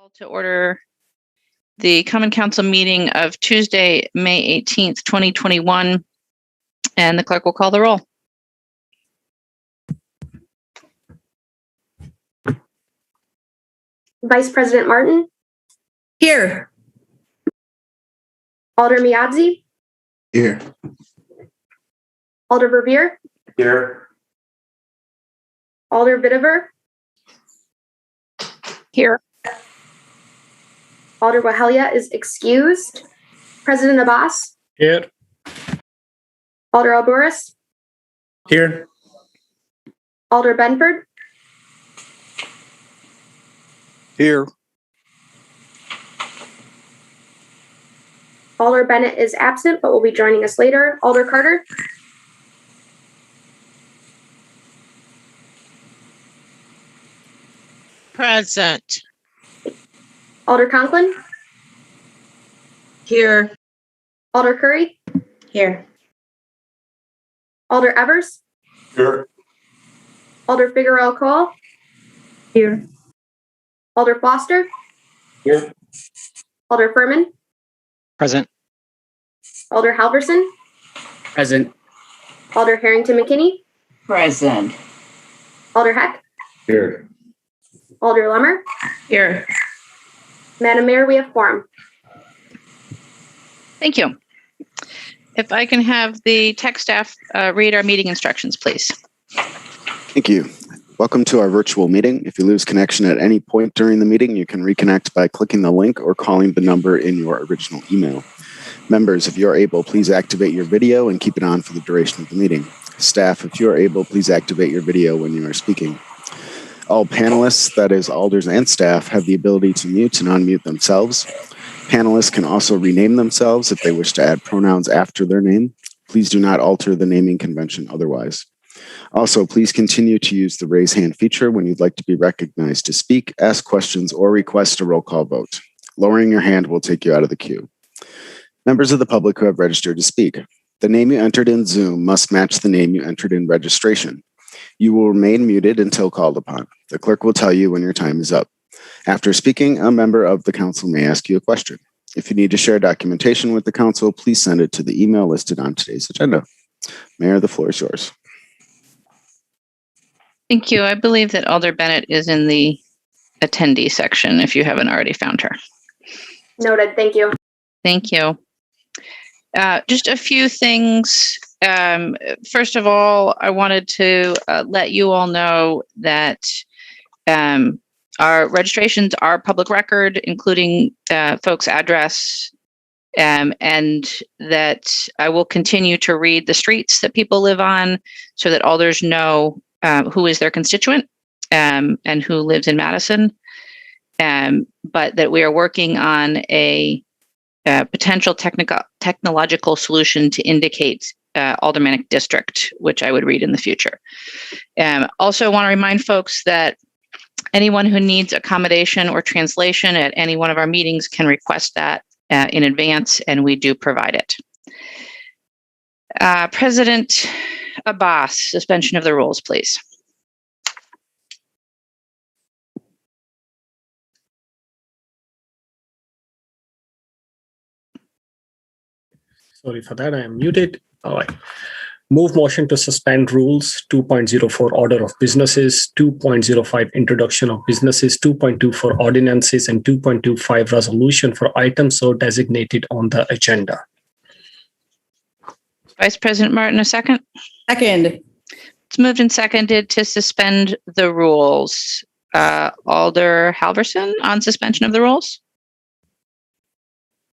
Call to order the Common Council meeting of Tuesday, May 18th, 2021, and the clerk will call the roll. Vice President Martin? Here. Alder Miadzi? Here. Alder Verveer? Here. Alder Vitever? Here. Alder Wahelia is excused. President Abbas? Here. Alder Alboris? Here. Alder Benford? Here. Alder Bennett is absent, but will be joining us later. Alder Carter? Present. Alder Conklin? Here. Alder Curry? Here. Alder Evers? Here. Alder Figueroa Cole? Here. Alder Foster? Here. Alder Furman? Present. Alder Halverson? Present. Alder Harrington McKinney? Present. Alder Heck? Here. Alder Lemmer? Here. Madam Mayor, we have quorum. Thank you. If I can have the tech staff read our meeting instructions, please. Thank you. Welcome to our virtual meeting. If you lose connection at any point during the meeting, you can reconnect by clicking the link or calling the number in your original email. Members, if you are able, please activate your video and keep it on for the duration of the meeting. Staff, if you are able, please activate your video when you are speaking. All panelists, that is alders and staff, have the ability to mute and unmute themselves. Panelists can also rename themselves if they wish to add pronouns after their name. Please do not alter the naming convention otherwise. Also, please continue to use the raise hand feature when you'd like to be recognized to speak, ask questions, or request a roll call vote. Lowering your hand will take you out of the queue. Members of the public who have registered to speak, the name you entered in Zoom must match the name you entered in registration. You will remain muted until called upon. The clerk will tell you when your time is up. After speaking, a member of the council may ask you a question. If you need to share documentation with the council, please send it to the email listed on today's agenda. Mayor, the floor is yours. Thank you. I believe that Alder Bennett is in the attendee section if you haven't already found her. Noted. Thank you. Thank you. Just a few things. First of all, I wanted to let you all know that our registrations are public record, including folks' address, and that I will continue to read the streets that people live on so that alders know who is their constituent and who lives in Madison, but that we are working on a potential technological solution to indicate aldermanic district, which I would read in the future. Also want to remind folks that anyone who needs accommodation or translation at any one of our meetings can request that in advance, and we do provide it. President Abbas, suspension of the rules, please. Sorry for that, I am muted. All right. Move motion to suspend rules 2.04 order of businesses, 2.05 introduction of businesses, 2.24 ordinances, and 2.25 resolution for items so designated on the agenda. Vice President Martin, a second? Second. It's moved and seconded to suspend the rules. Alder Halverson on suspension of the rules?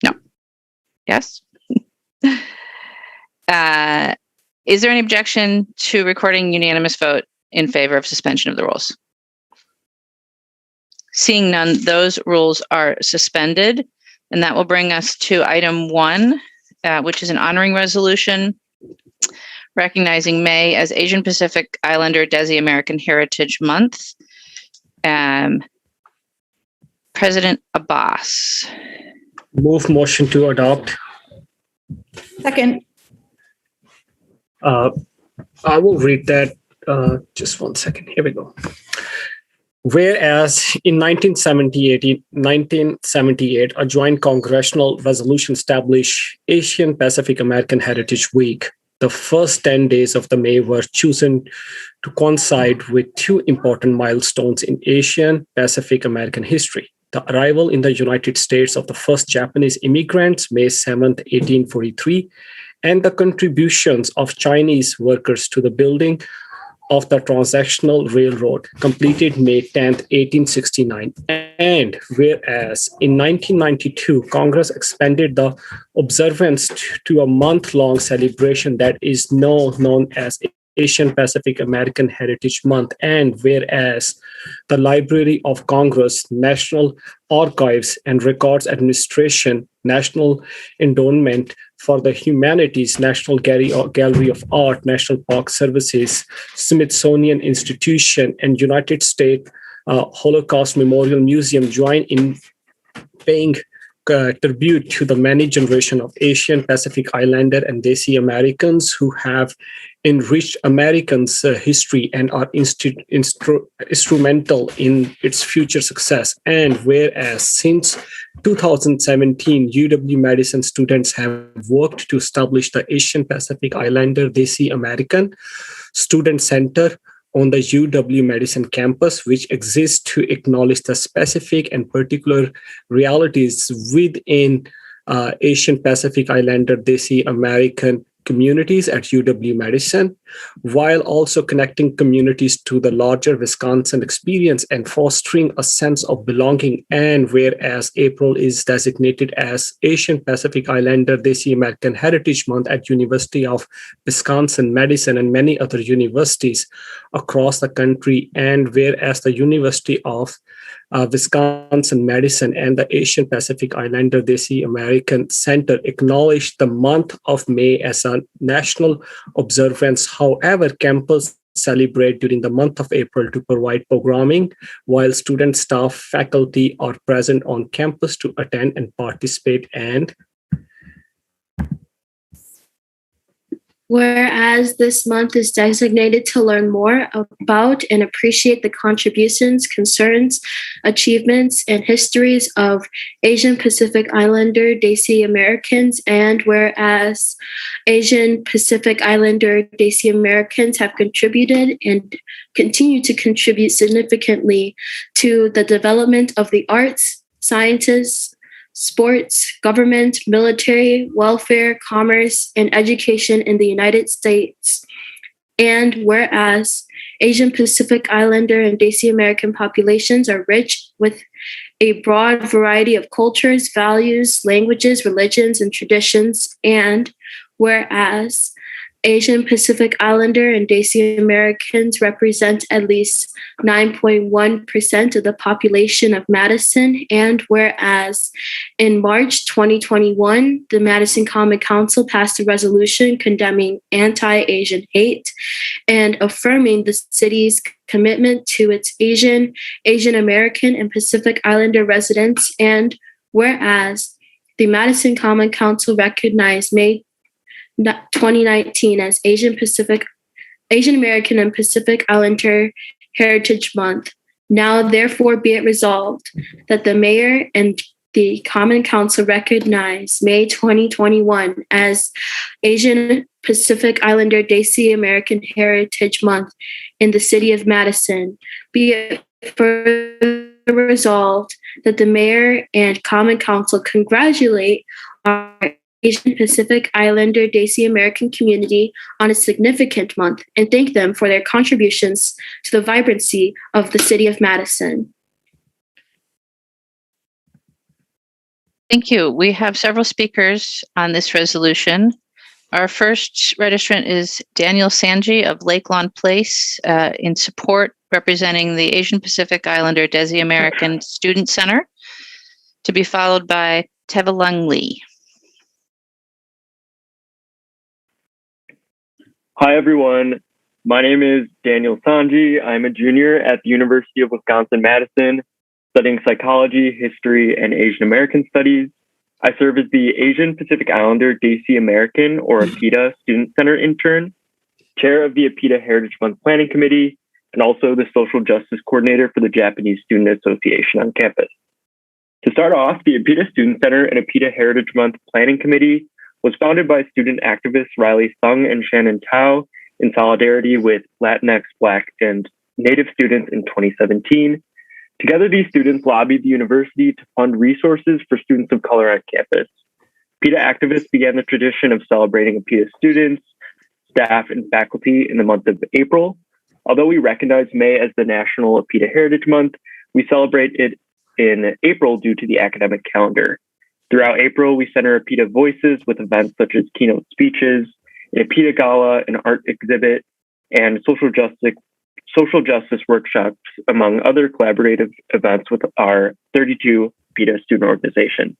No. Yes? Is there any objection to recording unanimous vote in favor of suspension of the rules? Seeing none, those rules are suspended, and that will bring us to item 1, which is an honoring resolution recognizing May as Asian Pacific Islander Desi American Heritage Month. President Abbas. Move motion to adopt. Second. I will read that. Just one second. Here we go. Whereas in 1978, a joint congressional resolution established Asian Pacific American Heritage Week. The first 10 days of the May were chosen to coincide with two important milestones in Asian Pacific American history. The arrival in the United States of the first Japanese immigrants, May 7th, 1843, and the contributions of Chinese workers to the building of the Transactional Railroad, completed May 10th, 1869. And whereas in 1992, Congress expanded the observance to a month-long celebration that is now known as Asian Pacific American Heritage Month, and whereas the Library of Congress, National Archives and Records Administration, National Endowment for the Humanities, National Gallery of Art, National Park Services, Smithsonian Institution, and United States Holocaust Memorial Museum join in paying tribute to the many generations of Asian Pacific Islander and Desi Americans who have enriched Americans' history and are instrumental in its future success. And whereas since 2017, UW-Madison students have worked to establish the Asian Pacific Islander Desi American Student Center on the UW-Madison campus, which exists to acknowledge the specific and particular realities within Asian Pacific Islander Desi American communities at UW-Madison, while also connecting communities to the larger Wisconsin experience and fostering a sense of belonging. And whereas April is designated as Asian Pacific Islander Desi American Heritage Month at University of Wisconsin-Madison and many other universities across the country, and whereas the University of Wisconsin-Madison and the Asian Pacific Islander Desi American Center acknowledged the month of May as a national observance. However, campus celebrate during the month of April to provide programming, while student, staff, faculty are present on campus to attend and participate. And whereas this month is designated to learn more about and appreciate the contributions, concerns, achievements, and histories of Asian Pacific Islander Desi Americans, and whereas Asian Pacific Islander Desi Americans have contributed and continue to contribute significantly to the development of the arts, sciences, sports, government, military, welfare, commerce, and education in the United States. And whereas Asian Pacific Islander and Desi American populations are rich with a broad variety of cultures, values, languages, religions, and traditions. And whereas Asian Pacific Islander and Desi Americans represent at least 9.1% of the population of Madison, and whereas in March 2021, the Madison Common Council passed a resolution condemning anti-Asian hate and affirming the city's commitment to its Asian American, and Pacific Islander residents, and whereas the Madison Common Council recognized May 2019 as Asian American and Pacific Islander Heritage Month. Now, therefore, be it resolved that the mayor and the Common Council recognize May 2021 as Asian Pacific Islander Desi American Heritage Month in the city of Madison. Be it further resolved that the mayor and Common Council congratulate our Asian Pacific Islander Desi American community on a significant month and thank them for their contributions to the vibrancy of the city of Madison. Thank you. We have several speakers on this resolution. Our first registrant is Daniel Sanji of Lake Lawn Place in support, representing the Asian Pacific Islander Desi American Student Center, to be followed by Tevalung Lee. Hi, everyone. My name is Daniel Sanji. I'm a junior at the University of Wisconsin-Madison, studying psychology, history, and Asian American studies. I serve as the Asian Pacific Islander Desi American, or APIDA, Student Center intern, chair of the APIDA Heritage Month Planning Committee, and also the social justice coordinator for the Japanese Student Association on campus. To start off, the APITA Student Center and APITA Heritage Month Planning Committee was founded by student activists Riley Sung and Shannon Tao in solidarity with Latinx, Black, and Native students in 2017. Together, these students lobbied the university to fund resources for students of color on campus. APITA activists began the tradition of celebrating APITA students, staff, and faculty in the month of April. Although we recognize May as the National APITA Heritage Month, we celebrate it in April due to the academic calendar. Throughout April, we center APITA voices with events such as keynote speeches, an APITA gala, an art exhibit, and social justice workshops, among other collaborative events with our 32 APITA student organizations.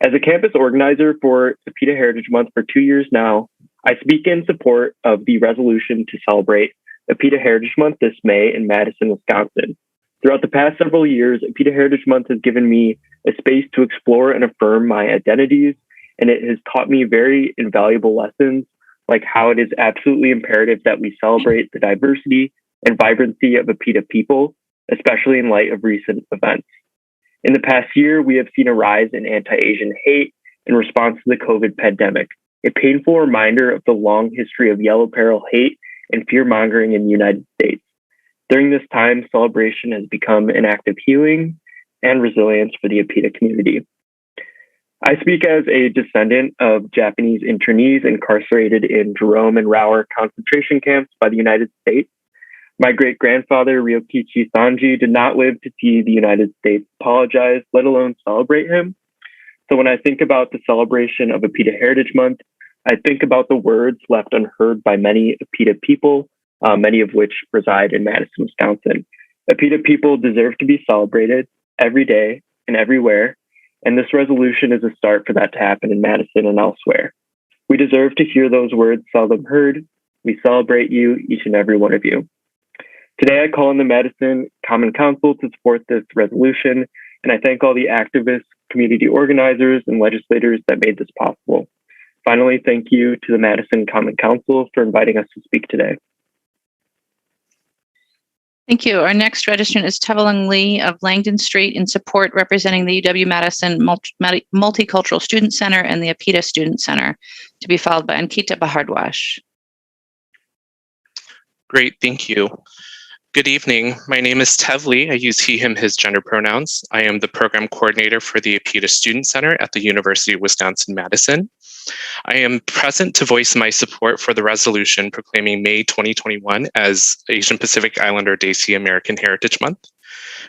As a campus organizer for APITA Heritage Month for 2 years now, I speak in support of the resolution to celebrate APITA Heritage Month this May in Madison, Wisconsin. Throughout the past several years, APITA Heritage Month has given me a space to explore and affirm my identities, and it has taught me very invaluable lessons, like how it is absolutely imperative that we celebrate the diversity and vibrancy of APITA people, especially in light of recent events. In the past year, we have seen a rise in anti-Asian hate in response to the COVID pandemic, a painful reminder of the long history of yellow peril hate and fear-mongering in the United States. During this time, celebration has become an act of healing and resilience for the APITA community. I speak as a descendant of Japanese internees incarcerated in Jerome and Rower concentration camps by the United States. My great-grandfather, Ryokichi Sanji, did not live to see the United States apologize, let alone celebrate him. So when I think about the celebration of APITA Heritage Month, I think about the words left unheard by many APITA people, many of which reside in Madison, Wisconsin. APITA people deserve to be celebrated every day and everywhere, and this resolution is a start for that to happen in Madison and elsewhere. We deserve to hear those words seldom heard. We celebrate you, each and every one of you. Today, I call on the Madison Common Council to support this resolution, and I thank all the activists, community organizers, and legislators that made this possible. Finally, thank you to the Madison Common Council for inviting us to speak today. Thank you. Our next registrant is Tevelung Lee of Langdon Street in support, representing the UW-Madison Multicultural Student Center and the APITA Student Center, to be followed by Ankita Bhardwaj. Great, thank you. Good evening. My name is Tev Lee. I use he, him, his gender pronouns. I am the program coordinator for the APITA Student Center at the University of Wisconsin-Madison. I am present to voice my support for the resolution proclaiming May 2021 as Asian Pacific Islander Desi American Heritage Month.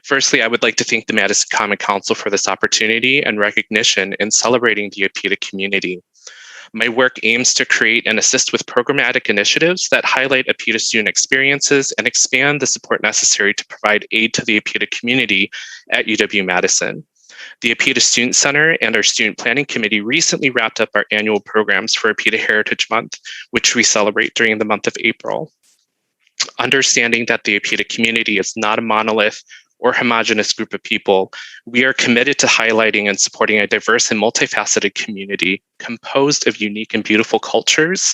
Firstly, I would like to thank the Madison Common Council for this opportunity and recognition in celebrating the APITA community. My work aims to create and assist with programmatic initiatives that highlight APITA student experiences and expand the support necessary to provide aid to the APITA community at UW-Madison. The APITA Student Center and our Student Planning Committee recently wrapped up our annual programs for APITA Heritage Month, which we celebrate during the month of April. Understanding that the APITA community is not a monolith or homogenous group of people, we are committed to highlighting and supporting a diverse and multifaceted community composed of unique and beautiful cultures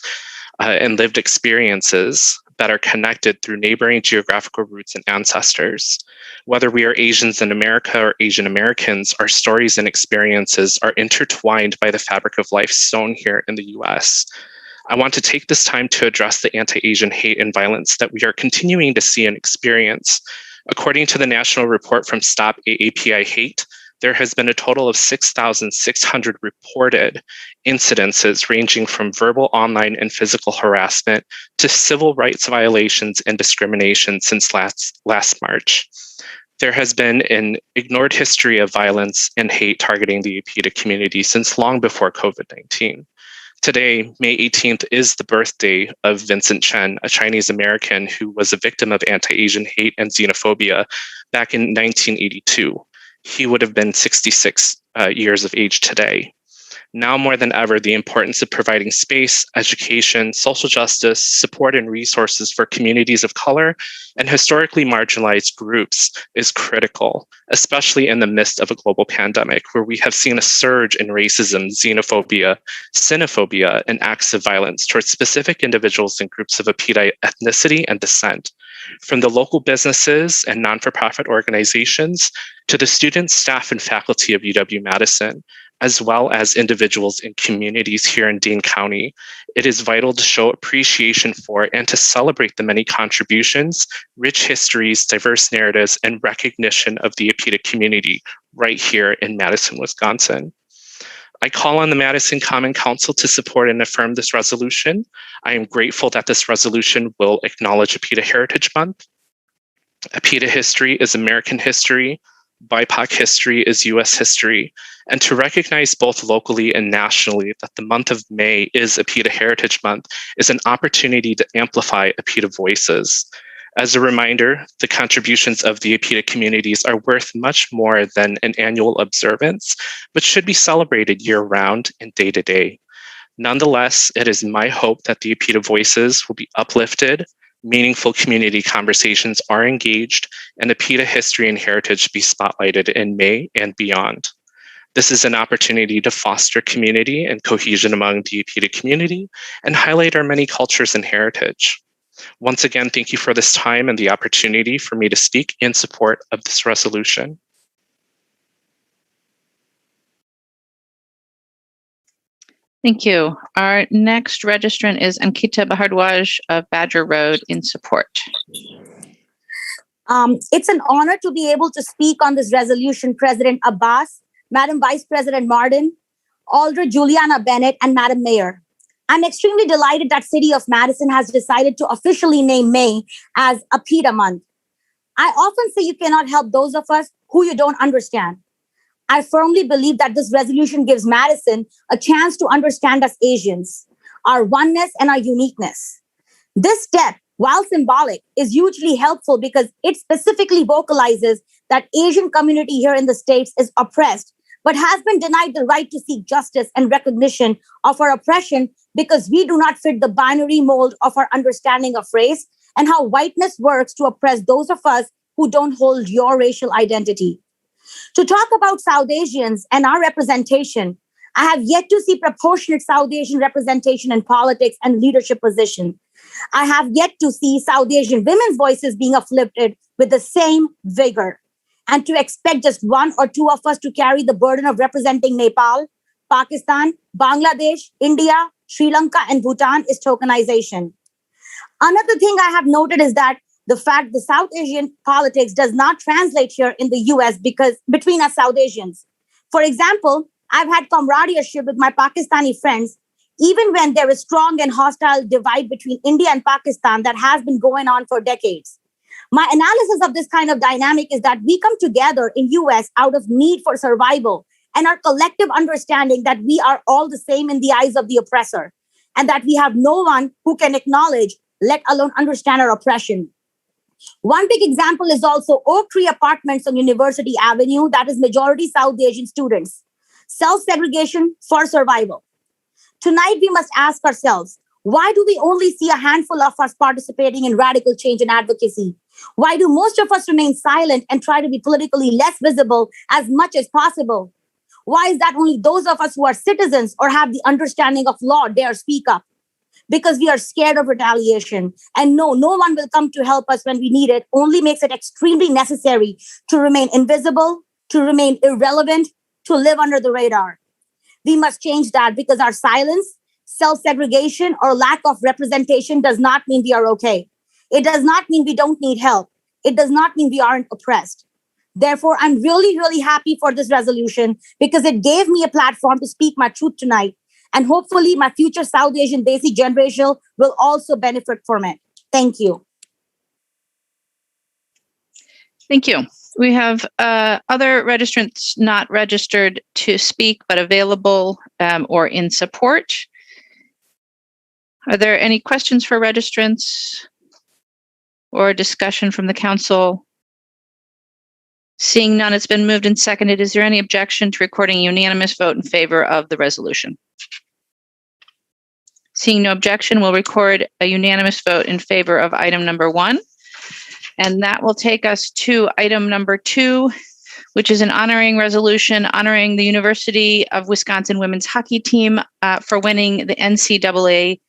and lived experiences that are connected through neighboring geographical roots and ancestors. Whether we are Asians in America or Asian Americans, our stories and experiences are intertwined by the fabric of life sown here in the US. I want to take this time to address the anti-Asian hate and violence that we are continuing to see and experience. According to the national report from Stop AAPI Hate, there has been a total of 6,600 reported incidences ranging from verbal, online, and physical harassment to civil rights violations and discrimination since last March. There has been an ignored history of violence and hate targeting the APITA community since long before COVID-19. Today, May 18th, is the birthday of Vincent Chen, a Chinese American who was a victim of anti-Asian hate and xenophobia back in 1982. He would have been 66 years of age today. Now more than ever, the importance of providing space, education, social justice, support, and resources for communities of color and historically marginalized groups is critical, especially in the midst of a global pandemic where we have seen a surge in racism, xenophobia, xenophobia, and acts of violence towards specific individuals and groups of APITA ethnicity and descent. From the local businesses and non-for-profit organizations to the students, staff, and faculty of UW-Madison, as well as individuals in communities here in Dane County, it is vital to show appreciation for and to celebrate the many contributions, rich histories, diverse narratives, and recognition of the APITA community right here in Madison, Wisconsin. I call on the Madison Common Council to support and affirm this resolution. I am grateful that this resolution will acknowledge APITA Heritage Month. APITA history is American history. BIPOC history is US history, and to recognize both locally and nationally that the month of May is APITA Heritage Month is an opportunity to amplify APITA voices. As a reminder, the contributions of the APITA communities are worth much more than an annual observance, but should be celebrated year-round and day-to-day. Nonetheless, it is my hope that the APITA voices will be uplifted, meaningful community conversations are engaged, and APITA history and heritage be spotlighted in May and beyond. This is an opportunity to foster community and cohesion among the APITA community and highlight our many cultures and heritage. Once again, thank you for this time and the opportunity for me to speak in support of this resolution. Thank you. Our next registrant is Ankita Bhardwaj of Badger Road in support. It's an honor to be able to speak on this resolution, President Abbas, Madam Vice President Martin, Alder Juliana Bennett, and Madam Mayor. I'm extremely delighted that City of Madison has decided to officially name May as APITA Month. I often say you cannot help those of us who you don't understand. I firmly believe that this resolution gives Madison a chance to understand us Asians, our oneness and our uniqueness. This step, while symbolic, is hugely helpful because it specifically vocalizes that Asian community here in the States is oppressed, but has been denied the right to seek justice and recognition of our oppression because we do not fit the binary mold of our understanding of race and how whiteness works to oppress those of us who don't hold your racial identity. To talk about South Asians and our representation, I have yet to see proportionate South Asian representation in politics and leadership positions. I have yet to see South Asian women's voices being uplifted with the same vigor. And to expect just one or two of us to carry the burden of representing Nepal, Pakistan, Bangladesh, India, Sri Lanka, and Bhutan is tokenization. Another thing I have noted is that the fact the South Asian politics does not translate here in the US because between us South Asians. For example, I've had camaraderie with my Pakistani friends, even when there is strong and hostile divide between India and Pakistan that has been going on for decades. My analysis of this kind of dynamic is that we come together in US out of need for survival and our collective understanding that we are all the same in the eyes of the oppressor and that we have no one who can acknowledge, let alone understand our oppression. One big example is also Oak Tree Apartments on University Avenue that is majority South Asian students. Self-segregation for survival. Tonight, we must ask ourselves, why do we only see a handful of us participating in radical change and advocacy? Why do most of us remain silent and try to be politically less visible as much as possible? Why is that only those of us who are citizens or have the understanding of law dare speak up? Because we are scared of retaliation. And no one will come to help us when we need it, only makes it extremely necessary to remain invisible, to remain irrelevant, to live under the radar. We must change that because our silence, self-segregation, or lack of representation does not mean we are okay. It does not mean we don't need help. It does not mean we aren't oppressed. Therefore, I'm really, really happy for this resolution because it gave me a platform to speak my truth tonight. And hopefully my future South Asian Desi generation will also benefit from it. Thank you. Thank you. We have other registrants not registered to speak, but available or in support. Are there any questions for registrants or discussion from the council? Seeing none, it's been moved and seconded. Is there any objection to recording a unanimous vote in favor of the resolution? Seeing no objection, we'll record a unanimous vote in favor of item number 1. And that will take us to item number 2, which is an honoring resolution honoring the University of Wisconsin women's hockey team for winning the NCAA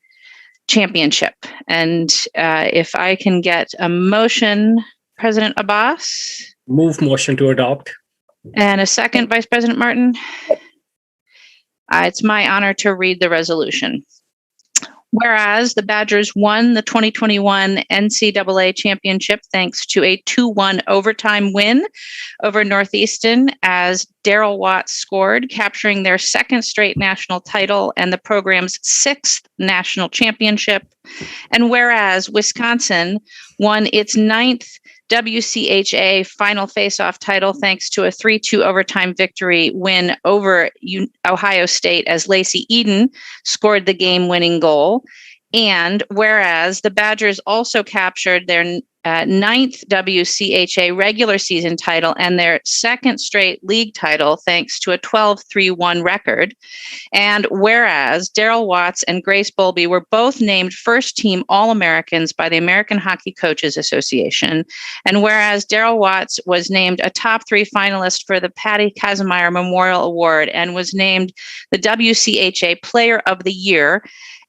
championship. And if I can get a motion, President Abbas? Move motion to adopt. And a second, Vice President Martin? It's my honor to read the resolution. Whereas the Badgers won the 2021 NCAA championship thanks to a 2-1 overtime win over Northeastern as Daryl Watts scored, capturing their second straight national title and the program's 6th national championship. And whereas Wisconsin won its 9th WCHA final faceoff title thanks to a 3-2 overtime victory win over Ohio State as Lacey Eden scored the game-winning goal. And whereas the Badgers also captured their 9th WCHA regular season title and their second straight league title thanks to a 12-3-1 record. And whereas Daryl Watts and Grace Bowlby were both named first-team All-Americans by the American Hockey Coaches Association. And whereas Daryl Watts was named a top 3 finalist for the Patty Kazmaier Memorial Award and was named the WCHA Player of the Year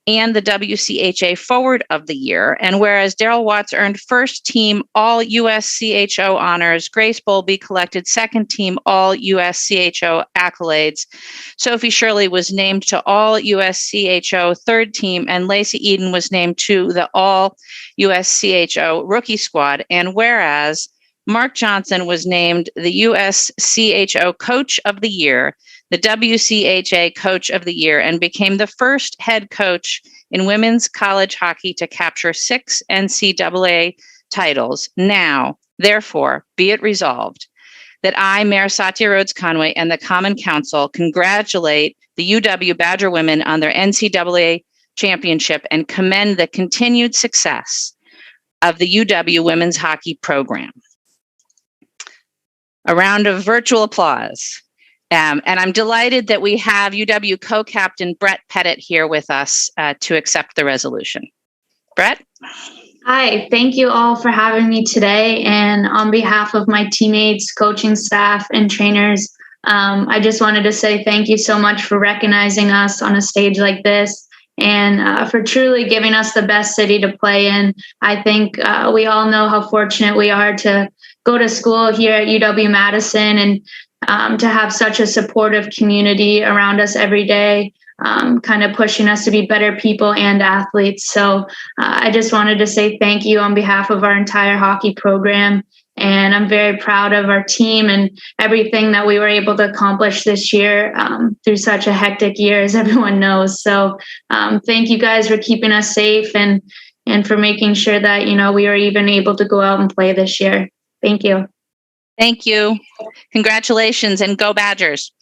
and the WCHA Forward of the Year. And whereas Daryl Watts earned first-team All-USCHO honors, Grace Bowlby collected second-team All-USCHO accolades. Sophie Shirley was named to All-USCHO third team, and Lacey Eden was named to the All-USCHO rookie squad. And whereas Mark Johnson was named the USCHO Coach of the Year, the WCHA Coach of the Year, and became the first head coach in women's college hockey to capture 6 NCAA titles. Now, therefore, be it resolved that I, Mayor Satya Rhodes Conway, and the Common Council congratulate the UW Badger women on their NCAA championship and commend the continued success of the UW women's hockey program. A round of virtual applause. And I'm delighted that we have UW co-captain Brett Pettit here with us to accept the resolution. Brett? Hi, thank you all for having me today. And on behalf of my teammates, coaching staff, and trainers, I just wanted to say thank you so much for recognizing us on a stage like this and for truly giving us the best city to play in. I think we all know how fortunate we are to go to school here at UW-Madison and to have such a supportive community around us every day, kind of pushing us to be better people and athletes. So I just wanted to say thank you on behalf of our entire hockey program. And I'm very proud of our team and everything that we were able to accomplish this year through such a hectic year, as everyone knows. So thank you guys for keeping us safe and for making sure that, we were even able to go out and play this year. Thank you. Thank you. Congratulations and go Badgers.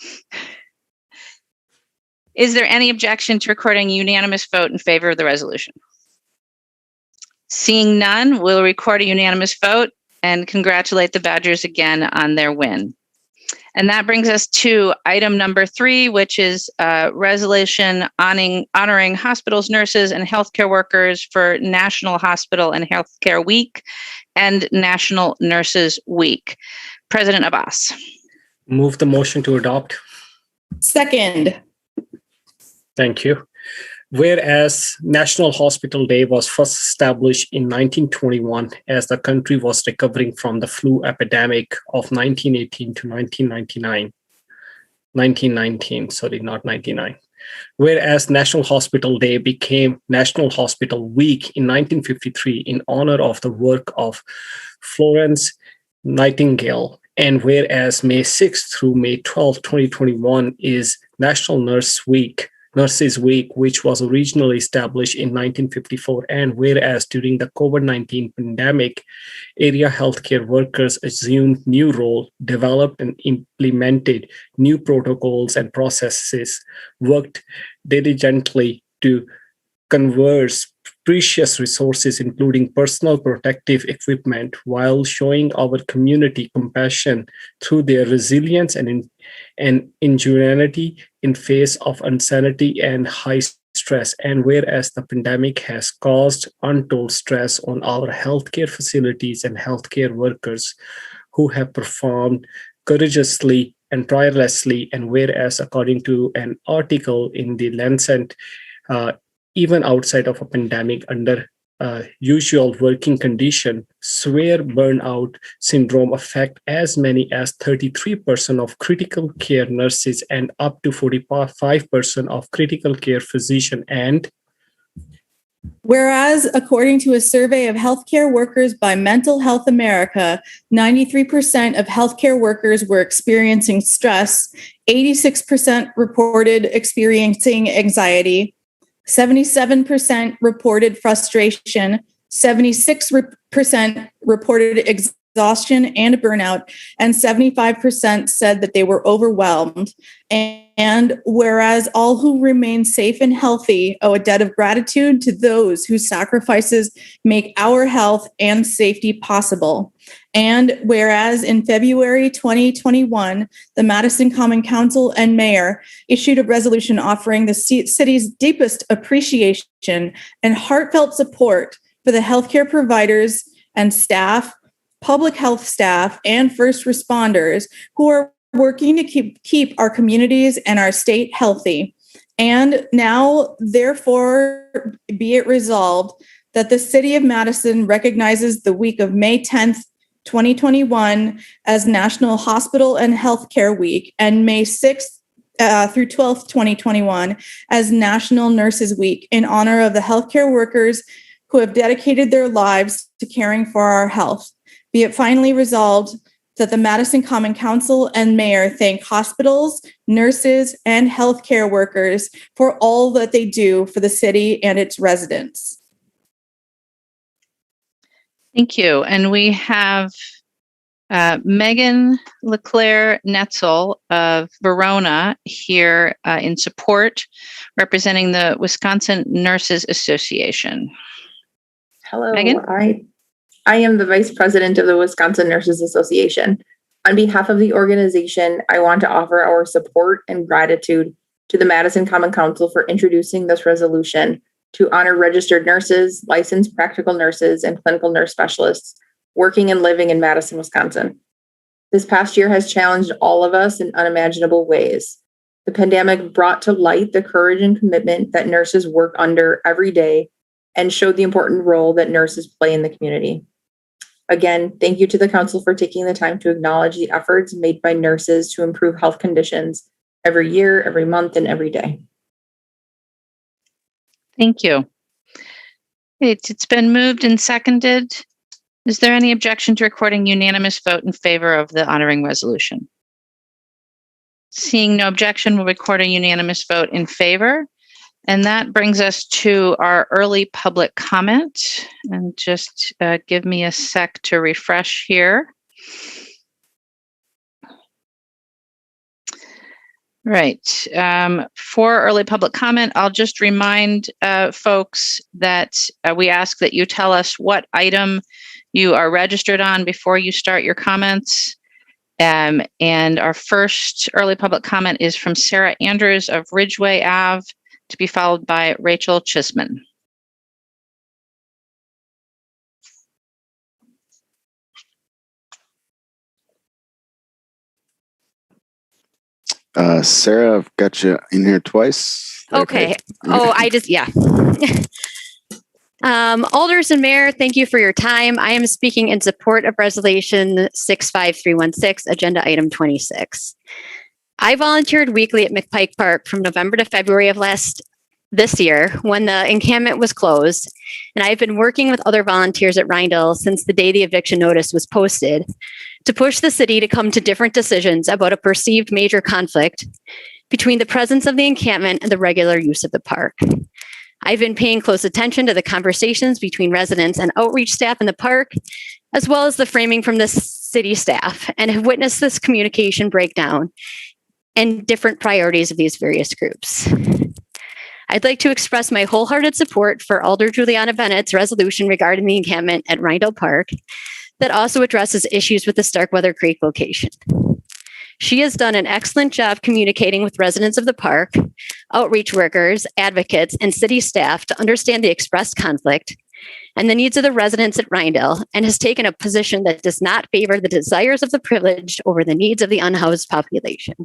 Is there any objection to recording a unanimous vote in favor of the resolution? Seeing none, we'll record a unanimous vote and congratulate the Badgers again on their win. And that brings us to item number 3, which is a resolution honoring hospitals, nurses, and healthcare workers for National Hospital and Healthcare Week and National Nurses Week. President Abbas. Move the motion to adopt. Second. Thank you. Whereas National Hospital Day was first established in 1921 as the country was recovering from the flu epidemic of 1918 to 1919. Whereas National Hospital Day became National Hospital Week in 1953 in honor of the work of Florence Nightingale. And whereas May 6th through May 12th, 2021 is National Nurses Week, which was originally established in 1954. And whereas during the COVID-19 pandemic, area healthcare workers assumed new role, developed and implemented new protocols and processes, worked diligently to converse precious resources, including personal protective equipment, while showing our community compassion through their resilience and ingenuity in face of uncertainty and high stress. And whereas the pandemic has caused untold stress on our healthcare facilities and healthcare workers who have performed courageously and tirelessly, and whereas according to an article in the Lancet, even outside of a pandemic, under usual working condition, severe burnout syndrome affect as many as 33% of critical care nurses and up to 45% of critical care physicians. And whereas, according to a survey of healthcare workers by Mental Health America, 93% of healthcare workers were experiencing stress, 86% reported experiencing anxiety, 77% reported frustration, 76% reported exhaustion and burnout, and 75% said that they were overwhelmed. And whereas all who remain safe and healthy owe a debt of gratitude to those whose sacrifices make our health and safety possible. And whereas in February 2021, the Madison Common Council and Mayor issued a resolution offering the city's deepest appreciation and heartfelt support for the healthcare providers and staff, public health staff, and first responders who are working to keep our communities and our state healthy. And now, therefore, be it resolved that the City of Madison recognizes the week of May 10th, 2021 as National Hospital and Healthcare Week, and May 6th through 12th, 2021 as National Nurses Week in honor of the healthcare workers who have dedicated their lives to caring for our health. Be it finally resolved that the Madison Common Council and Mayor thank hospitals, nurses, and healthcare workers for all that they do for the city and its residents. Thank you. And we have Megan LeClaire Netzel of Verona here in support, representing the Wisconsin Nurses Association. Hello, Megan? I am the Vice President of the Wisconsin Nurses Association. On behalf of the organization, I want to offer our support and gratitude to the Madison Common Council for introducing this resolution to honor registered nurses, licensed practical nurses, and clinical nurse specialists working and living in Madison, Wisconsin. This past year has challenged all of us in unimaginable ways. The pandemic brought to light the courage and commitment that nurses work under every day and showed the important role that nurses play in the community. Again, thank you to the Council for taking the time to acknowledge the efforts made by nurses to improve health conditions every year, every month, and every day. Thank you. It's been moved and seconded. Is there any objection to recording unanimous vote in favor of the honoring resolution? Seeing no objection, we'll record a unanimous vote in favor. And that brings us to our early public comment. And just give me a sec to refresh here. Right. For early public comment, I'll just remind folks that we ask that you tell us what item you are registered on before you start your comments. And our first early public comment is from Sarah Andrews of Ridgeway Ave, to be followed by Rachel Chisman. Sarah, I've got you in here twice. Okay. Oh, yeah. Alders and Mayor, thank you for your time. I am speaking in support of Resolution 65316, Agenda Item 26. I volunteered weekly at McPike Park from November to February of this year when the encampment was closed, and I've been working with other volunteers at Rindell since the day the eviction notice was posted to push the city to come to different decisions about a perceived major conflict between the presence of the encampment and the regular use of the park. I've been paying close attention to the conversations between residents and outreach staff in the park, as well as the framing from the city staff, and have witnessed this communication breakdown and different priorities of these various groups. I'd like to express my wholehearted support for Alder Juliana Bennett's resolution regarding the encampment at Rindell Park that also addresses issues with the Starkweather Creek location. She has done an excellent job communicating with residents of the park, outreach workers, advocates, and city staff to understand the expressed conflict and the needs of the residents at Rindell, and has taken a position that does not favor the desires of the privileged over the needs of the unhoused population.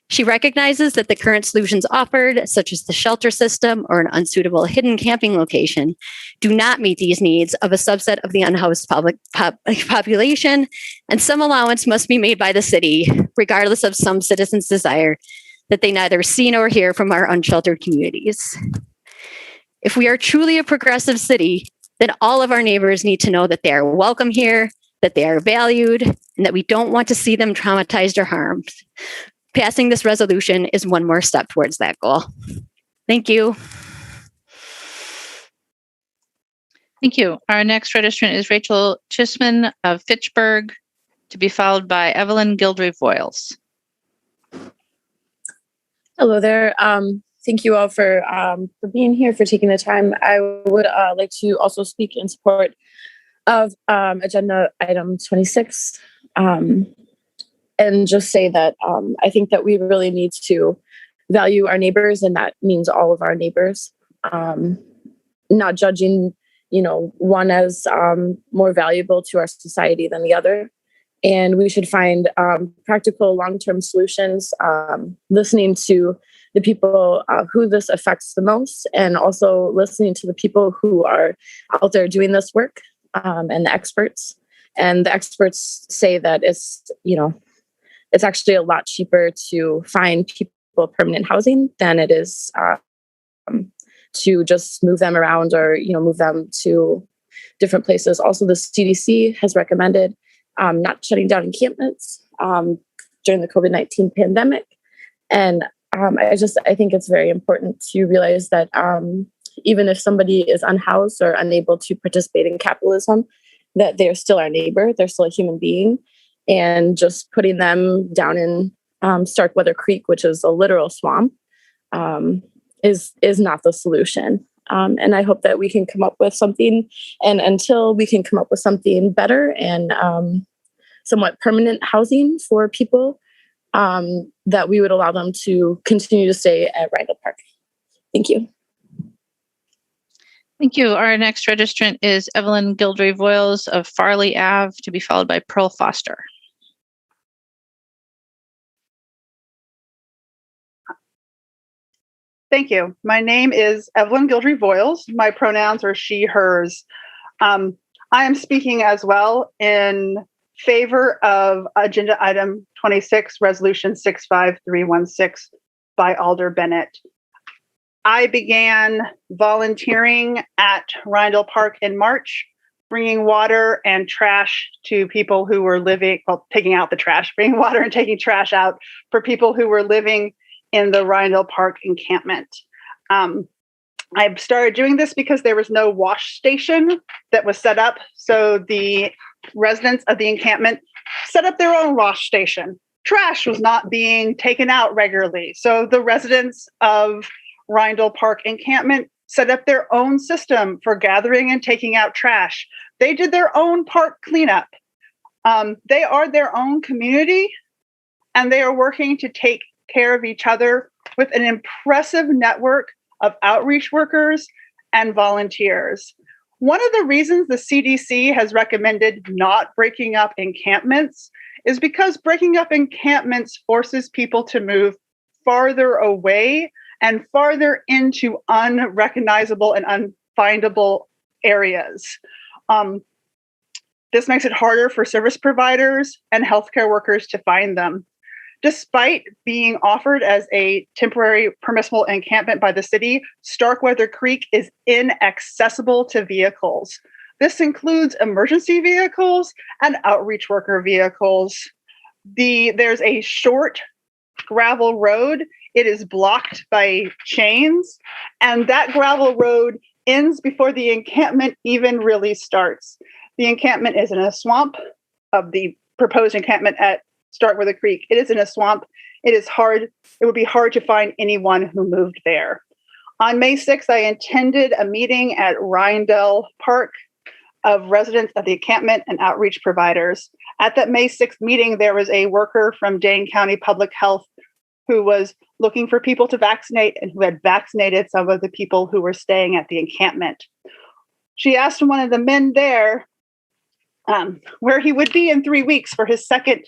She recognizes that the current solutions offered, such as the shelter system or an unsuitable hidden camping location, do not meet these needs of a subset of the unhoused population, and some allowance must be made by the city, regardless of some citizens' desire that they neither see nor hear from our unsheltered communities. If we are truly a progressive city, then all of our neighbors need to know that they are welcome here, that they are valued, and that we don't want to see them traumatized or harmed. Passing this resolution is one more step towards that goal. Thank you. Thank you. Our next registrant is Rachel Chisman of Fitchburg, to be followed by Evelyn Gildry-Voiles. Hello there. Thank you all for being here, for taking the time. I would like to also speak in support of agenda item 26, and just say that I think that we really need to value our neighbors, and that means all of our neighbors, not judging, one as more valuable to our society than the other. And we should find practical long-term solutions, listening to the people who this affects the most, and also listening to the people who are out there doing this work, and the experts. And the experts say that it's actually a lot cheaper to find people permanent housing than it is to just move them around or, move them to different places. Also, the CDC has recommended not shutting down encampments during the COVID-19 pandemic. And I think it's very important to realize that even if somebody is unhoused or unable to participate in capitalism, that they're still our neighbor, they're still a human being. And just putting them down in Starkweather Creek, which is a literal swamp, is not the solution. And I hope that we can come up with something. And until we can come up with something better and somewhat permanent housing for people, that we would allow them to continue to stay at Rindell Park. Thank you. Thank you. Our next registrant is Evelyn Gildry-Voiles of Farley Ave, to be followed by Pearl Foster. Thank you. My name is Evelyn Gildry-Voiles. My pronouns are she, hers. I am speaking as well in favor of agenda item 26, resolution 65316 by Alder Bennett. I began volunteering at Rindell Park in March, bringing water and trash to people who were living, taking out the trash, bringing water and taking trash out for people who were living in the Rindell Park encampment. I started doing this because there was no wash station that was set up. So the residents of the encampment set up their own wash station. Trash was not being taken out regularly. So the residents of Rindell Park encampment set up their own system for gathering and taking out trash. They did their own park cleanup. They are their own community, and they are working to take care of each other with an impressive network of outreach workers and volunteers. One of the reasons the CDC has recommended not breaking up encampments is because breaking up encampments forces people to move farther away and farther into unrecognizable and unfindable areas. This makes it harder for service providers and healthcare workers to find them. Despite being offered as a temporary permissible encampment by the city, Starkweather Creek is inaccessible to vehicles. This includes emergency vehicles and outreach worker vehicles. There's a short gravel road. It is blocked by chains, and that gravel road ends before the encampment even really starts. The encampment is in a swamp of the proposed encampment at Starkweather Creek. It is in a swamp. It would be hard to find anyone who moved there. On May 6th, I attended a meeting at Rindell Park of residents of the encampment and outreach providers. At that May 6th meeting, there was a worker from Dane County Public Health who was looking for people to vaccinate and who had vaccinated some of the people who were staying at the encampment. She asked one of the men there where he would be in 3 weeks for his second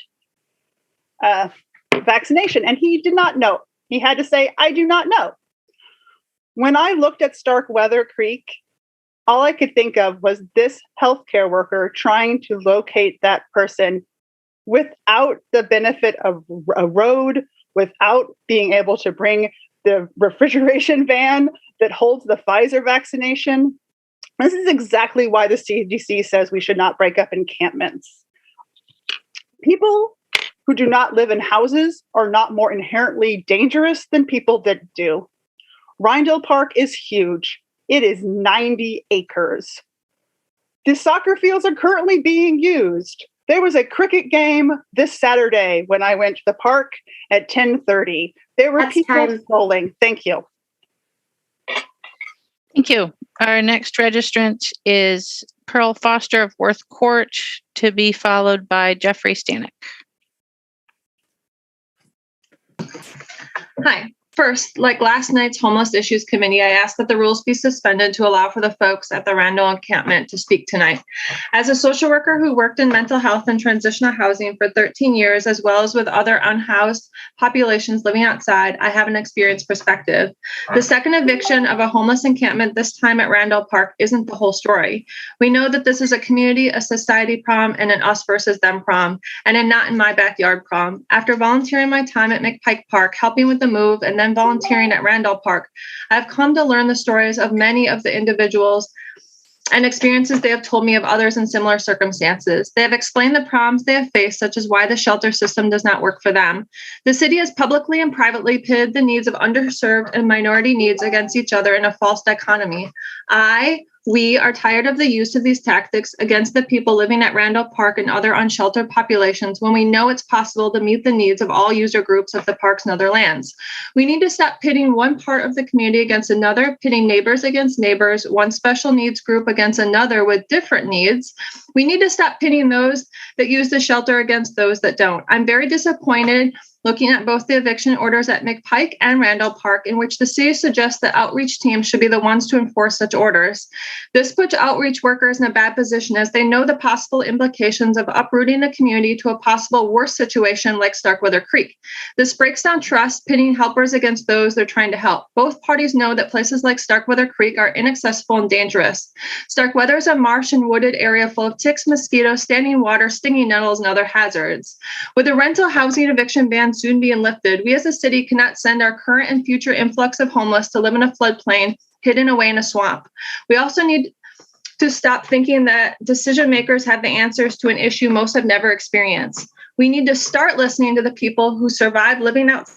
vaccination, and he did not know. He had to say, "I do not know." When I looked at Starkweather Creek, all I could think of was this healthcare worker trying to locate that person without the benefit of a road, without being able to bring the refrigeration van that holds the Pfizer vaccination. This is exactly why the CDC says we should not break up encampments. People who do not live in houses are not more inherently dangerous than people that do. Rindell Park is huge. It is 90 acres. The soccer fields are currently being used. There was a cricket game this Saturday when I went to the park at 10:30. There were people bowling. Thank you. Thank you. Our next registrant is Pearl Foster of Worth Court, to be followed by Jeffrey Stanek. Hi. First, like last night's Homeless Issues Committee, I ask that the rules be suspended to allow for the folks at the Randall encampment to speak tonight. As a social worker who worked in mental health and transitional housing for 13 years, as well as with other unhoused populations living outside, I have an experienced perspective. The second eviction of a homeless encampment, this time at Randall Park, isn't the whole story. We know that this is a community, a society problem, and an us versus them problem, and a not in my backyard problem. After volunteering my time at McPike Park, helping with the move, and then volunteering at Randall Park, I've come to learn the stories of many of the individuals and experiences they have told me of others in similar circumstances. They have explained the problems they have faced, such as why the shelter system does not work for them. The city has publicly and privately pitted the needs of underserved and minority needs against each other in a false dichotomy. We are tired of the use of these tactics against the people living at Randall Park and other unsheltered populations when we know it's possible to meet the needs of all user groups of the parks and other lands. We need to stop pitting one part of the community against another, pitting neighbors against neighbors, one special needs group against another with different needs. We need to stop pitting those that use the shelter against those that don't. I'm very disappointed looking at both the eviction orders at McPike and Randall Park, in which the city suggests that outreach teams should be the ones to enforce such orders. This puts outreach workers in a bad position as they know the possible implications of uprooting the community to a possible worse situation like Starkweather Creek. This breaks down trust, pitting helpers against those they're trying to help. Both parties know that places like Starkweather Creek are inaccessible and dangerous. Starkweather is a marsh and wooded area full of ticks, mosquitoes, standing water, stinging nettles, and other hazards. With the rental housing eviction ban soon being lifted, we as a city cannot send our current and future influx of homeless to live in a floodplain hidden away in a swamp. We also need to stop thinking that decision makers have the answers to an issue most have never experienced. We need to start listening to the people who survived living outside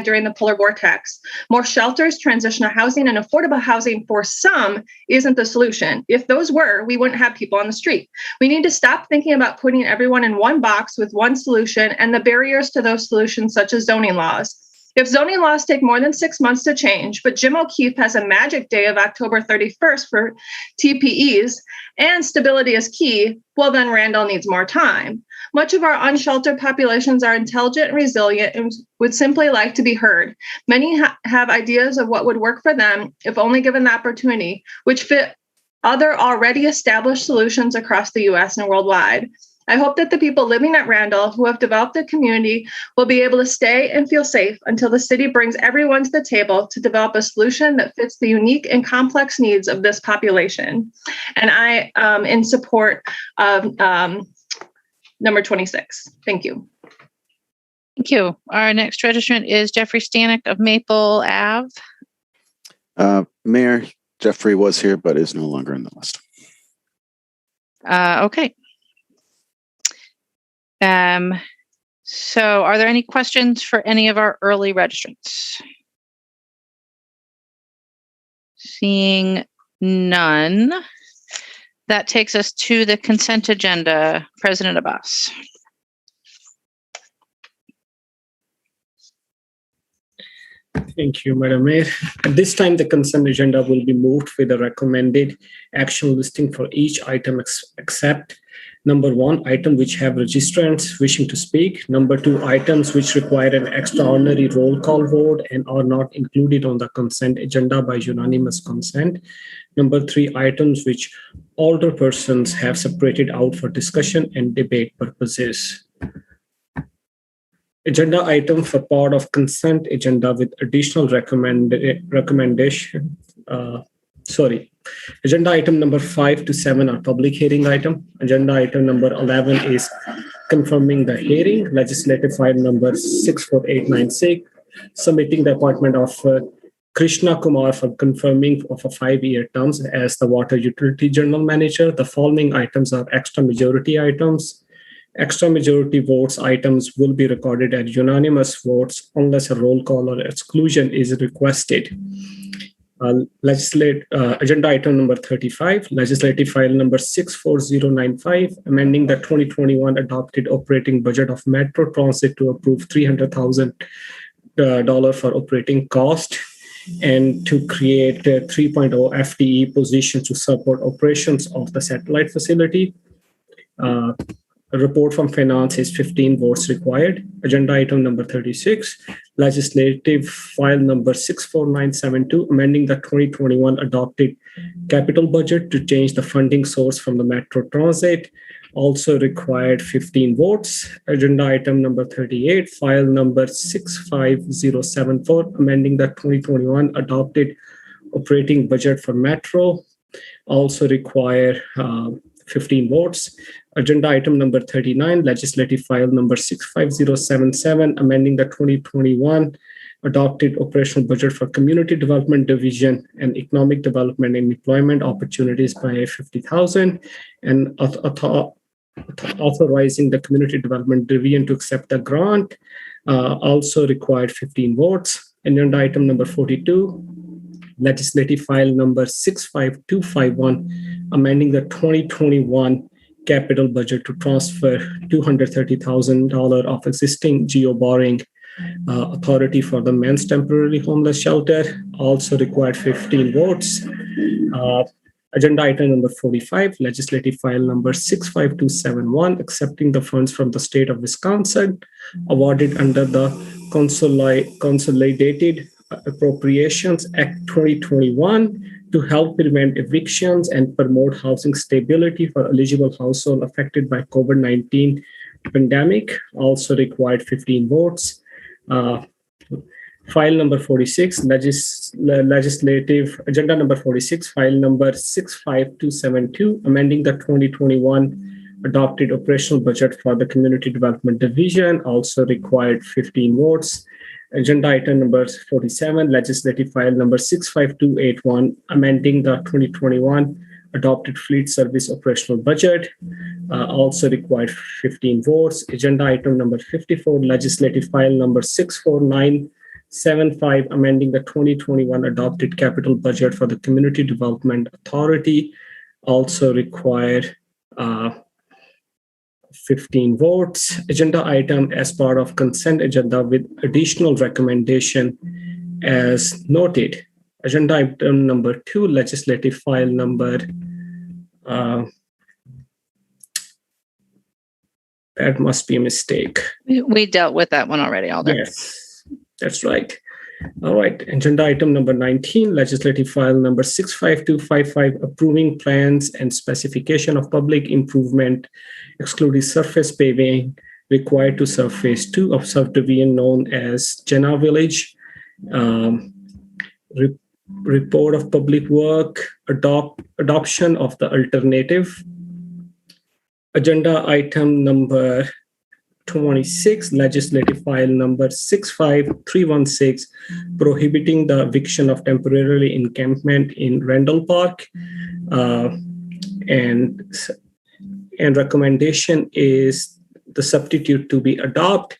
during the polar vortex. More shelters, transitional housing, and affordable housing for some isn't the solution. If those were, we wouldn't have people on the street. We need to stop thinking about putting everyone in one box with one solution and the barriers to those solutions, such as zoning laws. If zoning laws take more than 6 months to change, but Jim O'Keefe has a magic day of October 31st for TPEs and stability is key, well, then Randall needs more time. Much of our unsheltered populations are intelligent and resilient and would simply like to be heard. Many have ideas of what would work for them if only given the opportunity, which fit other already established solutions across the US and worldwide. I hope that the people living at Randall who have developed the community will be able to stay and feel safe until the city brings everyone to the table to develop a solution that fits the unique and complex needs of this population. And I am in support of number 26. Thank you. Thank you. Our next registrant is Jeffrey Stanek of Maple Ave. Mayor, Jeffrey was here, but is no longer in the list. Okay. So are there any questions for any of our early registrants? Seeing none, that takes us to the consent agenda. President Abbas. Thank you, Madam Mayor. At this time, the consent agenda will be moved with a recommended action listing for each item except number 1, item which have registrants wishing to speak. Number 2, items which require an extraordinary roll call vote and are not included on the consent agenda by unanimous consent. Number 3, items which older persons have separated out for discussion and debate purposes. Agenda item for part of consent agenda with additional recommendation. Agenda item number 5 to 7 are public hearing item. Agenda item number 11 is confirming the hearing. Legislative file number 64896, submitting the appointment of Krishna Kumar for confirming of a 5-year terms as the Water Utility General Manager. The following items are extra majority items. Extra majority votes items will be recorded as unanimous votes unless a roll call or exclusion is requested. Agenda item number 35, legislative file number 64095, amending the 2021 adopted operating budget of Metro Transit to approve $300,000 for operating cost and to create a 3.0 FTE position to support operations of the satellite facility. A report from finance is 15 votes required. Agenda item number 36, legislative file number 64972, amending the 2021 adopted capital budget to change the funding source from the Metro Transit, also required 15 votes. Agenda item number 38, file number 65074, amending the 2021 adopted operating budget for Metro, also require 15 votes. Agenda item number 39, legislative file number 65077, amending the 2021 adopted operational budget for Community Development Division and Economic Development and Employment Opportunities by 50,000, and authorizing the Community Development Division to accept the grant, also required 15 votes. Agenda item number 42, legislative file number 65251, amending the 2021 capital budget to transfer $230,000 of existing geo borrowing authority for the men's temporarily homeless shelter, also required 15 votes. Agenda item number 45, legislative file number 65271, accepting the funds from the state of Wisconsin awarded under the Consolidated Appropriations Act 2021 to help prevent evictions and promote housing stability for eligible households affected by COVID-19 pandemic, also required 15 votes. File number 46, legislative agenda number 46, file number 65272, amending the 2021 adopted operational budget for the Community Development Division, also required 15 votes. Agenda item number 47, legislative file number 65281, amending the 2021 adopted fleet service operational budget, also required 15 votes. Agenda item number 54, legislative file number 64975, amending the 2021 adopted capital budget for the Community Development Authority, also required 15 votes. Agenda item as part of consent agenda with additional recommendation as noted. Agenda item number 2, legislative file number, that must be a mistake. We dealt with that one already, Alder. Yes, that's right. All right, agenda item number 19, legislative file number 65255, approving plans and specification of public improvement, excluding surface paving required to serve phase 2 of subdivision known as Jenna Village. Report of public work, adoption of the alternative. Agenda item number 26, legislative file number 65316, prohibiting the eviction of temporarily encampment in Randall Park. And recommendation is the substitute to be adopted.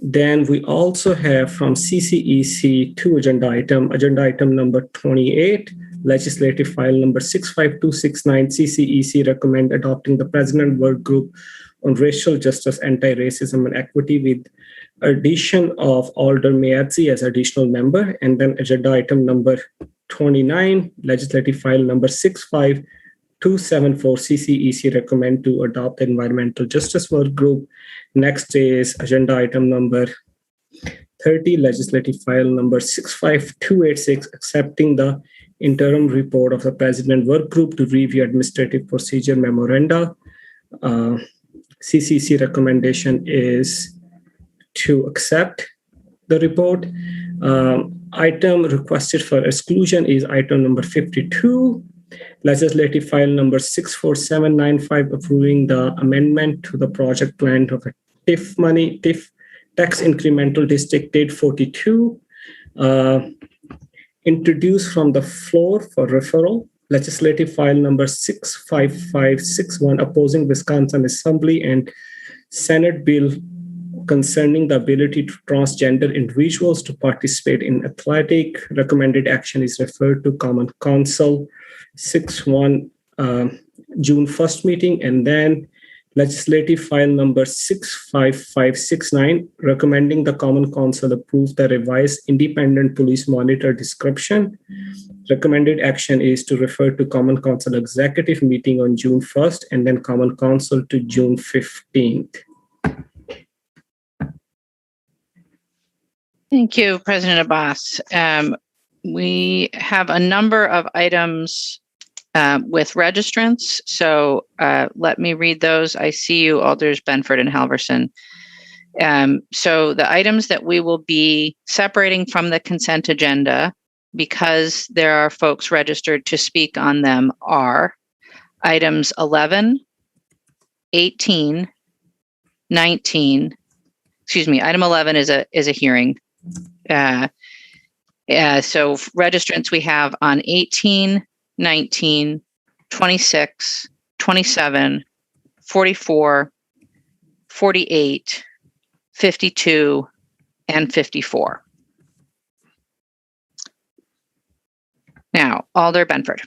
Then we also have from CCEC 2 agenda item number 28, legislative file number 65269, CCEC recommend adopting the President Work Group on Racial Justice, Anti-Racism and Equity with addition of Alder Mayadzi as additional member, and then agenda item number 29, legislative file number 65274, CCEC recommend to adopt the Environmental Justice Work Group. Next is agenda item number 30, legislative file number 65286, accepting the interim report of the President Work Group to review administrative procedure memoranda. CCC recommendation is to accept the report. Item requested for exclusion is item number 52, legislative file number 64795, approving the amendment to the project plan of a TIF tax incremental district date 42. Introduced from the floor for referral, legislative file number 65561, opposing Wisconsin Assembly and Senate bill concerning the ability to transgender individuals to participate in athletic. Recommended action is referred to Common Council 6-1 June 1st meeting, and then legislative file number 65569, recommending the Common Council approve the revised independent police monitor description. Recommended action is to refer to Common Council executive meeting on June 1st and then Common Council to June 15th. Thank you, President Abbas. We have a number of items with registrants. So let me read those. I see you, Alders Benford and Halverson. So the items that we will be separating from the consent agenda, because there are folks registered to speak on them, are items 11, 18, 19. Excuse me, item 11 is a hearing. So registrants we have on 18, 19, 26, 27, 44, 48, 52, and 54. Now, Alder Benford.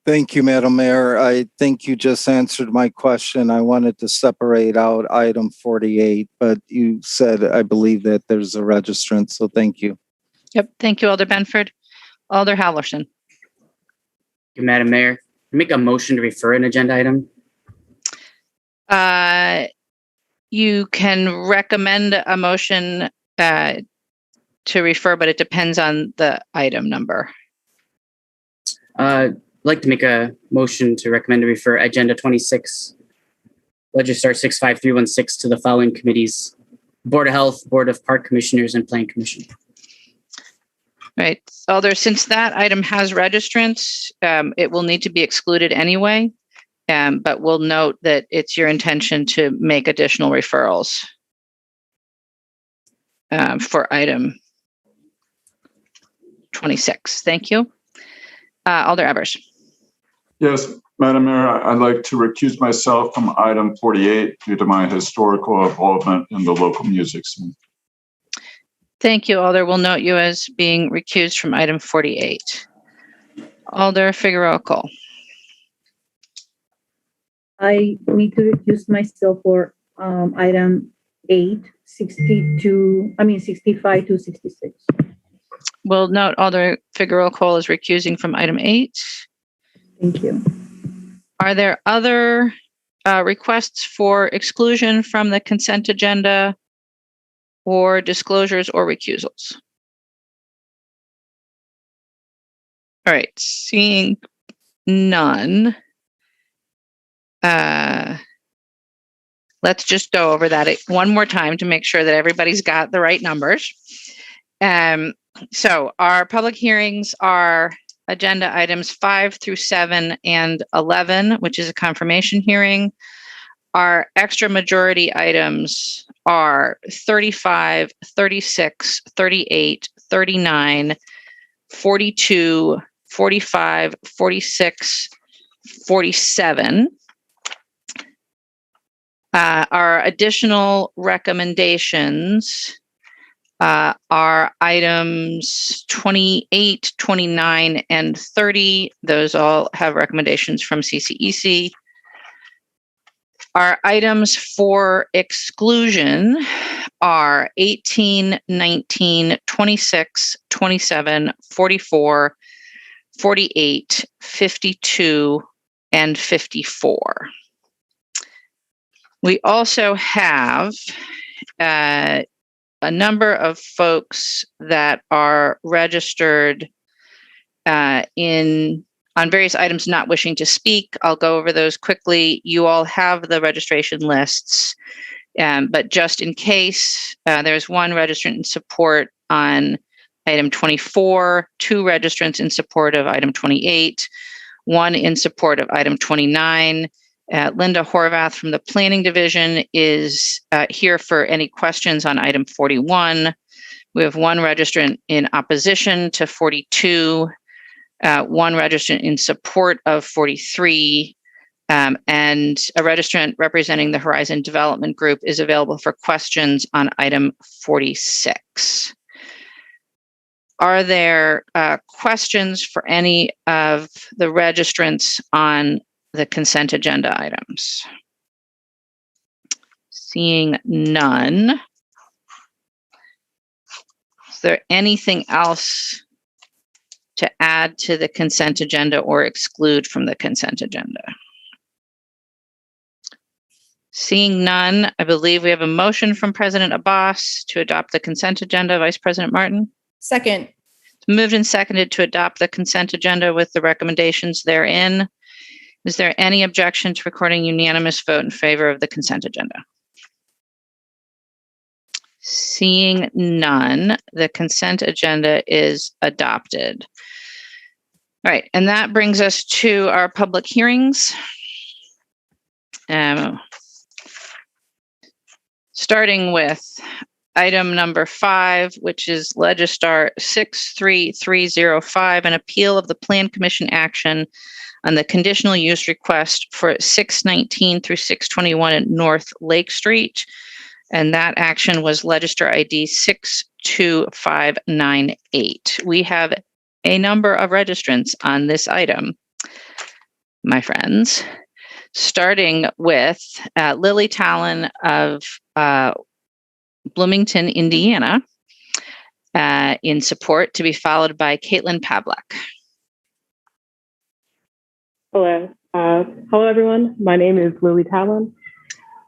Thank you, Madam Mayor. I think you just answered my question. I wanted to separate out item 48, but you said, I believe, that there's a registrant, so thank you. Yep. Thank you, Alder Benford. Alder Halverson. Thank you, Madam Mayor. Make a motion to refer an agenda item. You can recommend a motion to refer, but it depends on the item number. I'd like to make a motion to recommend to refer agenda 26, Legistar 65316, to the following committees: Board of Health, Board of Park Commissioners, and Plan Commission. Right. Alder, since that item has registrants, it will need to be excluded anyway, but we'll note that it's your intention to make additional referrals for item 26. Thank you. Alder Evers. Yes, Madam Mayor, I'd like to recuse myself from item 48 due to my historical involvement in the local music scene. Thank you, Alder. We'll note you as being recused from item 48. Alder Figueroa Cole. I need to recuse myself for item 8, 65 to 66. We'll note Alder Figueroa Cole is recusing from item 8. Thank you. Are there other requests for exclusion from the consent agenda, or disclosures or recusals? All right, seeing none. Let's just go over that one more time to make sure that everybody's got the right numbers. So our public hearings are agenda items 5 through 7 and 11, which is a confirmation hearing. Our extra majority items are 35, 36, 38, 39, 42, 45, 46, 47. Our additional recommendations are items 28, 29, and 30. Those all have recommendations from CCEC. Our items for exclusion are 18, 19, 26, 27, 44, 48, 52, and 54. We also have a number of folks that are registered on various items not wishing to speak. I'll go over those quickly. You all have the registration lists, but just in case, there's one registrant in support on item 24, two registrants in support of item 28, one in support of item 29. Linda Horvath from the Planning Division is here for any questions on item 41. We have one registrant in opposition to 42, one registrant in support of 43, and a registrant representing the Horizon Development Group is available for questions on item 46. Are there questions for any of the registrants on the consent agenda items? Seeing none. Is there anything else to add to the consent agenda or exclude from the consent agenda? Seeing none, I believe we have a motion from President Abbas to adopt the consent agenda. Vice President Martin? Second. It's moved and seconded to adopt the consent agenda with the recommendations therein. Is there any objection to recording unanimous vote in favor of the consent agenda? Seeing none, the consent agenda is adopted. All right, and that brings us to our public hearings. Starting with item number 5, which is Legistar 63305, an appeal of the Plan Commission action on the conditional use request for 619 through 621 at North Lake Street. And that action was Legistar ID 62598. We have a number of registrants on this item, my friends, starting with Lily Talon of Bloomington, Indiana, in support, to be followed by Caitlin Pavlak. Hello. Hello, everyone. My name is Lily Talon.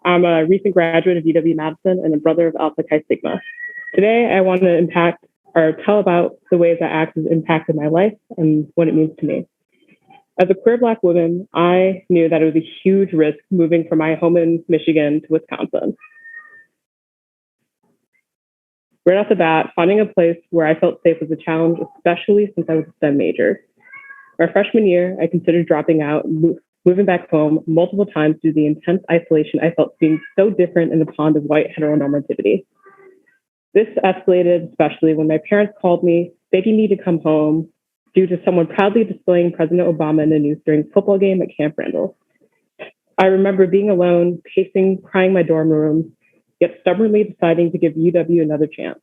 I'm a recent graduate of UW-Madison and a brother of Alpha Chi Sigma. Today, I want to tell about the ways that ACT has impacted my life and what it means to me. As a queer Black woman, I knew that it was a huge risk moving from my home in Michigan to Wisconsin. Right off the bat, finding a place where I felt safe was a challenge, especially since I was a STEM major. My freshman year, I considered dropping out, moving back home multiple times due to the intense isolation I felt being so different in the pond of white heteronormativity. This escalated especially when my parents called me, begging me to come home due to someone proudly displaying President Obama in the news during a football game at Camp Randall. I remember being alone, pacing, crying my dorm room, yet stubbornly deciding to give UW another chance.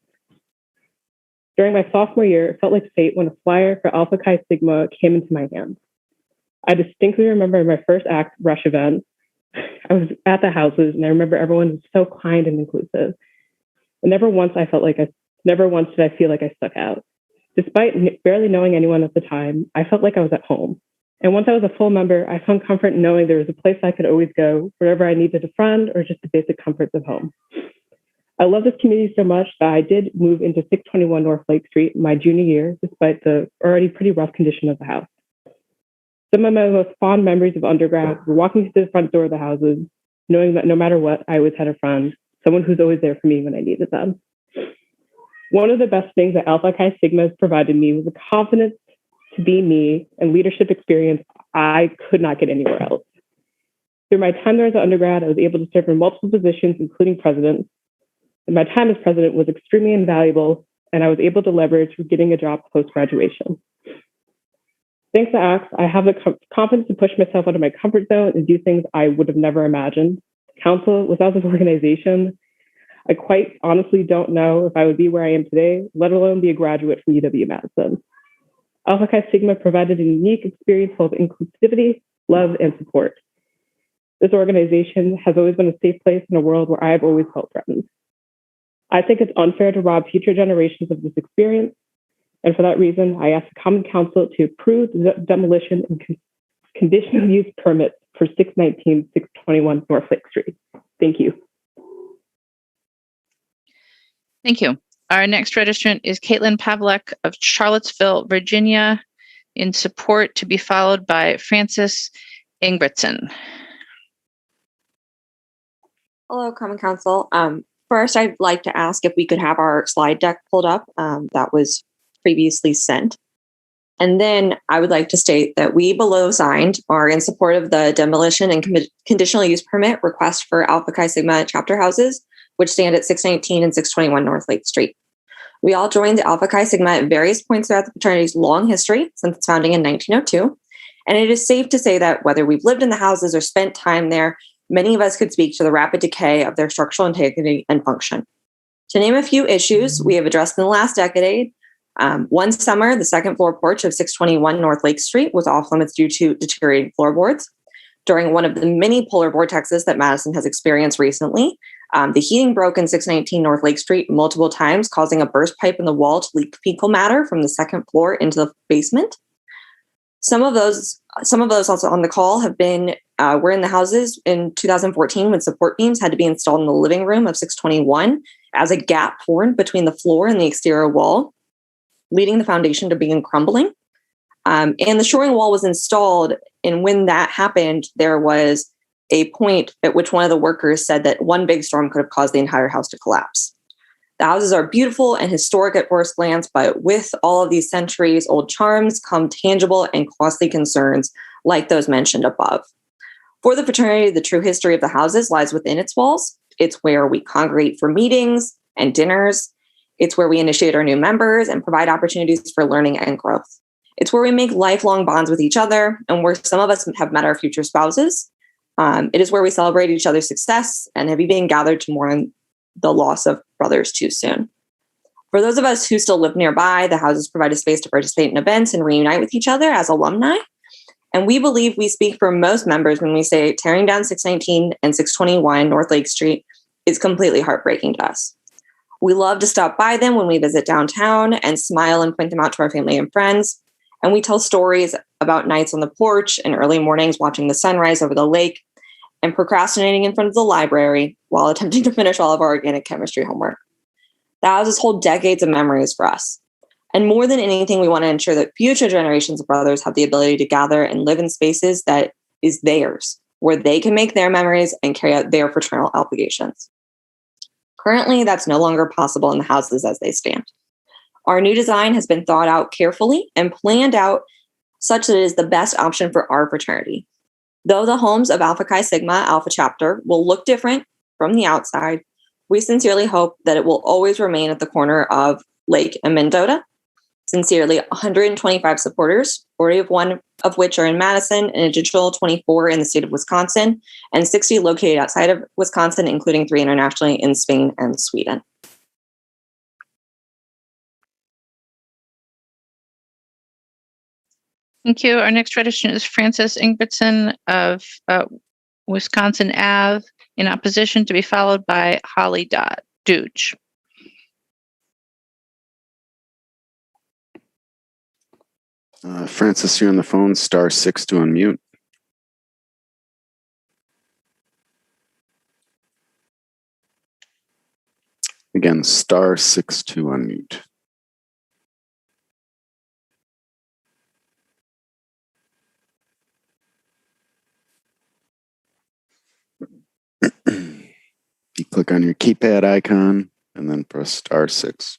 During my sophomore year, it felt like fate when a flyer for Alpha Chi Sigma came into my hands. I distinctly remember my first ACT Rush event. I was at the houses, and I remember everyone was so kind and inclusive. And never once did I feel like I stuck out. Despite barely knowing anyone at the time, I felt like I was at home. And once I was a full member, I found comfort in knowing there was a place I could always go whenever I needed a friend or just the basic comforts of home. I love this community so much that I did move into 621 North Lake Street my junior year, despite the already pretty rough condition of the house. Some of my most fond memories of undergrad were walking to the front door of the houses, knowing that no matter what, I always had a friend, someone who's always there for me when I needed them. One of the best things that Alpha Chi Sigma has provided me was the confidence to be me and leadership experience I could not get anywhere else. Through my time there as an undergrad, I was able to serve in multiple positions, including president. And my time as president was extremely invaluable, and I was able to leverage for getting a job post-graduation. Thanks to ACT, I have the confidence to push myself out of my comfort zone and do things I would have never imagined. Council, without this organization, I quite honestly don't know if I would be where I am today, let alone be a graduate from UW-Madison. Alpha Chi Sigma provided a unique experience full of inclusivity, love, and support. This organization has always been a safe place in a world where I have always felt threatened. I think it's unfair to rob future generations of this experience, and for that reason, I ask the Common Council to approve the demolition and conditional use permit for 619, 621 North Lake Street. Thank you. Thank you. Our next registrant is Caitlin Pavlek of Charlottesville, Virginia, in support, to be followed by Francis Ingebrigtsen. Hello, Common Council. First, I'd like to ask if we could have our slide deck pulled up that was previously sent. And then I would like to state that we below signed are in support of the demolition and conditional use permit request for Alpha Chi Sigma chapter houses, which stand at 619 and 621 North Lake Street. We all joined the Alpha Chi Sigma at various points throughout the fraternity's long history since its founding in 1902. And it is safe to say that whether we've lived in the houses or spent time there, many of us could speak to the rapid decay of their structural integrity and function. To name a few issues we have addressed in the last decade, one summer, the second floor porch of 621 North Lake Street was off limits due to deteriorating floorboards. During one of the many polar vortexes that Madison has experienced recently, the heating broke in 619 North Lake Street multiple times, causing a burst pipe in the wall to leak fecal matter from the second floor into the basement. Some of those also on the call have been were in the houses in 2014 when support beams had to be installed in the living room of 621 as a gap formed between the floor and the exterior wall, leading the foundation to begin crumbling. And the shoring wall was installed, and when that happened, there was a point at which one of the workers said that one big storm could have caused the entire house to collapse. The houses are beautiful and historic at first glance, but with all of these centuries-old charms come tangible and costly concerns like those mentioned above. For the fraternity, the true history of the houses lies within its walls. It's where we congregate for meetings and dinners. It's where we initiate our new members and provide opportunities for learning and growth. It's where we make lifelong bonds with each other and where some of us have met our future spouses. It is where we celebrate each other's success and have even gathered to mourn the loss of brothers too soon. For those of us who still live nearby, the houses provide a space to participate in events and reunite with each other as alumni. And we believe we speak for most members when we say tearing down 619 and 621 North Lake Street is completely heartbreaking to us. We love to stop by them when we visit downtown and smile and point them out to our family and friends. And we tell stories about nights on the porch and early mornings watching the sunrise over the lake and procrastinating in front of the library while attempting to finish all of our organic chemistry homework. The houses hold decades of memories for us. And more than anything, we want to ensure that future generations of brothers have the ability to gather and live in spaces that is theirs, where they can make their memories and carry out their fraternal obligations. Currently, that's no longer possible in the houses as they stand. Our new design has been thought out carefully and planned out such that it is the best option for our fraternity. Though the homes of Alpha Chi Sigma Alpha Chapter will look different from the outside, we sincerely hope that it will always remain at the corner of Lake and Mendota. Sincerely, 125 supporters, 41 of which are in Madison, and an additional 24 in the state of Wisconsin, and 60 located outside of Wisconsin, including 3 internationally in Spain and Sweden. Thank you. Our next registrant is Francis Ingebrigtsen of Wisconsin Ave, in opposition, to be followed by Holly Dooge. Francis, you're on the phone, *6 to unmute. Again, *6 to unmute. You click on your keypad icon and then press *6.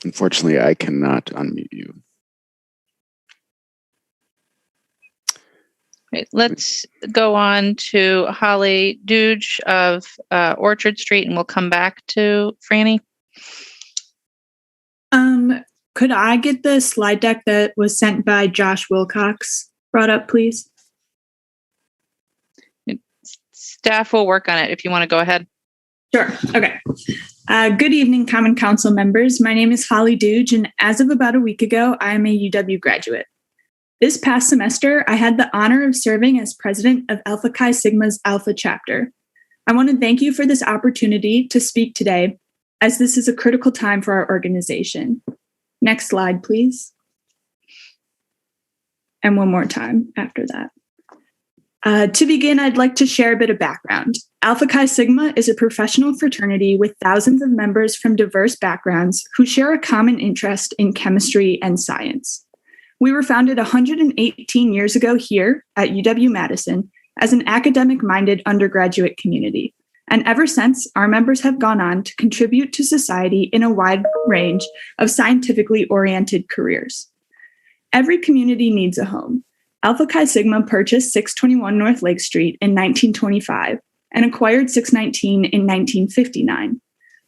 Unfortunately, I cannot unmute you. Right, let's go on to Holly Dooge of Orchard Street, and we'll come back to Franny. Could I get the slide deck that was sent by Josh Wilcox brought up, please? Staff will work on it if you want to go ahead. Sure. Okay. Good evening, Common Council members. My name is Holly Dooge, and as of about a week ago, I am a UW graduate. This past semester, I had the honor of serving as president of Alpha Chi Sigma's Alpha chapter. I want to thank you for this opportunity to speak today, as this is a critical time for our organization. Next slide, please. And one more time after that. To begin, I'd like to share a bit of background. Alpha Chi Sigma is a professional fraternity with thousands of members from diverse backgrounds who share a common interest in chemistry and science. We were founded 118 years ago here at UW-Madison as an academic-minded undergraduate community. And ever since, our members have gone on to contribute to society in a wide range of scientifically oriented careers. Every community needs a home. Alpha Chi Sigma purchased 621 North Lake Street in 1925 and acquired 619 in 1959.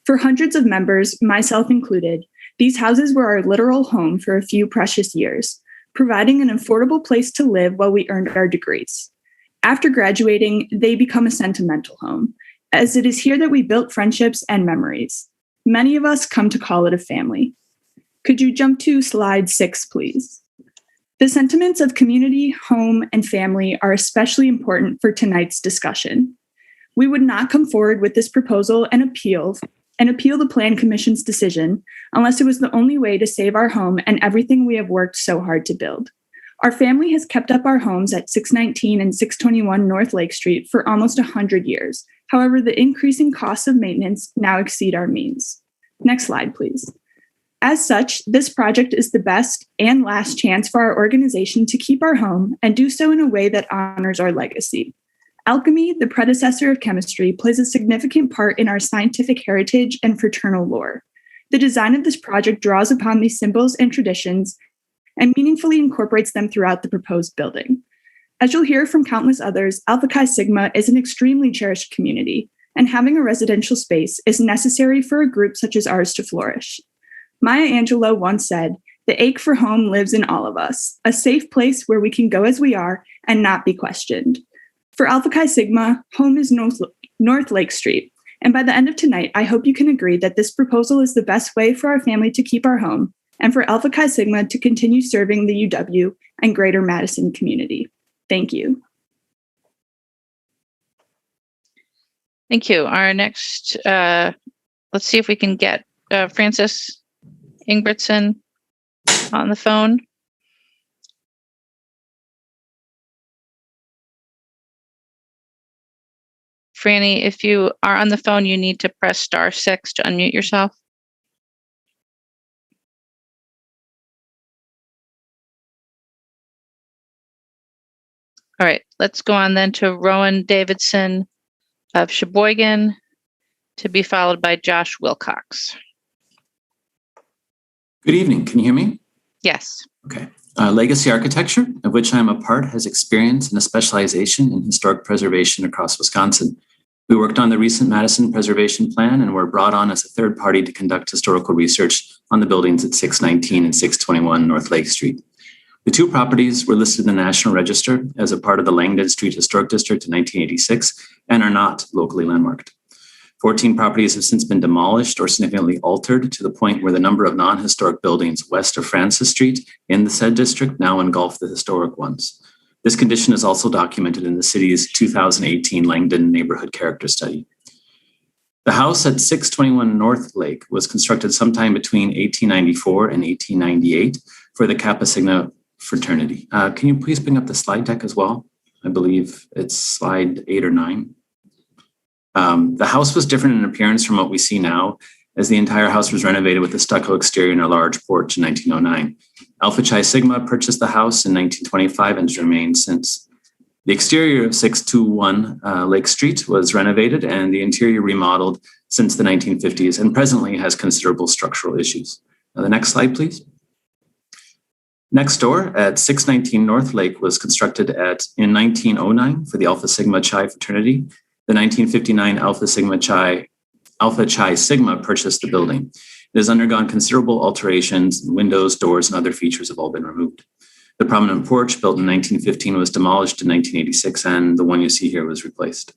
For hundreds of members, myself included, these houses were our literal home for a few precious years, providing an affordable place to live while we earned our degrees. After graduating, they become a sentimental home, as it is here that we built friendships and memories. Many of us come to call it a family. Could you jump to slide 6, please? The sentiments of community, home, and family are especially important for tonight's discussion. We would not come forward with this proposal and appeal the Plan Commission's decision unless it was the only way to save our home and everything we have worked so hard to build. Our family has kept up our homes at 619 and 621 North Lake Street for almost 100 years. However, the increasing costs of maintenance now exceed our means. Next slide, please. As such, this project is the best and last chance for our organization to keep our home and do so in a way that honors our legacy. Alchemy, the predecessor of chemistry, plays a significant part in our scientific heritage and fraternal lore. The design of this project draws upon these symbols and traditions and meaningfully incorporates them throughout the proposed building. As you'll hear from countless others, Alpha Chi Sigma is an extremely cherished community, and having a residential space is necessary for a group such as ours to flourish. Maya Angelou once said, "The ache for home lives in all of us, a safe place where we can go as we are and not be questioned." For Alpha Chi Sigma, home is North Lake Street, and by the end of tonight, I hope you can agree that this proposal is the best way for our family to keep our home and for Alpha Chi Sigma to continue serving the UW and Greater Madison community. Thank you. Thank you. Our next, let's see if we can get Francis Ingebrigtsen on the phone. Franny, if you are on the phone, you need to press *6 to unmute yourself. All right, let's go on then to Rowan Davidson of Sheboygan, to be followed by Josh Wilcox. Good evening. Can you hear me? Yes. Okay. Legacy Architecture, of which I am a part, has experience and a specialization in historic preservation across Wisconsin. We worked on the recent Madison Preservation Plan and were brought on as a third party to conduct historical research on the buildings at 619 and 621 North Lake Street. The two properties were listed in the National Register as a part of the Langdon Street Historic District in 1986 and are not locally landmarked. 14 properties have since been demolished or significantly altered to the point where the number of non-historic buildings west of Francis Street in the said district now engulf the historic ones. This condition is also documented in the city's 2018 Langdon Neighborhood Character Study. The house at 621 North Lake was constructed sometime between 1894 and 1898 for the Kappa Sigma fraternity. Can you please bring up the slide deck as well? I believe it's slide 8 or 9. The house was different in appearance from what we see now, as the entire house was renovated with a stucco exterior and a large porch in 1909. Alpha Chi Sigma purchased the house in 1925 and has remained since. The exterior of 621 Lake Street was renovated and the interior remodeled since the 1950s and presently has considerable structural issues. The next slide, please. Next door at 619 North Lake was constructed in 1909 for the Alpha Sigma Chi fraternity. The 1959 Alpha Chi Sigma purchased the building. It has undergone considerable alterations. Windows, doors, and other features have all been removed. The prominent porch, built in 1915, was demolished in 1986, and the one you see here was replaced.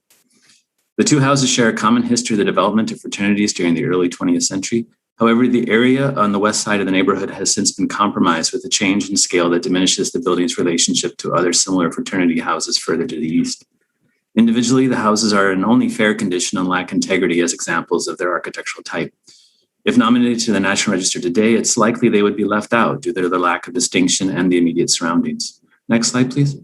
The two houses share a common history of the development of fraternities during the early 20th century. However, the area on the west side of the neighborhood has since been compromised with a change in scale that diminishes the building's relationship to other similar fraternity houses further to the east. Individually, the houses are in only fair condition and lack integrity as examples of their architectural type. If nominated to the National Register today, it's likely they would be left out due to the lack of distinction and the immediate surroundings. Next slide, please.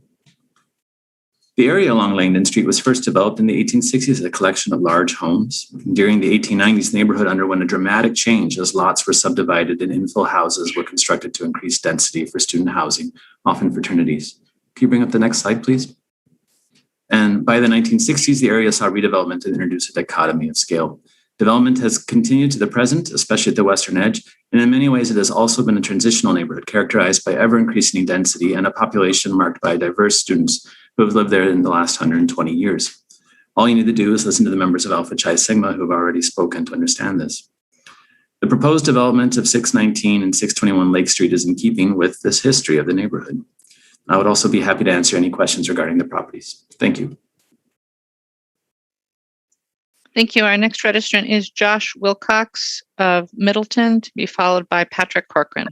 The area along Langdon Street was first developed in the 1860s as a collection of large homes. During the 1890s, the neighborhood underwent a dramatic change as lots were subdivided and infill houses were constructed to increase density for student housing, often fraternities. Can you bring up the next slide, please? And by the 1960s, the area saw redevelopment to introduce a dichotomy of scale. Development has continued to the present, especially at the western edge, and in many ways it has also been a transitional neighborhood characterized by ever-increasing density and a population marked by diverse students who have lived there in the last 120 years. All you need to do is listen to the members of Alpha Chi Sigma who have already spoken to understand this. The proposed development of 619 and 621 Lake Street is in keeping with this history of the neighborhood. I would also be happy to answer any questions regarding the properties. Thank you. Thank you. Our next registrant is Josh Wilcox of Middleton, to be followed by Patrick Corcoran.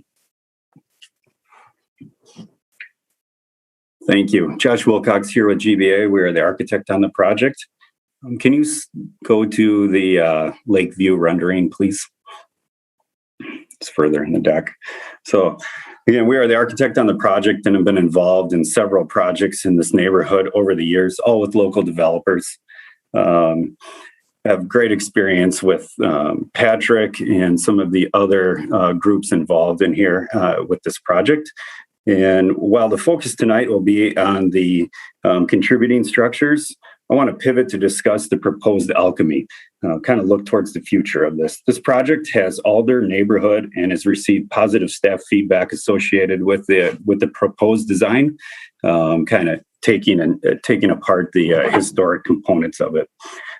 Thank you. Josh Wilcox here with GBA. We are the architect on the project. Can you go to the lake view rendering, please? It's further in the deck. So again, we are the architect on the project and have been involved in several projects in this neighborhood over the years, all with local developers. Have great experience with Patrick and some of the other groups involved in here with this project. And while the focus tonight will be on the contributing structures, I want to pivot to discuss the proposed alchemy, kind of look towards the future of this. This project has Alder neighborhood and has received positive staff feedback associated with the proposed design, kind of taking apart the historic components of it.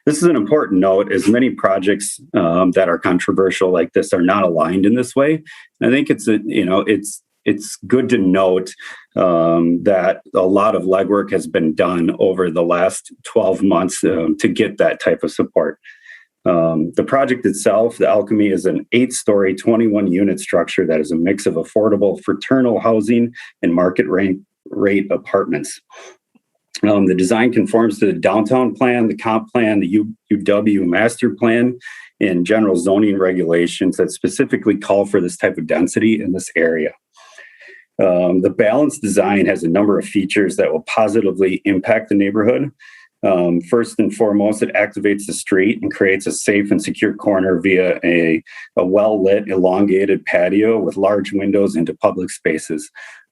This is an important note, as many projects that are controversial like this are not aligned in this way. I think it's good to note that a lot of legwork has been done over the last 12 months to get that type of support. The project itself, the Alchemy, is an 8-story, 21-unit structure that is a mix of affordable fraternal housing and market rate apartments. The design conforms to the downtown plan, the comp plan, the UW master plan, and general zoning regulations that specifically call for this type of density in this area. The balanced design has a number of features that will positively impact the neighborhood. First and foremost, it activates the street and creates a safe and secure corner via a well-lit, elongated patio with large windows into public spaces.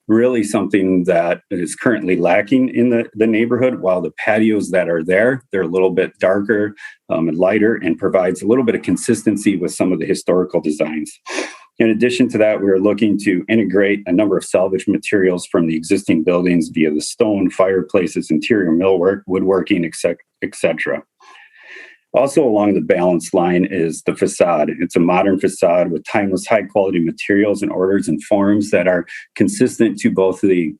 Really something that is currently lacking in the neighborhood. While the patios that are there, they're a little bit darker and lighter and provides a little bit of consistency with some of the historical designs. In addition to that, we're looking to integrate a number of salvage materials from the existing buildings via the stone, fireplaces, interior millwork, woodworking, etc. Also along the balance line is the facade. It's a modern facade with timeless high-quality materials and orders and forms that are consistent to both the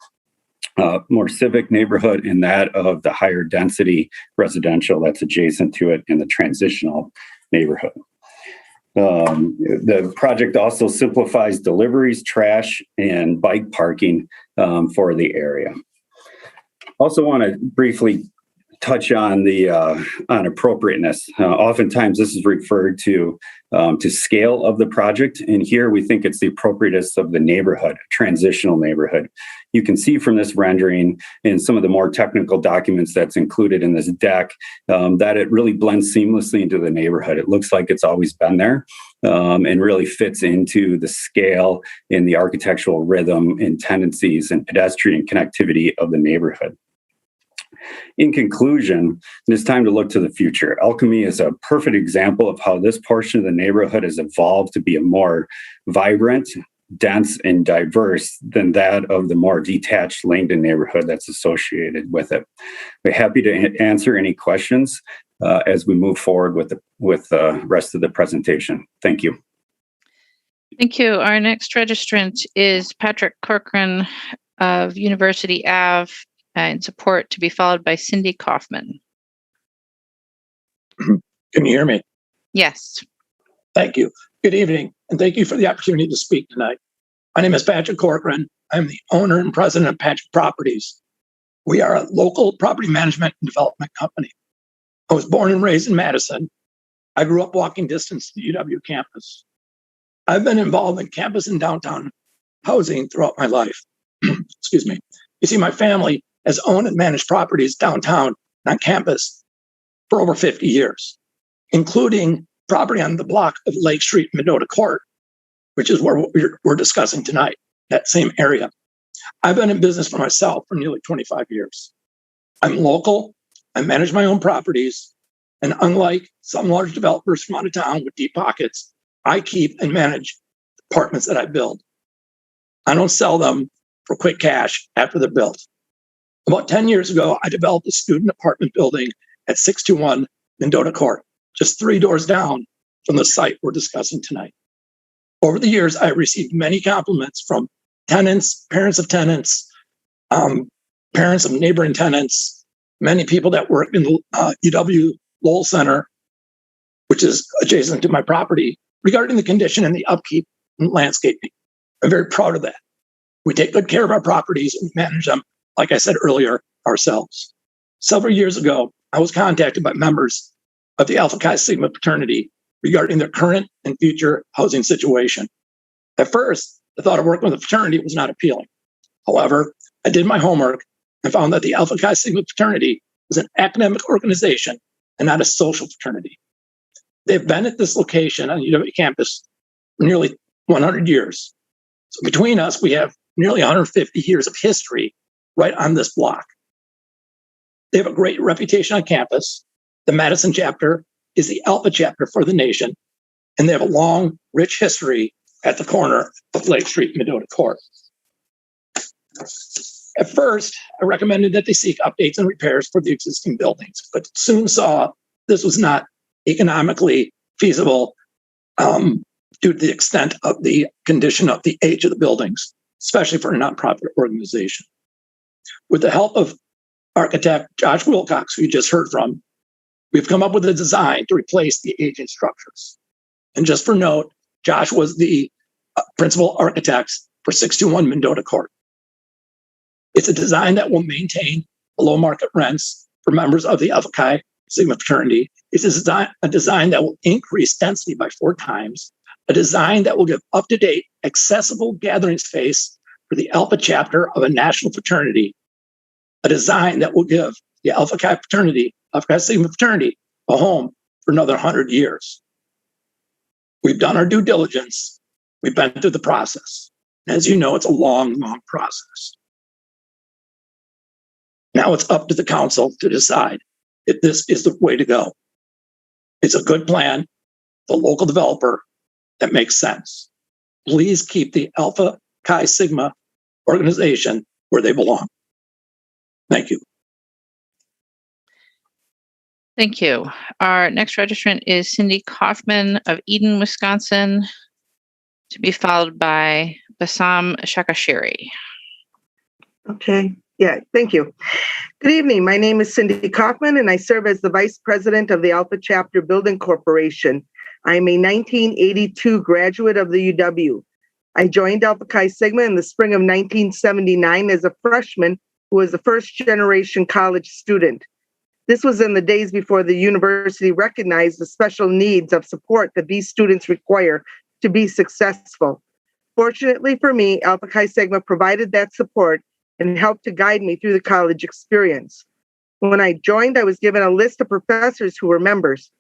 more civic neighborhood and that of the higher density residential that's adjacent to it in the transitional neighborhood. The project also simplifies deliveries, trash, and bike parking for the area. Also want to briefly touch on the on appropriateness. Oftentimes this is referred to scale of the project, and here we think it's the appropriateness of the neighborhood, transitional neighborhood. You can see from this rendering and some of the more technical documents that's included in this deck that it really blends seamlessly into the neighborhood. It looks like it's always been there and really fits into the scale and the architectural rhythm and tendencies and pedestrian connectivity of the neighborhood. In conclusion, it's time to look to the future. Alchemy is a perfect example of how this portion of the neighborhood has evolved to be a more vibrant, dense, and diverse than that of the more detached Langdon neighborhood that's associated with it. We're happy to answer any questions as we move forward with the rest of the presentation. Thank you. Thank you. Our next registrant is Patrick Corcoran of University Ave. In support, to be followed by Cindy Kaufman. Can you hear me? Yes. Thank you. Good evening. and thank you for the opportunity to speak tonight. My name is Patrick Corcoran. I'm the owner and president of Patrick Properties. We are a local property management and development company. I was born and raised in Madison. I grew up walking distance to the UW campus. I've been involved in campus and downtown housing throughout my life. Excuse me. You see, my family has owned and managed properties downtown and on campus for over 50 years, including property on the block of Lake Street, Mendota Court, which is where we're discussing tonight, that same area. I've been in business for myself for nearly 25 years. I'm local, I manage my own properties, and unlike some large developers from out of town with deep pockets, I keep and manage apartments that I build. I don't sell them for quick cash after they're built. About 10 years ago, I developed a student apartment building at 621 Mendota Court, just 3 doors down from the site we're discussing tonight. Over the years, I received many compliments from tenants, parents of tenants, parents of neighboring tenants, many people that work in the UW Lowell Center, which is adjacent to my property, regarding the condition and the upkeep and landscaping. I'm very proud of that. We take good care of our properties and manage them, like I said earlier, ourselves. Several years ago, I was contacted by members of the Alpha Chi Sigma fraternity regarding their current and future housing situation. At first, the thought of working with a fraternity was not appealing. However, I did my homework and found that the Alpha Chi Sigma fraternity was an academic organization and not a social fraternity. They've been at this location on UW campus for nearly 100 years. So between us, we have nearly 150 years of history right on this block. They have a great reputation on campus. The Madison chapter is the Alpha chapter for the nation, and they have a long, rich history at the corner of Lake Street, Mendota Court. At first, I recommended that they seek updates and repairs for the existing buildings, but soon saw this was not economically feasible due to the extent of the condition of the age of the buildings, especially for a nonprofit organization. With the help of architect Josh Wilcox, who you just heard from, we've come up with a design to replace the aging structures. And just for note, Josh was the principal architect for 621 Mendota Court. It's a design that will maintain below market rents for members of the Alpha Chi Sigma fraternity. It's a design that will increase density by 4 times, a design that will give up-to-date, accessible gathering space for the Alpha chapter of a national fraternity, a design that will give the Alpha Chi fraternity, Alpha Chi Sigma fraternity, a home for another 100 years. We've done our due diligence. We've been through the process. As you know, it's a long, long process. Now it's up to the council to decide if this is the way to go. It's a good plan, the local developer, that makes sense. Please keep the Alpha Chi Sigma organization where they belong. Thank you. Thank you. Our next registrant is Cindy Kaufman of Eden, Wisconsin, to be followed by Bassam Shakashiri. Okay. Yeah, thank you. Good evening. My name is Cindy Kaufman, and I serve as the Vice President of the Alpha Chapter Building Corporation. I'm a 1982 graduate of the UW. I joined Alpha Chi Sigma in the spring of 1979 as a freshman who was a first-generation college student. This was in the days before the university recognized the special needs of support that these students require to be successful. Fortunately for me, Alpha Chi Sigma provided that support and helped to guide me through the college experience. When I joined, I was given a list of professors who were members.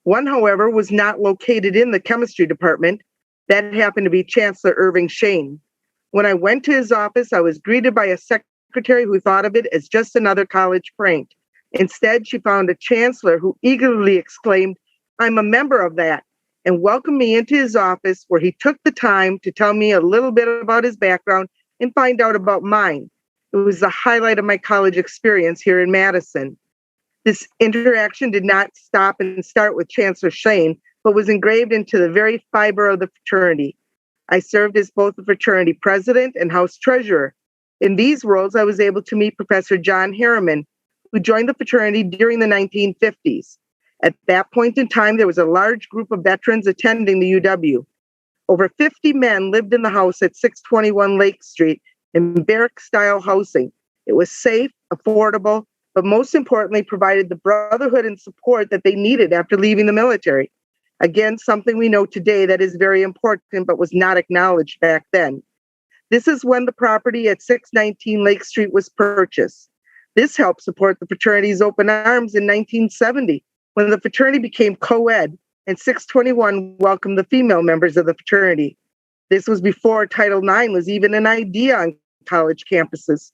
One, however, was not located in the chemistry department. That happened to be Chancellor Irving Shane. When I went to his office, I was greeted by a secretary who thought of it as just another college prank. Instead, she found a chancellor who eagerly exclaimed, "I'm a member of that," and welcomed me into his office, where he took the time to tell me a little bit about his background and find out about mine. It was the highlight of my college experience here in Madison. This interaction did not stop and start with Chancellor Shane, but was engraved into the very fiber of the fraternity. I served as both the fraternity president and house treasurer. In these roles, I was able to meet Professor John Harriman, who joined the fraternity during the 1950s. At that point in time, there was a large group of veterans attending the UW. Over 50 men lived in the house at 621 Lake Street in barrack-style housing. It was safe, affordable, but most importantly, provided the brotherhood and support that they needed after leaving the military. Again, something we know today that is very important, but was not acknowledged back then. This is when the property at 619 Lake Street was purchased. This helped support the fraternity's open arms in 1970, when the fraternity became co-ed, and 621 welcomed the female members of the fraternity. This was before Title IX was even an idea on college campuses.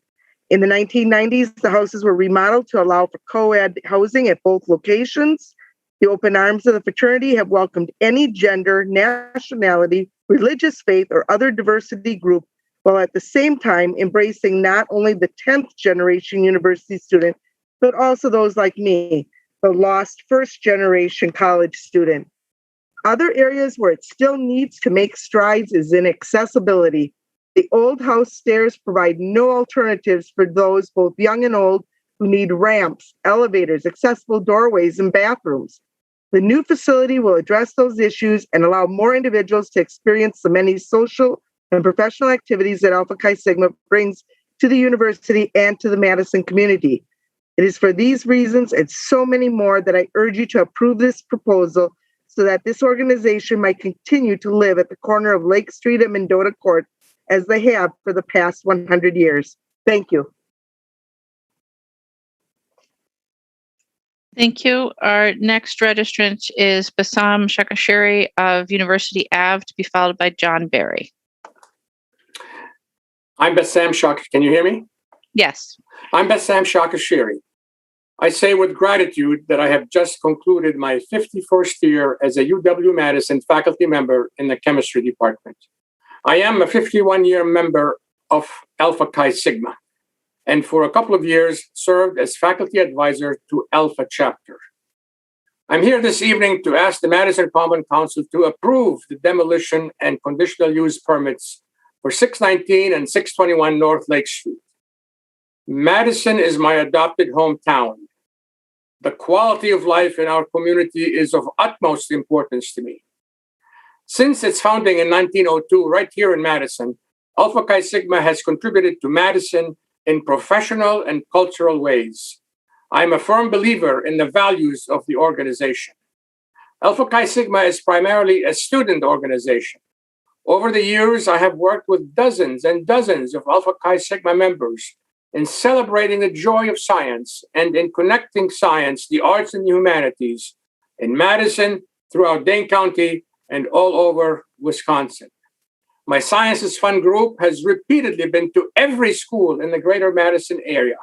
In the 1990s, the houses were remodeled to allow for co-ed housing at both locations. The open arms of the fraternity have welcomed any gender, nationality, religious faith, or other diversity group, while at the same time embracing not only the 10th generation university student, but also those like me, the lost first generation college student. Other areas where it still needs to make strides is in accessibility. The old house stairs provide no alternatives for those, both young and old, who need ramps, elevators, accessible doorways, and bathrooms. The new facility will address those issues and allow more individuals to experience the many social and professional activities that Alpha Chi Sigma brings to the university and to the Madison community. It is for these reasons and so many more that I urge you to approve this proposal so that this organization might continue to live at the corner of Lake Street and Mendota Court as they have for the past 100 years. Thank you. Thank you. Our next registrant is Bassam Shakashiri of University Ave, to be followed by John Barry. I'm Bassam Shakashiri. Can you hear me? Yes. I'm Bassam Shakashiri. I say with gratitude that I have just concluded my 51st year as a UW-Madison faculty member in the chemistry department. I am a 51-year member of Alpha Chi Sigma, and for a couple of years served as faculty advisor to Alpha Chapter. I'm here this evening to ask the Madison Common Council to approve the demolition and conditional use permits for 619 and 621 North Lake Street. Madison is my adopted hometown. The quality of life in our community is of utmost importance to me. Since its founding in 1902, right here in Madison, Alpha Chi Sigma has contributed to Madison in professional and cultural ways. I'm a firm believer in the values of the organization. Alpha Chi Sigma is primarily a student organization. Over the years, I have worked with dozens and dozens of Alpha Chi Sigma members in celebrating the joy of science and in connecting science, the arts, and the humanities in Madison, throughout Dane County, and all over Wisconsin. My Sciences Fund group has repeatedly been to every school in the greater Madison area: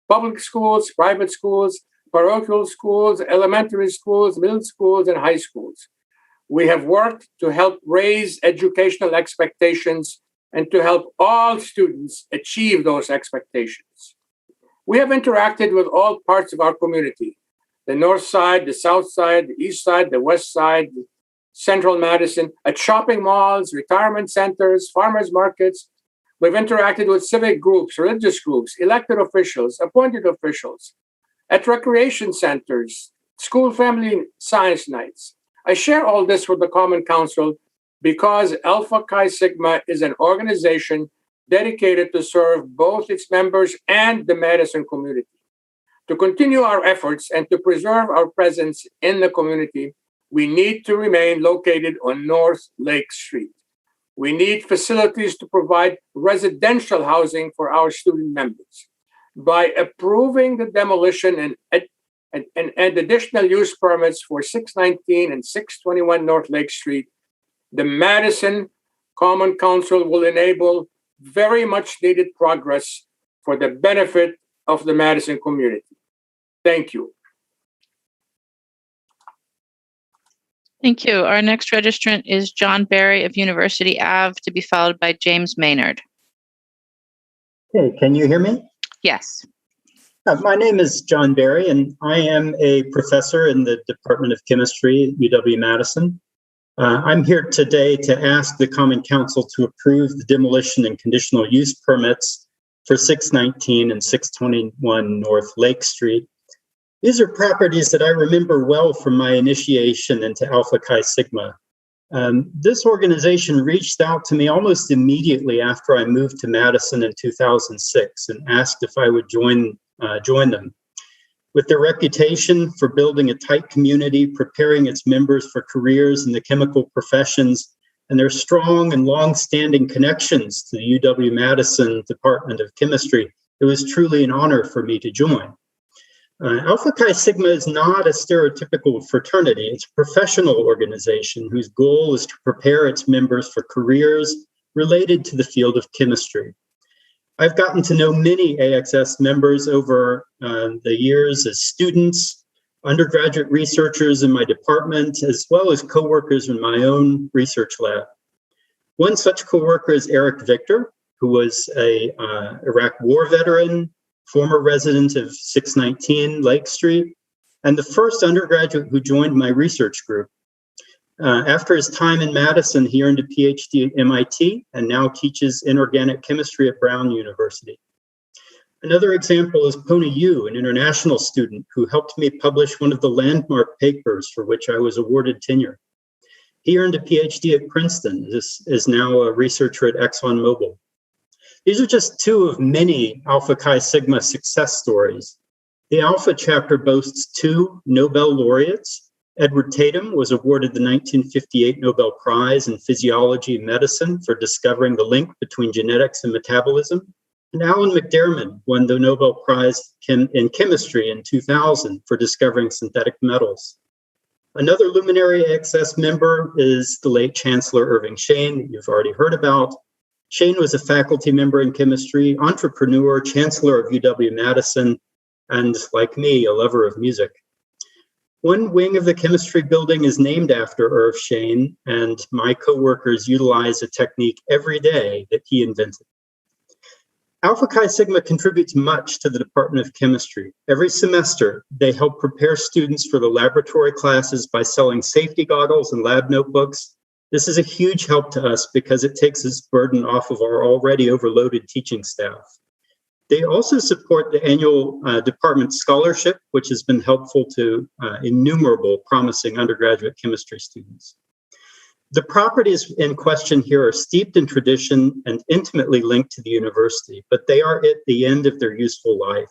public schools, private schools, parochial schools, elementary schools, middle schools, and high schools. We have worked to help raise educational expectations and to help all students achieve those expectations. We have interacted with all parts of our community: the north side, the south side, the east side, the west side, central Madison, at shopping malls, retirement centers, farmers markets. We've interacted with civic groups, religious groups, elected officials, appointed officials, at recreation centers, school family science nights. I share all this with the Common Council because Alpha Chi Sigma is an organization dedicated to serve both its members and the Madison community. To continue our efforts and to preserve our presence in the community, we need to remain located on North Lake Street. We need facilities to provide residential housing for our student members. By approving the demolition and additional use permits for 619 and 621 North Lake Street, the Madison Common Council will enable very much needed progress for the benefit of the Madison community. Thank you. Thank you. Our next registrant is John Barry of University Ave, to be followed by James Maynard. Hey, can you hear me? Yes. My name is John Barry, and I am a professor in the Department of Chemistry at UW-Madison. I'm here today to ask the Common Council to approve the demolition and conditional use permits for 619 and 621 North Lake Street. These are properties that I remember well from my initiation into Alpha Chi Sigma. This organization reached out to me almost immediately after I moved to Madison in 2006 and asked if I would join them. With their reputation for building a tight community, preparing its members for careers in the chemical professions, and their strong and long-standing connections to the UW-Madison Department of Chemistry, it was truly an honor for me to join. Alpha Chi Sigma is not a stereotypical fraternity. It's a professional organization whose goal is to prepare its members for careers related to the field of chemistry. I've gotten to know many AXS members over the years as students, undergraduate researchers in my department, as well as coworkers in my own research lab. One such coworker is Eric Victor, who was a Iraq War veteran, former resident of 619 Lake Street, and the first undergraduate who joined my research group. After his time in Madison, he earned a PhD at MIT and now teaches inorganic chemistry at Brown University. Another example is Pony Yu, an international student who helped me publish one of the landmark papers for which I was awarded tenure. He earned a PhD at Princeton, is now a researcher at ExxonMobil. These are just two of many Alpha Chi Sigma success stories. The Alpha chapter boasts 2 Nobel laureates. Edward Tatum was awarded the 1958 Nobel Prize in Physiology and Medicine for discovering the link between genetics and metabolism. And Alan McDermott won the Nobel Prize in Chemistry in 2000 for discovering synthetic metals. Another luminary AXS member is the late Chancellor Irving Shane, that you've already heard about. Shane was a faculty member in chemistry, entrepreneur, chancellor of UW-Madison, and like me, a lover of music. One wing of the chemistry building is named after Irv Shane, and my coworkers utilize a technique every day that he invented. Alpha Chi Sigma contributes much to the Department of Chemistry. Every semester, they help prepare students for the laboratory classes by selling safety goggles and lab notebooks. This is a huge help to us because it takes this burden off of our already overloaded teaching staff. They also support the annual department scholarship, which has been helpful to innumerable promising undergraduate chemistry students. The properties in question here are steeped in tradition and intimately linked to the university, but they are at the end of their useful life.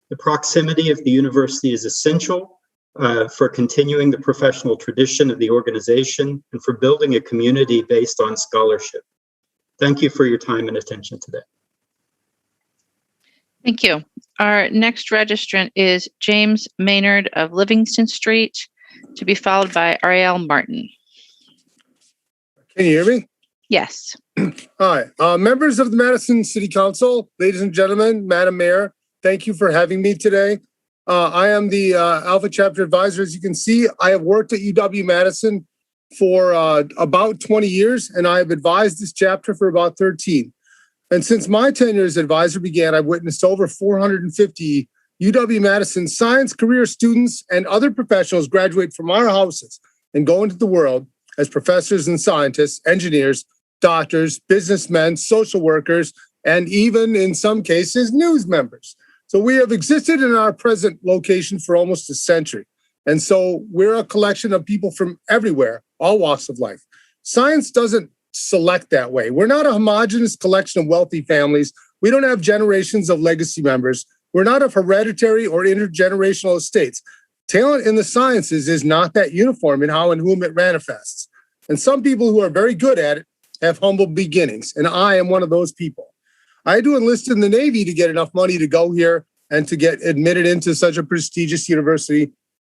The proximity of the university is essential for continuing the professional tradition of the organization and for building a community based on scholarship. Thank you for your time and attention today. Thank you. Our next registrant is James Maynard of Livingston Street, to be followed by Ariel Martin. Can you hear me? Yes. Hi, members of the Madison City Council, ladies and gentlemen, Madam Mayor, thank you for having me today. I am the Alpha Chapter Advisor. As you can see, I have worked at UW-Madison for about 20 years, and I have advised this chapter for about 13. And since my tenure as advisor began, I've witnessed over 450 UW-Madison science career students and other professionals graduate from our houses and go into the world as professors and scientists, engineers, doctors, businessmen, social workers, and even in some cases, news members. So we have existed in our present location for almost a century. And so we're a collection of people from everywhere, all walks of life. Science doesn't select that way. We're not a homogeneous collection of wealthy families. We don't have generations of legacy members. We're not of hereditary or intergenerational estates. Talent in the sciences is not that uniform in how and whom it manifests. And some people who are very good at it have humble beginnings, and I am one of those people. I had to enlist in the Navy to get enough money to go here and to get admitted into such a prestigious university.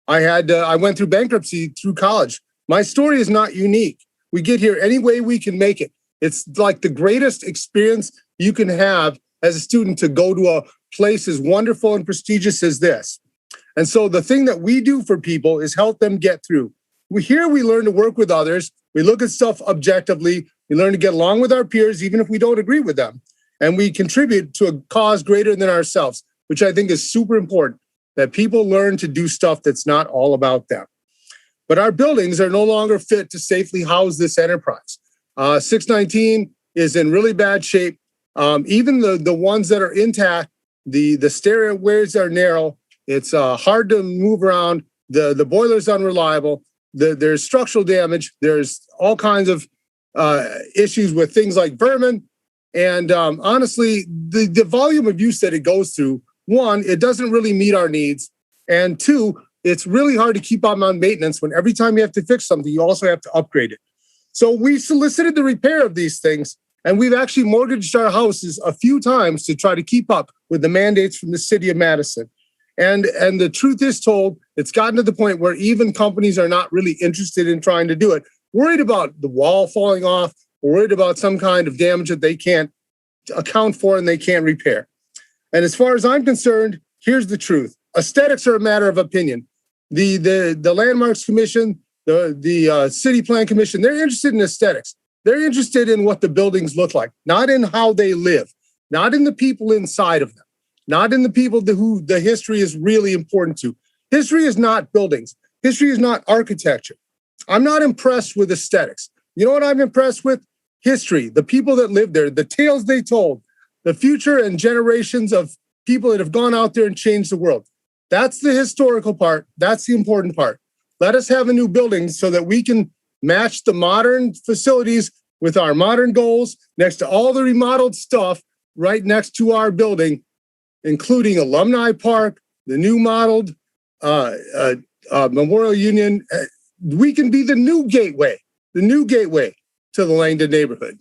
I went through bankruptcy through college. My story is not unique. We get here any way we can make it. It's like the greatest experience you can have as a student to go to a place as wonderful and prestigious as this. And so the thing that we do for people is help them get through. We learn to work with others. We look at stuff objectively. We learn to get along with our peers, even if we don't agree with them. And we contribute to a cause greater than ourselves, which I think is super important, that people learn to do stuff that's not all about them. But our buildings are no longer fit to safely house this enterprise. 619 is in really bad shape. Even the ones that are intact, the stairways are narrow. It's hard to move around. The boiler's unreliable. there's structural damage. There's all kinds of issues with things like vermin. And honestly, the volume of use that it goes through, one, it doesn't really meet our needs. And two, it's really hard to keep on maintenance when every time you have to fix something, you also have to upgrade it. So we solicited the repair of these things, and we've actually mortgaged our houses a few times to try to keep up with the mandates from the city of Madison. And the truth is told, it's gotten to the point where even companies are not really interested in trying to do it, worried about the wall falling off, worried about some kind of damage that they can't account for and they can't repair. And as far as I'm concerned, here's the truth. Aesthetics are a matter of opinion. The Landmarks Commission, the City Plan Commission, they're interested in aesthetics. They're interested in what the buildings look like, not in how they live, not in the people inside of them, not in the people who the history is really important to. History is not buildings. History is not architecture. I'm not impressed with aesthetics. You know what I'm impressed with? History, the people that lived there, the tales they told, the future and generations of people that have gone out there and changed the world. That's the historical part. That's the important part. Let us have a new building so that we can match the modern facilities with our modern goals next to all the remodeled stuff right next to our building, including Alumni Park, the new modeled Memorial Union. We can be the new gateway to the Langdon neighborhood.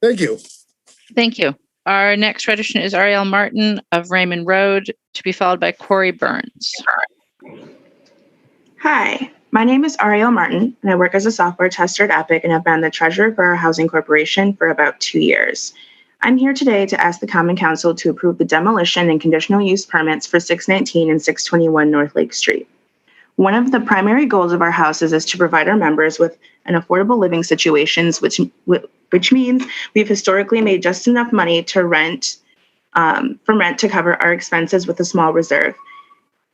Thank you. Thank you. Our next registrant is Ariel Martin of Raymond Road, to be followed by Corey Burns. Hi, my name is Ariel Martin, and I work as a software tester at Epic and have been the treasurer for our housing corporation for about 2 years. I'm here today to ask the Common Council to approve the demolition and conditional use permits for 619 and 621 North Lake Street. One of the primary goals of our houses is to provide our members with an affordable living situations, which means we've historically made just enough money to rent to cover our expenses with a small reserve.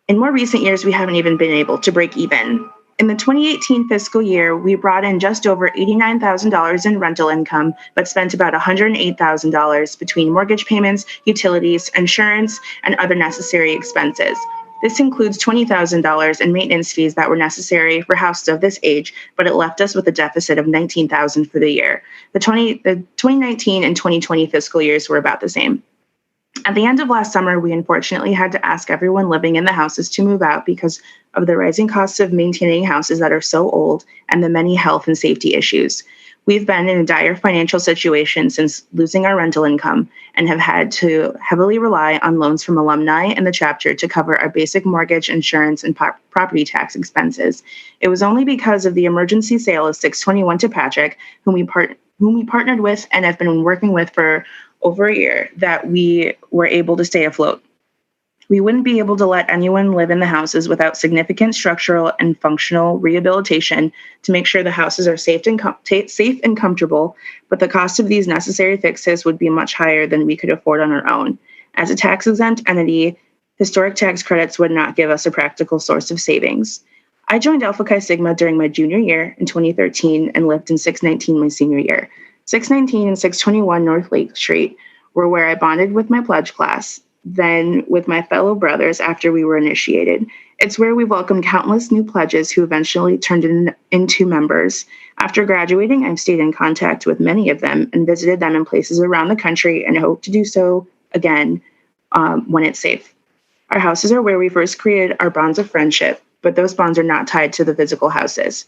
In more recent years, we haven't even been able to break even. In the 2018 fiscal year, we brought in just over $89,000 in rental income, but spent about $108,000 between mortgage payments, utilities, insurance, and other necessary expenses. This includes $20,000 in maintenance fees that were necessary for houses of this age, but it left us with a deficit of $19,000 for the year. The 2019 and 2020 fiscal years were about the same. At the end of last summer, we unfortunately had to ask everyone living in the houses to move out because of the rising costs of maintaining houses that are so old and the many health and safety issues. We've been in a dire financial situation since losing our rental income and have had to heavily rely on loans from alumni and the chapter to cover our basic mortgage, insurance, and property tax expenses. It was only because of the emergency sale of 621 to Patrick, whom we partnered with and have been working with for over a year, that we were able to stay afloat. We wouldn't be able to let anyone live in the houses without significant structural and functional rehabilitation to make sure the houses are safe and comfortable, but the cost of these necessary fixes would be much higher than we could afford on our own. As a tax-exempt entity, historic tax credits would not give us a practical source of savings. I joined Alpha Chi Sigma during my junior year in 2013 and lived in 619 my senior year. 619 and 621 North Lake Street were where I bonded with my pledge class, then with my fellow brothers after we were initiated. It's where we welcomed countless new pledges who eventually turned into members. After graduating, I've stayed in contact with many of them and visited them in places around the country and hope to do so again when it's safe. Our houses are where we first created our bonds of friendship, but those bonds are not tied to the physical houses.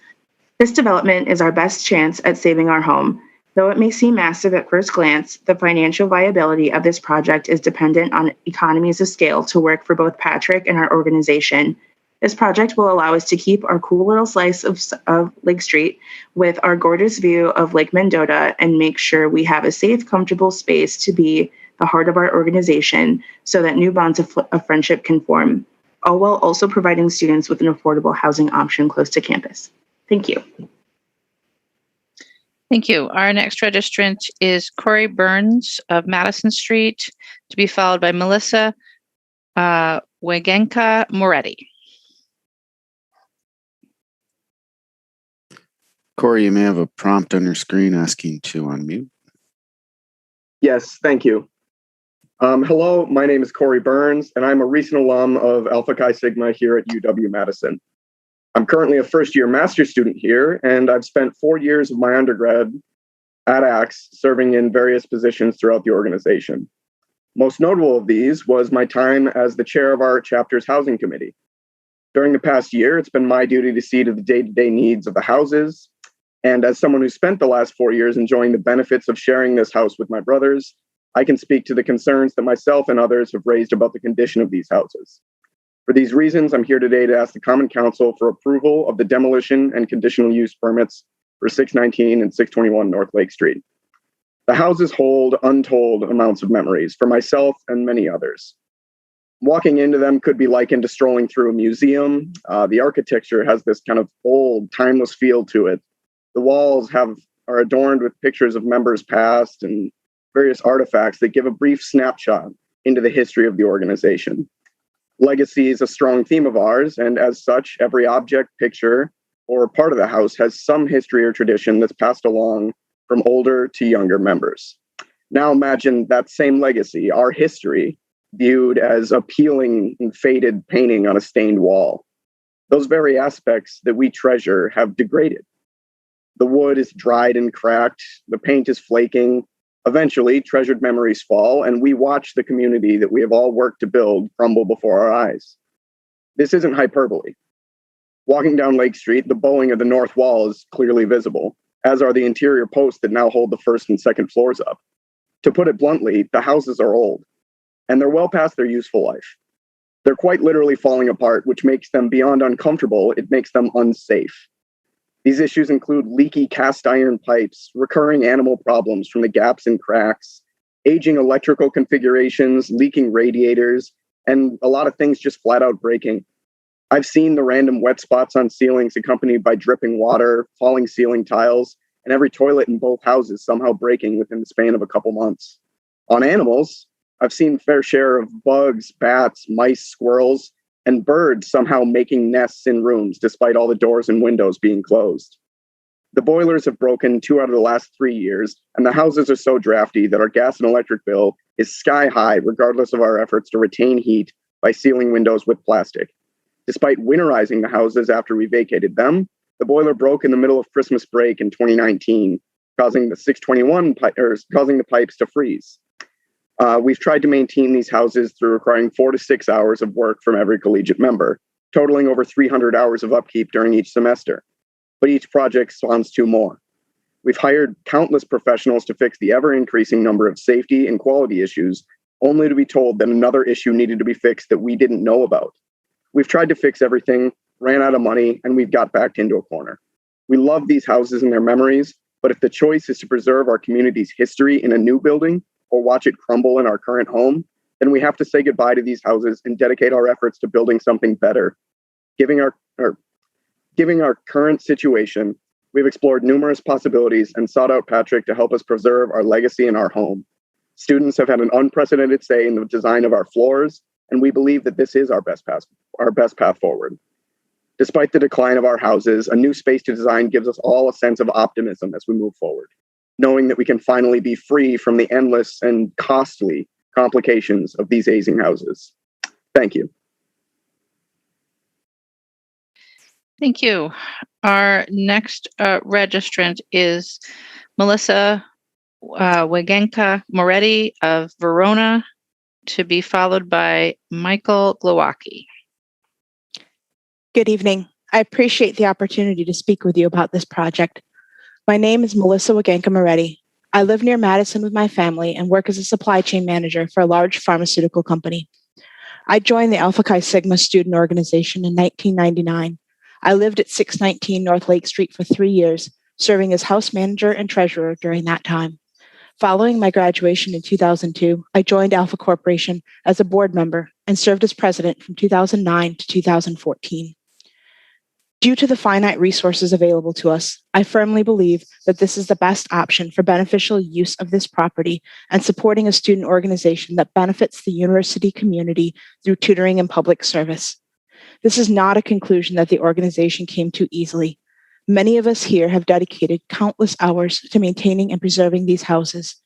This development is our best chance at saving our home. Though it may seem massive at first glance, the financial viability of this project is dependent on economies of scale to work for both Patrick and our organization. This project will allow us to keep our cool little slice of Lake Street with our gorgeous view of Lake Mendota and make sure we have a safe, comfortable space to be the heart of our organization so that new bonds of friendship can form, all while also providing students with an affordable housing option close to campus. Thank you. Thank you. Our next registrant is Corey Burns of Madison Street, to be followed by Melissa Wegenka Moretti. Corey, you may have a prompt on your screen asking to unmute. Yes, thank you. Hello, my name is Corey Burns, and I'm a recent alum of Alpha Chi Sigma here at UW-Madison. I'm currently a first-year master's student here, and I've spent 4 years of my undergrad at ACTS serving in various positions throughout the organization. Most notable of these was my time as the chair of our chapter's housing committee. During the past year, it's been my duty to see to the day-to-day needs of the houses, and as someone who spent the last 4 years enjoying the benefits of sharing this house with my brothers, I can speak to the concerns that myself and others have raised about the condition of these houses. For these reasons, I'm here today to ask the Common Council for approval of the demolition and conditional use permits for 619 and 621 North Lake Street. The houses hold untold amounts of memories for myself and many others. Walking into them could be likened to strolling through a museum. The architecture has this kind of old, timeless feel to it. The walls are adorned with pictures of members past and various artifacts that give a brief snapshot into the history of the organization. Legacy is a strong theme of ours, and as such, every object, picture, or part of the house has some history or tradition that's passed along from older to younger members. Now imagine that same legacy, our history, viewed as appealing and faded painting on a stained wall. Those very aspects that we treasure have degraded. The wood is dried and cracked, the paint is flaking. Eventually, treasured memories fall, and we watch the community that we have all worked to build crumble before our eyes. This isn't hyperbole. Walking down Lake Street, the bowing of the north wall is clearly visible, as are the interior posts that now hold the first and second floors up. To put it bluntly, the houses are old, and they're well past their useful life. They're quite literally falling apart, which makes them beyond uncomfortable. It makes them unsafe. These issues include leaky cast iron pipes, recurring animal problems from the gaps and cracks, aging electrical configurations, leaking radiators, and a lot of things just flat out breaking. I've seen the random wet spots on ceilings accompanied by dripping water, falling ceiling tiles, and every toilet in both houses somehow breaking within the span of a couple months. On animals, I've seen a fair share of bugs, bats, mice, squirrels, and birds somehow making nests in rooms despite all the doors and windows being closed. The boilers have broken 2 out of the last 3 years, and the houses are so drafty that our gas and electric bill is sky high regardless of our efforts to retain heat by sealing windows with plastic. Despite winterizing the houses after we vacated them, the boiler broke in the middle of Christmas break in 2019, causing the pipes to freeze. We've tried to maintain these houses through requiring 4 to 6 hours of work from every collegiate member, totaling over 300 hours of upkeep during each semester. But each project spawns 2 more. We've hired countless professionals to fix the ever-increasing number of safety and quality issues, only to be told that another issue needed to be fixed that we didn't know about. We've tried to fix everything, ran out of money, and we've got backed into a corner. We love these houses and their memories, but if the choice is to preserve our community's history in a new building, or watch it crumble in our current home, then we have to say goodbye to these houses and dedicate our efforts to building something better. Given our current situation, we've explored numerous possibilities and sought out Patrick to help us preserve our legacy in our home. Students have had an unprecedented say in the design of our floors, and we believe that this is our best path forward. Despite the decline of our houses, a new space to design gives us all a sense of optimism as we move forward, knowing that we can finally be free from the endless and costly complications of these aging houses. Thank you. Thank you. Our next registrant is Melissa Wagenka Moretti of Verona, to be followed by Michael Glowacki. Good evening. I appreciate the opportunity to speak with you about this project. My name is Melissa Wagenka Moretti. I live near Madison with my family and work as a supply chain manager for a large pharmaceutical company. I joined the Alpha Chi Sigma student organization in 1999. I lived at 619 North Lake Street for 3 years, serving as house manager and treasurer during that time. Following my graduation in 2002, I joined Alpha Corporation as a board member and served as president from 2009 to 2014. Due to the finite resources available to us, I firmly believe that this is the best option for beneficial use of this property and supporting a student organization that benefits the university community through tutoring and public service. This is not a conclusion that the organization came to easily. Many of us here have dedicated countless hours to maintaining and preserving these houses.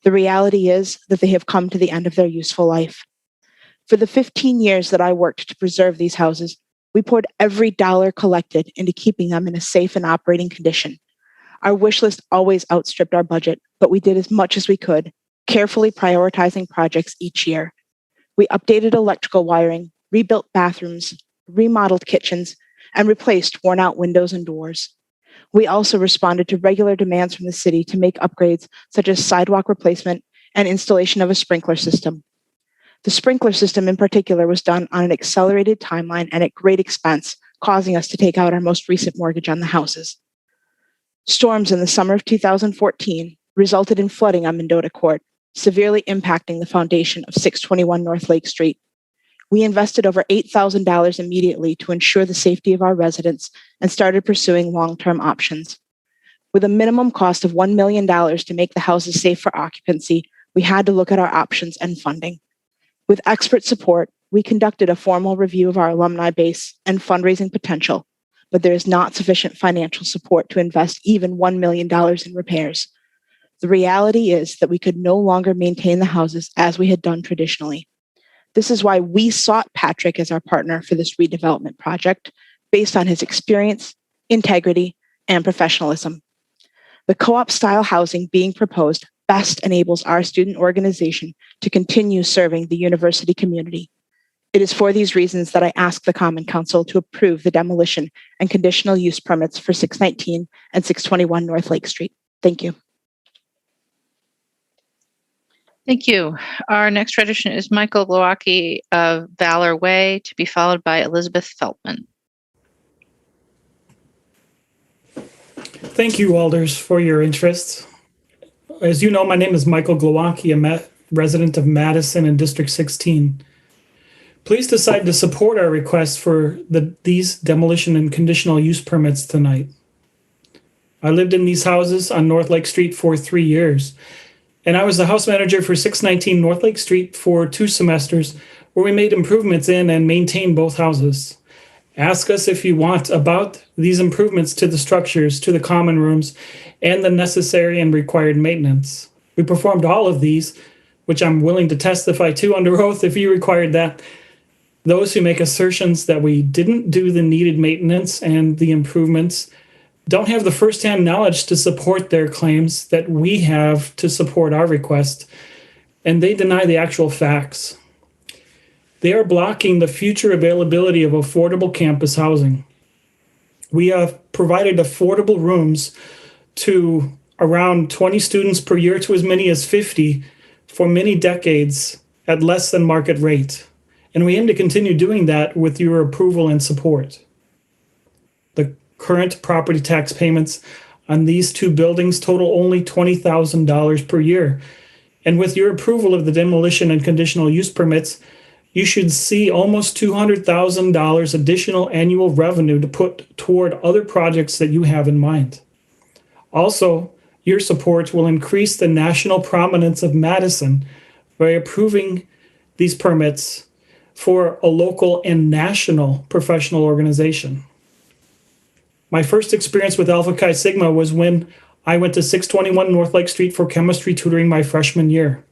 The reality is that they have come to the end of their useful life. For the 15 years that I worked to preserve these houses, we poured every dollar collected into keeping them in a safe and operating condition. Our wish list always outstripped our budget, but we did as much as we could, carefully prioritizing projects each year. We updated electrical wiring, rebuilt bathrooms, remodeled kitchens, and replaced worn-out windows and doors. We also responded to regular demands from the city to make upgrades such as sidewalk replacement and installation of a sprinkler system. The sprinkler system in particular was done on an accelerated timeline and at great expense, causing us to take out our most recent mortgage on the houses. Storms in the summer of 2014 resulted in flooding on Mendota Court, severely impacting the foundation of 621 North Lake Street. We invested over $8,000 immediately to ensure the safety of our residents and started pursuing long-term options. With a minimum cost of $1 million to make the houses safe for occupancy, we had to look at our options and funding. With expert support, we conducted a formal review of our alumni base and fundraising potential, but there is not sufficient financial support to invest even $1 million in repairs. The reality is that we could no longer maintain the houses as we had done traditionally. This is why we sought Patrick as our partner for this redevelopment project, based on his experience, integrity, and professionalism. The co-op style housing being proposed best enables our student organization to continue serving the university community. It is for these reasons that I ask the Common Council to approve the demolition and conditional use permits for 619 and 621 North Lake Street. Thank you. Thank you. Our next registrant is Michael Glowacki of Valor Way, to be followed by Elizabeth Feltman. Thank you, Alders, for your interest. As you know, my name is Michael Glowacki, a resident of Madison in District 16. Please decide to support our request for these demolition and conditional use permits tonight. I lived in these houses on North Lake Street for 3 years, and I was the house manager for 619 North Lake Street for 2 semesters, where we made improvements in and maintained both houses. Ask us if you want about these improvements to the structures, to the common rooms, and the necessary and required maintenance. We performed all of these, which I'm willing to testify to under oath if you required that. Those who make assertions that we didn't do the needed maintenance and the improvements don't have the firsthand knowledge to support their claims that we have to support our request, and they deny the actual facts. They are blocking the future availability of affordable campus housing. We have provided affordable rooms to around 20 students per year to as many as 50 for many decades at less than market rate. And we aim to continue doing that with your approval and support. The current property tax payments on these 2 buildings total only $20,000 per year. And with your approval of the demolition and conditional use permits, you should see almost $200,000 additional annual revenue to put toward other projects that you have in mind. Also, your support will increase the national prominence of Madison by approving these permits for a local and national professional organization. My first experience with Alpha Chi Sigma was when I went to 621 North Lake Street for chemistry tutoring my freshman year.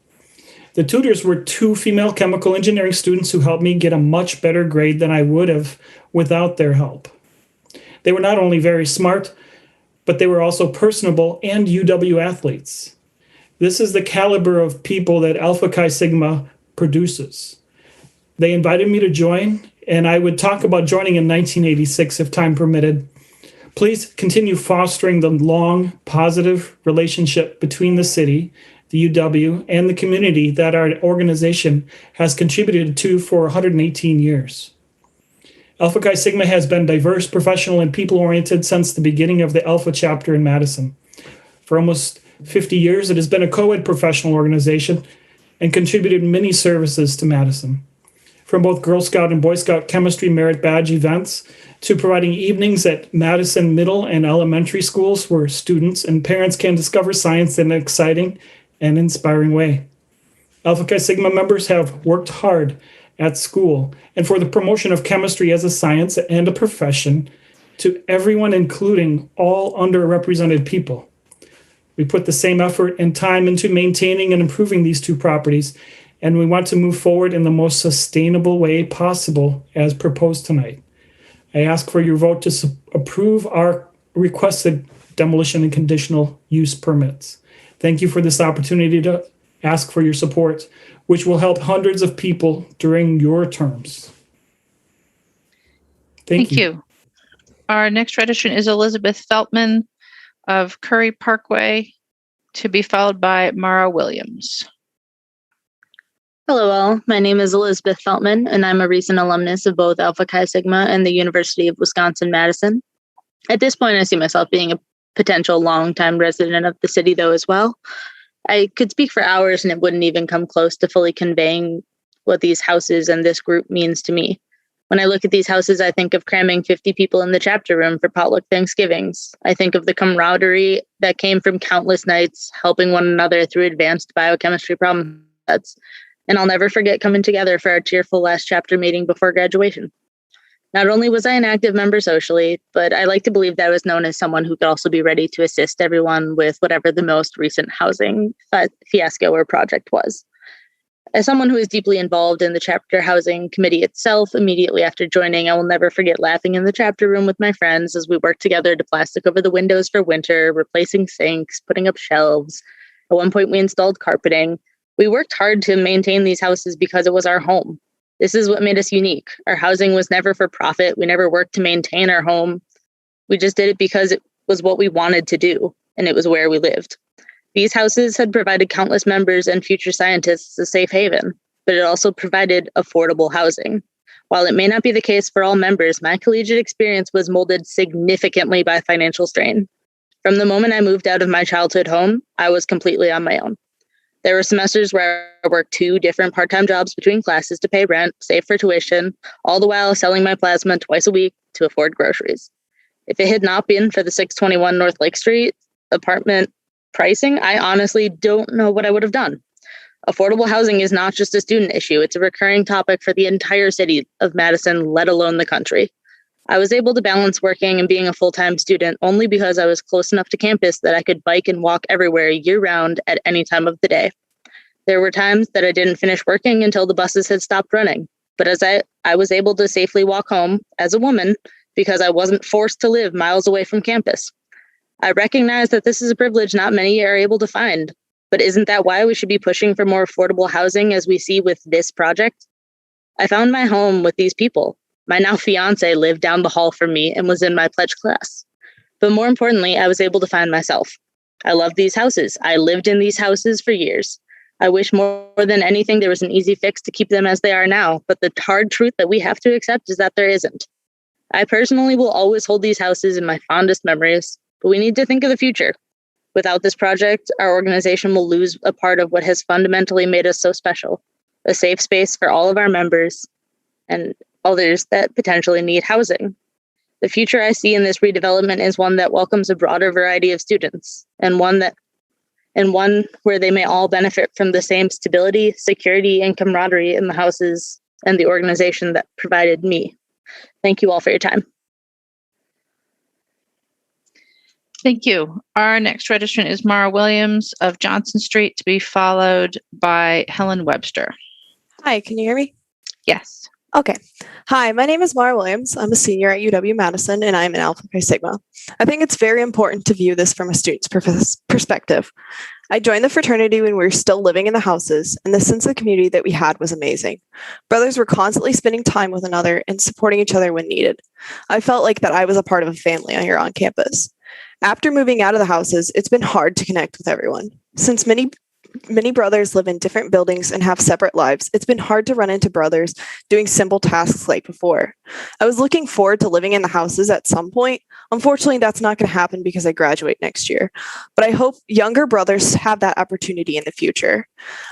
The tutors were 2 female chemical engineering students who helped me get a much better grade than I would have without their help. They were not only very smart, but they were also personable and UW athletes. This is the caliber of people that Alpha Chi Sigma produces. They invited me to join, and I would talk about joining in 1986 if time permitted. Please continue fostering the long, positive relationship between the city, the UW, and the community that our organization has contributed to for 118 years. Alpha Chi Sigma has been diverse, professional, and people-oriented since the beginning of the Alpha chapter in Madison. For almost 50 years, it has been a co-ed professional organization and contributed many services to Madison. From both Girl Scout and Boy Scout chemistry merit badge events to providing evenings at Madison middle and elementary schools where students and parents can discover science in an exciting and inspiring way. Alpha Chi Sigma members have worked hard at school and for the promotion of chemistry as a science and a profession to everyone, including all underrepresented people. We put the same effort and time into maintaining and improving these two properties, and we want to move forward in the most sustainable way possible as proposed tonight. I ask for your vote to approve our requested demolition and conditional use permits. Thank you for this opportunity to ask for your support, which will help hundreds of people during your terms. Thank you. Our next registrant is Elizabeth Feltman of Curry Parkway, to be followed by Mara Williams. Hello all, my name is Elizabeth Feltman, and I'm a recent alumnus of both Alpha Chi Sigma and the University of Wisconsin-Madison. At this point, I see myself being a potential longtime resident of the city, though, as well. I could speak for hours and it wouldn't even come close to fully conveying what these houses and this group means to me. When I look at these houses, I think of cramming 50 people in the chapter room for potluck Thanksgivings. I think of the camaraderie that came from countless nights helping one another through advanced biochemistry problem sets. And I'll never forget coming together for our cheerful last chapter meeting before graduation. Not only was I an active member socially, but I like to believe that I was known as someone who could also be ready to assist everyone with whatever the most recent housing fiasco or project was. As someone who is deeply involved in the chapter housing committee itself, immediately after joining, I will never forget laughing in the chapter room with my friends as we worked together to plastic over the windows for winter, replacing sinks, putting up shelves. At one point, we installed carpeting. We worked hard to maintain these houses because it was our home. This is what made us unique. Our housing was never for profit. We never worked to maintain our home. We just did it because it was what we wanted to do, and it was where we lived. These houses had provided countless members and future scientists a safe haven, but it also provided affordable housing. While it may not be the case for all members, my collegiate experience was molded significantly by financial strain. From the moment I moved out of my childhood home, I was completely on my own. There were semesters where I worked 2 different part-time jobs between classes to pay rent, save for tuition, all the while selling my plasma twice a week to afford groceries. If it had not been for the 621 North Lake Street apartment pricing, I honestly don't know what I would have done. Affordable housing is not just a student issue. It's a recurring topic for the entire city of Madison, let alone the country. I was able to balance working and being a full-time student only because I was close enough to campus that I could bike and walk everywhere year-round at any time of the day. There were times that I didn't finish working until the buses had stopped running, but as I was able to safely walk home as a woman because I wasn't forced to live miles away from campus. I recognize that this is a privilege not many are able to find, but isn't that why we should be pushing for more affordable housing as we see with this project? I found my home with these people. My now fiance lived down the hall from me and was in my pledge class. But more importantly, I was able to find myself. I love these houses. I lived in these houses for years. I wish more than anything there was an easy fix to keep them as they are now, but the hard truth that we have to accept is that there isn't. I personally will always hold these houses in my fondest memories, but we need to think of the future. Without this project, our organization will lose a part of what has fundamentally made us so special, a safe space for all of our members and others that potentially need housing. The future I see in this redevelopment is one that welcomes a broader variety of students, and one where they may all benefit from the same stability, security, and camaraderie in the houses and the organization that provided me. Thank you all for your time. Thank you. Our next registrant is Mara Williams of Johnson Street, to be followed by Helen Webster. Hi, can you hear me? Yes. Okay. Hi, my name is Mara Williams. I'm a senior at UW-Madison, and I'm an Alpha Chi Sigma. I think it's very important to view this from a student's perspective. I joined the fraternity when we were still living in the houses, and the sense of community that we had was amazing. Brothers were constantly spending time with another and supporting each other when needed. I felt like that I was a part of a family here on campus. After moving out of the houses, it's been hard to connect with everyone. Since many brothers live in different buildings and have separate lives, it's been hard to run into brothers doing simple tasks like before. I was looking forward to living in the houses at some point. Unfortunately, that's not going to happen because I graduate next year. But I hope younger brothers have that opportunity in the future.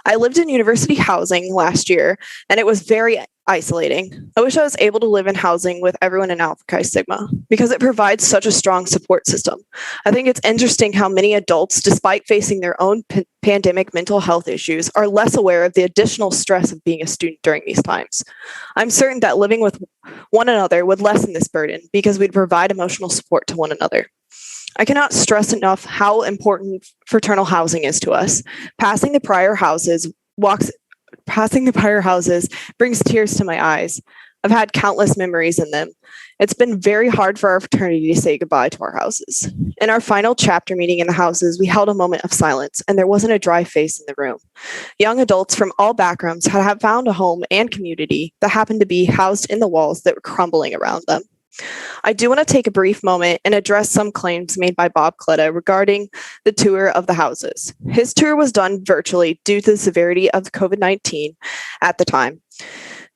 I lived in university housing last year, and it was very isolating. I wish I was able to live in housing with everyone in Alpha Chi Sigma because it provides such a strong support system. I think it's interesting how many adults, despite facing their own pandemic mental health issues, are less aware of the additional stress of being a student during these times. I'm certain that living with one another would lessen this burden because we'd provide emotional support to one another. I cannot stress enough how important fraternal housing is to us. Passing the prior houses brings tears to my eyes. I've had countless memories in them. It's been very hard for our fraternity to say goodbye to our houses. In our final chapter meeting in the houses, we held a moment of silence, and there wasn't a dry face in the room. Young adults from all backgrounds had found a home and community that happened to be housed in the walls that were crumbling around them. I do want to take a brief moment and address some claims made by Bob Clutta regarding the tour of the houses. His tour was done virtually due to the severity of COVID-19 at the time.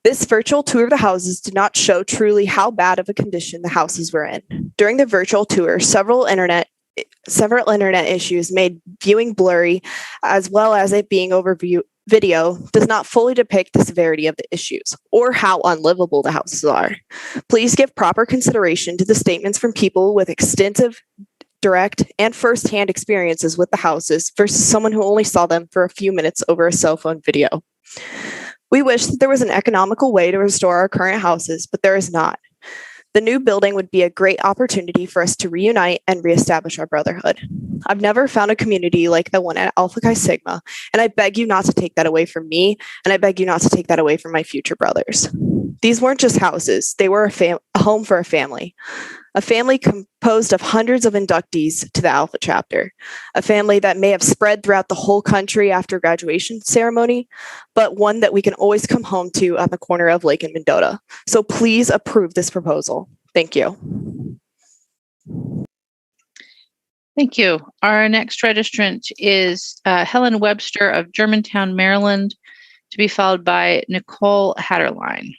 This virtual tour of the houses did not show truly how bad of a condition the houses were in. During the virtual tour, several internet issues made viewing blurry, as well as it being over video does not fully depict the severity of the issues or how unlivable the houses are. Please give proper consideration to the statements from people with extensive, direct, and first-hand experiences with the houses versus someone who only saw them for a few minutes over a cell phone video. We wish that there was an economical way to restore our current houses, but there is not. The new building would be a great opportunity for us to reunite and reestablish our brotherhood. I've never found a community like the one at Alpha Chi Sigma, and I beg you not to take that away from me, and I beg you not to take that away from my future brothers. These weren't just houses, they were a home for a family composed of hundreds of inductees to the Alpha chapter, a family that may have spread throughout the whole country after graduation ceremony, but one that we can always come home to on the corner of Lake and Mendota. So please approve this proposal. Thank you. Thank you. Our next registrant is Helen Webster of Germantown, Maryland, to be followed by Nicole Hatterline.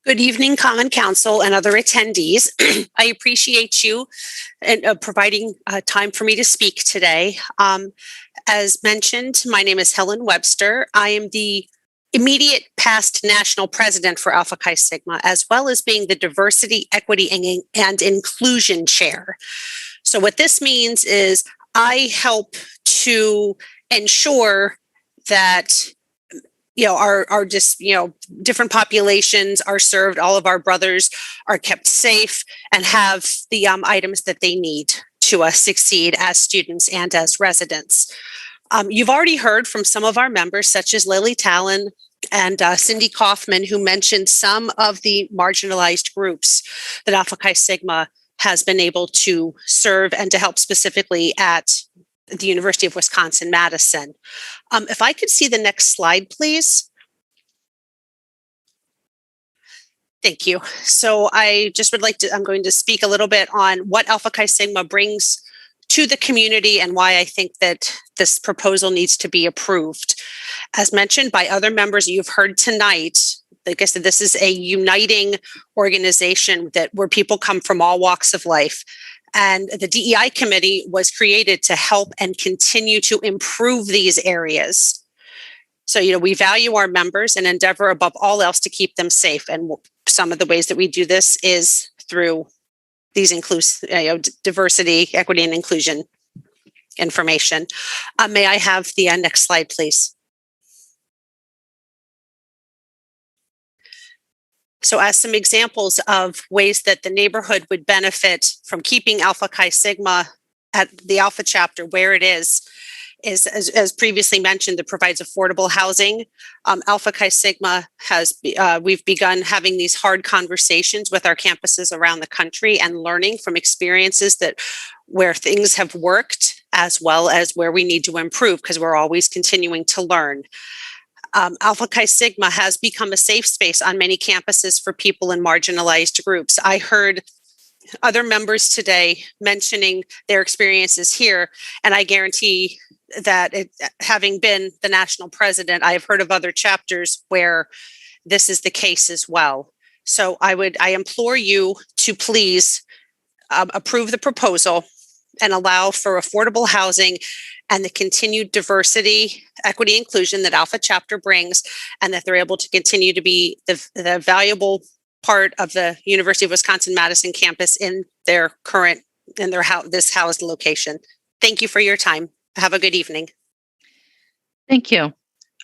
Good evening, Common Council and other attendees. I appreciate you and providing time for me to speak today. As mentioned, my name is Helen Webster. I am the immediate past national president for Alpha Chi Sigma, as well as being the Diversity, Equity, and Inclusion Chair. So what this means is I help to ensure that our just, different populations are served. All of our brothers are kept safe and have the items that they need to succeed as students and as residents. You've already heard from some of our members, such as Lily Talon and Cindy Kaufman, who mentioned some of the marginalized groups that Alpha Chi Sigma has been able to serve and to help specifically at the University of Wisconsin-Madison. If I could see the next slide, please. Thank you. So I just would like to, I'm going to speak a little bit on what Alpha Chi Sigma brings to the community and why I think that this proposal needs to be approved. As mentioned by other members you've heard tonight, like I said, this is a uniting organization where people come from all walks of life. And the DEI committee was created to help and continue to improve these areas. So, we value our members and endeavor above all else to keep them safe. And some of the ways that we do this is through these diversity, equity, and inclusion information. May I have the next slide, please? So as some examples of ways that the neighborhood would benefit from keeping Alpha Chi Sigma at the Alpha chapter where it is as previously mentioned, that provides affordable housing. Alpha Chi Sigma we've begun having these hard conversations with our campuses around the country and learning from experiences where things have worked as well as where we need to improve, because we're always continuing to learn. Alpha Chi Sigma has become a safe space on many campuses for people in marginalized groups. I heard other members today mentioning their experiences here, and I guarantee that having been the national president, I've heard of other chapters where this is the case as well. So I implore you to please approve the proposal and allow for affordable housing and the continued diversity, equity, inclusion that Alpha chapter brings, and that they're able to continue to be the valuable part of the University of Wisconsin-Madison campus in their this housed location. Thank you for your time. Have a good evening. Thank you.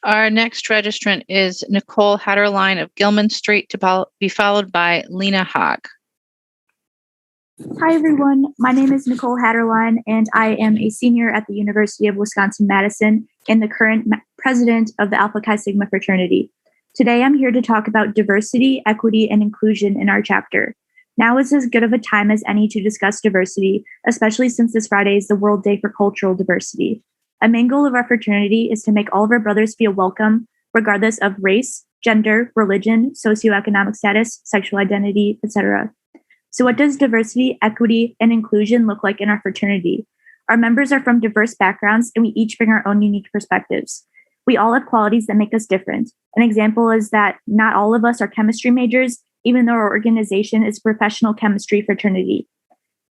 Our next registrant is Nicole Hatterline of Gilman Street, to be followed by Lena Haag. Hi, everyone. My name is Nicole Hatterline, and I am a senior at the University of Wisconsin-Madison and the current president of the Alpha Chi Sigma fraternity. Today, I'm here to talk about diversity, equity, and inclusion in our chapter. Now is as good of a time as any to discuss diversity, especially since this Friday is the World Day for Cultural Diversity. A main goal of our fraternity is to make all of our brothers feel welcome, regardless of race, gender, religion, socioeconomic status, sexual identity, etc. So what does diversity, equity, and inclusion look like in our fraternity? Our members are from diverse backgrounds, and we each bring our own unique perspectives. We all have qualities that make us different. An example is that not all of us are chemistry majors, even though our organization is a professional chemistry fraternity.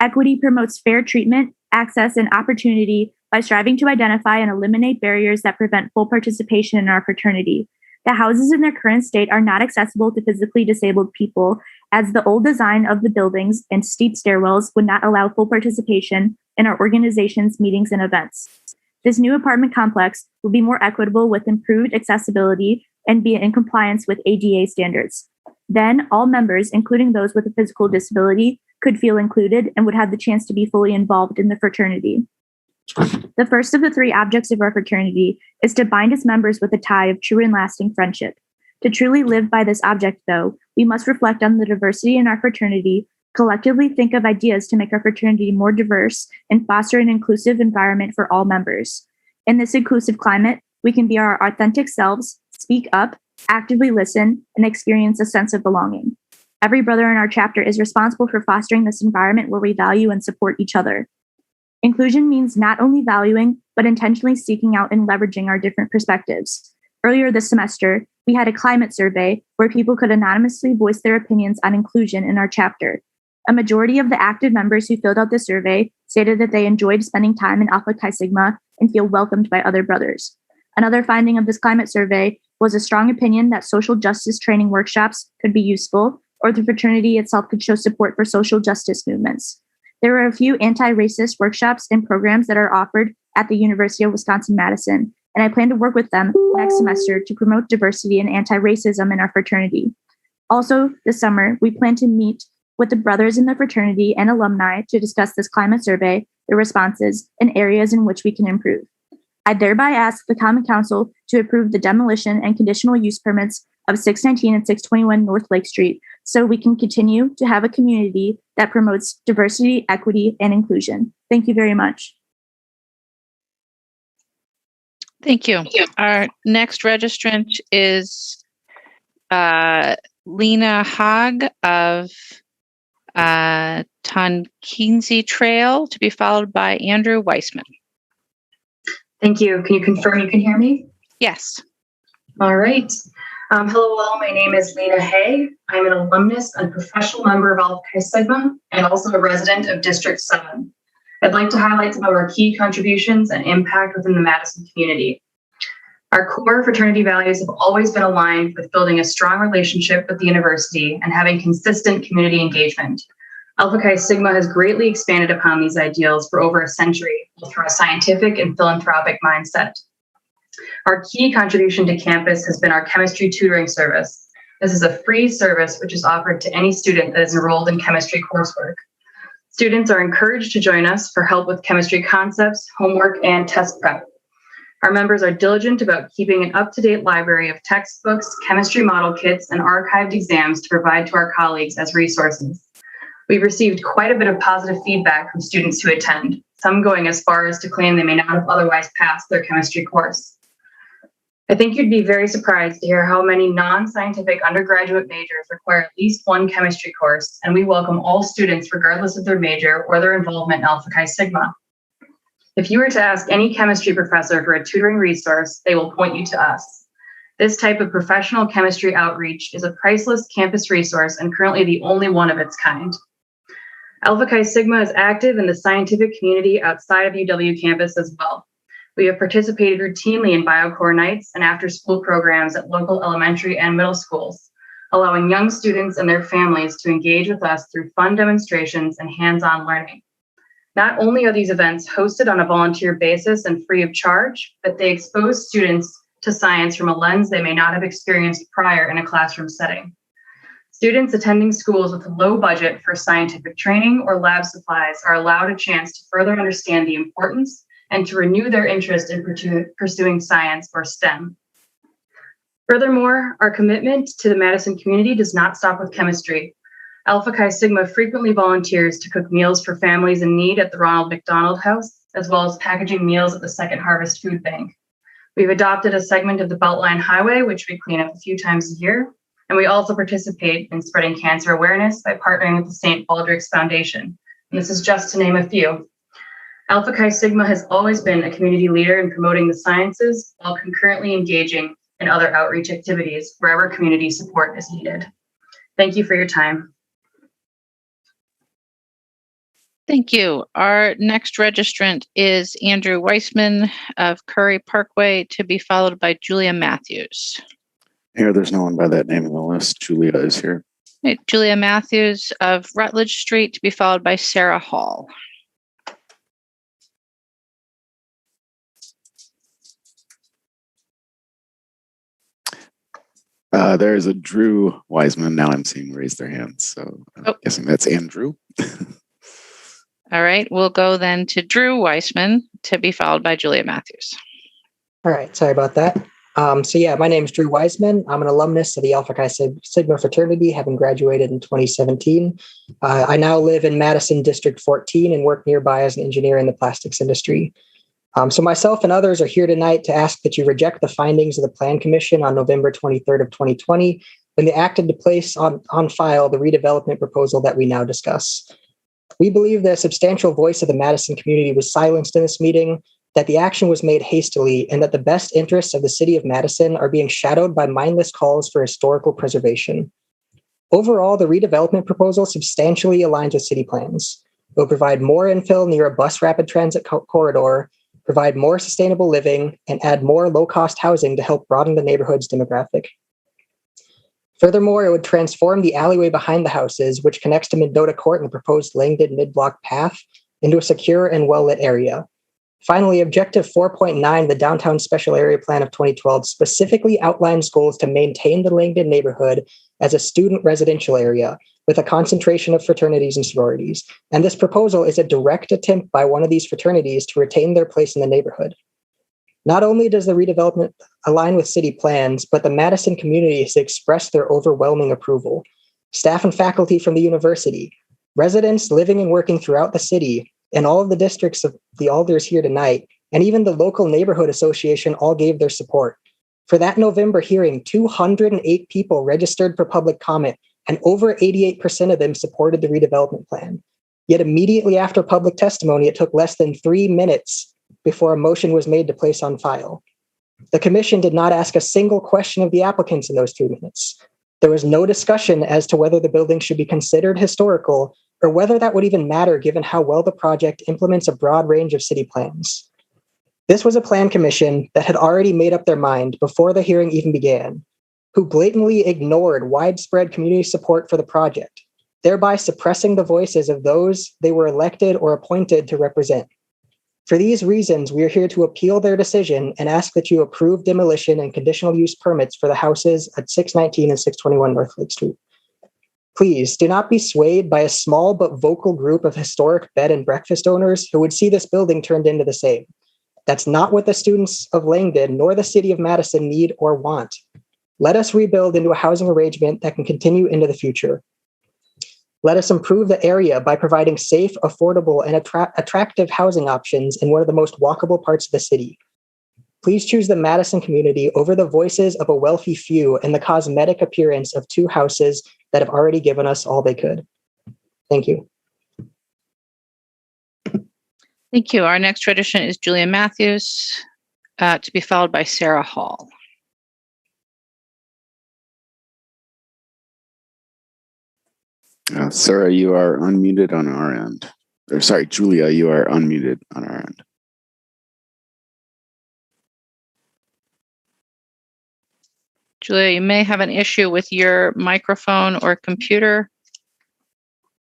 Equity promotes fair treatment, access, and opportunity by striving to identify and eliminate barriers that prevent full participation in our fraternity. The houses in their current state are not accessible to physically disabled people, as the old design of the buildings and steep stairwells would not allow full participation in our organization's meetings and events. This new apartment complex will be more equitable with improved accessibility and be in compliance with ADA standards. Then all members, including those with a physical disability, could feel included and would have the chance to be fully involved in the fraternity. The first of the three objects of our fraternity is to bind its members with a tie of true and lasting friendship. To truly live by this object, though, we must reflect on the diversity in our fraternity, collectively think of ideas to make our fraternity more diverse, and foster an inclusive environment for all members. In this inclusive climate, we can be our authentic selves, speak up, actively listen, and experience a sense of belonging. Every brother in our chapter is responsible for fostering this environment where we value and support each other. Inclusion means not only valuing, but intentionally seeking out and leveraging our different perspectives. Earlier this semester, we had a climate survey where people could anonymously voice their opinions on inclusion in our chapter. A majority of the active members who filled out the survey stated that they enjoyed spending time in Alpha Chi Sigma and feel welcomed by other brothers. Another finding of this climate survey was a strong opinion that social justice training workshops could be useful, or the fraternity itself could show support for social justice movements. There are a few anti-racist workshops and programs that are offered at the University of Wisconsin-Madison, and I plan to work with them next semester to promote diversity and anti-racism in our fraternity. Also, this summer, we plan to meet with the brothers in the fraternity and alumni to discuss this climate survey, the responses, and areas in which we can improve. I thereby ask the Common Council to approve the demolition and conditional use permits of 619 and 621 North Lake Street so we can continue to have a community that promotes diversity, equity, and inclusion. Thank you very much. Thank you. Our next registrant is Lena Haag of Tonkinsie Trail, to be followed by Andrew Weissman. Thank you. Can you confirm you can hear me? Yes. All right. Hello all, my name is Lena Hay. I'm an alumnus and professional member of Alpha Chi Sigma and also a resident of District 7. I'd like to highlight some of our key contributions and impact within the Madison community. Our core fraternity values have always been aligned with building a strong relationship with the university and having consistent community engagement. Alpha Chi Sigma has greatly expanded upon these ideals for over a century through a scientific and philanthropic mindset. Our key contribution to campus has been our chemistry tutoring service. This is a free service which is offered to any student that is enrolled in chemistry coursework. Students are encouraged to join us for help with chemistry concepts, homework, and test prep. Our members are diligent about keeping an up-to-date library of textbooks, chemistry model kits, and archived exams to provide to our colleagues as resources. We've received quite a bit of positive feedback from students who attend, some going as far as to claim they may not have otherwise passed their chemistry course. I think you'd be very surprised to hear how many non-scientific undergraduate majors require at least one chemistry course, and we welcome all students regardless of their major or their involvement in Alpha Chi Sigma. If you were to ask any chemistry professor for a tutoring resource, they will point you to us. This type of professional chemistry outreach is a priceless campus resource and currently the only one of its kind. Alpha Chi Sigma is active in the scientific community outside of UW campus as well. We have participated routinely in BioCore nights and after-school programs at local elementary and middle schools, allowing young students and their families to engage with us through fun demonstrations and hands-on learning. Not only are these events hosted on a volunteer basis and free of charge, but they expose students to science from a lens they may not have experienced prior in a classroom setting. Students attending schools with a low budget for scientific training or lab supplies are allowed a chance to further understand the importance and to renew their interest in pursuing science or STEM. Furthermore, our commitment to the Madison community does not stop with chemistry. Alpha Chi Sigma frequently volunteers to cook meals for families in need at the Ronald McDonald House, as well as packaging meals at the Second Harvest Food Bank. We've adopted a segment of the Beltline Highway, which we clean up a few times a year, and we also participate in spreading cancer awareness by partnering with the St. Baldrick's Foundation. And this is just to name a few. Alpha Chi Sigma has always been a community leader in promoting the sciences while concurrently engaging in other outreach activities wherever community support is needed. Thank you for your time. Thank you. Our next registrant is Andrew Weissman of Curry Parkway, to be followed by Julia Matthews. Here, there's no one by that name on the list. Julia is here. Right, Julia Matthews of Rutledge Street, to be followed by Sarah Hall. There's a Drew Wiseman. Now I'm seeing raise their hands. So I'm guessing that's Andrew. All right, we'll go then to Drew Weissman, to be followed by Julia Matthews. All right, sorry about that. My name is Drew Wiseman. I'm an alumnus of the Alpha Chi Sigma fraternity, having graduated in 2017. I now live in Madison District 14 and work nearby as an engineer in the plastics industry. So myself and others are here tonight to ask that you reject the findings of the Plan Commission on November 23rd of 2020, when they acted to place on file the redevelopment proposal that we now discuss. We believe the substantial voice of the Madison community was silenced in this meeting, that the action was made hastily, and that the best interests of the city of Madison are being shadowed by mindless calls for historical preservation. Overall, the redevelopment proposal substantially aligns with city plans. It will provide more infill near a bus rapid transit corridor, provide more sustainable living, and add more low-cost housing to help broaden the neighborhood's demographic. Furthermore, it would transform the alleyway behind the houses, which connects to Mendota Court and the proposed Langdon mid-block path, into a secure and well-lit area. Finally, Objective 4.9, the Downtown Special Area Plan of 2012, specifically outlines goals to maintain the Langdon neighborhood as a student residential area with a concentration of fraternities and sororities. And this proposal is a direct attempt by one of these fraternities to retain their place in the neighborhood. Not only does the redevelopment align with city plans, but the Madison community has expressed their overwhelming approval. Staff and faculty from the university, residents living and working throughout the city, and all of the districts of the alders here tonight, and even the local neighborhood association all gave their support. For that November hearing, 208 people registered for public comment, and over 88% of them supported the redevelopment plan. Yet immediately after public testimony, it took less than 3 minutes before a motion was made to place on file. The commission did not ask a single question of the applicants in those 3 minutes. There was no discussion as to whether the building should be considered historical or whether that would even matter given how well the project implements a broad range of city plans. This was a plan commission that had already made up their mind before the hearing even began, who blatantly ignored widespread community support for the project, thereby suppressing the voices of those they were elected or appointed to represent. For these reasons, we are here to appeal their decision and ask that you approve demolition and conditional use permits for the houses at 619 and 621 North Lake Street. Please do not be swayed by a small but vocal group of historic bed and breakfast owners who would see this building turned into the same. That's not what the students of Langdon nor the city of Madison need or want. Let us rebuild into a housing arrangement that can continue into the future. Let us improve the area by providing safe, affordable, and attractive housing options in one of the most walkable parts of the city. Please choose the Madison community over the voices of a wealthy few and the cosmetic appearance of 2 houses that have already given us all they could. Thank you. Thank you. Our next registrant is Julia Matthews, to be followed by Sarah Hall. Sarah, you are unmuted on our end. Or sorry, Julia, you are unmuted on our end. Julia, you may have an issue with your microphone or computer.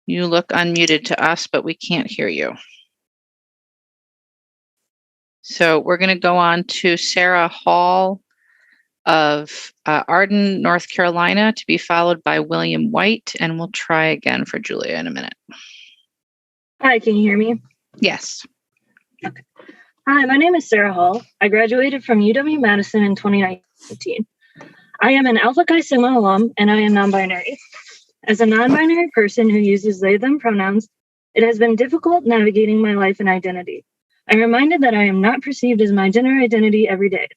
You look unmuted to us, but we can't hear you. So we're going to go on to Sarah Hall of Arden, North Carolina, to be followed by William White. And we'll try again for Julia in a minute. Hi, can you hear me? Yes. Okay. Hi, my name is Sarah Hall. I graduated from UW-Madison in 2019. I am an Alpha Chi Sigma alum, and I am non-binary. As a non-binary person who uses they, them pronouns, it has been difficult navigating my life and identity. I'm reminded that I am not perceived as my gender identity every day.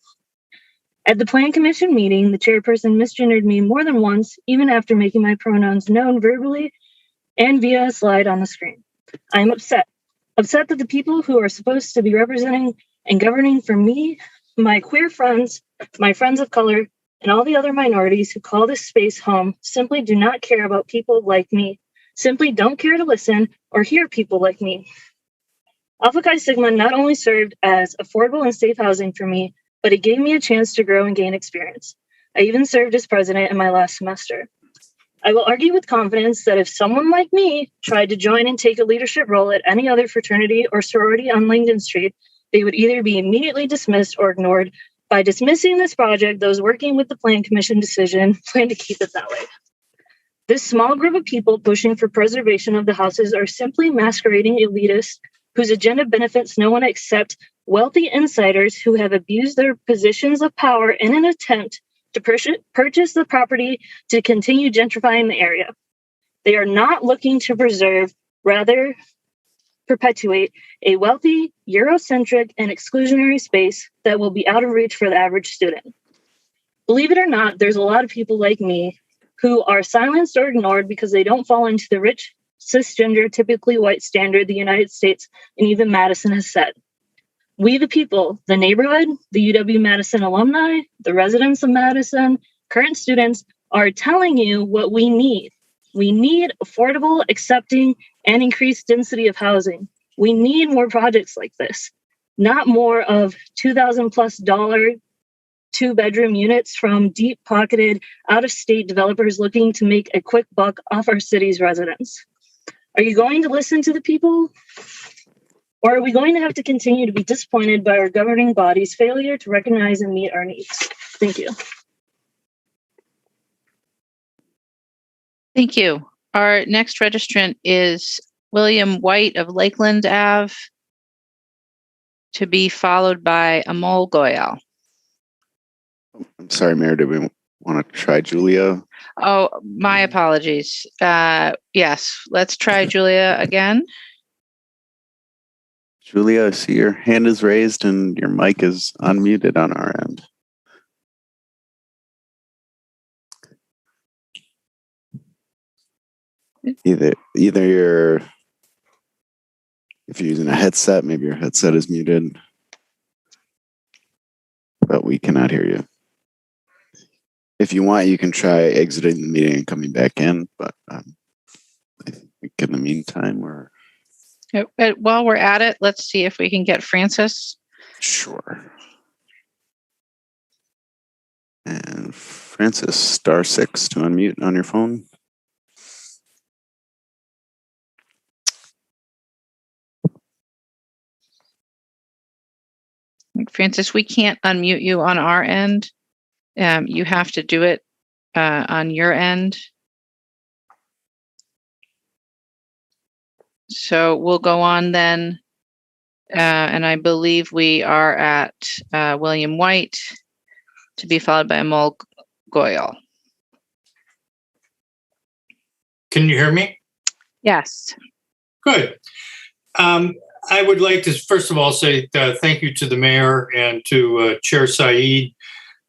At the Plan Commission meeting, the chairperson misgendered me more than once, even after making my pronouns known verbally and via a slide on the screen. I am upset that the people who are supposed to be representing and governing for me, my queer friends, my friends of color, and all the other minorities who call this space home simply do not care about people like me, simply don't care to listen or hear people like me. Alpha Chi Sigma not only served as affordable and safe housing for me, but it gave me a chance to grow and gain experience. I even served as president in my last semester. I will argue with confidence that if someone like me tried to join and take a leadership role at any other fraternity or sorority on Langdon Street, they would either be immediately dismissed or ignored. By dismissing this project, those working with the Plan Commission decision plan to keep it that way. This small group of people pushing for preservation of the houses are simply masquerading elitists whose agenda benefits no one except wealthy insiders who have abused their positions of power in an attempt to purchase the property to continue gentrifying the area. They are not looking to preserve, rather perpetuate a wealthy, Eurocentric, and exclusionary space that will be out of reach for the average student. Believe it or not, there's a lot of people like me who are silenced or ignored because they don't fall into the rich, cisgender, typically white standard the United States and even Madison has set. We the people, the neighborhood, the UW-Madison alumni, the residents of Madison, current students are telling you what we need. We need affordable, accepting, and increased density of housing. We need more projects like this, not more of $2,000+ two-bedroom units from deep-pocketed, out-of-state developers looking to make a quick buck off our city's residents. Are you going to listen to the people? Or are we going to have to continue to be disappointed by our governing body's failure to recognize and meet our needs? Thank you. Thank you. Our next registrant is William White of Lakeland Ave, to be followed by Amol Goyal. I'm sorry, Mayor, did we want to try Julia? Oh, my apologies. Yes, let's try Julia again. Julia, I see your hand is raised and your mic is unmuted on our end. Either if you're using a headset, maybe your headset is muted, but we cannot hear you. If you want, you can try exiting the meeting and coming back in, but I think in the meantime, While we're at it, let's see if we can get Francis. Sure. And Francis, *6 to unmute on your phone. Francis, we can't unmute you on our end. You have to do it on your end. So we'll go on then. And I believe we are at William White, to be followed by Amol Goyal. Can you hear me? Yes. Good. I would like to, first of all, say thank you to the mayor and to Chair Saeed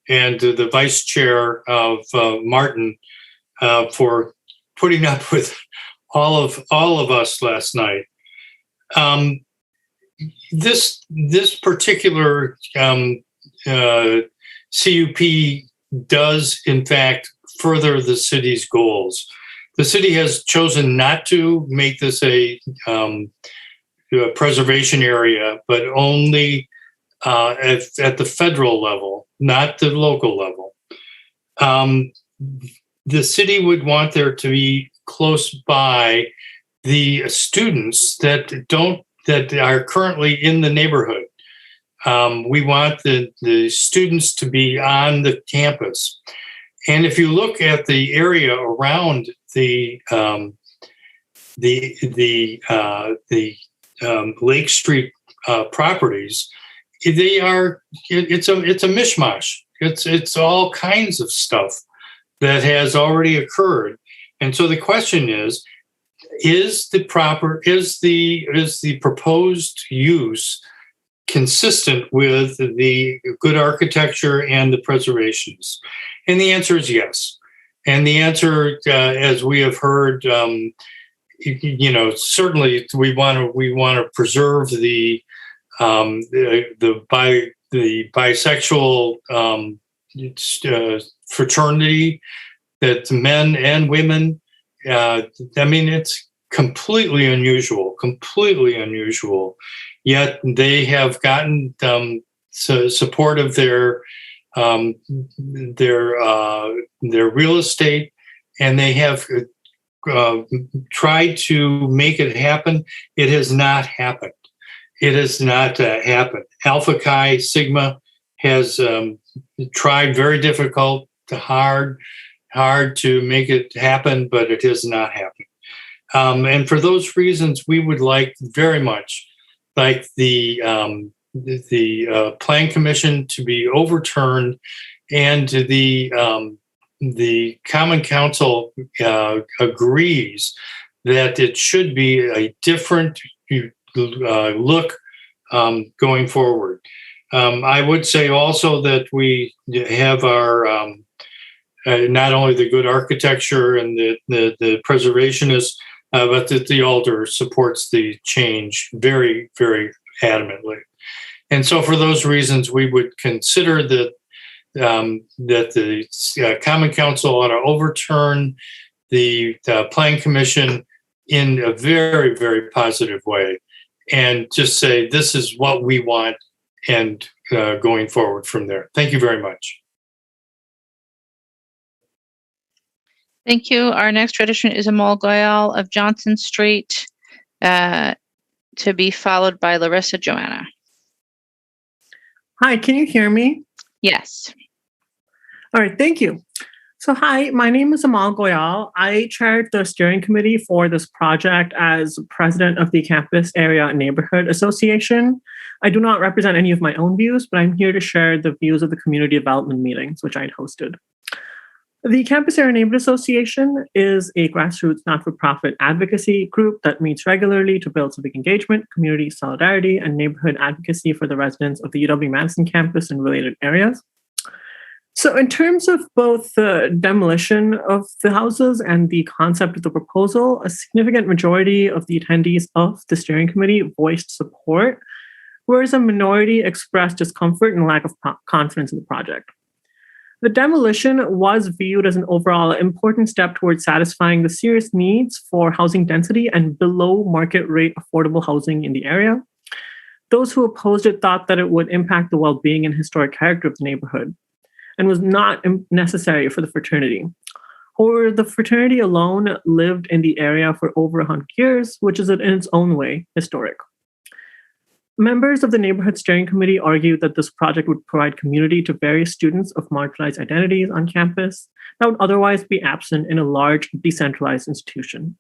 and to the vice chair of Martin for putting up with all of us last night. This particular CUP does, in fact, further the city's goals. The city has chosen not to make this a preservation area, but only at the federal level, not the local level. The city would want there to be close by the students that are currently in the neighborhood. We want the students to be on the campus. And if you look at the area around the Lake Street properties, it's a mishmash. It's all kinds of stuff that has already occurred. And so the question is the proposed use consistent with the good architecture and the preservations? And the answer is yes. And the answer, as we have heard, certainly we want to preserve the bisexual fraternity, that men and women. It's completely unusual. Yet they have gotten support of their real estate, and they have tried to make it happen. It has not happened. Alpha Chi Sigma has tried very difficult, hard to make it happen, but it has not happened. And for those reasons, we would very much like the Plan Commission to be overturned, and the Common Council agrees that it should be a different look going forward. I would say also that we have our not only the good architecture and the preservationists, but that the Alder supports the change very, very adamantly. And so for those reasons, we would consider that the Common Council ought to overturn the Plan Commission in a very, very positive way, and just say this is what we want, and going forward from there. Thank you very much. Thank you. Our next tradition is Amal Goyal of Johnson Street, to be followed by Larissa Joanna. Hi, can you hear me? Yes. All right, thank you. So hi, my name is Amal Goyal. I chaired the steering committee for this project as president of the Campus Area Neighborhood Association. I do not represent any of my own views, but I'm here to share the views of the community development meetings, which I'd hosted. The Campus Area Neighborhood Association is a grassroots not-for-profit advocacy group that meets regularly to build civic engagement, community solidarity, and neighborhood advocacy for the residents of the UW-Madison campus and related areas. So in terms of both the demolition of the houses and the concept of the proposal, a significant majority of the attendees of the steering committee voiced support, whereas a minority expressed discomfort and lack of confidence in the project. The demolition was viewed as an overall important step towards satisfying the serious needs for housing density and below market rate affordable housing in the area. Those who opposed it thought that it would impact the well-being and historic character of the neighborhood and was not necessary for the fraternity. However, the fraternity alone lived in the area for over 100 years, which is in its own way historic. Members of the Neighborhood Steering Committee argued that this project would provide community to various students of marginalized identities on campus that would otherwise be absent in a large, decentralized institution.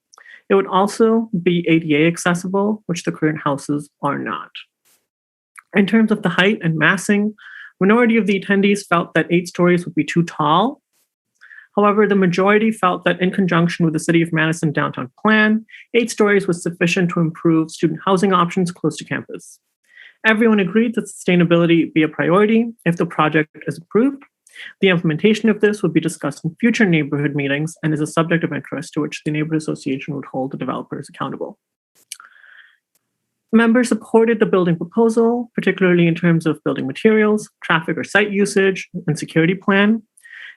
It would also be ADA accessible, which the current houses are not. In terms of the height and massing, minority of the attendees felt that 8 stories would be too tall. However, the majority felt that in conjunction with the City of Madison downtown plan, 8 stories was sufficient to improve student housing options close to campus. Everyone agreed that sustainability be a priority if the project is approved. The implementation of this would be discussed in future neighborhood meetings and is a subject of interest to which the Neighborhood Association would hold the developers accountable. Members supported the building proposal, particularly in terms of building materials, traffic or site usage, and security plan.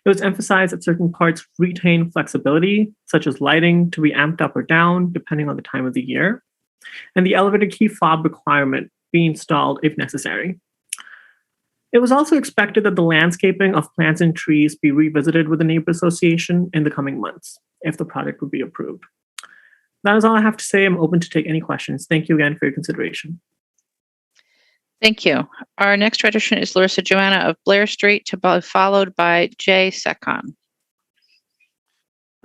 It was emphasized that certain parts retain flexibility, such as lighting to be amped up or down, depending on the time of the year, and the elevator key fob requirement be installed if necessary. It was also expected that the landscaping of plants and trees be revisited with the Neighborhood Association in the coming months, if the project would be approved. That is all I have to say. I'm open to take any questions. Thank you again for your consideration. Thank you. Our next registrant is Larissa Joanna of Blair Street, to be followed by Jay Secon.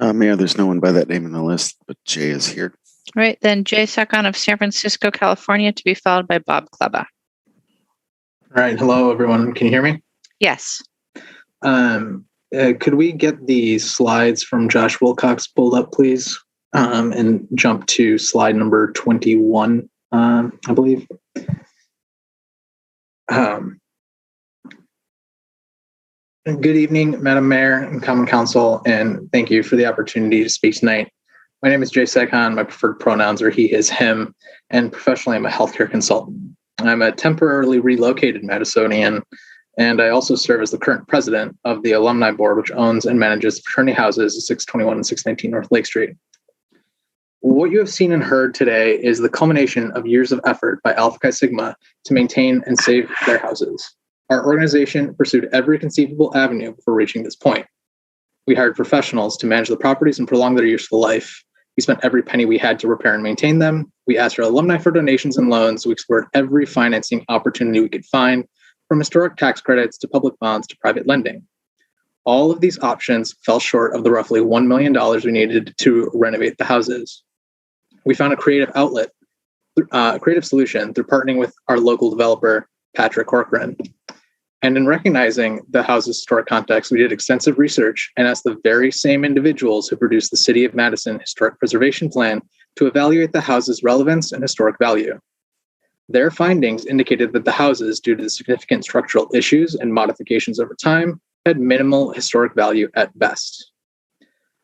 Mayor, there's no one by that name in the list, but Jay is here. All right, then Jay Secon of San Francisco, California, to be followed by Bob Kleba. All right. Hello, everyone. Can you hear me? Yes. Could we get the slides from Josh Wilcox pulled up, please? And jump to slide number 21, I believe. Good evening, Madam Mayor and Common Council, and thank you for the opportunity to speak tonight. My name is Jay Secon. My preferred pronouns are he, his, him, and professionally I'm a healthcare consultant. I'm a temporarily relocated Madisonian, and I also serve as the current president of the Alumni Board, which owns and manages fraternity houses at 621 and 619 North Lake Street. What you have seen and heard today is the culmination of years of effort by Alpha Chi Sigma to maintain and save their houses. Our organization pursued every conceivable avenue before reaching this point. We hired professionals to manage the properties and prolong their useful life. We spent every penny we had to repair and maintain them. We asked our alumni for donations and loans. We explored every financing opportunity we could find, from historic tax credits to public bonds to private lending. All of these options fell short of the roughly $1 million we needed to renovate the houses. We found a creative outlet, a creative solution through partnering with our local developer, Patrick Corcoran. And in recognizing the house's historic context, we did extensive research and asked the very same individuals who produced the City of Madison Historic Preservation Plan to evaluate the house's relevance and historic value. Their findings indicated that the houses, due to the significant structural issues and modifications over time, had minimal historic value at best.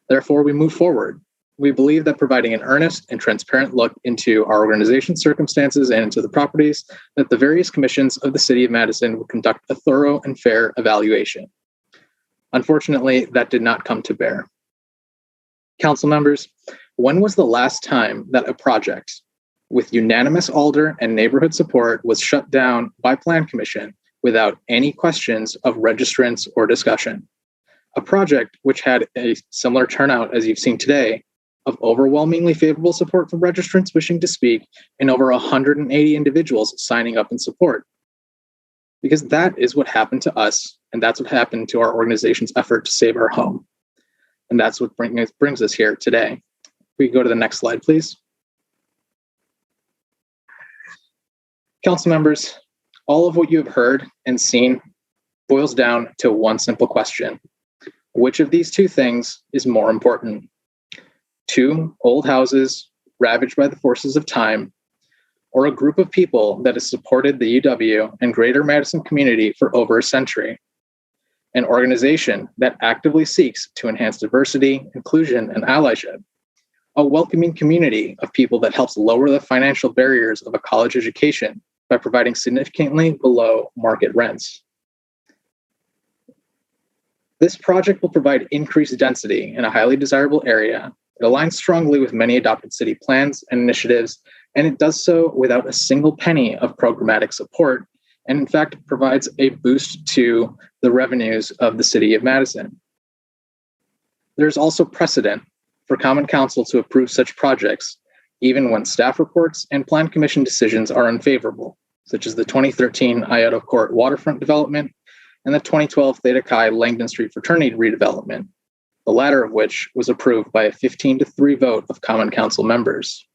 Therefore, we moved forward. We believe that providing an earnest and transparent look into our organization's circumstances and into the properties, that the various commissions of the City of Madison would conduct a thorough and fair evaluation. Unfortunately, that did not come to bear. Council members, when was the last time that a project with unanimous alder and neighborhood support was shut down by Plan Commission without any questions of registrants or discussion? A project which had a similar turnout as you've seen today, of overwhelmingly favorable support from registrants wishing to speak and over 180 individuals signing up in support. Because that is what happened to us, and that's what happened to our organization's effort to save our home. And that's what brings us here today. We can go to the next slide, please. Council members, all of what you have heard and seen boils down to one simple question. Which of these two things is more important? 2 old houses ravaged by the forces of time, or a group of people that has supported the UW and greater Madison community for over a century? An organization that actively seeks to enhance diversity, inclusion, and allyship. A welcoming community of people that helps lower the financial barriers of a college education by providing significantly below market rents. This project will provide increased density in a highly desirable area. It aligns strongly with many adopted city plans and initiatives, and it does so without a single penny of programmatic support, and in fact provides a boost to the revenues of the City of Madison. There's also precedent for Common Council to approve such projects, even when staff reports and Plan Commission decisions are unfavorable, such as the 2013 Iota Court waterfront development and the 2012 Theta Chi Langdon Street fraternity redevelopment, the latter of which was approved by a 15-3 vote of Common Council members.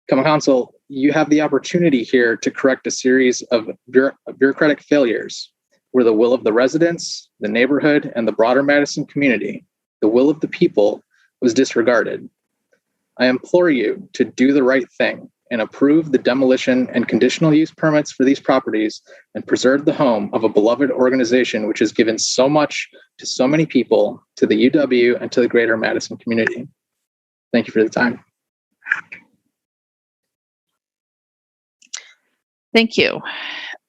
Common Council, you have the opportunity here to correct a series of bureaucratic failures where the will of the residents, the neighborhood, and the broader Madison community, the will of the people, was disregarded. I implore you to do the right thing and approve the demolition and conditional use permits for these properties and preserve the home of a beloved organization which has given so much to so many people, to the UW and to the greater Madison community. Thank you for the time. Thank you.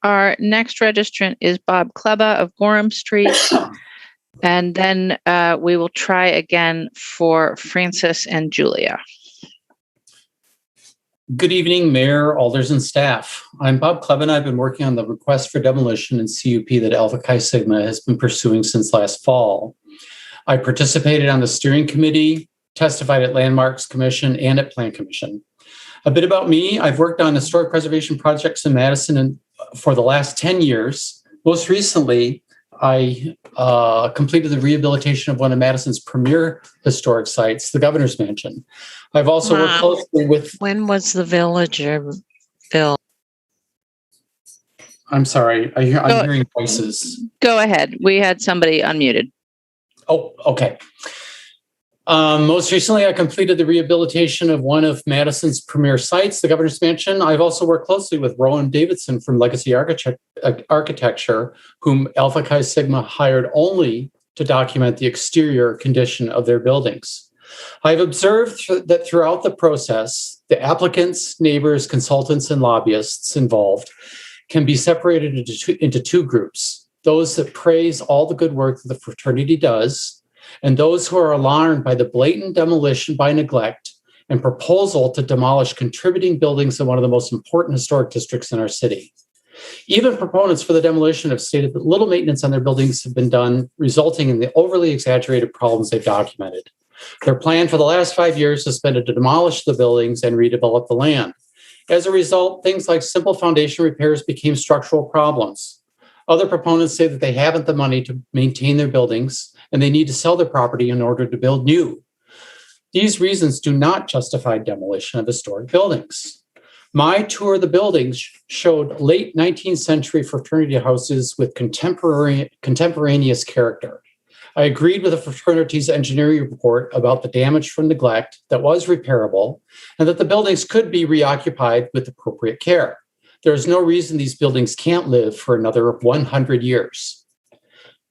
Our next registrant is Bob Kleba of Gorham Street. And then we will try again for Francis and Julia. Good evening, Mayor, alders, and staff. I'm Bob Kleba, and I've been working on the request for demolition and CUP that Alpha Chi Sigma has been pursuing since last fall. I participated on the steering committee, testified at Landmarks Commission, and at Plan Commission. A bit about me. I've worked on historic preservation projects in Madison for the last 10 years. Most recently, I completed the rehabilitation of one of Madison's premier historic sites, the Governor's Mansion. I've also worked closely with... When was the villager built? I'm sorry, I'm hearing voices. Go ahead. We had somebody unmuted. Oh, okay. Most recently, I completed the rehabilitation of one of Madison's premier sites, the Governor's Mansion. I've also worked closely with Rowan Davidson from Legacy Architecture, whom Alpha Chi Sigma hired only to document the exterior condition of their buildings. I've observed that throughout the process, the applicants, neighbors, consultants, and lobbyists involved can be separated into two groups: those that praise all the good work that the fraternity does, and those who are alarmed by the blatant demolition by neglect and proposal to demolish contributing buildings in one of the most important historic districts in our city. Even proponents for the demolition have stated that little maintenance on their buildings have been done, resulting in the overly exaggerated problems they've documented. Their plan for the last 5 years has been to demolish the buildings and redevelop the land. As a result, things like simple foundation repairs became structural problems. Other proponents say that they haven't the money to maintain their buildings and they need to sell their property in order to build new. These reasons do not justify demolition of historic buildings. My tour of the buildings showed late 19th century fraternity houses with contemporaneous character. I agreed with the fraternity's engineering report about the damage from neglect that was repairable and that the buildings could be reoccupied with appropriate care. There is no reason these buildings can't live for another 100 years.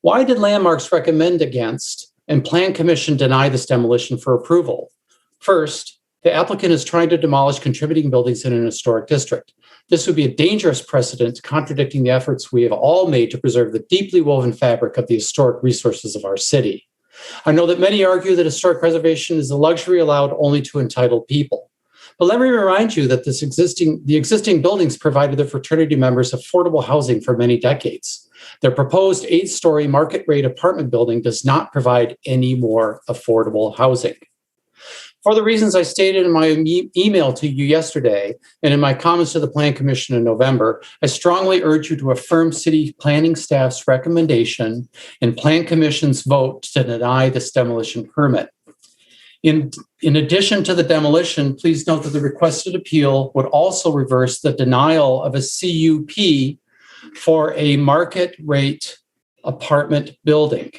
Why did Landmarks recommend against and Plan Commission deny this demolition for approval? First, the applicant is trying to demolish contributing buildings in an historic district. This would be a dangerous precedent, contradicting the efforts we have all made to preserve the deeply woven fabric of the historic resources of our city. I know that many argue that historic preservation is a luxury allowed only to entitled people. But let me remind you that the existing buildings provided the fraternity members affordable housing for many decades. Their proposed 8-story market rate apartment building does not provide any more affordable housing. For the reasons I stated in my email to you yesterday and in my comments to the Plan Commission in November, I strongly urge you to affirm City Planning staff's recommendation and Plan Commission's vote to deny this demolition permit. In addition to the demolition, please note that the requested appeal would also reverse the denial of a CUP for a market rate apartment building.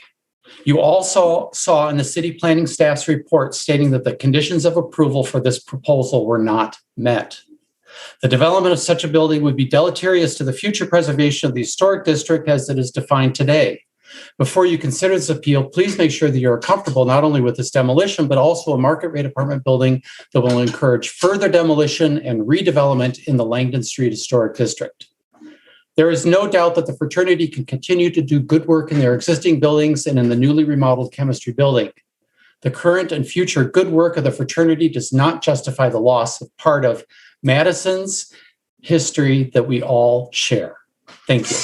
You also saw in the city planning staff's report stating that the conditions of approval for this proposal were not met. The development of such a building would be deleterious to the future preservation of the historic district as it is defined today. Before you consider this appeal, please make sure that you're comfortable not only with this demolition, but also a market rate apartment building that will encourage further demolition and redevelopment in the Langdon Street Historic District. There is no doubt that the fraternity can continue to do good work in their existing buildings and in the newly remodeled chemistry building. The current and future good work of the fraternity does not justify the loss of part of Madison's history that we all share. Thank you.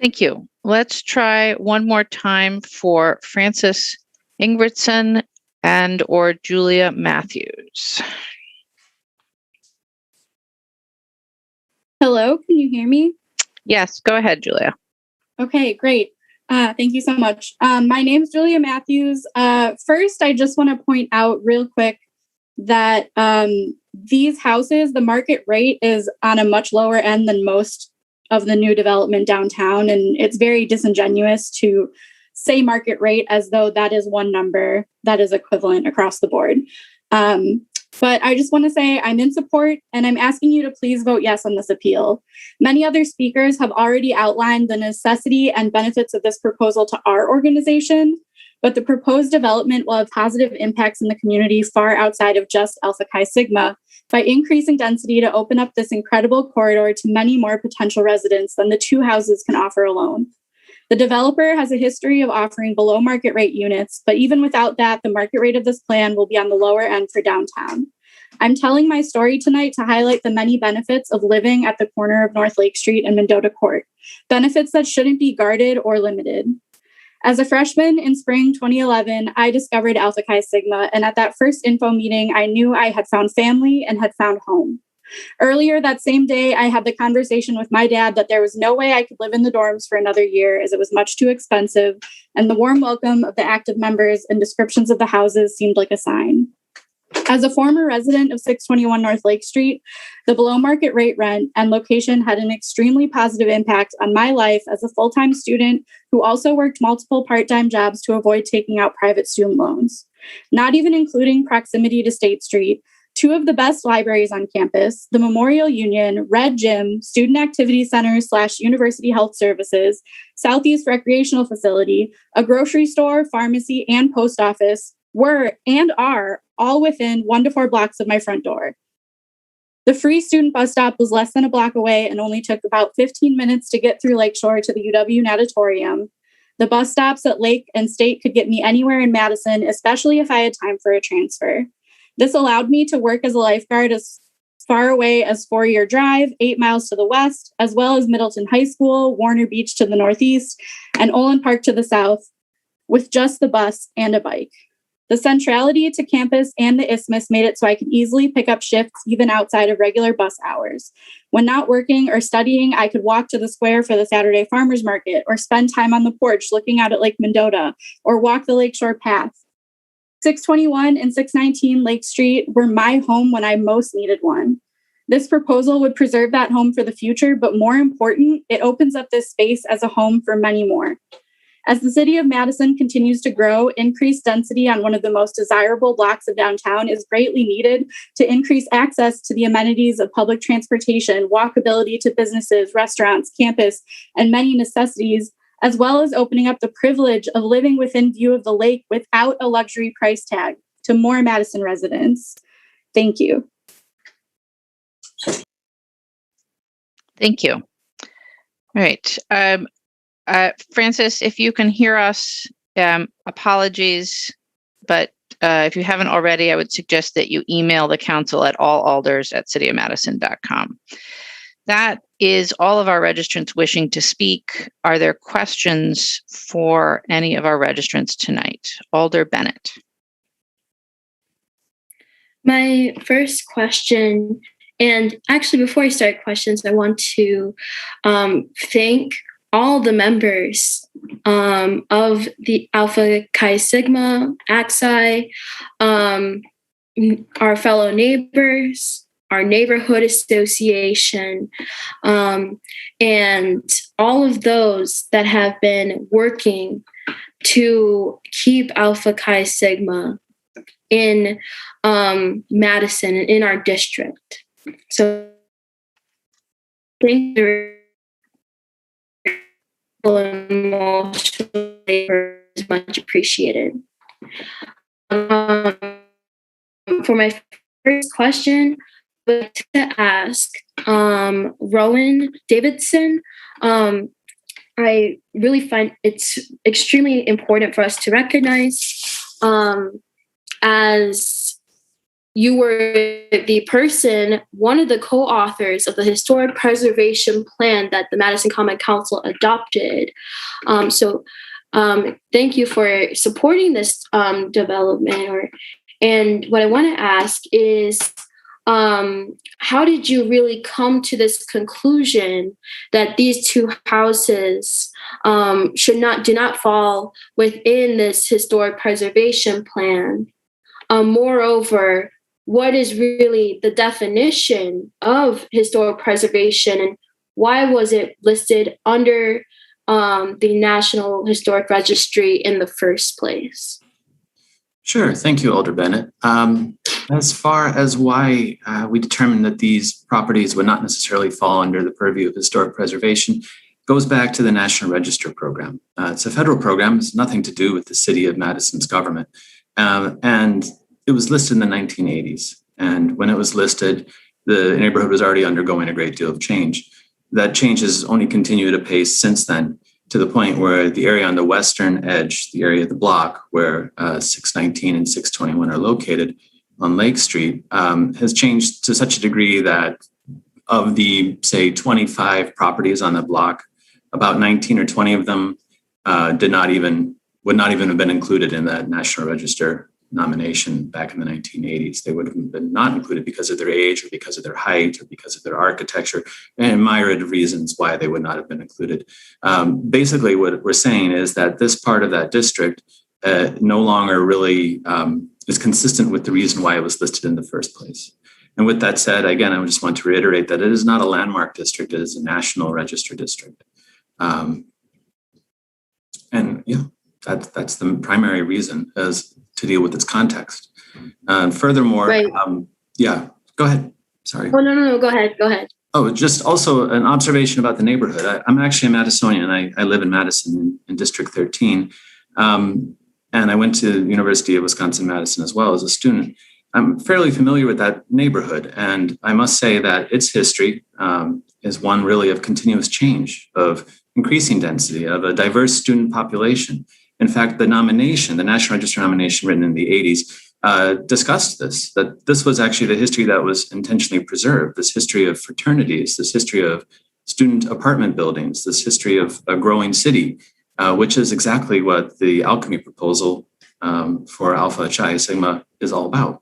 Thank you. Let's try one more time for Francis Ingridson and or Julia Matthews. Hello, can you hear me? Yes, go ahead, Julia. Okay, great. Thank you so much. My name is Julia Matthews. First, I just want to point out real quick that these houses, the market rate is on a much lower end than most of the new development downtown. And it's very disingenuous to say market rate as though that is one number that is equivalent across the board. But I just want to say I'm in support and I'm asking you to please vote yes on this appeal. Many other speakers have already outlined the necessity and benefits of this proposal to our organization, but the proposed development will have positive impacts in the community far outside of just Alpha Chi Sigma by increasing density to open up this incredible corridor to many more potential residents than the 2 houses can offer alone. The developer has a history of offering below market rate units, but even without that, the market rate of this plan will be on the lower end for downtown. I'm telling my story tonight to highlight the many benefits of living at the corner of North Lake Street and Mendota Court, benefits that shouldn't be guarded or limited. As a freshman in spring 2011, I discovered Alpha Chi Sigma, and at that first info meeting, I knew I had found family and had found home. Earlier that same day, I had the conversation with my dad that there was no way I could live in the dorms for another year as it was much too expensive, and the warm welcome of the active members and descriptions of the houses seemed like a sign. As a former resident of 621 North Lake Street, the below market rate rent and location had an extremely positive impact on my life as a full-time student who also worked multiple part-time jobs to avoid taking out private student loans. Not even including proximity to State Street, two of the best libraries on campus, the Memorial Union, Red Gym, Student Activity Center / University Health Services, Southeast Recreational Facility, a grocery store, pharmacy, and post office were and are all within 1 to 4 blocks of my front door. The free student bus stop was less than a block away and only took about 15 minutes to get through Lakeshore to the UW Natatorium. The bus stops at Lake and State could get me anywhere in Madison, especially if I had time for a transfer. This allowed me to work as a lifeguard as far away as 4-year drive, 8 miles to the west, as well as Middleton High School, Warner Beach to the northeast, and Olin Park to the south, with just the bus and a bike. The centrality to campus and the Isthmus made it so I could easily pick up shifts even outside of regular bus hours. When not working or studying, I could walk to the square for the Saturday farmers market or spend time on the porch looking out at Lake Mendota or walk the Lakeshore Path. 621 and 619 Lake Street were my home when I most needed one. This proposal would preserve that home for the future, but more important, it opens up this space as a home for many more. As the city of Madison continues to grow, increased density on one of the most desirable blocks of downtown is greatly needed to increase access to the amenities of public transportation, walkability to businesses, restaurants, campus, and many necessities, as well as opening up the privilege of living within view of the lake without a luxury price tag to more Madison residents. Thank you. Thank you. All right. Francis, if you can hear us, apologies, but if you haven't already, I would suggest that you email the council at allalders@cityofmadison.com. That is all of our registrants wishing to speak. Are there questions for any of our registrants tonight? Alder Bennett. My first question, and actually before I start questions, I want to thank all the members of the Alpha Chi Sigma, AXI, our fellow neighbors, our neighborhood association, and all of those that have been working to keep Alpha Chi Sigma in Madison and in our district. So thank you. Emotionally is much appreciated. For my first question, I would like to ask Rowan Davidson. I really find it's extremely important for us to recognize as you were the person, one of the co-authors of the historic preservation plan that the Madison Common Council adopted. So thank you for supporting this development. And what I want to ask is, how did you really come to this conclusion that these two houses do not fall within this historic preservation plan? Moreover, what is really the definition of historic preservation and why was it listed under the National Historic Registry in the first place? Sure. Thank you, Alder Bennett. As far as why we determined that these properties would not necessarily fall under the purview of historic preservation goes back to the National Register program. It's a federal program. It's nothing to do with the city of Madison's government. And it was listed in the 1980s. And when it was listed, the neighborhood was already undergoing a great deal of change. That change has only continued apace since then, to the point where the area on the western edge, the area of the block where 619 and 621 are located on Lake Street, has changed to such a degree that of the, say, 25 properties on the block, about 19 or 20 of them would not even have been included in that National Register nomination back in the 1980s. They would have been not included because of their age or because of their height or because of their architecture and myriad reasons why they would not have been included. Basically, what we're saying is that this part of that district no longer really is consistent with the reason why it was listed in the first place. And with that said, again, I just want to reiterate that it is not a landmark district, it is a National Register district. And yeah, that's the primary reason, is to deal with its context. Furthermore, Right. Yeah, go ahead. Sorry. Oh, no, go ahead. Oh, just also an observation about the neighborhood. I'm actually a Madisonian. I live in Madison in District 13. And I went to the University of Wisconsin-Madison as well as a student. I'm fairly familiar with that neighborhood. And I must say that its history is one really of continuous change, of increasing density, of a diverse student population. In fact, the National Register nomination written in the 80s discussed this, that this was actually the history that was intentionally preserved, this history of fraternities, this history of student apartment buildings, this history of a growing city, which is exactly what the alchemy proposal for Alpha Chi Sigma is all about.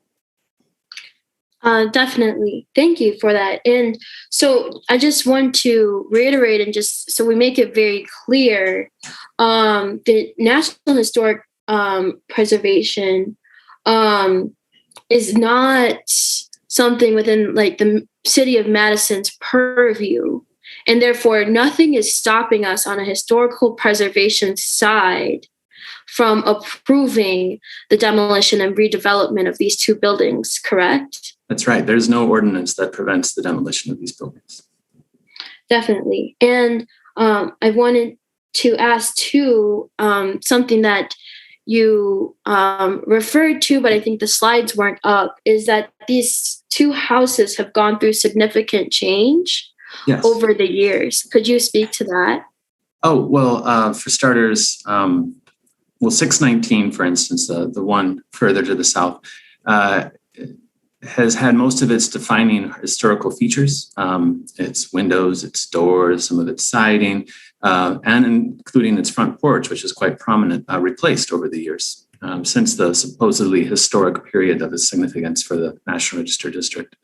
Definitely. Thank you for that. And so I just want to reiterate, and just so we make it very clear, the National Historic Preservation is not something within like the city of Madison's purview. And therefore, nothing is stopping us on a historical preservation side from approving the demolition and redevelopment of these two buildings, correct? That's right. There's no ordinance that prevents the demolition of these buildings. Definitely. And I wanted to ask too, something that you referred to, but I think the slides weren't up, is that these two houses have gone through significant change over the years. Could you speak to that? Oh, well, for starters, 619, for instance, the one further to the south, has had most of its defining historical features, its windows, its doors, some of its siding, and including its front porch, which is quite prominent, replaced over the years since the supposedly historic period of its significance for the National Register District.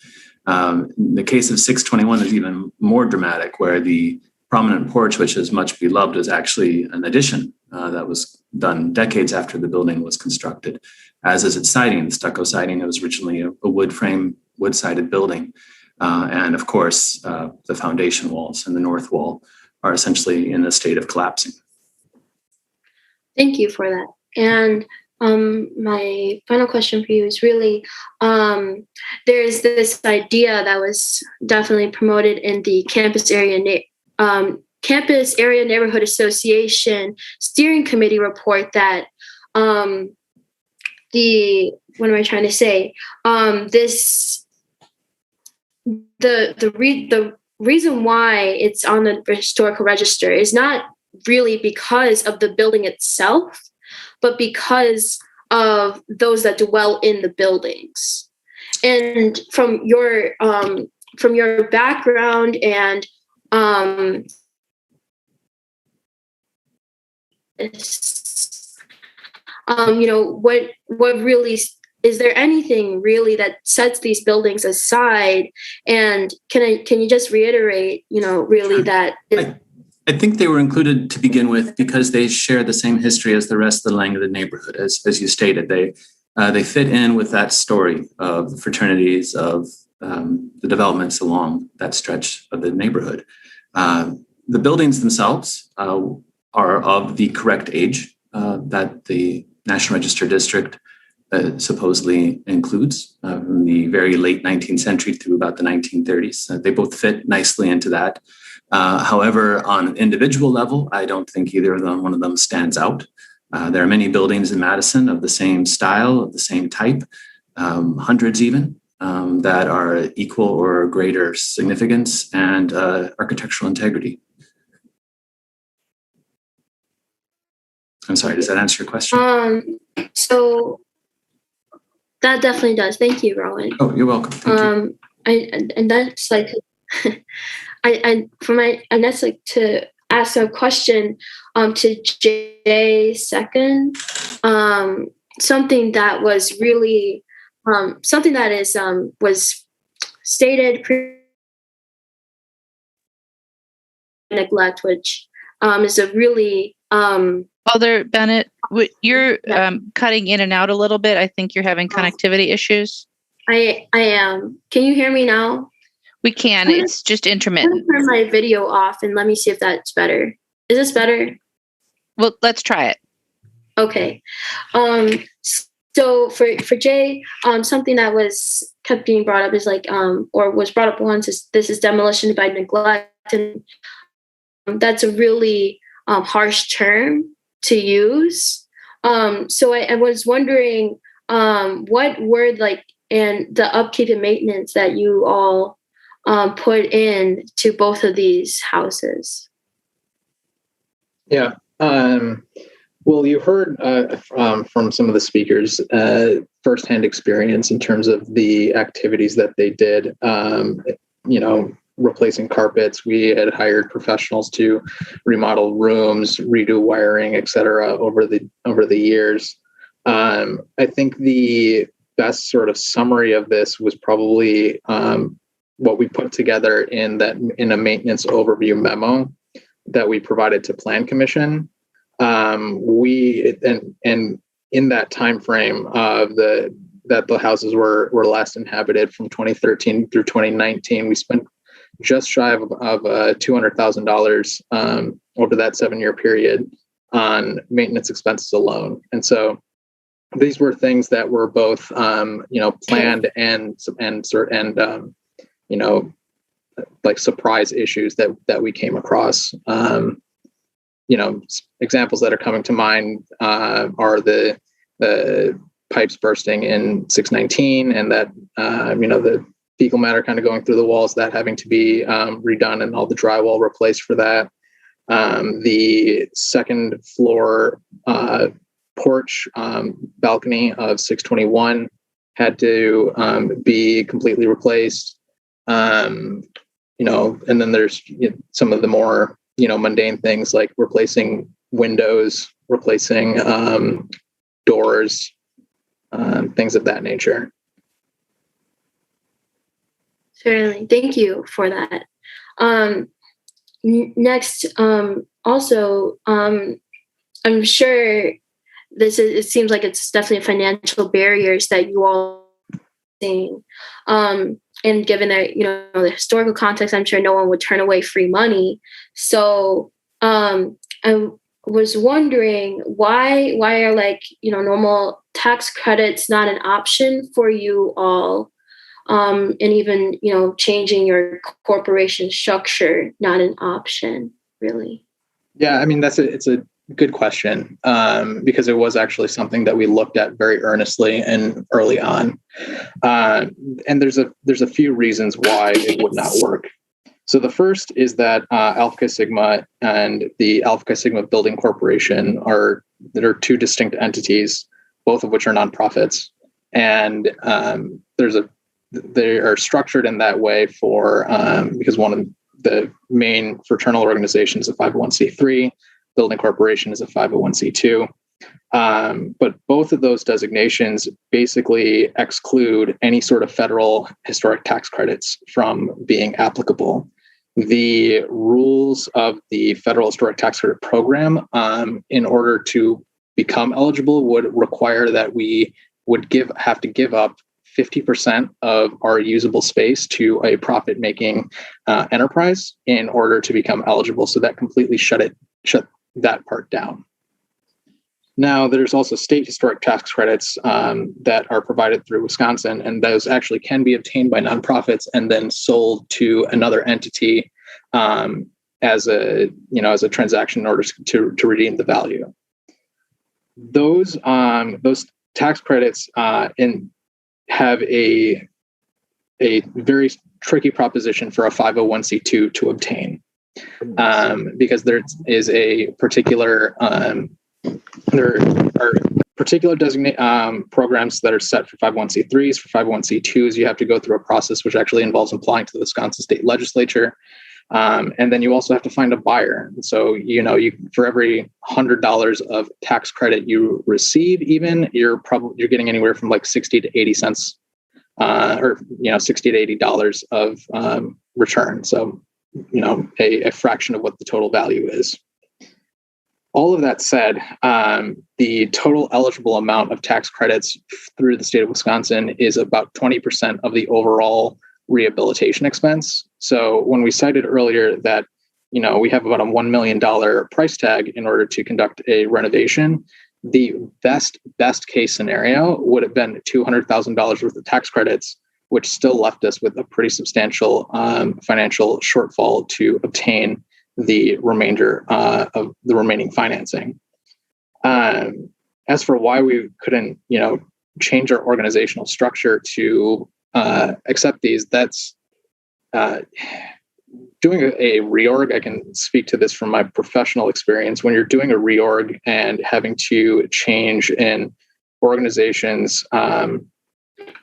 The case of 621 is even more dramatic, where the prominent porch, which is much beloved, is actually an addition that was done decades after the building was constructed, as is its siding, the stucco siding. It was originally a wood frame, wood-sided building. And of course, the foundation walls and the north wall are essentially in a state of collapsing. Thank you for that. And my final question for you is really, there's this idea that was definitely promoted in the Campus Area Neighborhood Association Steering Committee report that the reason why it's on the historical register is not really because of the building itself, but because of those that dwell in the buildings. And from your background and what really is there anything really that sets these buildings aside? And can you just reiterate, really that? I think they were included to begin with because they share the same history as the rest of the Langdon neighborhood, as you stated. They fit in with that story of the fraternities, of the developments along that stretch of the neighborhood. The buildings themselves are of the correct age that the National Register District supposedly includes, from the very late 19th century through about the 1930s. They both fit nicely into that. However, on an individual level, I don't think either of them, one of them stands out. There are many buildings in Madison of the same style, of the same type, hundreds even, that are equal or greater significance and architectural integrity. I'm sorry, does that answer your question? So that definitely does. Thank you, Rowan. Oh, you're welcome. Thank you. And that's like, that's like to ask a question to Jay second. Something that was really something that is was stated neglect, which is a really Alder Bennett, you're cutting in and out a little bit. I think you're having connectivity issues. I am. Can you hear me now? We can. It's just intermittent. I'm gonna turn my video off and let me see if that's better. Is this better? Well, let's try it. Okay. So for Jay, something that was kept being brought up is like, or was brought up once, is this is demolition by neglect, and that's a really harsh term to use. So I was wondering, what were like, and the upkeep and maintenance that you all put in to both of these houses. Yeah. Well, you heard from some of the speakers firsthand experience in terms of the activities that they did. Replacing carpets. We had hired professionals to remodel rooms, redo wiring, etc. over the years. I think the best sort of summary of this was probably what we put together in a maintenance overview memo that we provided to Plan Commission. And in that time frame of that the houses were last inhabited from 2013 through 2019, we spent just shy of $200,000 over that 7-year period on maintenance expenses alone. And so these were things that were both planned and like surprise issues that we came across. Examples that are coming to mind are the pipes bursting in 619, and that the fecal matter kind of going through the walls, that having to be redone and all the drywall replaced for that. The second floor porch balcony of 621 had to be completely replaced. And then there's some of the more mundane things like replacing windows, replacing doors, things of that nature. Certainly. Thank you for that. Next, also, I'm sure it seems like it's definitely financial barriers that you all are seeing. And given that, the historical context, I'm sure no one would turn away free money. So I was wondering why are normal tax credits not an option for you all? And even, changing your corporation structure, not an option, really. Yeah, I mean, it's a good question, because it was actually something that we looked at very earnestly and early on. And there's a few reasons why it would not work. So the first is that Alpha Chi Sigma and the Alpha Chi Sigma Building Corporation are two distinct entities, both of which are nonprofits. And they are structured in that way because one of the main fraternal organizations is a 501c3, Building Corporation is a 501c2. But both of those designations basically exclude any sort of federal historic tax credits from being applicable. The rules of the federal historic tax credit program, in order to become eligible, would require that we would have to give up 50% of our usable space to a profit-making enterprise in order to become eligible. So that completely shut that part down. Now, there's also state historic tax credits that are provided through Wisconsin, and those actually can be obtained by nonprofits and then sold to another entity as a transaction in order to redeem the value. Those tax credits have a very tricky proposition for a 501c2 to obtain, because there is a particular there are particular programs that are set for 501c3s. For 501c2s, you have to go through a process which actually involves applying to the Wisconsin state legislature And then you also have to find a buyer. So, you for every $100 of tax credit you receive, you're getting anywhere from like 60 to 80 cents, or $60 to $80 of return. So, a fraction of what the total value is. All of that said, the total eligible amount of tax credits through the state of Wisconsin is about 20% of the overall rehabilitation expense. So when we cited earlier that, we have about a $1 million price tag in order to conduct a renovation, the best case scenario would have been $200,000 worth of tax credits, which still left us with a pretty substantial financial shortfall to obtain the remainder of the remaining financing. As for why we couldn't, change our organizational structure to accept these, that's doing a reorg. I can speak to this from my professional experience. When you're doing a reorg and having to change in organizations'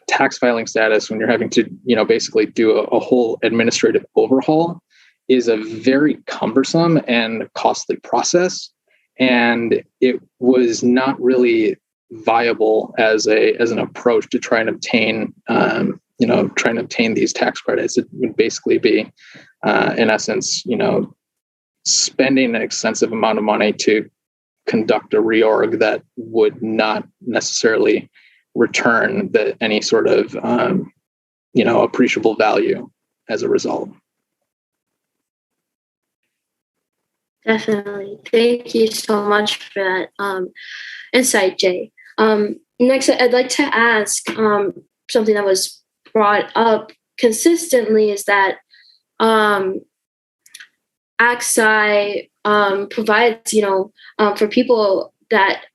tax filing status, when you're having to, basically do a whole administrative overhaul, is a very cumbersome and costly process. And it was not really viable as an approach to try and obtain, these tax credits. It would basically be, in essence, spending an extensive amount of money to conduct a reorg that would not necessarily return any sort of, appreciable value as a result. Definitely. Thank you so much for that insight, Jay. Next, I'd like to ask something that was brought up consistently is that ACSI provides, for people that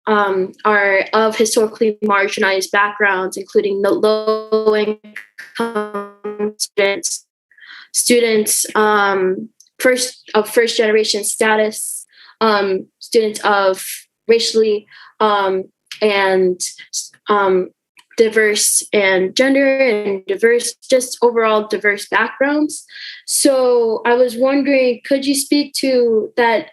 are of historically marginalized backgrounds, including the low-income students, first generation status, students of racially and diverse and gender and diverse, just overall diverse backgrounds. So I was wondering, could you speak to that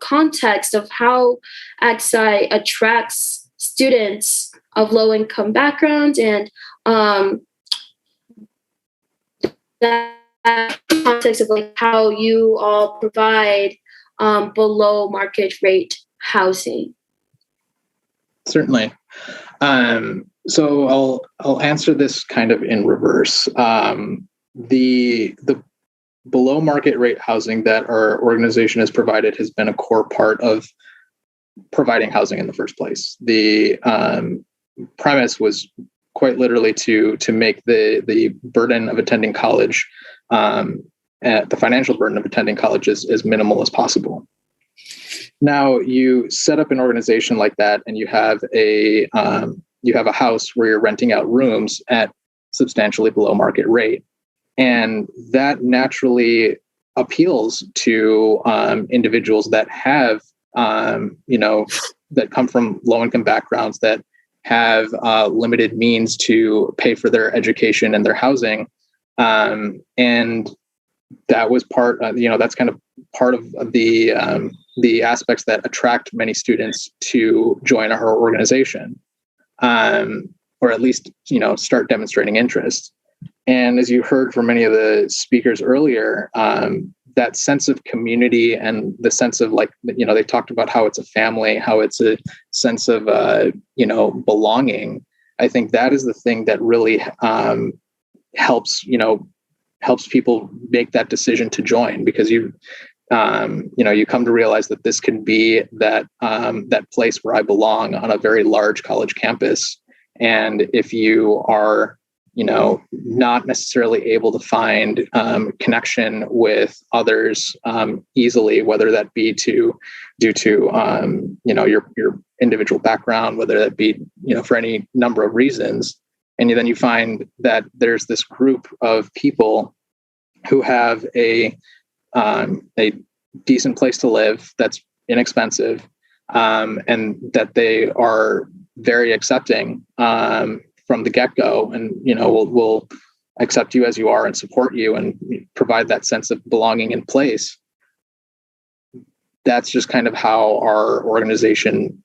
context of how ACSI attracts students of low-income backgrounds and that context of like how you all provide below market rate housing? Certainly. So I'll answer this kind of in reverse. The below market rate housing that our organization has provided has been a core part of providing housing in the first place. The premise was quite literally to make the burden of attending college, the financial burden of attending college as minimal as possible. Now you set up an organization like that, and you have a house where you're renting out rooms at substantially below market rate, and that naturally appeals to individuals that have that come from low income backgrounds, that have limited means to pay for their education and their housing, and that was part. That's kind of part of the aspects that attract many students to join our organization, or at least start demonstrating interest. And as you heard from many of the speakers earlier, that sense of community and the sense of they talked about how it's a family, how it's a sense of belonging. I think that is the thing that really helps people make that decision to join, because you come to realize that this can be that place where I belong on a very large college campus. And if you are, not necessarily able to find connection with others easily, whether that be due to your individual background, whether that be for any number of reasons, and then you find that there's this group of people who have a decent place to live that's inexpensive, and that they are very accepting from the get-go, and will accept you as you are and support you and provide that sense of belonging in place. That's just kind of how our organization,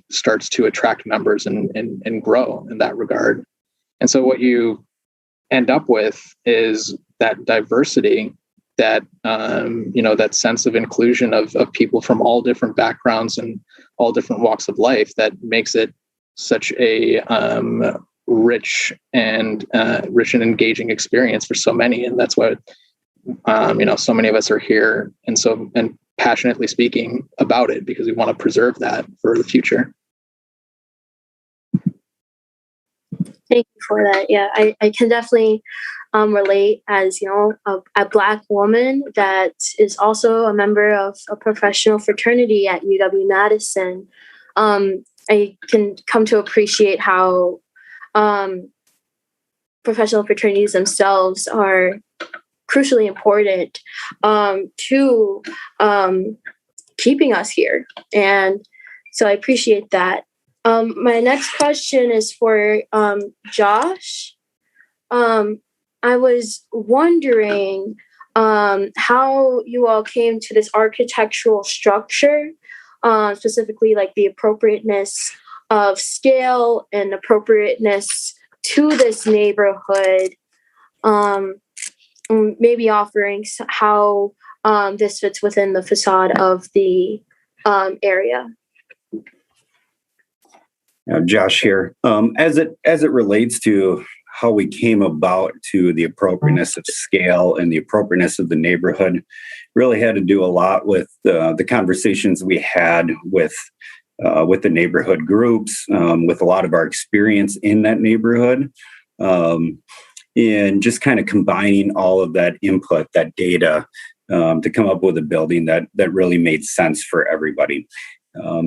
starts to attract members and grow in that regard. And so what you end up with is that diversity, that, that sense of inclusion of people from all different backgrounds and all different walks of life that makes it such a rich and engaging experience for so many. And that's what, so many of us are here and passionately speaking about it because we want to preserve that for the future. Thank you for that. Yeah, I can definitely relate as, a Black woman that is also a member of a professional fraternity at UW-Madison. I can come to appreciate how professional fraternities themselves are crucially important to keeping us here. And so I appreciate that. My next question is for Josh. I was wondering how you all came to this architectural structure, specifically like the appropriateness of scale and appropriateness to this neighborhood, maybe offering how this fits within the facade of the area. Josh here. As it relates to how we came about to the appropriateness of scale and the appropriateness of the neighborhood, really had to do a lot with the conversations we had with the neighborhood groups, with a lot of our experience in that neighborhood, and just kind of combining all of that input, that data, to come up with a building that really made sense for everybody.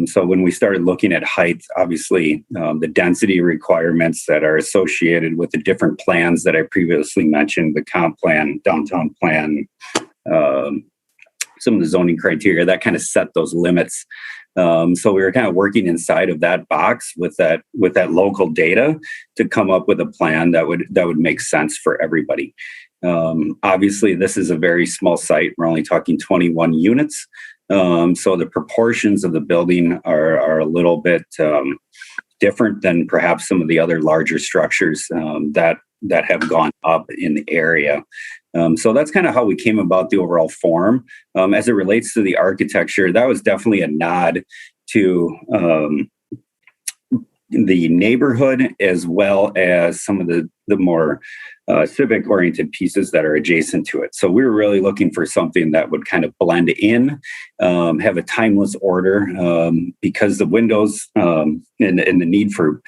So when we started looking at height, obviously the density requirements that are associated with the different plans that I previously mentioned, the comp plan, downtown plan, some of the zoning criteria, that kind of set those limits. So we were kind of working inside of that box with that local data to come up with a plan that would make sense for everybody. Obviously, this is a very small site. We're only talking 21 units. So the proportions of the building are a little bit different than perhaps some of the other larger structures that have gone up in the area. So that's kind of how we came about the overall form. As it relates to the architecture, that was definitely a nod to the neighborhood as well as some of the more civic oriented pieces that are adjacent to it. So we were really looking for something that would kind of blend in, have a timeless order, because the windows and the need for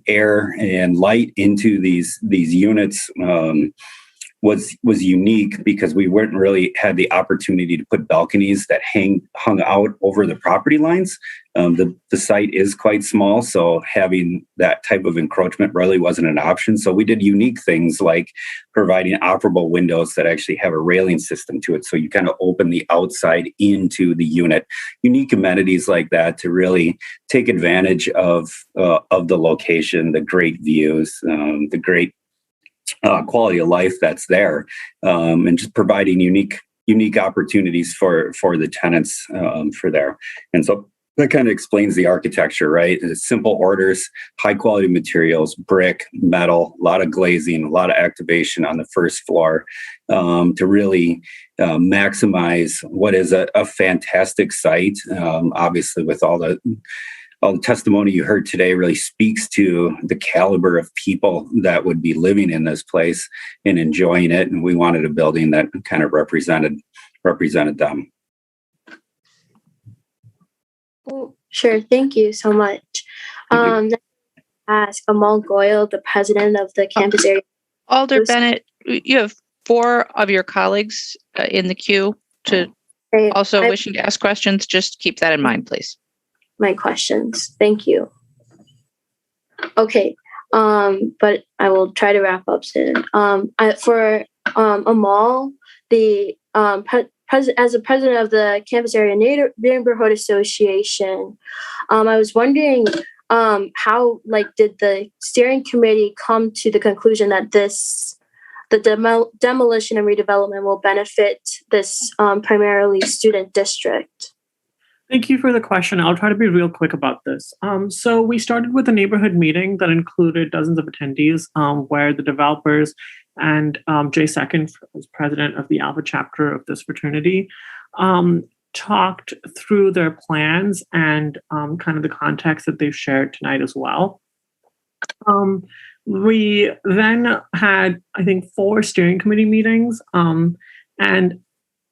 air and light into these units was unique because we weren't really had the opportunity to put balconies that hung out over the property lines. The site is quite small, so having that type of encroachment really wasn't an option. So we did unique things like providing operable windows that actually have a railing system to it. So you kind of open the outside into the unit. Unique amenities like that to really take advantage of the location, the great views, the great quality of life that's there, and just providing unique opportunities for the tenants for there. And so that kind of explains the architecture, right? It's simple orders, high quality materials, brick, metal, a lot of glazing, a lot of activation on the first floor, to really maximize what is a fantastic site. Obviously, with all the testimony you heard today really speaks to the caliber of people that would be living in this place and enjoying it. And we wanted a building that kind of represented them. Sure. Thank you so much. Ask Amal Goyle, the president of the campus area. Alder Bennett, you have 4 of your colleagues in the queue to also wishing to ask questions. Just keep that in mind, please. My questions. Thank you. Okay. But I will try to wrap up soon. For Amal, the as the president of the Campus Area Neighborhood Association, I was wondering how did the steering committee come to the conclusion that this the demolition and redevelopment will benefit this primarily student district? Thank you for the question. I'll try to be real quick about this. So we started with a neighborhood meeting that included dozens of attendees, where the developers and Jay Second, as president of the Alpha chapter of this fraternity, talked through their plans and kind of the context that they've shared tonight as well. We then had, I think, 4 steering committee meetings, and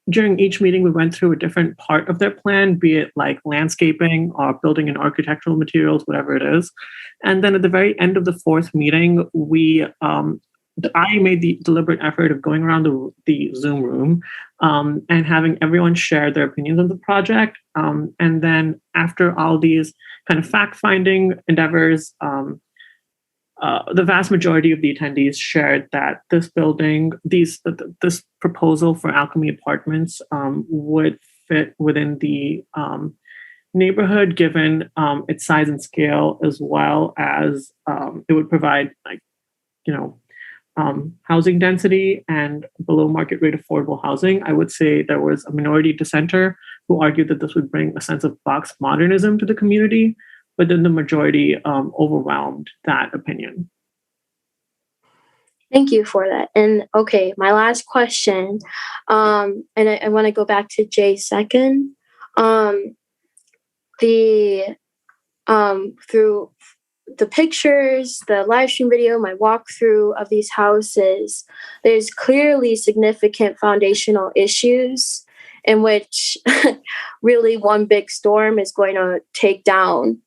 during each meeting, we went through a different part of their plan, be it like landscaping or building and architectural materials, whatever it is. And then at the very end of the 4th meeting, I made the deliberate effort of going around the Zoom room and having everyone share their opinions on the project. And then after all these kind of fact-finding endeavors, the vast majority of the attendees shared that this building, this proposal for Alchemy Apartments would fit within the neighborhood, given its size and scale, as well as it would provide, housing density and below market rate affordable housing. I would say there was a minority dissenter who argued that this would bring a sense of box modernism to the community, but then the majority overwhelmed that opinion. Thank you for that. And okay, my last question, and I want to go back to Jay Second. Through the pictures, the live stream video, my walkthrough of these houses, there's clearly significant foundational issues in which really one big storm is going to take down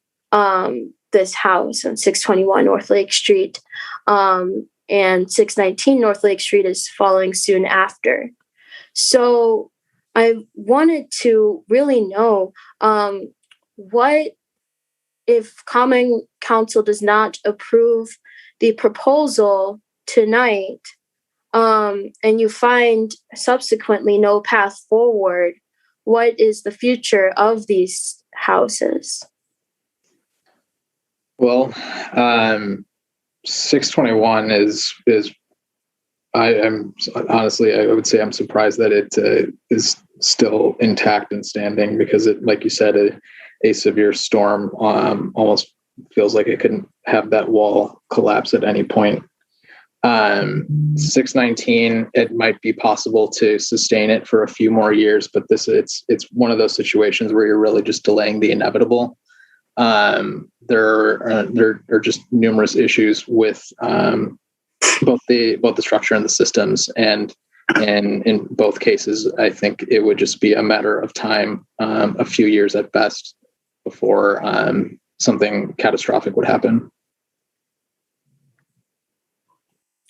this house on 621 North Lake Street, and 619 North Lake Street is following soon after. So I wanted to really know what if Common Council does not approve the proposal tonight, and you find subsequently no path forward, what is the future of these houses? Well, 621 is I'm honestly, I would say I'm surprised that it is still intact and standing, because it, like you said, a severe storm almost feels like it could have that wall collapse at any point. 619, it might be possible to sustain it for a few more years, but it's one of those situations where you're really just delaying the inevitable. There are just numerous issues with both the structure and the systems, and in both cases, I think it would just be a matter of time, a few years at best, before something catastrophic would happen.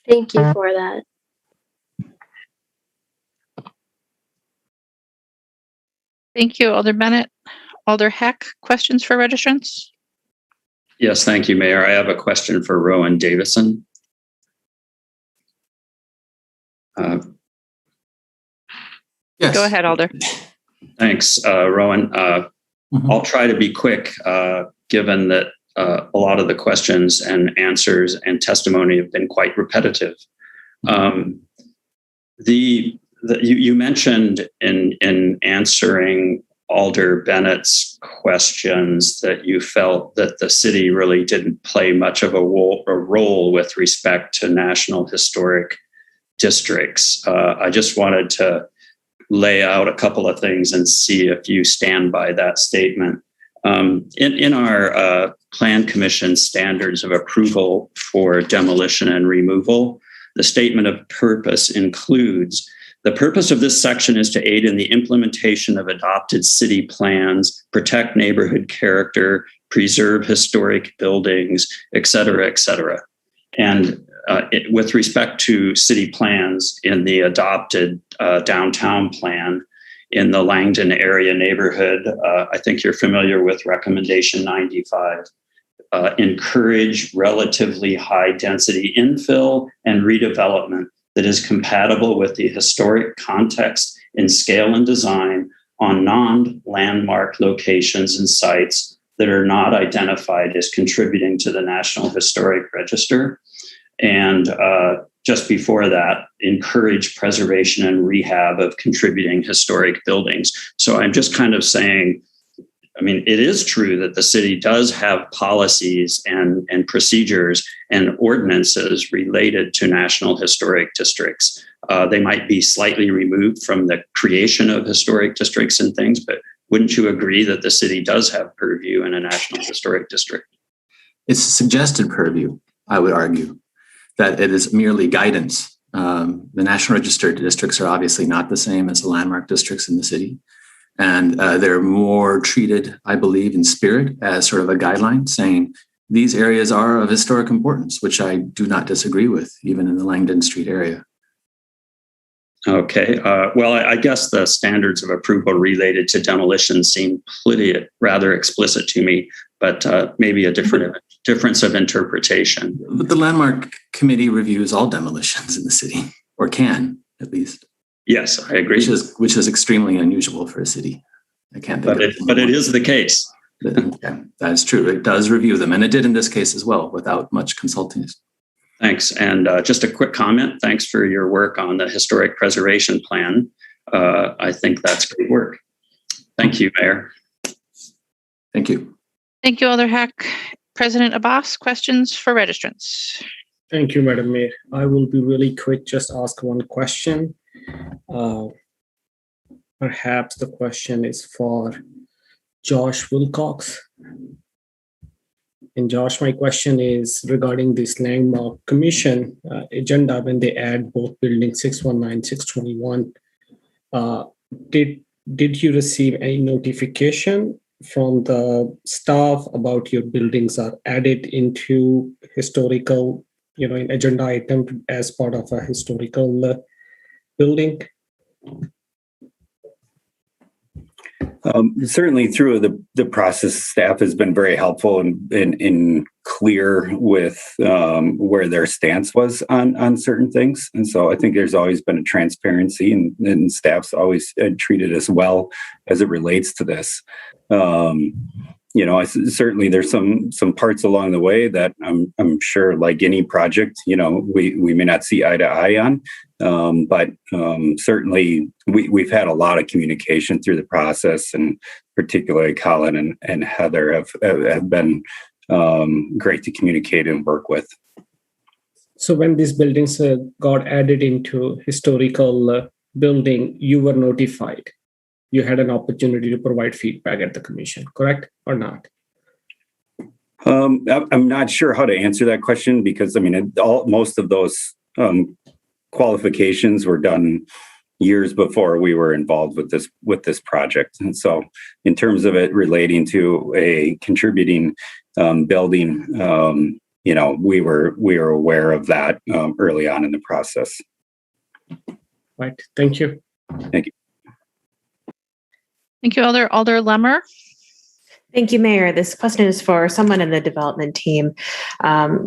Thank you for that. Thank you, Alder Bennett. Alder Heck, questions for registrants? Yes, thank you, Mayor. I have a question for Rowan Davison. Yes. Go ahead, Alder. Thanks, Rowan. I'll try to be quick, given that a lot of the questions and answers and testimony have been quite repetitive. You mentioned in answering Alder Bennett's questions that you felt that the city really didn't play much of a role with respect to national historic districts. I just wanted to lay out a couple of things and see if you stand by that statement. In our Plan Commission standards of approval for demolition and removal, the statement of purpose includes: the purpose of this section is to aid in the implementation of adopted city plans, protect neighborhood character, preserve historic buildings, et cetera, et cetera. And with respect to city plans in the adopted downtown plan in the Langdon area neighborhood, I think you're familiar with recommendation 95. Encourage relatively high density infill and redevelopment that is compatible with the historic context in scale and design on non-landmark locations and sites that are not identified as contributing to the National Historic Register. And just before that, encourage preservation and rehab of contributing historic buildings. So I'm just kind of saying, I mean, it is true that the city does have policies and procedures and ordinances related to national historic districts. They might be slightly removed from the creation of historic districts and things, but wouldn't you agree that the city does have purview in a national historic district? It's a suggested purview, I would argue, that it is merely guidance. The National Register districts are obviously not the same as the landmark districts in the city. And they're more treated, I believe, in spirit as sort of a guideline saying these areas are of historic importance, which I do not disagree with, even in the Langdon Street area. Okay. Well, I guess the standards of approval related to demolition seem rather explicit to me, but maybe a difference of interpretation. But the Landmark Committee reviews all demolitions in the city, or can at least. Yes, I agree. Which is extremely unusual for a city. I can't think but it is the case. Yeah, that is true. It does review them, and it did in this case as well, without much consulting. Thanks. And just a quick comment. Thanks for your work on the historic preservation plan. I think that's great work. Thank you, Mayor. Thank you. Thank you, Alder Hack. President Abbas, questions for registrants? Thank you, Madam Mayor. I will be really quick, just ask one question. Perhaps the question is for Josh Wilcox. And Josh, my question is regarding this landmark commission agenda when they add both building 619, 621. Did you receive any notification from the staff about your buildings are added into historical, an agenda item as part of a historical building? Certainly through the process, staff has been very helpful and clear with where their stance was on certain things. And so I think there's always been a transparency and staff's always treated us well as it relates to this. Certainly there's some parts along the way that I'm sure, like any project, we may not see eye to eye on. But certainly we've had a lot of communication through the process, and particularly Colin and Heather have been great to communicate and work with. So when these buildings got added into historical building, you were notified. You had an opportunity to provide feedback at the commission, correct or not? I'm not sure how to answer that question because, most of those qualifications were done years before we were involved with this project. And so in terms of it relating to a contributing building, we were aware of that early on in the process. Right. Thank you. Thank you. Thank you, Alder Lemmer. Thank you, Mayor. This question is for someone in the development team.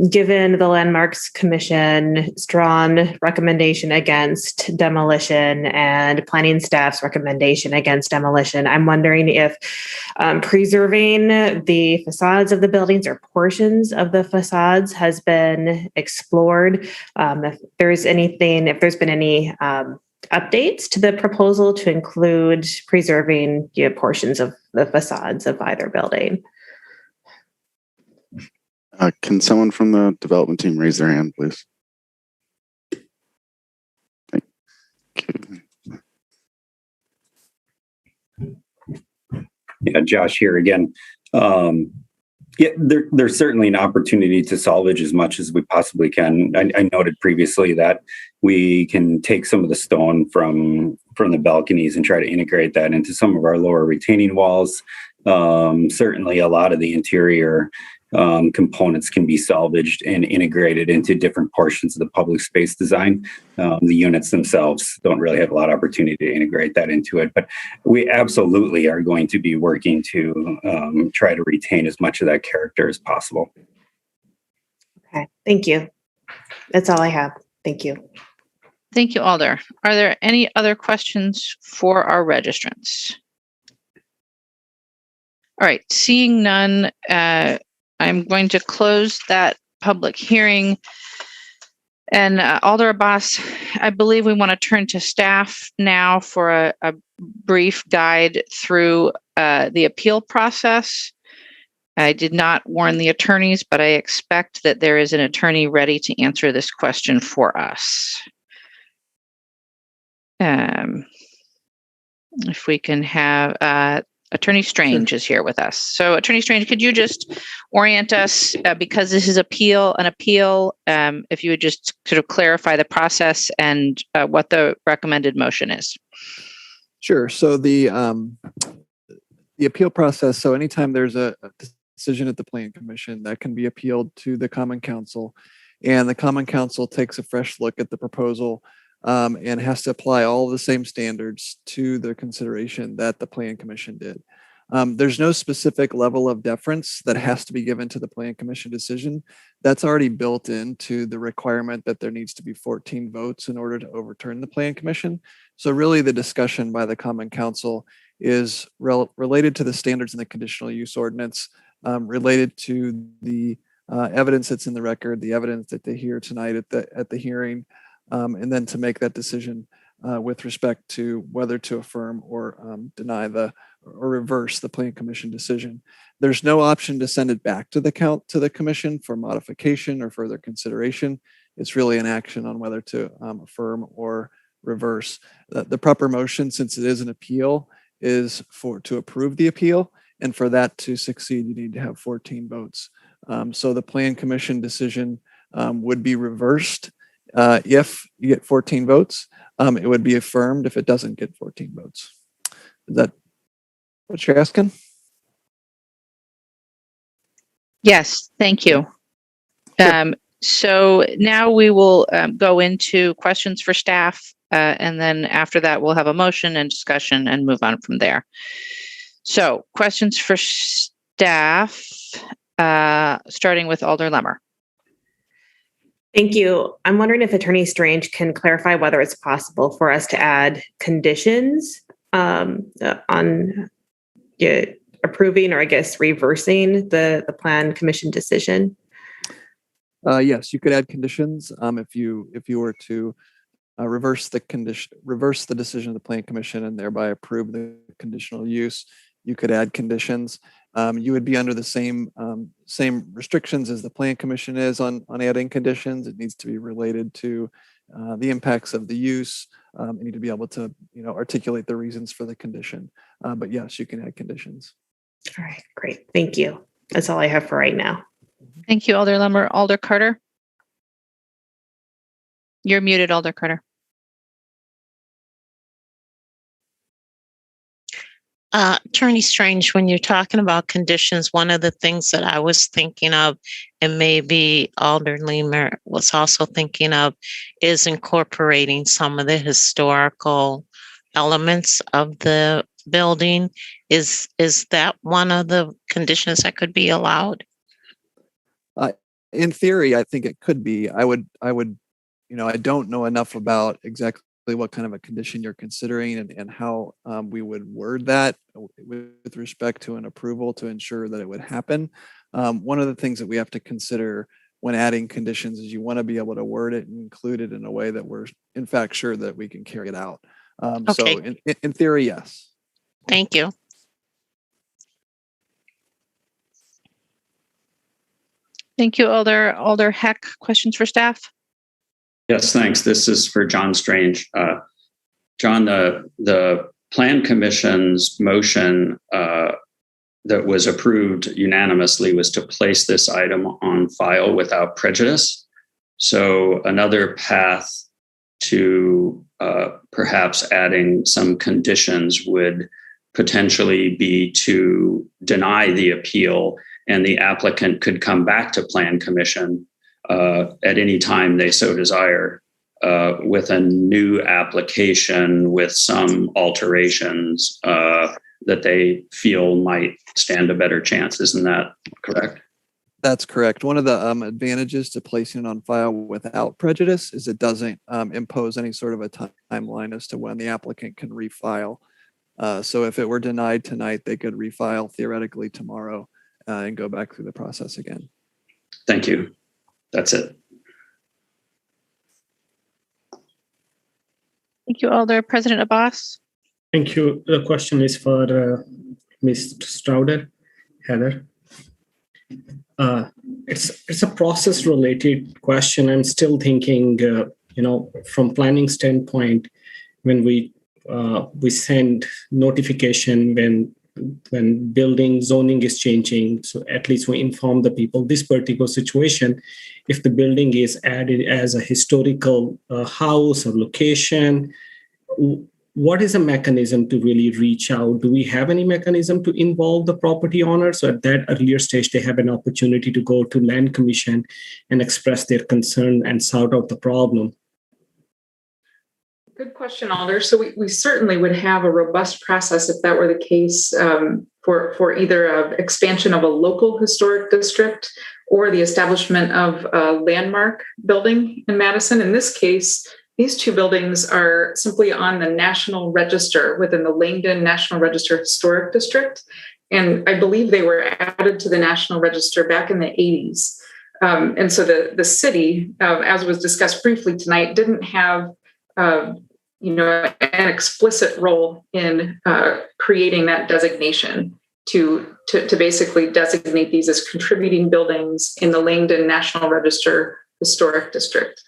Given the Landmarks Commission's strong recommendation against demolition and planning staff's recommendation against demolition, I'm wondering if preserving the facades of the buildings or portions of the facades has been explored. If there's been any updates to the proposal to include preserving portions of the facades of either building. Can someone from the development team raise their hand, please? Thank you. Yeah, Josh here again. There's certainly an opportunity to salvage as much as we possibly can. I noted previously that we can take some of the stone from the balconies and try to integrate that into some of our lower retaining walls. Certainly a lot of the interior components can be salvaged and integrated into different portions of the public space design. The units themselves don't really have a lot of opportunity to integrate that into it, but we absolutely are going to be working to try to retain as much of that character as possible. Okay, thank you. That's all I have. Thank you. Thank you, Alder. Are there any other questions for our registrants? All right, seeing none, I'm going to close that public hearing. And Alder Abbas, I believe we want to turn to staff now for a brief guide through the appeal process. I did not warn the attorneys, but I expect that there is an attorney ready to answer this question for us. If we can have Attorney Strange is here with us. So Attorney Strange, could you just orient us, because this is an appeal, if you would just sort of clarify the process and what the recommended motion is. Sure. So the appeal process, so anytime there's a decision at the Plan Commission, that can be appealed to the Common Council, and the Common Council takes a fresh look at the proposal and has to apply all the same standards to the consideration that the Plan Commission did. There's no specific level of deference that has to be given to the Plan Commission decision. That's already built into the requirement that there needs to be 14 votes in order to overturn the Plan Commission. So really the discussion by the Common Council is related to the standards in the conditional use ordinance, related to the evidence that's in the record, the evidence that they hear tonight at the hearing, and then to make that decision with respect to whether to affirm or deny or reverse the Plan Commission decision. There's no option to send it back to the Commission for modification or further consideration. It's really an action on whether to affirm or reverse. The proper motion, since it is an appeal, is to approve the appeal, and for that to succeed, you need to have 14 votes. So the Plan Commission decision would be reversed if you get 14 votes. It would be affirmed if it doesn't get 14 votes. Is that what you're asking? Yes, thank you. So now we will go into questions for staff, and then after that, we'll have a motion and discussion and move on from there. So questions for staff, starting with Alder Lemmer. Thank you. I'm wondering if Attorney Strange can clarify whether it's possible for us to add conditions on approving, or I guess reversing the Plan Commission decision. Yes, you could add conditions if you were to reverse the decision of the Plan Commission and thereby approve the conditional use. You could add conditions. You would be under the same restrictions as the Plan Commission is on adding conditions. It needs to be related to the impacts of the use. You need to be able to articulate the reasons for the condition. But yes, you can add conditions. All right, great. Thank you. That's all I have for right now. Thank you, Alder Lemmer. Alder Carter. You're muted, Alder Carter. Attorney Strange, when you're talking about conditions, one of the things that I was thinking of, and maybe Alder Lemmer was also thinking of, is incorporating some of the historical elements of the building. Is that one of the conditions that could be allowed? In theory, I think it could be. I don't know enough about exactly what kind of a condition you're considering and how we would word that with respect to an approval to ensure that it would happen. One of the things that we have to consider when adding conditions is you want to be able to word it and include it in a way that we're in fact sure that we can carry it out. Okay. So in theory, yes. Thank you. Thank you, Alder. Alder Heck, questions for staff? Yes, thanks. This is for John Strange. John, the Plan Commission's motion that was approved unanimously was to place this item on file without prejudice. So another path to perhaps adding some conditions would potentially be to deny the appeal, and the applicant could come back to Plan Commission at any time they so desire with a new application with some alterations that they feel might stand a better chance. Isn't that correct? That's correct. One of the advantages to placing it on file without prejudice is it doesn't impose any sort of a timeline as to when the applicant can refile. So if it were denied tonight, they could refile theoretically tomorrow and go back through the process again. Thank you. That's it. Thank you, Alder. President Abbas. Thank you. The question is for Ms. Strouder, Heather. It's a process-related question. I'm still thinking, from planning standpoint, when we send notification when building zoning is changing, so at least we inform the people this particular situation. If the building is added as a historical house or location, what is a mechanism to really reach out? Do we have any mechanism to involve the property owner? So at that earlier stage, they have an opportunity to go to Land Commission and express their concern and sort out the problem. Good question, Alder. So we certainly would have a robust process if that were the case for either an expansion of a local historic district or the establishment of a landmark building in Madison. In this case, these two buildings are simply on the National Register within the Langdon National Register Historic District. And I believe they were added to the National Register back in the 80s. And so the city, as was discussed briefly tonight, didn't have an explicit role in creating that designation to basically designate these as contributing buildings in the Langdon National Register Historic District.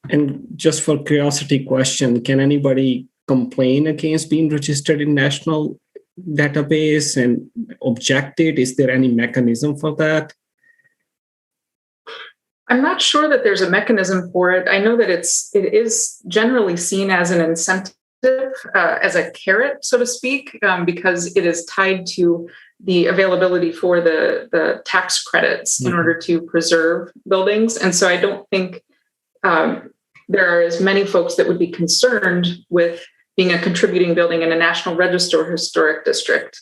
And just for curiosity question, can anybody complain against being registered in national database and object it? Is there any mechanism for that? I'm not sure that there's a mechanism for it. I know that it is generally seen as an incentive, as a carrot, so to speak, because it is tied to the availability for the tax credits in order to preserve buildings. And so I don't think there are as many folks that would be concerned with being a contributing building in a National Register Historic District,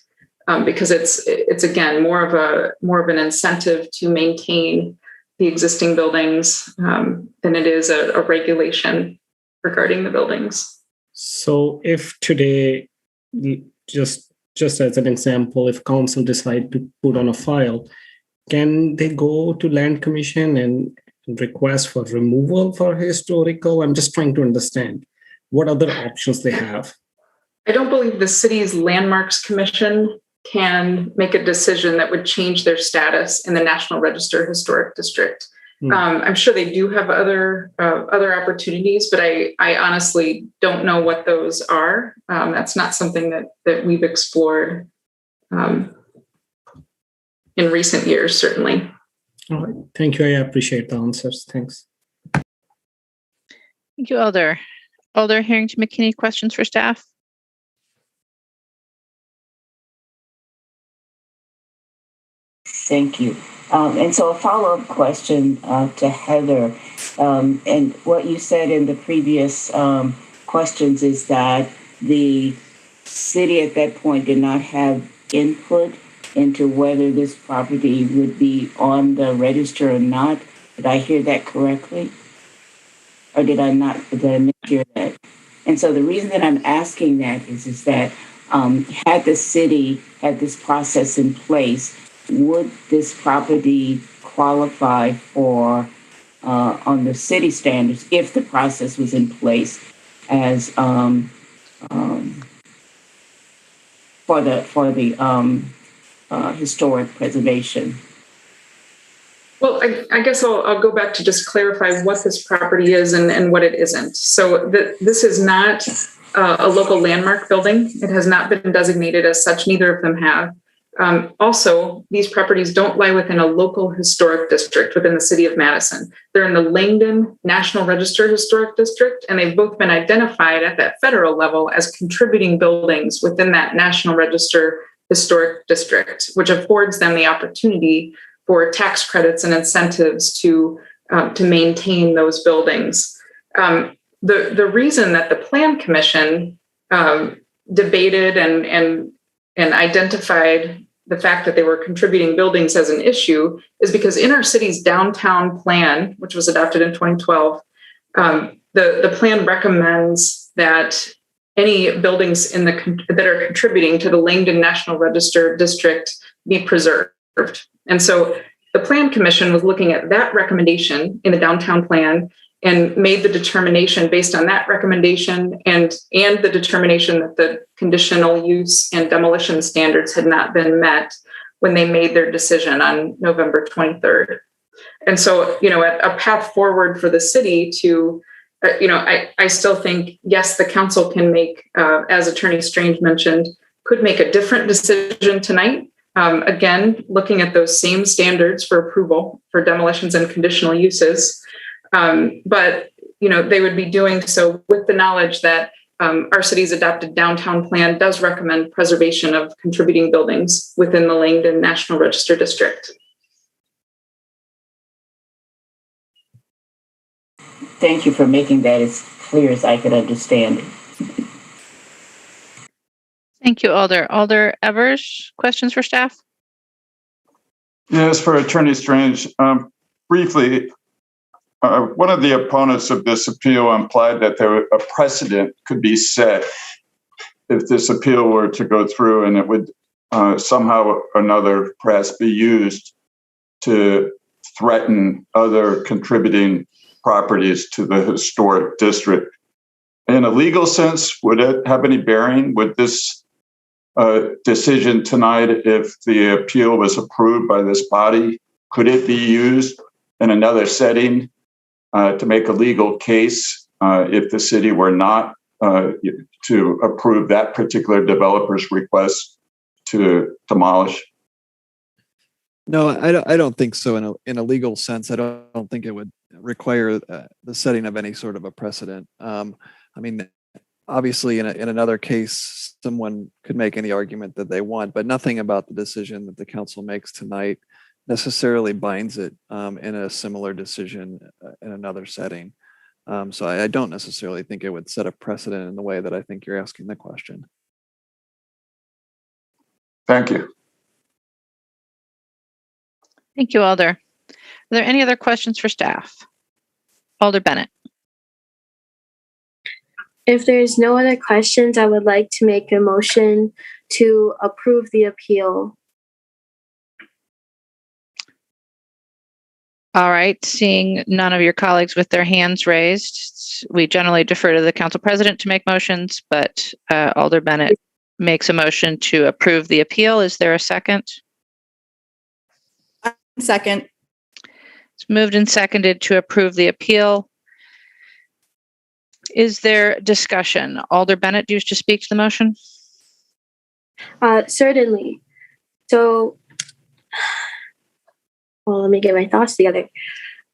because it's again more of an incentive to maintain the existing buildings than it is a regulation regarding the buildings. So if today, just as an example, if council decide to put on a file, can they go to Land Commission and request for removal for historical? I'm just trying to understand what other options they have. I don't believe the city's Landmarks Commission can make a decision that would change their status in the National Register Historic District. I'm sure they do have other opportunities, but I honestly don't know what those are. That's not something that we've explored in recent years, certainly. All right. Thank you. I appreciate the answers. Thanks. Thank you, Alder. Alder Harrington McKinney, questions for staff? Thank you. And so a follow-up question to Heather. And what you said in the previous questions is that the city at that point did not have input into whether this property would be on the register or not. Did I hear that correctly? Or did I not? Did I mishear that? And so the reason that I'm asking that is that had the city had this process in place, would this property qualify for on the city standards if the process was in place as for the historic preservation? Well, I guess I'll go back to just clarify what this property is and what it isn't. So this is not a local landmark building. It has not been designated as such. Neither of them have. Also, these properties don't lie within a local historic district within the city of Madison. They're in the Langdon National Register Historic District, and they've both been identified at that federal level as contributing buildings within that National Register Historic District, which affords them the opportunity for tax credits and incentives to maintain those buildings. The reason that the Plan Commission debated and identified the fact that they were contributing buildings as an issue is because in our city's downtown plan, which was adopted in 2012, the plan recommends that any buildings that are contributing to the Langdon National Register District be preserved. And so the Plan Commission was looking at that recommendation in the downtown plan and made the determination based on that recommendation and the determination that the conditional use and demolition standards had not been met when they made their decision on November 23rd. And so, a path forward for the city to, I still think, yes, the council can make, as Attorney Strange mentioned, could make a different decision tonight. Again, looking at those same standards for approval for demolitions and conditional uses. But, they would be doing so with the knowledge that our city's adopted downtown plan does recommend preservation of contributing buildings within the Langdon National Register District. Thank you for making that as clear as I could understand it. Thank you, Alder. Alder Evers, questions for staff? Yes, for Attorney Strange. Briefly, one of the opponents of this appeal implied that a precedent could be set if this appeal were to go through, and it would somehow or another perhaps be used to threaten other contributing properties to the historic district. In a legal sense, would it have any bearing? Would this decision tonight, if the appeal was approved by this body, could it be used in another setting to make a legal case if the city were not to approve that particular developer's request to demolish? No, I don't think so. In a legal sense, I don't think it would require the setting of any sort of a precedent. I mean, obviously, in another case, someone could make any argument that they want, but nothing about the decision that the council makes tonight necessarily binds it in a similar decision in another setting. So I don't necessarily think it would set a precedent in the way that I think you're asking the question. Thank you. Thank you, Alder. Are there any other questions for staff? Alder Bennett. If there's no other questions, I would like to make a motion to approve the appeal. All right, seeing none of your colleagues with their hands raised, we generally defer to the council president to make motions, but Alder Bennett makes a motion to approve the appeal. Is there a second? Second. It's moved and seconded to approve the appeal. Is there discussion? Alder Bennett, do you wish to speak to the motion? Certainly. So, well, let me get my thoughts together.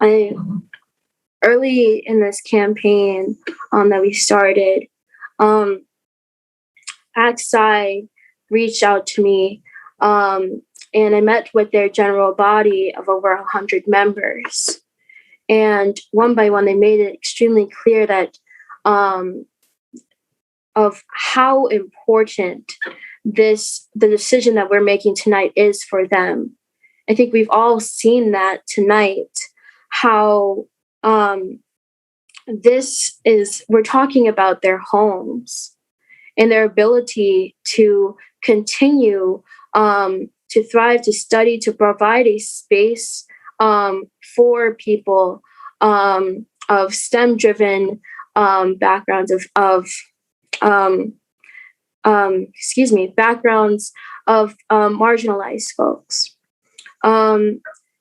Early in this campaign that we started, AXI reached out to me, and I met with their general body of over 100 members. And one by one, they made it extremely clear that of how important the decision that we're making tonight is for them. I think we've all seen that tonight, how we're talking about their homes and their ability to continue to thrive, to study, to provide a space for people of STEM-driven backgrounds backgrounds of marginalized folks.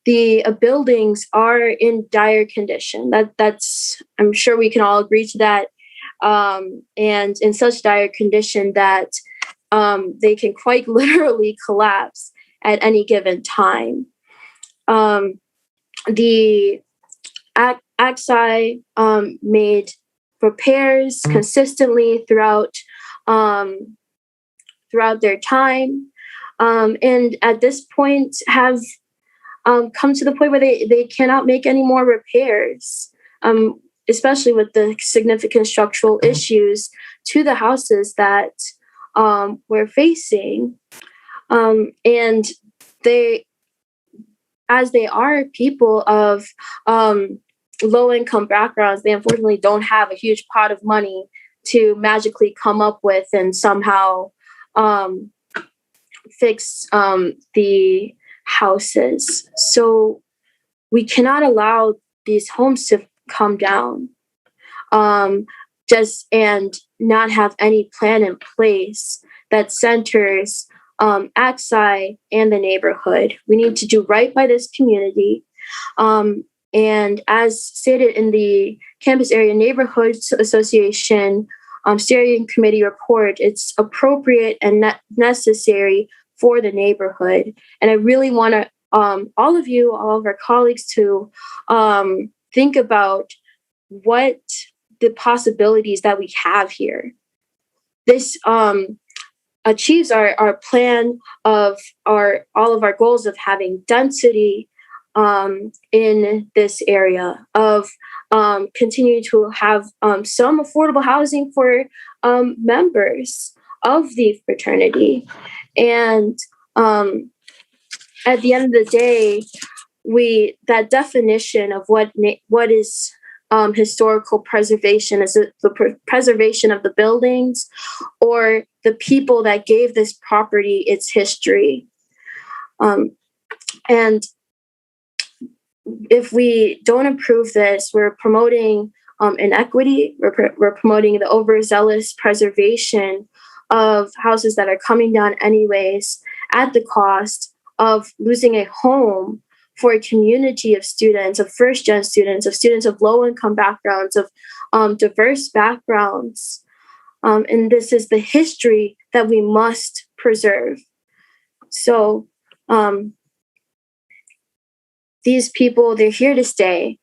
The buildings are in dire condition. That's I'm sure we can all agree to that. And in such dire condition that they can quite literally collapse at any given time. The AXI made repairs consistently throughout their time, and at this point have come to the point where they cannot make any more repairs, especially with the significant structural issues to the houses that we're facing. And they are people of low-income backgrounds, they unfortunately don't have a huge pot of money to magically come up with and somehow fix the houses. So we cannot allow these homes to come down, just and not have any plan in place that centers Axi and the neighborhood. We need to do right by this community. And as stated in the Campus Area Neighborhoods Association Steering Committee report, it's appropriate and necessary for the neighborhood. And I really want to all of you, all of our colleagues, to think about what the possibilities that we have here. This achieves our plan of all of our goals of having density in this area, of continue to have some affordable housing for members of the fraternity. And at the end of the day, that definition of what is historical preservation, is it the preservation of the buildings or the people that gave this property its history? And if we don't approve this, we're promoting inequity. We're promoting the overzealous preservation of houses that are coming down anyways at the cost of losing a home for a community of students, of first-gen students, of students of low-income backgrounds, of diverse backgrounds. And this is the history that we must preserve. So these people, they're here to stay.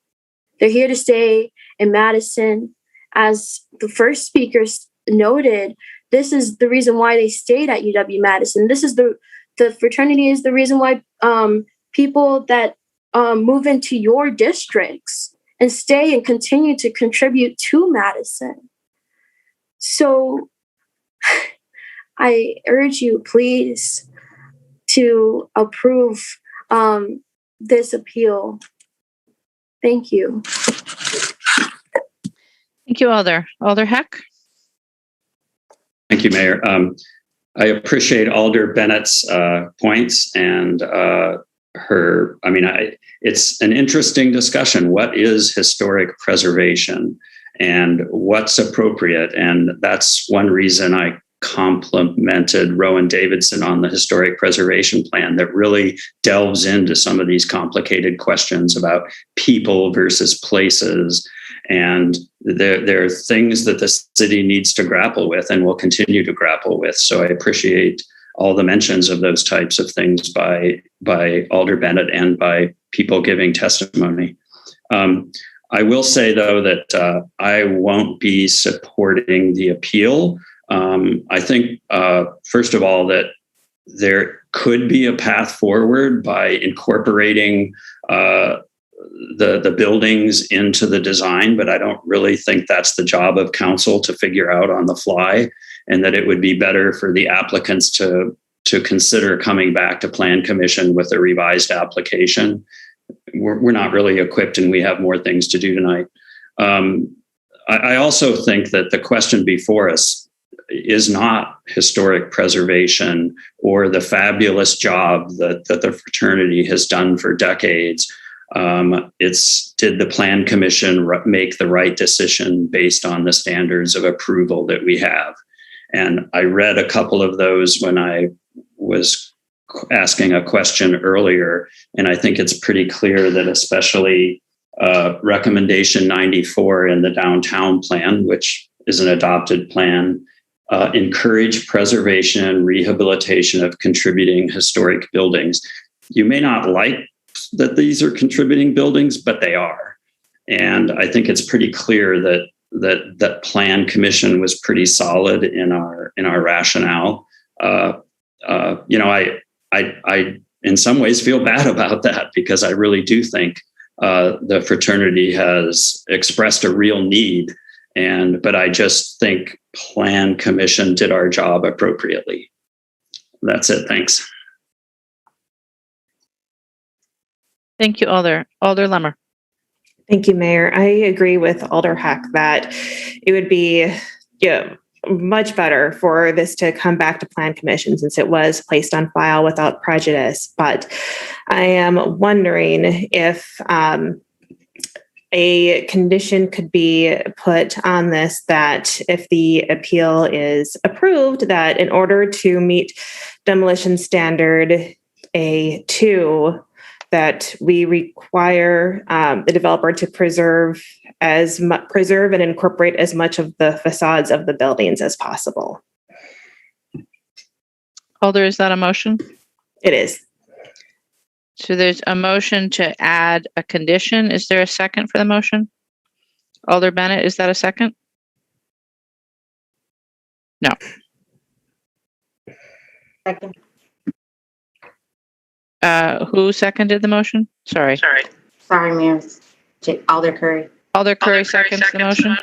They're here to stay in Madison. As the first speaker noted, this is the reason why they stayed at UW-Madison. This is the fraternity is the reason why people that move into your districts and stay and continue to contribute to Madison. So I urge you, please, to approve this appeal. Thank you. Thank you, Alder. Alder Heck? Thank you, Mayor. I appreciate Alder Bennett's points and it's an interesting discussion. What is historic preservation and what's appropriate? And that's one reason I complimented Rowan Davidson on the historic preservation plan that really delves into some of these complicated questions about people versus places. And there are things that the city needs to grapple with and will continue to grapple with. So I appreciate all the mentions of those types of things by Alder Bennett and by people giving testimony. I will say, though, that I won't be supporting the appeal. I think, first of all, that there could be a path forward by incorporating the buildings into the design, but I don't really think that's the job of council to figure out on the fly, and that it would be better for the applicants to consider coming back to Plan Commission with a revised application. We're not really equipped, and we have more things to do tonight. I also think that the question before us is not historic preservation or the fabulous job that the fraternity has done for decades. It's, did the Plan Commission make the right decision based on the standards of approval that we have? And I read a couple of those when I was asking a question earlier, and I think it's pretty clear that especially recommendation 94 in the downtown plan, which is an adopted plan, encourage preservation and rehabilitation of contributing historic buildings. You may not like that these are contributing buildings, but they are. And I think it's pretty clear that Plan Commission was pretty solid in our rationale. I in some ways feel bad about that, because I really do think the fraternity has expressed a real need. But I just think Plan Commission did our job appropriately. That's it. Thanks. Thank you, Alder. Alder Lemmer. Thank you, Mayor. I agree with Alder Heck that it would be much better for this to come back to Plan Commission, since it was placed on file without prejudice. But I am wondering if a condition could be put on this that if the appeal is approved, that in order to meet demolition standard A2, that we require the developer to preserve and incorporate as much of the facades of the buildings as possible. Alder, is that a motion? It is. So there's a motion to add a condition. Is there a second for the motion? Alder Bennett, is that a second? No. Second. Who seconded the motion? Sorry, Mayor. Alder Curry. Alder Curry seconds the motion.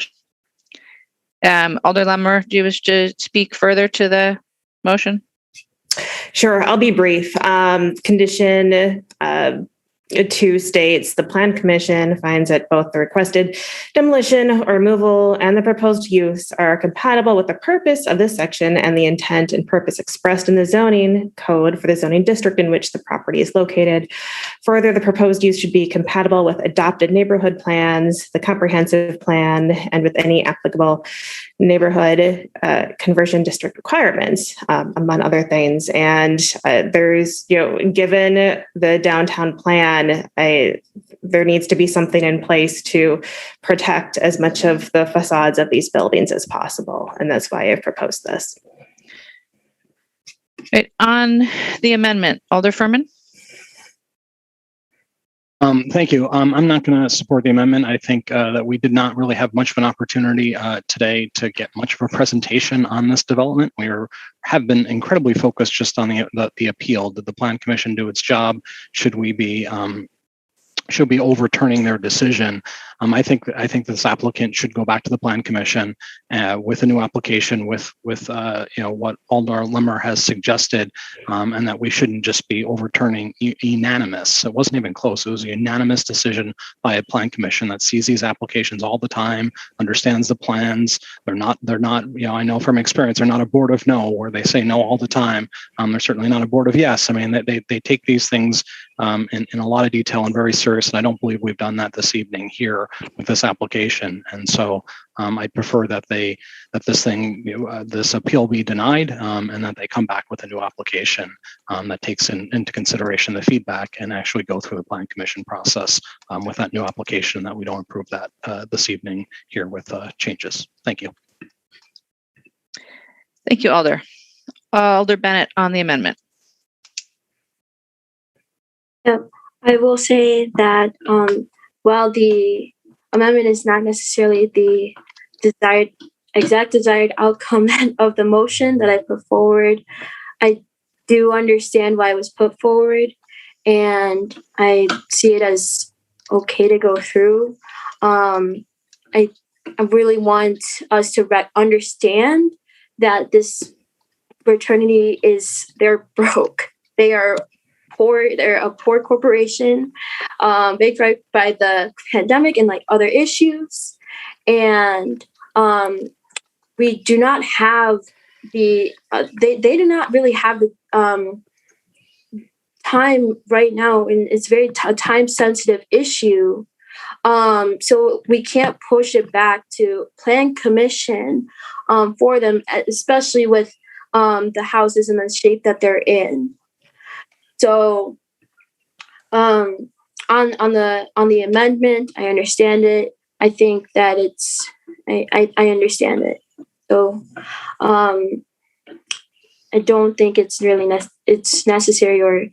Alder Lemmer, do you wish to speak further to the motion? Sure, I'll be brief. Condition 2 states the Plan Commission finds that both the requested demolition or removal and the proposed use are compatible with the purpose of this section and the intent and purpose expressed in the zoning code for the zoning district in which the property is located. Further, the proposed use should be compatible with adopted neighborhood plans, the comprehensive plan, and with any applicable neighborhood conversion district requirements, among other things. And there's, given the downtown plan, there needs to be something in place to protect as much of the facades of these buildings as possible. And that's why I've proposed this. Right, on the amendment, Alder Furman? Thank you. I'm not going to support the amendment. I think that we did not really have much of an opportunity today to get much of a presentation on this development. Have been incredibly focused just on the appeal. Did the Plan Commission do its job? Should we be overturning their decision? I think this applicant should go back to the Plan Commission with a new application with what Alder Lemmer has suggested, and that we shouldn't just be overturning unanimous. It wasn't even close. It was a unanimous decision by a Plan Commission that sees these applications all the time, understands the plans. They're not. I know from experience, they're not a board of no where they say no all the time. They're certainly not a board of yes. I mean, they take these things in a lot of detail and very serious. And I don't believe we've done that this evening here with this application. And so I prefer that this appeal be denied, and that they come back with a new application that takes into consideration the feedback and actually go through the Plan Commission process with that new application, and that we don't approve that this evening here with changes. Thank you. Thank you, Alder. Alder Bennett on the amendment. Yep. I will say that while the amendment is not necessarily the desired outcome of the motion that I put forward, I do understand why it was put forward, and I see it as okay to go through. I really want us to understand that this fraternity they're broke. They are poor. They're a poor corporation, baked right by the pandemic and like other issues. And we do not have they do not really have the time right now, and it's very time sensitive issue. So we can't push it back to Plan Commission for them, especially with the houses in the shape that they're in. So on the amendment, I understand it. I think that I understand it. So I don't think it's really it's necessary or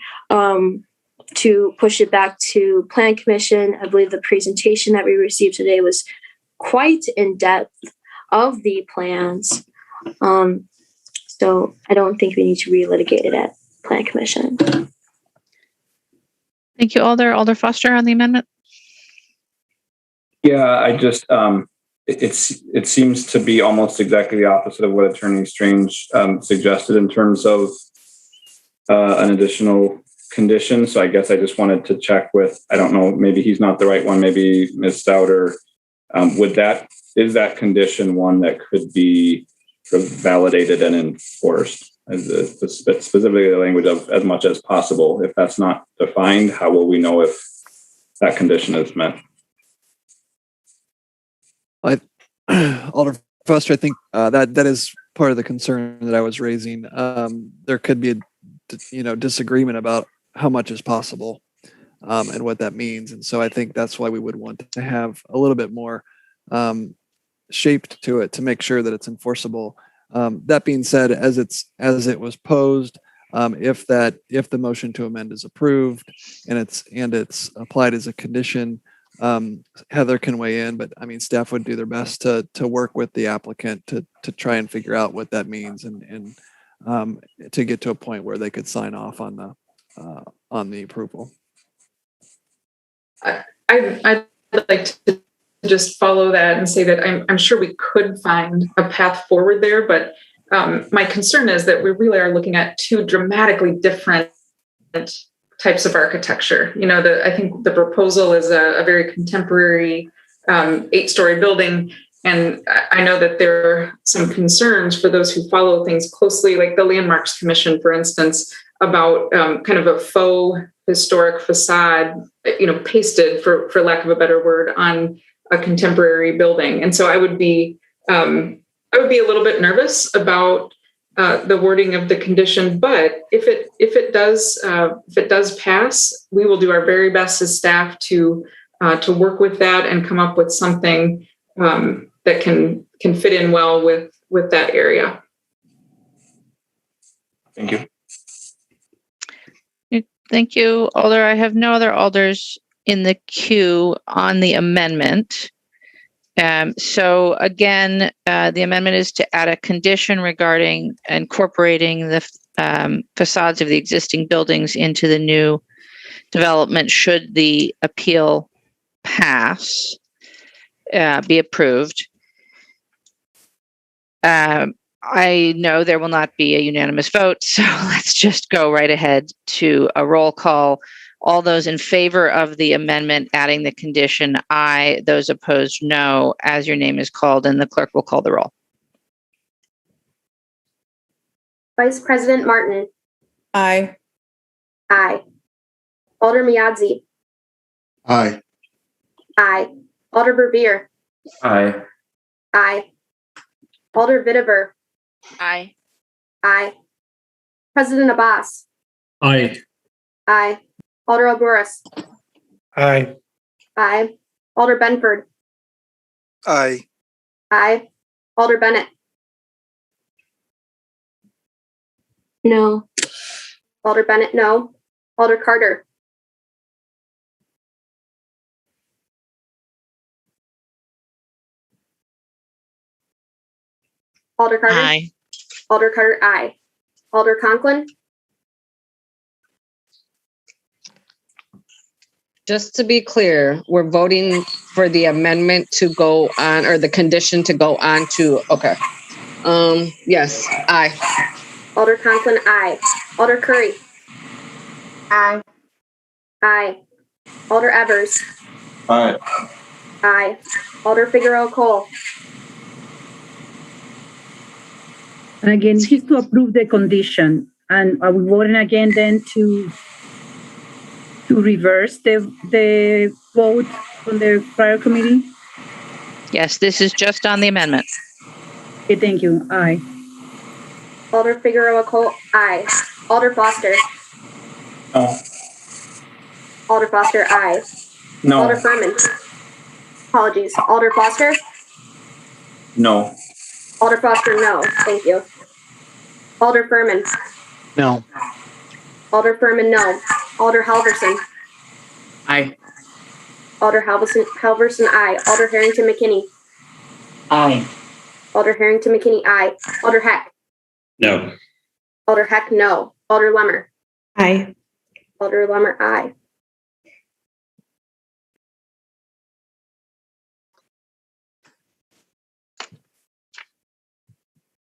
to push it back to Plan Commission. I believe the presentation that we received today was quite in depth of the plans. So I don't think we need to relitigate it at Plan Commission. Thank you, Alder. Alder Foster on the amendment. Yeah, I just it seems to be almost exactly the opposite of what Attorney Strange suggested in terms of an additional condition. So I guess I just wanted to check with, I don't know, maybe he's not the right one, maybe Ms. Stouter. Is that condition one that could be sort of validated and enforced? Specifically the language of as much as possible. If that's not defined, how will we know if that condition is met? Alder Foster, I think that is part of the concern that I was raising. There could be a disagreement about how much is possible and what that means, and so I think that's why we would want to have a little bit more shaped to it to make sure that it's enforceable. That being said, as it was posed, if the motion to amend is approved and it's applied as a condition, Heather can weigh in, but I mean, staff would do their best to work with the applicant to try and figure out what that means and to get to a point where they could sign off on the approval. I'd like to just follow that and say that I'm sure we could find a path forward there, but my concern is that we really are looking at two dramatically different types of architecture. I think the proposal is a very contemporary 8-story building. And I know that there are some concerns for those who follow things closely, like the Landmarks Commission, for instance, about kind of a faux historic facade, pasted, for lack of a better word, on a contemporary building. And so I would be a little bit nervous about the wording of the condition, but if it does pass, we will do our very best as staff to work with that and come up with something that can fit in well with that area. Thank you. Thank you, Alder. I have no other alders in the queue on the amendment. So again, the amendment is to add a condition regarding incorporating the facades of the existing buildings into the new development should the appeal pass, be approved. I know there will not be a unanimous vote, so let's just go right ahead to a roll call. All those in favor of the amendment adding the condition, aye. Those opposed, no. As your name is called, and the clerk will call the roll. Vice President Martin. Aye. Aye. Alder Miadzi. Aye. Aye. Alder Bervier. Aye. Aye. Alder Vitever. Aye. Aye. President Abbas. Aye. Aye. Alder Alburis. Aye. Aye. Alder Benford. Aye. Aye. Alder Bennett. No. Alder Bennett, no. Alder Carter. Alder Carter. Aye. Alder Carter, aye. Alder Conklin. Just to be clear, we're voting for the amendment to go on, or the condition to go on to, okay. Yes, aye. Alder Conklin, aye. Alder Curry. Aye. Aye. Alder Evers. Aye. Aye. Alder Figueroa Cole. And again, this is to approve the condition. And are we voting again then to reverse the vote from the prior committee? Yes, this is just on the amendment. Okay, thank you. Aye. Alder Figueroa Cole, aye. Alder Foster. No. Alder Foster, aye. No. Alder Furman. Apologies. Alder Foster. No. Alder Foster, no. Thank you. Alder Furman. No. Alder Furman, no. Alder Halverson. Aye. Alder Halverson, aye. Alder Harrington McKinney. Aye. Alder Harrington McKinney, aye. Alder Heck. No. Alder Heck, no. Alder Lemmer. Aye. Alder Lemmer, aye.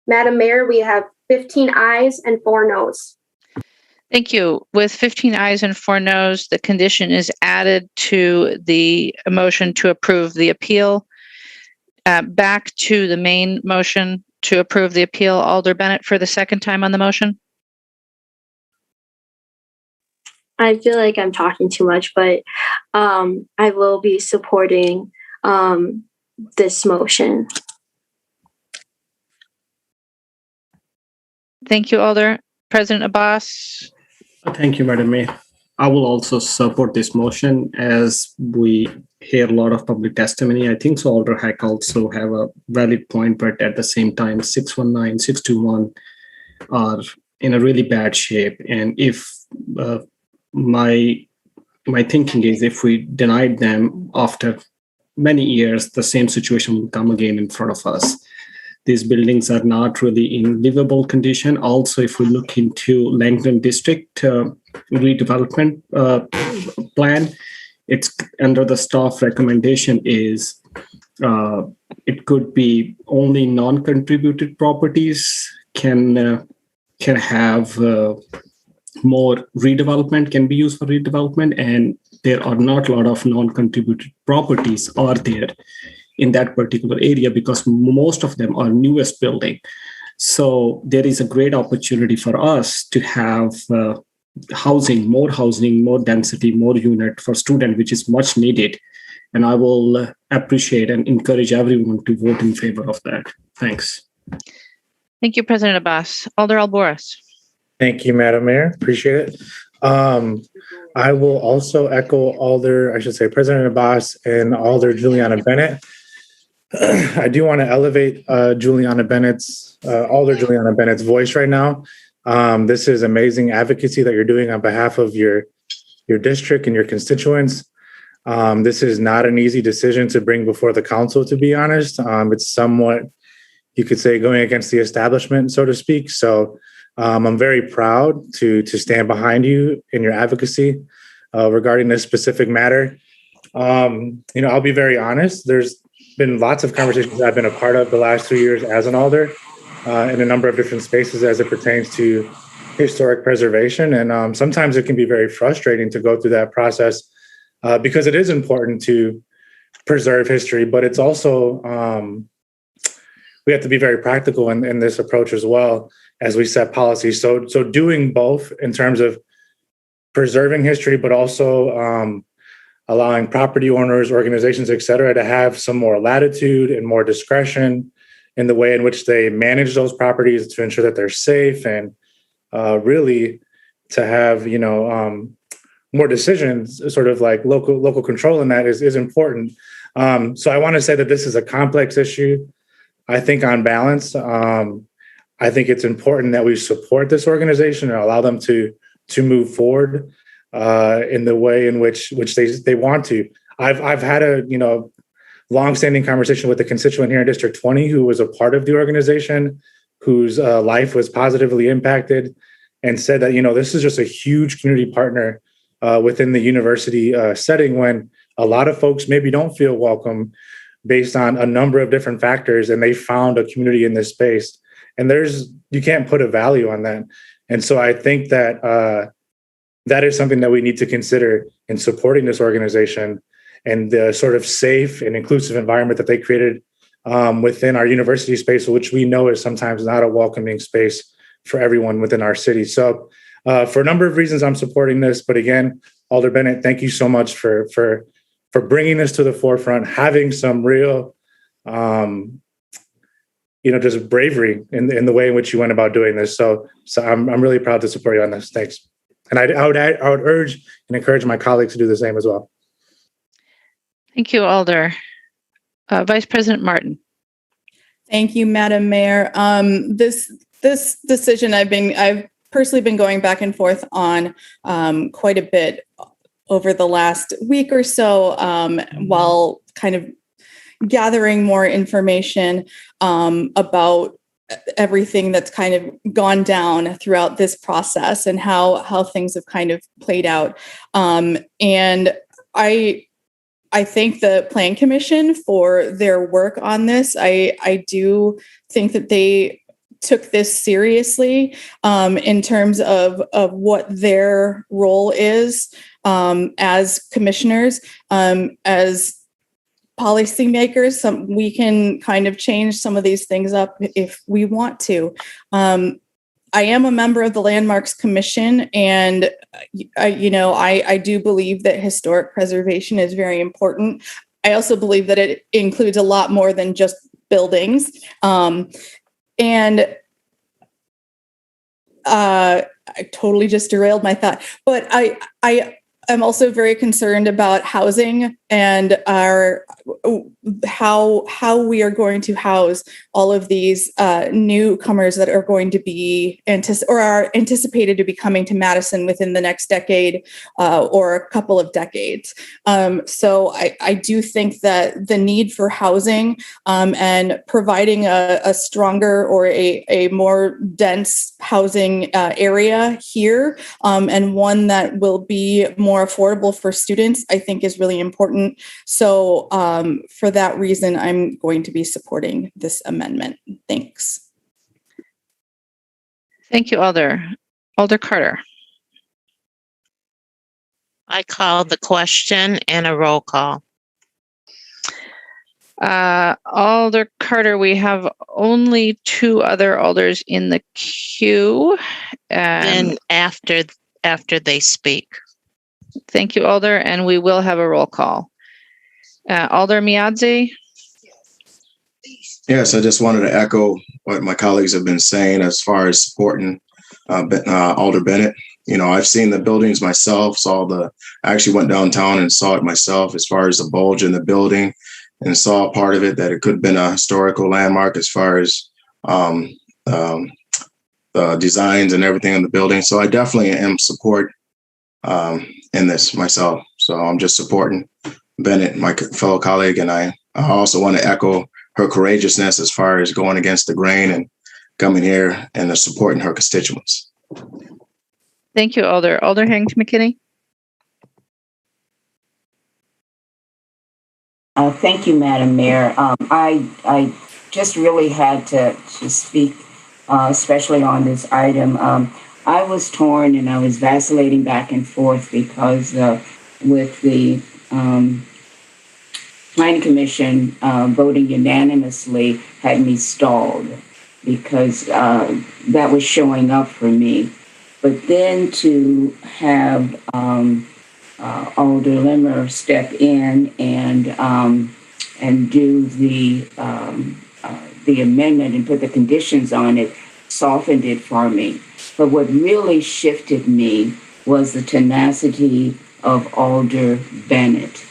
Madam Mayor, we have 15 ayes and 4 noes. Thank you. With 15 ayes and 4 noes, the condition is added to the motion to approve the appeal. Back to the main motion to approve the appeal. Alder Bennett for the second time on the motion. I feel like I'm talking too much, but I will be supporting this motion. Thank you, Alder. President Abbas. Thank you, Madam Mayor. I will also support this motion as we hear a lot of public testimony. I think so Alder Hack also have a valid point, but at the same time, 619, 621 are in a really bad shape. And if my thinking is if we denied them after many years, the same situation will come again in front of us. These buildings are not really in livable condition. Also, if we look into Langdon District redevelopment plan, it's under the staff recommendation is it could be only non-contributed properties can have more redevelopment, can be used for redevelopment, and there are not a lot of non-contributed properties are there in that particular area because most of them are newest building. So there is a great opportunity for us to have housing, more density, more unit for student, which is much needed. And I will appreciate and encourage everyone to vote in favor of that. Thanks. Thank you, President Abbas. Alder Alboris. Thank you, Madam Mayor. Appreciate it. I will also echo President Abbas and Alder Juliana Bennett. I do want to elevate Alder Juliana Bennett's voice right now. This is amazing advocacy that you're doing on behalf of your district and your constituents. This is not an easy decision to bring before the council, to be honest. It's somewhat, you could say, going against the establishment, so to speak. So I'm very proud to stand behind you in your advocacy regarding this specific matter. I'll be very honest. There's been lots of conversations I've been a part of the last 2 years as an alder in a number of different spaces as it pertains to historic preservation. And sometimes it can be very frustrating to go through that process because it is important to preserve history, but it's also, we have to be very practical in this approach as well as we set policies. So doing both in terms of preserving history, but also allowing property owners, organizations, et cetera, to have some more latitude and more discretion in the way in which they manage those properties to ensure that they're safe and really to have, more decisions, sort of like local control in that is important. So I want to say that this is a complex issue. I think on balance, I think it's important that we support this organization and allow them to move forward in the way in which they want to. I've had a long-standing conversation with a constituent here in District 20 who was a part of the organization, whose life was positively impacted, and said that this is just a huge community partner within the university setting when a lot of folks maybe don't feel welcome based on a number of different factors, and they found a community in this space. And you can't put a value on that. And so I think that that is something that we need to consider in supporting this organization and the sort of safe and inclusive environment that they created within our university space, which we know is sometimes not a welcoming space for everyone within our city. So for a number of reasons, I'm supporting this. But again, Alder Bennett, thank you so much for bringing this to the forefront, having some real, just bravery in the way in which you went about doing this. So I'm really proud to support you on this. Thanks. And I would urge and encourage my colleagues to do the same as well. Thank you, Alder. Vice President Martin. Thank you, Madam Mayor. This decision I've personally been going back and forth on quite a bit over the last week or so while kind of gathering more information about everything that's kind of gone down throughout this process and how things have kind of played out. And I thank the Plan Commission for their work on this. I do think that they took this seriously in terms of what their role is as commissioners, as policymakers. We can kind of change some of these things up if we want to. I am a member of the Landmarks Commission, and I do believe that historic preservation is very important. I also believe that it includes a lot more than just buildings. And I totally just derailed my thought, but I am also very concerned about housing and how we are going to house all of these newcomers that are going to be are anticipated to be coming to Madison within the next decade or a couple of decades. So I do think that the need for housing and providing a stronger or a more dense housing area here and one that will be more affordable for students, I think is really important. So for that reason, I'm going to be supporting this amendment. Thanks. Thank you, Alder. Alder Carter. I call the question and a roll call. Alder Carter, we have only two other alders in the queue. And after they speak. Thank you, Alder, and we will have a roll call. Alder Miadze? Yes, I just wanted to echo what my colleagues have been saying as far as supporting Alder Bennett. You know, I've seen the buildings myself, I actually went downtown and saw it myself as far as the bulge in the building and saw part of it that it could have been a historical landmark as far as the designs and everything in the building. So I definitely am support in this myself. So I'm just supporting Bennett, my fellow colleague, and I also want to echo her courageousness as far as going against the grain and coming here and supporting her constituents. Thank you, Alder. Alder Harrington McKinney? Thank you, Madam Mayor. I just really had to speak, especially on this item. I was torn and I was vacillating back and forth because with the Planning Commission voting unanimously had me stalled because that was showing up for me. But then to have Alder Limmer step in and do the amendment and put the conditions on it softened it for me. But what really shifted me was the tenacity of Alder Bennett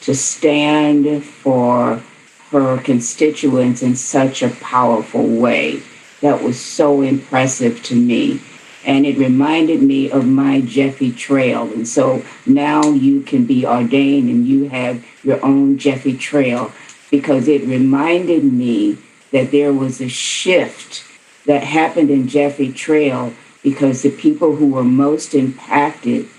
to stand for her constituents in such a powerful way. That was so impressive to me. And it reminded me of my Jeffy Trail. And so now you can be ordained and you have your own Jeffy Trail, because it reminded me that there was a shift that happened in Jeffy Trail because the people who were most impacted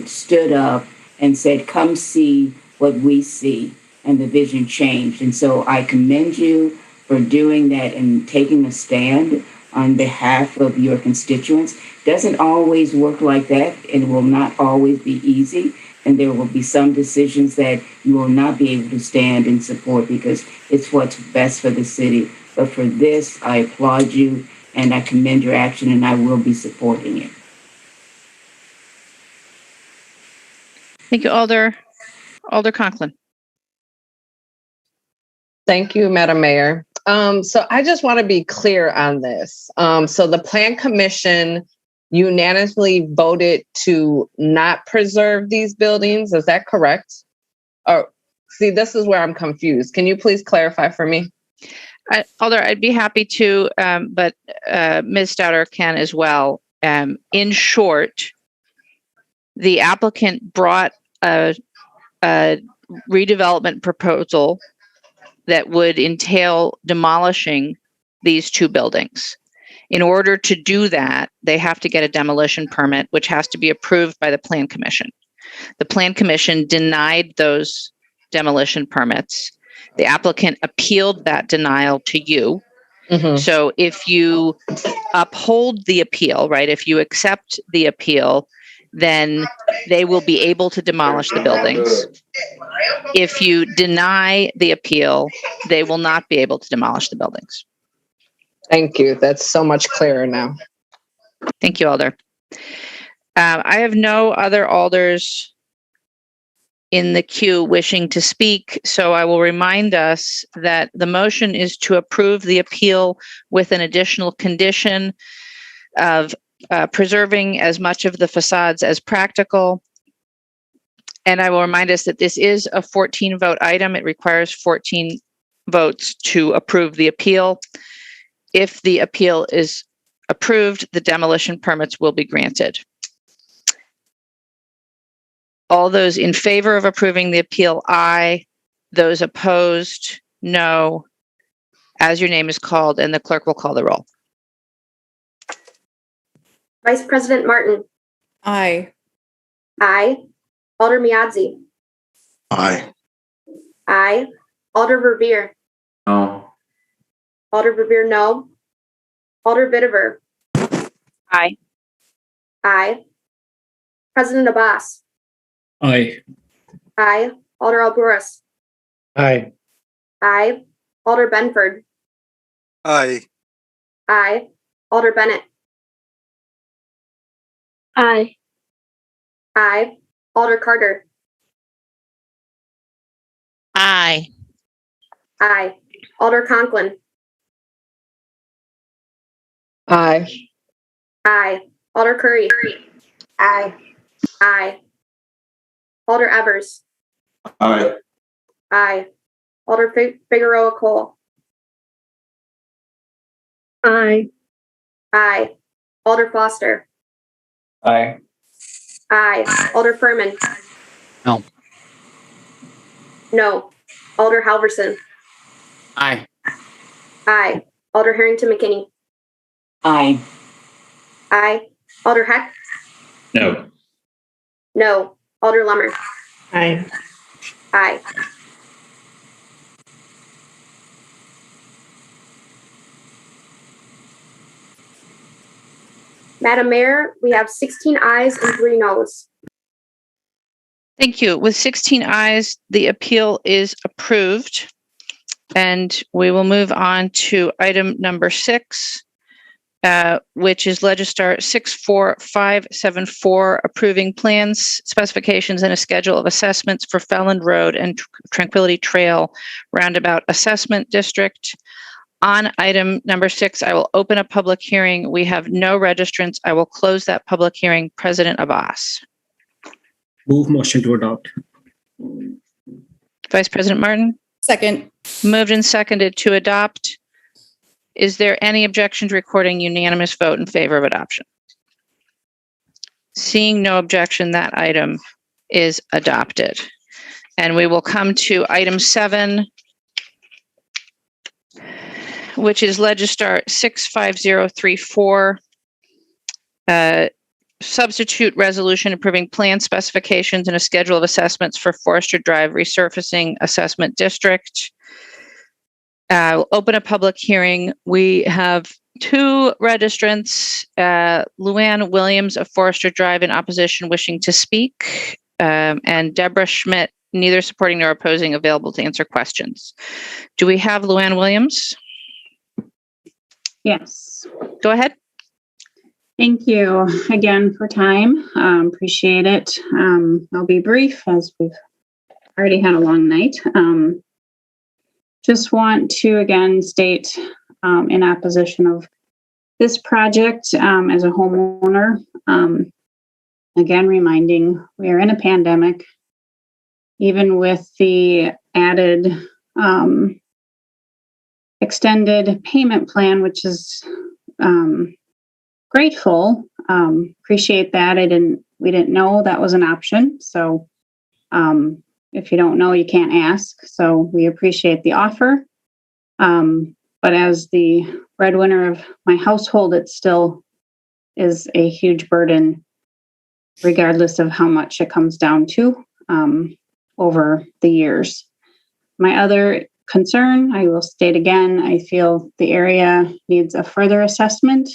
stood up and said, come see what we see. And the vision changed. And so I commend you for doing that and taking a stand on behalf of your constituents. Doesn't always work like that, and will not always be easy. And there will be some decisions that you will not be able to stand and support because it's what's best for the city. But for this, I applaud you and I commend your action, and I will be supporting it. Thank you, Alder. Alder Conklin. Thank you, Madam Mayor. So I just want to be clear on this. So the Plan Commission unanimously voted to not preserve these buildings. Is that correct? Or see, this is where I'm confused. Can you please clarify for me? Alder, I'd be happy to, but Ms. Stouter can as well. In short, the applicant brought a redevelopment proposal that would entail demolishing these two buildings. In order to do that, they have to get a demolition permit, which has to be approved by the Plan Commission. The Plan Commission denied those demolition permits. The applicant appealed that denial to you. Mm-hmm. So if you uphold the appeal, right, if you accept the appeal, then they will be able to demolish the buildings. If you deny the appeal, they will not be able to demolish the buildings. Thank you. That's so much clearer now. Thank you, Alder. I have no other alders in the queue wishing to speak. So I will remind us that the motion is to approve the appeal with an additional condition of preserving as much of the facades as practical. And I will remind us that this is a 14 vote item. It requires 14 votes to approve the appeal. If the appeal is approved, the demolition permits will be granted. All those in favor of approving the appeal, aye. Those opposed, no. As your name is called, and the clerk will call the roll. Vice President Martin. Aye. Aye. Alder Miadzi. Aye. Aye. Alder Verveer. No. Alder Verveer, no. Alder Bitiver. Aye. Aye. President Abbas. Aye. Aye. Alder Alburas. Aye. Aye. Alder Benford. Aye. Aye. Alder Bennett. Aye. Aye. Alder Carter. Aye. Aye. Alder Conklin. Aye. Aye. Alder Curry. Aye. Aye. Alder Evers. Aye. Aye. Alder Figueroa Cole. Aye. Aye. Alder Foster. Aye. Aye. Alder Furman. No. No. Alder Halverson. Aye. Aye. Alder Harrington McKinney. Aye. Aye. Alder Heck. No. No. Alder Lummer. Aye. Aye. Madam Mayor, we have 16 ayes and 3 noes. Thank you. With 16 ayes, the appeal is approved. And we will move on to item number 6, which is Legistar 64574, approving plans, specifications, and a schedule of assessments for Felland Road and Tranquility Trail Roundabout Assessment District. On item number 6, I will open a public hearing. We have no registrants. I will close that public hearing. President Abbas. Move motion to adopt. Vice President Martin. Second. Moved and seconded to adopt. Is there any objection to recording unanimous vote in favor of adoption? Seeing no objection, that item is adopted. And we will come to item 7, which is Legistar 65034, substitute resolution approving plan specifications and a schedule of assessments for Forester Drive Resurfacing Assessment District. We'll open a public hearing. We have 2 registrants, Luann Williams of Forester Drive in opposition wishing to speak, and Deborah Schmidt, neither supporting nor opposing, available to answer questions. Do we have Luann Williams? Yes. Go ahead. Thank you again for time. Appreciate it. I'll be brief as we've already had a long night. Just want to again state in opposition of this project as a homeowner. Again, reminding we are in a pandemic. Even with the added extended payment plan, which is grateful. Appreciate that. We didn't know that was an option. So if you don't know, you can't ask. So we appreciate the offer. But as the breadwinner of my household, it still is a huge burden, regardless of how much it comes down to over the years. My other concern, I will state again, I feel the area needs a further assessment.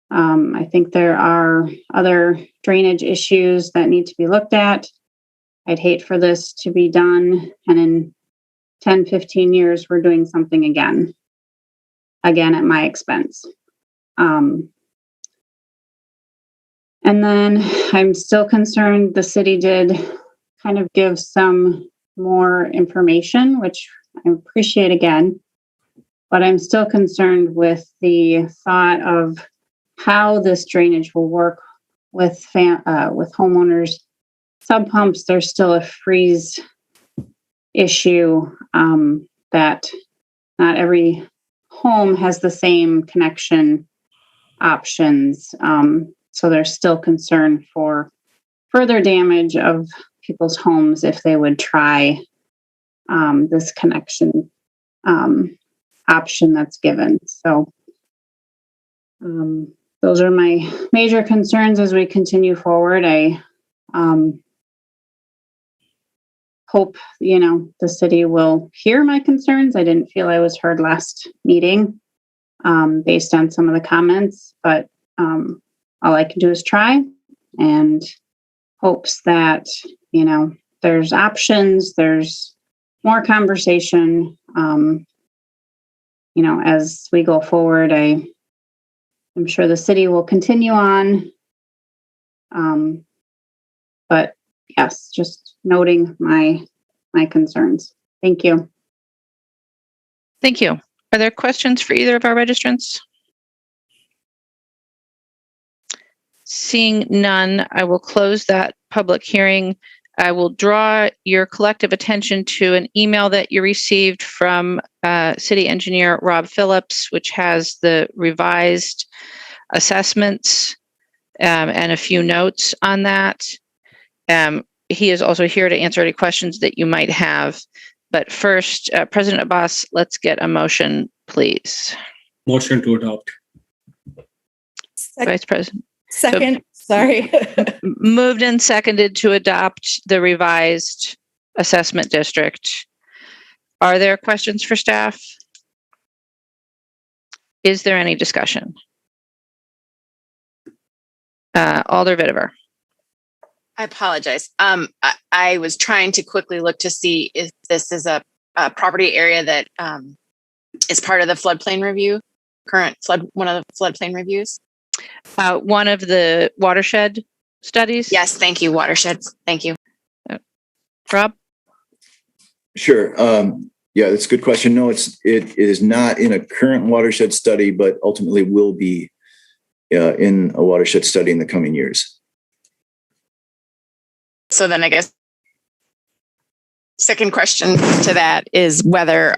I think there are other drainage issues that need to be looked at. I'd hate for this to be done, and in 10, 15 years, we're doing something again at my expense. And then I'm still concerned the city did kind of give some more information, which I appreciate again, but I'm still concerned with the thought of how this drainage will work with homeowners. Sub pumps, there's still a freeze issue that not every home has the same connection options. So there's still concern for further damage of people's homes if they would try this connection option that's given. So those are my major concerns as we continue forward. I hope, the city will hear my concerns. I didn't feel I was heard last meeting based on some of the comments, but all I can do is try, and hopes that, there's options, there's more conversation, as we go forward. I'm sure the city will continue on. But yes, just noting my concerns. Thank you. Thank you. Are there questions for either of our registrants? Seeing none, I will close that public hearing. I will draw your collective attention to an email that you received from City Engineer Rob Phillips, which has the revised assessments and a few notes on that. He is also here to answer any questions that you might have. But first, President Abbas, let's get a motion, please. Motion to adopt. Vice President. Second, sorry. Moved and seconded to adopt the revised assessment district. Are there questions for staff? Is there any discussion? Alder Vitever. I apologize. I was trying to quickly look to see if this is a property area that is part of the floodplain review, one of the floodplain reviews. One of the watershed studies? Yes, thank you. Watersheds. Thank you. Rob? Sure. Yeah, that's a good question. No, it is not in a current watershed study, but ultimately will be in a watershed study in the coming years. So then I guess second question to that is whether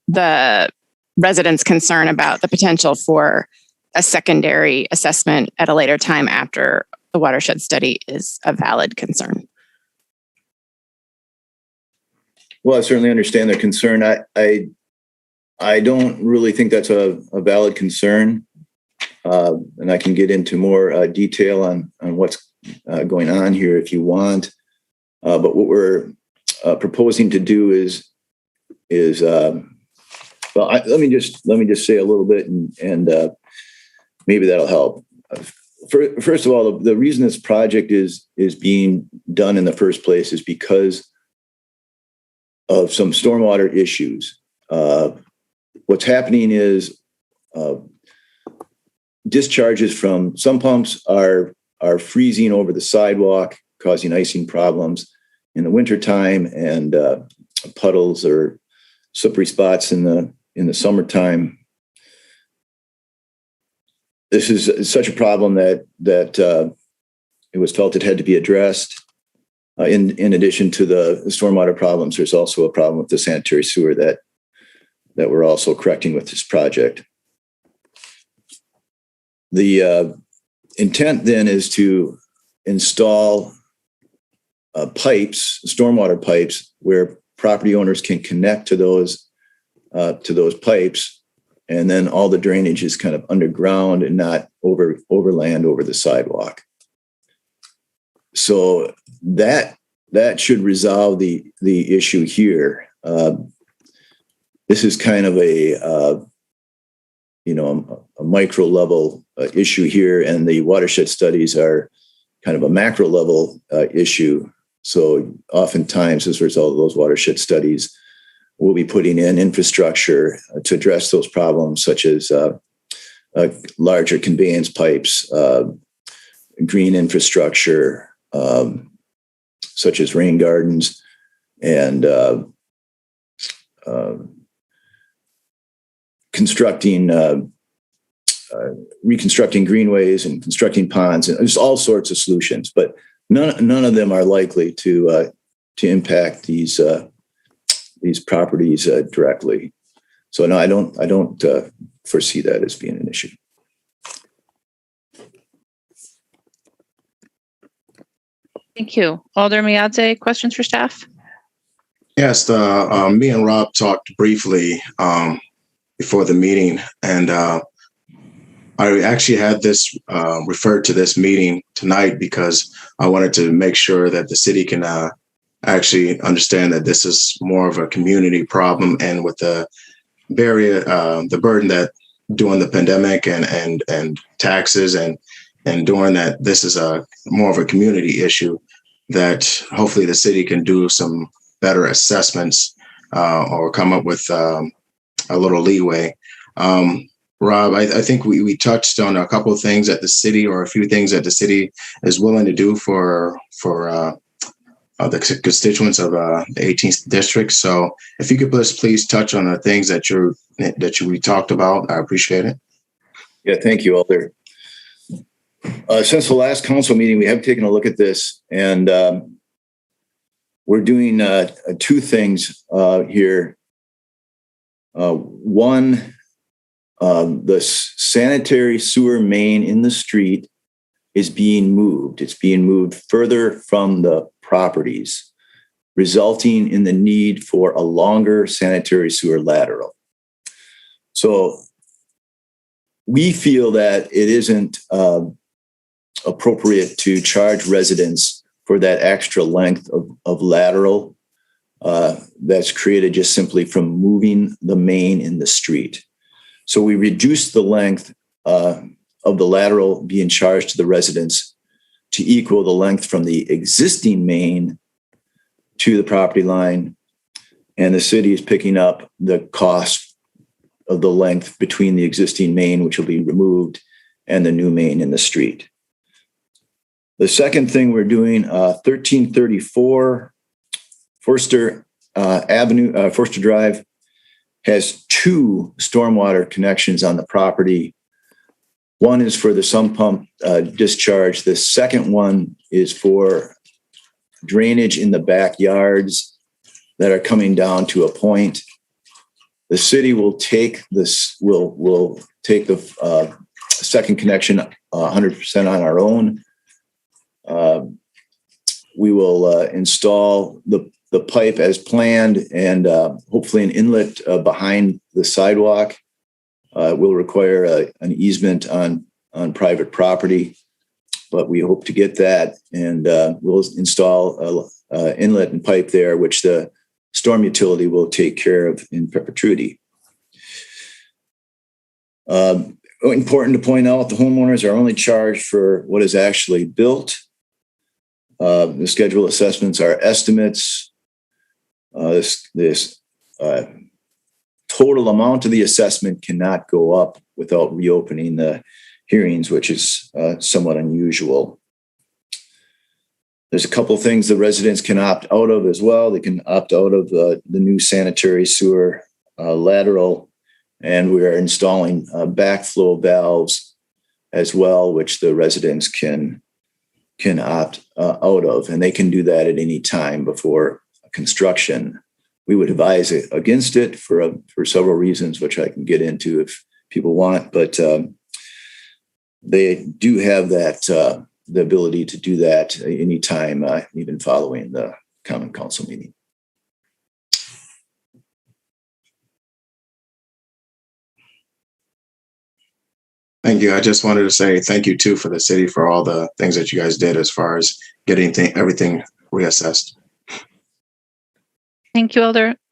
the residents' concern about the potential for a secondary assessment at a later time after the watershed study is a valid concern. Well, I certainly understand their concern. I don't really think that's a valid concern. And I can get into more detail on what's going on here if you want. But what we're proposing to do is let me just say a little bit and maybe that'll help. First of all, the reason this project is being done in the first place is because of some stormwater issues. What's happening is discharges from some pumps are freezing over the sidewalk, causing icing problems in the wintertime, and puddles or slippery spots in the summertime. This is such a problem that it was felt it had to be addressed. In addition to the stormwater problems, there's also a problem with the sanitary sewer that we're also correcting with this project. The intent then is to install pipes, stormwater pipes, where property owners can connect to those pipes, and then all the drainage is kind of underground and not overland over the sidewalk. So that should resolve the issue here. This is kind of a micro level issue here, and the watershed studies are kind of a macro level issue. So oftentimes, as a result of those watershed studies, we'll be putting in infrastructure to address those problems, such as larger conveyance pipes, green infrastructure, such as rain gardens and reconstructing greenways and constructing ponds, and there's all sorts of solutions, but none of them are likely to impact these properties directly. So no, I don't foresee that as being an issue. Thank you. Alder Miadze, questions for staff? Yes, me and Rob talked briefly before the meeting, and I actually had this referred to this meeting tonight because I wanted to make sure that the city can actually understand that this is more of a community problem, and with the the burden that during the pandemic and taxes and during that, this is more of a community issue that hopefully the city can do some better assessments or come up with a little leeway. Rob, I think we touched on a couple of things that the city, or a few things that the city is willing to do for the constituents of the 18th district. So if you could please touch on the things that we talked about, I appreciate it. Yeah, thank you, Alder. Since the last council meeting, we have taken a look at this, and we're doing two things here. One, the sanitary sewer main in the street is being moved. It's being moved further from the properties, resulting in the need for a longer sanitary sewer lateral. So we feel that it isn't appropriate to charge residents for that extra length of lateral that's created just simply from moving the main in the street. So we reduced the length of the lateral being charged to the residents to equal the length from the existing main to the property line. And the city is picking up the cost of the length between the existing main, which will be removed, and the new main in the street. The second thing we're doing, 1334 Forster Avenue, Forster Drive, has two stormwater connections on the property. One is for the sump pump discharge. The second one is for drainage in the backyards that are coming down to a point. The city will take this, will take the second connection 100% on our own. We will install the pipe as planned, and hopefully an inlet behind the sidewalk. Will require an easement on private property, but we hope to get that, and we'll install an inlet and pipe there, which the storm utility will take care of in perpetuity. Important to point out, the homeowners are only charged for what is actually built. The schedule assessments are estimates. This total amount of the assessment cannot go up without reopening the hearings, which is somewhat unusual. There's a couple of things the residents can opt out of as well. They can opt out of the new sanitary sewer lateral, and we are installing backflow valves as well, which the residents can opt out of, and they can do that at any time before construction. We would advise against it for several reasons, which I can get into if people want, but they do have that the ability to do that anytime, even following the Common Council meeting. Thank you. I just wanted to say thank you too for the city for all the things that you guys did as far as getting everything reassessed. Thank you,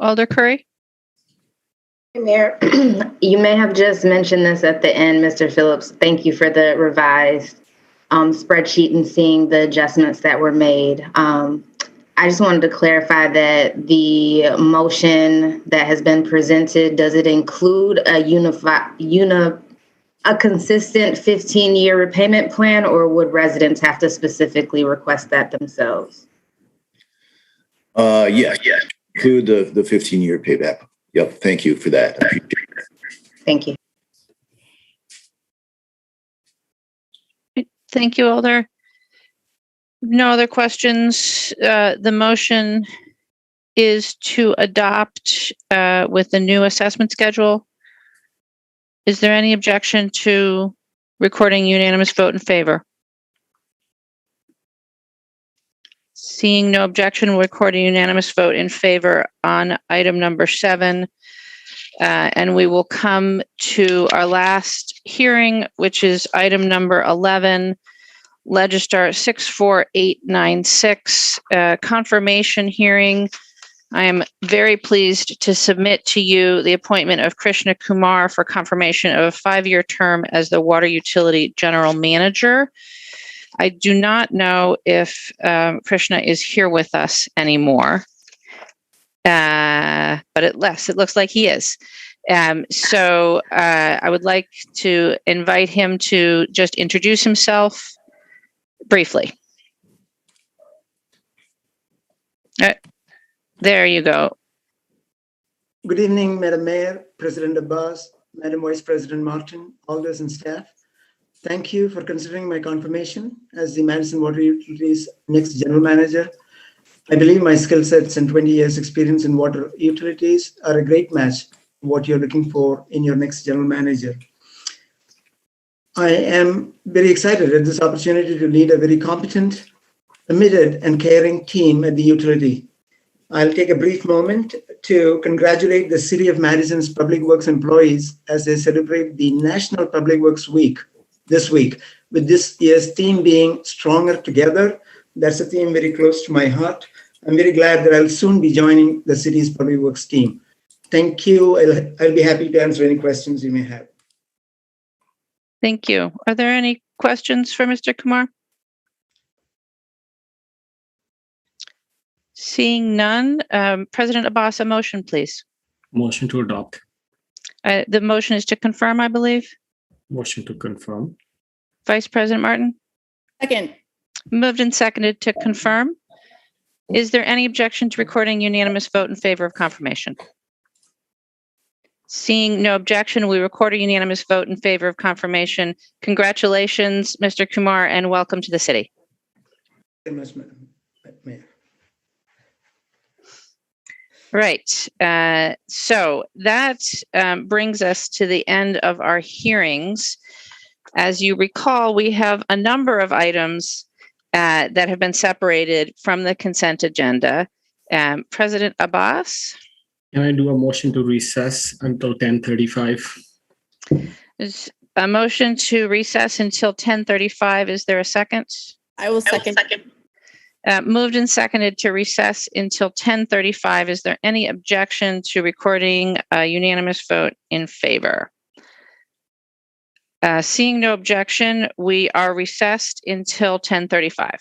Alder Curry. Mayor, you may have just mentioned this at the end, Mr. Phillips. Thank you for the revised spreadsheet and seeing the adjustments that were made. I just wanted to clarify that the motion that has been presented, does it include a consistent 15-year repayment plan, or would residents have to specifically request that themselves? Yeah. Include the 15-year payback. Yep. Thank you for that. I appreciate it. Thank you. Thank you, Alder. No other questions. The motion is to adopt with the new assessment schedule. Is there any objection to recording unanimous vote in favor? Seeing no objection, we'll record a unanimous vote in favor on item number 7. And we will come to our last hearing, which is item number 11, Legistar 64896, confirmation hearing. I am very pleased to submit to you the appointment of Krishna Kumar for confirmation of a 5-year term as the Water Utility General Manager. I do not know if Krishna is here with us anymore, but it looks like he is. So I would like to invite him to just introduce himself briefly. There you go. Good evening, Madam Mayor, President Abbas, Madam Vice President Martin, alders and staff. Thank you for considering my confirmation as the Madison Water Utilities next General Manager. I believe my skill sets and 20 years experience in water utilities are a great match for what you're looking for in your next General Manager. I am very excited at this opportunity to lead a very competent, committed, and caring team at the utility. I'll take a brief moment to congratulate the City of Madison's Public Works employees as they celebrate the National Public Works Week this week, with this year's theme being Stronger Together. That's a theme very close to my heart. I'm very glad that I'll soon be joining the city's Public Works team. Thank you. I'll be happy to answer any questions you may have. Thank you. Are there any questions for Mr. Kumar? Seeing none, President Abbas, a motion, please. Motion to adopt. The motion is to confirm, I believe. Motion to confirm. Vice President Martin? Second. Moved and seconded to confirm. Is there any objection to recording unanimous vote in favor of confirmation? Seeing no objection, we record a unanimous vote in favor of confirmation. Congratulations, Mr. Kumar, and welcome to the city. Thank you very much, Madam Mayor. Right. So that brings us to the end of our hearings. As you recall, we have a number of items that have been separated from the consent agenda. President Abbas? Can I do a motion to recess until 10:35? There's a motion to recess until 10:35. Is there a second? I will second. Moved and seconded to recess until 10:35. Is there any objection to recording a unanimous vote in favor? Seeing no objection, we are recessed until 10:35.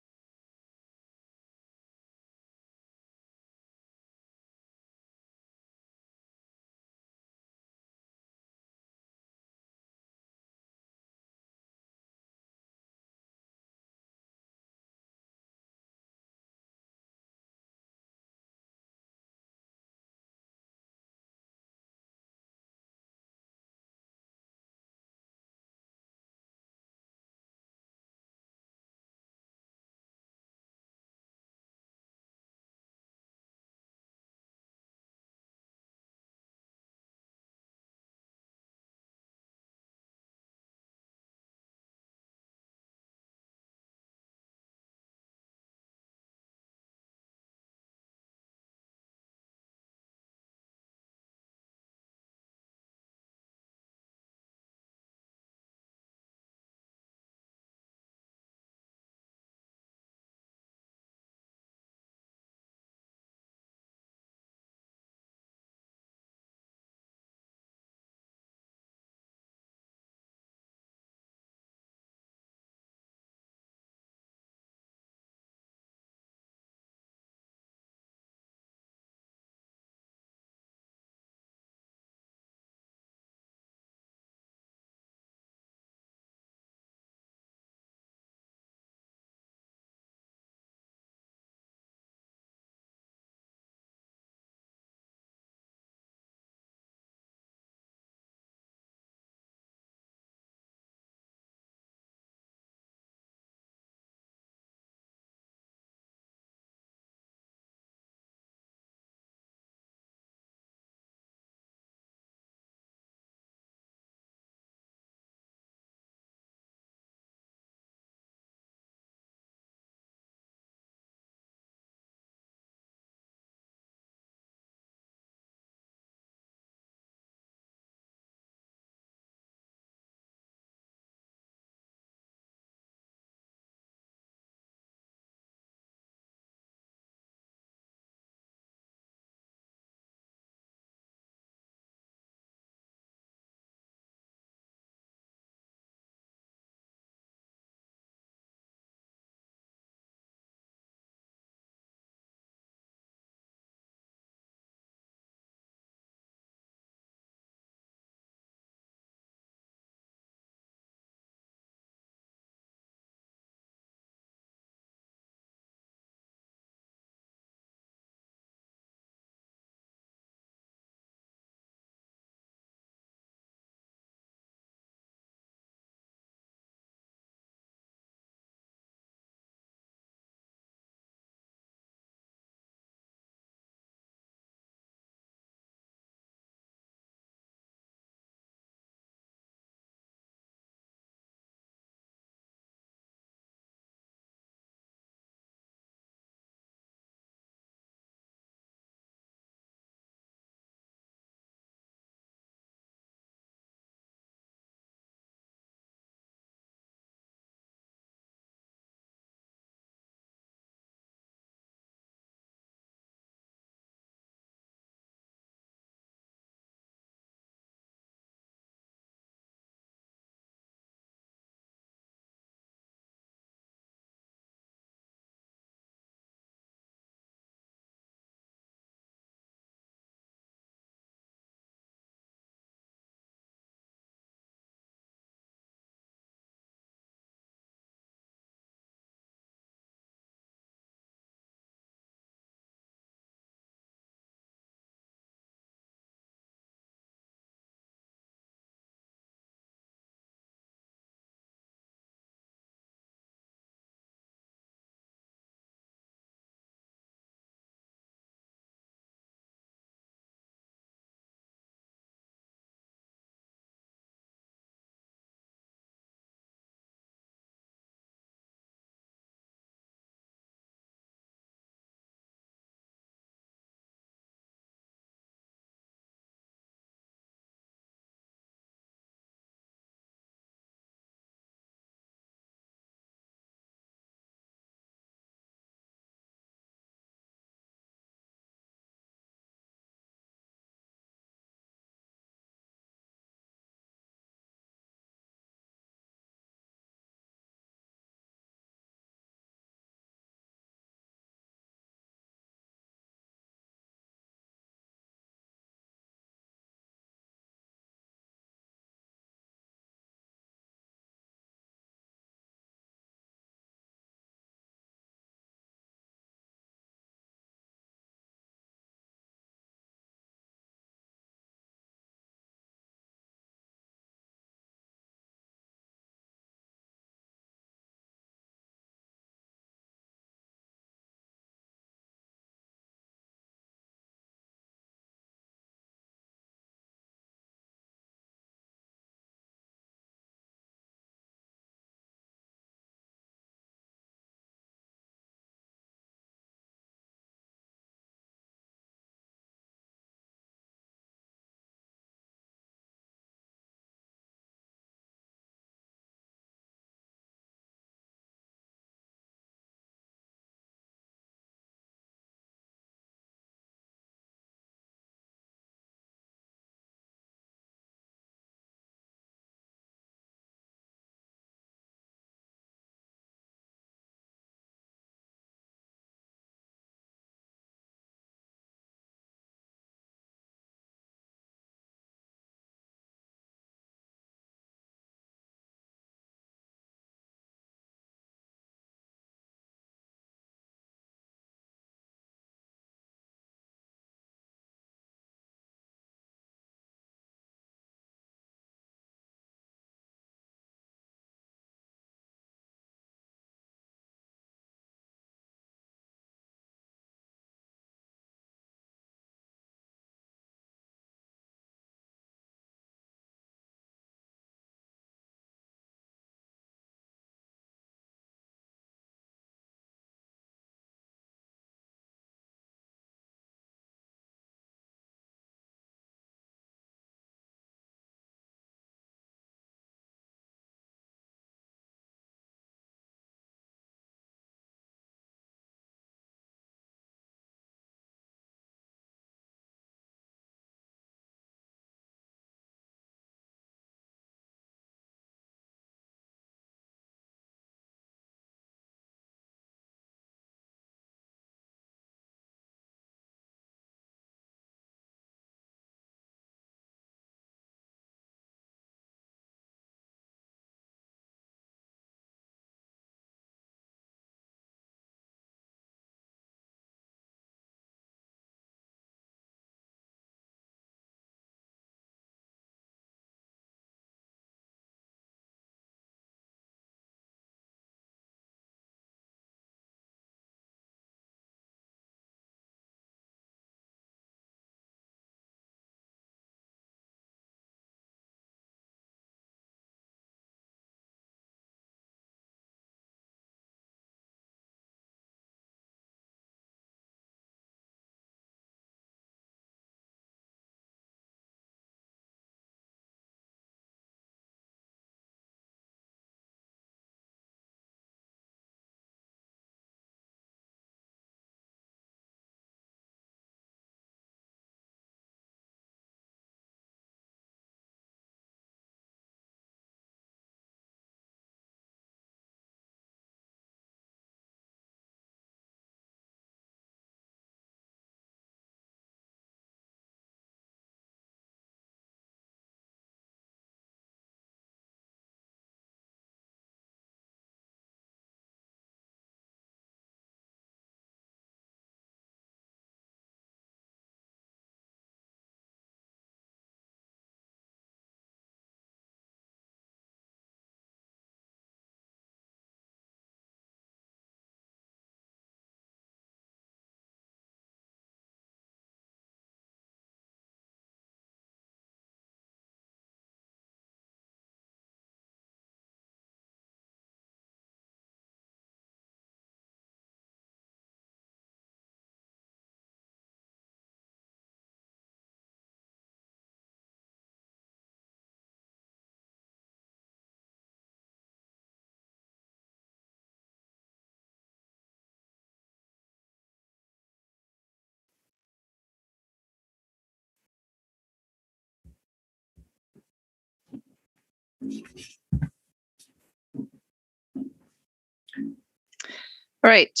All right.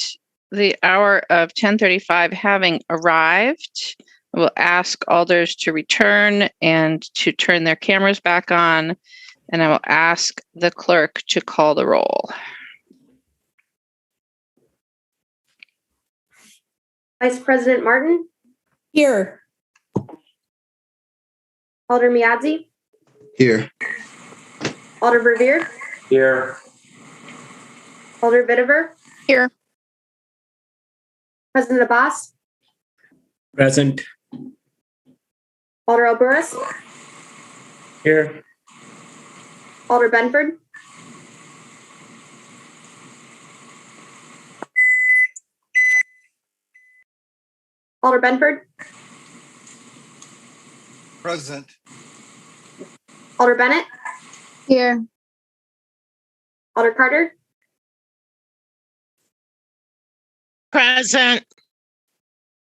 The hour of 10:35 having arrived, I will ask alders to return and to turn their cameras back on, and I will ask the clerk to call the roll. Vice President Martin, Here. Alder Miadzi, Here. Alder Verveer, Here. Alder Vitiver, Here. President Abbas, Present. Alder Alburis, Here. Alder Benford, Alder Benford, Present. Alder Bennett, Here. Alder Carter, Present.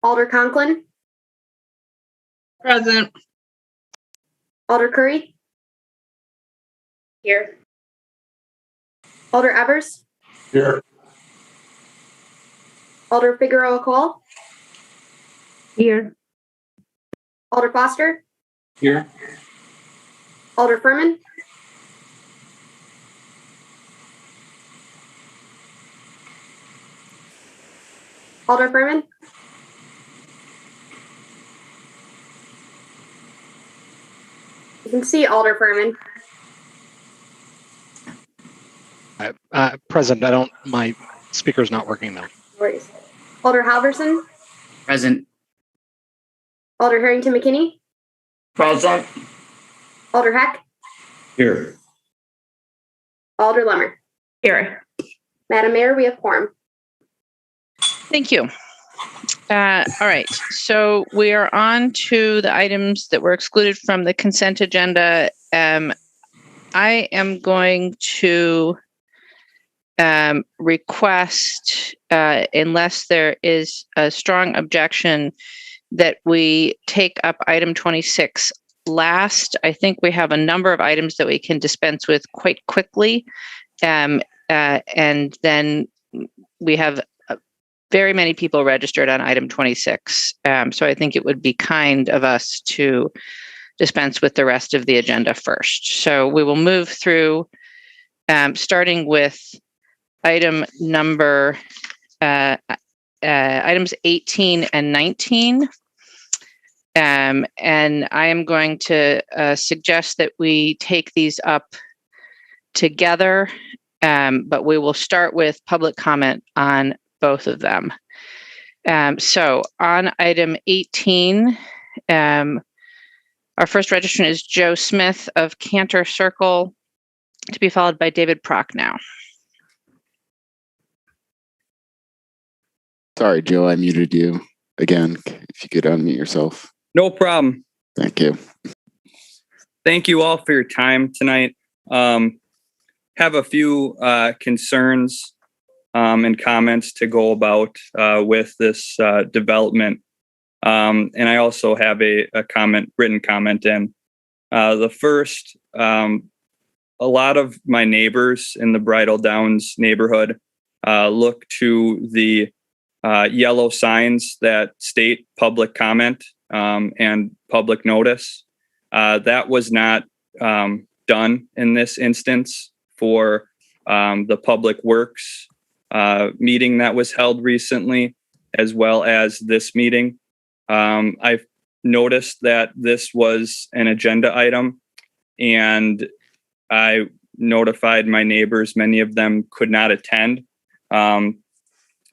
Alder Conklin, Present. Alder Curry, here. Alder Evers, Here. Alder Figueroa Cole, Here. Alder Foster, Here. Alder Furman, Alder Furman, you can see Alder Furman. President, my speaker's not working now. No worries. Alder Halverson, Present. Alder Harrington McKinney, Present. Alder Heck, Here. Alder Lemmer. Here. Madam Mayor, we have quorum. Thank you. All right, so we are on to the items that were excluded from the consent agenda. I am going to request, unless there is a strong objection, that we take up item 26 last. I think we have a number of items that we can dispense with quite quickly. And then we have very many people registered on item 26. So I think it would be kind of us to dispense with the rest of the agenda first. So we will move through, starting with item number, items 18 and 19. And I am going to suggest that we take these up together, but we will start with public comment on both of them. So on item 18, our first registrant is Joe Smith of Cantor Circle, to be followed by David Prochnow. Sorry, Joe, I muted you again. If you could unmute yourself. No problem. Thank you. Thank you all for your time tonight. Have a few concerns and comments to go about with this development. And I also have a written comment in. The first, a lot of my neighbors in the Bridal Downs neighborhood look to the yellow signs that state public comment and public notice. That was not done in this instance for the Public Works meeting that was held recently, as well as this meeting. I've noticed that this was an agenda item, and I notified my neighbors. Many of them could not attend. And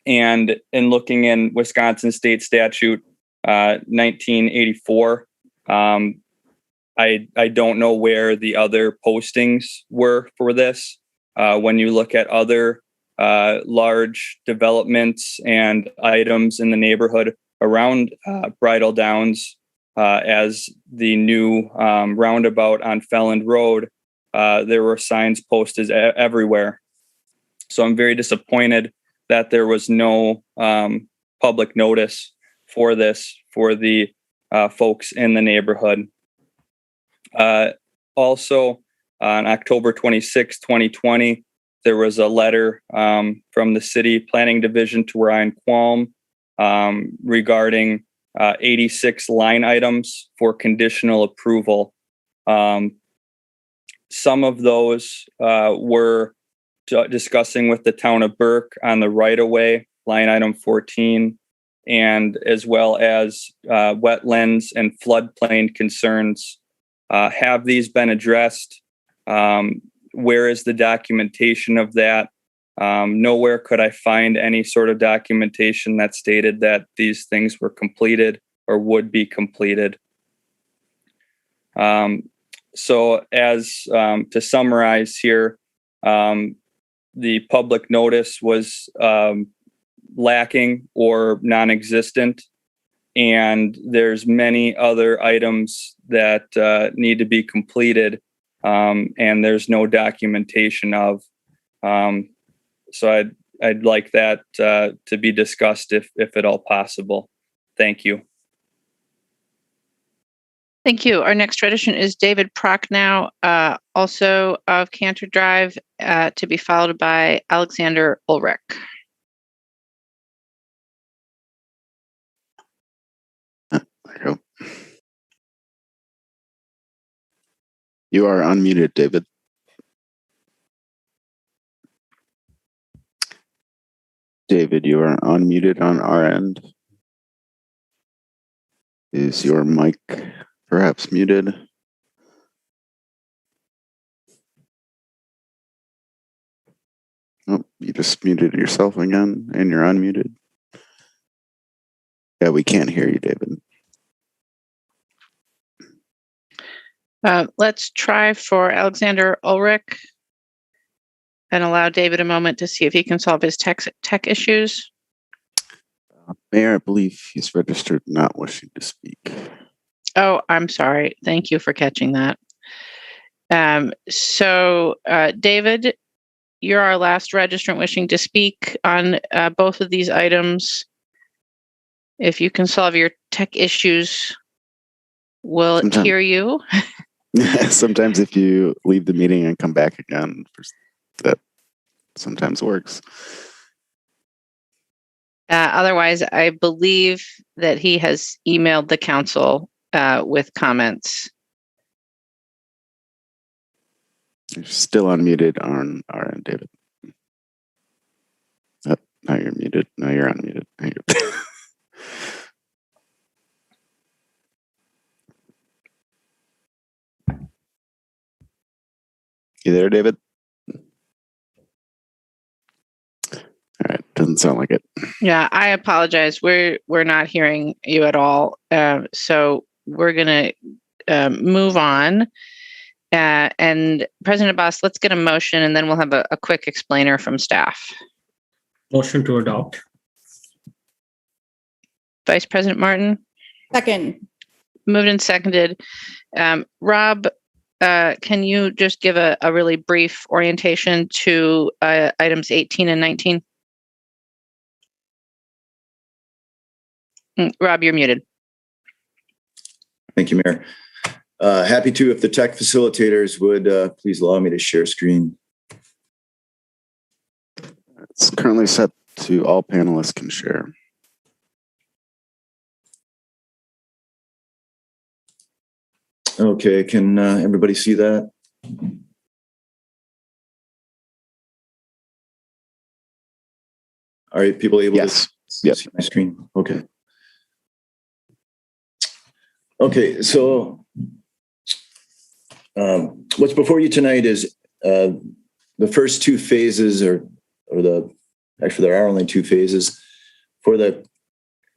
in looking in Wisconsin State Statute 1984, I don't know where the other postings were for this. When you look at other large developments and items in the neighborhood around Bridal Downs, as the new roundabout on Felland Road, there were signs posted everywhere. So I'm very disappointed that there was no public notice for this for the folks in the neighborhood. Also, on October 26, 2020, there was a letter from the city planning division to Ryan Qualm regarding 86 line items for conditional approval. Some of those were discussing with the town of Burke on the right-of-way, line item 14, and as well as wetlands and floodplain concerns. Have these been addressed? Where is the documentation of that? Nowhere could I find any sort of documentation that stated that these things were completed or would be completed. So as to summarize here, the public notice was lacking or non-existent, and there's many other items that need to be completed, and there's no documentation of. So I'd like that to be discussed if at all possible. Thank you. Thank you. Our next tradition is David Prochnow, also of Cantor Drive, to be followed by Alexander Ulrich. There you go. You are unmuted, David. David, you are unmuted on our end. Is your mic perhaps muted? Oh, you just muted yourself again, and you're unmuted. Yeah, we can't hear you, David. Let's try for Alexander Ulrich and allow David a moment to see if he can solve his tech issues. Mayor, I believe he's registered not wishing to speak. Oh, I'm sorry. Thank you for catching that. So, David, you're our last registrant wishing to speak on both of these items. If you can solve your tech issues, we'll hear you. Sometimes if you leave the meeting and come back again, that sometimes works. Otherwise, I believe that he has emailed the council with comments. You're still unmuted on our end, David. Oh, now you're muted. Now you're unmuted. You there, David? All right, doesn't sound like it. Yeah, I apologize. We're not hearing you at all. So we're gonna move on. And President Abbas, let's get a motion, and then we'll have a quick explainer from staff. Motion to adopt. Vice President Martin? Second. Moved and seconded. Rob, can you just give a really brief orientation to items 18 and 19? Rob, you're muted. Thank you, Mayor. Happy to, if the tech facilitators would please allow me to share screen. It's currently set to all panelists can share. Okay, can everybody see that? Are people able to see my screen? Okay. Okay, so what's before you tonight is the first two phases, actually there are only two phases for the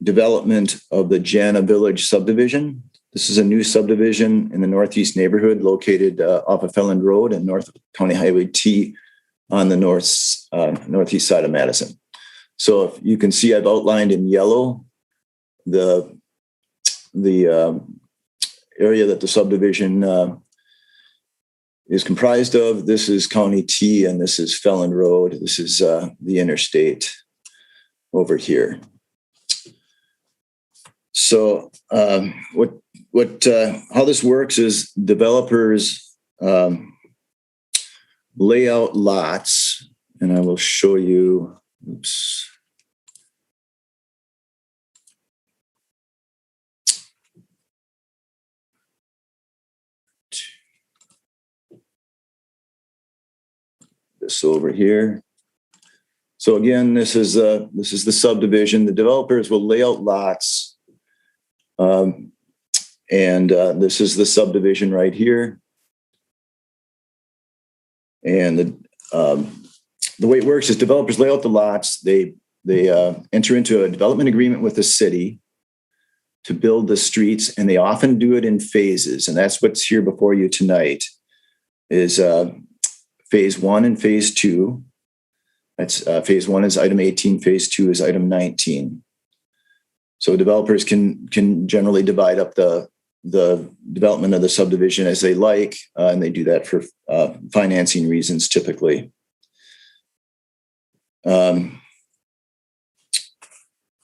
development of the Jana Village subdivision. This is a new subdivision in the northeast neighborhood located off of Felland Road and north of County Highway T on the northeast side of Madison. So if you can see, I've outlined in yellow the area that the subdivision is comprised of. This is County T and this is Felland Road. This is the interstate over here. So how this works is developers lay out lots, and I will show you. Oops. This over here. So again, this is the subdivision. The developers will lay out lots, and this is the subdivision right here. And the way it works is developers lay out the lots. They enter into a development agreement with the city to build the streets, and they often do it in phases. And that's what's here before you tonight is phase 1 and phase 2. That's phase 1 is item 18. Phase 2 is item 19. So developers can generally divide up the development of the subdivision as they like, and they do that for financing reasons typically. So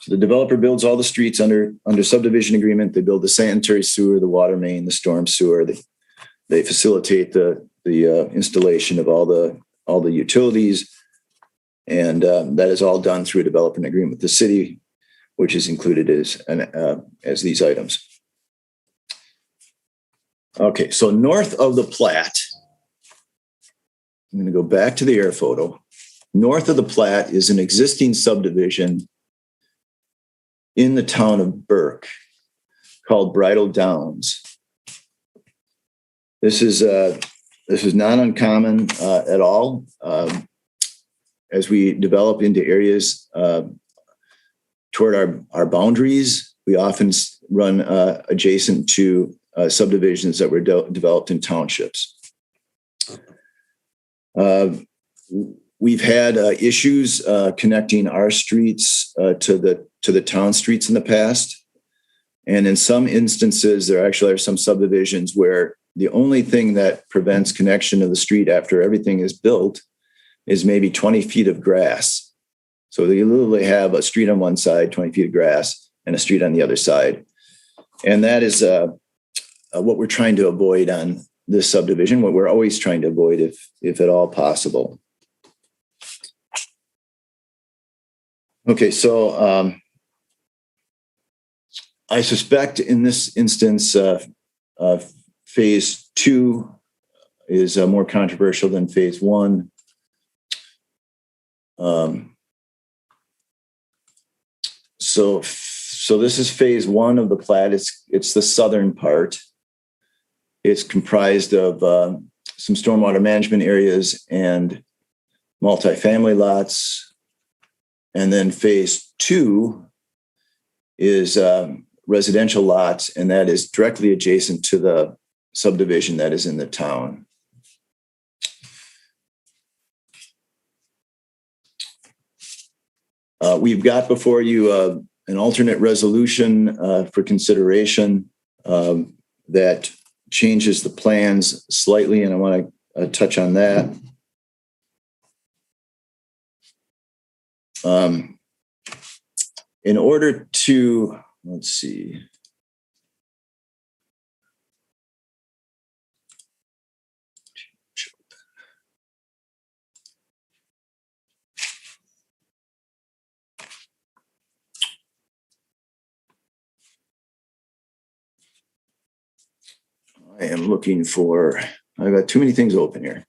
the developer builds all the streets under subdivision agreement. They build the sanitary sewer, the water main, the storm sewer. They facilitate the installation of all the utilities, and that is all done through a development agreement with the city, which is included as these items. Okay, so north of the Platte, I'm going to go back to the air photo. North of the Platte is an existing subdivision in the town of Burke called Bridle Downs. This is not uncommon at all. As we develop into areas toward our boundaries, we often run adjacent to subdivisions that were developed in townships. We've had issues connecting our streets to the town streets in the past. And in some instances, there actually are some subdivisions where the only thing that prevents connection to the street after everything is built is maybe 20 feet of grass. So they literally have a street on one side, 20 feet of grass, and a street on the other side. And that is what we're trying to avoid on this subdivision, what we're always trying to avoid if at all possible. Okay, so I suspect in this instance, phase 2 is more controversial than phase 1. So this is phase 1 of the Platte. It's the southern part. It's comprised of some stormwater management areas and multifamily lots. And then phase 2 is residential lots, and that is directly adjacent to the subdivision that is in the town. We've got before you an alternate resolution for consideration that changes the plans slightly, and I want to touch on that. In order to, let's see. I am looking for, I've got too many things open here.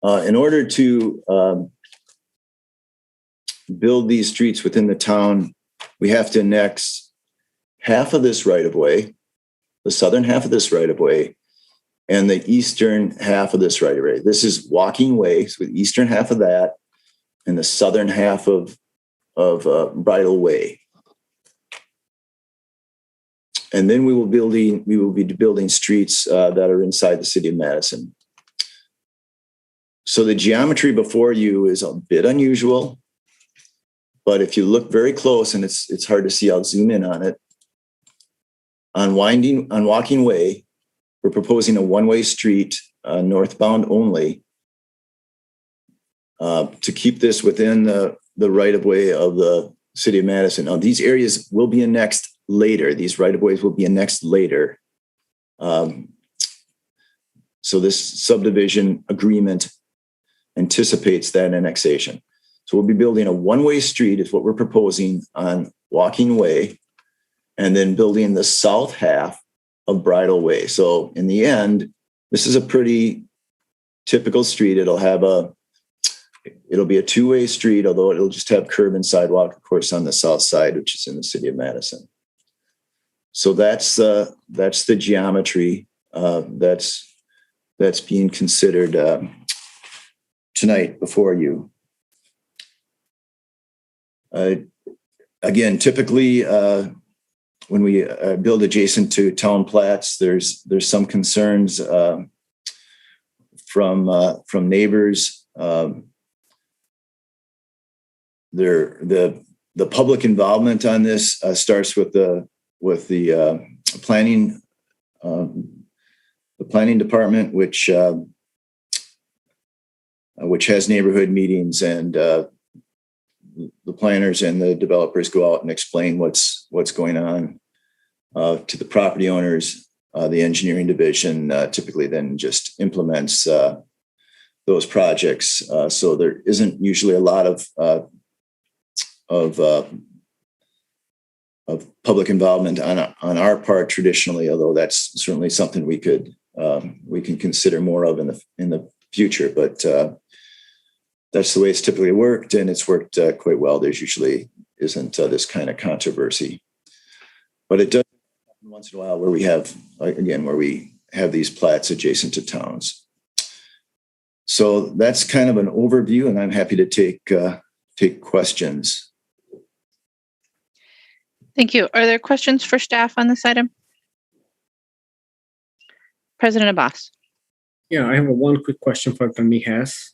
In order to build these streets within the town, we have to annex half of this right-of-way, the southern half of this right-of-way, and the eastern half of this right-of-way. This is walking way, so the eastern half of that, and the southern half of Bridle Way. And then we will be building streets that are inside the city of Madison. So the geometry before you is a bit unusual, but if you look very close, and it's hard to see, I'll zoom in on it. On Walking Way, we're proposing a one-way street, northbound only, to keep this within the right-of-way of the City of Madison. Now, these areas will be annexed later. These right-of-ways will be annexed later. So this subdivision agreement anticipates that annexation. So we'll be building a one-way street is what we're proposing on Walking Way, and then building the south half of Bridle Way. So in the end, this is a pretty typical street. It'll be a two-way street, although it'll just have curb and sidewalk, of course, on the south side, which is in the city of Madison. So that's the geometry that's being considered tonight before you. Again, typically when we build adjacent to town plats, there's some concerns from neighbors. The public involvement on this starts with the planning department, which has neighborhood meetings, and the planners and the developers go out and explain what's going on to the property owners. The engineering division typically then just implements those projects. So there isn't usually a lot of public involvement on our part traditionally, although that's certainly something we can consider more of in the future. But that's the way it's typically worked, and it's worked quite well. There's usually isn't this kind of controversy, but it does happen once in a while where we have these plats adjacent to towns. So that's kind of an overview, and I'm happy to take questions. Thank you. Are there questions for staff on this item? President Abbas. Yeah, I have one quick question for Attorney Hess.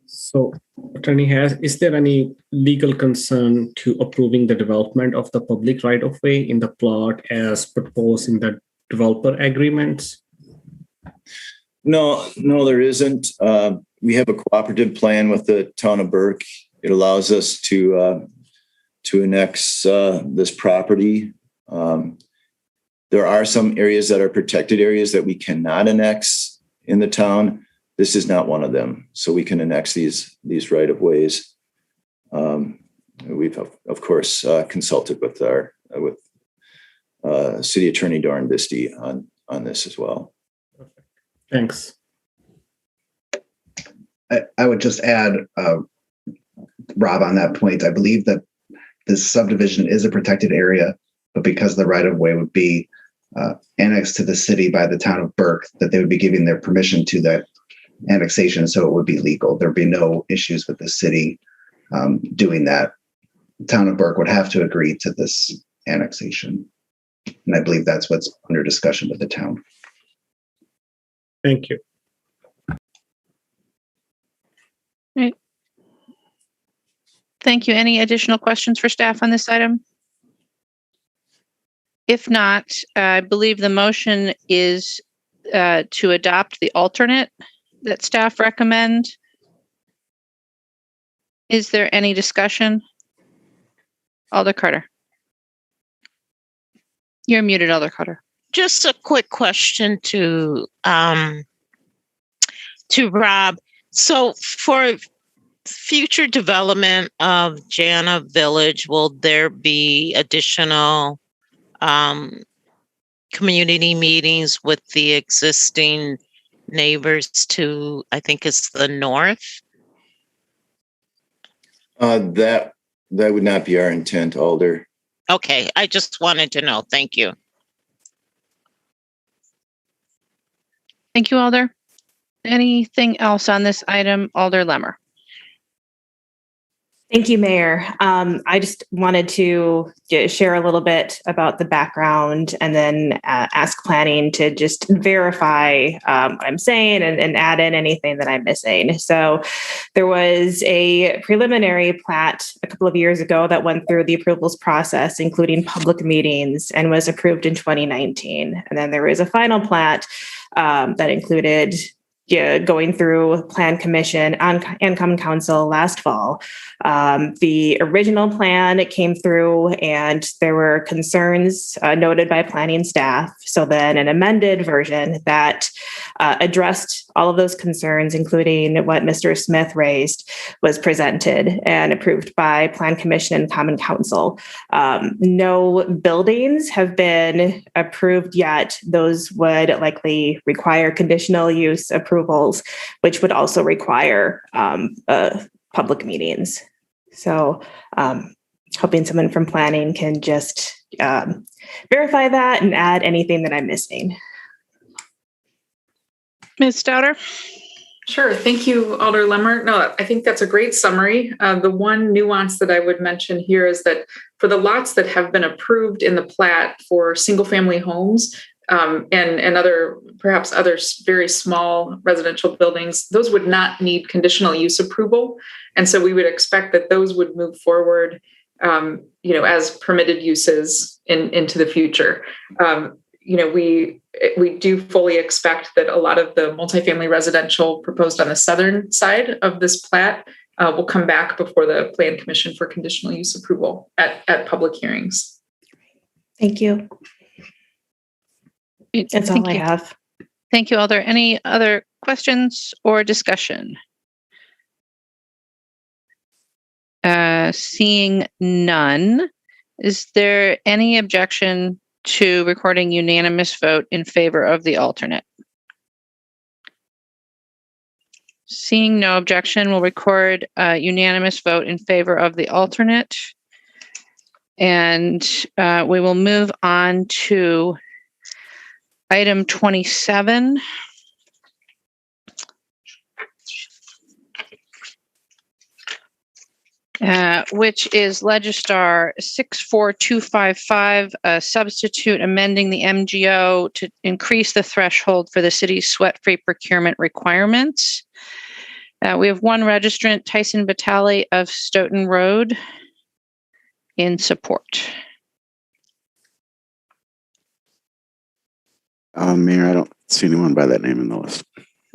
So, Attorney Hess, is there any legal concern to approving the development of the public right-of-way in the plot as proposed in the developer agreements? No, there isn't. We have a cooperative plan with the town of Burke. It allows us to annex this property. There are some areas that are protected areas that we cannot annex in the town. This is not one of them, so we can annex these right-of-ways. We've of course consulted with City Attorney Doran Viste on this as well. Thanks. I would just add, Rob, on that point, I believe that this subdivision is a protected area, but because the right-of-way would be annexed to the city by the town of Burke, that they would be giving their permission to that annexation, so it would be legal. There'd be no issues with the city doing that. The town of Burke would have to agree to this annexation, and I believe that's what's under discussion with the town. Thank you. Right. Thank you. Any additional questions for staff on this item? If not, I believe the motion is to adopt the alternate that staff recommend. Is there any discussion? Alder Carter. You're muted, Alder Carter. Just a quick question to Rob. So for future development of Jana Village, will there be additional community meetings with the existing neighbors to, I think it's the north? That would not be our intent, Alder. Okay, I just wanted to know. Thank you. Thank you, Alder. Anything else on this item, Alder Lemmer? Thank you, Mayor. I just wanted to share a little bit about the background and then ask planning to just verify what I'm saying and add in anything that I'm missing. So there was a preliminary plat a couple of years ago that went through the approvals process, including public meetings, and was approved in 2019. And then there was a final plat that included going through Plan Commission and Common Council last fall. The original plan, it came through and there were concerns noted by planning staff. So then an amended version that addressed all of those concerns, including what Mr. Smith raised, was presented and approved by Plan Commission and Common Council. No buildings have been approved yet. Those would likely require conditional use approvals, which would also require public meetings. So hoping someone from planning can just verify that and add anything that I'm missing. Ms. Stouter? Sure. Thank you, Alder Lemmer. No, I think that's a great summary. The one nuance that I would mention here is that for the lots that have been approved in the plat for single-family homes and other, perhaps other very small residential buildings, those would not need conditional use approval. And so we would expect that those would move forward, as permitted uses into the future. We do fully expect that a lot of the multifamily residential proposed on the southern side of this plat will come back before the Plan Commission for conditional use approval at public hearings. Thank you. That's all I have. Thank you, Alder. Any other questions or discussion? Seeing none, is there any objection to recording unanimous vote in favor of the alternate? Seeing no objection, we'll record a unanimous vote in favor of the alternate. And we will move on to item 27. Which is Legistar 64255, substitute amending the MGO to increase the threshold for the city's sweat-free procurement requirements. We have one registrant, Tyson Vitale of Stoughton Road, in support. Mayor, I don't see anyone by that name in the list.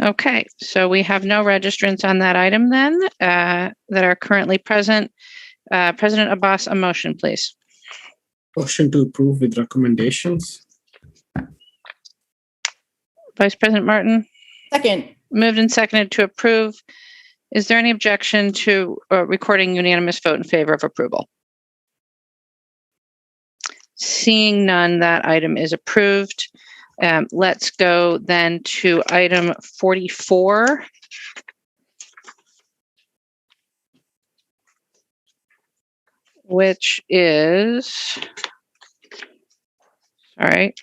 Okay, so we have no registrants on that item then that are currently present. President Abbas, a motion, please. Motion to approve with recommendations. Vice President Martin? Second. Moved and seconded to approve. Is there any objection to recording unanimous vote in favor of approval? Seeing none, that item is approved. Let's go then to item 44. Which is, all right,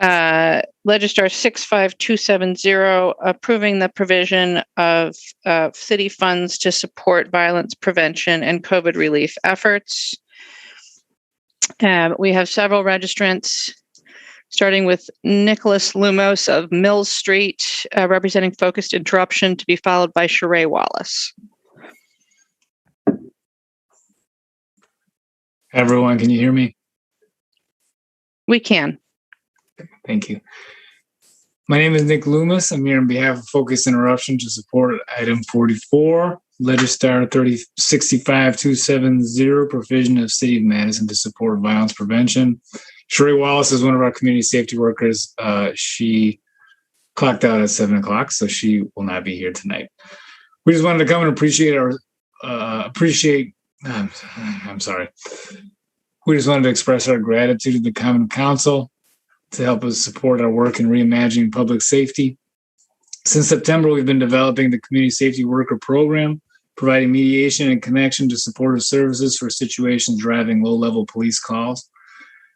Legistar 65270, approving the provision of city funds to support violence prevention and COVID relief efforts. We have several registrants, starting with Nicholas Lumos of Mills Street, representing Focused Interruption, to be followed by Sheree Wallace. Everyone, can you hear me? We can. Thank you. My name is Nick Loomis. I'm here on behalf of Focused Interruption to support item 44, Legistar 65270, provision of City of Madison to support violence prevention. Sheree Wallace is one of our community safety workers. She clocked out at 7 o'clock, so she will not be here tonight. We just wanted to come and we just wanted to express our gratitude to the Common Council to help us support our work in reimagining public safety. Since September, we've been developing the Community Safety Worker Program, providing mediation and connection to supportive services for situations driving low-level police calls.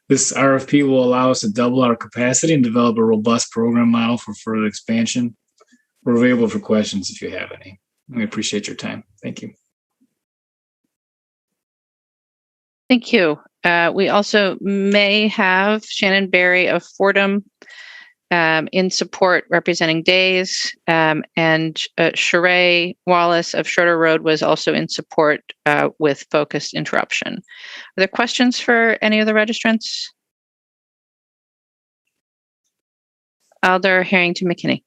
This RFP will allow us to double our capacity and develop a robust program model for further expansion. We're available for questions if you have any. We appreciate your time. Thank you. Thank you. We also may have Shannon Berry of Fordham in support, representing Days, and Sheree Wallace of Schroeder Road was also in support with Focused Interruption. Are there questions for any of the registrants? Alder Harrington McKinney.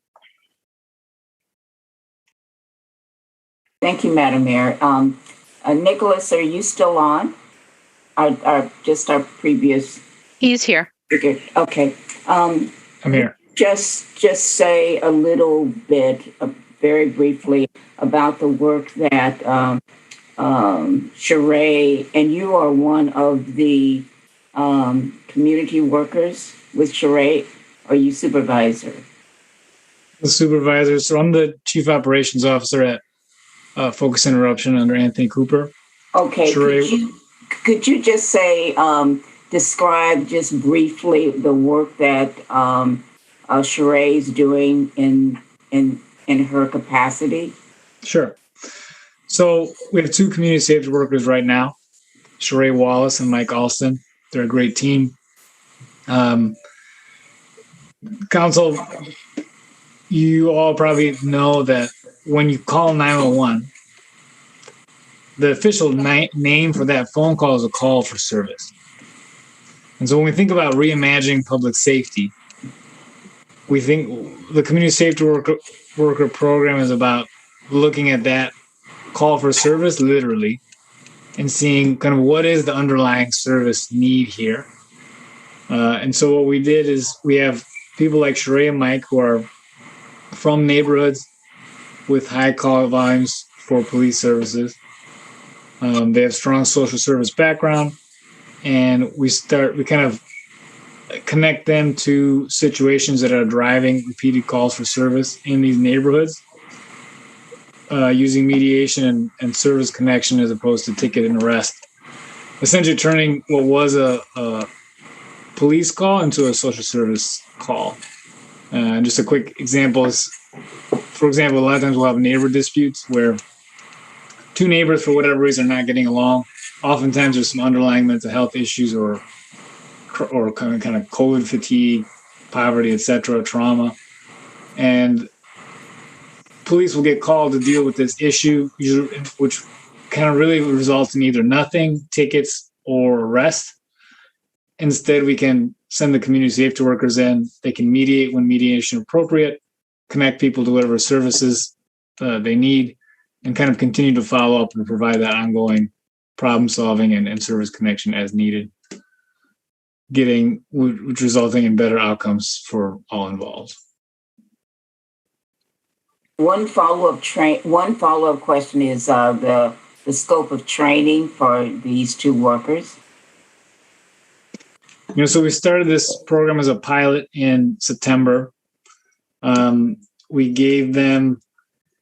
Thank you, Madam Mayor. Nicholas, are you still on? Our previous. He's here. Okay. I'm here. Just say a little bit, very briefly, about the work that Sheree, and you are one of the community workers with Sheree. Are you supervisor? The supervisor. So I'm the chief operations officer at Focus Interruption under Anthony Cooper. Okay. Sheree, could you just say, describe just briefly the work that Sheree is doing in her capacity? Sure. So we have two community safety workers right now, Sheree Wallace and Mike Alston. They're a great team. Council, you all probably know that when you call 911, the official name for that phone call is a call for service. And so when we think about reimagining public safety, we think the community safety worker program is about looking at that call for service literally and seeing kind of what is the underlying service need here. And so what we did is we have people like Sheree and Mike who are from neighborhoods with high call volumes for police services. They have strong social service background, and we kind of connect them to situations that are driving repeated calls for service in these neighborhoods, using mediation and service connection as opposed to ticket and arrest, essentially turning what was a police call into a social service call. Just a quick example is, for example, a lot of times we'll have neighbor disputes where two neighbors, for whatever reason, are not getting along. Oftentimes there's some underlying mental health issues or kind of COVID fatigue, poverty, etc., trauma. And police will get called to deal with this issue, which kind of really results in either nothing, tickets, or arrest. Instead, we can send the community safety workers in. They can mediate when mediation is appropriate, connect people to whatever services they need, and kind of continue to follow up and provide that ongoing problem solving and service connection as needed, which resulting in better outcomes for all involved. One follow-up question is the scope of training for these two workers. So we started this program as a pilot in September. We gave them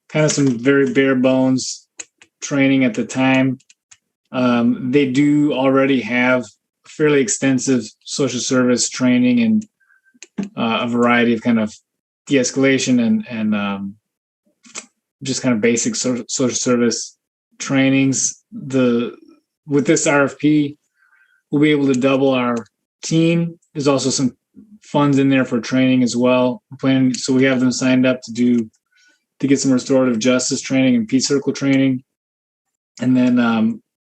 kind of some very bare bones training at the time. They do already have fairly extensive social service training and a variety of kind of de-escalation and just kind of basic social service trainings. With this RFP, we'll be able to double our team. There's also some funds in there for training as well. So we have them signed up to get some restorative justice training and peace circle training. And then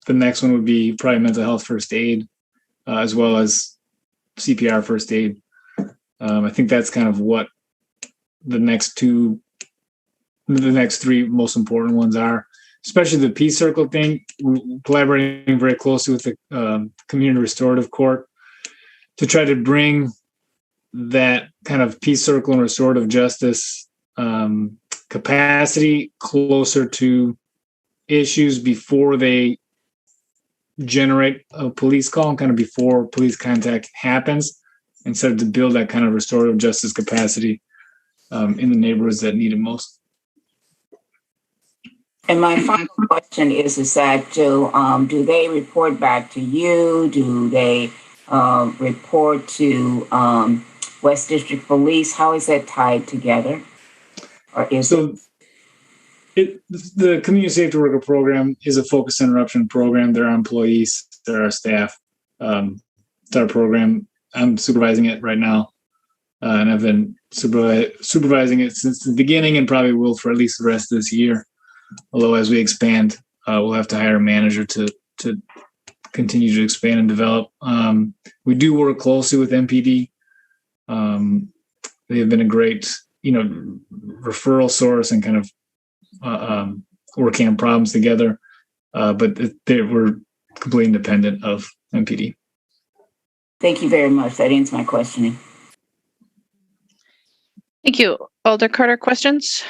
the next one would be probably mental health first aid, as well as CPR first aid. I think that's kind of what the next three most important ones are, especially the peace circle thing. We're collaborating very closely with the Community Restorative Court to try to bring that kind of peace circle and restorative justice capacity closer to issues before they generate a police call and kind of before police contact happens, instead of to build that kind of restorative justice capacity in the neighborhoods that need it most. And my final question is that do they report back to you? Do they report to West District Police? How is that tied together? Or is the community safety worker program is a focus interruption program. There are employees, there are staff. It's our program. I'm supervising it right now, and I've been supervising it since the beginning, and probably will for at least the rest of this year. Although as we expand, we'll have to hire a manager to continue to expand and develop. We do work closely with MPD. They have been a great, referral source and kind of working on problems together. But we're completely independent of MPD. Thank you very much. That ends my questioning. Thank you. Alder Carter, questions?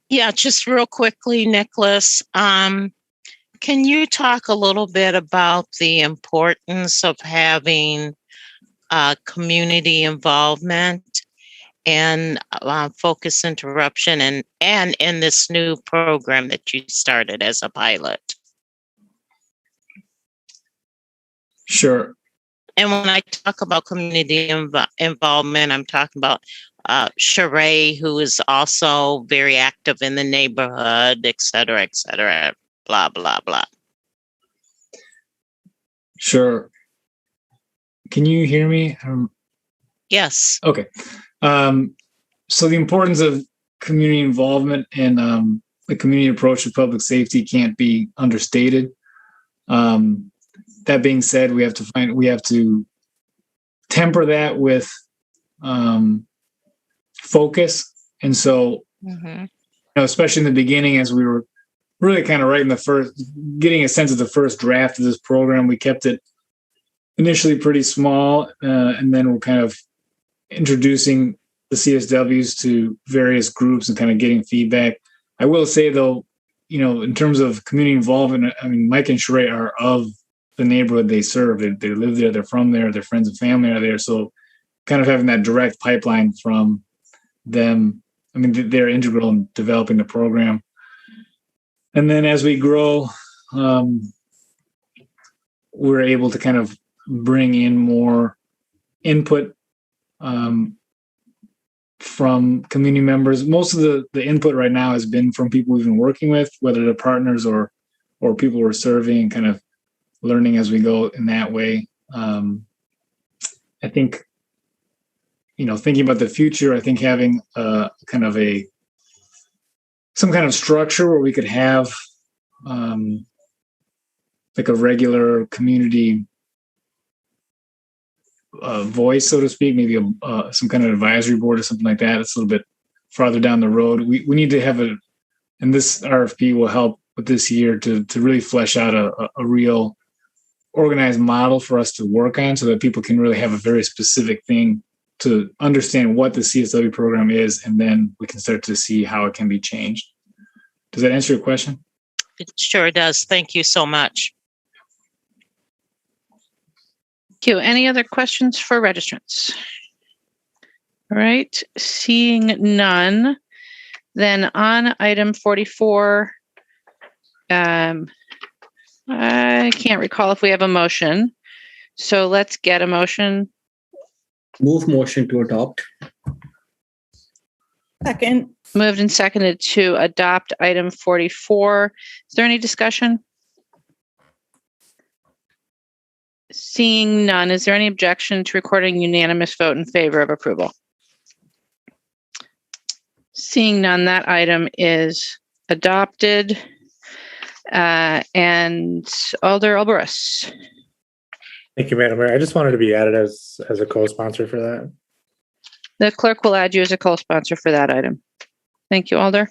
Yeah, just real quickly, Nicholas. Can you talk a little bit about the importance of having community involvement and focus interruption and in this new program that you started as a pilot? Sure. And when I talk about community involvement, I'm talking about Sheree, who is also very active in the neighborhood, et cetera, blah, blah, blah. Sure. Can you hear me? Yes. Okay. So the importance of community involvement and the community approach to public safety can't be understated. That being said, we have to temper that with focus. And so, especially in the beginning, as we were really kind of getting a sense of the first draft of this program, we kept it initially pretty small, and then we're kind of introducing the CSWs to various groups and kind of getting feedback. I will say though, in terms of community involvement, I mean, Mike and Sheree are of the neighborhood they serve. They live there, they're from there, their friends and family are there. So kind of having that direct pipeline from them, I mean, they're integral in developing the program. And then as we grow, we're able to kind of bring in more input from community members. Most of the input right now has been from people we've been working with, whether they're partners or people we're serving, and kind of learning as we go in that way. I think, thinking about the future, I think having some kind of structure where we could have like a regular community voice, so to speak, maybe some kind of advisory board or something like that. It's a little bit farther down the road. We need to have and this RFP will help with this year to really flesh out a real organized model for us to work on, so that people can really have a very specific thing to understand what the CSW program is, and then we can start to see how it can be changed. Does that answer your question? It sure does. Thank you so much. Thank you. Any other questions for registrants? All right, seeing none, then on item 44, I can't recall if we have a motion. So let's get a motion. Move motion to adopt. Second. Moved and seconded to adopt item 44. Is there any discussion? Seeing none, is there any objection to recording unanimous vote in favor of approval? Seeing none, that item is adopted. And Alder Alvarez. Thank you, Madam Mayor. I just wanted to be added as a co-sponsor for that. The clerk will add you as a co-sponsor for that item. Thank you, Alder.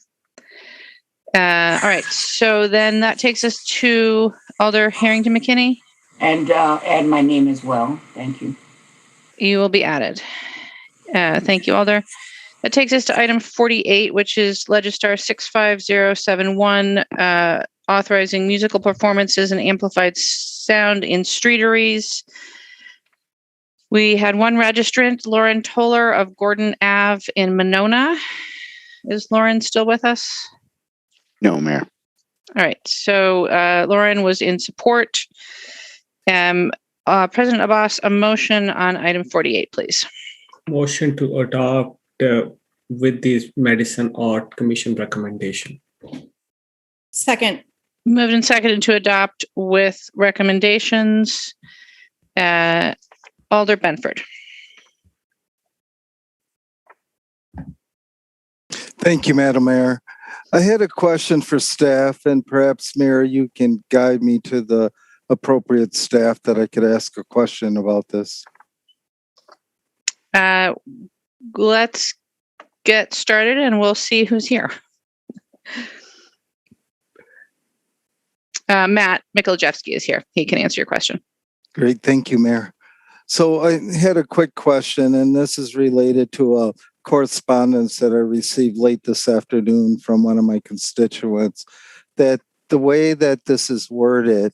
All right, so then that takes us to Alder Harrington McKinney. And add my name as well. Thank you. You will be added. Thank you, Alder. That takes us to item 48, which is Legistar 65071, authorizing musical performances and amplified sound in streeteries. We had one registrant, Lauren Toller of Gordon Ave in Monona. Is Lauren still with us? No, Mayor. All right, so Lauren was in support. President Abbas, a motion on item 48, please. Motion to adopt with the Medicine Art Commission recommendation. Second. Moved and seconded to adopt with recommendations. Alder Benford. Thank you, Madam Mayor. I had a question for staff, and perhaps, Mayor, you can guide me to the appropriate staff that I could ask a question about this. Let's get started and we'll see who's here. Matt Mikolajewski is here. He can answer your question. Great. Thank you, Mayor. So I had a quick question, and this is related to a correspondence that I received late this afternoon from one of my constituents, that the way that this is worded,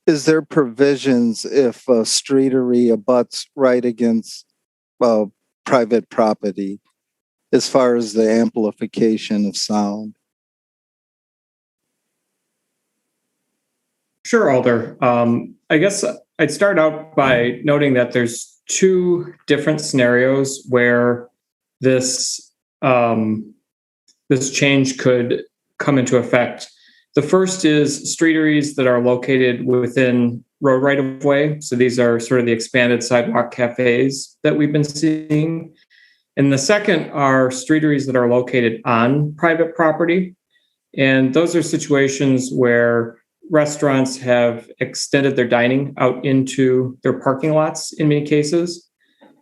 is there provisions if a streetery abuts right against private property as far as the amplification of sound? Sure, Alder. I guess I'd start out by noting that there's two different scenarios where this this change could come into effect. The first is streeteries that are located within road right-of-way. So these are sort of the expanded sidewalk cafes that we've been seeing. And the second are streeteries that are located on private property. And those are situations where restaurants have extended their dining out into their parking lots in many cases.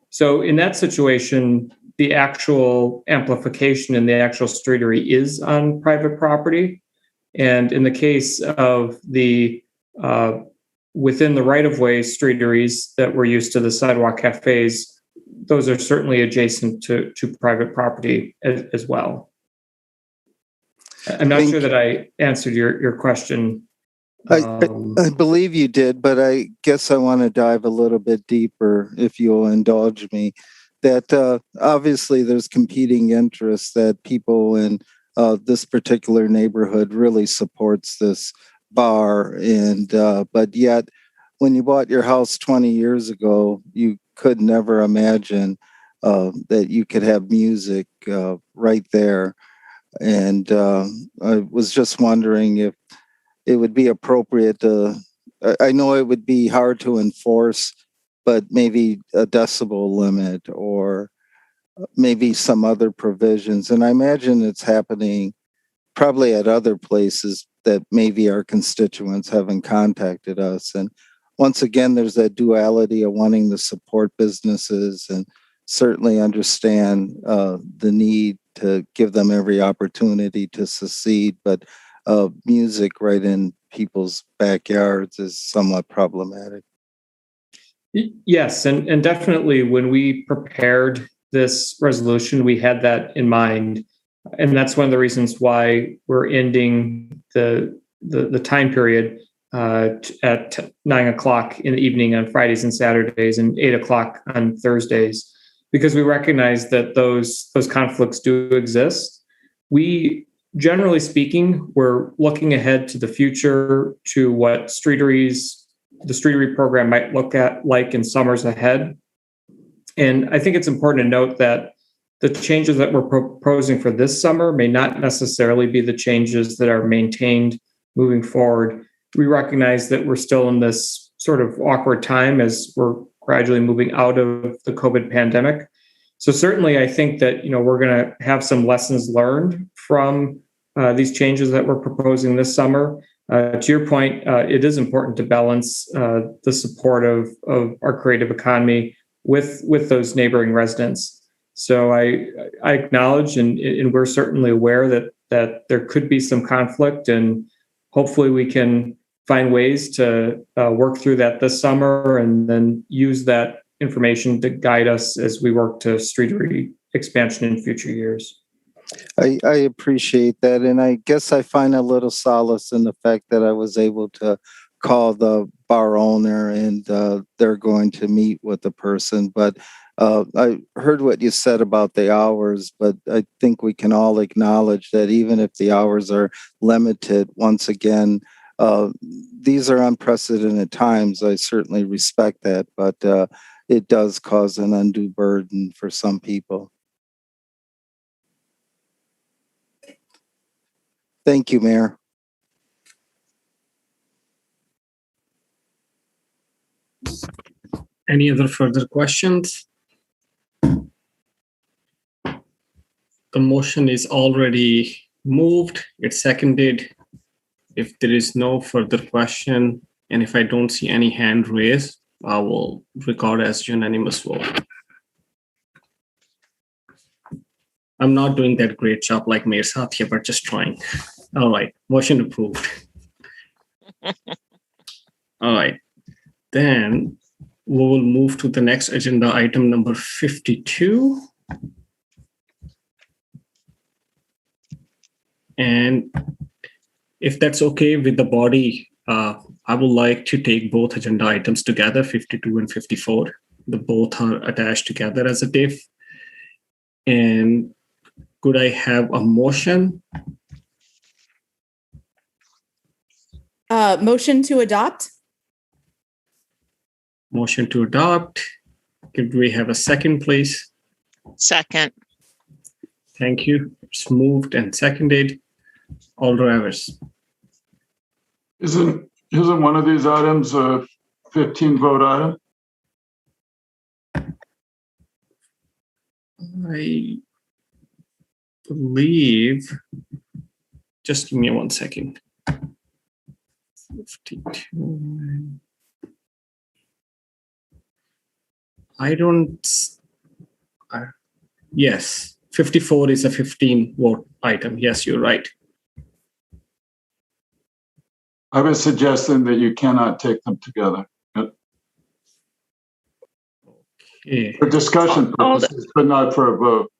So in that situation, the actual amplification in the actual streetery is on private property. And in the case of the within the right-of-way streeteries that were used to the sidewalk cafes, those are certainly adjacent to private property as well. I'm not sure that I answered your question. I believe you did, but I guess I want to dive a little bit deeper, if you'll indulge me. That obviously there's competing interests, that people in this particular neighborhood really supports this bar, and but yet when you bought your house 20 years ago, you could never imagine that you could have music right there. And I was just wondering if it would be appropriate to, I know it would be hard to enforce, but maybe a decibel limit or maybe some other provisions. And I imagine it's happening probably at other places that maybe our constituents haven't contacted us. And once again, there's that duality of wanting to support businesses and certainly understand the need to give them every opportunity to succeed. But music right in people's backyards is somewhat problematic. Yes, and definitely when we prepared this resolution, we had that in mind. And that's one of the reasons why we're ending the time period at 9 o'clock in the evening on Fridays and Saturdays and 8 o'clock on Thursdays, because we recognize that those conflicts do exist. We, generally speaking, we're looking ahead to the future, to what the streetery program might look at like in summers ahead. And I think it's important to note that the changes that we're proposing for this summer may not necessarily be the changes that are maintained moving forward. We recognize that we're still in this sort of awkward time as we're gradually moving out of the COVID pandemic. So certainly I think that, we're going to have some lessons learned from these changes that we're proposing this summer. To your point, it is important to balance the support of our creative economy with those neighboring residents. So I acknowledge, and we're certainly aware that there could be some conflict, and hopefully we can find ways to work through that this summer and then use that information to guide us as we work to streetery expansion in future years. I appreciate that. And I guess I find a little solace in the fact that I was able to call the bar owner and they're going to meet with the person. But I heard what you said about the hours, but I think we can all acknowledge that even if the hours are limited, once again, these are unprecedented times. I certainly respect that, but it does cause an undue burden for some people. Thank you, Mayor. Any other further questions? The motion is already moved. It's seconded. If there is no further question, and if I don't see any hand raised, I will record as unanimous vote. I'm not doing that great job like Mayor Sathya, but just trying. All right, motion approved. All right. Then we will move to the next agenda item number 52. And if that's okay with the body, I would like to take both agenda items together, 52 and 54. The both are attached together as a diff. And could I have a motion? Motion to adopt. Motion to adopt. Could we have a second, please? Second. Thank you. It's moved and seconded. Alder Evers. Isn't one of these items a 15-vote item? I believe, just give me 1 second. 52. I don't, yes, 54 is a 15-vote item. Yes, you're right. I was suggesting that you cannot take them together. Okay. For discussion purposes, but not for a vote.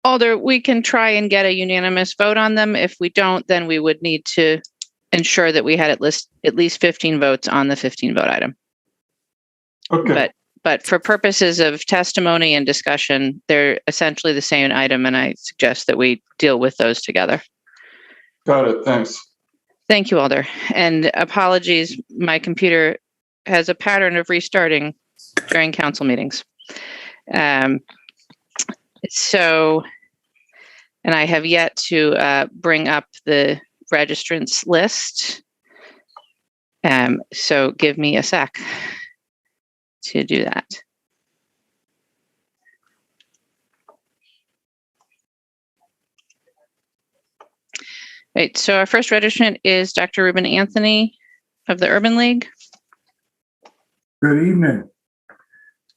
Alder, we can try and get a unanimous vote on them. If we don't, then we would need to ensure that we had at least 15 votes on the 15-vote item. Okay. But for purposes of testimony and discussion, they're essentially the same item, and I suggest that we deal with those together. Got it. Thanks. Thank you, Alder. And apologies, my computer has a pattern of restarting during council meetings. And I have yet to bring up the registrants list. So give me a sec to do that. Right, so our first registrant is Dr. Ruben Anthony of the Urban League. Good evening,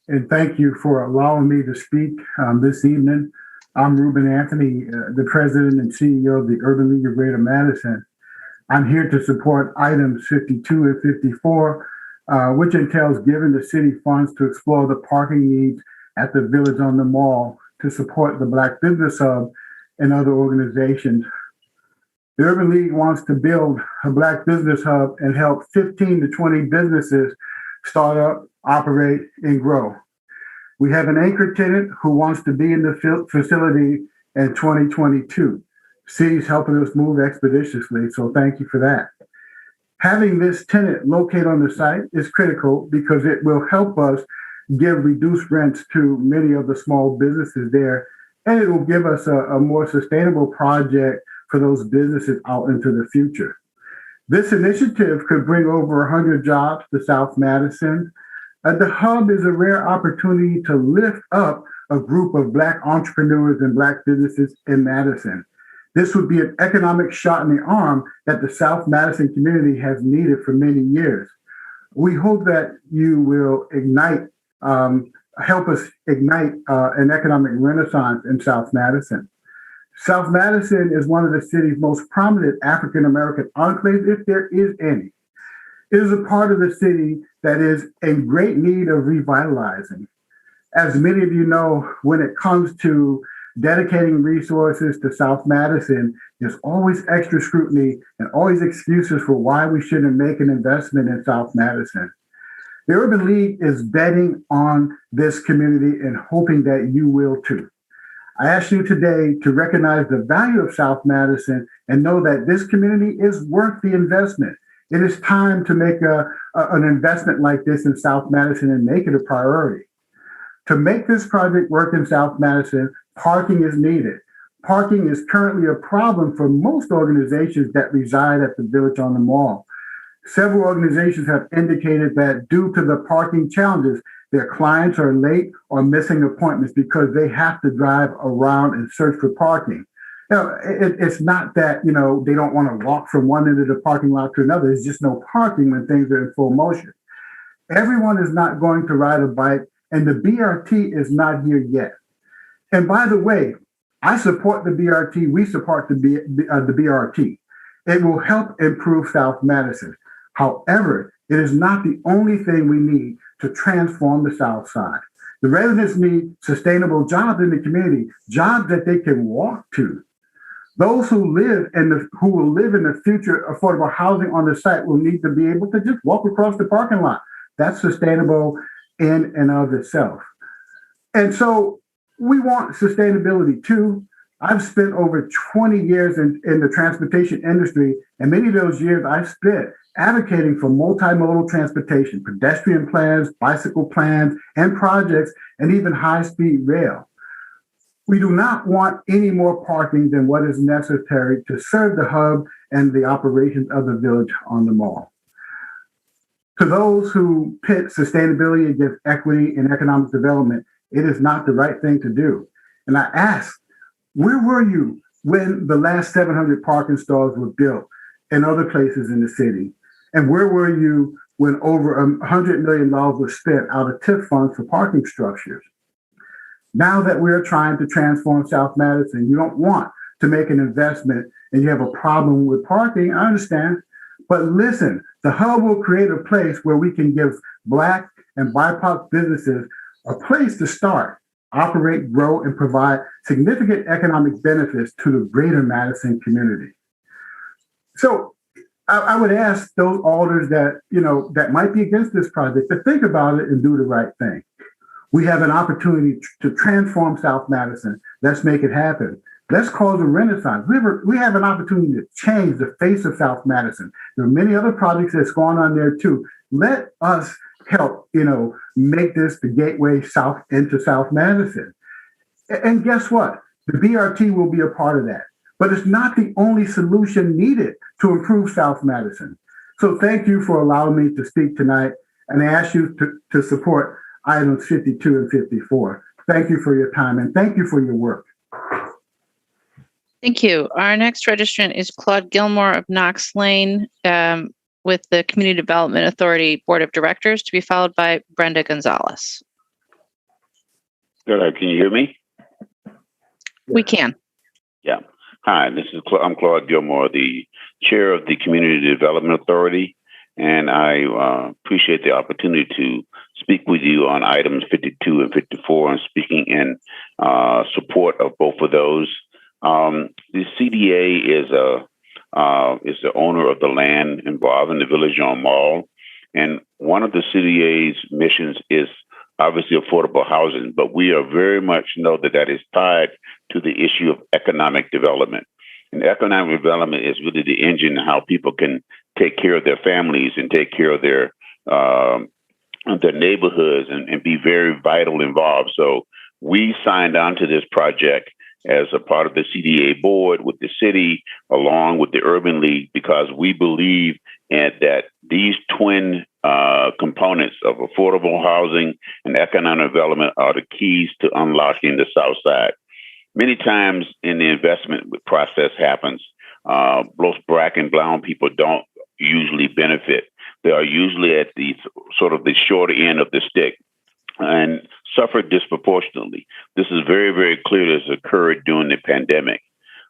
and thank you for allowing me to speak this evening. I'm Ruben Anthony, the president and CEO of the Urban League of Greater Madison. I'm here to support items 52 and 54, which entails giving the city funds to explore the parking needs at the Village on the Mall to support the Black Business Hub and other organizations. The Urban League wants to build a Black Business Hub and help 15 to 20 businesses start up, operate, and grow. We have an anchor tenant who wants to be in the facility in 2022. City's helping us move expeditiously, so thank you for that. Having this tenant located on the site is critical because it will help us give reduced rents to many of the small businesses there, and it will give us a more sustainable project for those businesses out into the future. This initiative could bring over 100 jobs to South Madison. The hub is a rare opportunity to lift up a group of Black entrepreneurs and Black businesses in Madison. This would be an economic shot in the arm that the South Madison community has needed for many years. We hope that you will help us ignite an economic renaissance in South Madison. South Madison is one of the city's most prominent African-American enclaves, if there is any. It is a part of the city that is in great need of revitalizing. As many of you know, when it comes to dedicating resources to South Madison, there's always extra scrutiny and always excuses for why we shouldn't make an investment in South Madison. The Urban League is betting on this community and hoping that you will too. I ask you today to recognize the value of South Madison and know that this community is worth the investment. It is time to make an investment like this in South Madison and make it a priority. To make this project work in South Madison, parking is needed. Parking is currently a problem for most organizations that reside at the Village on the Mall. Several organizations have indicated that due to the parking challenges, their clients are late or missing appointments because they have to drive around and search for parking. It's not that, they don't want to walk from one end of the parking lot to another. There's just no parking when things are in full motion. Everyone is not going to ride a bike, and the BRT is not here yet. And by the way, I support the BRT. We support the BRT. It will help improve South Madison. However, it is not the only thing we need to transform the South Side. The residents need sustainable jobs in the community, jobs that they can walk to. Those who who will live in the future affordable housing on the site will need to be able to just walk across the parking lot. That's sustainable in and of itself. And so we want sustainability too. I've spent over 20 years in the transportation industry, and many of those years I've spent advocating for multimodal transportation, pedestrian plans, bicycle plans, and projects, and even high-speed rail. We do not want any more parking than what is necessary to serve the hub and the operations of the Village on the Mall. To those who pit sustainability against equity and economic development, it is not the right thing to do. And I ask, where were you when the last 700 parking stalls were built in other places in the city? And where were you when over $100 million was spent out of TIF funds for parking structures? Now that we're trying to transform South Madison, you don't want to make an investment and you have a problem with parking, I understand. But listen, the hub will create a place where we can give Black and BIPOC businesses a place to start, operate, grow, and provide significant economic benefits to the greater Madison community. So I would ask those alders that might be against this project to think about it and do the right thing. We have an opportunity to transform South Madison. Let's make it happen. Let's cause a renaissance. We have an opportunity to change the face of South Madison. There are many other projects that's going on there too. Let us help, make this the gateway south into South Madison. And guess what? The BRT will be a part of that. But it's not the only solution needed to improve South Madison. So thank you for allowing me to speak tonight, and I ask you to support items 52 and 54. Thank you for your time, and thank you for your work. Thank you. Our next registrant is Claude Gilmore of Knox Lane with the Community Development Authority Board of Directors, to be followed by Brenda Gonzalez. Good. Can you hear me? We can. Yeah. Hi, I'm Claude Gilmore, the chair of the Community Development Authority, and I appreciate the opportunity to speak with you on items 52 and 54 and speaking in support of both of those. The CDA is the owner of the land involved in the Village on Mall, and one of the CDA's missions is obviously affordable housing, but we are very much know that is tied to the issue of economic development. And economic development is really the engine of how people can take care of their families and take care of their neighborhoods and be very vital involved. So we signed on to this project as a part of the CDA board with the city, along with the Urban League, because we believe that these twin components of affordable housing and economic development are the keys to unlocking the South Side. Many times in the investment process happens, both Black and brown people don't usually benefit. They are usually at the sort of the short end of the stick and suffer disproportionately. This is very, very clear as occurred during the pandemic.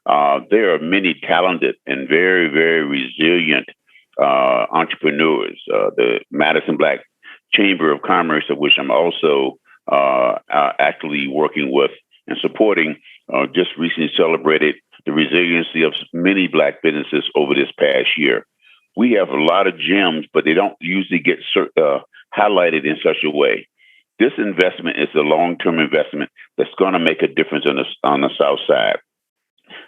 There are many talented and very, very resilient entrepreneurs. The Madison Black Chamber of Commerce, of which I'm also actively working with and supporting, just recently celebrated the resiliency of many Black businesses over this past year. We have a lot of gems, but they don't usually get highlighted in such a way. This investment is a long-term investment that's going to make a difference on the South Side.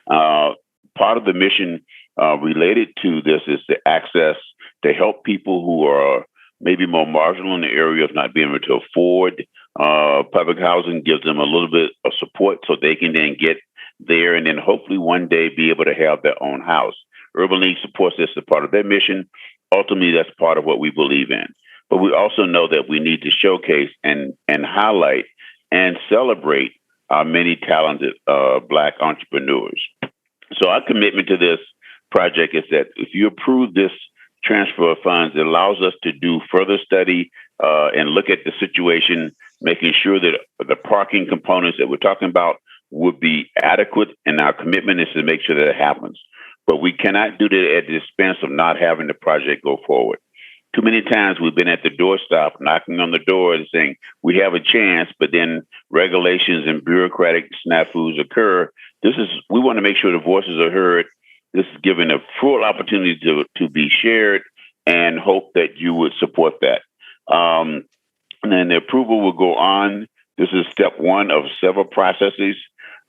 Part of the mission related to this is the access to help people who are maybe more marginal in the area of not being able to afford public housing, gives them a little bit of support so they can then get there and then hopefully one day be able to have their own house. Urban League supports this as part of their mission. Ultimately, that's part of what we believe in. But we also know that we need to showcase and highlight and celebrate our many talented Black entrepreneurs. So our commitment to this project is that if you approve this transfer of funds, it allows us to do further study and look at the situation, making sure that the parking components that we're talking about would be adequate. And our commitment is to make sure that it happens. but we cannot do that at the expense of not having the project go forward. Too many times we've been at the doorstop, knocking on the door and saying we have a chance, but then regulations and bureaucratic snafus occur. We want to make sure the voices are heard. This is given a full opportunity to be shared, and hope that you would support that. And then the approval will go on. This is step one of several processes.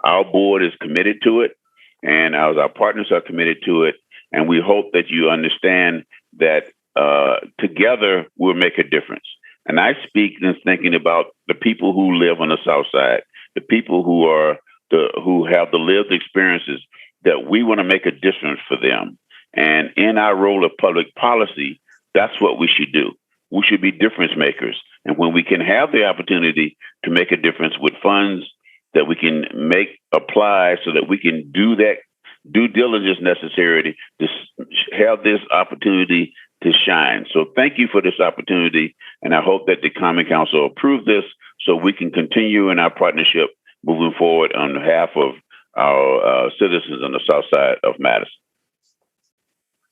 Our board is committed to it, and our partners are committed to it. And we hope that you understand that together we'll make a difference. And I speak in thinking about the people who live on the South Side, the people who have the lived experiences, that we want to make a difference for them. And in our role of public policy, that's what we should do. We should be difference makers. And when we can have the opportunity to make a difference with funds that we can apply so that we can do that due diligence necessary to have this opportunity to shine. So thank you for this opportunity. And I hope that the Common Council approve this so we can continue in our partnership moving forward on behalf of our citizens on the South Side of Madison.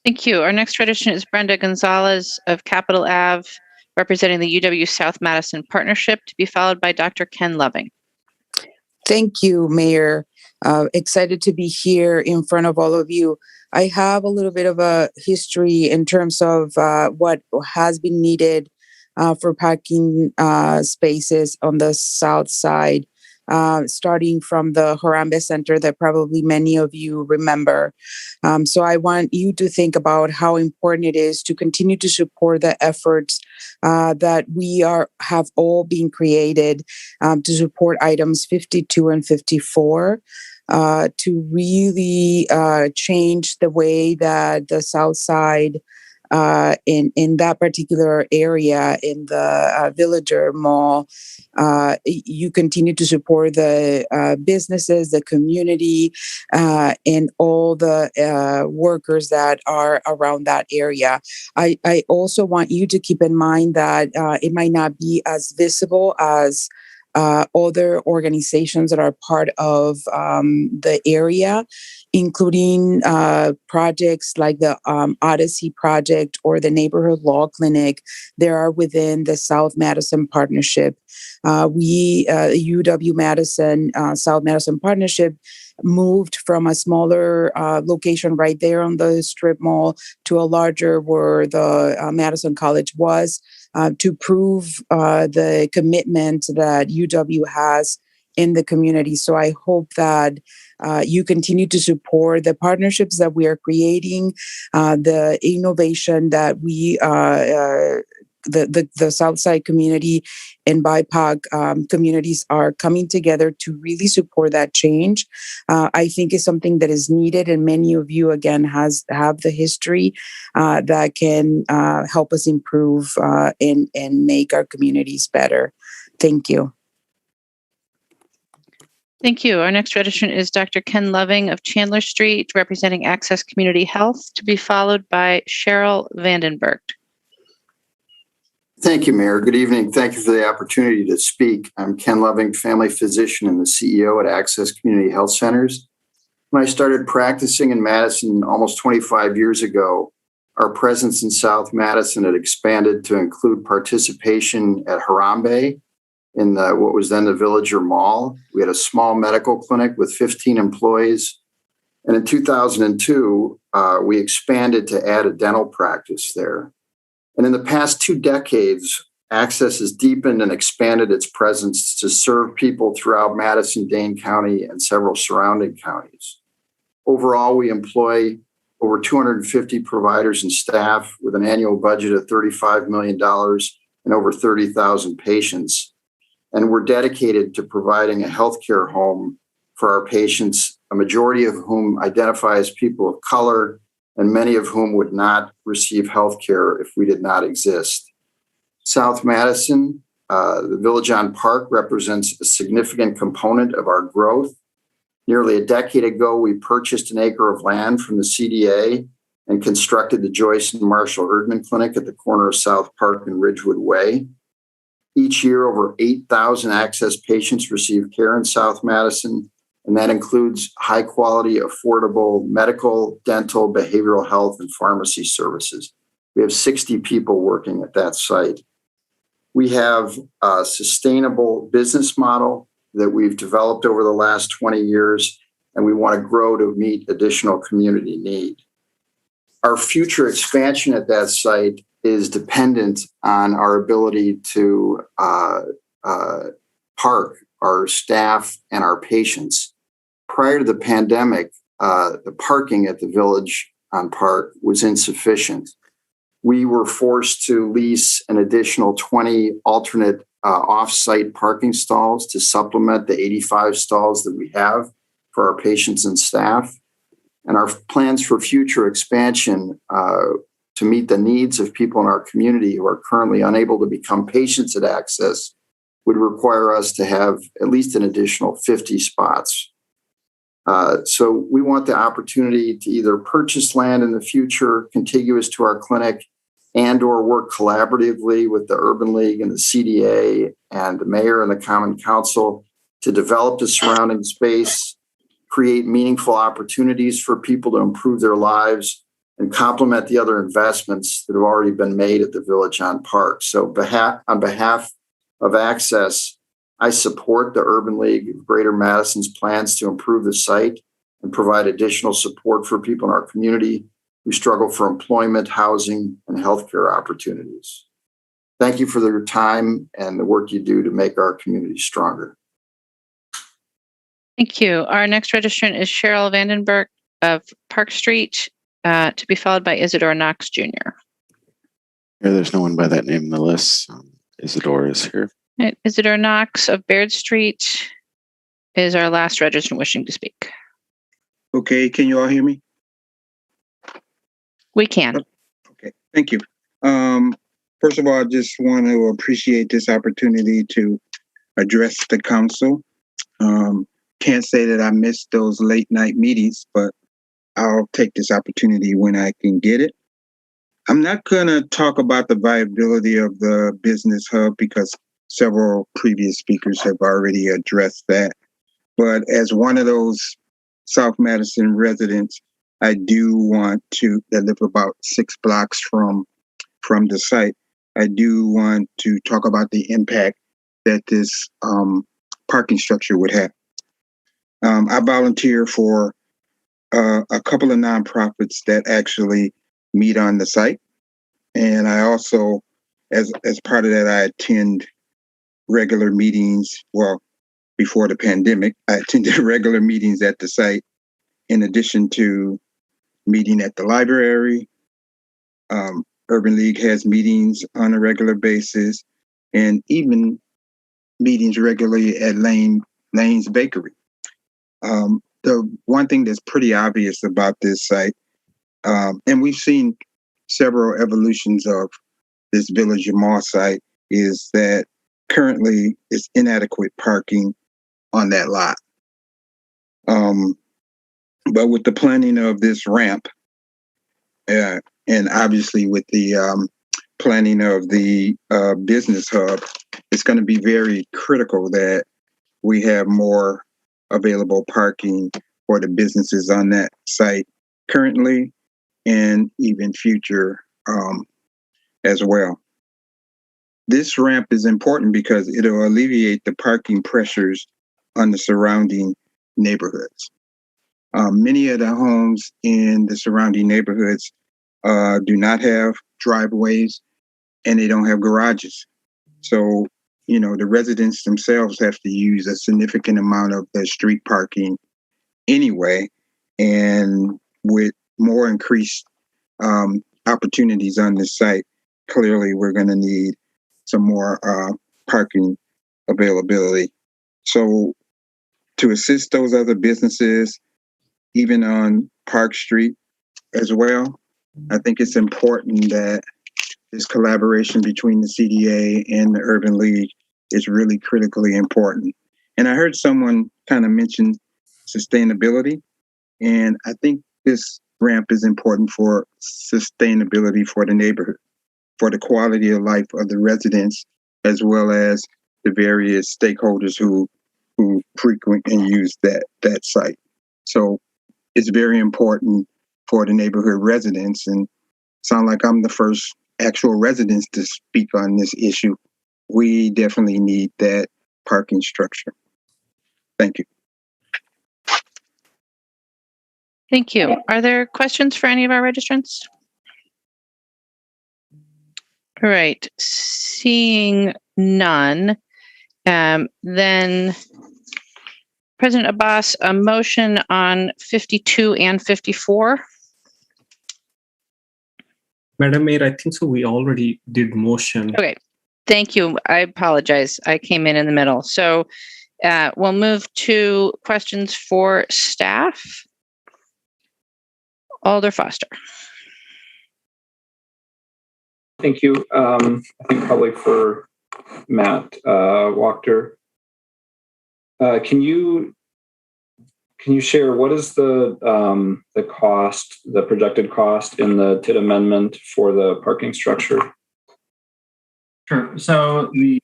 Thank you. Our next tradition is Brenda Gonzalez of Capitol Ave, representing the UW South Madison Partnership, to be followed by Dr. Ken Loving. Thank you, Mayor. Excited to be here in front of all of you. I have a little bit of a history in terms of what has been needed for parking spaces on the South Side, starting from the Harambee Center that probably many of you remember. So I want you to think about how important it is to continue to support the efforts that we have all been created to support items 52 and 54. To really change the way that the South Side in that particular area in the Villager Mall, you continue to support the businesses, the community, and all the workers that are around that area. I also want you to keep in mind that it might not be as visible as other organizations that are part of the area, including projects like the Odyssey Project or the Neighborhood Law Clinic. They are within the South Madison Partnership. UW-Madison, South Madison Partnership moved from a smaller location right there on the strip mall to a larger where the Madison College was, to prove the commitment that UW has in the community. So I hope that you continue to support the partnerships that we are creating, the innovation that we the Southside community and BIPOC communities are coming together to really support that change. I think is something that is needed, and many of you again have the history that can help us improve and make our communities better. Thank you. Thank you. Our next tradition is Dr. Ken Loving of Chandler Street, representing Access Community Health, to be followed by Cheryl Vandenberg. Thank you, Mayor. Good evening. Thank you for the opportunity to speak. I'm Ken Loving, family physician and the CEO at Access Community Health Centers. When I started practicing in Madison almost 25 years ago, our presence in South Madison had expanded to include participation at Harambee in what was then the Villager Mall. We had a small medical clinic with 15 employees. And in 2002, we expanded to add a dental practice there. And in the past 2 decades, Access has deepened and expanded its presence to serve people throughout Madison-Dane County and several surrounding counties. Overall, we employ over 250 providers and staff with an annual budget of $35 million and over 30,000 patients. And we're dedicated to providing a healthcare home for our patients, a majority of whom identify as people of color, and many of whom would not receive health care if we did not exist. South Madison, the Village on Park, represents a significant component of our growth. Nearly a decade ago, we purchased an acre of land from the CDA and constructed the Joyce and Marshall Erdman Clinic at the corner of South Park and Ridgewood Way. Each year, over 8,000 Access patients receive care in South Madison, and that includes high quality, affordable medical, dental, behavioral health, and pharmacy services. We have 60 people working at that site. We have a sustainable business model that we've developed over the last 20 years, and we want to grow to meet additional community need. Our future expansion at that site is dependent on our ability to park our staff and our patients. Prior to the pandemic, the parking at the Village on Park was insufficient. We were forced to lease an additional 20 alternate off-site parking stalls to supplement the 85 stalls that we have for our patients and staff. And our plans for future expansion to meet the needs of people in our community who are currently unable to become patients at Access would require us to have at least an additional 50 spots. So we want the opportunity to either purchase land in the future contiguous to our clinic and or work collaboratively with the Urban League and the CDA and the mayor and the Common Council to develop the surrounding space, create meaningful opportunities for people to improve their lives, and complement the other investments that have already been made at the Village on Park. So on behalf of Access, I support the Urban League of Greater Madison's plans to improve the site and provide additional support for people in our community who struggle for employment, housing, and healthcare opportunities. Thank you for your time and the work you do to make our community stronger. Thank you. Our next registrant is Cheryl Vandenberg of Park Street, to be followed by Isidore Knox Jr. There's no one by that name in the list. Isidore is here. Right. Isidore Knox of Baird Street is our last registrant wishing to speak. Okay, can you all hear me? We can. Okay, thank you. First of all, I just want to appreciate this opportunity to address the council. Can't say that I missed those late night meetings, but I'll take this opportunity when I can get it. I'm not going to talk about the viability of the business hub because several previous speakers have already addressed that. But as one of those South Madison residents, I do want to, that live about 6 blocks from the site, I do want to talk about the impact that this parking structure would have. I volunteer for a couple of nonprofits that actually meet on the site. And I also, as part of that, I attend regular meetings. Well, before the pandemic, I attended regular meetings at the site in addition to meeting at the library. Urban League has meetings on a regular basis and even meetings regularly at Lane's Bakery. The one thing that's pretty obvious about this site, and we've seen several evolutions of this Village Mall site, is that currently it's inadequate parking on that lot. But with the planning of this ramp, and obviously with the planning of the business hub, it's going to be very critical that we have more available parking for the businesses on that site currently and even future as well. This ramp is important because it'll alleviate the parking pressures on the surrounding neighborhoods. Many of the homes in the surrounding neighborhoods do not have driveways and they don't have garages. So, you know, the residents themselves have to use a significant amount of the street parking anyway. And with more increased opportunities on this site, clearly we're going to need some more parking availability. So to assist those other businesses, even on Park Street as well, I think it's important that this collaboration between the CDA and the Urban League is really critically important. And I heard someone kind of mention sustainability, and I think this ramp is important for sustainability for the neighborhood, for the quality of life of the residents, as well as the various stakeholders who who frequent and use that site. So it's very important for the neighborhood residents, and sound like I'm the first actual residents to speak on this issue. We definitely need that parking structure. Thank you. Thank you. Are there questions for any of our registrants? All right, seeing none, then President Abbas, a motion on 52 and 54. Madam Mayor, I think so. We already did motion. Okay, thank you. I apologize. I came in the middle. So we'll move to questions for staff. Alder Foster. Thank you. I think probably for Matt Wachter. Can you share what is the cost, the projected cost in the TID amendment for the parking structure? Sure. So the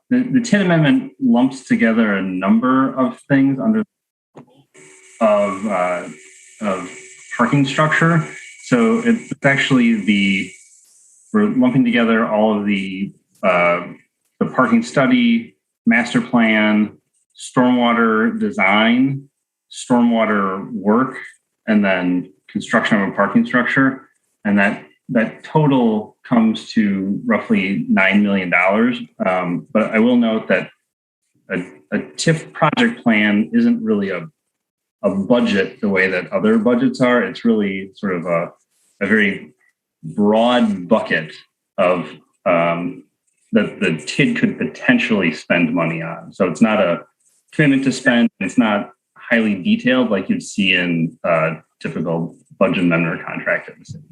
TID amendment lumps together a number of things under of parking structure. So it's actually we're lumping together all of the parking study, master plan, stormwater design, stormwater work, and then construction of a parking structure. And that total comes to roughly $9 million. But I will note that a TIF project plan isn't really a budget the way that other budgets are. It's really sort of a very broad bucket of that the TID could potentially spend money on. So it's not a commitment to spend. It's not highly detailed like you'd see in a typical budget amendment or contract of the city.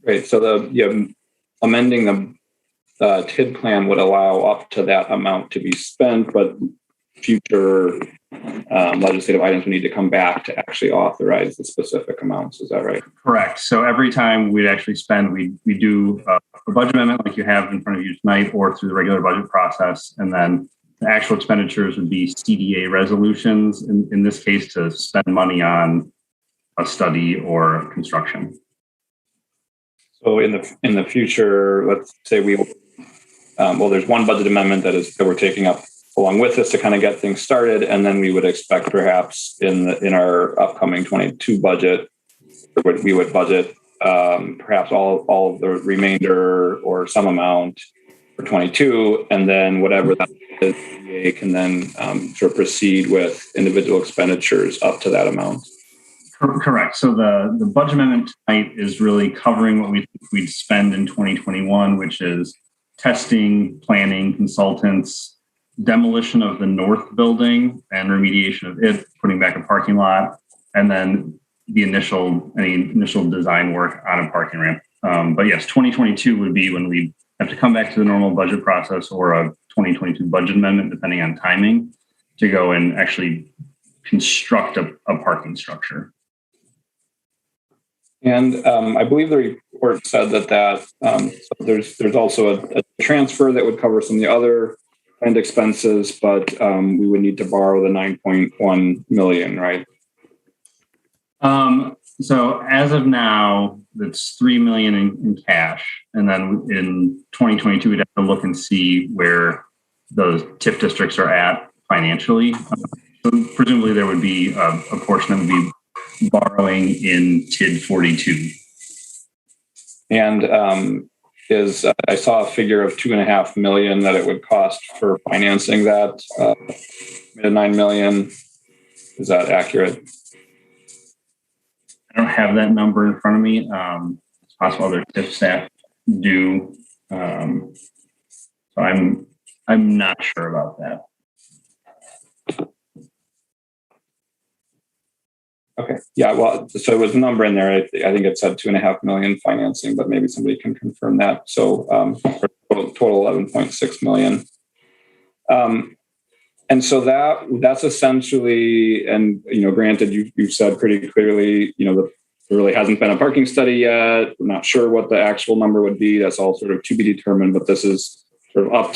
Great. So amending the TID plan would allow up to that amount to be spent, but future legislative items would need to come back to actually authorize the specific amounts. Is that right? Correct. So every time we'd actually spend, we do a budget amendment like you have in front of you tonight, or through the regular budget process, and then the actual expenditures would be CDA resolutions. In this case, to spend money on a study or construction. So in the future, let's say there's one budget amendment that we're taking up along with this to kind of get things started, and then we would expect perhaps in our upcoming 22 budget, we would budget perhaps all of the remainder or some amount for 22, and then whatever that is, we can then sort of proceed with individual expenditures up to that amount. Correct. So the budget amendment tonight is really covering what we'd spend in 2021, which is testing, planning, consultants, demolition of the north building and remediation of it, putting back a parking lot, and then any initial design work on a parking ramp. But yes, 2022 would be when we have to come back to the normal budget process or a 2022 budget amendment, depending on timing, to go and actually construct a parking structure. And I believe the report said that so there's also a transfer that would cover some of the other planned expenses, but we would need to borrow the $9.1 million, right? So as of now, it's $3 million in cash, and then in 2022 we'd have to look and see where those TIF districts are at financially. So presumably there would be a portion that would be borrowing in TID 42. And I saw a figure of $2.5 million that it would cost for financing that $9 million. Is that accurate? I don't have that number in front of me. It's possible other TIF staff do. So I'm not sure about that. Okay. Yeah. Well, so it was a number in there. I think it said $2.5 million financing, but maybe somebody can confirm that. So total $11.6 million. And so that's essentially, and granted, you've said pretty clearly, there really hasn't been a parking study yet. We're not sure what the actual number would be. That's all sort of to be determined. But this is sort of up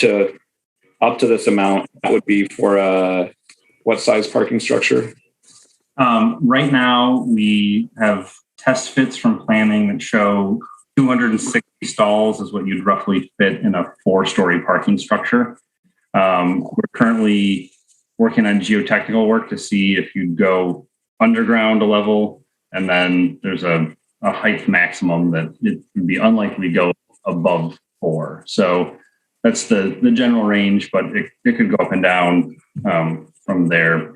up to this amount, that would be for what size parking structure? Right now, we have test fits from planning that show 260 stalls is what you'd roughly fit in a 4-story parking structure. We're currently working on geotechnical work to see if you'd go underground a level, and then there's a height maximum that it would be unlikely to go above 4. So that's the general range, but it could go up and down from there.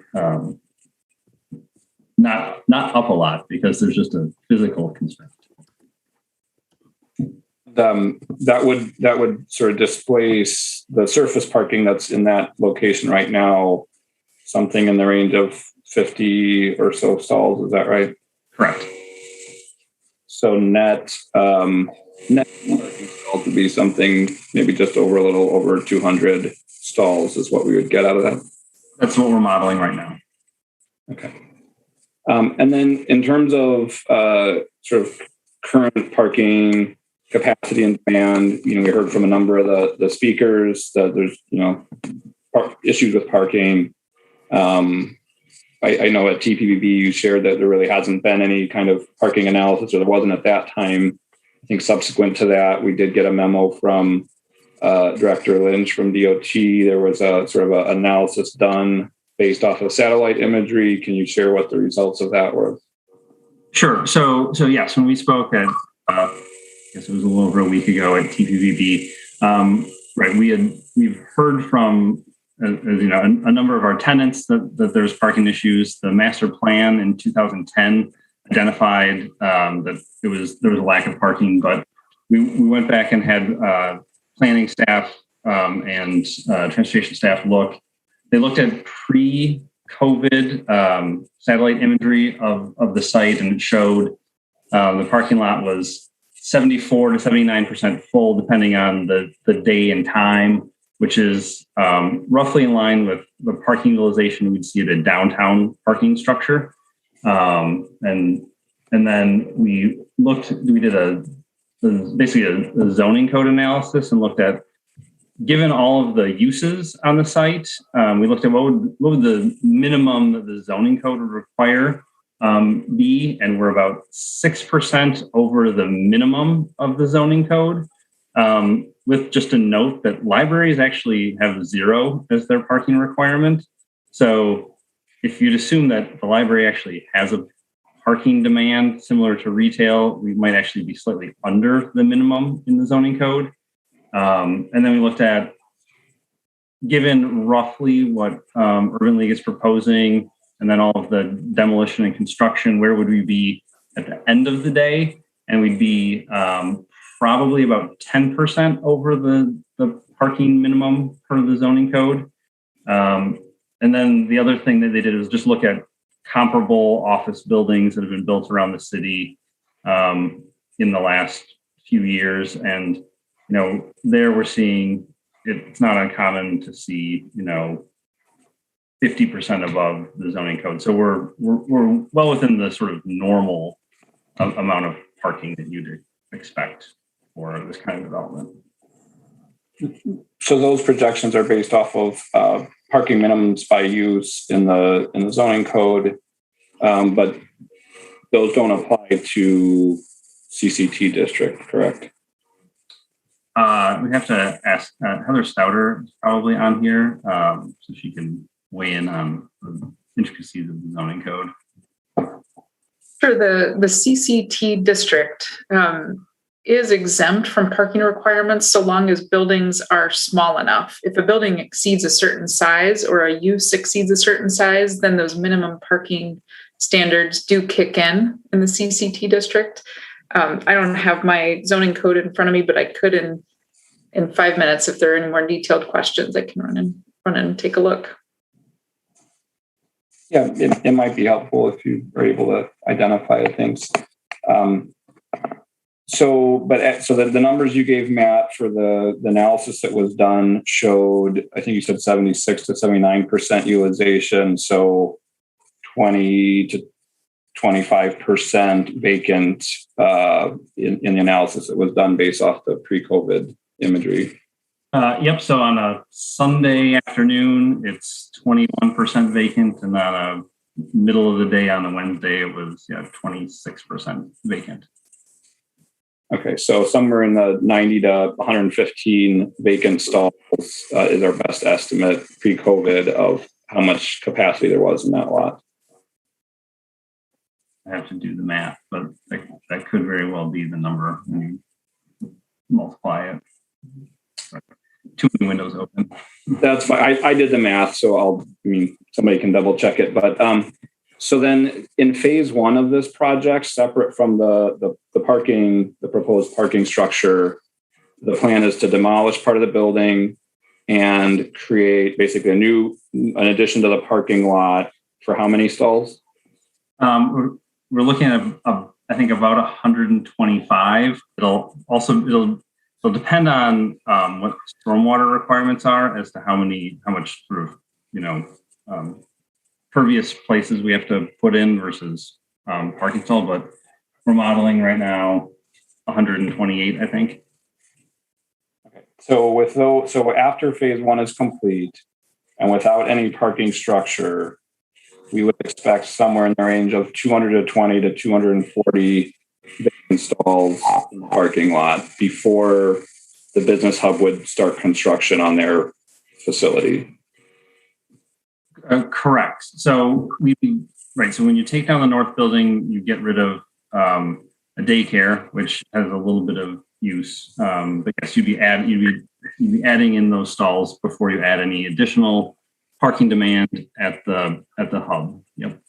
Not up a lot because there's just a physical constraint. That would sort of displace the surface parking that's in that location right now, something in the range of 50 or so stalls. Is that right? Correct. So net parking stalls would be something maybe just a little over 200 stalls is what we would get out of that. That's what we're modeling right now. Okay. And then in terms of sort of current parking capacity and demand, we heard from a number of the speakers that there's, issues with parking. I know at TPBB you shared that there really hasn't been any kind of parking analysis, or there wasn't at that time. I think subsequent to that, we did get a memo from Director Lynch from DOT. There was a sort of an analysis done based off of satellite imagery. Can you share what the results of that were? Sure. So yes, when we spoke at, I guess it was a little over a week ago at TPBB, right? We've heard from a number of our tenants that there's parking issues. The master plan in 2010 identified that there was a lack of parking, but we went back and had planning staff and transportation staff look. They looked at pre-COVID satellite imagery of the site, and it showed the parking lot was 74 to 79% full, depending on the day and time, which is roughly in line with the parking utilization we'd see at a downtown parking structure. And then we did basically a zoning code analysis and looked at, given all of the uses on the site, we looked at what would the minimum that the zoning code would require be, and we're about 6% over the minimum of the zoning code, with just a note that libraries actually have 0 as their parking requirement. So if you'd assume that the library actually has a parking demand similar to retail, we might actually be slightly under the minimum in the zoning code. And then we looked at, given roughly what Urban League is proposing, and then all of the demolition and construction, where would we be at the end of the day? And we'd be probably about 10% over the parking minimum per the zoning code. And then the other thing that they did was just look at comparable office buildings that have been built around the city in the last few years. And there we're seeing it's not uncommon to see 50% above the zoning code. So we're well within the sort of normal amount of parking that you'd expect for this kind of development. So those projections are based off of parking minimums by use in the zoning code, but those don't apply to CCT district, correct? We have to ask Heather Stouter is probably on here, so she can weigh in on the intricacies of the zoning code. For the CCT district is exempt from parking requirements so long as buildings are small enough. If a building exceeds a certain size or a use exceeds a certain size, then those minimum parking standards do kick in the CCT district. I don't have my zoning code in front of me, but I could in 5 minutes, if there are any more detailed questions, I can run in and take a look. Yeah, it might be helpful if you are able to identify things. So the numbers you gave, Matt, for the analysis that was done showed, I think you said 76 to 79% utilization. So 20 to 25% vacant in the analysis that was done based off the pre-COVID imagery. Yep. So on a Sunday afternoon, it's 21% vacant, and on a middle of the day on a Wednesday, it was 26% vacant. Okay, so somewhere in the 90 to 115 vacant stalls is our best estimate pre-COVID of how much capacity there was in that lot. I have to do the math, but that could very well be the number when you multiply it. Too many windows open. That's fine. I did the math, so somebody can double check it. But so then in phase one of this project, separate from the proposed parking structure, the plan is to demolish part of the building and create basically an addition to the parking lot for how many stalls? We're looking at I think about 125. It'll depend on what stormwater requirements are as to how much sort of pervious places we have to put in versus parking stall, but we're modeling right now 128, I think. Okay. So after phase one is complete and without any parking structure, we would expect somewhere in the range of 220 to 240 vacant stalls in the parking lot before the business hub would start construction on their facility. Correct. So So when you take down the north building, you get rid of a daycare, which has a little bit of use. I guess you'd be adding in those stalls before you add any additional parking demand at the hub. Yep.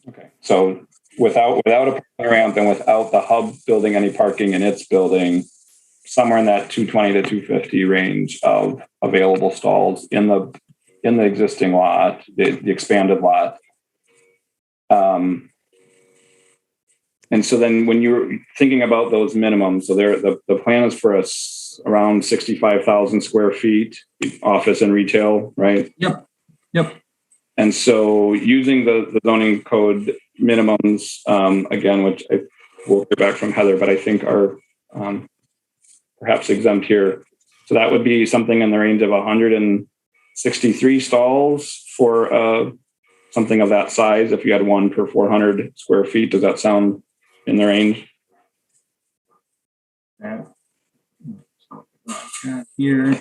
Okay. So without a parking ramp and without the hub building any parking in its building, somewhere in that 220 to 250 range of available stalls in the existing lot, the expanded lot. And so then when you're thinking about those minimums, so the plan is for us around 65,000 square feet, office and retail, right? Yep. And so using the zoning code minimums, again, which I will hear back from Heather, but I think are perhaps exempt here. So that would be something in the range of 163 stalls for something of that size. If you had one per 400 square feet, does that sound in the range? Here.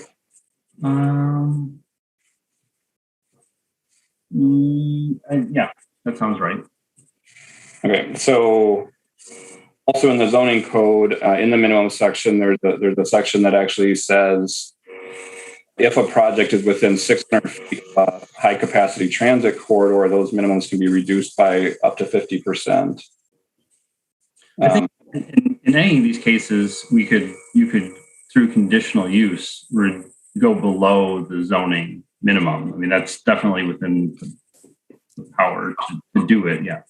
Yeah, that sounds right. Okay, so also in the zoning code, in the minimum section, there's a section that actually says if a project is within 600 feet of a high capacity transit corridor, those minimums can be reduced by up to 50%. I think in any of these cases, you could through conditional use go below the zoning minimum. I mean, that's definitely within the power to do it. Yeah.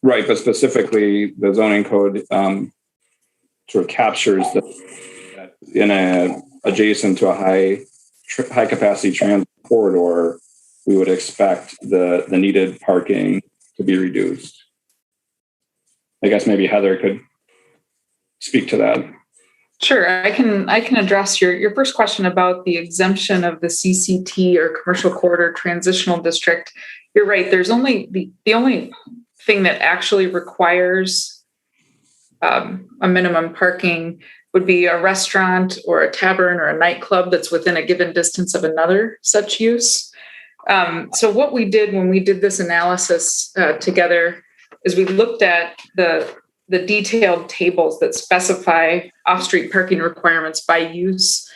Right, but specifically, the zoning code sort of captures that in adjacent to a high capacity transit corridor, we would expect the needed parking to be reduced. I guess maybe Heather could speak to that. Sure, I can address your first question about the exemption of the CCT or commercial corridor transitional district. You're right. There's only the only thing that actually requires a minimum parking would be a restaurant or a tavern or a nightclub that's within a given distance of another such use. So what we did when we did this analysis together is we looked at the detailed tables that specify off-street parking requirements by use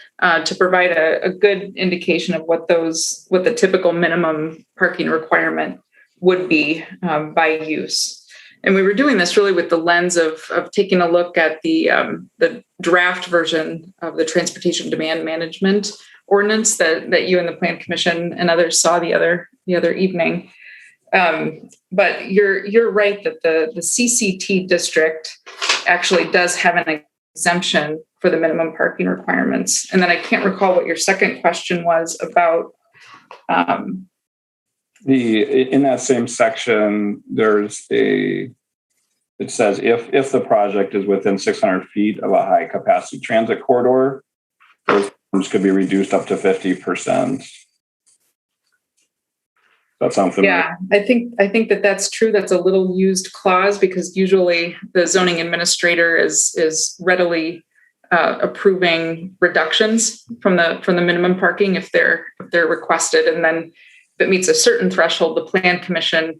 to provide a good indication of what the typical minimum parking requirement would be by use. And we were doing this really with the lens of taking a look at the draft version of the Transportation Demand Management Ordinance that you and the Plan Commission and others saw the other evening. But you're right that the CCT district actually does have an exemption for the minimum parking requirements. And then I can't recall what your second question was about. In that same section, it says if the project is within 600 feet of a high capacity transit corridor, those could be reduced up to 50%. That sounds familiar. Yeah, I think that that's true. That's a little used clause because usually the zoning administrator is readily approving reductions from the minimum parking if they're requested, and then if it meets a certain threshold, the plan commission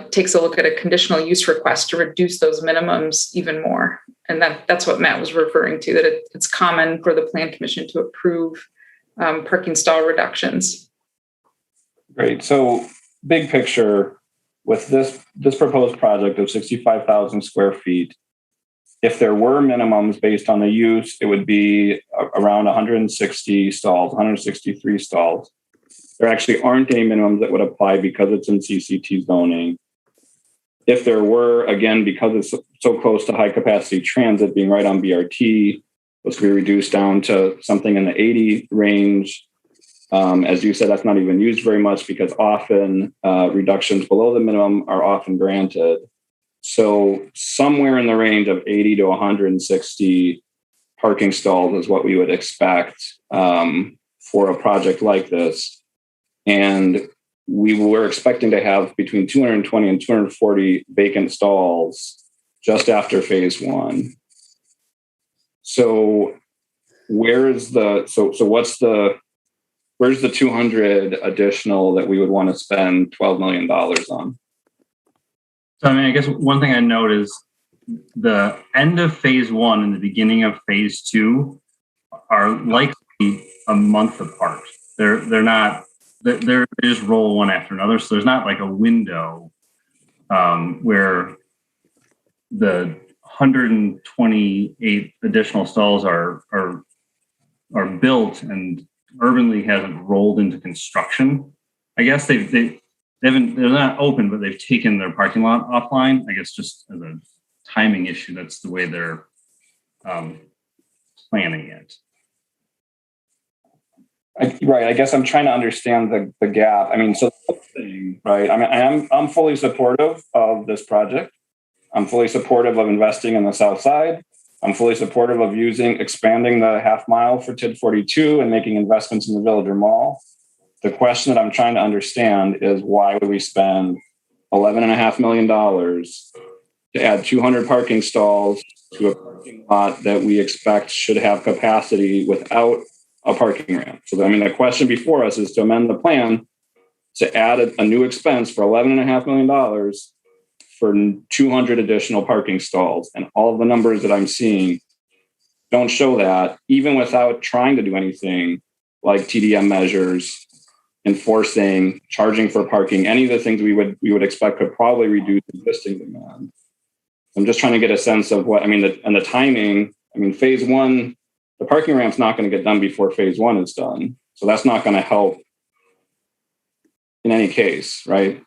takes a look at a conditional use request to reduce those minimums even more. And that's what Matt was referring to, that it's common for the plan commission to approve parking stall reductions. Great. So big picture with this proposed project of 65,000 square feet, if there were minimums based on the use, it would be around 160 stalls, 163 stalls. There actually aren't any minimums that would apply because it's in CCT zoning. If there were, again, because it's so close to high capacity transit being right on BRT, those could be reduced down to something in the 80 range. As you said, that's not even used very much because often reductions below the minimum are often granted. So somewhere in the range of 80 to 160 parking stalls is what we would expect for a project like this. And we were expecting to have between 220 and 240 vacant stalls just after phase one. So where's the 200 additional that we would want to spend $12 million on? So, I mean, I guess one thing I note is the end of phase one and the beginning of phase two are likely a month apart. They're not, they just roll one after another. So there's not like a window where the 128 additional stalls are built and Urban League hasn't rolled into construction. I guess they're not open, but they've taken their parking lot offline. I guess just as a timing issue, that's the way they're planning it. Right. I guess I'm trying to understand the gap. I mean, so right. I mean, I'm fully supportive of this project. I'm fully supportive of investing in the South Side. I'm fully supportive of expanding the half mile for TID 42 and making investments in the Villager Mall. The question that I'm trying to understand is why would we spend $11.5 million to add 200 parking stalls to a parking lot that we expect should have capacity without a parking ramp? So, I mean, the question before us is to amend the plan to add a new expense for $11.5 million for 200 additional parking stalls. And all of the numbers that I'm seeing don't show that, even without trying to do anything like TDM measures, enforcing, charging for parking, any of the things we would expect could probably reduce existing demand. I'm just trying to get a sense of what, I mean, and the timing. I mean, phase one, the parking ramp's not going to get done before phase one is done. So that's not going to help in any case, right?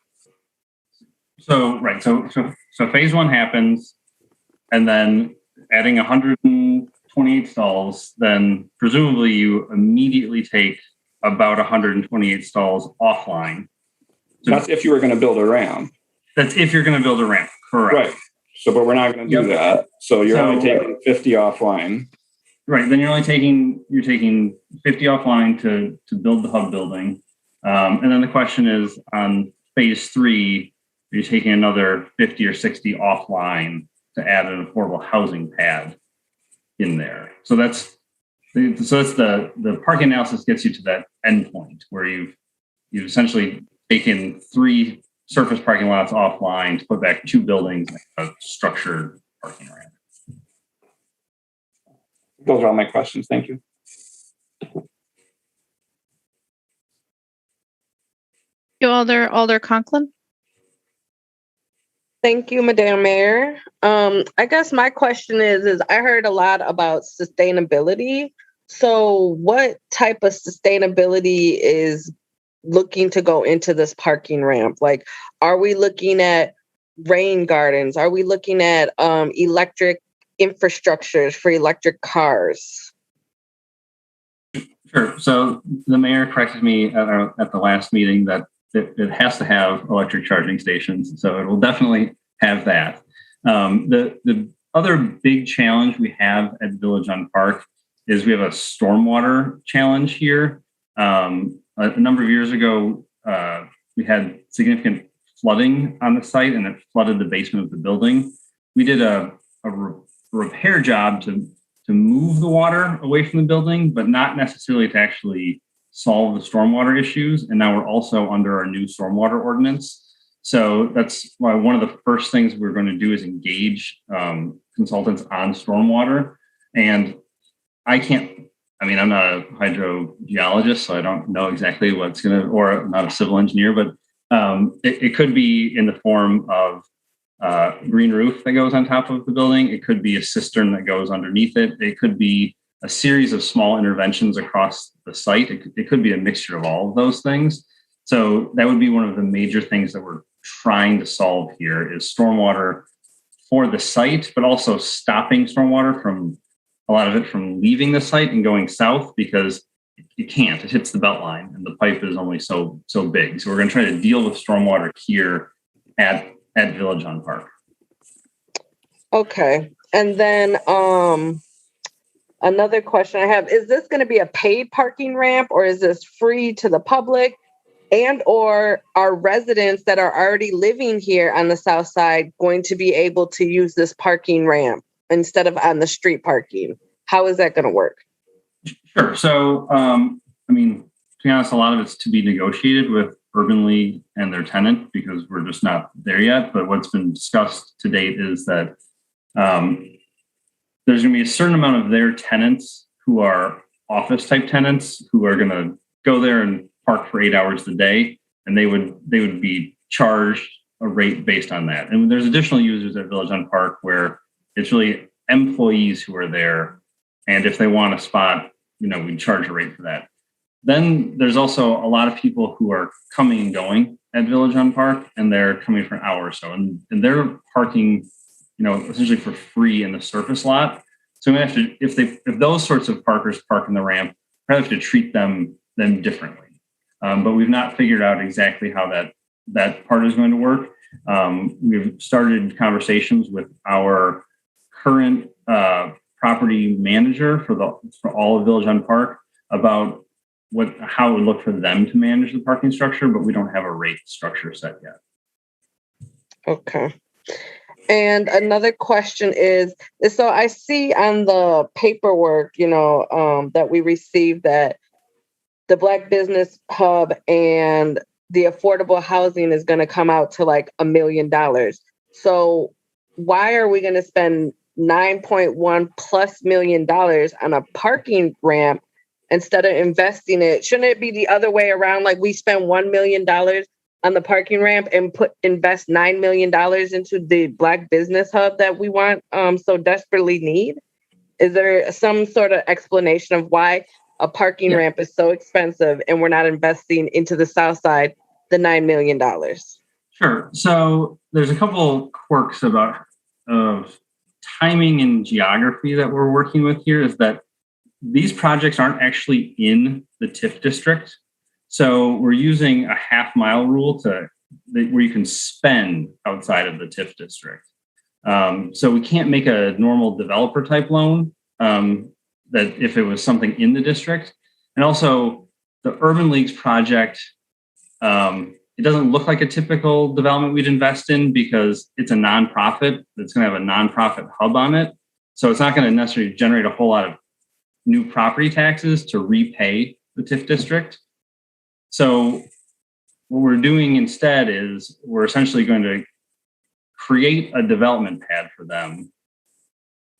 So, right. So phase one happens, and then adding 128 stalls, then presumably you immediately take about 128 stalls offline. So that's if you were going to build a ramp. That's if you're going to build a ramp, correct? Right. So, but we're not going to do that. So you're only taking 50 offline. Right. Then you're taking 50 offline to build the hub building, and then the question is on phase three. You're taking another 50 or 60 offline to add an affordable housing pad in there. So that's the parking analysis gets you to that endpoint where you've essentially taken 3 surface parking lots offline to put back 2 buildings and a structured parking ramp. Those are all my questions. Thank you. Alder Conklin. Thank you, Madam Mayor. I guess my question is I heard a lot about sustainability. So what type of sustainability is looking to go into this parking ramp? Like, are we looking at rain gardens? Are we looking at electric infrastructures for electric cars? Sure. So the mayor corrected me at the last meeting that it has to have electric charging stations. So it will definitely have that. The other big challenge we have at Village on Park is we have a stormwater challenge here. A number of years ago, we had significant flooding on the site, and it flooded the basement of the building. We did a repair job to move the water away from the building, but not necessarily to actually solve the stormwater issues. And now we're also under our new stormwater ordinance. So that's why one of the first things we're going to do is engage consultants on stormwater. And I'm not a hydrogeologist, so I don't know exactly what's going to, or I'm not a civil engineer, but it could be in the form of green roof that goes on top of the building. It could be a cistern that goes underneath it. It could be a series of small interventions across the site. It could be a mixture of all of those things. So that would be one of the major things that we're trying to solve here is stormwater for the site, but also stopping stormwater from a lot of it from leaving the site and going south, because it can't. It hits the belt line and the pipe is only so big. So we're going to try to deal with stormwater here at Village on Park. Okay. And then another question I have, is this going to be a paid parking ramp, or is this free to the public? And or are residents that are already living here on the south side going to be able to use this parking ramp instead of on the street parking? How is that going to work? Sure. So, to be honest, a lot of it's to be negotiated with Urban League and their tenant, because we're just not there yet. But what's been discussed to date is that there's going to be a certain amount of their tenants who are office type tenants who are going to go there and park for 8 hours a day, and they would be charged a rate based on that. And there's additional users at Village on Park where it's really employees who are there, and if they want a spot, we charge a rate for that. Then there's also a lot of people who are coming and going at Village on Park, and they're coming for an hour or so, and they're parking, essentially for free in the surface lot. So we have to, if those sorts of parkers park in the ramp, we have to treat them differently. But we've not figured out exactly how that part is going to work. We've started conversations with our current property manager for all of Village on Park about how it would look for them to manage the parking structure, but we don't have a rate structure set yet. Okay. And another question is, so I see on the paperwork, that we received that the Black Business Hub and the affordable housing is going to come out to like $1 million. So why are we going to spend $9.1+ million on a parking ramp instead of investing it? Shouldn't it be the other way around? Like we spend $1 million on the parking ramp and invest $9 million into the Black Business Hub that we want so desperately need? Is there some sort of explanation of why a parking ramp is so expensive and we're not investing into the south side the $9 million? Sure. So there's a couple quirks about timing and geography that we're working with here, is that these projects aren't actually in the TIF district. So we're using a half-mile rule where you can spend outside of the TIF district. So we can't make a normal developer type loan that if it was something in the district. And also the Urban League's project, it doesn't look like a typical development we'd invest in because it's a nonprofit that's going to have a nonprofit hub on it. So it's not going to necessarily generate a whole lot of new property taxes to repay the TIF district. So what we're doing instead is we're essentially going to create a development pad for them,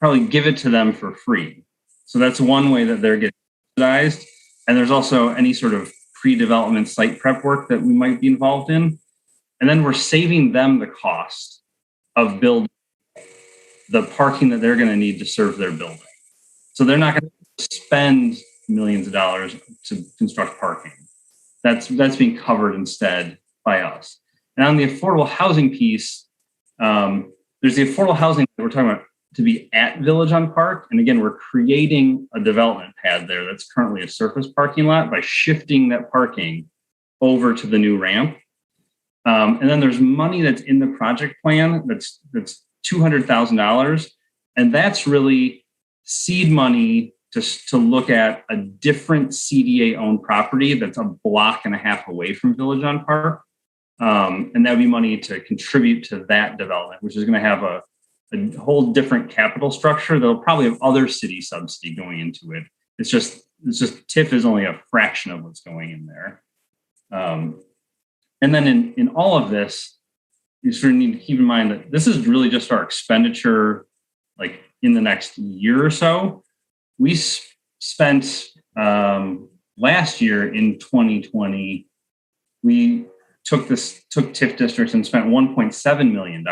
probably give it to them for free. So that's one way that they're getting subsidized. And there's also any sort of pre-development site prep work that we might be involved in. And then we're saving them the cost of building the parking that they're going to need to serve their building. So they're not going to spend millions of dollars to construct parking. That's being covered instead by us. And on the affordable housing piece, there's the affordable housing that we're talking about to be at Village on Park. And again, we're creating a development pad there that's currently a surface parking lot by shifting that parking over to the new ramp. And then there's money that's in the project plan that's $200,000. And that's really seed money to look at a different CDA-owned property that's a block and a half away from Village on Park. And that would be money to contribute to that development, which is going to have a whole different capital structure. There'll probably have other city subsidy going into it. It's just TIF is only a fraction of what's going in there. And then in all of this, you sort of need to keep in mind that this is really just our expenditure, like in the next year or so. We spent last year in 2020, we took TIF districts and spent $1.7 million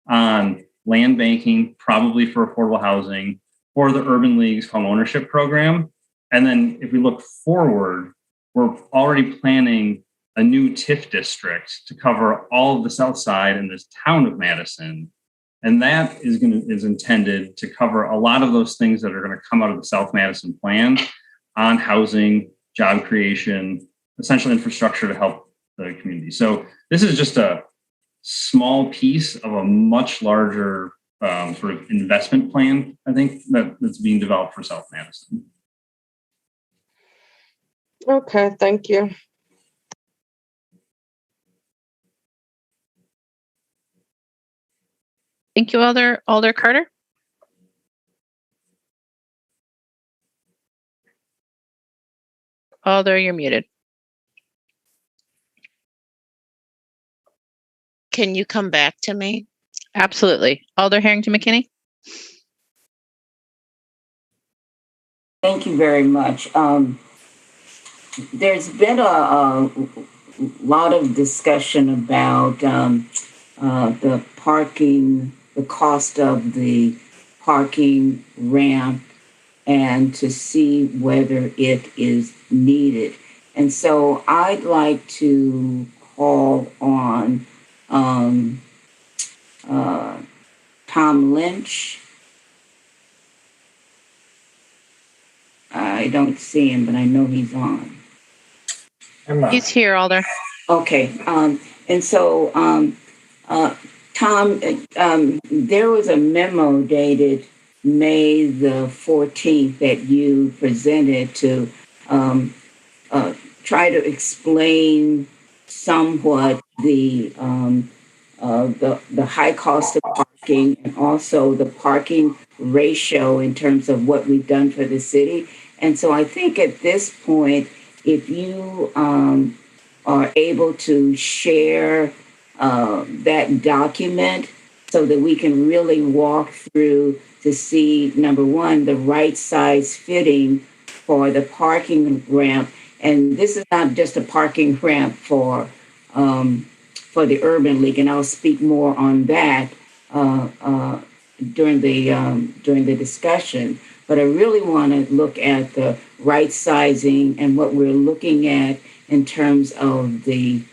on land banking, probably for affordable housing, for the Urban League's home ownership program. And then if we look forward, we're already planning a new TIF district to cover all of the south side in this town of Madison. And that is intended to cover a lot of those things that are going to come out of the South Madison plan on housing, job creation, essential infrastructure to help the community. So this is just a small piece of a much larger sort of investment plan, I think, that's being developed for South Madison. Okay, thank you. Thank you, Alder Carter. Alder, you're muted. Can you come back to me? Absolutely. Alder Harrington McKinney. Thank you very much. There's been a lot of discussion about the parking, the cost of the parking ramp, and to see whether it is needed. And so I'd like to call on Tom Lynch. I don't see him, but I know he's on. He's here, Alder. Okay. And so, Tom, there was a memo dated May the 14th that you presented to try to explain somewhat the high cost of parking and also the parking ratio in terms of what we've done for the city. And so I think at this point, if you are able to share that document so that we can really walk through to see, number one, the right size fitting for the parking ramp. And this is not just a parking ramp for the Urban League, and I'll speak more on that during the discussion. But I really want to look at the right sizing and what we're looking at in terms of the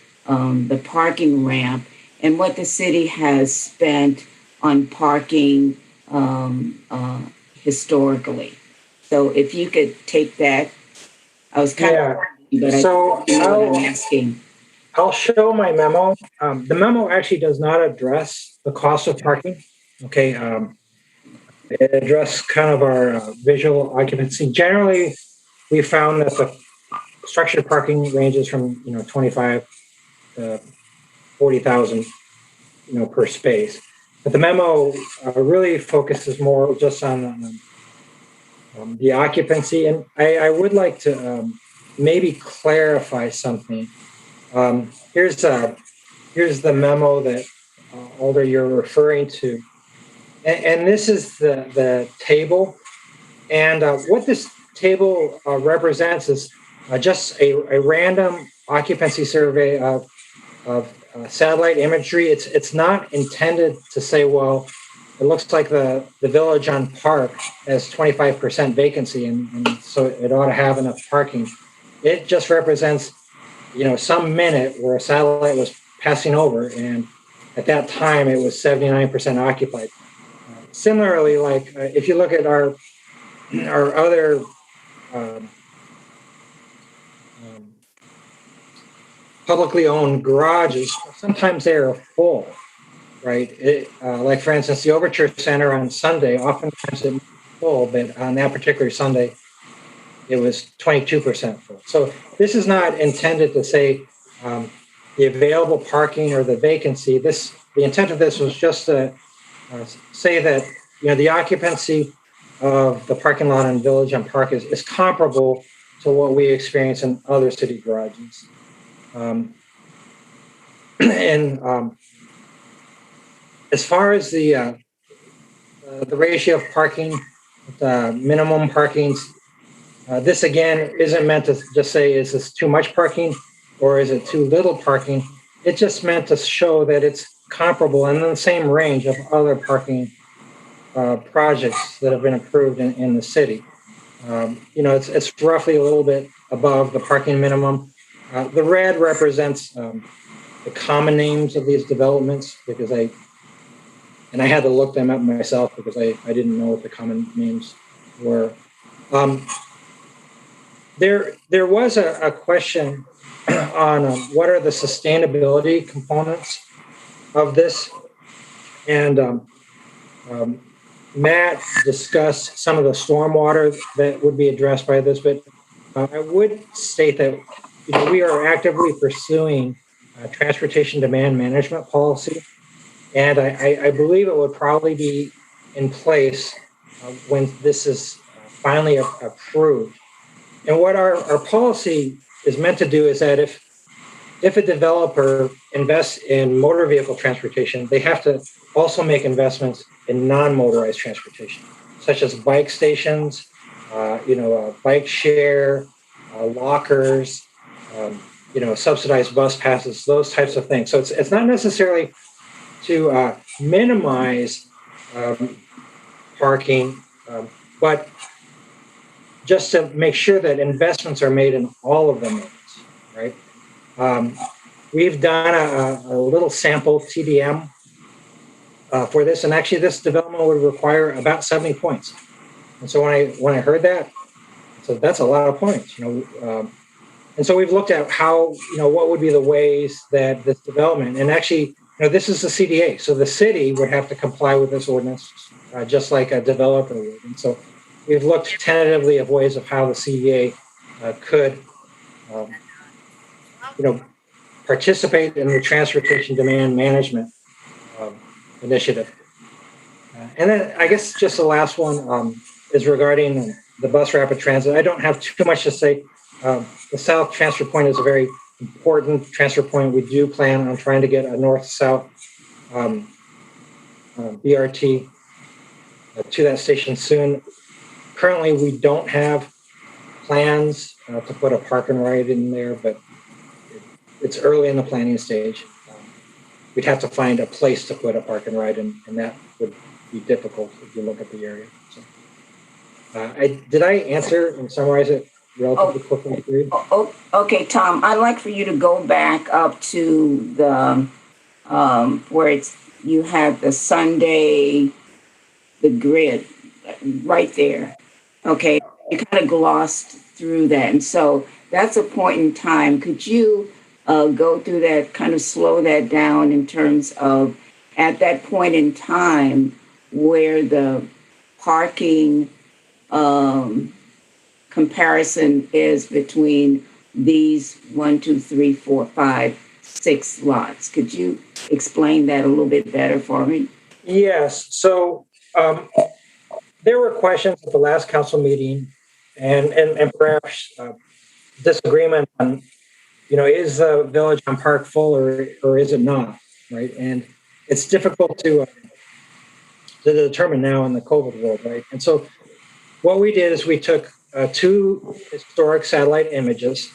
parking ramp and what the city has spent on parking historically. So if you could take that, I was kind of, but so I know what I'm asking. I'll show my memo. The memo actually does not address the cost of parking. Okay. It addressed kind of our visual occupancy. Generally, we found that the structured parking ranges from 25 to 40,000 per space. But the memo really focuses more just on the occupancy. And I would like to maybe clarify something. Here's the memo that Alder you're referring to. And this is the table. And what this table represents is just a random occupancy survey of satellite imagery. It's not intended to say, well, it looks like the Village on Park has 25% vacancy, and so it ought to have enough parking. It just represents, some minute where a satellite was passing over, and at that time it was 79% occupied. Similarly, like if you look at our other publicly owned garages, sometimes they are full, right? Like for instance, the Overture Center on Sunday, oftentimes full, but on that particular Sunday, it was 22% full. So this is not intended to say the available parking or the vacancy. The intent of this was just to say that the occupancy of the parking lot in Village on Park is comparable to what we experience in other city garages. As far as the ratio of parking, the minimum parkings, this again isn't meant to just say, is this too much parking or is it too little parking? It's just meant to show that it's comparable and in the same range of other parking projects that have been approved in the city. It's roughly a little bit above the parking minimum. The red represents the common names of these developments because I had to look them up myself because I didn't know what the common names were. There was a question on what are the sustainability components of this, and Matt discussed some of the stormwater that would be addressed by this, but I would state that we are actively pursuing a transportation demand management policy, and I believe it would probably be in place when this is finally approved. And what our policy is meant to do is that if a developer invests in motor vehicle transportation, they have to also make investments in non-motorized transportation, such as bike stations, bike share, lockers, subsidized bus passes, those types of things. So it's not necessarily to minimize parking, but just to make sure that investments are made in all of the modes, right? We've done a little sample TDM for this, and actually this development would require about 70 points. And so when I heard that, so that's a lot of points, and so we've looked at how, what would be the ways that this development, and actually, this is the CDA, so the city would have to comply with this ordinance, just like a developer would. And so we've looked tentatively of ways of how the CDA could, participate in the transportation demand management initiative. And then I guess just the last one is regarding the bus rapid transit. I don't have too much to say. The South Transfer Point is a very important transfer point. We do plan on trying to get a north-south BRT to that station soon. Currently, we don't have plans to put a park and ride in there, but it's early in the planning stage. We'd have to find a place to put a park and ride, and that would be difficult if you look at the area. So, did I answer and summarize it relatively quickly? Okay, Tom, I'd like for you to go back up to the where you have the Sunday, the grid right there. Okay, you kind of glossed through that, and so that's a point in time. Could you go through that, kind of slow that down in terms of at that point in time where the parking comparison is between these 1, 2, 3, 4, 5, 6 lots? Could you explain that a little bit better for me? Yes. So there were questions at the last council meeting and perhaps disagreement on, is the Village on Park full or is it not, right? And it's difficult to determine now in the COVID world, right? And so what we did is we took 2 historic satellite images.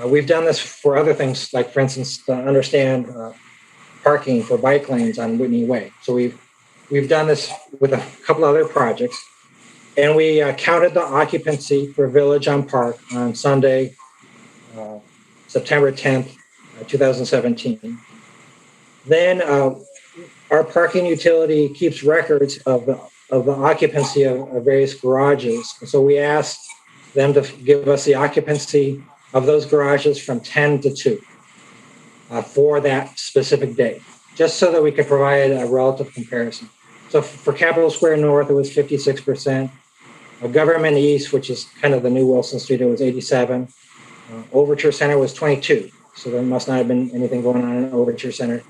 We've done this for other things, like, for instance, to understand parking for bike lanes on Whitney Way. So we've done this with a couple other projects, and we counted the occupancy for Village on Park on Sunday, September 10th, 2017. Then our parking utility keeps records of the occupancy of various garages. So we asked them to give us the occupancy of those garages from 10 to 2 for that specific day, just so that we could provide a relative comparison. So for Capitol Square North, it was 56%. Government East, which is kind of the new Wilson Street, it was 87. Overture Center was 22. So there must not have been anything going on in Overture Center.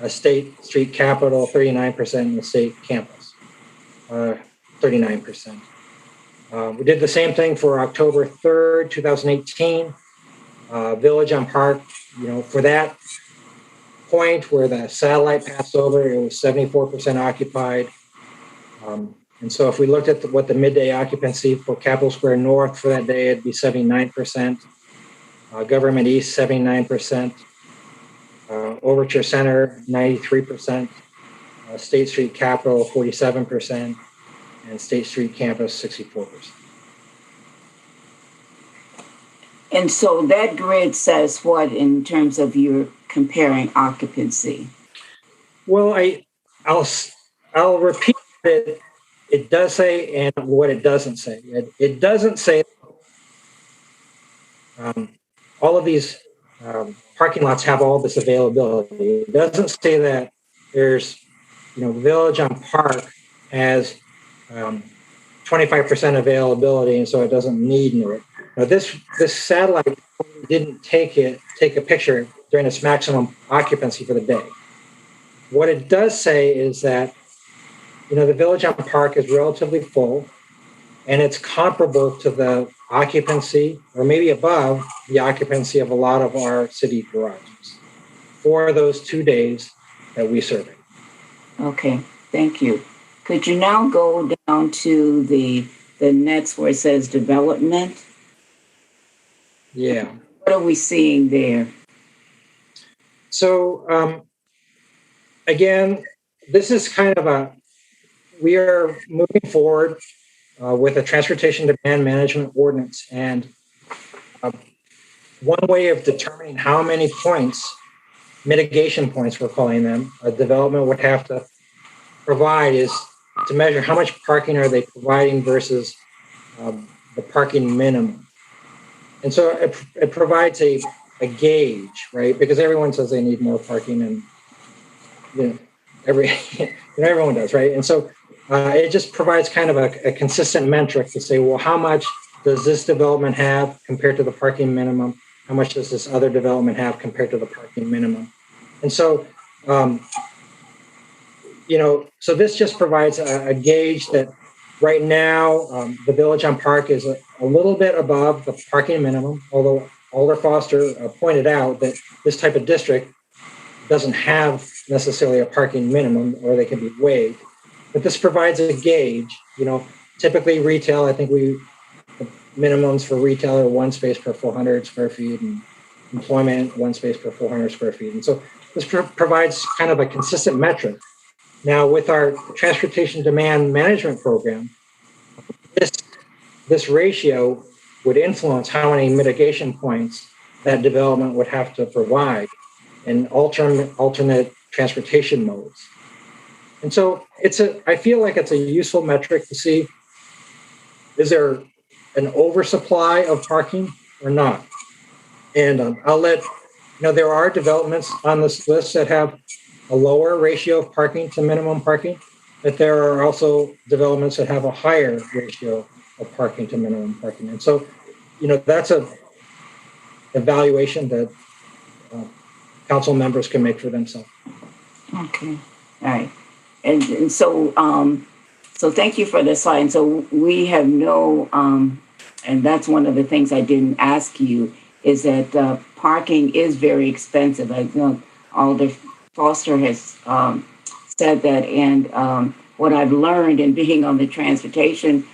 State Street Capitol, 39% in the state campus, 39%. We did the same thing for October 3rd, 2018. Village on Park, for that point where the satellite passed over, it was 74% occupied. And so if we looked at what the midday occupancy for Capitol Square North for that day, it'd be 79%. Government East, 79%. Overture Center, 93%. State Street Capitol, 47%. And State Street Campus, 64%. And so that grid says what in terms of your comparing occupancy? Well, I'll repeat it. It does say and what it doesn't say. It doesn't say all of these parking lots have all this availability. It doesn't say that there's, Village on Park has 25% availability, and so it doesn't need NERC. Now, this satellite didn't take a picture during its maximum occupancy for the day. What it does say is that, the Village on Park is relatively full, and it's comparable to the occupancy, or maybe above the occupancy of a lot of our city garages for those 2 days that we surveyed. Okay, thank you. Could you now go down to the next where it says development? Yeah. What are we seeing there? So, again, this is kind of we are moving forward with a transportation demand management ordinance. And one way of determining how many points, mitigation points we're calling them, a development would have to provide is to measure how much parking are they providing versus the parking minimum. And so it provides a gauge, right? Because everyone says they need more parking, and everyone does, right? And so it just provides kind of a consistent metric to say, well, how much does this development have compared to the parking minimum? How much does this other development have compared to the parking minimum? And so, so this just provides a gauge that right now the Village on Park is a little bit above the parking minimum, although Alder Foster pointed out that this type of district doesn't have necessarily a parking minimum, or they can be waived. But this provides a gauge. Typically retail, I think the minimums for retail are 1 space per 400 square feet, and employment 1 space per 400 square feet. And so this provides kind of a consistent metric. Now, with our transportation demand management program, this ratio would influence how many mitigation points that development would have to provide in alternate transportation modes. And so I feel like it's a useful metric to see, is there an oversupply of parking or not? And I'll let, there are developments on this list that have a lower ratio of parking to minimum parking, but there are also developments that have a higher ratio of parking to minimum parking. And so, that's a evaluation that council members can make for themselves. Okay, all right. And so, so thank you for the slide. And so we have and that's one of the things I didn't ask you, is that parking is very expensive. I know Alder Foster has said that, and what I've learned in being on the transportation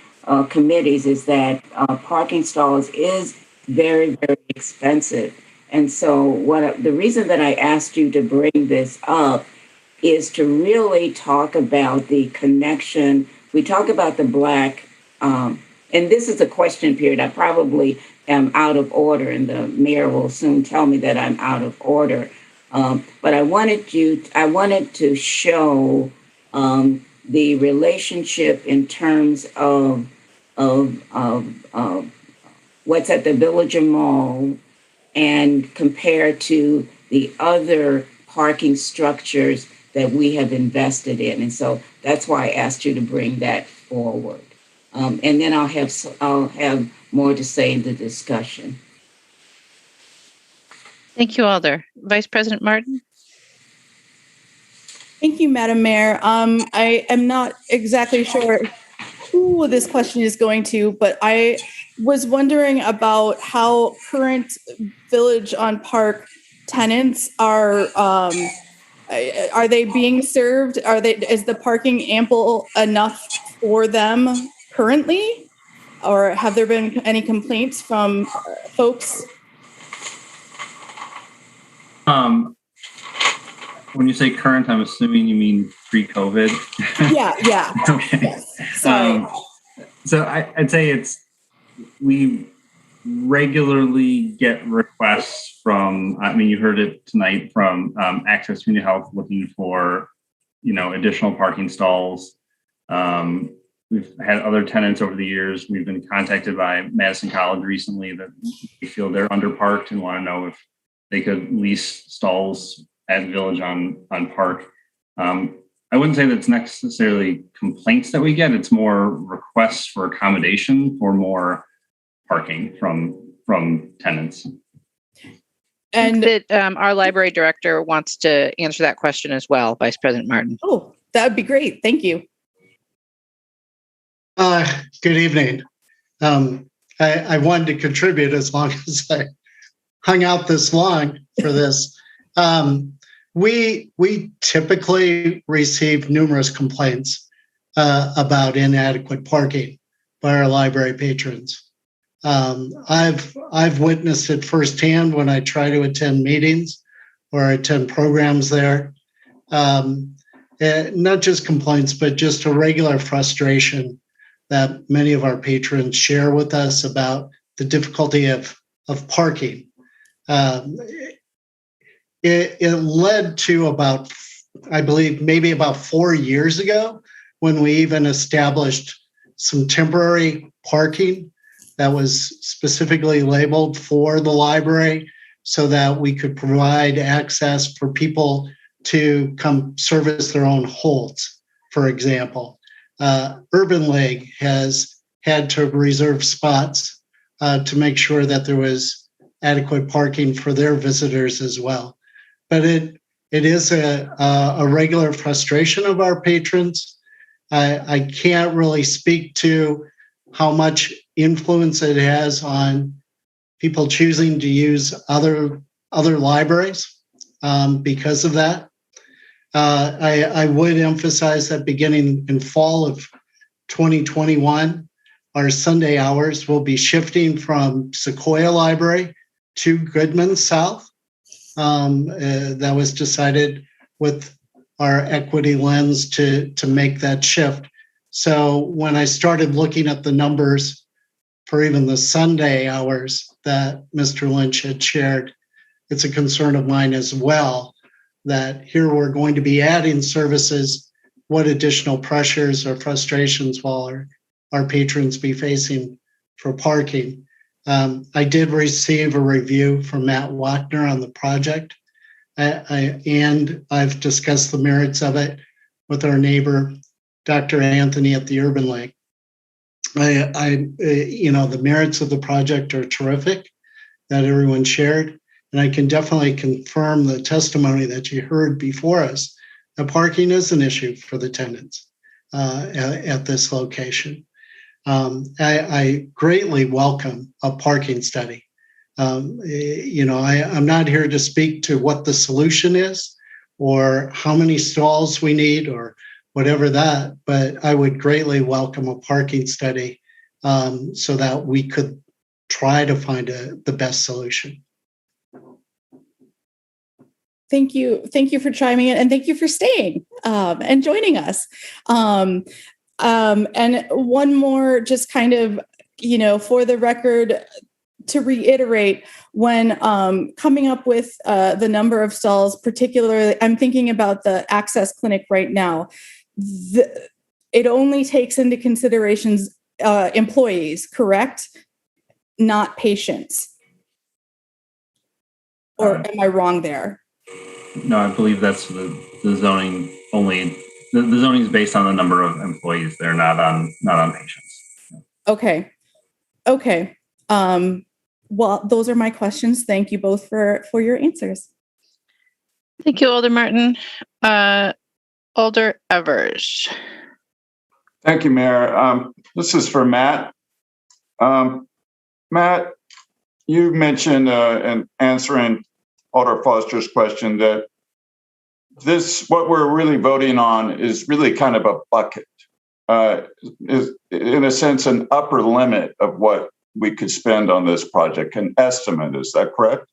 committees is that parking stalls is very, very expensive. And so the reason that I asked you to bring this up is to really talk about the connection. We talk about the Black, and this is a question period. I probably am out of order, and the mayor will soon tell me that I'm out of order. But I wanted to show the relationship in terms of what's at the Villager Mall and compared to the other parking structures that we have invested in. And so that's why I asked you to bring that forward. And then I'll have more to say in the discussion. Thank you, Alder. Vice President Martin? Thank you, Madam Mayor. I am not exactly sure who this question is going to, but I was wondering about how current Village on Park tenants are they being served? Is the parking ample enough for them currently? Or have there been any complaints from folks? When you say current, I'm assuming you mean pre-COVID. Yeah. Okay. Yes. Sorry. So I'd say we regularly get requests from, you heard it tonight from Access Community Health looking for, additional parking stalls. We've had other tenants over the years. We've been contacted by Madison College recently that we feel they're underparked and want to know if they could lease stalls at Village on Park. I wouldn't say that's necessarily complaints that we get. It's more requests for accommodation for more parking from tenants. And that our library director wants to answer that question as well, Vice President Martin. Oh, that would be great. Thank you. Good evening. I wanted to contribute as long as I hung out this long for this. We typically receive numerous complaints about inadequate parking by our library patrons. I've witnessed it firsthand when I try to attend meetings or attend programs there. Not just complaints, but just a regular frustration that many of our patrons share with us about the difficulty of parking. It led to about, I believe, maybe about 4 years ago when we even established some temporary parking that was specifically labeled for the library so that we could provide access for people to come service their own holds, for example. Urban League has had to reserve spots to make sure that there was adequate parking for their visitors as well. But it is a regular frustration of our patrons. I can't really speak to how much influence it has on people choosing to use other libraries because of that. I would emphasize that beginning in fall of 2021, our Sunday hours will be shifting from Sequoia Library to Goodman South. That was decided with our equity lens to make that shift. So when I started looking at the numbers for even the Sunday hours that Mr. Lynch had shared, it's a concern of mine as well that here we're going to be adding services. What additional pressures or frustrations will our patrons be facing for parking? I did receive a review from Matt Wagner on the project, and I've discussed the merits of it with our neighbor, Dr. Anthony at the Urban League. The merits of the project are terrific that everyone shared, and I can definitely confirm the testimony that you heard before us. The parking is an issue for the tenants at this location. I greatly welcome a parking study. I'm not here to speak to what the solution is or how many stalls we need or whatever that, but I would greatly welcome a parking study so that we could try to find the best solution. Thank you. Thank you for chiming in and thank you for staying and joining us. And one more, just kind of, for the record, to reiterate, when coming up with the number of stalls, particularly, I'm thinking about the Access Clinic right now. It only takes into considerations employees, correct? Not patients. Or am I wrong there? No, I believe that's the zoning only. The zoning is based on the number of employees. They're not on patients. Okay. Well, those are my questions. Thank you both for your answers. Thank you, Alder Martin. Alder Evers. Thank you, Mayor. This is for Matt. Matt, you mentioned in answering Alder Foster's question that what we're really voting on is really kind of a bucket, is in a sense an upper limit of what we could spend on this project, an estimate. Is that correct?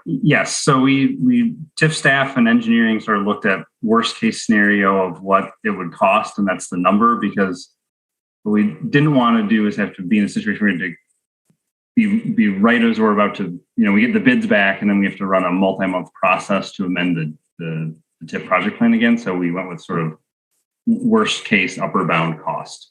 Yes. So we TIF staff and engineering sort of looked at worst case scenario of what it would cost, and that's the number, because what we didn't want to do is have to be in a situation where we had to be right as we're about to, we get the bids back and then we have to run a multi-month process to amend the TIF project plan again. So we went with sort of worst case upper bound cost.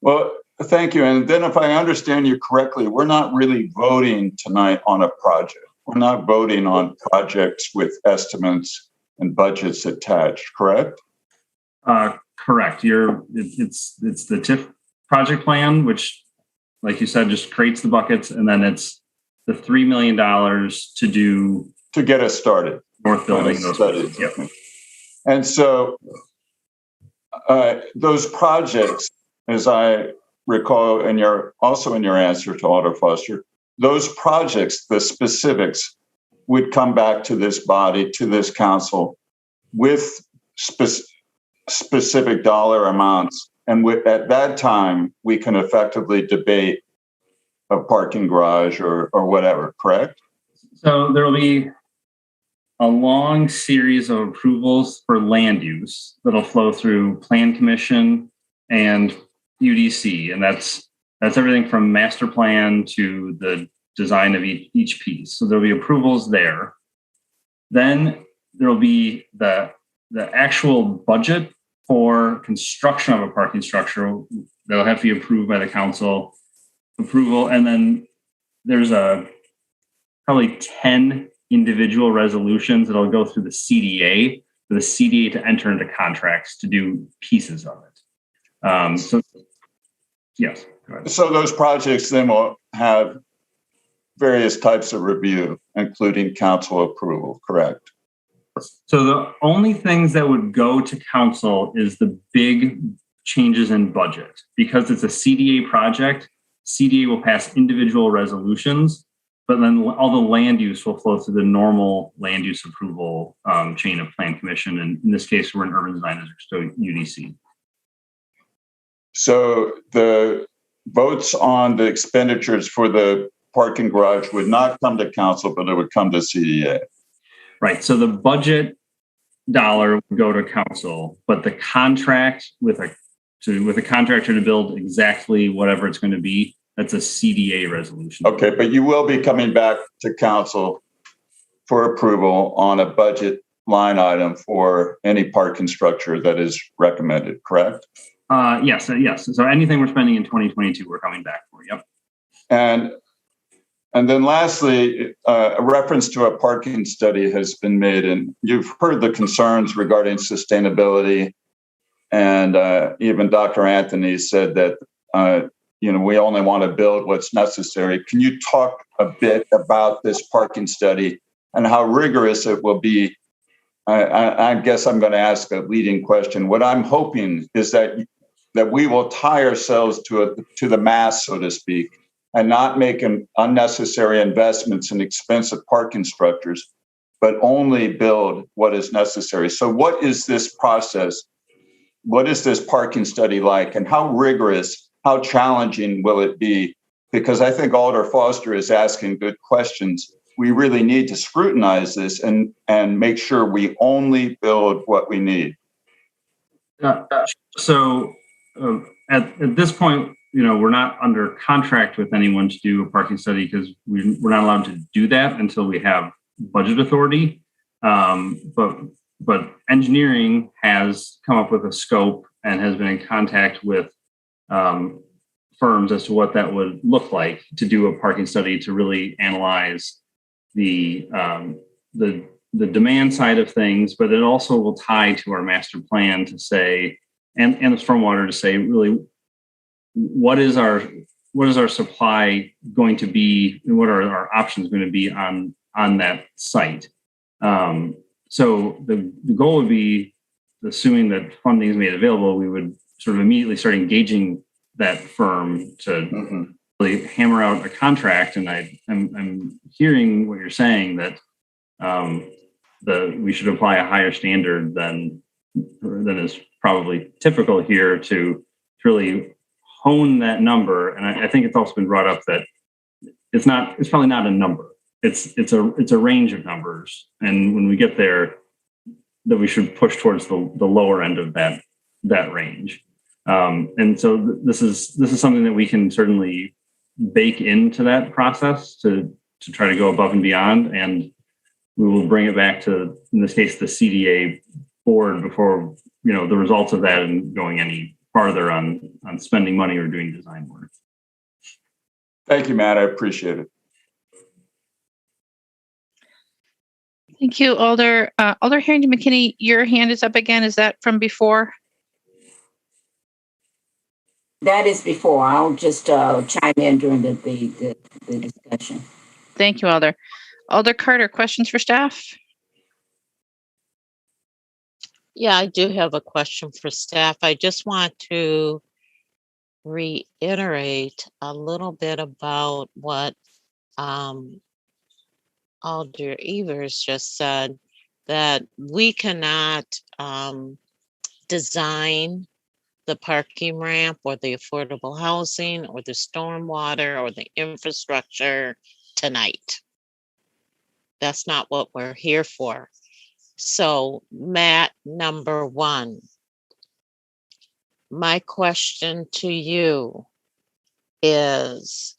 Well, thank you. And then if I understand you correctly, we're not really voting tonight on a project. We're not voting on projects with estimates and budgets attached, correct? Correct. It's the TIF project plan, which, like you said, just creates the buckets, and then it's the $3 million to get us started. North building those studies. Yep. And so those projects, as I recall, and you're also in your answer to Alder Foster, those projects, the specifics, would come back to this body, to this council, with specific dollar amounts. And at that time, we can effectively debate a parking garage or whatever, correct? So there will be a long series of approvals for land use that'll flow through Plan Commission and UDC. And that's everything from master plan to the design of each piece. So there'll be approvals there. Then there'll be the actual budget for construction of a parking structure that'll have to be approved by the council approval. And then there's probably 10 individual resolutions that'll go through the CDA for the CDA to enter into contracts to do pieces of it. So yes. So those projects then will have various types of review, including council approval, correct? So the only things that would go to council is the big changes in budget. Because it's a CDA project, CDA will pass individual resolutions, but then all the land use will flow through the normal land use approval chain of Plan Commission. And in this case, we're in urban design district, so UDC. So the votes on the expenditures for the parking garage would not come to council, but it would come to CDA. Right. So the budget dollar would go to council, but the contract with a contractor to build exactly whatever it's going to be, that's a CDA resolution. Okay, but you will be coming back to council for approval on a budget line item for any parking structure that is recommended, correct? Yes. So anything we're spending in 2022, we're coming back for. Yep. And then lastly, a reference to a parking study has been made, and you've heard the concerns regarding sustainability. And even Dr. Anthony said that, we only want to build what's necessary. Can you talk a bit about this parking study and how rigorous it will be? I guess I'm going to ask a leading question. What I'm hoping is that we will tie ourselves to the mast, so to speak, and not make unnecessary investments in expensive parking structures, but only build what is necessary. So what is this process? What is this parking study like, and how rigorous, how challenging will it be? Because I think Alder Foster is asking good questions. We really need to scrutinize this and make sure we only build what we need. So at this point, we're not under contract with anyone to do a parking study because we're not allowed to do that until we have budget authority. But engineering has come up with a scope and has been in contact with firms as to what that would look like to do a parking study to really analyze the demand side of things, but it also will tie to our master plan to say, and the stormwater to say, really, what is our supply going to be, and what are our options going to be on that site. So the goal would be, assuming that funding is made available, we would sort of immediately start engaging that firm to really hammer out a contract. And I'm hearing what you're saying, that we should apply a higher standard than is probably typical here to really hone that number. And I think it's also been brought up that it's probably not a number. It's a range of numbers. And when we get there, that we should push towards the lower end of that range. And so this is something that we can certainly bake into that process to try to go above and beyond. And we will bring it back to, in this case, the CDA board before, the results of that and going any farther on spending money or doing design work. Thank you, Matt. I appreciate it. Thank you, Alder. Alder Harrington McKinney, your hand is up again. Is that from before? That is before. I'll just chime in during the discussion. Thank you, Alder. Alder Carter, questions for staff? Yeah, I do have a question for staff. I just want to reiterate a little bit about what Alder Evers just said, that we cannot design the parking ramp or the affordable housing or the stormwater or the infrastructure tonight. That's not what we're here for. So, Matt, number one, my question to you is,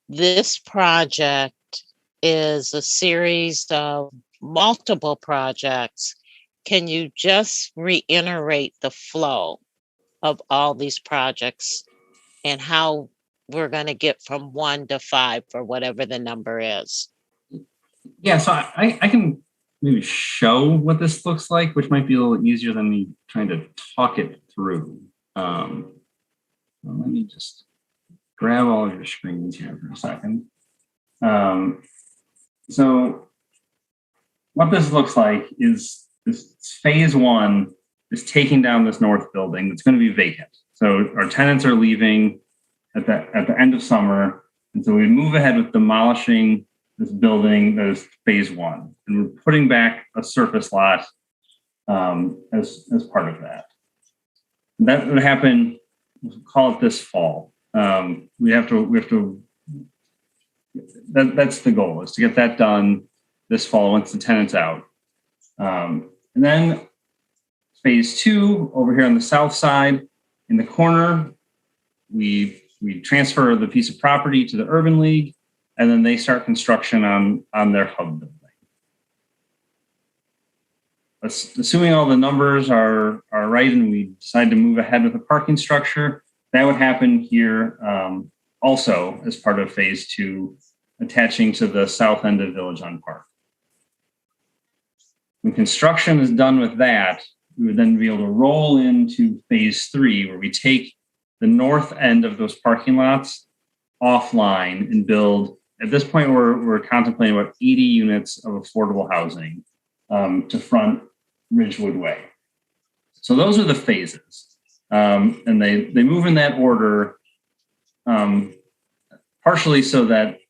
this project is a series of multiple projects. Can you just reiterate the flow of all these projects and how we're going to get from 1 to 5 or whatever the number is? Yeah, so I can maybe show what this looks like, which might be a little easier than me trying to talk it through. Let me just grab all of your screens here for a second. So what this looks like is phase 1 is taking down this north building that's going to be vacant. So our tenants are leaving at the end of summer. And so we move ahead with demolishing this building that is phase 1. And we're putting back a surface lot as part of that. And that would happen, we'll call it this fall. That's the goal, is to get that done this fall once the tenant's out. And then phase 2 over here on the south side in the corner, we transfer the piece of property to the Urban League, and then they start construction on their hub building. Assuming all the numbers are right and we decide to move ahead with the parking structure, that would happen here also as part of phase 2, attaching to the south end of Village on Park. When construction is done with that, we would then be able to roll into phase 3, where we take the north end of those parking lots offline and build. At this point, we're contemplating about 80 units of affordable housing to front Ridgewood Way. So those are the phases. And they move in that order, partially so that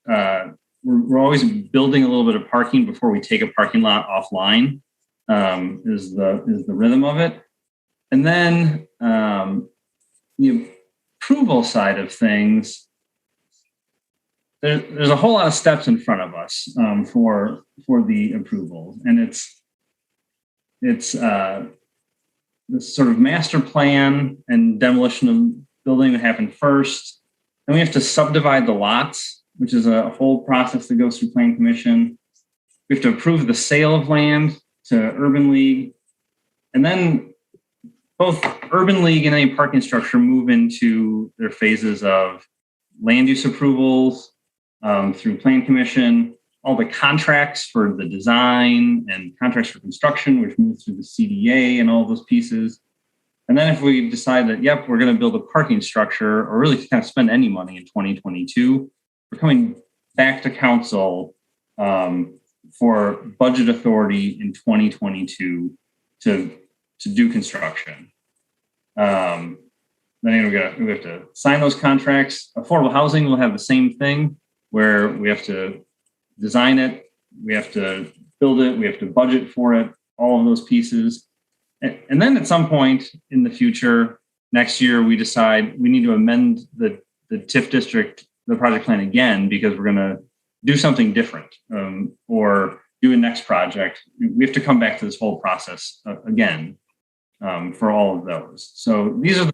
we're always building a little bit of parking before we take a parking lot offline, is the rhythm of it. And then the approval side of things, there's a whole lot of steps in front of us for the approval. And it's this sort of master plan and demolition of building that happened first. Then we have to subdivide the lots, which is a whole process that goes through Plan Commission. We have to approve the sale of land to Urban League. And then both Urban League and any parking structure move into their phases of land use approvals through Plan Commission, all the contracts for the design and contracts for construction, which move through the CDA and all those pieces. And then if we decide that, yep, we're going to build a parking structure or really kind of spend any money in 2022, we're coming back to council for budget authority in 2022 to do construction. Then we have to sign those contracts. Affordable housing will have the same thing where we have to design it, we have to build it, we have to budget for it, all of those pieces. And then at some point in the future, next year, we decide we need to amend the TIF district, the project plan again, because we're going to do something different or do a next project. We have to come back to this whole process again for all of those. So these are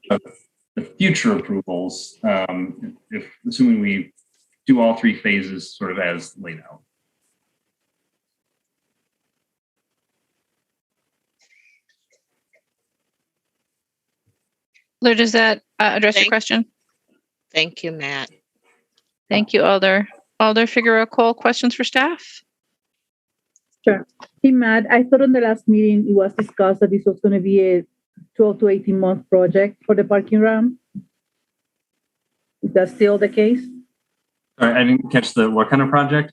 the future approvals, if assuming we do all three phases sort of as laid out. Lou, does that address your question? Thank you, Matt. Thank you, Alder. Alder Figueroa Cole, questions for staff? Sure. Hey, Matt, I thought on the last meeting it was discussed that this was going to be a 12 to 18 month project for the parking ramp. Is that still the case? Sorry, I didn't catch what kind of project?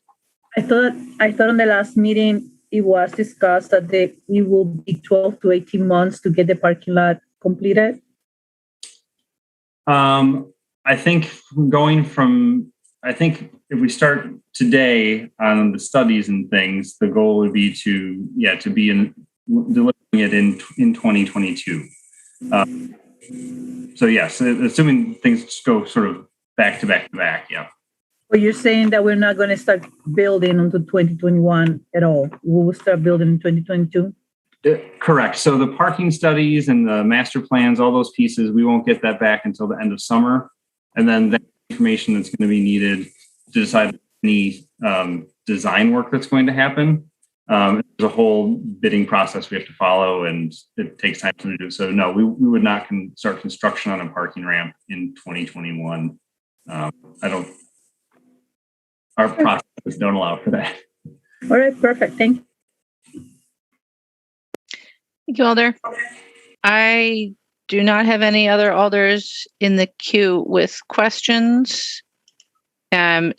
I thought on the last meeting it was discussed that it will be 12 to 18 months to get the parking lot completed. I think if we start today on the studies and things, the goal would be to be delivering it in 2022. So yes, assuming things just go sort of back to back to back, yeah. But you're saying that we're not going to start building until 2021 at all. We will start building in 2022? Correct. So the parking studies and the master plans, all those pieces, we won't get that back until the end of summer. And then that information that's going to be needed to decide any design work that's going to happen. There's a whole bidding process we have to follow, and it takes time to do. So no, we would not start construction on a parking ramp in 2021. Our processes don't allow for that. All right, perfect. Thank you. Thank you, Alder. I do not have any other alders in the queue with questions.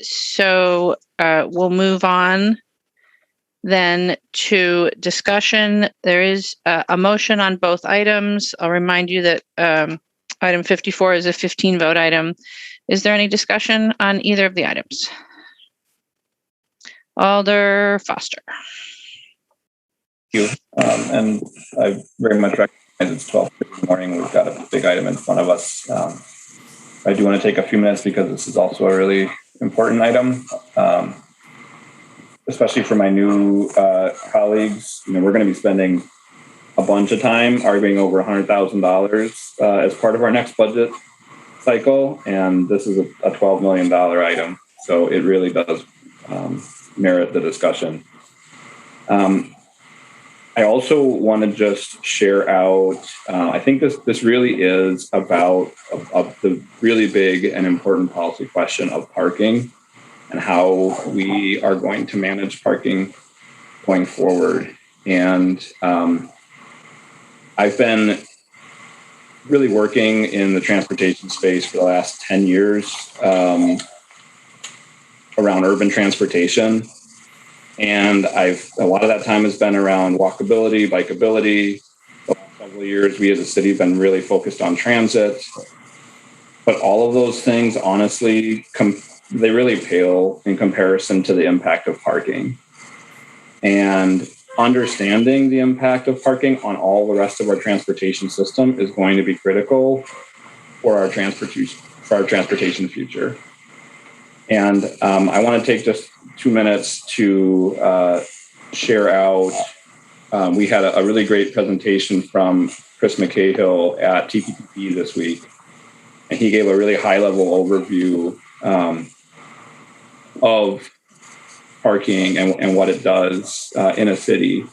So we'll move on then to discussion. There is a motion on both items. I'll remind you that item 54 is a 15-vote item. Is there any discussion on either of the items? Alder Foster. Thank you. And I very much recognize it's 12 in the morning. We've got a big item in front of us. I do want to take a few minutes because this is also a really important item, especially for my new colleagues. We're going to be spending a bunch of time arguing over $100,000 as part of our next budget cycle, and this is a $12 million item, so it really does merit the discussion. I also want to just share out, I think this really is about the really big and important policy question of parking and how we are going to manage parking going forward. And I've been really working in the transportation space for the last 10 years around urban transportation. And a lot of that time has been around walkability, bikeability. The last several years, we as a city have been really focused on transit. But all of those things, honestly, they really pale in comparison to the impact of parking. And understanding the impact of parking on all the rest of our transportation system is going to be critical for our transportation future. And I want to take just 2 minutes to share out. We had a really great presentation from Chris McCahill at TPPP this week. And he gave a really high-level overview of parking and what it does in a city.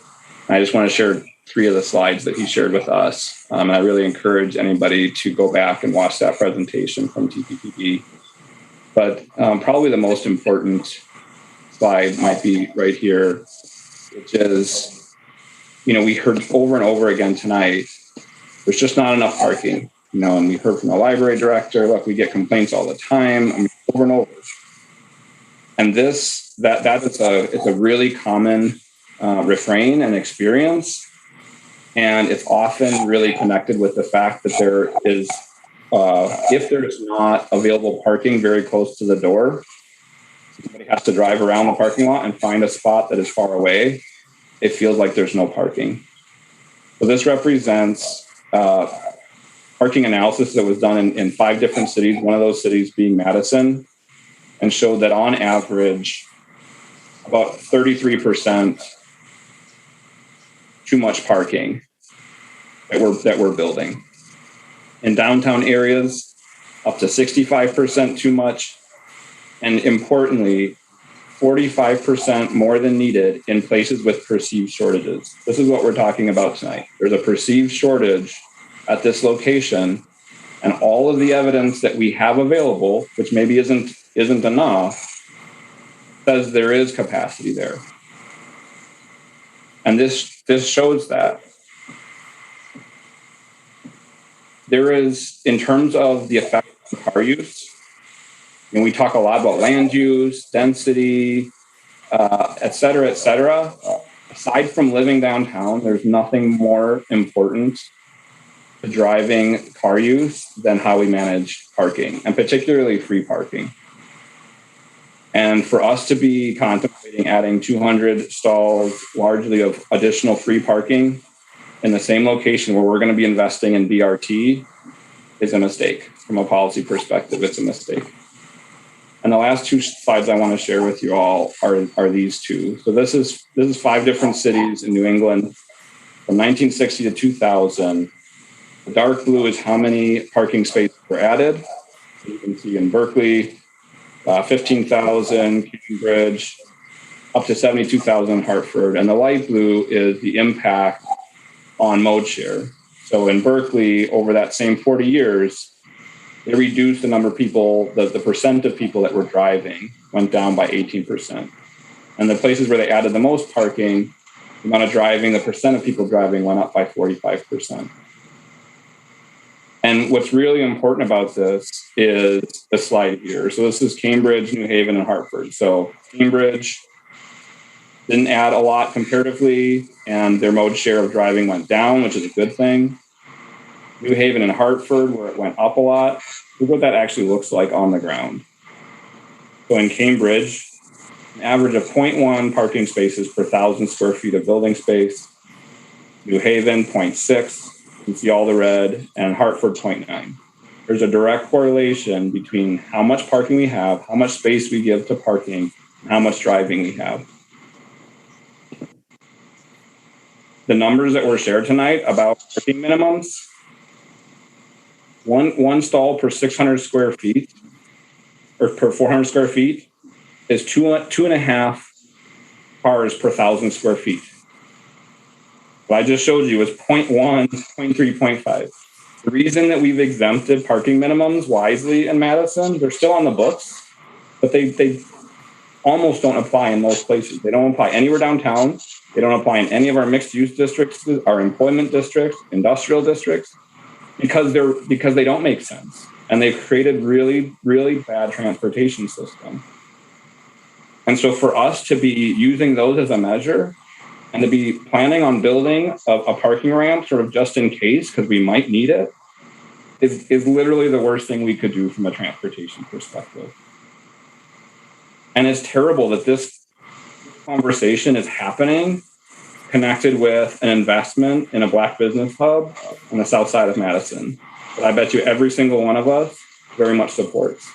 I just want to share 3 of the slides that he shared with us. And I really encourage anybody to go back and watch that presentation from TPPP. But probably the most important slide might be right here, which is, we heard over and over again tonight there's just not enough parking. And we heard from the library director, look, we get complaints all the time, over and over. And it's a really common refrain and experience. And it's often really connected with the fact that there is, if there's not available parking very close to the door, somebody has to drive around the parking lot and find a spot that is far away. It feels like there's no parking. So this represents parking analysis that was done in 5 different cities, one of those cities being Madison, and showed that on average, about 33% too much parking that we're building. In downtown areas, up to 65% too much, and importantly, 45% more than needed in places with perceived shortages. This is what we're talking about tonight. There's a perceived shortage at this location, and all of the evidence that we have available, which maybe isn't enough, says there is capacity there. And this shows that. There is, in terms of the effect of car use, and we talk a lot about land use, density, et cetera, et cetera. Aside from living downtown, there's nothing more important to driving car use than how we manage parking, and particularly free parking. And for us to be contemplating adding 200 stalls, largely of additional free parking in the same location where we're going to be investing in BRT is a mistake. From a policy perspective, it's a mistake. And the last 2 slides I want to share with you all are these 2. So this is 5 different cities in New England from 1960 to 2000. The dark blue is how many parking spaces were added. So you can see in Berkeley, 15,000, Cambridge, up to 72,000 Hartford. And the light blue is the impact on mode share. So in Berkeley, over that same 40 years, they reduced the number of people, the percent of people that were driving went down by 18%. And the places where they added the most parking, the amount of driving, the percent of people driving went up by 45%. And what's really important about this is the slide here. So this is Cambridge, New Haven, and Hartford. So Cambridge didn't add a lot comparatively, and their mode share of driving went down, which is a good thing. New Haven and Hartford, where it went up a lot. Look what that actually looks like on the ground. So in Cambridge, an average of 0.1 parking spaces per 1,000 square feet of building space. New Haven, 0.6. You can see all the red, and Hartford, 0.9. There's a direct correlation between how much parking we have, how much space we give to parking, and how much driving we have. The numbers that were shared tonight about parking minimums, one stall per 600 square feet, or per 400 square feet, is 2.5 cars per 1,000 square feet. What I just showed you was 0.1, 0.3, 0.5. The reason that we've exempted parking minimums wisely in Madison, they're still on the books, but they almost don't apply in most places. They don't apply anywhere downtown. They don't apply in any of our mixed-use districts, our employment districts, industrial districts, because they don't make sense. And they've created really, really bad transportation system. And so for us to be using those as a measure and to be planning on building a parking ramp sort of just in case, because we might need it, is literally the worst thing we could do from a transportation perspective. And it's terrible that this conversation is happening connected with an investment in a Black business hub on the south side of Madison that I bet you every single one of us very much supports.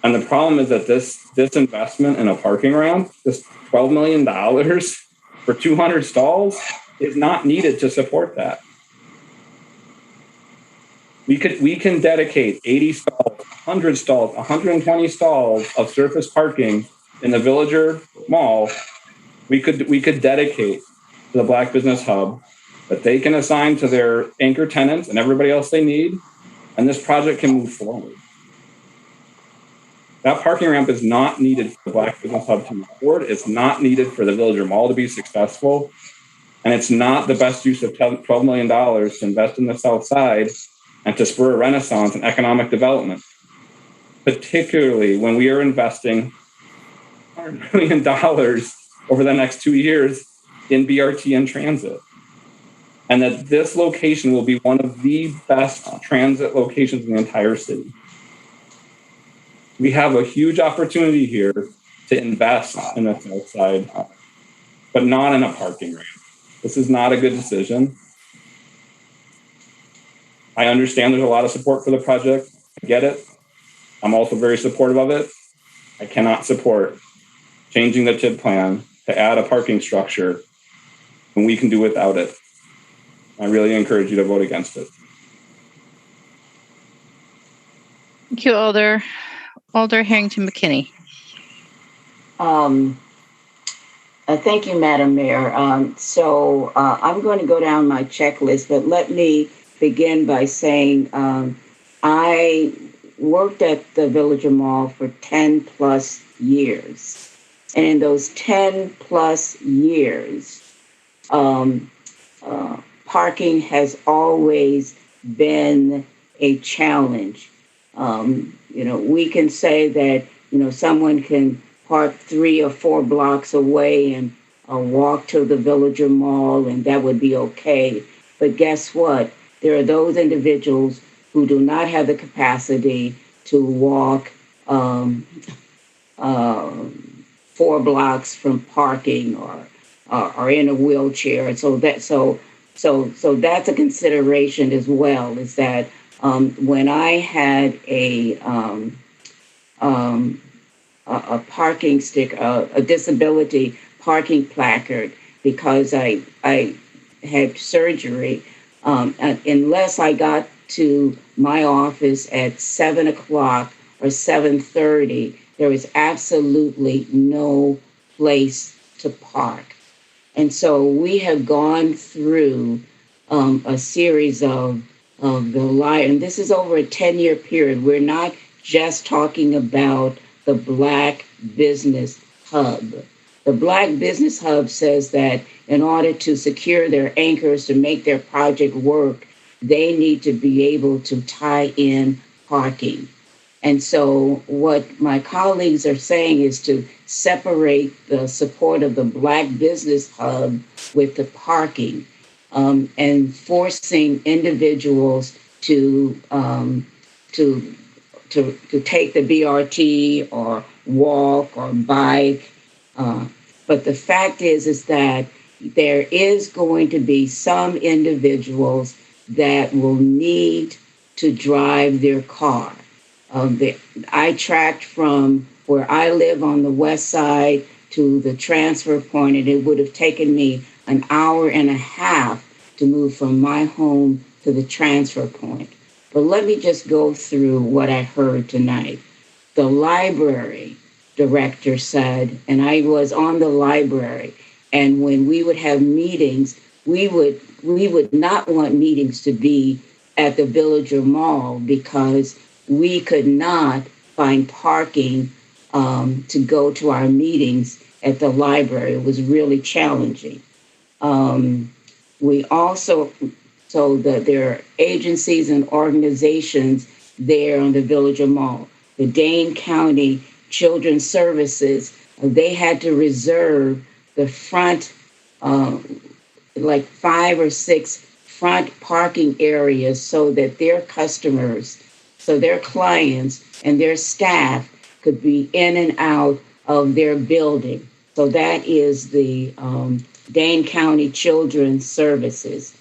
And the problem is that this investment in a parking ramp, this $12 million for 200 stalls, is not needed to support that. We can dedicate 80 stalls, 100 stalls, 120 stalls of surface parking in the Villager Mall. We could dedicate to the Black Business Hub that they can assign to their anchor tenants and everybody else they need, and this project can move forward. That parking ramp is not needed for the Black Business Hub to move forward. It's not needed for the Villager Mall to be successful. And it's not the best use of $12 million to invest in the South Side and to spur a renaissance and economic development, particularly when we are investing $100 million over the next 2 years in BRT and transit. And that this location will be one of the best transit locations in the entire city. We have a huge opportunity here to invest in the South Side, but not in a parking ramp. This is not a good decision. I understand there's a lot of support for the project. I get it. I'm also very supportive of it. I cannot support changing the TID plan to add a parking structure when we can do without it. I really encourage you to vote against it. Thank you, Alder Harrington McKinney. Thank you, Madam Mayor. So I'm going to go down my checklist, but let me begin by saying I worked at the Villager Mall for 10 plus years. And in those 10 plus years, parking has always been a challenge. We can say that, someone can park 3 or 4 blocks away and walk to the Villager Mall, and that would be okay. But guess what? There are those individuals who do not have the capacity to walk 4 blocks from parking or in a wheelchair. And so that's a consideration as well, is that when I had a parking sticker, a disability parking placard, because I had surgery, unless I got to my office at 7 o'clock or 7:30, there was absolutely no place to park. And so we have gone through a series of and this is over a 10-year period. We're not just talking about the Black Business Hub. The Black Business Hub says that in order to secure their anchors, to make their project work, they need to be able to tie in parking. And so what my colleagues are saying is to separate the support of the Black Business Hub with the parking, and forcing individuals to take the BRT or walk or bike. But the fact is that there is going to be some individuals that will need to drive their car. I tracked from where I live on the west side to the transfer point, and it would have taken me an hour and a half to move from my home to the transfer point. But let me just go through what I heard tonight. The library director said, and I was on the library, and when we would have meetings, we would not want meetings to be at the Villager Mall because we could not find parking to go to our meetings at the library. It was really challenging. We also, there are agencies and organizations there on the Villager Mall. The Dane County Children's Services, they had to reserve the front, like 5 or 6 front parking areas so that their customers, so their clients and their staff could be in and out of their building. So that is the Dane County Children's Services.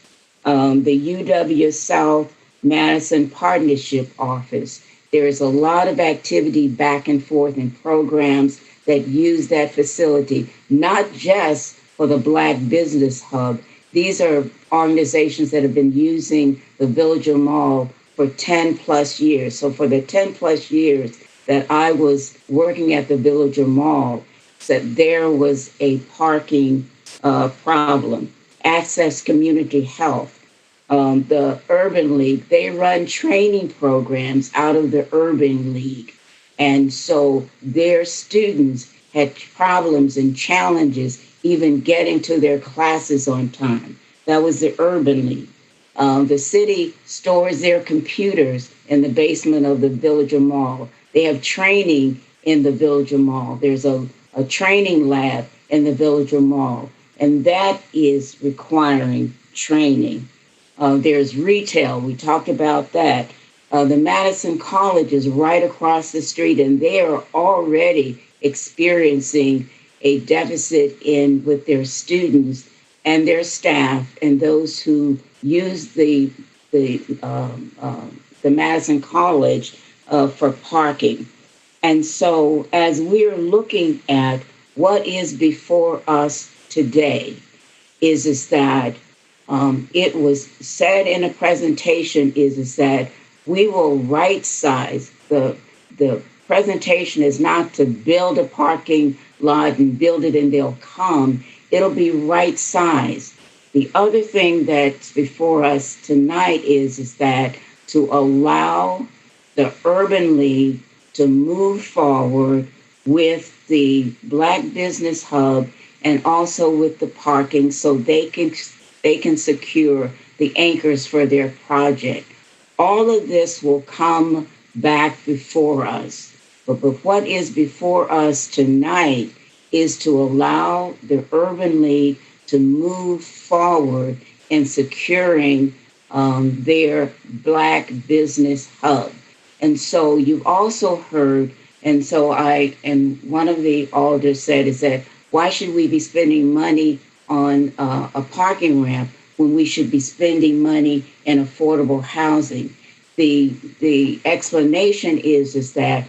The UW South Madison Partnership Office. There is a lot of activity back and forth in programs that use that facility, not just for the Black Business Hub. These are organizations that have been using the Villager Mall for 10 plus years. So for the 10 plus years that I was working at the Villager Mall, that there was a parking problem. Access Community Health, the Urban League, they run training programs out of the Urban League. And so their students had problems and challenges even getting to their classes on time. That was the Urban League. The city stores their computers in the basement of the Villager Mall. They have training in the Villager Mall. There's a training lab in the Villager Mall, and that is requiring training. There's retail. We talked about that. The Madison College is right across the street, and they are already experiencing a deficit with their students and their staff and those who use the Madison College for parking. And so, as we're looking at what is before us today, is that it was said in a presentation is that we will right size the presentation is not to build a parking lot and build it and they'll come. It'll be right sized. The other thing that's before us tonight is that to allow the Urban League to move forward with the Black Business Hub and also with the parking so they can secure the anchors for their project. All of this will come back before us. But what is before us tonight is to allow the Urban League to move forward in securing their Black Business Hub. And so you've also heard, and one of the alders said is that why should we be spending money on a parking ramp when we should be spending money in affordable housing? The explanation is that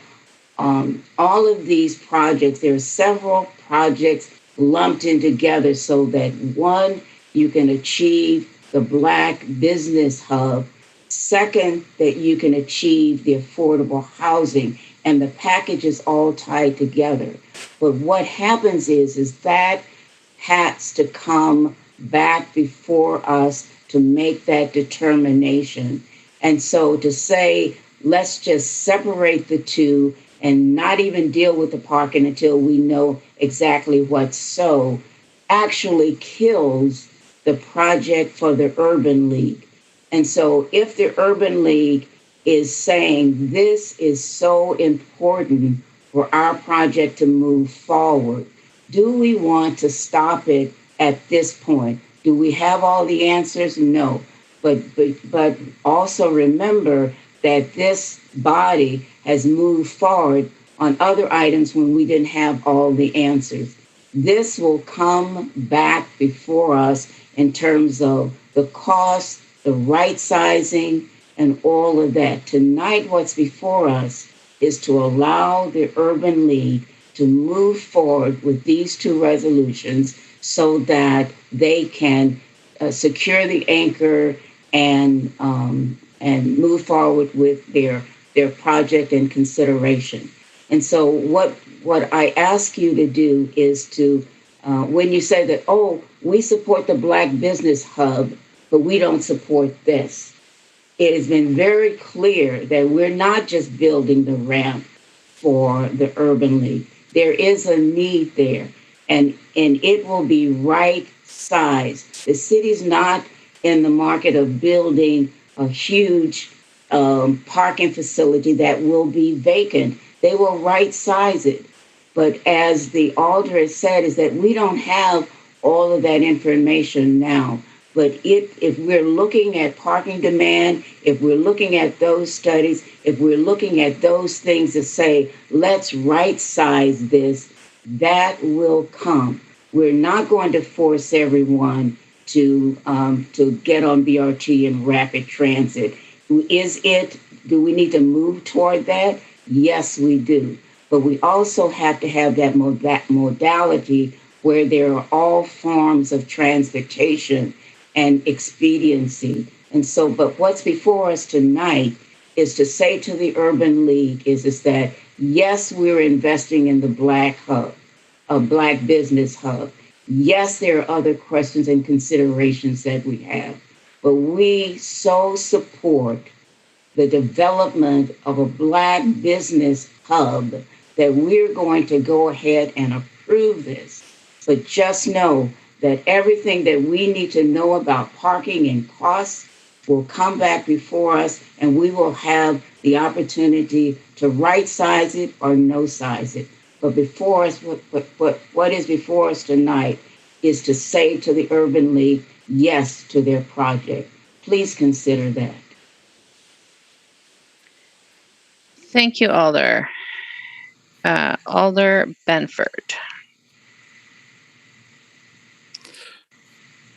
all of these projects, there are several projects lumped in together so that one, you can achieve the Black Business Hub. Second, that you can achieve the affordable housing, and the package is all tied together. But what happens is that has to come back before us to make that determination. And so to say, let's just separate the two and not even deal with the parking until we know exactly what's so, actually kills the project for the Urban League. And so if the Urban League is saying this is so important for our project to move forward, do we want to stop it at this point? Do we have all the answers? No. But also remember that this body has moved forward on other items when we didn't have all the answers. This will come back before us in terms of the cost, the right sizing, and all of that. Tonight, what's before us is to allow the Urban League to move forward with these two resolutions so that they can secure the anchor and move forward with their project and consideration. And so what I ask you to do is to, when you say that, oh, we support the Black Business Hub, but we don't support this. It has been very clear that we're not just building the ramp for the Urban League. There is a need there, and it will be right sized. The city's not in the market of building a huge parking facility that will be vacant. They will right size it. But as the alder has said, is that we don't have all of that information now. But if we're looking at parking demand, if we're looking at those studies, if we're looking at those things to say, let's right size this, that will come. We're not going to force everyone to get on BRT and rapid transit. Do we need to move toward that? Yes, we do. But we also have to have that modality where there are all forms of transportation and expediency. And so, but what's before us tonight is to say to the Urban League is that, yes, we're investing in the Black Hub, a Black Business Hub. Yes, there are other questions and considerations that we have, but we so support the development of a Black Business Hub that we're going to go ahead and approve this. But just know that everything that we need to know about parking and costs will come back before us, and we will have the opportunity to right size it or no size it. But before us, what is before us tonight is to say to the Urban League yes to their project. Please consider that. Thank you, Alder. Alder Benford.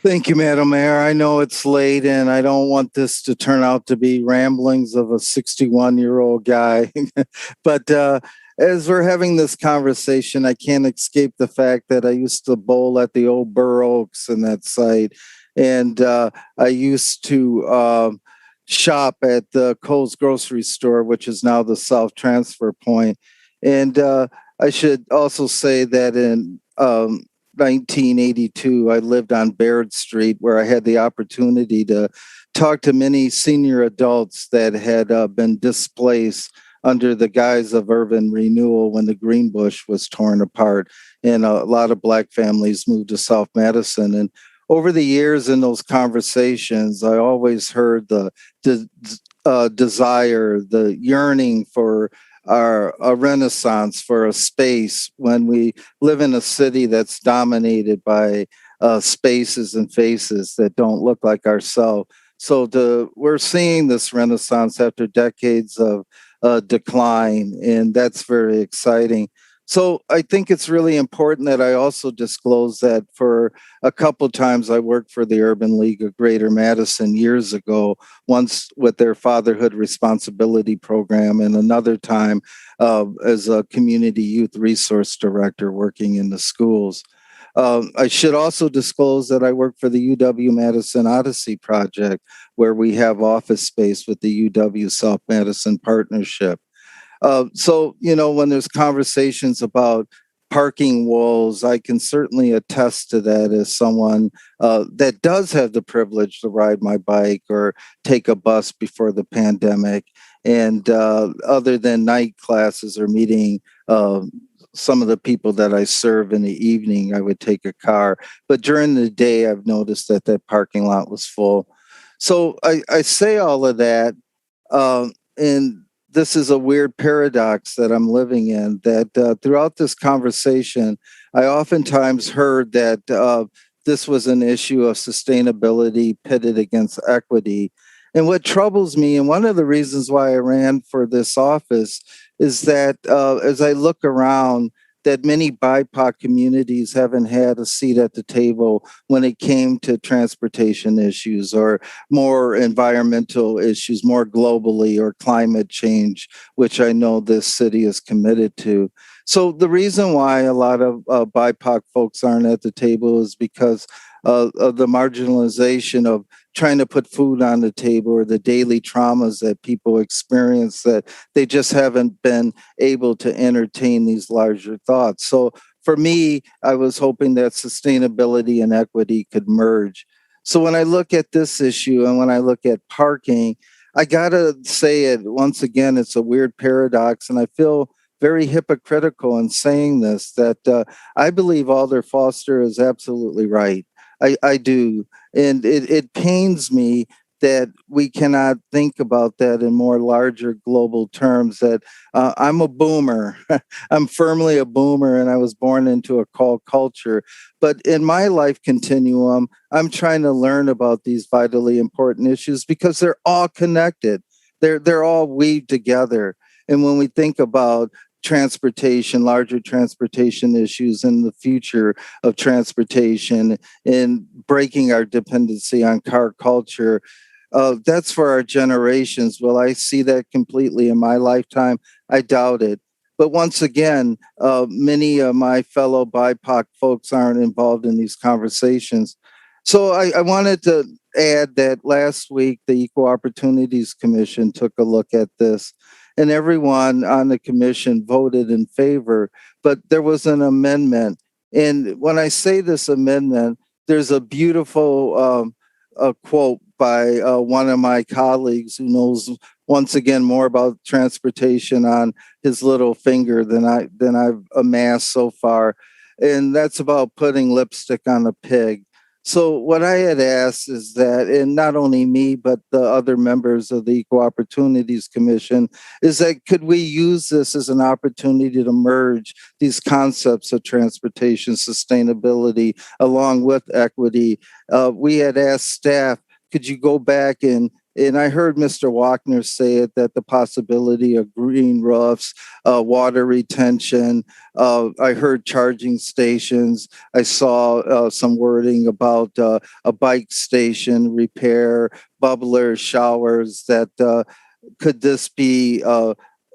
Thank you, Madam Mayor. I know it's late and I don't want this to turn out to be ramblings of a 61-year-old guy. But as we're having this conversation, I can't escape the fact that I used to bowl at the old Burr Oaks in that site. And I used to shop at the Kohl's grocery store, which is now the South Transfer Point. And I should also say that in 1982, I lived on Baird Street, where I had the opportunity to talk to many senior adults that had been displaced under the guise of urban renewal when the Greenbush was torn apart, and a lot of Black families moved to South Madison. And over the years in those conversations, I always heard the desire, the yearning for a renaissance, for a space when we live in a city that's dominated by spaces and faces that don't look like ourselves. So we're seeing this renaissance after decades of decline, and that's very exciting. So I think it's really important that I also disclose that for a couple times I worked for the Urban League of Greater Madison years ago, once with their fatherhood responsibility program, and another time as a community youth resource director working in the schools. I should also disclose that I work for the UW-Madison Odyssey Project, where we have office space with the UW-South Madison Partnership. So, when there's conversations about parking walls, I can certainly attest to that as someone that does have the privilege to ride my bike or take a bus before the pandemic. And other than night classes or meeting some of the people that I serve in the evening, I would take a car. But during the day, I've noticed that parking lot was full. So I say all of that, and this is a weird paradox that I'm living in, that throughout this conversation, I oftentimes heard that this was an issue of sustainability pitted against equity. And what troubles me, and one of the reasons why I ran for this office, is that as I look around, that many BIPOC communities haven't had a seat at the table when it came to transportation issues or more environmental issues, more globally, or climate change, which I know this city is committed to. So the reason why a lot of BIPOC folks aren't at the table is because of the marginalization of trying to put food on the table, or the daily traumas that people experience, that they just haven't been able to entertain these larger thoughts. So for me, I was hoping that sustainability and equity could merge. So when I look at this issue and when I look at parking, I gotta say it once again, it's a weird paradox, and I feel very hypocritical in saying this, that I believe Alder Foster is absolutely right. I do. And it pains me that we cannot think about that in more larger global terms, that I'm a boomer. I'm firmly a boomer, and I was born into a cult culture. But in my life continuum, I'm trying to learn about these vitally important issues because they're all connected. They're all weaved together. And when we think about transportation, larger transportation issues in the future of transportation, and breaking our dependency on car culture, that's for our generations. Will I see that completely in my lifetime? I doubt it. But once again, many of my fellow BIPOC folks aren't involved in these conversations. So I wanted to add that last week, the Equal Opportunities Commission took a look at this, and everyone on the commission voted in favor, but there was an amendment. And when I say this amendment, there's a beautiful quote by one of my colleagues who knows once again more about transportation on his little finger than I've amassed so far. And that's about putting lipstick on a pig. So what I had asked is that, and not only me, but the other members of the Equal Opportunities Commission, is that could we use this as an opportunity to merge these concepts of transportation sustainability along with equity? We had asked staff, could you go back and I heard Mr. Wagner say it, that the possibility of green roofs, water retention, I heard charging stations. I saw some wording about a bike station repair, bubbler showers, that could this be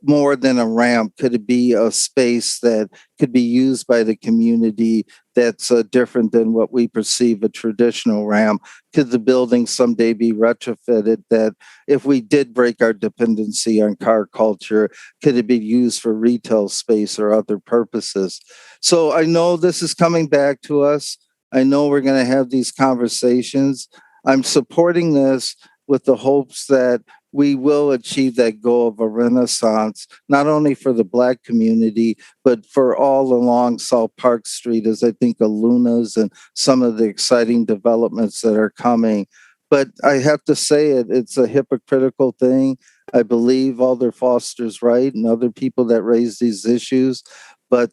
more than a ramp? Could it be a space that could be used by the community that's different than what we perceive a traditional ramp? Could the building someday be retrofitted, that if we did break our dependency on car culture, could it be used for retail space or other purposes? So I know this is coming back to us. I know we're going to have these conversations. I'm supporting this with the hopes that we will achieve that goal of a renaissance, not only for the Black community, but for all along South Park Street, as I think of Luna's and some of the exciting developments that are coming. But I have to say it's a hypocritical thing. I believe Alder Foster's right and other people that raise these issues. But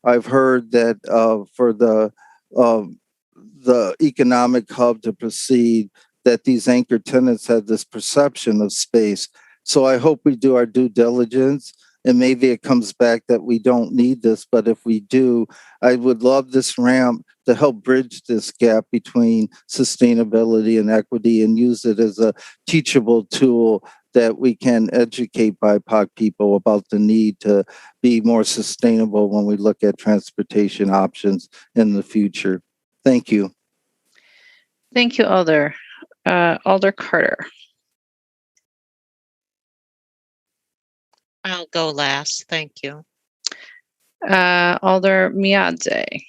I've heard that for the economic hub to proceed, that these anchor tenants have this perception of space. So I hope we do our due diligence, and maybe it comes back that we don't need this, but if we do, I would love this ramp to help bridge this gap between sustainability and equity and use it as a teachable tool that we can educate BIPOC people about the need to be more sustainable when we look at transportation options in the future. Thank you. Thank you, Alder. Alder Carter. I'll go last. Thank you. Alder Miadze.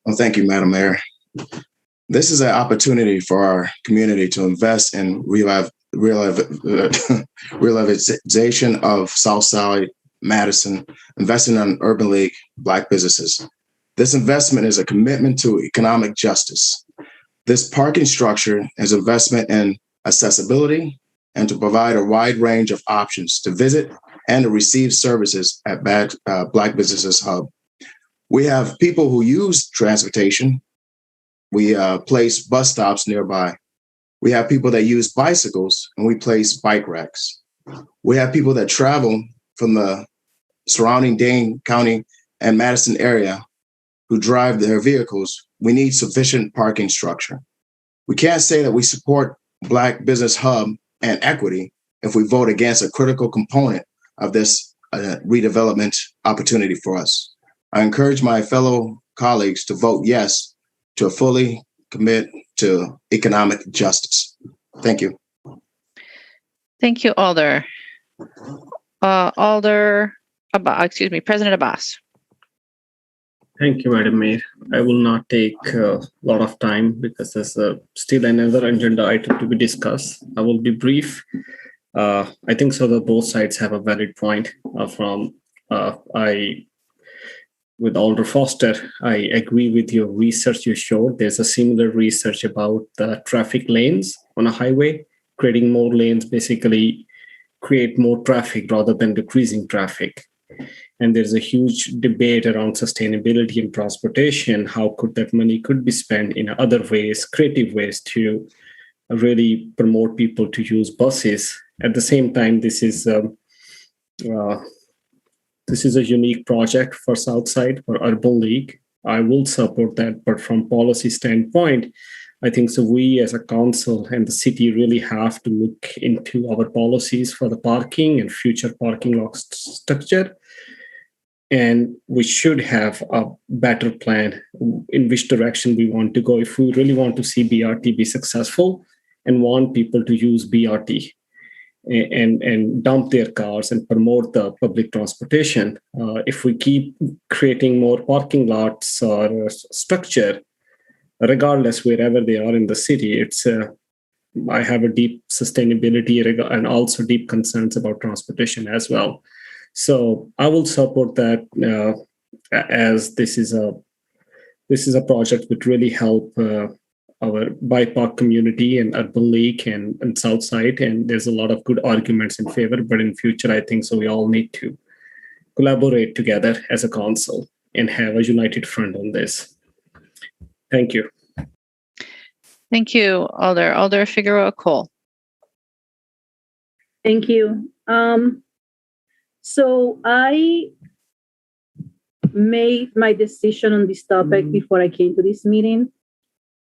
Well, thank you, Madam Mayor. This is an opportunity for our community to invest in revitalization of Southside Madison, investing in Urban League Black businesses. This investment is a commitment to economic justice. This parking structure is investment in accessibility and to provide a wide range of options to visit and to receive services at Black Businesses Hub. We have people who use transportation. We place bus stops nearby. We have people that use bicycles, and we place bike racks. We have people that travel from the surrounding Dane County and Madison area who drive their vehicles. We need sufficient parking structure. We can't say that we support Black Business Hub and equity if we vote against a critical component of this redevelopment opportunity for us. I encourage my fellow colleagues to vote yes to fully commit to economic justice. Thank you. Thank you, Alder. President Abbas. Thank you, Madam Mayor. I will not take a lot of time because there's still another agenda item to be discussed. I will be brief. I think so that both sides have a valid point. With Alder Foster, I agree with your research you showed. There's a similar research about the traffic lanes on a highway. Creating more lanes basically create more traffic rather than decreasing traffic. And there's a huge debate around sustainability in transportation. How could that money could be spent in other ways, creative ways to really promote people to use buses. At the same time, this is a unique project for Southside, for Urban League. I will support that, but from policy standpoint, I think so we as a council and the city really have to look into our policies for the parking and future parking lot structure. And we should have a better plan in which direction we want to go. If we really want to see BRT be successful and want people to use BRT and dump their cars and promote the public transportation, if we keep creating more parking lots or structure, regardless wherever they are in the city. I have a deep sustainability and also deep concerns about transportation as well. So I will support that as this is a project which really help our BIPOC community and Urban Lake and Southside. And there's a lot of good arguments in favor, but in future, I think so we all need to collaborate together as a council and have a united front on this. Thank you. Thank you, Alder. Alder Figueroa Cole. Thank you. So I made my decision on this topic before I came to this meeting.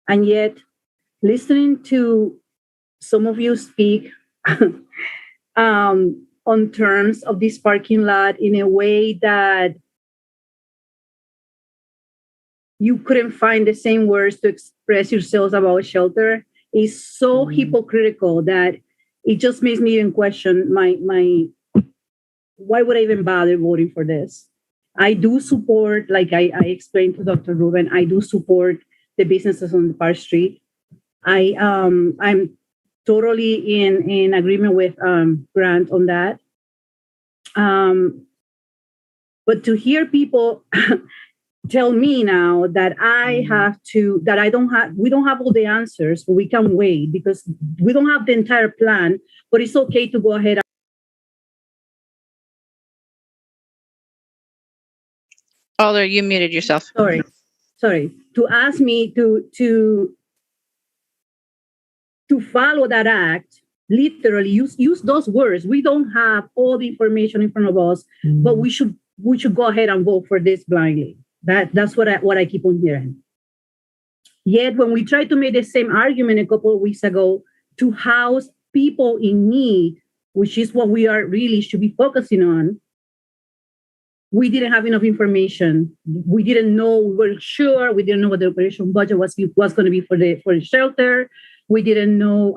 And yet, listening to some of you speak on terms of this parking lot in a way that you couldn't find the same words to express yourselves about shelter is so hypocritical that it just makes me even question my why would I even bother voting for this? I do support, like I explained to Dr. Rubin, I do support the businesses on the Park Street. I'm totally in agreement with Grant on that. But to hear people tell me now that we don't have all the answers, we can wait because we don't have the entire plan, but it's okay to go ahead. Alder, you muted yourself. Sorry. To ask me to follow that act, literally use those words. We don't have all the information in front of us, but we should go ahead and vote for this blindly. That's what I keep on hearing. Yet when we tried to make the same argument a couple of weeks ago to house people in need, which is what we are really should be focusing on, we didn't have enough information. We didn't know, we weren't sure. We didn't know what the operation budget was going to be for the shelter. We didn't know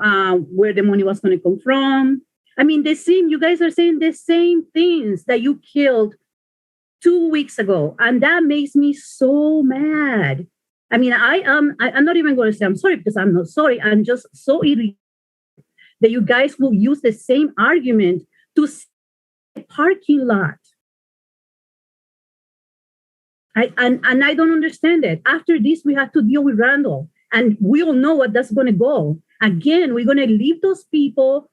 where the money was going to come from. I mean, you guys are saying the same things that you killed 2 weeks ago. And that makes me so mad. I mean, I'm not even going to say I'm sorry because I'm not sorry. I'm just so irritated that you guys will use the same argument to say a parking lot. And I don't understand it. After this, we have to deal with Randall. And we all know what that's going to go. Again, we're going to leave those people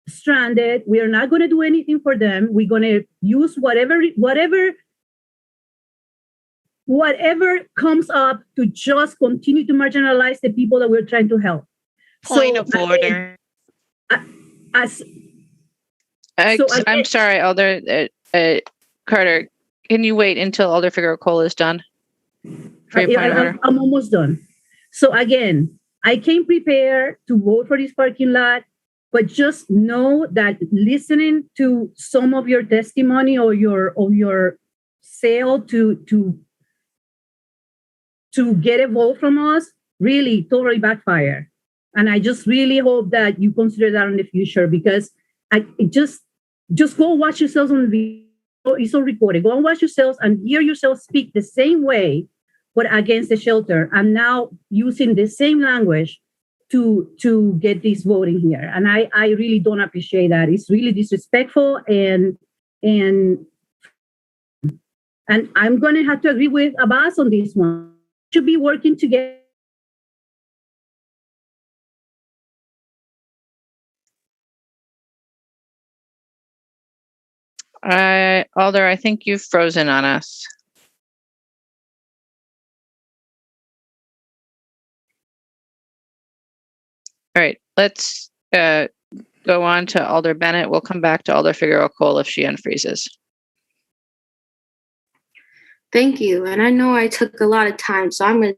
stranded. We are not going to do anything for them. We're going to use whatever comes up to just continue to marginalize the people that we're trying to help. Point of order. I'm sorry, Alder. Carter, can you wait until Alder Figueroa Cole is done? For your point of order? I'm almost done. So again, I came prepared to vote for this parking lot, but just know that listening to some of your testimony or your sale to get a vote from us really totally backfire. And I just really hope that you consider that in the future because just go watch yourselves on the video. It's all recorded. Go and watch yourselves and hear yourselves speak the same way, but against the shelter. And now using the same language to get this voting here. And I really don't appreciate that. It's really disrespectful and I'm going to have to agree with Abbas on this one. Should be working together. Alder, I think you've frozen on us. All right, let's go on to Alder Bennett. We'll come back to Alder Figueroa Cole if she unfreezes. Thank you. And I know I took a lot of time, so I'm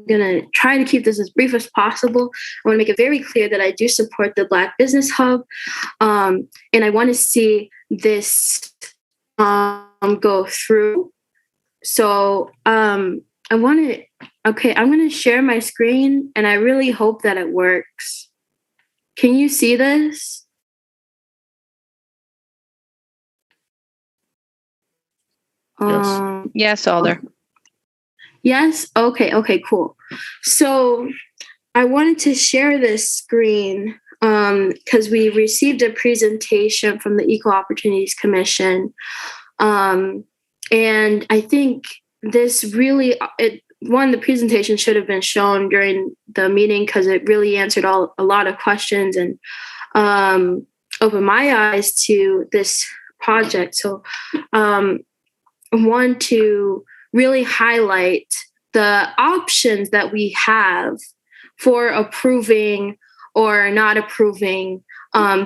gonna try to keep this as brief as possible. I want to make it very clear that I do support the Black Business Hub, and I want to see this go through. So I'm going to share my screen, and I really hope that it works. Can you see this? Yes, Alder. Yes? Okay, cool. So I wanted to share this screen because we received a presentation from the Equal Opportunities Commission. And I think this really, the presentation should have been shown during the meeting because it really answered a lot of questions and opened my eyes to this project. So I want to really highlight the options that we have for approving or not approving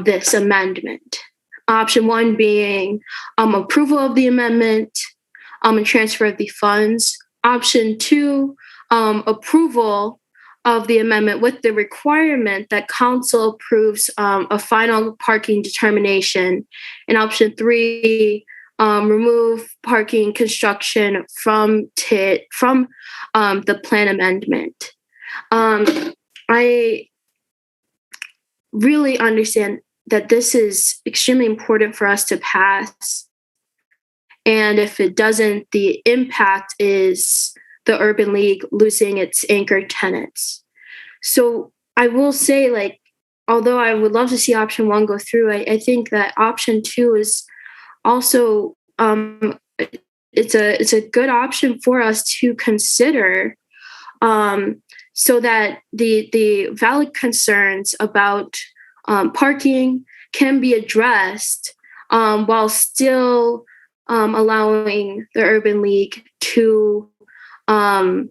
this amendment. Option one being approval of the amendment and transfer of the funds. Option two, approval of the amendment with the requirement that council approves a final parking determination. And option three, remove parking construction from the plan amendment. I really understand that this is extremely important for us to pass. And if it doesn't, the impact is the Urban League losing its anchor tenants. So I will say, like, although I would love to see option one go through, I think that option two is also it's a good option for us to consider, so that the valid concerns about parking can be addressed while still allowing the Urban League to what am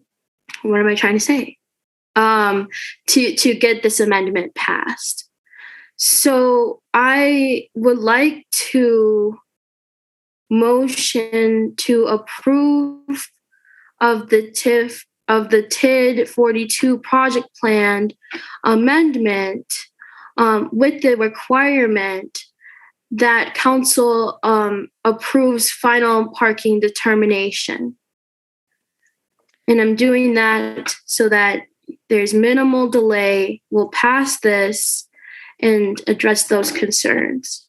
I trying to say? To get this amendment passed. So I would like to motion to approve of the TID 42 project plan amendment with the requirement that council approves final parking determination. And I'm doing that so that there's minimal delay. We'll pass this and address those concerns.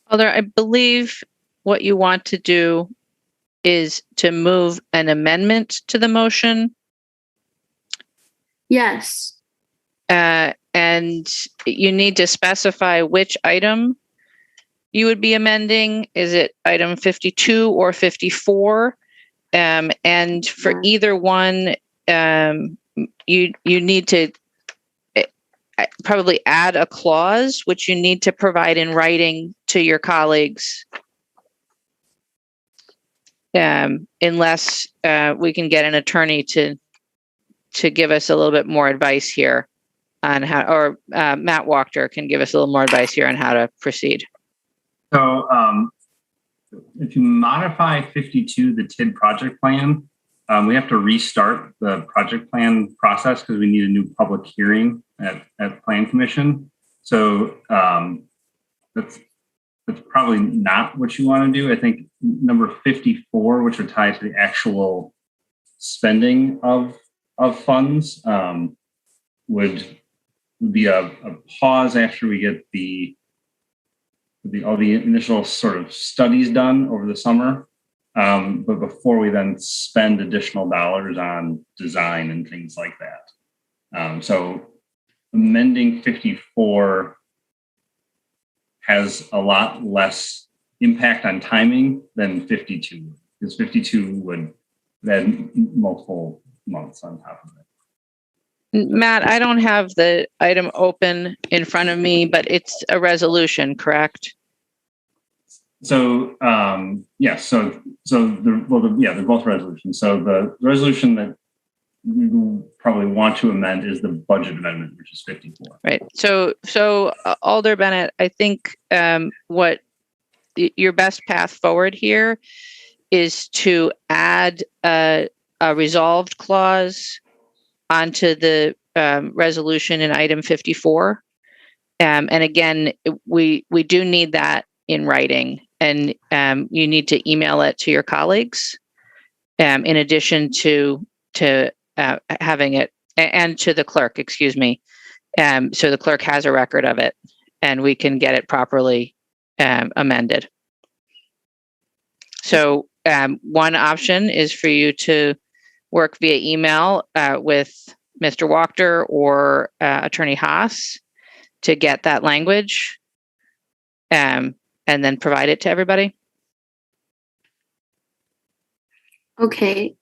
Alder, I believe what you want to do is to move an amendment to the motion. Yes. And you need to specify which item you would be amending. Is it item 52 or 54? And for either one, you need to probably add a clause, which you need to provide in writing to your colleagues. Unless we can get an attorney to give us a little bit more advice here on how, or Matt Wachter can give us a little more advice here on how to proceed. So if you modify 52, the TID project plan, we have to restart the project plan process because we need a new public hearing at Plan Commission. So that's probably not what you want to do. I think number 54, which would tie to the actual spending of funds, would be a pause after we get all the initial sort of studies done over the summer, but before we then spend additional dollars on design and things like that. So amending 54 has a lot less impact on timing than 52, because 52 would then multiple months on top of it. Matt, I don't have the item open in front of me, but it's a resolution, correct? So yes, they're both resolutions. So the resolution that we probably want to amend is the budget amendment, which is 54. Right. So Alder Bennett, I think what your best path forward here is to add a resolved clause onto the resolution in item 54. And again, we do need that in writing, and you need to email it to your colleagues in addition to having it, and to the clerk, excuse me. So the clerk has a record of it and we can get it properly amended. So one option is for you to work via email with Mr. Wachter or Attorney Haas to get that language and then provide it to everybody. Okay.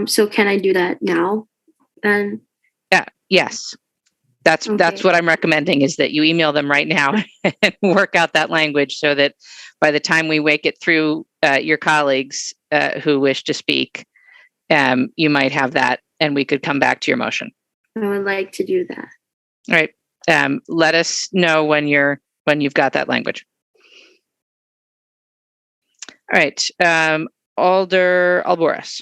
So can I do that now then? Yeah. Yes. That's what I'm recommending, is that you email them right now and work out that language so that by the time we wake it through your colleagues who wish to speak, you might have that and we could come back to your motion. I would like to do that. All right. Let us know when you've got that language. All right. Alder Alboris.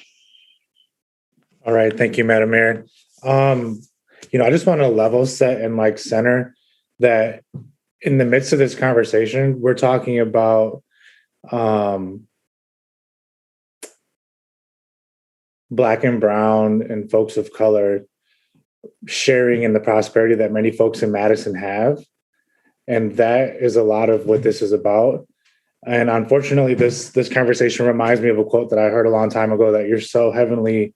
All right. Thank you, Madam Mayor. I just want to level set and center that in the midst of this conversation, we're talking about Black and brown and folks of color sharing in the prosperity that many folks in Madison have. And that is a lot of what this is about. And unfortunately, this conversation reminds me of a quote that I heard a long time ago, that you're so heavenly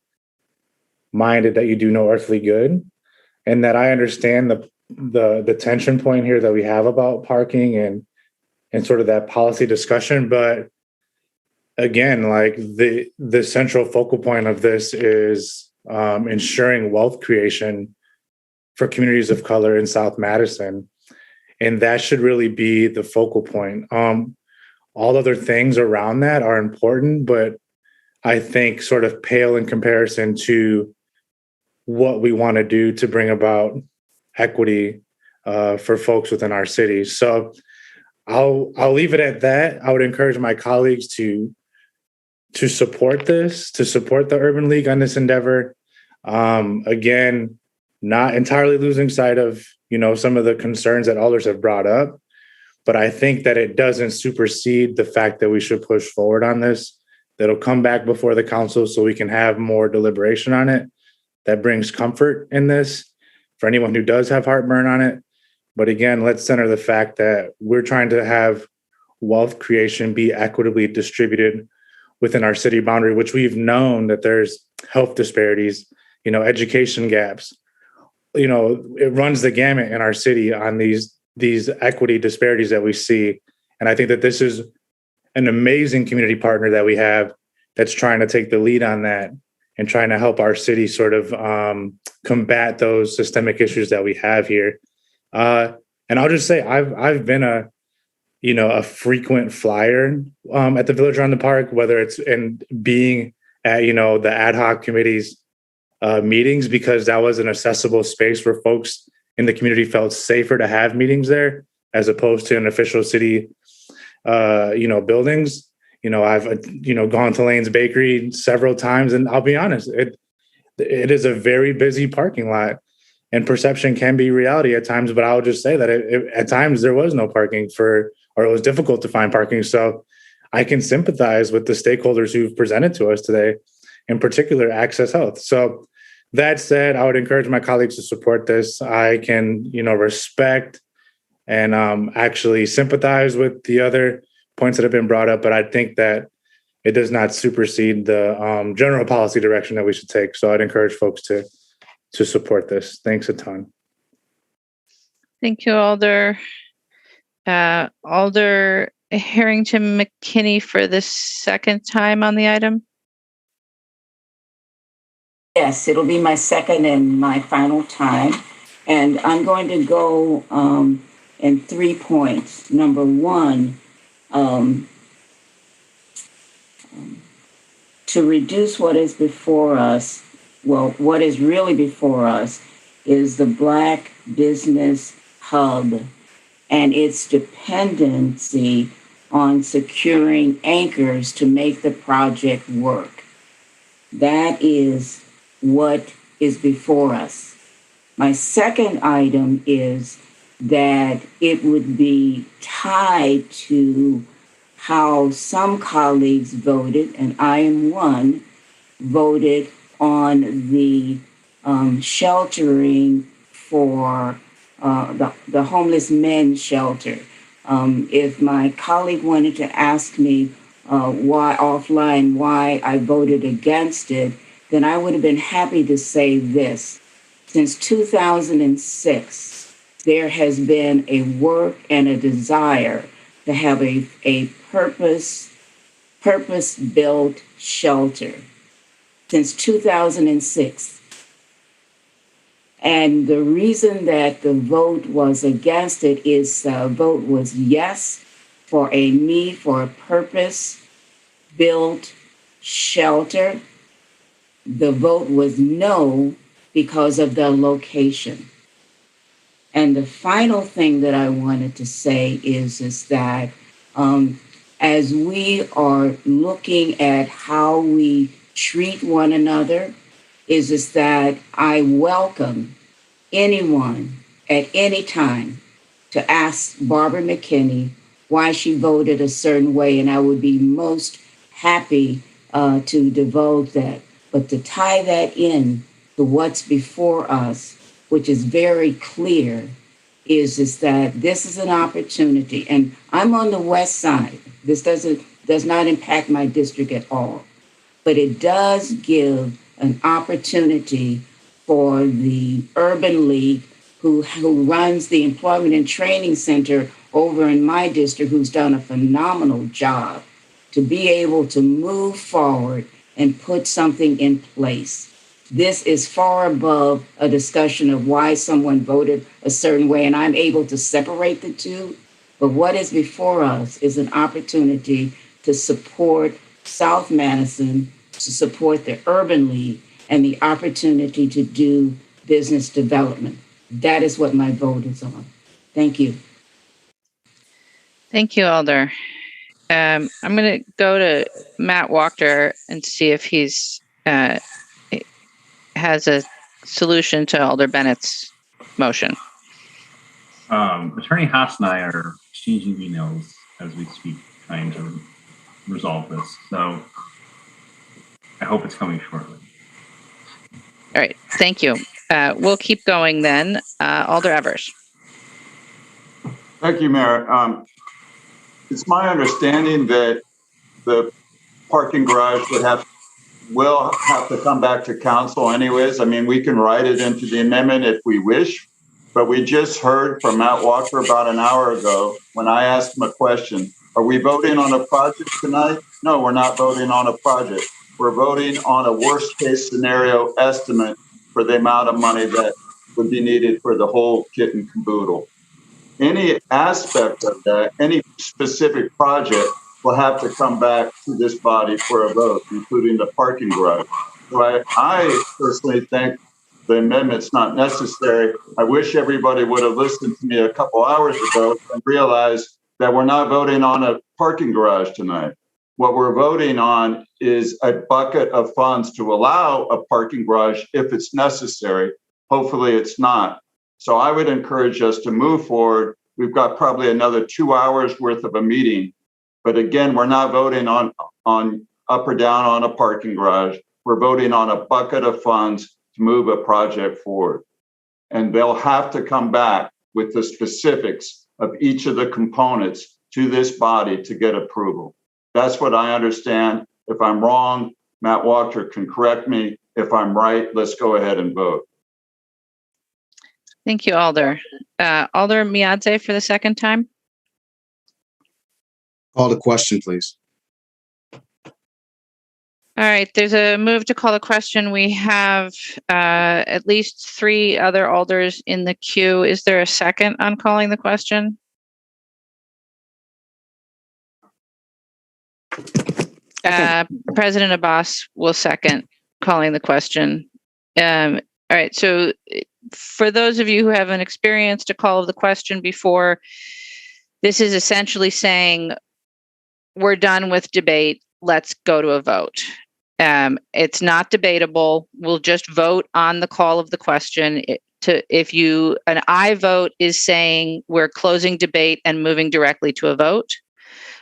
minded that you do no earthly good. And that I understand the tension point here that we have about parking and sort of that policy discussion. But again, the central focal point of this is ensuring wealth creation for communities of color in South Madison. And that should really be the focal point. All other things around that are important, but I think sort of pale in comparison to what we want to do to bring about equity for folks within our city. So I'll leave it at that. I would encourage my colleagues to support this, to support the Urban League on this endeavor. Again, not entirely losing sight of, some of the concerns that others have brought up, but I think that it doesn't supersede the fact that we should push forward on this. That'll come back before the council so we can have more deliberation on it. That brings comfort in this for anyone who does have heartburn on it. But again, let's center the fact that we're trying to have wealth creation be equitably distributed within our city boundary, which we've known that there's health disparities, education gaps. It runs the gamut in our city on these equity disparities that we see. And I think that this is an amazing community partner that we have that's trying to take the lead on that and trying to help our city sort of combat those systemic issues that we have here. And I'll just say, I've been a frequent flyer at the Village Around the Park, whether it's in being at, the ad hoc committees meetings, because that was an accessible space where folks in the community felt safer to have meetings there as opposed to an official city, buildings. I've, gone to Lane's Bakery several times, and I'll be honest, it is a very busy parking lot, and perception can be reality at times. But I'll just say that at times there was no parking or it was difficult to find parking. So I can sympathize with the stakeholders who've presented to us today, in particular, Access Health. So that said, I would encourage my colleagues to support this. I can, respect and actually sympathize with the other points that have been brought up, but I think that it does not supersede the general policy direction that we should take. So I'd encourage folks to support this. Thanks a ton. Thank you, Alder. Alder Harrington McKinney for the second time on the item. Yes, it'll be my second and my final time. And I'm going to go in 3 points. Number one, to reduce what is before us, what is really before us is the Black Business Hub and its dependency on securing anchors to make the project work. That is what is before us. My second item is that it would be tied to how some colleagues voted, and I am one, voted on the sheltering for the homeless men's shelter. If my colleague wanted to ask me why I voted against it, then I would have been happy to say this. Since 2006, there has been a work and a desire to have a purpose-built shelter since 2006. And the reason that the vote was against it is the vote was yes for a need for a purpose-built shelter. The vote was no because of the location. And the final thing that I wanted to say is that as we are looking at how we treat one another, is that I welcome anyone at any time to ask Barbara McKinney why she voted a certain way, and I would be most happy to divulge that. But to tie that in to what's before us, which is very clear, is that this is an opportunity, and I'm on the west side. This does not impact my district at all, but it does give an opportunity for the Urban League, who runs the Employment and Training Center over in my district, who's done a phenomenal job, to be able to move forward and put something in place. This is far above a discussion of why someone voted a certain way, and I'm able to separate the two. But what is before us is an opportunity to support South Madison, to support the Urban League, and the opportunity to do business development. That is what my vote is on. Thank you. Thank you, Alder. I'm going to go to Matt Walker and see if he's has a solution to Alder Bennett's motion. Attorney Haas and I are exchanging emails as we speak, trying to resolve this. So I hope it's coming shortly. All right. Thank you. We'll keep going then. Alder Evers. Thank you, Mayor. It's my understanding that the parking garage will have to come back to council anyways. I mean, we can write it into the amendment if we wish, but we just heard from Matt Walker about an hour ago when I asked him a question. Are we voting on a project tonight? No, we're not voting on a project. We're voting on a worst case scenario estimate for the amount of money that would be needed for the whole kit and caboodle. Any aspect of that, any specific project will have to come back to this body for a vote, including the parking garage. So I personally think the amendment's not necessary. I wish everybody would have listened to me a couple hours ago and realized that we're not voting on a parking garage tonight. What we're voting on is a bucket of funds to allow a parking garage if it's necessary. Hopefully it's not. So I would encourage us to move forward. We've got probably another 2 hours worth of a meeting. But again, we're not voting on up or down on a parking garage. We're voting on a bucket of funds to move a project forward. And they'll have to come back with the specifics of each of the components to this body to get approval. That's what I understand. If I'm wrong, Matt Walker can correct me. If I'm right, let's go ahead and vote. Thank you, Alder. Alder Miadze for the second time. Call the question, please. All right, there's a move to call the question. We have at least 3 other alders in the queue. Is there a second on calling the question? President Abbas will second calling the question. All right, so for those of you who haven't experienced a call of the question before, this is essentially saying we're done with debate. Let's go to a vote. It's not debatable. We'll just vote on the call of the question. An aye vote is saying we're closing debate and moving directly to a vote.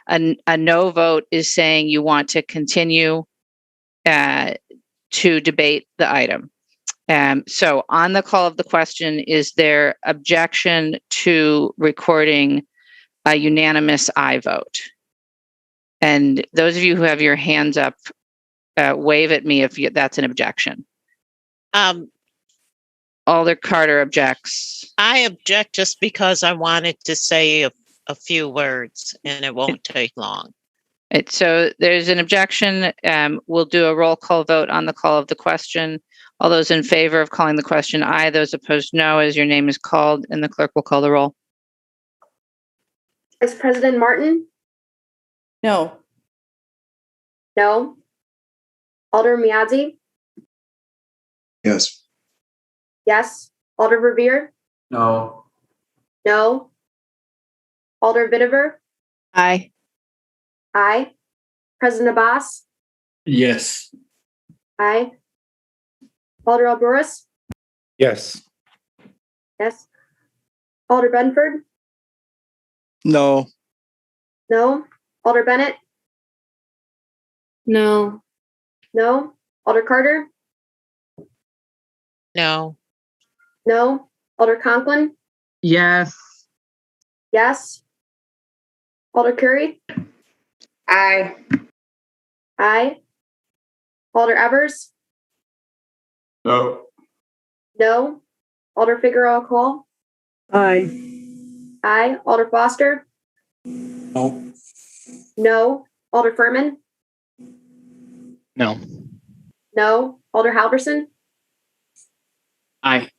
A no vote is saying you want to continue to debate the item. So on the call of the question, is there objection to recording a unanimous aye vote? And those of you who have your hands up, wave at me if that's an objection. Um, Alder Carter objects. I object just because I wanted to say a few words, and it won't take long. So there's an objection. We'll do a roll call vote on the call of the question. All those in favor of calling the question, aye. Those opposed, no, as your name is called, and the clerk will call the roll. Vice President Martin? No. No. Alder Miadzi? Yes. Yes. Alder Revere? No. No. Alder Vitiver? Aye. Aye. President Abbas? Yes. Aye. Alder Alburis? Yes. Yes. Alder Benford? No. No. Alder Bennett? No. No. Alder Carter? No. No. Alder Conklin? Yes. Yes. Alder Curry? Aye. Aye. Alder Evers? No. No. Alder Figueroa Cole? Aye. Aye. Alder Foster? No. No. Alder Furman? No. No. Alder Halverson? Aye.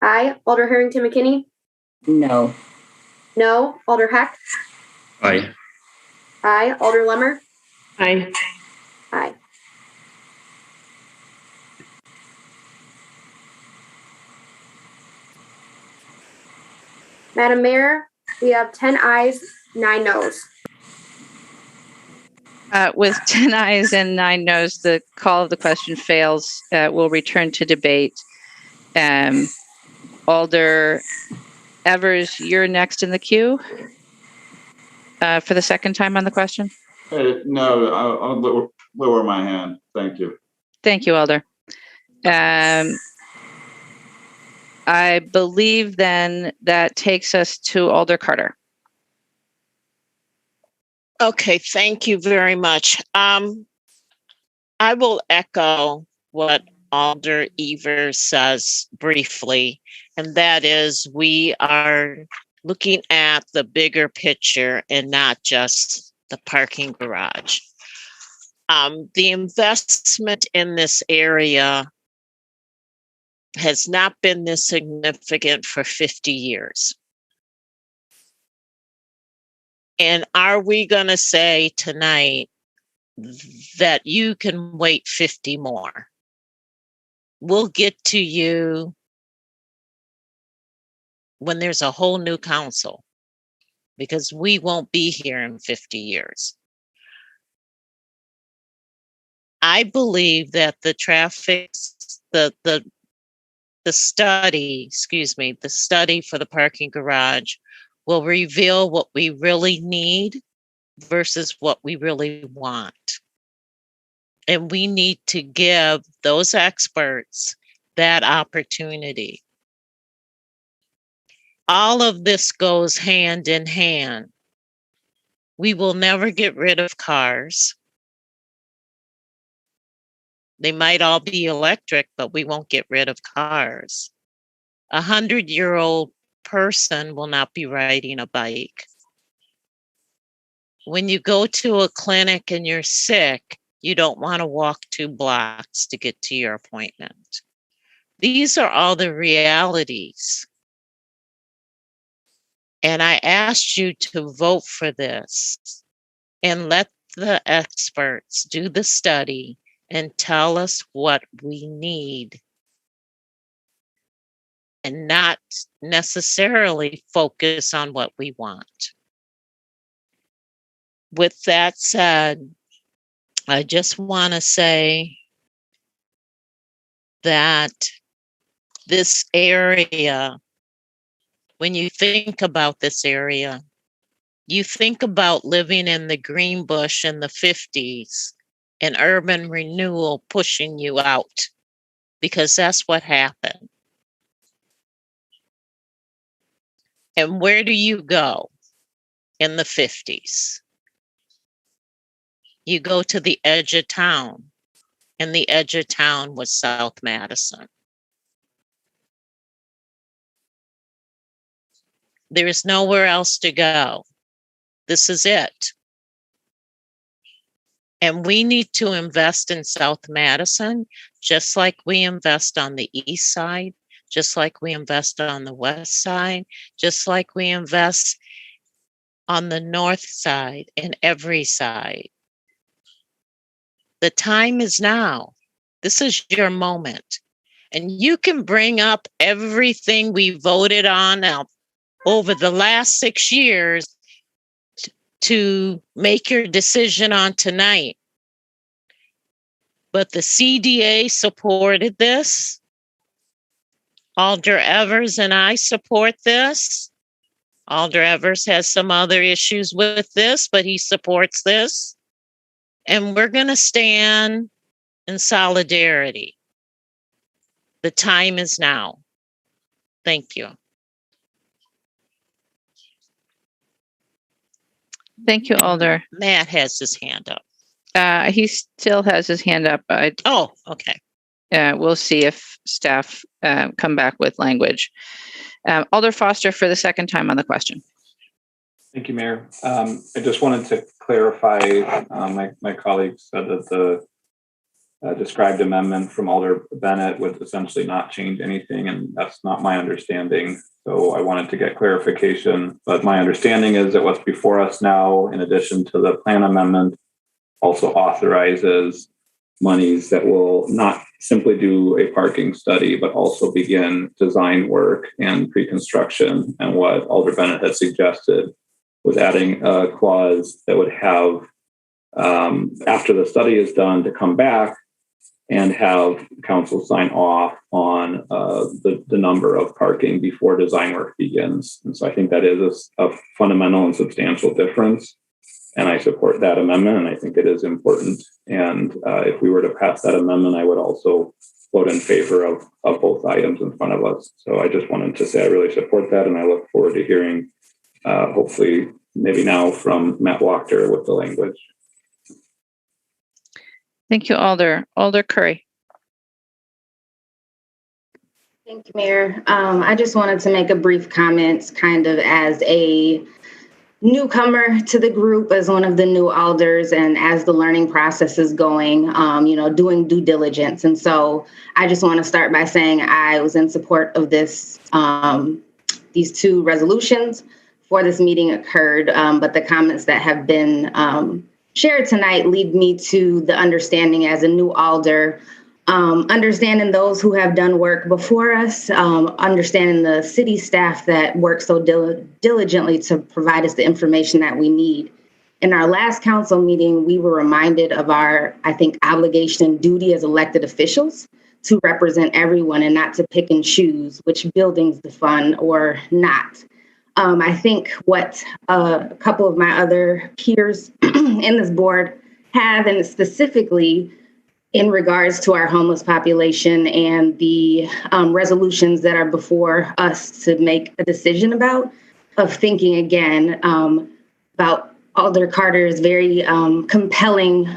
Aye. Alder Harrington McKinney? No. No. Alder Heck? Aye. Aye. Alder Lemmer? Aye. Aye. Madam Mayor, we have 10 ayes, 9 noes. With 10 ayes and 9 noes, the call of the question fails. We'll return to debate. Alder Evers, you're next in the queue for the second time on the question. No, I'll lower my hand. Thank you. Thank you, Alder. I believe then that takes us to Alder Carter. Okay, thank you very much. I will echo what Alder Evers says briefly, and that is we are looking at the bigger picture and not just the parking garage. The investment in this area has not been this significant for 50 years. And are we going to say tonight that you can wait 50 more? We'll get to you when there's a whole new council, because we won't be here in 50 years. I believe that the study for the parking garage will reveal what we really need versus what we really want. And we need to give those experts that opportunity. All of this goes hand in hand. We will never get rid of cars. They might all be electric, but we won't get rid of cars. 100-year-old person will not be riding a bike. When you go to a clinic and you're sick, you don't want to walk 2 blocks to get to your appointment. These are all the realities. And I asked you to vote for this and let the experts do the study and tell us what we need, and not necessarily focus on what we want. With that said, I just want to say that this area, when you think about this area, you think about living in the green bush in the 50s and urban renewal pushing you out, because that's what happened. And where do you go in the 50s? You go to the edge of town, and the edge of town was South Madison. There is nowhere else to go. This is it. And we need to invest in South Madison, just like we invest on the east side, just like we invest on the west side, just like we invest on the north side and every side. The time is now. This is your moment. And you can bring up everything we voted on over the last 6 years to make your decision on tonight. But the CDA supported this. Alder Evers and I support this. Alder Evers has some other issues with this, but he supports this. And we're going to stand in solidarity. The time is now. Thank you. Thank you, Alder. Matt has his hand up. He still has his hand up. Oh, okay. We'll see if staff come back with language. Alder Foster for the second time on the question. Thank you, Mayor. I just wanted to clarify, my colleague said that the described amendment from Alder Bennett would essentially not change anything, and that's not my understanding. So I wanted to get clarification, but my understanding is that what's before us now, in addition to the plan amendment, also authorizes monies that will not simply do a parking study, but also begin design work and pre-construction. And what Alder Bennett had suggested was adding a clause that would have, after the study is done, to come back and have council sign off on the number of parking before design work begins. And so I think that is a fundamental and substantial difference. And I support that amendment, and I think it is important. And if we were to pass that amendment, I would also vote in favor of both items in front of us. So I just wanted to say I really support that, and I look forward to hearing, hopefully, maybe now from Matt Wachter with the language. Thank you, Alder. Alder Curry. Thank you, Mayor. I just wanted to make a brief comment, kind of as a newcomer to the group, as one of the new alders, and as the learning process is going, doing due diligence. And so I just want to start by saying I was in support of this, these two resolutions before this meeting occurred, but the comments that have been shared tonight lead me to the understanding as a new alder, understanding those who have done work before us, understanding the city staff that work so diligently to provide us the information that we need. In our last council meeting, we were reminded of our, I think, obligation and duty as elected officials to represent everyone and not to pick and choose which buildings to fund or not. I think what a couple of my other peers in this board have, and specifically in regards to our homeless population and the resolutions that are before us to make a decision about, of thinking again about Alder Carter's very compelling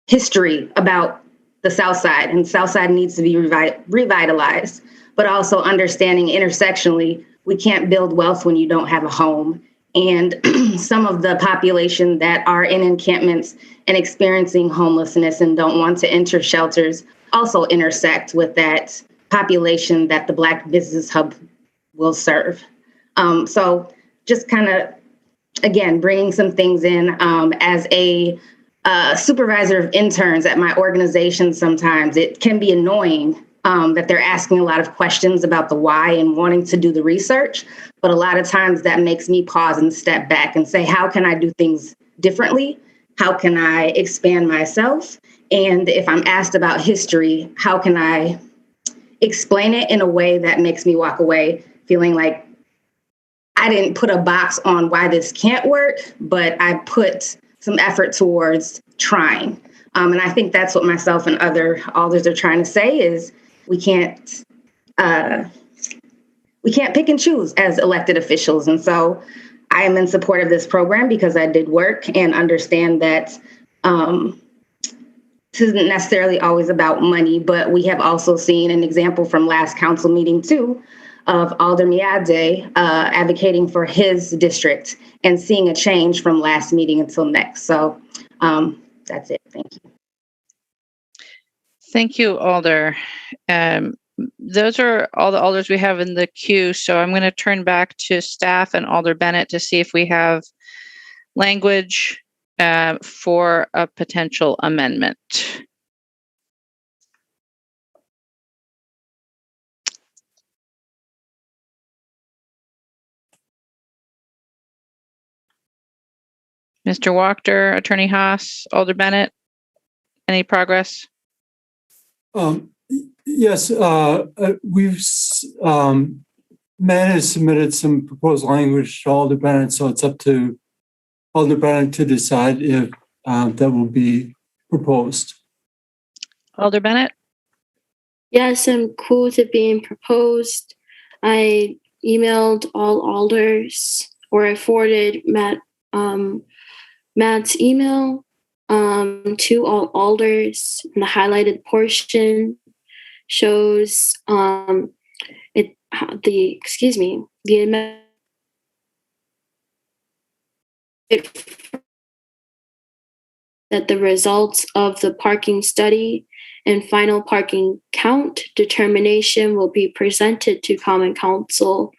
history about the South Side, and South Side needs to be revitalized, but also understanding intersectionally, we can't build wealth when you don't have a home. And some of the population that are in encampments and experiencing homelessness and don't want to enter shelters also intersect with that population that the Black Business Hub will serve. So just kind of, again, bringing some things in as a supervisor of interns at my organization. Sometimes it can be annoying that they're asking a lot of questions about the why and wanting to do the research. But a lot of times that makes me pause and step back and say, how can I do things differently? How can I expand myself? And if I'm asked about history, how can I explain it in a way that makes me walk away feeling like I didn't put a box on why this can't work, but I put some effort towards trying. And I think that's what myself and other alders are trying to say is we can't pick and choose as elected officials. And so I am in support of this program because I did work and understand that this isn't necessarily always about money, but we have also seen an example from last council meeting too of Alder Miadze advocating for his district and seeing a change from last meeting until next. So that's it. Thank you. Thank you, Alder. Those are all the alders we have in the queue. So I'm going to turn back to staff and Alder Bennett to see if we have language for a potential amendment. Mr. Wachter, Attorney Haas, Alder Bennett, any progress? Yes, we've Matt has submitted some proposed language to Alder Bennett, so it's up to Alder Bennett to decide if that will be proposed. Alder Bennett? Yes, I'm cool with it being proposed. I emailed all alders, or I forwarded Matt's email to all alders, and the highlighted portion shows the amendment that the results of the parking study and final parking count determination will be presented to Common Council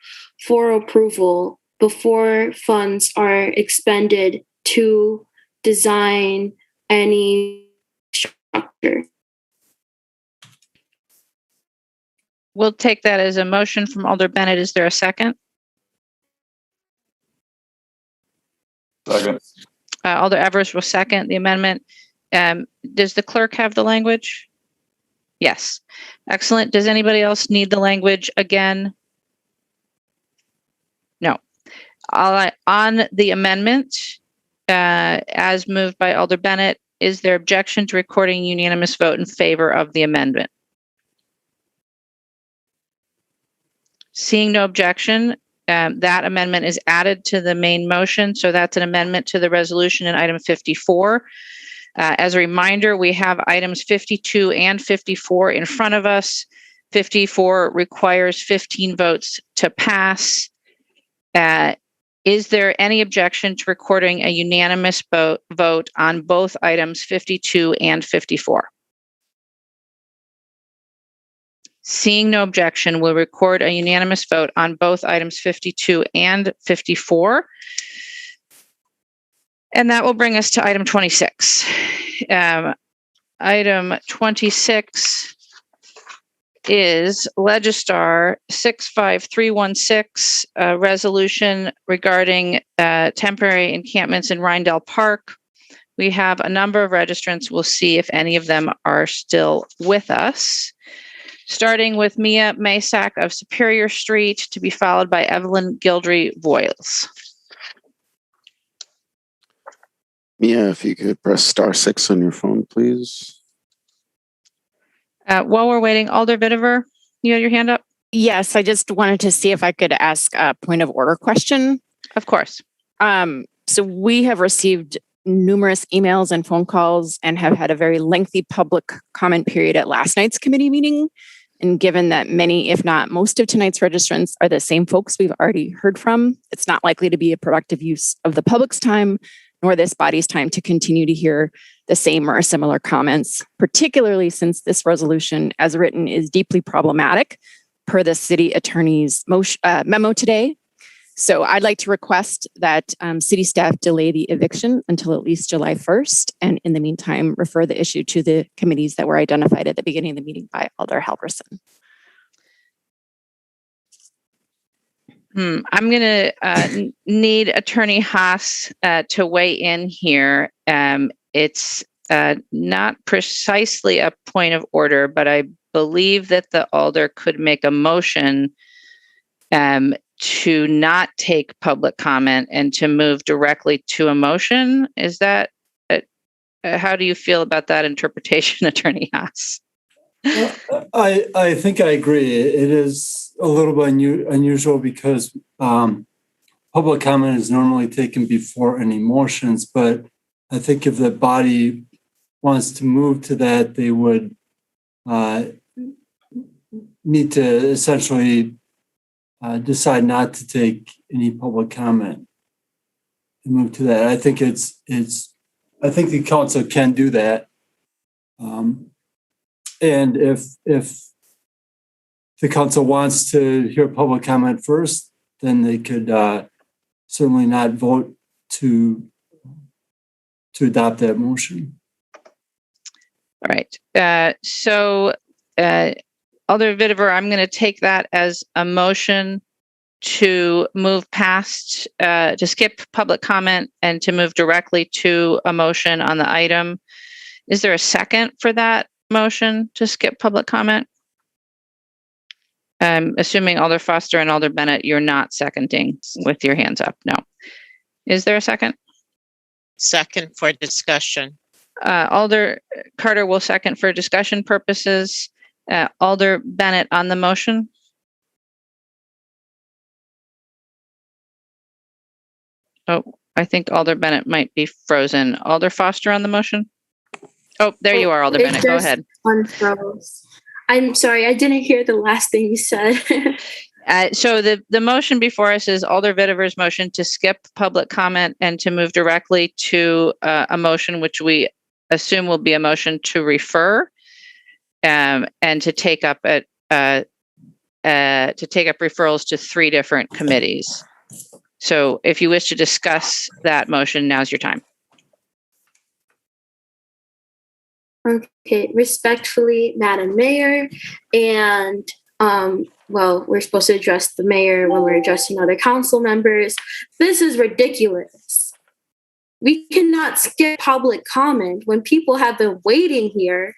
for approval before funds are expended to design any structure. We'll take that as a motion from Alder Bennett. Is there a second? Second. Alder Evers will second the amendment. Does the clerk have the language? Yes. Excellent. Does anybody else need the language again? No. On the amendment, as moved by Alder Bennett, is there objection to recording unanimous vote in favor of the amendment? Seeing no objection, that amendment is added to the main motion. So that's an amendment to the resolution in item 54. As a reminder, we have items 52 and 54 in front of us. 54 requires 15 votes to pass. Is there any objection to recording a unanimous vote on both items 52 and 54? Seeing no objection, we'll record a unanimous vote on both items 52 and 54. And that will bring us to item 26. Item 26 is Legistar 65316, a resolution regarding temporary encampments in Rindell Park. We have a number of registrants. We'll see if any of them are still with us. Starting with Mia Masak of Superior Street, to be followed by Evelyn Gildry Voiles. Mia, if you could press *6 on your phone, please. While we're waiting, Alder Vitiver, you had your hand up? Yes, I just wanted to see if I could ask a point of order question. Of course. So we have received numerous emails and phone calls and have had a very lengthy public comment period at last night's committee meeting. And given that many, if not most of tonight's registrants are the same folks we've already heard from, it's not likely to be a productive use of the public's time, nor this body's time to continue to hear the same or similar comments, particularly since this resolution as written is deeply problematic per the city attorney's memo today. So I'd like to request that city staff delay the eviction until at least July 1st. And in the meantime, refer the issue to the committees that were identified at the beginning of the meeting by Alder Halverson. I'm going to need Attorney Haas to weigh in here. It's not precisely a point of order, but I believe that the Alder could make a motion to not take public comment and to move directly to a motion. Is that, how do you feel about that interpretation, Attorney Haas? I think I agree. It is a little bit unusual because public comment is normally taken before any motions, but I think if the body wants to move to that, they would need to essentially decide not to take any public comment and move to that. I think I think the council can do that. And if the council wants to hear public comment first, then they could certainly not vote to adopt that motion. All right. So, Alder Vitiver, I'm going to take that as a motion to move past, to skip public comment and to move directly to a motion on the item. Is there a second for that motion to skip public comment? I'm assuming Alder Foster and Alder Bennett, you're not seconding with your hands up. No. Is there a second? Second for discussion. Alder Carter will second for discussion purposes. Alder Bennett on the motion. Oh, I think Alder Bennett might be frozen. Alder Foster on the motion. Oh, there you are, Alder Bennett. Go ahead. Unfroze. I'm sorry, I didn't hear the last thing you said. So the motion before us is Alder Vitiver's motion to skip public comment and to move directly to a motion which we assume will be a motion to refer and to take up referrals to 3 different committees. So if you wish to discuss that motion, now's your time. Okay, respectfully, Madam Mayor, and well, we're supposed to address the mayor when we're addressing other council members. This is ridiculous. We cannot skip public comment when people have been waiting here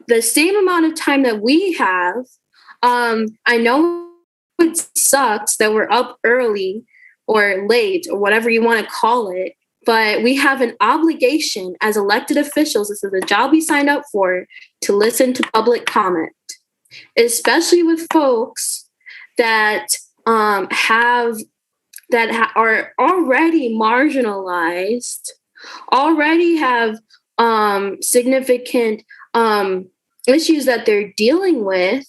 the same amount of time that we have. I know it sucks that we're up early or late or whatever you want to call it, but we have an obligation as elected officials, this is a job we signed up for, to listen to public comment, especially with folks that are already marginalized, already have significant issues that they're dealing with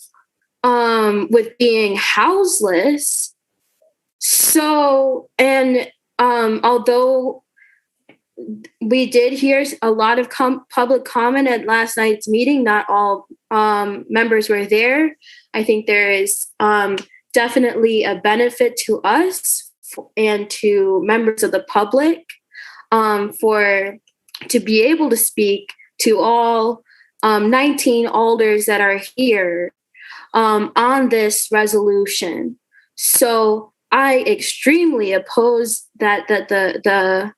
being houseless. So, and although we did hear a lot of public comment at last night's meeting, not all members were there. I think there is definitely a benefit to us and to members of the public to be able to speak to all 19 alders that are here on this resolution. So I extremely oppose that the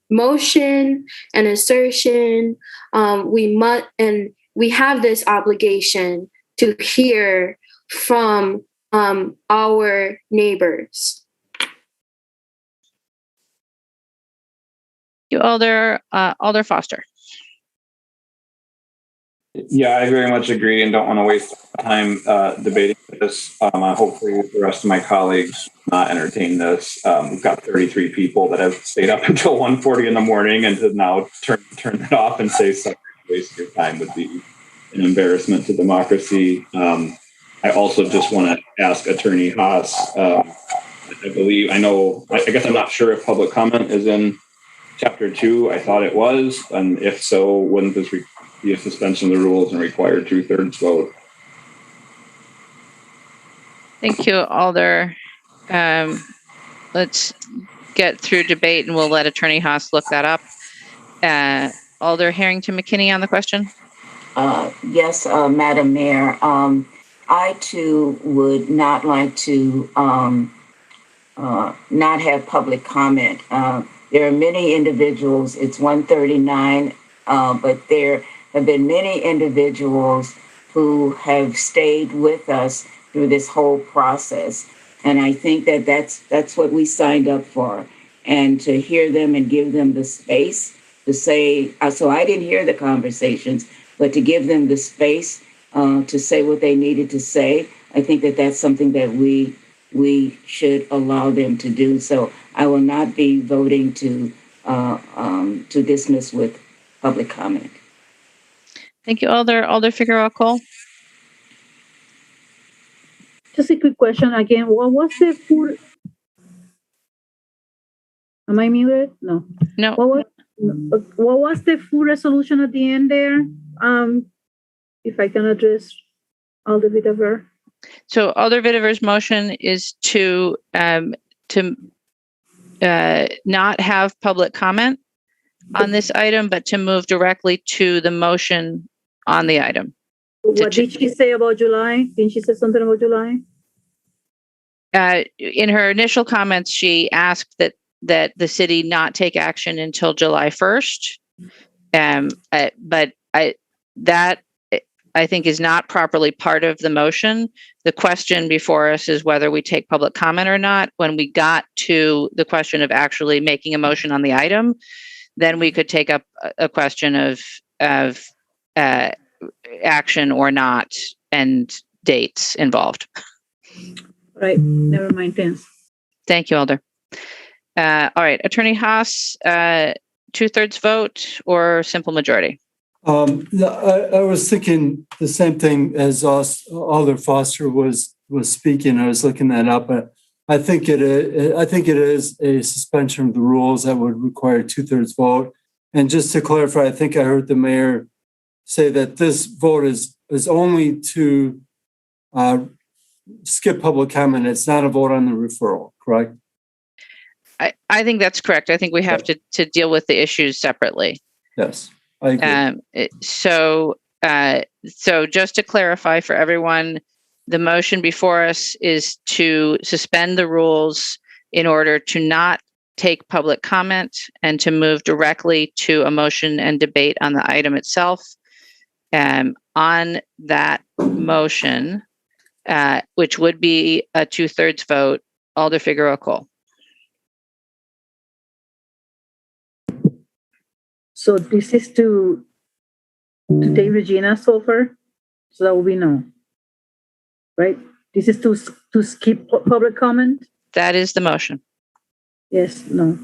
motion and assertion. We have this obligation to hear from our neighbors. You, Alder Foster. Yeah, I very much agree and don't want to waste time debating this. Hopefully the rest of my colleagues not entertain this. We've got 33 people that have stayed up until 1:40 in the morning, and to now turn it off and say sorry, waste your time would be an embarrassment to democracy. I also just want to ask Attorney Haas. I guess I'm not sure if public comment is in Chapter 2. I thought it was, and if so, wouldn't this be a suspension of the rules and require 2/3 vote? Thank you, Alder. Let's get through debate and we'll let Attorney Haas look that up. Alder Harrington McKinney on the question. Yes, Madam Mayor. I too would not like to not have public comment. There are many individuals, it's 1:39, but there have been many individuals who have stayed with us through this whole process. And I think that that's what we signed up for. And to hear them and give them the space to say, so I didn't hear the conversations, but to give them the space to say what they needed to say, I think that that's something that we we should allow them to do so. I will not be voting to dismiss with public comment. Thank you, Alder Figueroa Cole. Just a quick question again. What was the food? Am I muted? No. No. What was the food resolution at the end there? If I can address Alder Vitaver. So Alder Vitaver's motion is to not have public comment on this item, but to move directly to the motion on the item. What did she say about July? Didn't she say something about July? In her initial comments, she asked that the city not take action until July 1st. But that I think is not properly part of the motion. The question before us is whether we take public comment or not. When we got to the question of actually making a motion on the item, then we could take up a question of action or not and dates involved. Right. Never mind. Thanks. Thank you, Alder. All right, Attorney Haas, 2/3 vote or simple majority? I was thinking the same thing as Alder Foster was speaking. I was looking that up. I think it is a suspension of the rules that would require 2/3 vote. And just to clarify, I think I heard the mayor say that this vote is only to skip public comment. It's not a vote on the referral, correct? I think that's correct. I think we have to deal with the issues separately. Yes, I agree. So just to clarify for everyone, the motion before us is to suspend the rules in order to not take public comment and to move directly to a motion and debate on the item itself. On that motion, which would be a 2/3 vote, Alder Figueroa Cole. So this is to take Regina Sulfur, so that will be no, right? This is to skip public comment. That is the motion. Yes, no.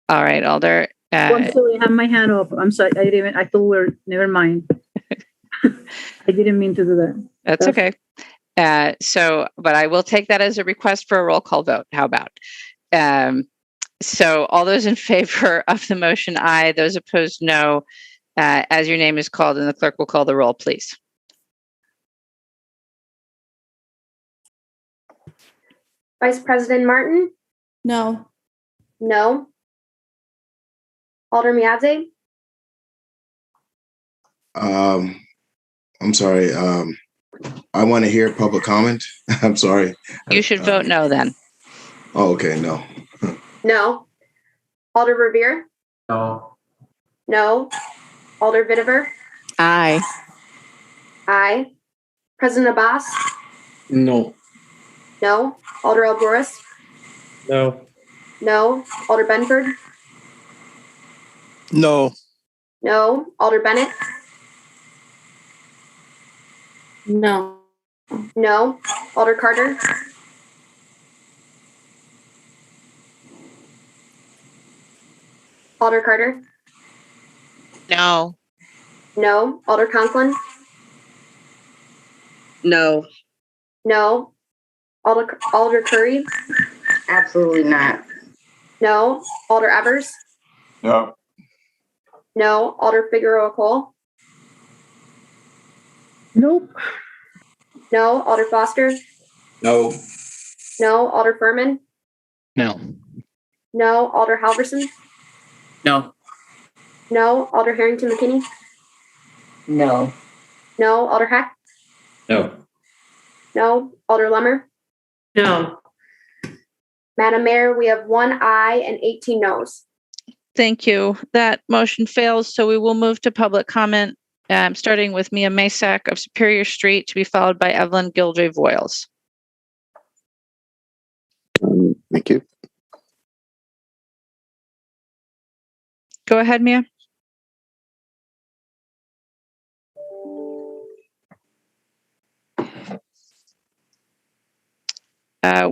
All right, Alder. I'm sorry, I have my hand up. I'm sorry. I thought never mind. I didn't mean to do that. That's okay. But I will take that as a request for a roll call vote. How about? So all those in favor of the motion, aye. Those opposed, no. As your name is called, and the clerk will call the roll, please. Vice President Martin? No. No. Alder Miadze? I'm sorry. I want to hear public comment. I'm sorry. You should vote no then. Oh, okay. No. No. Alder Revere? No. No. Alder Vitaver? Aye. Aye. President Abbas? No. No. Alder Elboris? No. No. Alder Benford? No. No. Alder Bennett? No. No. Alder Carter? Alder Carter? No. No. Alder Conklin? No. No. Alder Curry? Absolutely not. No. Alder Evers? No. No. Alder Figueroa Cole? Nope. No. Alder Foster? No. No. Alder Furman? No. No. Alder Halverson? No. No. Alder Harrington McKinney? No. No. Alder Heck? No. No. Alder Lemmer? No. Madam Mayor, we have 1 aye and 18 noes. Thank you. That motion fails, so we will move to public comment, starting with Mia Masak of Superior Street, to be followed by Evelyn Gildray Voiles. Thank you. Go ahead, Mia.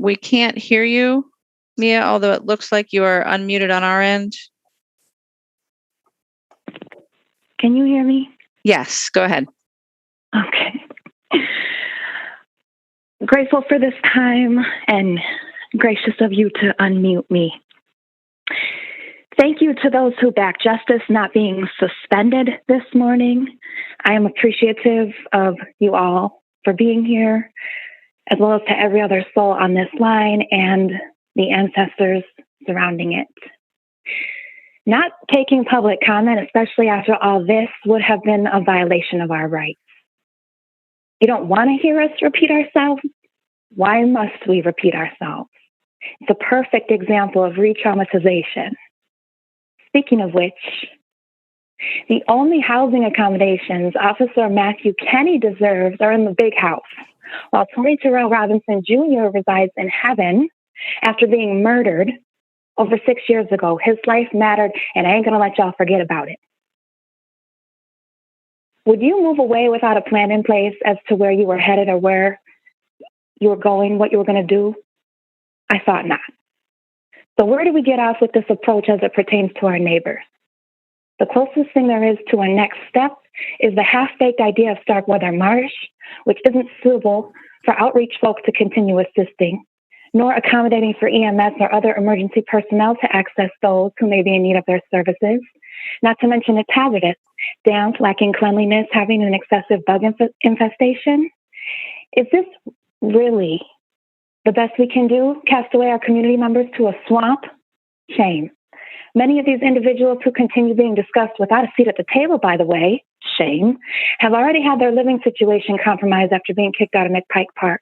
We can't hear you, Mia, although it looks like you are unmuted on our end. Can you hear me? Yes, go ahead. Okay. Grateful for this time and gracious of you to unmute me. Thank you to those who back justice not being suspended this morning. I am appreciative of you all for being here, as well as to every other soul on this line and the ancestors surrounding it. Not taking public comment, especially after all this, would have been a violation of our rights. You don't want to hear us repeat ourselves? Why must we repeat ourselves? It's a perfect example of re-traumatization. Speaking of which, the only housing accommodations Officer Matthew Kenny deserves are in the big house, while Tony Terrell Robinson Jr. resides in heaven after being murdered over 6 years ago. His life mattered, and I ain't gonna let y'all forget about it. Would you move away without a plan in place as to where you were headed or where you were going, what you were gonna do? I thought not. So where do we get off with this approach as it pertains to our neighbors? The closest thing there is to a next step is the half-baked idea of Starkweather Marsh, which isn't suitable for outreach folks to continue assisting, nor accommodating for EMS or other emergency personnel to access those who may be in need of their services. Not to mention it's hazardous, damp, lacking cleanliness, having an excessive bug infestation. Is this really the best we can do? Cast away our community members to a swamp? Shame. Many of these individuals who continue being discussed without a seat at the table, by the way, shame, have already had their living situation compromised after being kicked out of McPike Park.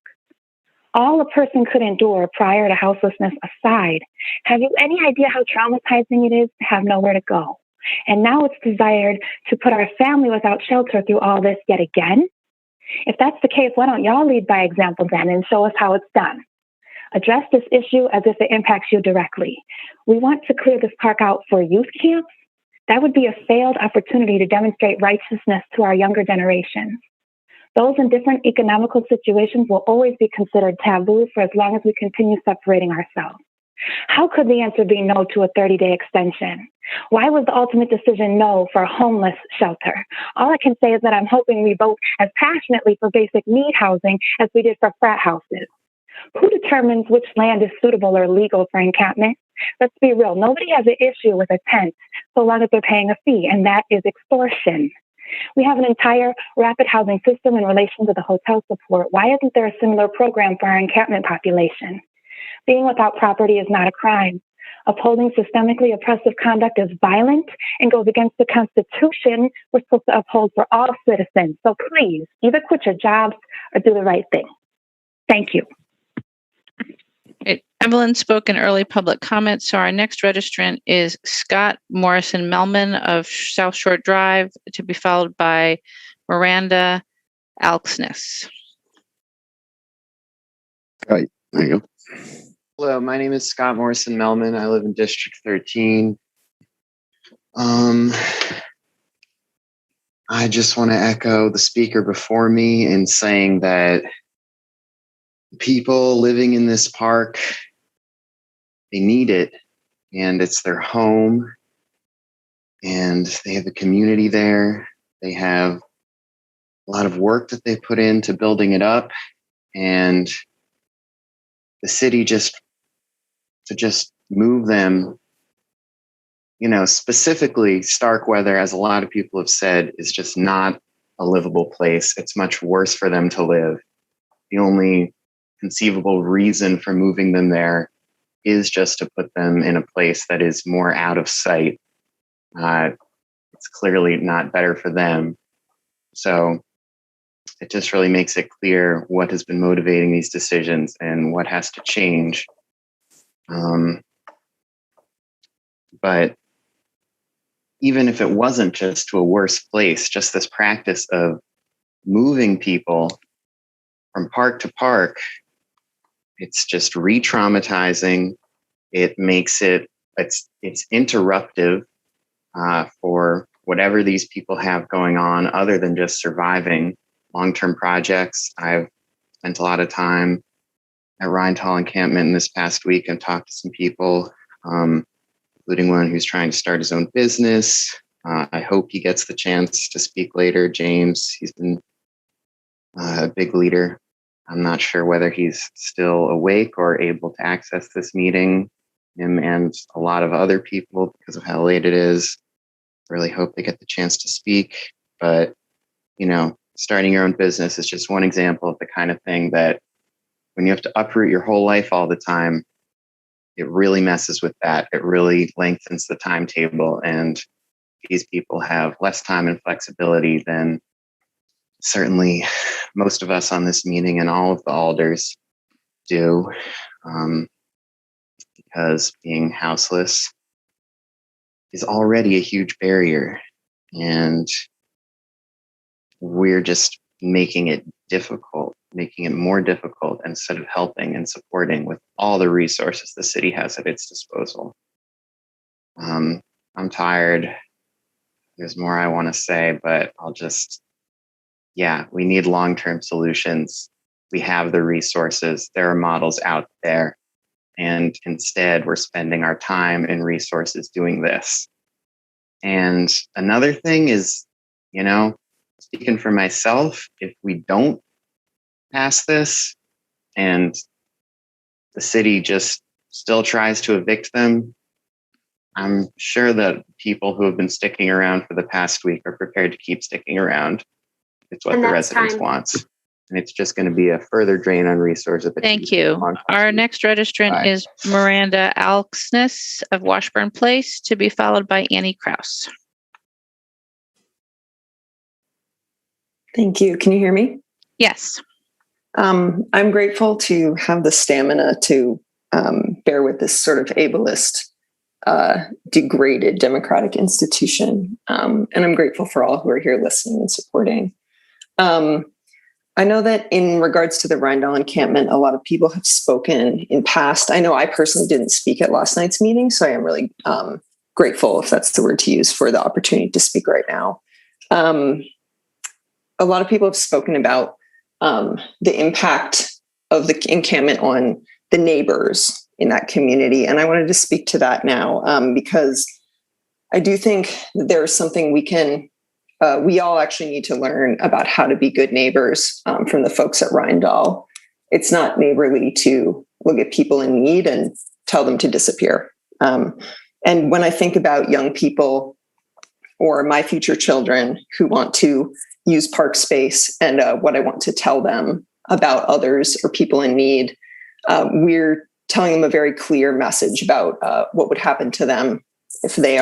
All a person could endure prior to houselessness aside, have you any idea how traumatizing it is to have nowhere to go? And now it's desired to put our family without shelter through all this yet again? If that's the case, why don't y'all lead by example then and show us how it's done? Address this issue as if it impacts you directly. We want to clear this park out for youth camps. That would be a failed opportunity to demonstrate righteousness to our younger generations. Those in different economical situations will always be considered taboo for as long as we continue separating ourselves. How could the answer be no to a 30-day extension? Why was the ultimate decision no for a homeless shelter? All I can say is that I'm hoping we vote as passionately for basic need housing as we did for frat houses. Who determines which land is suitable or legal for encampment? Let's be real. Nobody has an issue with a tent so long as they're paying a fee, and that is extortion. We have an entire rapid housing system in relation to the hotel support. Why isn't there a similar program for our encampment population? Being without property is not a crime. Upholding systemically oppressive conduct is violent and goes against the Constitution we're supposed to uphold for all citizens. So please, either quit your jobs or do the right thing. Thank you. Evelyn spoke in early public comment, so our next registrant is Scott Morrison Melman of South Shore Drive, to be followed by Miranda Alksness. Right, there you go. Hello, my name is Scott Morrison Melman. I live in District 13. I just want to echo the speaker before me in saying that people living in this park, they need it, and it's their home, and they have a community there. They have a lot of work that they put into building it up, and the city just move them, specifically Starkweather, as a lot of people have said, is just not a livable place. It's much worse for them to live. The only conceivable reason for moving them there is just to put them in a place that is more out of sight. It's clearly not better for them. So it just really makes it clear what has been motivating these decisions and what has to change. But even if it wasn't just to a worse place, just this practice of moving people from park to park, it's just re-traumatizing. It makes it's interruptive for whatever these people have going on other than just surviving long-term projects. I've spent a lot of time at Rheintal encampment this past week and talked to some people, including one who's trying to start his own business. I hope he gets the chance to speak later. James, he's been a big leader. I'm not sure whether he's still awake or able to access this meeting. Him and a lot of other people, because of how late it is, really hope they get the chance to speak. But, you know, starting your own business is just one example of the kind of thing that when you have to uproot your whole life all the time, it really messes with that. It really lengthens the timetable. And these people have less time and flexibility than certainly most of us on this meeting and all of the alders do. Because being houseless is already a huge barrier. And we're just making it difficult, making it more difficult instead of helping and supporting with all the resources the city has at its disposal. I'm tired. There's more I want to say, but we need long-term solutions. We have the resources. There are models out there. And instead, we're spending our time and resources doing this. And another thing is, you know, speaking for myself, if we don't pass this and the city just still tries to evict them, I'm sure that people who have been sticking around for the past week are prepared to keep sticking around. It's what the residents want. And it's just going to be a further drain on resources. Thank you. Our next registrant is Miranda Alksness of Washburn Place, to be followed by Annie Kraus. Thank you. Can you hear me? Yes. I'm grateful to have the stamina to bear with this sort of ableist, degraded democratic institution. And I'm grateful for all who are here listening and supporting. I know that in regards to the Rheindahl encampment, a lot of people have spoken in past. I know I personally didn't speak at last night's meeting, so I am really grateful, if that's the word to use, for the opportunity to speak right now. A lot of people have spoken about the impact of the encampment on the neighbors in that community. And I wanted to speak to that now because I do think that there's something we all actually need to learn about how to be good neighbors from the folks at Rheindahl. It's not neighborly to look at people in need and tell them to disappear. And when I think about young people or my future children who want to use park space and what I want to tell them about others or people in need, we're telling them a very clear message about what would happen to them if they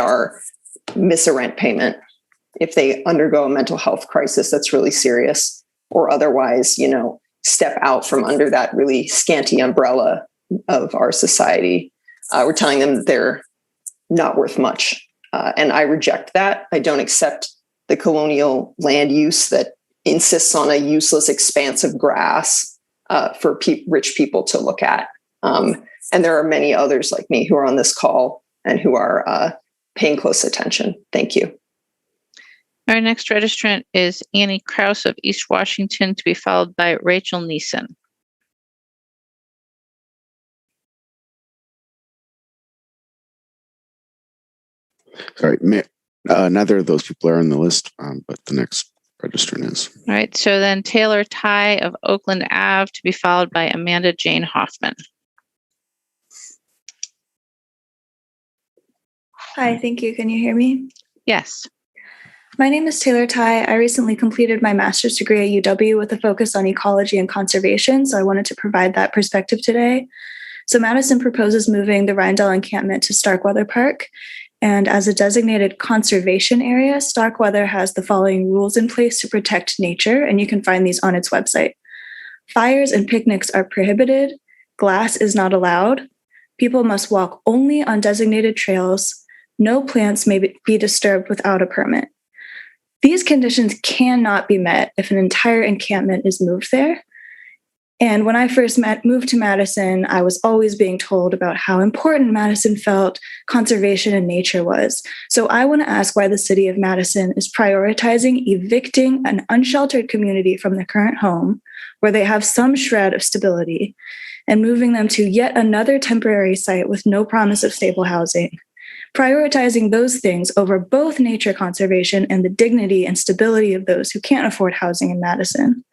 miss a rent payment, if they undergo a mental health crisis that's really serious, or otherwise, step out from under that really scanty umbrella of our society. We're telling them that they're not worth much. And I reject that. I don't accept the colonial land use that insists on a useless expanse of grass for rich people to look at. And there are many others like me who are on this call and who are paying close attention. Thank you. Our next registrant is Annie Kraus of East Washington, to be followed by Rachel Neeson. Sorry, neither of those people are on the list, but the next registrant is. All right, so then Taylor Ty of Oakland Ave, to be followed by Amanda Jane Hoffman. Hi, thank you. Can you hear me? Yes. My name is Taylor Ty. I recently completed my master's degree at UW with a focus on ecology and conservation, so I wanted to provide that perspective today. So Madison proposes moving the Rheindahl encampment to Starkweather Park, and as a designated conservation area, Starkweather has the following rules in place to protect nature, and you can find these on its website. Fires and picnics are prohibited. Glass is not allowed. People must walk only on designated trails. No plants may be disturbed without a permit. These conditions cannot be met if an entire encampment is moved there. And when I first moved to Madison, I was always being told about how important Madison felt conservation and nature was. So I want to ask why the city of Madison is prioritizing evicting an unsheltered community from their current home, where they have some shred of stability, and moving them to yet another temporary site with no promise of stable housing, prioritizing those things over both nature conservation and the dignity and stability of those who can't afford housing in Madison.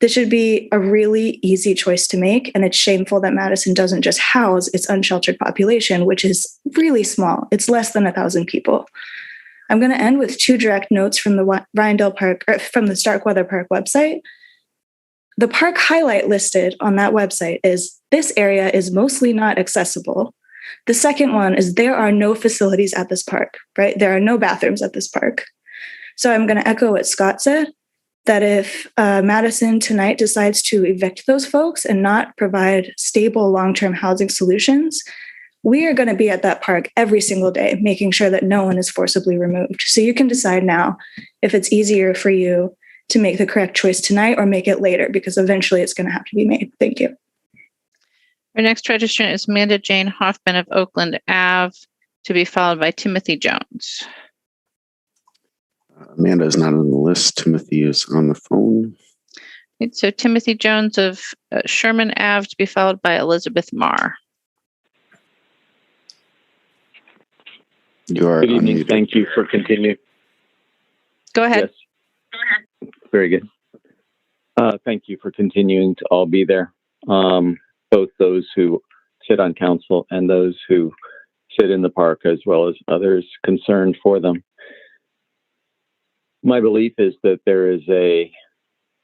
This should be a really easy choice to make, and it's shameful that Madison doesn't just house its unsheltered population, which is really small. It's less than 1,000 people. I'm going to end with 2 direct notes from the Rindell Park, or from the Starkweather Park website. The park highlight listed on that website is, this area is mostly not accessible. The second one is, there are no facilities at this park, right? There are no bathrooms at this park. So I'm going to echo what Scott said, that if Madison tonight decides to evict those folks and not provide stable long-term housing solutions, we are going to be at that park every single day, making sure that no one is forcibly removed. So you can decide now if it's easier for you to make the correct choice tonight or make it later, because eventually it's going to have to be made. Thank you. Our next registrant is Amanda Jane Hoffman of Oakland Ave, to be followed by Timothy Jones. Amanda is not on the list. Timothy is on the phone. Right, so Timothy Jones of Sherman Ave, to be followed by Elizabeth Marr. You are Good evening. unmuted. Thank you for continuing. Go ahead. Yes. Very good. Thank you for continuing to all be there. Both those who sit on council and those who sit in the park, as well as others concerned for them. My belief is that there is a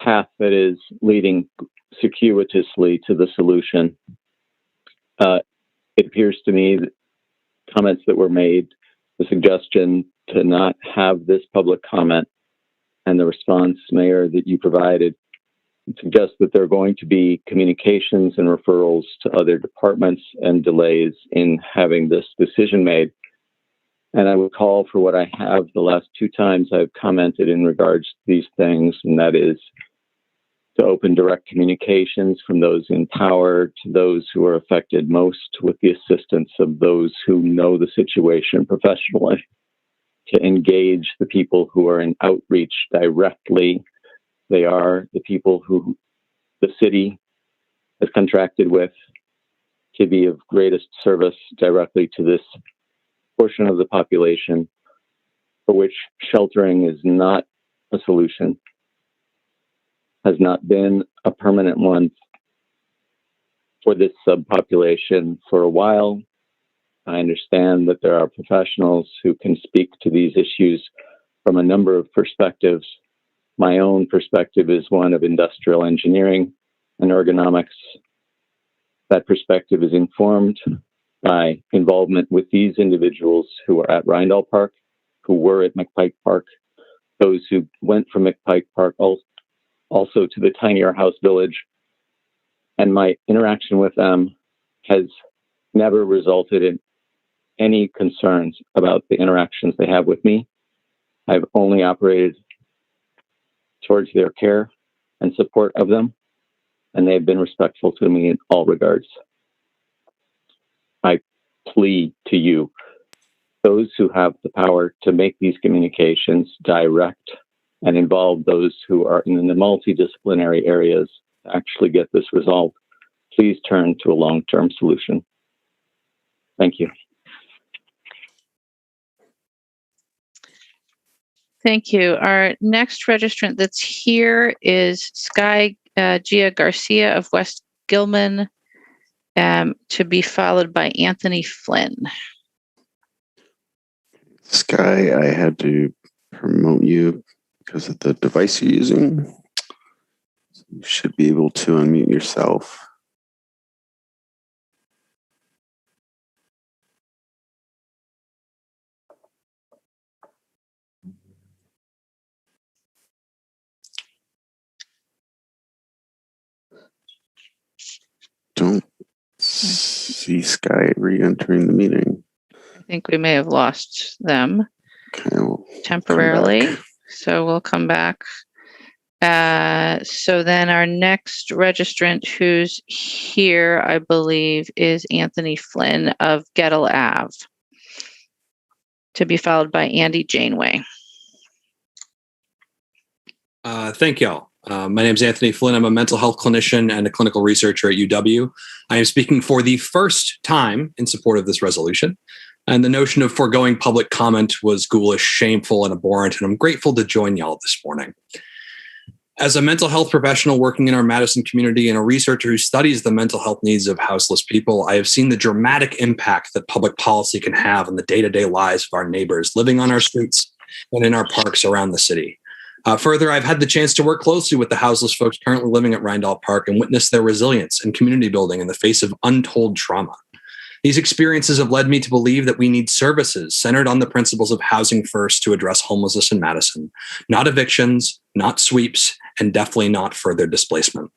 path that is leading circuitously to the solution. It appears to me that comments that were made, the suggestion to not have this public comment, and the response, Mayor, that you provided suggests that there are going to be communications and referrals to other departments and delays in having this decision made. And I would call for what I have the last 2 times I've commented in regards to these things, and that is to open direct communications from those in power to those who are affected most, with the assistance of those who know the situation professionally, to engage the people who are in outreach directly. They are the people who the city has contracted with to be of greatest service directly to this portion of the population for which sheltering is not a solution, has not been a permanent one for this subpopulation for a while. I understand that there are professionals who can speak to these issues from a number of perspectives. My own perspective is one of industrial engineering and ergonomics. That perspective is informed by involvement with these individuals who are at Rindell Park, who were at McPike Park, those who went from McPike Park also to the tinier house village. And my interaction with them has never resulted in any concerns about the interactions they have with me. I've only operated towards their care and support of them, and they've been respectful to me in all regards. I plea to you, those who have the power to make these communications direct and involve those who are in the multidisciplinary areas to actually get this resolved, please turn to a long-term solution. Thank you. Thank you. Our next registrant that's here is Sky Gia Garcia of West Gilman, to be followed by Anthony Flynn. Sky, I had to promote you because of the device you're using. So you should be able to unmute yourself. Don't see Sky re-entering the meeting. I think we may have lost them we'll temporarily, so we'll come back. So then our next registrant who's here, I believe, is Anthony Flynn of Gettle Ave, to be followed by Andy Janeway. Thank y'all. My name is Anthony Flynn. I'm a mental health clinician and a clinical researcher at UW. I am speaking for the first time in support of this resolution. And the notion of foregoing public comment was ghoulish, shameful, and abhorrent, and I'm grateful to join y'all this morning. As a mental health professional working in our Madison community and a researcher who studies the mental health needs of houseless people, I have seen the dramatic impact that public policy can have on the day-to-day lives of our neighbors living on our streets and in our parks around the city. Further, I've had the chance to work closely with the houseless folks currently living at Rindall Park and witness their resilience and community building in the face of untold trauma. These experiences have led me to believe that we need services centered on the principles of housing first to address homelessness in Madison, not evictions, not sweeps, and definitely not further displacement.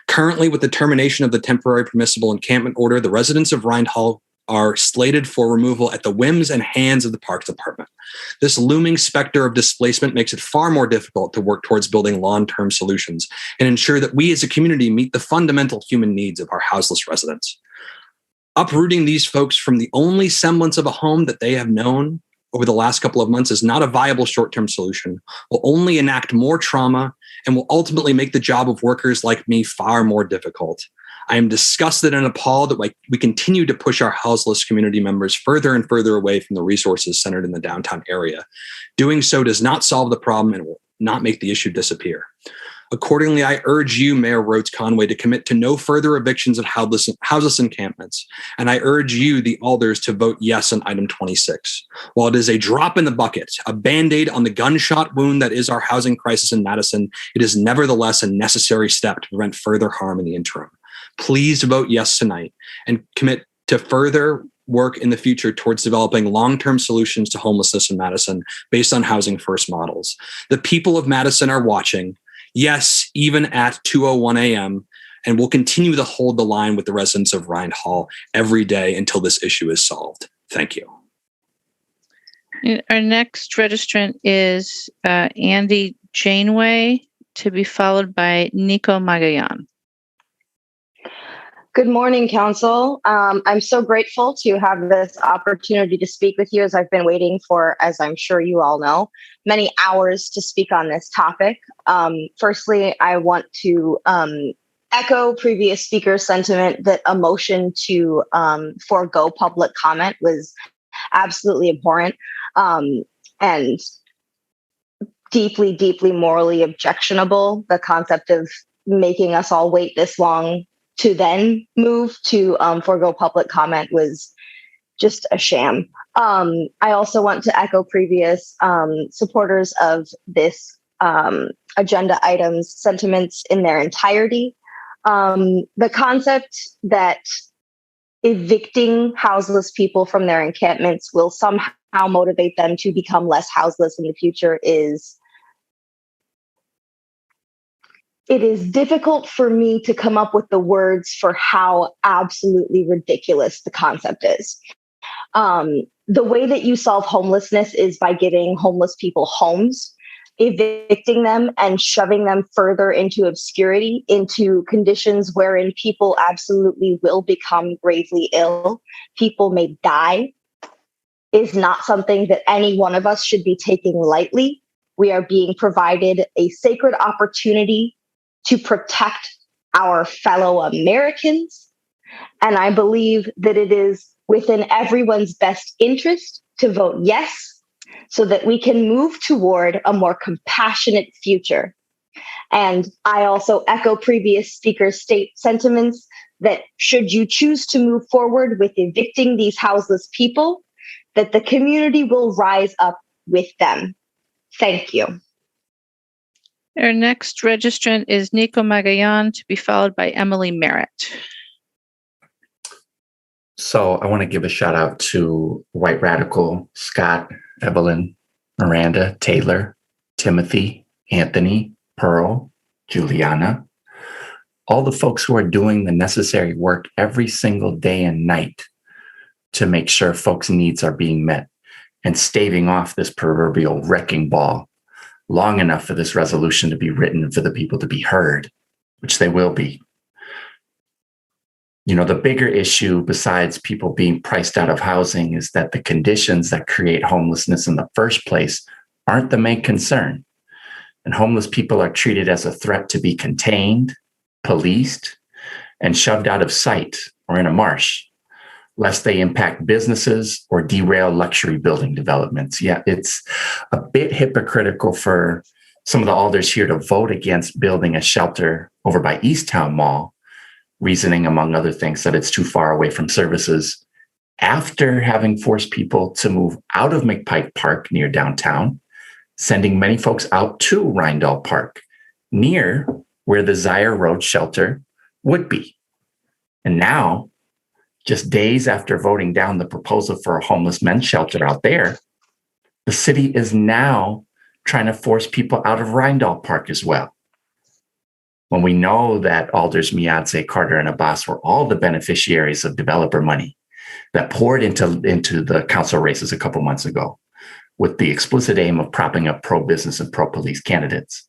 Currently, with the termination of the temporary permissible encampment order, the residents of Rindall are slated for removal at the whims and hands of the Parks Department. This looming specter of displacement makes it far more difficult to work towards building long-term solutions and ensure that we as a community meet the fundamental human needs of our houseless residents. Uprooting these folks from the only semblance of a home that they have known over the last couple of months is not a viable short-term solution, will only enact more trauma, and will ultimately make the job of workers like me far more difficult. I am disgusted and appalled that we continue to push our houseless community members further and further away from the resources centered in the downtown area. Doing so does not solve the problem and will not make the issue disappear. Accordingly, I urge you, Mayor Rhodes Conway, to commit to no further evictions of houseless encampments. And I urge you, the alders, to vote yes on item 26. While it is a drop in the bucket, a Band-Aid on the gunshot wound that is our housing crisis in Madison, it is nevertheless a necessary step to prevent further harm in the interim. Please vote yes tonight and commit to further work in the future towards developing long-term solutions to homelessness in Madison based on housing first models. The people of Madison are watching. Yes, even at 2:01 a.m., and we'll continue to hold the line with the residents of Rindall every day until this issue is solved. Thank you. Our next registrant is Andy Janeway, to be followed by Nico Magayan. Good morning, Council. I'm so grateful to have this opportunity to speak with you, as I've been waiting for, as I'm sure you all know, many hours to speak on this topic. Firstly, I want to echo previous speaker's sentiment that a motion to forego public comment was absolutely abhorrent and deeply, deeply morally objectionable. The concept of making us all wait this long to then move to forego public comment was just a sham. I also want to echo previous supporters of this agenda item's sentiments in their entirety. The concept that evicting houseless people from their encampments will somehow motivate them to become less houseless in the future it is difficult for me to come up with the words for how absolutely ridiculous the concept is. The way that you solve homelessness is by giving homeless people homes, evicting them and shoving them further into obscurity, into conditions wherein people absolutely will become gravely ill. People may die, is not something that any one of us should be taking lightly. We are being provided a sacred opportunity to protect our fellow Americans. And I believe that it is within everyone's best interest to vote yes, so that we can move toward a more compassionate future. And I also echo previous speakers' sentiments that should you choose to move forward with evicting these houseless people, that the community will rise up with them. Thank you. Our next registrant is Nico Magayan, to be followed by Emily Merritt. So I want to give a shout out to White Radical, Scott, Evelyn, Miranda, Taylor, Timothy, Anthony, Pearl, Juliana, all the folks who are doing the necessary work every single day and night to make sure folks' needs are being met and staving off this proverbial wrecking ball long enough for this resolution to be written and for the people to be heard, which they will be. You know, the bigger issue besides people being priced out of housing is that the conditions that create homelessness in the first place aren't the main concern. and homeless people are treated as a threat to be contained, policed, and shoved out of sight or in a marsh, lest they impact businesses or derail luxury building developments. Yeah, it's a bit hypocritical for some of the alders here to vote against building a shelter over by Easttown Mall, reasoning, among other things, that it's too far away from services, after having forced people to move out of McPike Park near downtown, sending many folks out to Rindall Park, near where the Zaire Road shelter would be. And now, just days after voting down the proposal for a homeless men's shelter out there, the city is now trying to force people out of Rindall Park as well. When we know that Alders Miadze, Carter, and Abbas were all the beneficiaries of developer money that poured into the council races a couple months ago, with the explicit aim of propping up pro-business and pro-police candidates.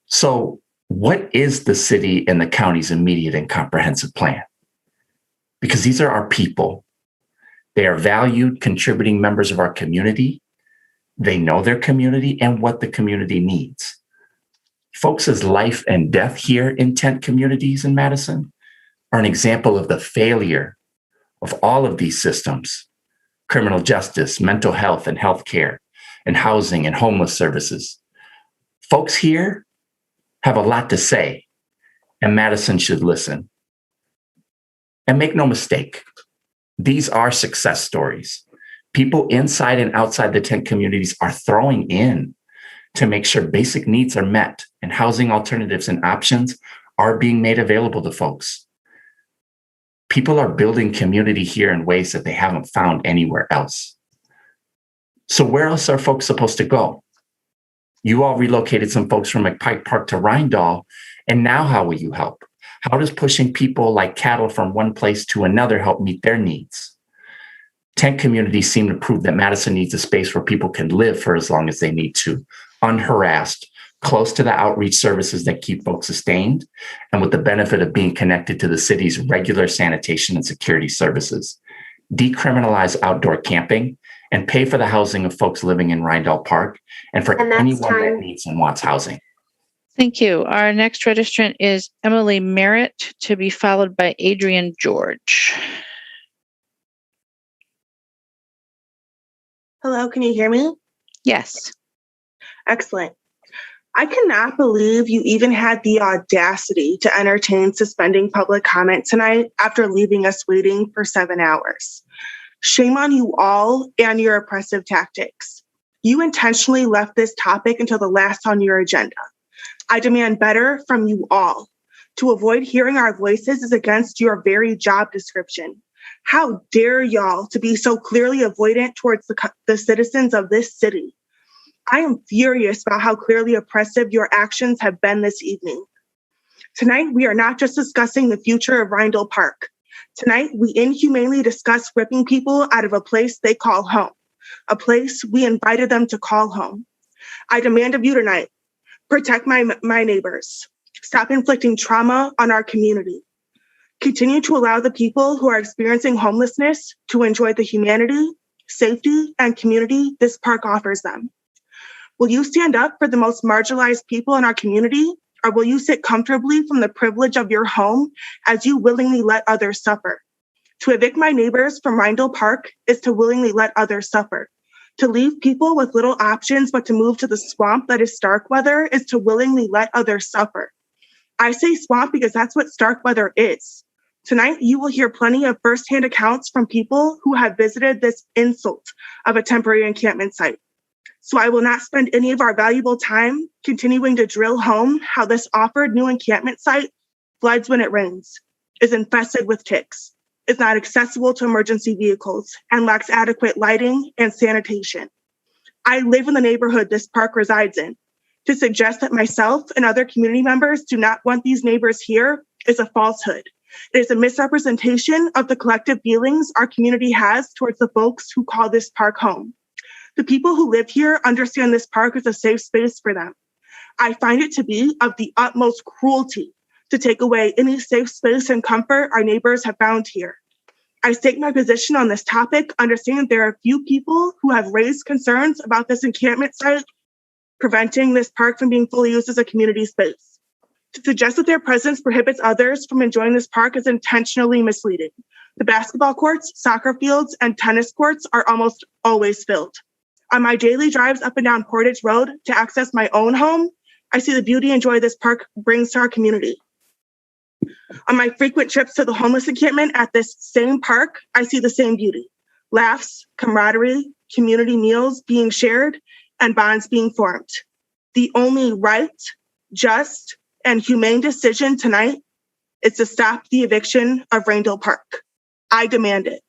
So what is the city and the county's immediate and comprehensive plan? Because these are our people. They are valued, contributing members of our community. They know their community and what the community needs. Folks' life and death here in tent communities in Madison are an example of the failure of all of these systems: criminal justice, mental health and healthcare, and housing and homeless services. Folks here have a lot to say, and Madison should listen. And make no mistake, these are success stories. People inside and outside the tent communities are throwing in to make sure basic needs are met and housing alternatives and options are being made available to folks. People are building community here in ways that they haven't found anywhere else. So where else are folks supposed to go? You all relocated some folks from McPike Park to Rindall, and now how will you help? How does pushing people like cattle from one place to another help meet their needs? Tent communities seem to prove that Madison needs a space where people can live for as long as they need to, unharassed, close to the outreach services that keep folks sustained, and with the benefit of being connected to the city's regular sanitation and security services. Decriminalize outdoor camping and pay for the housing of folks living in Rindall Park and for anyone that needs and wants housing. Thank you. Our next registrant is Emily Merritt, to be followed by Adrian George. Hello, can you hear me? Yes. Excellent. I cannot believe you even had the audacity to entertain suspending public comment tonight after leaving us waiting for 7 hours. Shame on you all and your oppressive tactics. You intentionally left this topic until the last on your agenda. I demand better from you all. To avoid hearing our voices is against your very job description. How dare y'all to be so clearly avoidant towards the citizens of this city? I am furious about how clearly oppressive your actions have been this evening. Tonight, we are not just discussing the future of Rindall Park. Tonight, we inhumanely discuss ripping people out of a place they call home, a place we invited them to call home. I demand of you tonight, protect my neighbors. Stop inflicting trauma on our community. Continue to allow the people who are experiencing homelessness to enjoy the humanity, safety, and community this park offers them. Will you stand up for the most marginalized people in our community, or will you sit comfortably from the privilege of your home as you willingly let others suffer? To evict my neighbors from Rindall Park is to willingly let others suffer. To leave people with little options but to move to the swamp that is Starkweather is to willingly let others suffer. I say swamp because that's what Starkweather is. Tonight, you will hear plenty of firsthand accounts from people who have visited this insult of a temporary encampment site. So I will not spend any of our valuable time continuing to drill home how this offered new encampment site floods when it rains, is infested with ticks, is not accessible to emergency vehicles, and lacks adequate lighting and sanitation. I live in the neighborhood this park resides in. To suggest that myself and other community members do not want these neighbors here is a falsehood. It is a misrepresentation of the collective feelings our community has towards the folks who call this park home. The people who live here understand this park is a safe space for them. I find it to be of the utmost cruelty to take away any safe space and comfort our neighbors have found here. I state my position on this topic, understanding there are a few people who have raised concerns about this encampment site preventing this park from being fully used as a community space. To suggest that their presence prohibits others from enjoying this park is intentionally misleading. The basketball courts, soccer fields, and tennis courts are almost always filled. On my daily drives up and down Portage Road to access my own home, I see the beauty and joy this park brings to our community. On my frequent trips to the homeless encampment at this same park, I see the same beauty. Laughs, camaraderie, community meals being shared, and bonds being formed. The only right, just, and humane decision tonight is to stop the eviction of Randall Park. I demand it.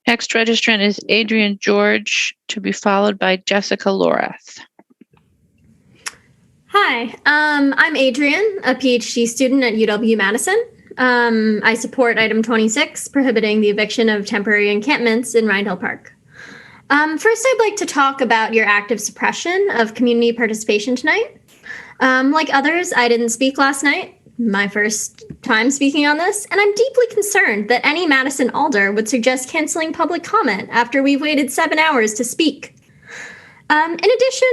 Next registrant is Adrian George, to be followed by Jessica Lorath. Hi, I'm Adrian, a PhD student at UW-Madison. I support item 26, prohibiting the eviction of temporary encampments in Rindell Park. First, I'd like to talk about your active suppression of community participation tonight. Like others, I didn't speak last night, my first time speaking on this, and I'm deeply concerned that any Madison alder would suggest canceling public comment after we've waited 7 hours to speak. In addition,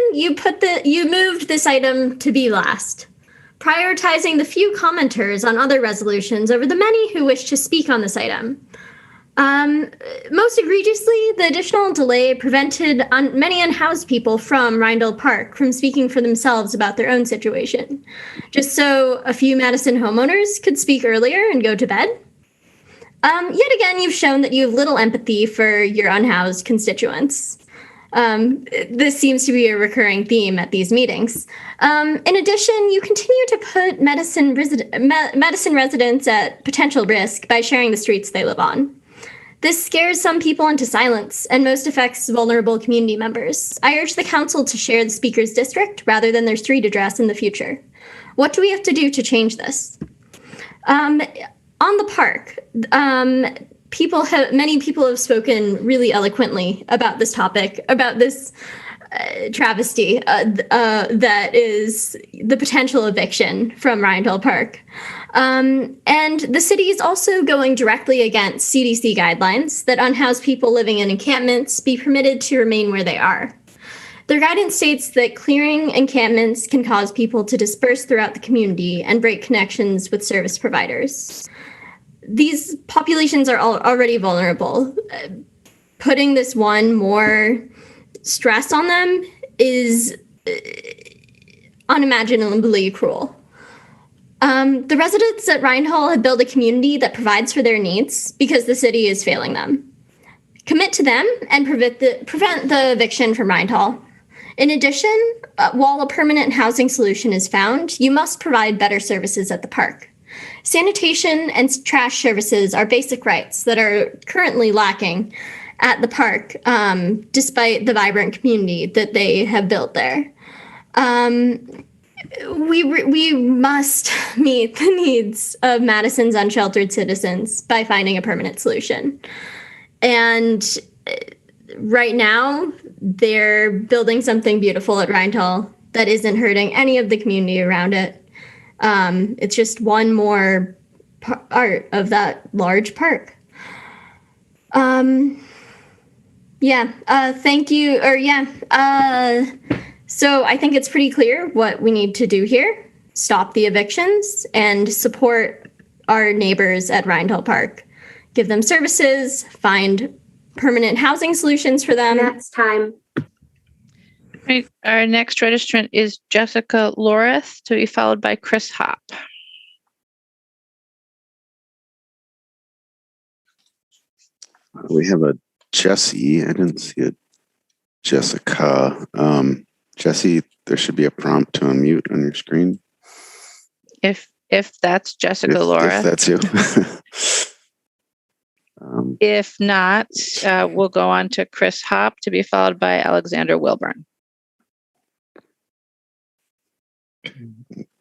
you moved this item to be last, prioritizing the few commenters on other resolutions over the many who wish to speak on this item. Most egregiously, the additional delay prevented many unhoused people from Rindell Park from speaking for themselves about their own situation, just so a few Madison homeowners could speak earlier and go to bed. Yet again, you've shown that you have little empathy for your unhoused constituents. This seems to be a recurring theme at these meetings. In addition, you continue to put Madison residents at potential risk by sharing the streets they live on. This scares some people into silence and most affects vulnerable community members. I urge the council to share the speaker's district rather than their street address in the future. What do we have to do to change this? On the park, many people have spoken really eloquently about this topic, about this travesty that is the potential eviction from Rindell Park. And the city is also going directly against CDC guidelines that unhoused people living in encampments be permitted to remain where they are. Their guidance states that clearing encampments can cause people to disperse throughout the community and break connections with service providers. These populations are already vulnerable. Putting this one more stress on them is unimaginably cruel. The residents at Rindell have built a community that provides for their needs because the city is failing them. Commit to them and prevent the eviction from Rindell. In addition, while a permanent housing solution is found, you must provide better services at the park. Sanitation and trash services are basic rights that are currently lacking at the park, despite the vibrant community that they have built there. We must meet the needs of Madison's unsheltered citizens by finding a permanent solution. And right now, they're building something beautiful at Rindell that isn't hurting any of the community around it. It's just one more part of that large park. Thank you. So I think it's pretty clear what we need to do here. Stop the evictions and support our neighbors at Rindell Park. Give them services, find permanent housing solutions for them. That's time. Right. Our next registrant is Jessica Lorath, to be followed by Chris Hopp. We have a Jesse. I didn't see a Jessica. Jesse, there should be a prompt to unmute on your screen. If that's Jessica Lorath. If that's you. If not, we'll go on to Chris Hopp, to be followed by Alexander Wilburn.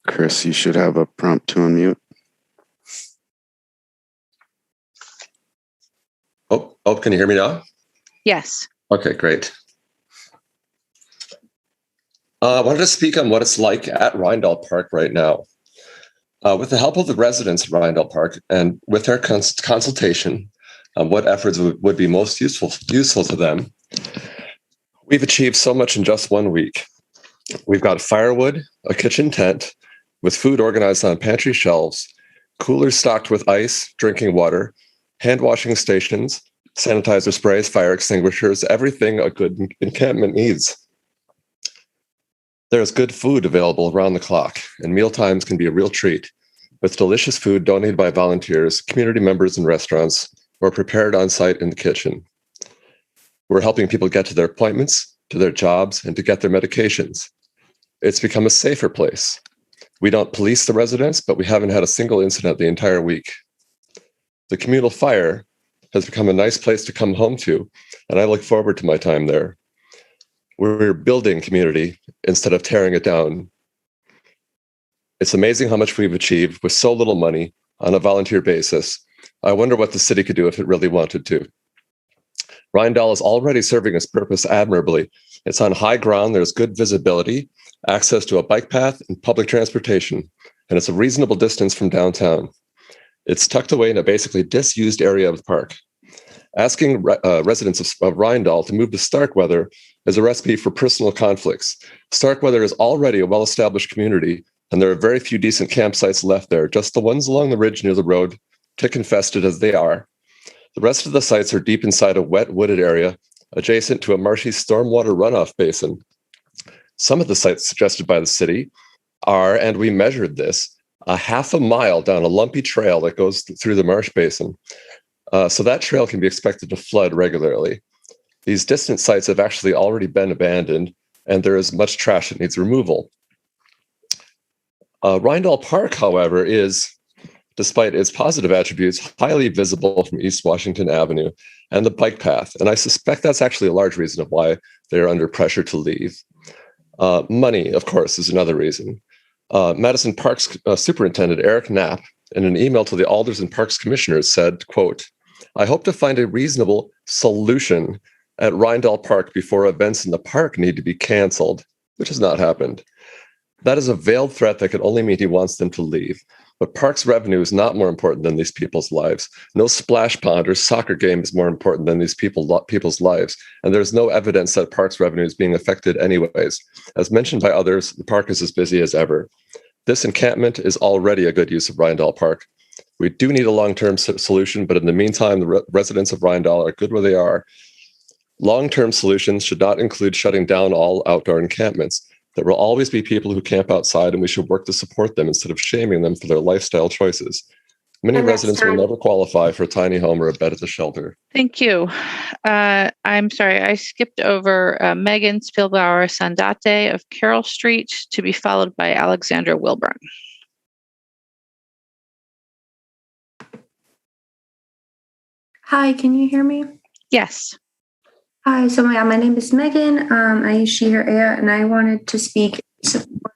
Chris, you should have a prompt to unmute. Oh, can you hear me now? Yes. Okay, great. I wanted to speak on what it's like at Rindell Park right now. With the help of the residents of Rindell Park and with their consultation, what efforts would be most useful to them, We've achieved so much in just 1 week. We've got firewood, a kitchen tent with food organized on pantry shelves, coolers stocked with ice, drinking water, hand washing stations, sanitizer sprays, fire extinguishers, everything a good encampment needs. There's good food available around the clock, and mealtimes can be a real treat, with delicious food donated by volunteers, community members, and restaurants, or prepared on site in the kitchen. We're helping people get to their appointments, to their jobs, and to get their medications. It's become a safer place. We don't police the residents, but we haven't had a single incident the entire week. The communal fire has become a nice place to come home to, and I look forward to my time there. We're building community instead of tearing it down. It's amazing how much we've achieved with so little money on a volunteer basis. I wonder what the city could do if it really wanted to. Rynedale is already serving its purpose admirably. It's on high ground, there's good visibility, access to a bike path and public transportation, and it's a reasonable distance from downtown. It's tucked away in a basically disused area of the park. Asking residents of Rynedale to move to Starkweather is a recipe for personal conflicts. Starkweather is already a well-established community, and there are very few decent campsites left there, just the ones along the ridge near the road, tick-infested as they are. The rest of the sites are deep inside a wet, wooded area, adjacent to a marshy stormwater runoff basin. Some of the sites suggested by the city are, and we measured this, a half a mile down a lumpy trail that goes through the marsh basin. So that trail can be expected to flood regularly. These distant sites have actually already been abandoned, and there is much trash that needs removal. Rynedale Park, however, is, despite its positive attributes, highly visible from East Washington Avenue and the bike path. And I suspect that's actually a large reason of why they're under pressure to leave. Money, of course, is another reason. Madison Parks Superintendent Eric Knapp, in an email to the Alders and Parks Commissioners, said, quote, "I hope to find a reasonable solution at Rynedale Park before events in the park need to be canceled," which has not happened. That is a veiled threat that could only mean he wants them to leave. But Parks revenue is not more important than these people's lives. No splash pond or soccer game is more important than these people's lives. And there's no evidence that Parks revenue is being affected anyways. As mentioned by others, the park is as busy as ever. This encampment is already a good use of Rynedale Park. We do need a long-term solution, but in the meantime, the residents of Rynedale are good where they are. Long-term solutions should not include shutting down all outdoor encampments. There will always be people who camp outside, and we should work to support them instead of shaming them for their lifestyle choices. Many residents will never qualify for a tiny home or a bed at the shelter. Thank you. I'm sorry, I skipped over Megan Spielbauer Sandate of Carroll Street, to be followed by Alexandra Wilburn. Hi, can you hear me? Yes. Hi, so my name is Megan. I use she, her, and I wanted to speak in support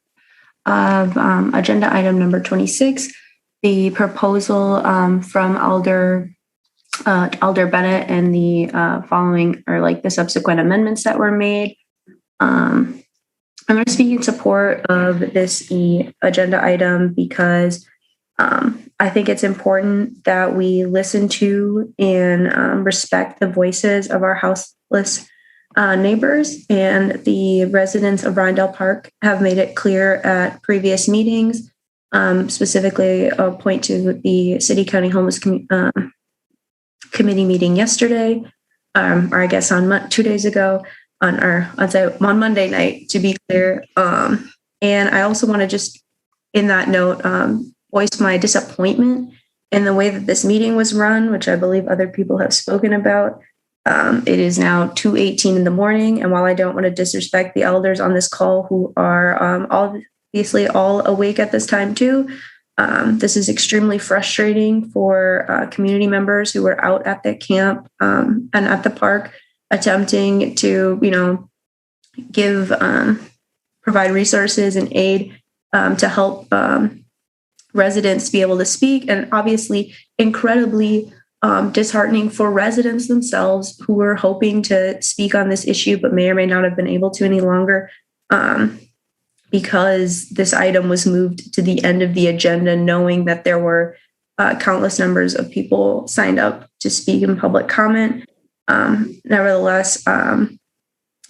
of agenda item number 26, the proposal from Alder Bennett and the following, or like the subsequent amendments that were made. I'm going to speak in support of this agenda item because I think it's important that we listen to and respect the voices of our houseless neighbors, and the residents of Rynedale Park have made it clear at previous meetings. Specifically, I'll point to the City County Homeless Committee meeting yesterday, or I guess on 2 days ago, on Monday night, to be clear. And I also want to just, in that note, voice my disappointment in the way that this meeting was run, which I believe other people have spoken about. It is now 2:18 in the morning, and while I don't want to disrespect the elders on this call who are obviously all awake at this time too, this is extremely frustrating for community members who are out at the camp and at the park attempting to, provide resources and aid to help residents be able to speak, and obviously incredibly disheartening for residents themselves who were hoping to speak on this issue but may or may not have been able to any longer because this item was moved to the end of the agenda, knowing that there were countless numbers of people signed up to speak in public comment. Nevertheless,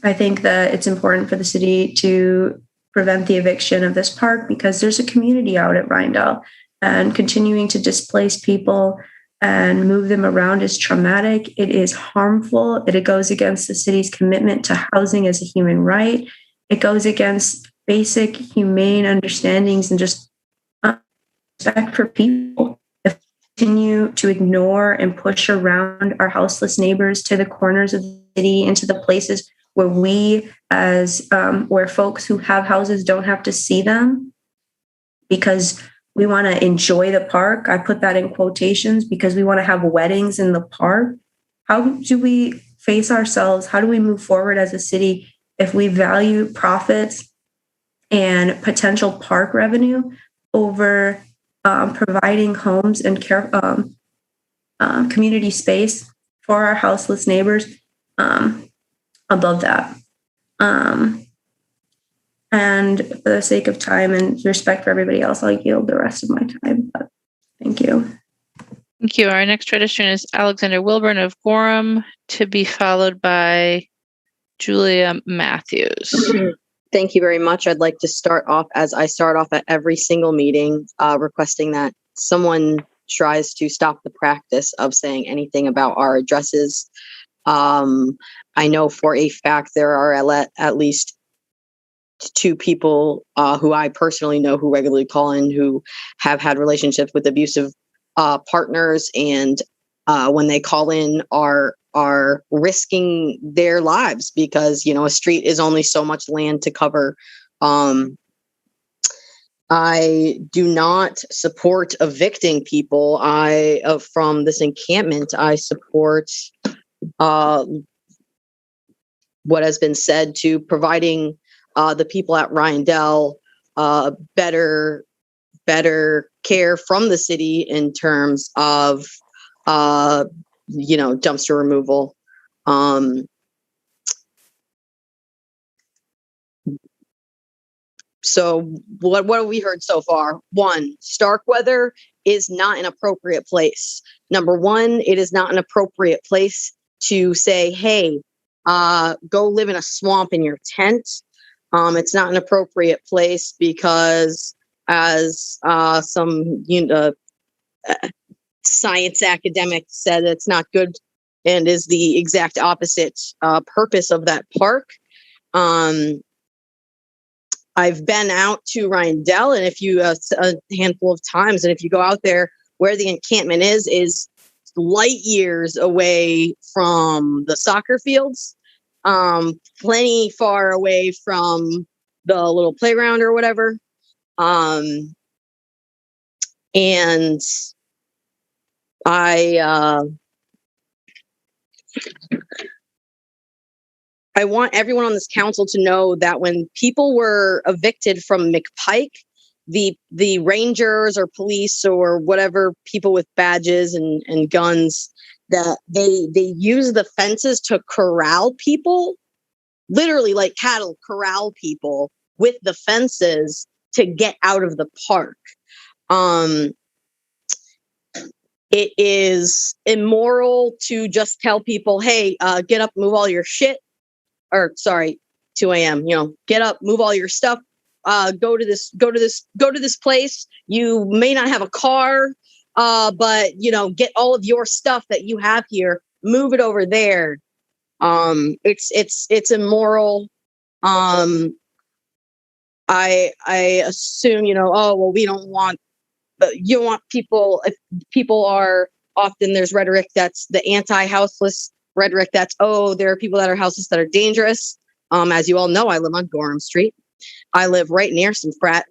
I I think that it's important for the city to prevent the eviction of this park because there's a community out at Rindell, and continuing to displace people and move them around is traumatic. It is harmful. It goes against the city's commitment to housing as a human right. It goes against basic humane understandings and just respect for people. If we continue to ignore and push around our houseless neighbors to the corners of the city, into the places where we, as where folks who have houses don't have to see them, because we want to enjoy the park. I put that in quotations because we want to have weddings in the park. How do we face ourselves? How do we move forward as a city if we value profits and potential park revenue over providing homes and care, community space for our houseless neighbors above that? And for the sake of time and respect for everybody else, I'll yield the rest of my time. But thank you. Thank you. Our next registrant is Alexander Wilburn of Gorham, to be followed by Julia Matthews. Thank you very much. I'd like to start off, as I start off at every single meeting, requesting that someone tries to stop the practice of saying anything about our addresses. I know for a fact there are at least 2 people who I personally know who regularly call in who have had relationships with abusive partners, and when they call in are risking their lives because, you know, a street is only so much land to cover. I do not support evicting people from this encampment. I support what has been said to providing the people at Rindell better care from the city in terms of dumpster removal. So what have we heard so far? 1, Starkweather is not an appropriate place. Number 1, it is not an appropriate place to say, hey, go live in a swamp in your tent. It's not an appropriate place because, as some science academic said, it's not good and is the exact opposite purpose of that park. I've been out to Rindell, and if you a handful of times, and if you go out there, where the encampment is light years away from the soccer fields. Plenty far away from the little playground or whatever. And I want everyone on this council to know that when people were evicted from McPike, the rangers or police or whatever people with badges and guns, that they use the fences to corral people, literally like cattle, corral people with the fences to get out of the park. It is immoral to just tell people, hey, get up, move all your shit. Or sorry, 2 a.m. Get up, move all your stuff. Go to this place. You may not have a car, but get all of your stuff that you have here, move it over there. It's immoral. I assume, we don't want, you want people, if people are often, there's rhetoric that's the anti-houseless rhetoric that's, there are people that are houseless that are dangerous. As you all know, I live on Gorham Street. I live right near some frat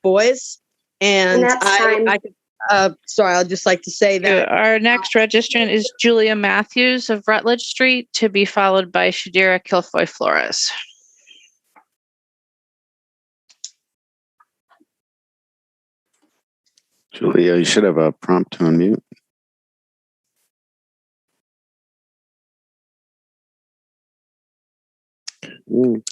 boys. And sorry, I'd just like to say that our next registrant is Julia Matthews of Rutledge Street, to be followed by Shadira Kilfoy Flores. Julia, you should have a prompt to unmute.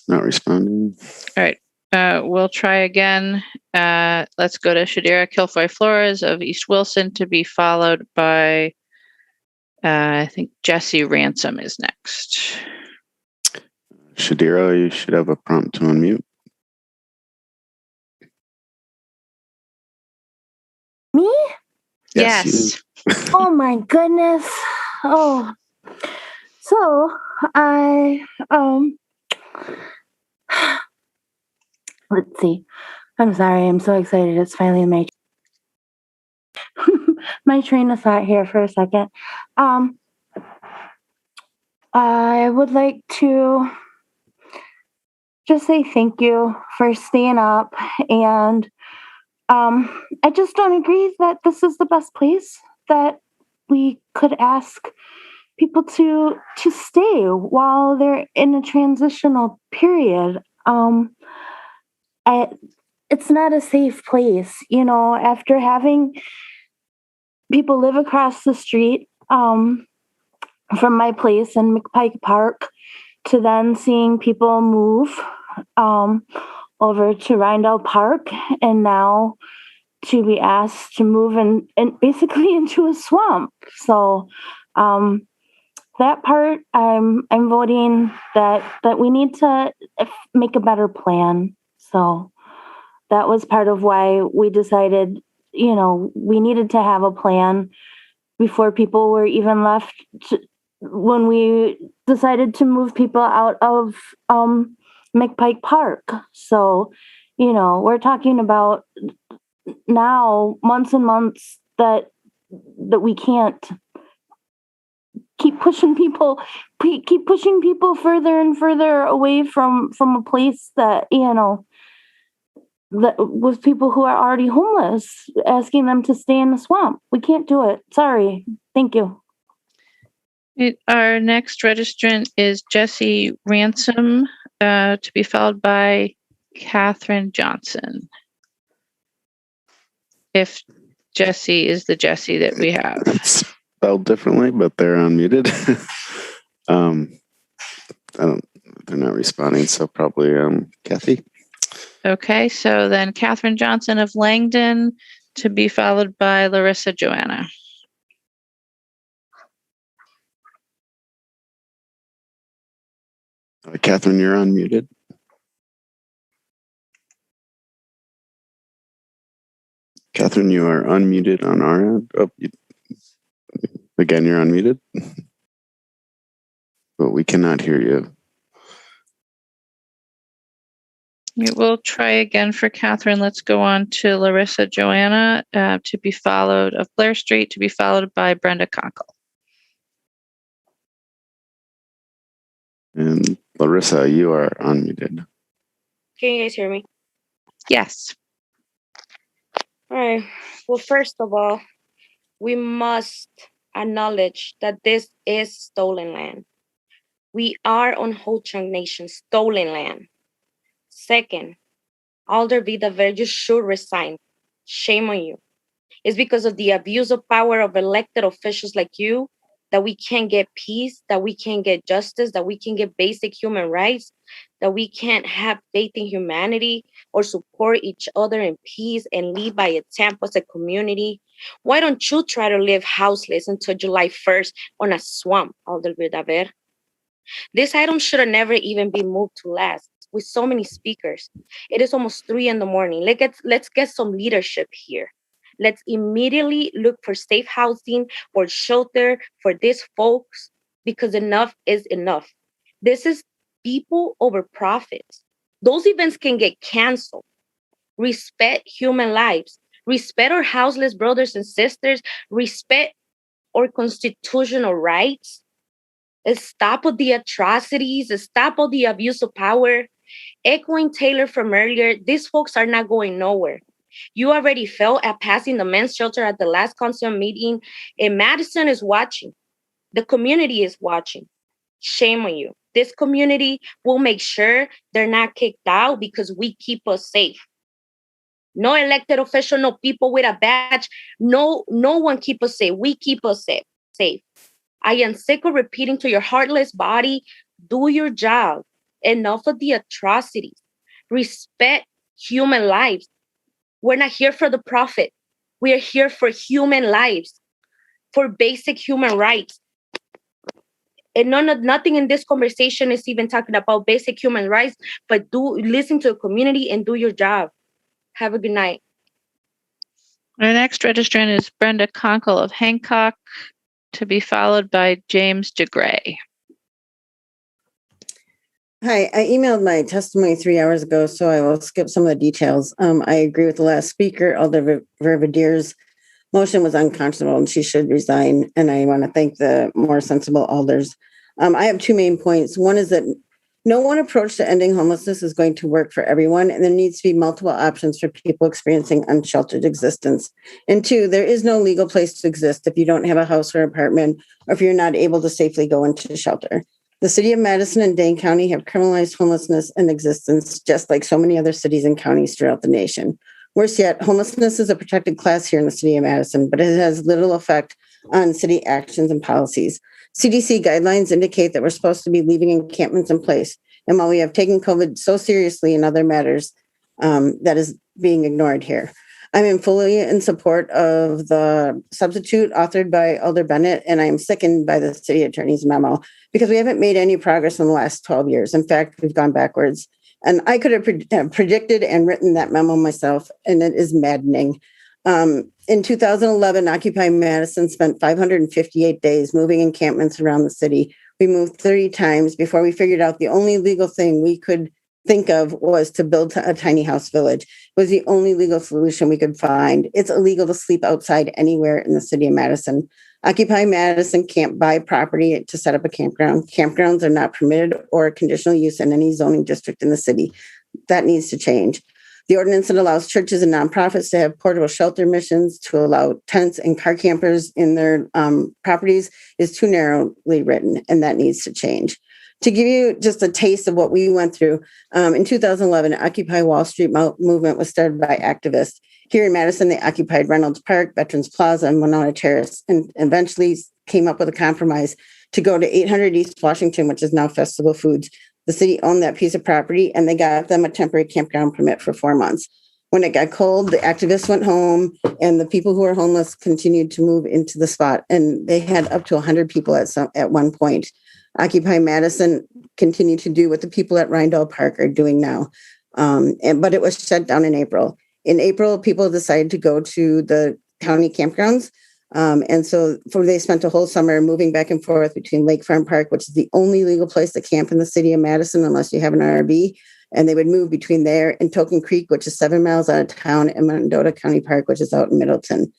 Not responding. All right. We'll try again. Let's go to Shadira Kilfoy Flores of East Wilson, to be followed by, I think Jesse Ransom is next. Shadira, you should have a prompt to unmute. Me? Yes. Oh my goodness. Oh. So I let's see. I'm sorry, I'm so excited. It's finally my my train of thought here for a second. I would like to just say thank you for staying up, and I just don't agree that this is the best place that we could ask people to stay while they're in a transitional period. It's not a safe place, after having people live across the street from my place in McPike Park, to then seeing people move over to Rindell Park, and now to be asked to move and basically into a swamp. So that part, I'm voting that we need to make a better plan. So that was part of why we decided, we needed to have a plan before people were even left when we decided to move people out of McPike Park. So, we're talking about now months and months that we can't keep pushing people further and further away from a place that, that with people who are already homeless, asking them to stay in the swamp. We can't do it. Sorry. Thank you. Our next registrant is Jesse Ransom, to be followed by Catherine Johnson. If Jesse is the Jesse that we have. It's spelled differently, but they're unmuted. They're not responding, so probably Kathy. Okay, so then Catherine Johnson of Langdon, to be followed by Larissa Joanna. Catherine, you're unmuted. Catherine, you are unmuted on our end. Oh, again, you're unmuted. But we cannot hear you. We'll try again for Catherine. Let's go on to Larissa Joanna, to be followed of Blair Street, to be followed by Brenda Conkle. And Larissa, you are unmuted. Can you guys hear me? Yes. All right. Well, first of all, we must acknowledge that this is stolen land. We are on Ho-Chunk Nation, stolen land. Second, Alder Vidaver, you should resign. Shame on you. It's because of the abuse of power of elected officials like you that we can't get peace, that we can't get justice, that we can get basic human rights, that we can't have faith in humanity or support each other in peace and lead by example as a community. Why don't you try to live houseless until July 1st on a swamp, Alder Vidaver? This item should have never even been moved to last with so many speakers. It is almost 3 a.m. Let's get some leadership here. Let's immediately look for safe housing or shelter for these folks, because enough is enough. This is people over profits. Those events can get canceled. Respect human lives. Respect our houseless brothers and sisters. Respect our constitutional rights. Stop all the atrocities. Stop all the abuse of power. Echoing Taylor from earlier, these folks are not going nowhere. You already failed at passing the men's shelter at the last council meeting, and Madison is watching. The community is watching. Shame on you. This community will make sure they're not kicked out because we keep us safe. No elected official, no people with a badge, no one keep us safe. We keep us safe. I am sick of repeating to your heartless body, do your job. Enough of the atrocities. Respect human lives. We're not here for the profit. We are here for human lives, for basic human rights. And nothing in this conversation is even talking about basic human rights, but listen to the community and do your job. Have a good night. Our next registrant is Brenda Conkle of Hancock, to be followed by James DeGray. Hi, I emailed my testimony 3 hours ago, so I will skip some of the details. I agree with the last speaker. Alder Vervedier's motion was unconscionable and she should resign. And I want to thank the more sensible alders. I have two main points. One is that no one approach to ending homelessness is going to work for everyone, and there needs to be multiple options for people experiencing unsheltered existence. And two, there is no legal place to exist if you don't have a house or apartment, or if you're not able to safely go into shelter. The city of Madison and Dane County have criminalized homelessness and existence, just like so many other cities and counties throughout the nation. Worse yet, homelessness is a protected class here in the city of Madison, but it has little effect on city actions and policies. CDC guidelines indicate that we're supposed to be leaving encampments in place. And while we have taken COVID so seriously in other matters, that is being ignored here. I'm fully in support of the substitute authored by Alder Bennett, and I am sickened by the city attorney's memo because we haven't made any progress in the last 12 years. In fact, we've gone backwards. And I could have predicted and written that memo myself, and it is maddening. In 2011, Occupy Madison spent 558 days moving encampments around the city. We moved 30 times before we figured out the only legal thing we could think of was to build a tiny house village. It was the only legal solution we could find. It's illegal to sleep outside anywhere in the city of Madison. Occupy Madison can't buy property to set up a campground. Campgrounds are not permitted or conditional use in any zoning district in the city. That needs to change. The ordinance that allows churches and nonprofits to have portable shelter missions to allow tents and car campers in their properties is too narrowly written, and that needs to change. To give you just a taste of what we went through, in 2011, Occupy Wall Street movement was started by activists. Here in Madison, they occupied Reynolds Park, Veterans Plaza, and Winona Terrace, and eventually came up with a compromise to go to 800 East Washington, which is now Festival Foods. The city owned that piece of property, and they got them a temporary campground permit for 4 months. When it got cold, the activists went home, and the people who were homeless continued to move into the spot, and they had up to 100 people at one point. Occupy Madison continued to do what the people at Rindall Park are doing now, but it was shut down in April. In April, people decided to go to the county campgrounds. And so they spent a whole summer moving back and forth between Lake Farm Park, which is the only legal place to camp in the city of Madison, unless you have an RV. And they would move between there and Token Creek, which is 7 miles out of town, and Mendota County Park, which is out in Middleton.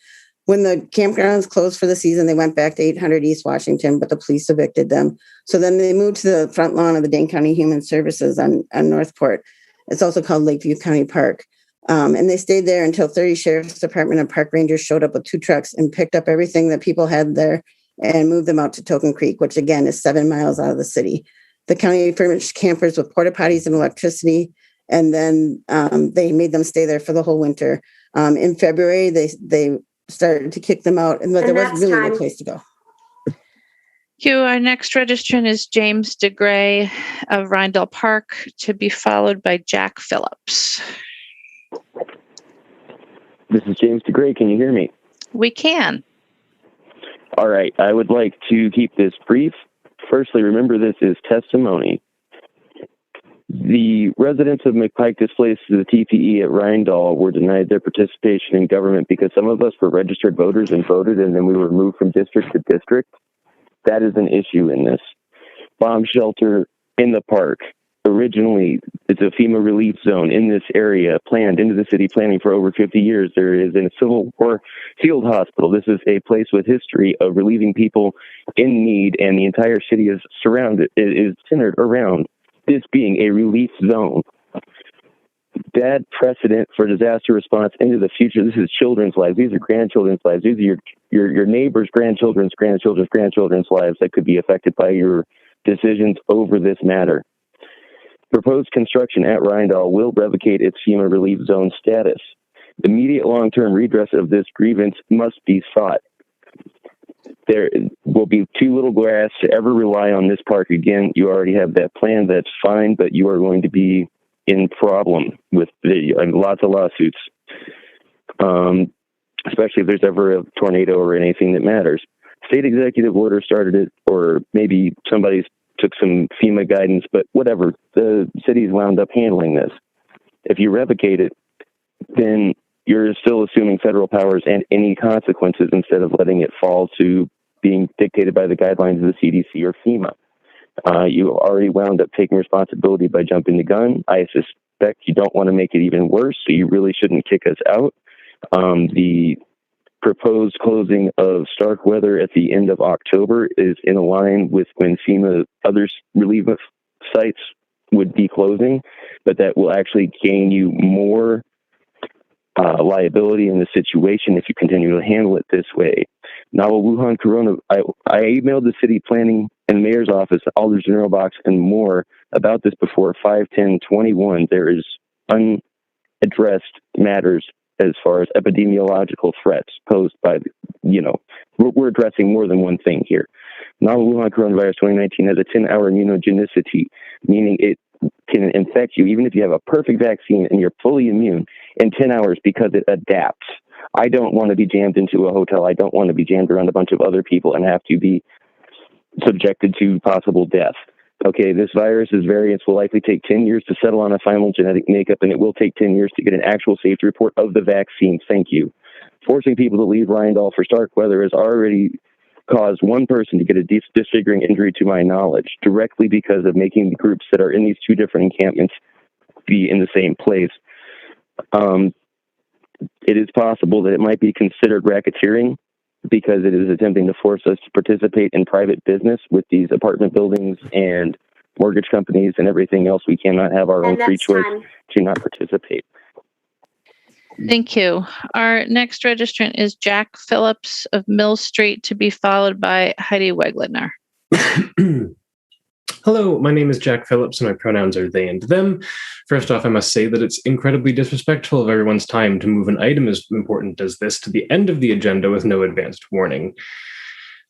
When the campgrounds closed for the season, they went back to 800 East Washington, but the police evicted them. So then they moved to the front lawn of the Dane County Human Services on Northport. It's also called Lakeview County Park. And they stayed there until 30 Sheriff's Department and park rangers showed up with 2 trucks and picked up everything that people had there and moved them out to Token Creek, which again is 7 miles out of the city. The county furnished campers with porta potties and electricity, and then they made them stay there for the whole winter. In February, they started to kick them out, but there wasn't really no place to go. Thank you. Our next registrant is James DeGray of Rindall Park, to be followed by Jack Phillips. This is James DeGray. Can you hear me? We can. All right. I would like to keep this brief. Firstly, remember this is testimony. The residents of McPike displaced to the TPE at Rindall were denied their participation in government because some of us were registered voters and voted, and then we were moved from district to district. That is an issue in this. Bomb shelter in the park. Originally, it's a FEMA relief zone in this area, planned into the city planning for over 50 years. There is a Civil War field hospital. This is a place with history of relieving people in need, and the entire city is centered around this being a relief zone. Bad precedent for disaster response into the future. This is children's lives. These are grandchildren's lives. These are your neighbors' grandchildren's lives that could be affected by your decisions over this matter. Proposed construction at Rindall will revocate its FEMA relief zone status. Immediate long-term redress of this grievance must be sought. There will be too little grass to ever rely on this park again. You already have that plan. That's fine, but you are going to be in problem with lots of lawsuits, especially if there's ever a tornado or anything that matters. State executive order started it, or maybe somebody took some FEMA guidance, but whatever. The city's wound up handling this. If you revocate it, then you're still assuming federal powers and any consequences instead of letting it fall to being dictated by the guidelines of the CDC or FEMA. You already wound up taking responsibility by jumping the gun. I suspect you don't want to make it even worse, so you really shouldn't kick us out. The proposed closing of Starkweather at the end of October is in line with when FEMA other relief sites would be closing, but that will actually gain you more liability in the situation if you continue to handle it this way. Novel Wuhan Corona, I emailed the city planning and mayor's office, Alder's general box, and more about this before 5/10/21. There is unaddressed matters as far as epidemiological threats posed by, we're addressing more than one thing here. Novel Wuhan coronavirus 2019 has a 10-hour immunogenicity, meaning it can infect you even if you have a perfect vaccine and you're fully immune in 10 hours because it adapts. I don't want to be jammed into a hotel. I don't want to be jammed around a bunch of other people and have to be subjected to possible death. Okay, this virus's variants will likely take 10 years to settle on a final genetic makeup, and it will take 10 years to get an actual safety report of the vaccine. Thank you. Forcing people to leave Rindal for Starkweather has already caused one person to get a disfiguring injury to my knowledge, directly because of making the groups that are in these two different encampments be in the same place. It is possible that it might be considered racketeering because it is attempting to force us to participate in private business with these apartment buildings and mortgage companies and everything else. We cannot have our own free choice to not participate. Thank you. Our next registrant is Jack Phillips of Mill Street, to be followed by Heidi Weglitner. Hello, my name is Jack Phillips and my pronouns are they and them. First off, I must say that it's incredibly disrespectful of everyone's time to move an item as important as this to the end of the agenda with no advanced warning.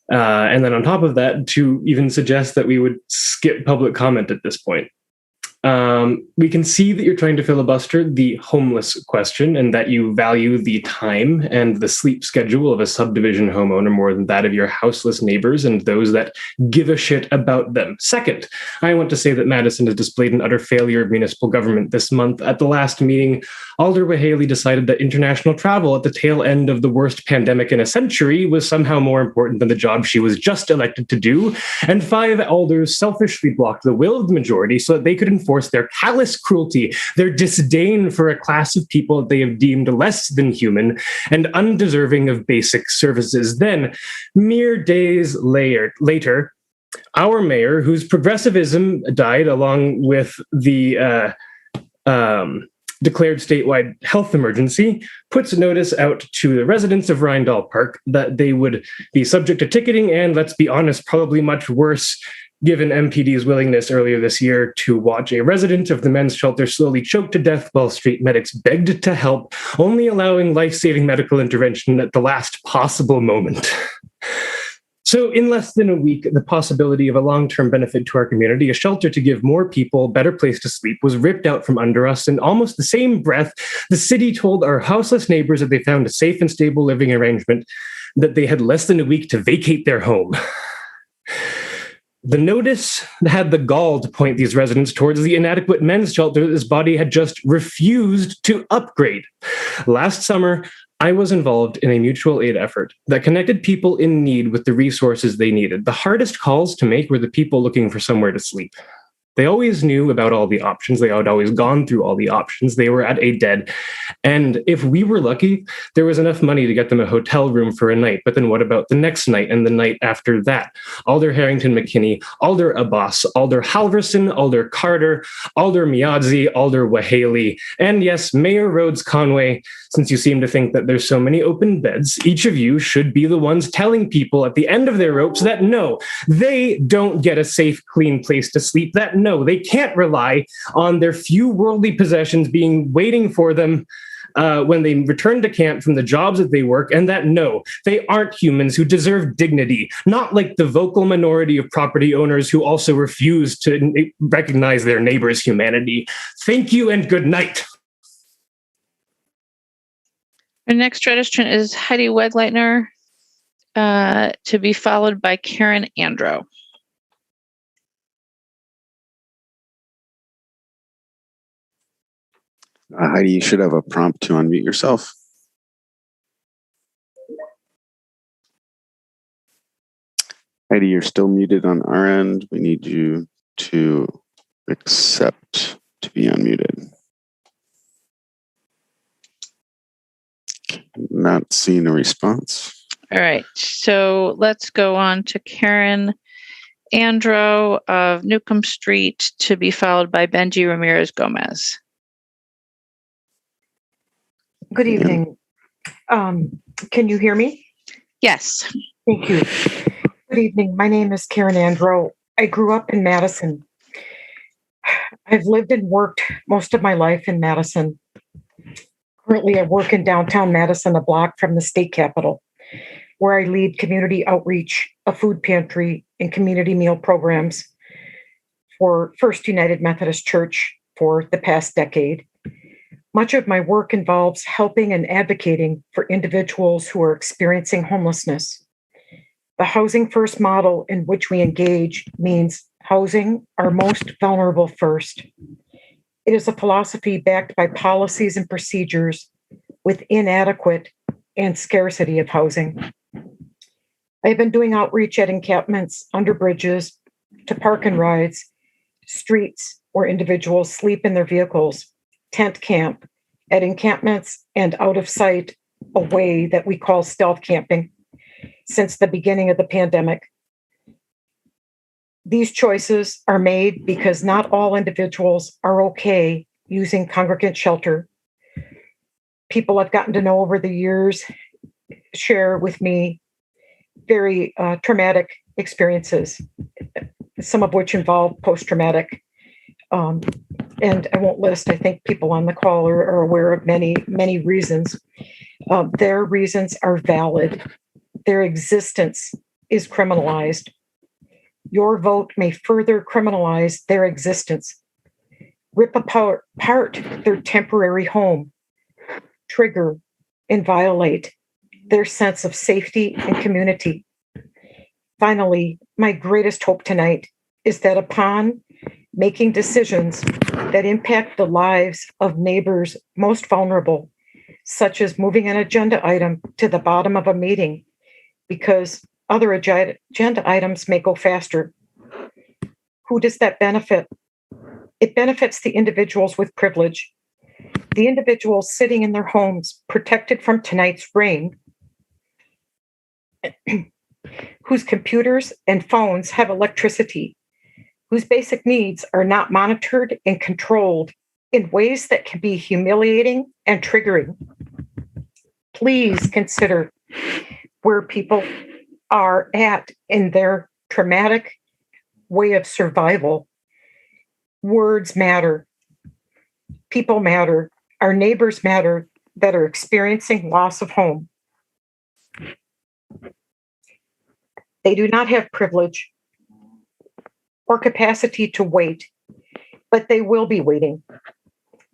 And then on top of that, to even suggest that we would skip public comment at this point. We can see that you're trying to filibuster the homeless question and that you value the time and the sleep schedule of a subdivision homeowner more than that of your houseless neighbors and those that give a shit about them. Second, I want to say that Madison has displayed an utter failure of municipal government this month. At the last meeting, Alder Wehaley decided that international travel at the tail end of the worst pandemic in a century was somehow more important than the job she was just elected to do. And 5 alders selfishly blocked the will of the majority so that they could enforce their callous cruelty, their disdain for a class of people they have deemed less than human and undeserving of basic services. Then, mere days later, our mayor, whose progressivism died along with the declared statewide health emergency, puts a notice out to the residents of Rindal Park that they would be subject to ticketing and, let's be honest, probably much worse, given MPD's willingness earlier this year to watch a resident of the men's shelter slowly choke to death while street medics begged to help, only allowing life-saving medical intervention at the last possible moment. So in less than a week, the possibility of a long-term benefit to our community, a shelter to give more people a better place to sleep, was ripped out from under us. In almost the same breath, the city told our houseless neighbors that they found a safe and stable living arrangement, that they had less than a week to vacate their home. The notice had the gall to point these residents towards the inadequate men's shelter that this body had just refused to upgrade. Last summer, I was involved in a mutual aid effort that connected people in need with the resources they needed. The hardest calls to make were the people looking for somewhere to sleep. They always knew about all the options. They had always gone through all the options. They were at a dead end. If we were lucky, there was enough money to get them a hotel room for a night. But then what about the next night and the night after that? Alder Harrington McKinney, Alder Abbas, Alder Halverson, Alder Carter, Alder Miadzi, Alder Wehaley, and yes, Mayor Rhodes Conway. Since you seem to think that there's so many open beds, each of you should be the ones telling people at the end of their ropes that no, they don't get a safe, clean place to sleep, that no, they can't rely on their few worldly possessions being waiting for them when they return to camp from the jobs that they work, and that no, they aren't humans who deserve dignity, not like the vocal minority of property owners who also refuse to recognize their neighbor's humanity. Thank you and good night. Our next registrant is Heidi Weglitner. to be followed by Karen Andro. Heidi, you should have a prompt to unmute yourself. Heidi, you're still muted on our end. We need you to accept to be unmuted. Not seeing a response. All right, so let's go on to Karen Andro of Newcomb Street to be followed by Benji Ramirez Gomez. Good evening. Can you hear me? Yes. Thank you. Good evening. My name is Karen Andro. I grew up in Madison. I've lived and worked most of my life in Madison. Currently, I work in downtown Madison, a block from the state capitol, where I lead community outreach, a food pantry, and community meal programs for First United Methodist Church for the past decade. Much of my work involves helping and advocating for individuals who are experiencing homelessness. The Housing First model in which we engage means housing our most vulnerable first. It is a philosophy backed by policies and procedures with inadequate and scarcity of housing. I've been doing outreach at encampments, under bridges, to park and rides, streets where individuals sleep in their vehicles, tent camp, at encampments and out of sight, a way that we call stealth camping, since the beginning of the pandemic. These choices are made because not all individuals are okay using congregant shelter. People I've gotten to know over the years share with me very traumatic experiences, some of which involve post-traumatic. And I won't list, I think people on the call are aware of many, many reasons. Their reasons are valid. Their existence is criminalized. Your vote may further criminalize their existence, rip apart their temporary home, trigger and violate their sense of safety and community. Finally, my greatest hope tonight is that upon making decisions that impact the lives of neighbors most vulnerable, such as moving an agenda item to the bottom of a meeting because other agenda items may go faster. Who does that benefit? It benefits the individuals with privilege, the individuals sitting in their homes protected from tonight's rain, whose computers and phones have electricity, whose basic needs are not monitored and controlled in ways that can be humiliating and triggering. Please consider where people are at in their traumatic way of survival. Words matter. People matter. Our neighbors matter that are experiencing loss of home. They do not have privilege or capacity to wait, but they will be waiting.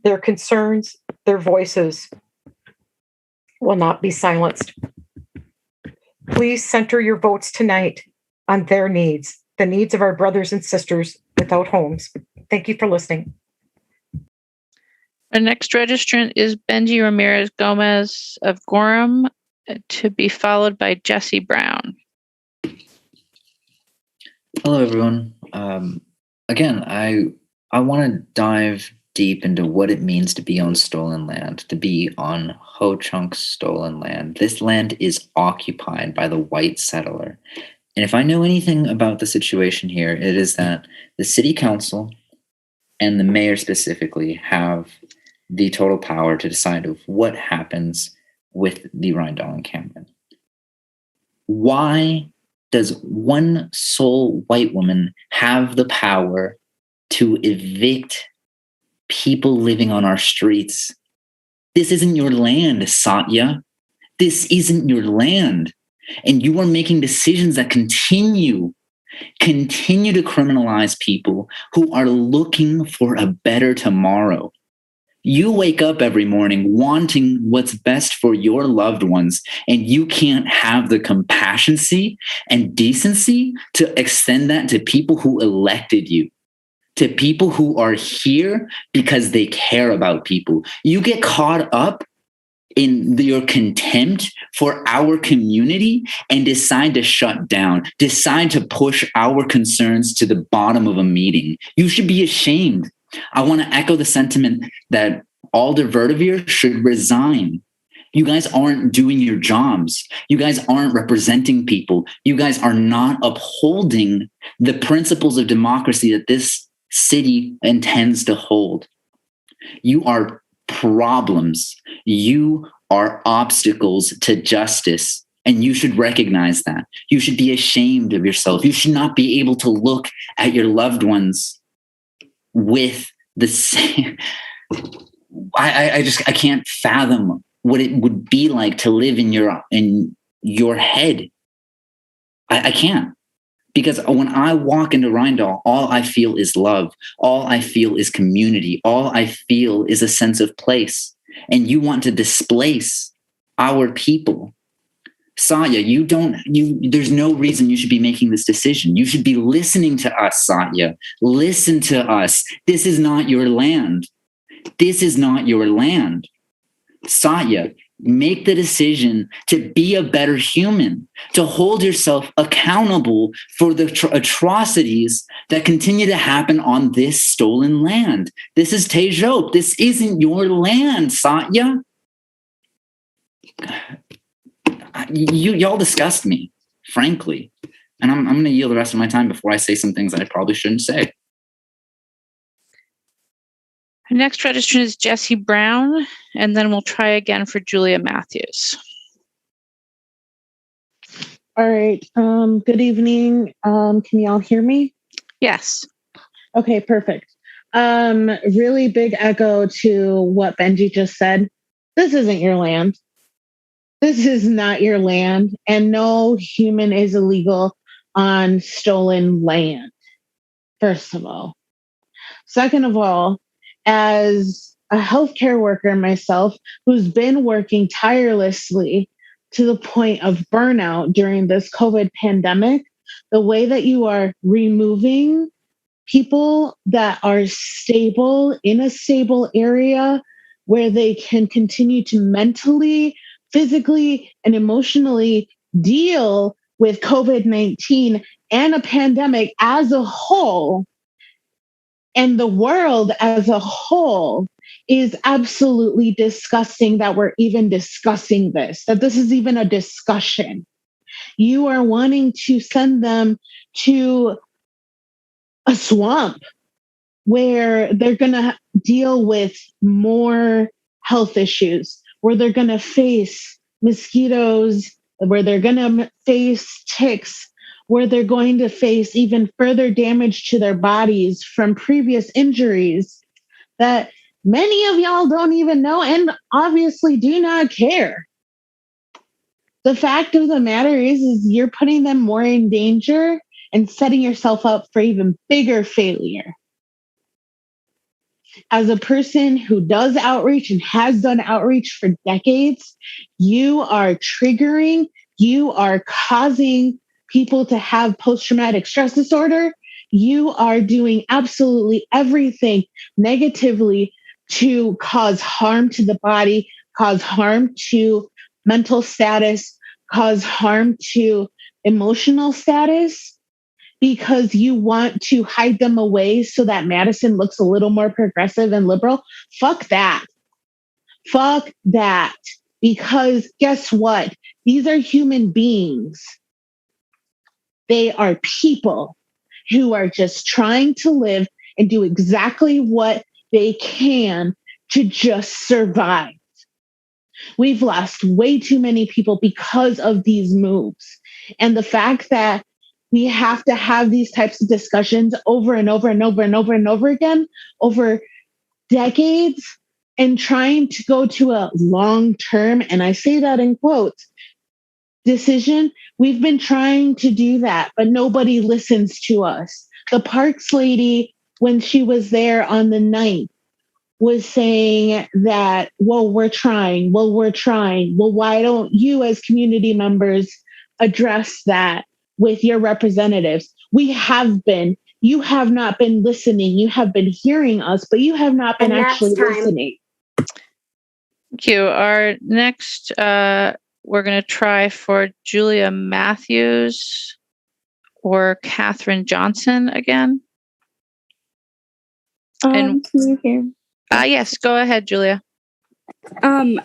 Their concerns, their voices will not be silenced. Please center your votes tonight on their needs, the needs of our brothers and sisters without homes. Thank you for listening. Our next registrant is Benji Ramirez Gomez of Gorham, to be followed by Jesse Brown. Hello, everyone. Again, I want to dive deep into what it means to be on stolen land, to be on Ho Chunk's stolen land. This land is occupied by the white settler. And if I know anything about the situation here, it is that the city council and the mayor specifically have the total power to decide of what happens with the Rindall encampment. Why does one sole white woman have the power to evict people living on our streets? This isn't your land, Satya. This isn't your land. And you are making decisions that continue to criminalize people who are looking for a better tomorrow. You wake up every morning wanting what's best for your loved ones, and you can't have the compassion and decency to extend that to people who elected you, to people who are here because they care about people. You get caught up in your contempt for our community and decide to shut down, decide to push our concerns to the bottom of a meeting. You should be ashamed. I want to echo the sentiment that Alder Verdeveer should resign. You guys aren't doing your jobs. You guys aren't representing people. You guys are not upholding the principles of democracy that this city intends to hold. You are problems. You are obstacles to justice, and you should recognize that. You should be ashamed of yourself. You should not be able to look at your loved ones with the same. I can't fathom what it would be like to live in your head. I can't. Because when I walk into Rindal, all I feel is love. All I feel is community. All I feel is a sense of place. And you want to displace our people. Satya, there's no reason you should be making this decision. You should be listening to us, Satya. Listen to us. This is not your land. This is not your land. Satya, make the decision to be a better human, to hold yourself accountable for the atrocities that continue to happen on this stolen land. This is Tejope. This isn't your land, Satya. Y'all disgust me, frankly. And I'm going to yield the rest of my time before I say some things that I probably shouldn't say. Our next registrant is Jesse Brown, and then we'll try again for Julia Matthews. All right. Good evening. Can y'all hear me? Yes. Okay, perfect. Really big echo to what Benji just said. This isn't your land. This is not your land, and no human is illegal on stolen land, first of all. Second of all, as a healthcare worker myself, who's been working tirelessly to the point of burnout during this COVID pandemic, the way that you are removing people that are stable in a stable area where they can continue to mentally, physically, and emotionally deal with COVID-19 and a pandemic as a whole, and the world as a whole, is absolutely disgusting that we're even discussing this, that this is even a discussion. You are wanting to send them to a swamp where they're going to deal with more health issues, where they're going to face mosquitoes, where they're going to face ticks, where they're going to face even further damage to their bodies from previous injuries that many of y'all don't even know and obviously do not care. The fact of the matter is you're putting them more in danger and setting yourself up for even bigger failure. As a person who does outreach and has done outreach for decades, you are triggering, you are causing people to have post-traumatic stress disorder. You are doing absolutely everything negatively to cause harm to the body, cause harm to mental status, cause harm to emotional status, because you want to hide them away so that Madison looks a little more progressive and liberal. Fuck that. Fuck that. Because guess what? These are human beings. They are people who are just trying to live and do exactly what they can to just survive. We've lost way too many people because of these moves. And the fact that we have to have these types of discussions over and over and over and over and over again over decades and trying to go to a long-term, and I say that in quotes, decision. We've been trying to do that, but nobody listens to us. The Parks lady, when she was there on the 9th, was saying that, well, we're trying. Well, why don't you as community members address that with your representatives? We have been. You have not been listening. You have been hearing us, but you have not been actually listening. Thank you. Our next, we're going to try for Julia Matthews or Catherine Johnson again. Can you hear? Yes, go ahead, Julia. I'll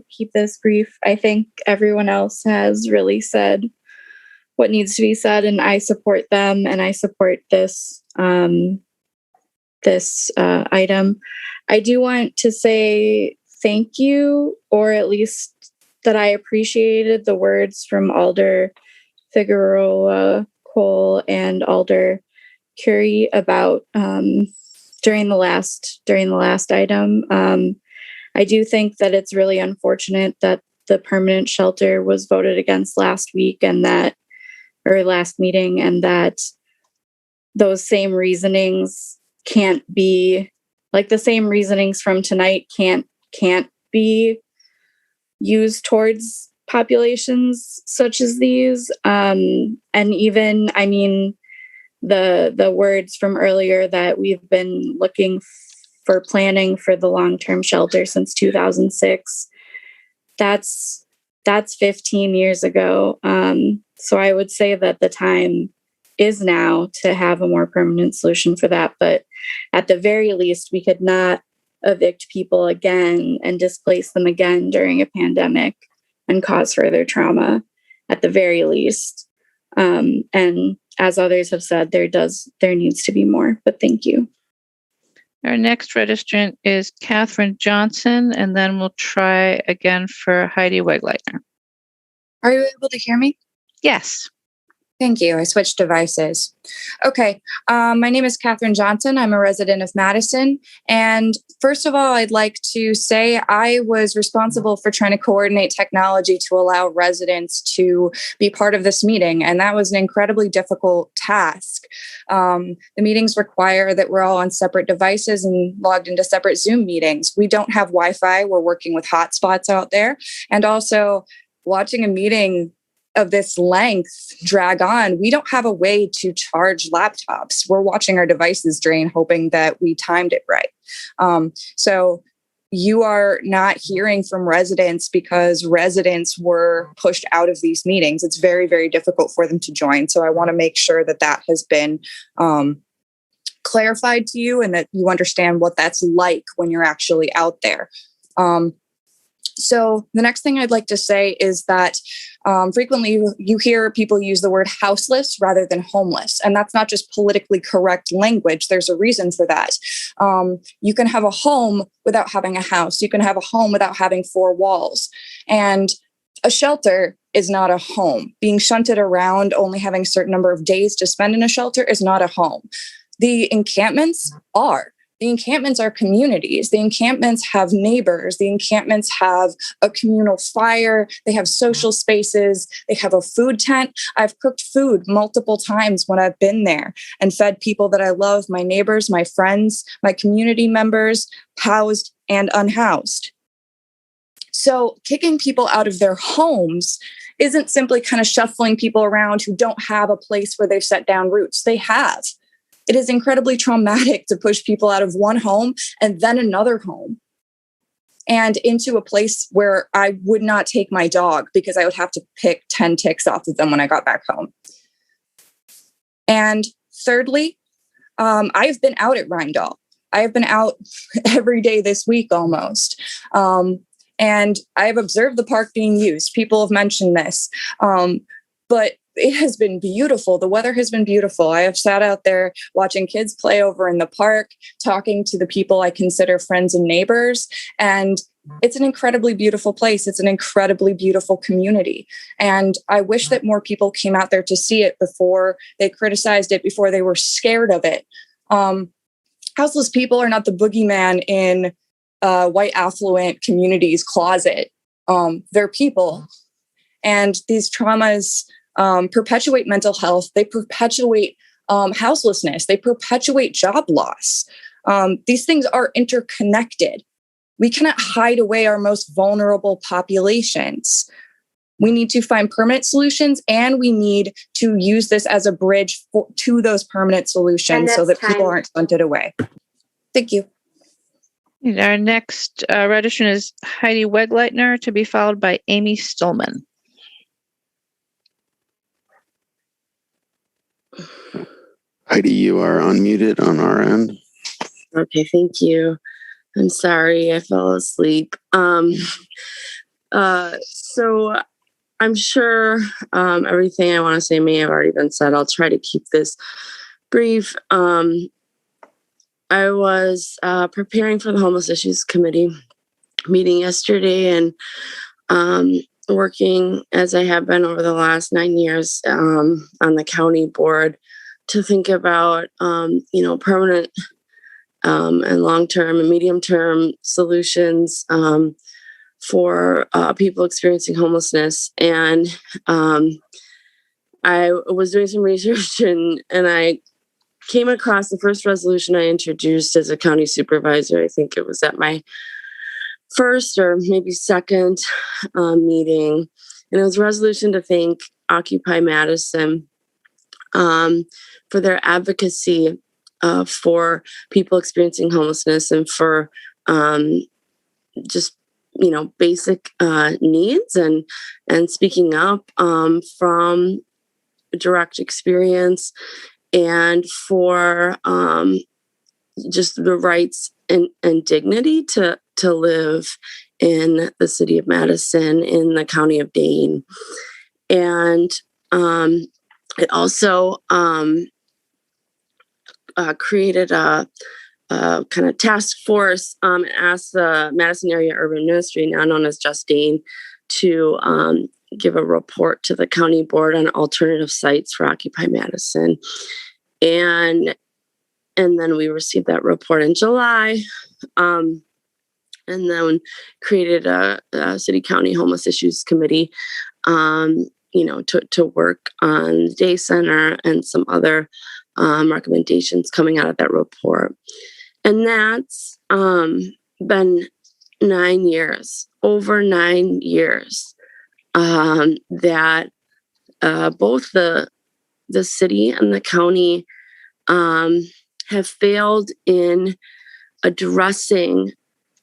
keep this brief. I think everyone else has really said what needs to be said, and I support them, and I support this item. I do want to say thank you, or at least that I appreciated the words from Alder Figueroa Cole and Alder Curie about during the last item. I do think that it's really unfortunate that the permanent shelter was voted against last week last meeting, and that those same reasonings can't be, like the same reasonings from tonight can't be used towards populations such as these. And even, I mean, the words from earlier that we've been looking for planning for the long-term shelter since 2006, that's 15 years ago. So I would say that the time is now to have a more permanent solution for that. But at the very least, we could not evict people again and displace them again during a pandemic and cause further trauma, at the very least. And as others have said, there needs to be more, but thank you. Our next registrant is Catherine Johnson, and then we'll try again for Heidi Wegleitner. Are you able to hear me? Yes. Thank you. I switched devices. Okay. My name is Catherine Johnson. I'm a resident of Madison. And first of all, I'd like to say I was responsible for trying to coordinate technology to allow residents to be part of this meeting. And that was an incredibly difficult task. The meetings require that we're all on separate devices and logged into separate Zoom meetings. We don't have Wi-Fi. We're working with hotspots out there. And also watching a meeting of this length drag on, we don't have a way to charge laptops. We're watching our devices drain, hoping that we timed it right. So you are not hearing from residents because residents were pushed out of these meetings. It's very, very difficult for them to join. So I want to make sure that that has been clarified to you and that you understand what that's like when you're actually out there. So the next thing I'd like to say is that frequently you hear people use the word houseless rather than homeless. And that's not just politically correct language. There's a reason for that. You can have a home without having a house. You can have a home without having four walls. And a shelter is not a home. Being shunted around, only having a certain number of days to spend in a shelter is not a home. The encampments are. The encampments are communities. The encampments have neighbors. The encampments have a communal fire. They have social spaces. They have a food tent. I've cooked food multiple times when I've been there and fed people that I love, my neighbors, my friends, my community members, housed and unhoused. So kicking people out of their homes isn't simply kind of shuffling people around who don't have a place where they've set down roots. They have. It is incredibly traumatic to push people out of one home and then another home and into a place where I would not take my dog because I would have to pick 10 ticks off of them when I got back home. And thirdly, I've been out at Rheindal. I have been out every day this week almost. And I've observed the park being used. People have mentioned this. But it has been beautiful. The weather has been beautiful. I have sat out there watching kids play over in the park, talking to the people I consider friends and neighbors. And it's an incredibly beautiful place. It's an incredibly beautiful community. And I wish that more people came out there to see it before they criticized it, before they were scared of it. Houseless people are not the boogeyman in white affluent communities' closet. They're people. And these traumas perpetuate mental health. They perpetuate houselessness. They perpetuate job loss. These things are interconnected. We cannot hide away our most vulnerable populations. We need to find permanent solutions, and we need to use this as a bridge to those permanent solutions so that people aren't hunted away. Thank you. And our next registrant is Heidi Wegleitner, to be followed by Amy Stillman. Heidi, you are unmuted on our end. Okay, thank you. I'm sorry, I fell asleep. So I'm sure everything I want to say may have already been said. I'll try to keep this brief. I was preparing for the Homeless Issues Committee meeting yesterday and working as I have been over the last 9 years on the county board to think about, permanent and long-term and medium-term solutions for people experiencing homelessness. And I was doing some research and I came across the first resolution I introduced as a county supervisor. I think it was at my first or maybe second meeting. And it was a resolution to thank Occupy Madison for their advocacy for people experiencing homelessness and for just basic needs and speaking up from direct experience, and for just the rights and dignity to live in the city of Madison, in the county of Dane. And it also created a kind of task force and asked the Madison Area Urban Ministry, now known as Just Dane, to give a report to the county board on alternative sites for Occupy Madison. And then we received that report in July, and then created a city county homeless issues committee, to work on the day center and some other recommendations coming out of that report. And that's been 9 years, over 9 years, that both the city and the county have failed in addressing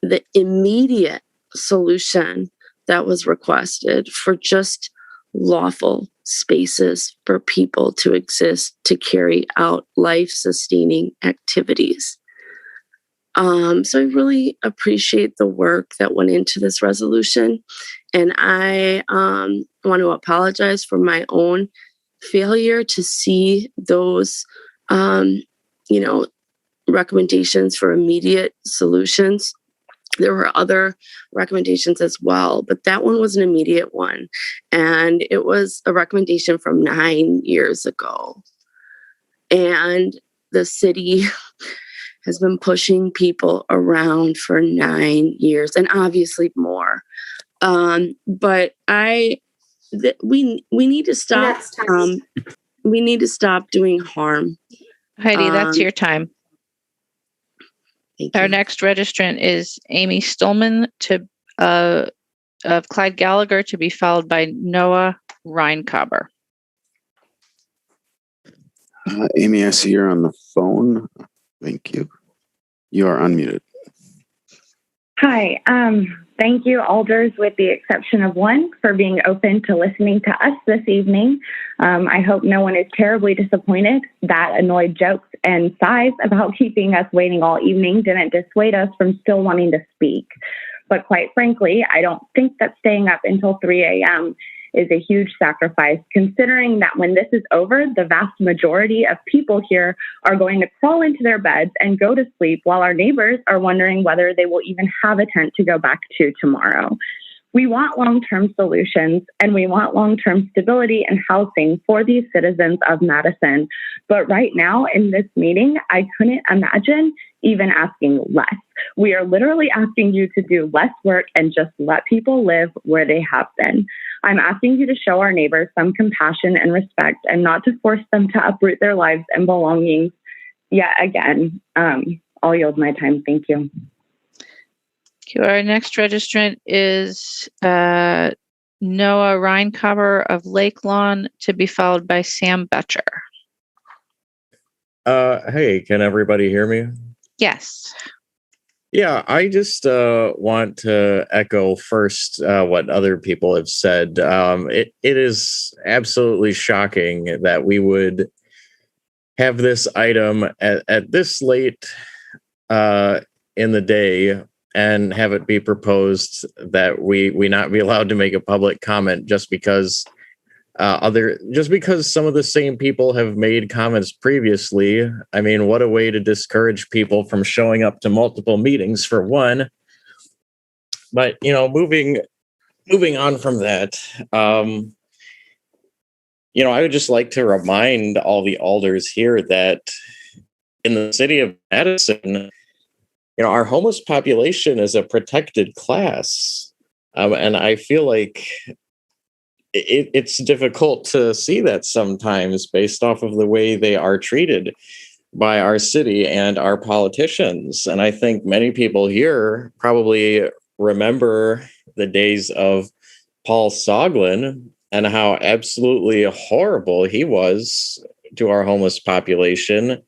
the immediate solution that was requested for just lawful spaces for people to exist, to carry out life-sustaining activities. So I really appreciate the work that went into this resolution. And I want to apologize for my own failure to see those, recommendations for immediate solutions. There were other recommendations as well, but that one was an immediate one. And it was a recommendation from 9 years ago. And the city has been pushing people around for 9 years, and obviously more. But we need to stop. We need to stop doing harm. Heidi, that's your time. Our next registrant is Amy Stillman of Clyde Gallagher, to be followed by Noah Reinkauber. Amy, I see you're on the phone. Thank you. You are unmuted. Hi. Thank you, alders, with the exception of one, for being open to listening to us this evening. I hope no one is terribly disappointed that annoyed jokes and sighs about keeping us waiting all evening didn't dissuade us from still wanting to speak. But quite frankly, I don't think that staying up until 3 a.m. is a huge sacrifice, considering that when this is over, the vast majority of people here are going to crawl into their beds and go to sleep, while our neighbors are wondering whether they will even have a tent to go back to tomorrow. We want long-term solutions, and we want long-term stability and housing for these citizens of Madison. But right now in this meeting, I couldn't imagine even asking less. We are literally asking you to do less work and just let people live where they have been. I'm asking you to show our neighbors some compassion and respect, and not to force them to uproot their lives and belongings yet again. I'll yield my time. Thank you. Our next registrant is Noah Reincover of Lake Lawn, to be followed by Sam Betcher. Hey, can everybody hear me? Yes. Yeah, I just want to echo first what other people have said. It is absolutely shocking that we would have this item at this late in the day and have it be proposed that we not be allowed to make a public comment just because some of the same people have made comments previously. I mean, what a way to discourage people from showing up to multiple meetings, for one. But moving on from that, I would just like to remind all the alders here that in the city of Madison, our homeless population is a protected class, and I feel like it's difficult to see that sometimes based off of the way they are treated by our city and our politicians. And I think many people here probably remember the days of Paul Soglin and how absolutely horrible he was to our homeless population.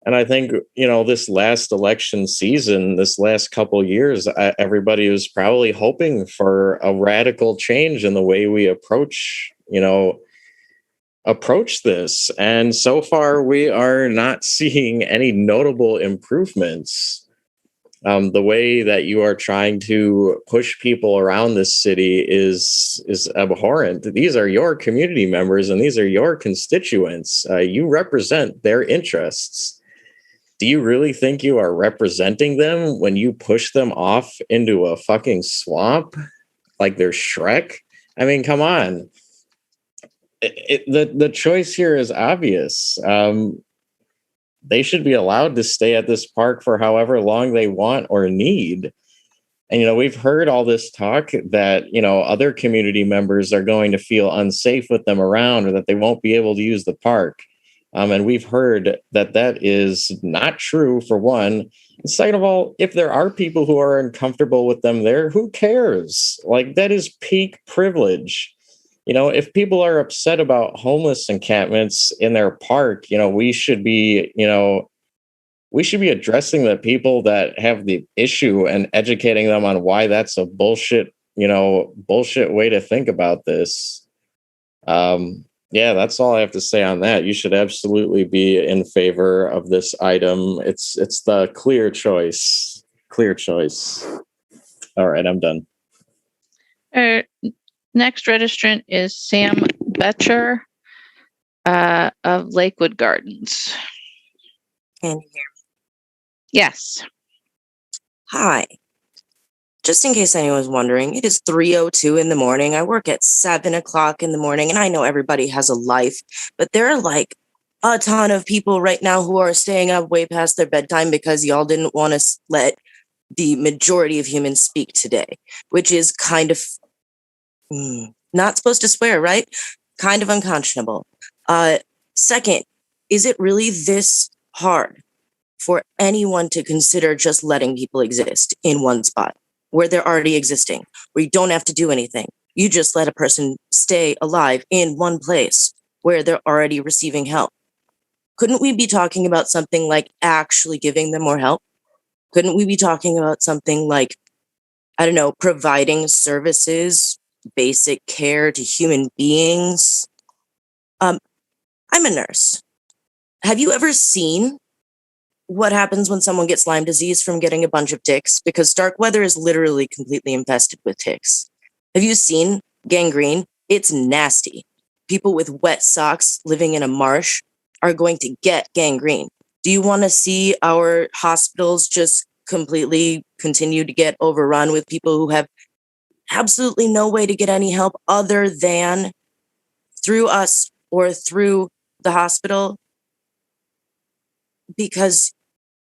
And I think, this last election season, this last couple years, everybody was probably hoping for a radical change in the way we approach this. And so far, we are not seeing any notable improvements. The way that you are trying to push people around this city is abhorrent. These are your community members and these are your constituents. You represent their interests. Do you really think you are representing them when you push them off into a fucking swamp like they're Shrek? I mean, come on. The choice here is obvious. They should be allowed to stay at this park for however long they want or need. And, we've heard all this talk that, other community members are going to feel unsafe with them around or that they won't be able to use the park. And we've heard that is not true, for one. And second of all, if there are people who are uncomfortable with them there, who cares? Like, that is peak privilege. If people are upset about homeless encampments in their park, we should be addressing the people that have the issue and educating them on why that's a bullshit way to think about this. Yeah, that's all I have to say on that. You should absolutely be in favor of this item. It's the clear choice. Clear choice. All right, I'm done. Next registrant is Sam Betcher of Lakewood Gardens. Can you hear me? Yes. Hi. Just in case anyone's wondering, it is 3:02 in the morning. I work at 7 o'clock in the morning, and I know everybody has a life, but there are like a ton of people right now who are staying up way past their bedtime because y'all didn't want to let the majority of humans speak today, which is kind of not supposed to swear, right? Kind of unconscionable. Second, is it really this hard for anyone to consider just letting people exist in one spot where they're already existing, where you don't have to do anything? You just let a person stay alive in one place where they're already receiving help. Couldn't we be talking about something like actually giving them more help? Couldn't we be talking about something like, I don't know, providing services, basic care to human beings? I'm a nurse. Have you ever seen what happens when someone gets Lyme disease from getting a bunch of ticks? Because Starkweather is literally completely infested with ticks. Have you seen gangrene? It's nasty. People with wet socks living in a marsh are going to get gangrene. Do you want to see our hospitals just completely continue to get overrun with people who have absolutely no way to get any help other than through us or through the hospital? Because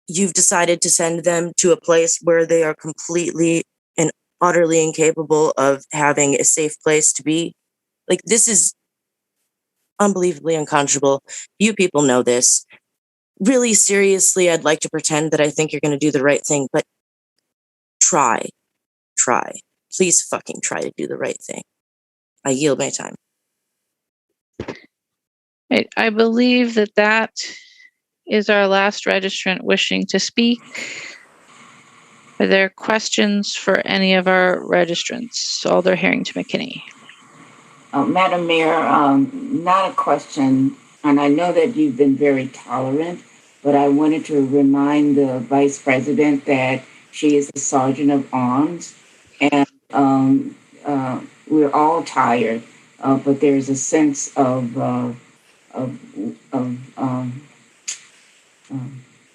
you've decided to send them to a place where they are completely and utterly incapable of having a safe place to be. Like, this is unbelievably unconscionable. You people know this. really seriously, I'd like to pretend that I think you're going to do the right thing, but try. Please fucking try to do the right thing. I yield my time. Right, I believe that is our last registrant wishing to speak. Are there questions for any of our registrants? Alder Harrington McKinney. Madam Mayor, not a question, and I know that you've been very tolerant, but I wanted to remind the Vice President that she is a Sergeant of Arms, and we're all tired, but there's a sense of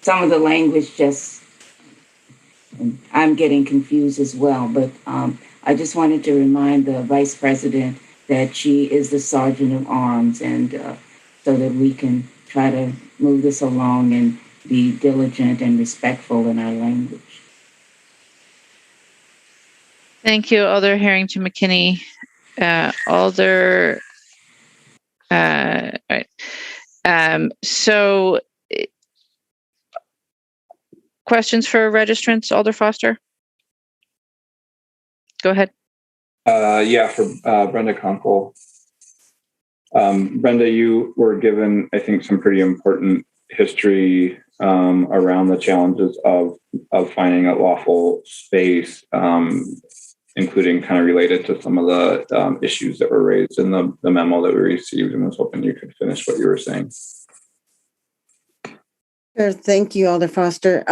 some of the language just, I'm getting confused as well, but I just wanted to remind the Vice President that she is the Sergeant of Arms, and so that we can try to move this along and be diligent and respectful in our language. Thank you, Alder Harrington McKinney. Alder, right. So, questions for registrants, Alder Foster? Go ahead. Yeah, for Brenda Conkle. Brenda, you were given, I think, some pretty important history around the challenges of finding a lawful space, including kind of related to some of the issues that were raised in the memo that we received, and was hoping you could finish what you were saying. Sure. Thank you, Alder Foster.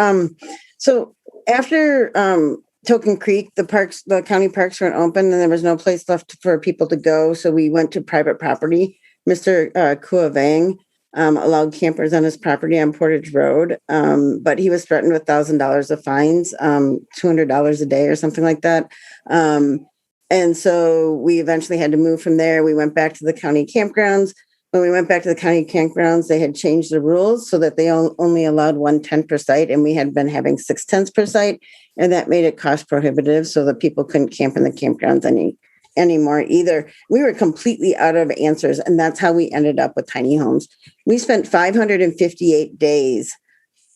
So after Token Creek, the county parks weren't open, and there was no place left for people to go, so we went to private property. Mr. Kua Vang allowed campers on his property on Portage Road, but he was threatened with $1,000 of fines, $200 a day or something like that. And so we eventually had to move from there. We went back to the county campgrounds. When we went back to the county campgrounds, they had changed the rules so that they only allowed 1 tent per site, and we had been having 6 tents per site, and that made it cost prohibitive, so that people couldn't camp in the campgrounds anymore either. We were completely out of answers, and that's how we ended up with tiny homes. We spent 558 days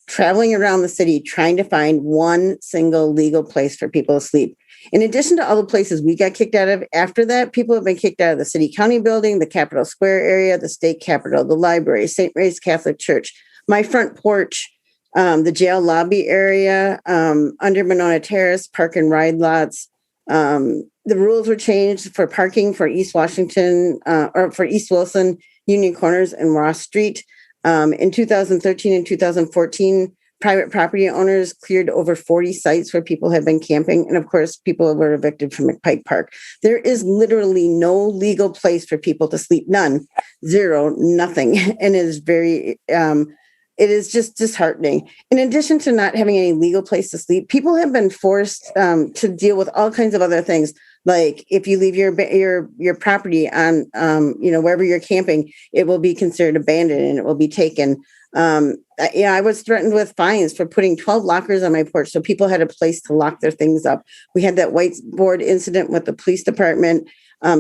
traveling around the city trying to find one single legal place for people to sleep. In addition to all the places we got kicked out of, after that, people have been kicked out of the city county building, the Capitol Square area, the state capitol, the library, St. Mary's Catholic Church, my front porch, the jail lobby area, under Monona Terrace, park and ride lots. The rules were changed for parking for East Washington, or for East Wilson, Union Corners, and Ross Street. In 2013 and 2014, private property owners cleared over 40 sites where people had been camping. And of course, people were evicted from McPike Park. There is literally no legal place for people to sleep. None, zero, nothing. And it is very, it is just disheartening. In addition to not having any legal place to sleep, people have been forced to deal with all kinds of other things. Like if you leave your property on, wherever you're camping, it will be considered abandoned and it will be taken. I was threatened with fines for putting 12 lockers on my porch, so people had a place to lock their things up. We had that whiteboard incident with the police department.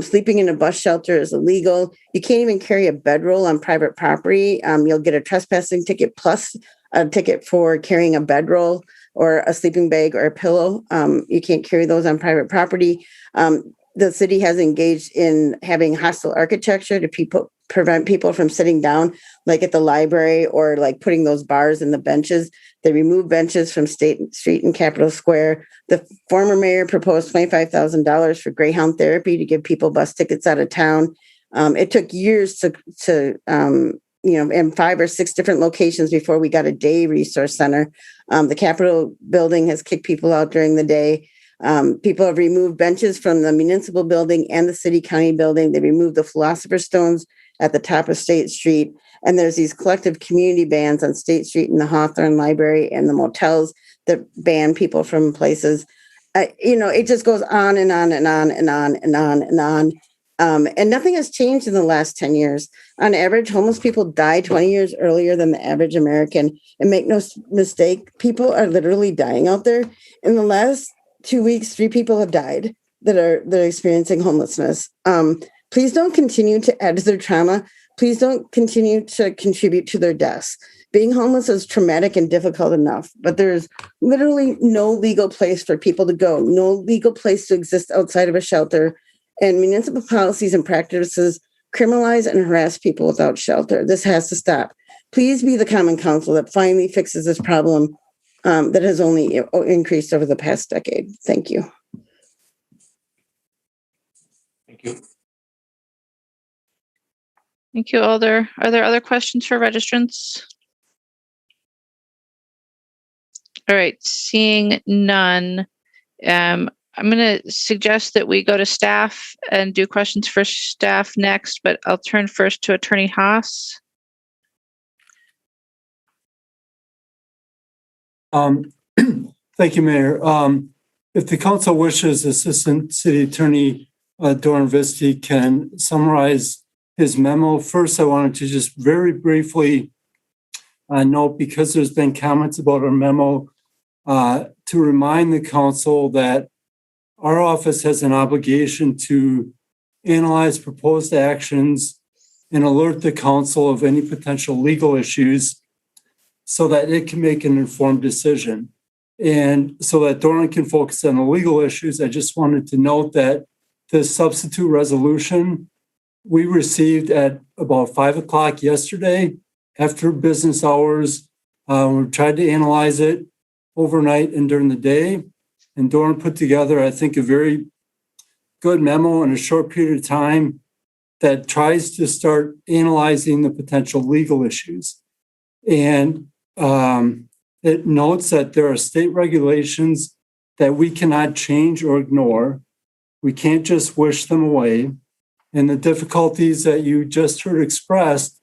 Sleeping in a bus shelter is illegal. You can't even carry a bedroll on private property. You'll get a trespassing ticket plus a ticket for carrying a bedroll or a sleeping bag or a pillow. You can't carry those on private property. The city has engaged in having hostile architecture to prevent people from sitting down, like at the library, or like putting those bars in the benches. They removed benches from State Street and Capitol Square. The former mayor proposed $25,000 for Greyhound therapy to give people bus tickets out of town. It took years to in 5 or 6 different locations before we got a day resource center. The Capitol building has kicked people out during the day. People have removed benches from the municipal building and the city county building. They removed the philosopher's stones at the top of State Street. And there's these collective community bans on State Street and the Hawthorne Library and the motels that ban people from places. It just goes on and on and on and on and on and on. And nothing has changed in the last 10 years. On average, homeless people die 20 years earlier than the average American. And make no mistake, people are literally dying out there. In the last 2 weeks, 3 people have died that are experiencing homelessness. Please don't continue to add to their trauma. Please don't continue to contribute to their deaths. Being homeless is traumatic and difficult enough, but there's literally no legal place for people to go, no legal place to exist outside of a shelter, and municipal policies and practices criminalize and harass people without shelter. This has to stop. Please be the common council that finally fixes this problem that has only increased over the past decade. Thank you. Thank you. Thank you, Alder. Are there other questions for registrants? All right, seeing none, I'm going to suggest that we go to staff and do questions for staff next, but I'll turn first to Attorney Haas. Thank you, Mayor. If the council wishes, Assistant City Attorney Doran Visti can summarize his memo. First, I wanted to just very briefly note, because there's been comments about our memo, to remind the council that our office has an obligation to analyze proposed actions and alert the council of any potential legal issues so that it can make an informed decision. And so that Doran can focus on the legal issues, I just wanted to note that the substitute resolution we received at about 5 o'clock yesterday after business hours. We tried to analyze it overnight and during the day. And Doran put together, I think, a very good memo in a short period of time that tries to start analyzing the potential legal issues. And it notes that there are state regulations that we cannot change or ignore. We can't just wish them away. And the difficulties that you just heard expressed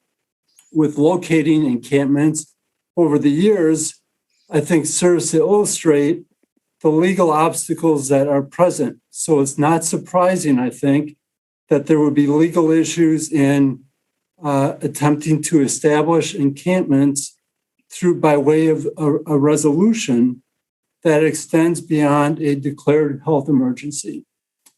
with locating encampments over the years, I think serves to illustrate the legal obstacles that are present. So it's not surprising, I think, that there would be legal issues in attempting to establish encampments by way of a resolution that extends beyond a declared health emergency.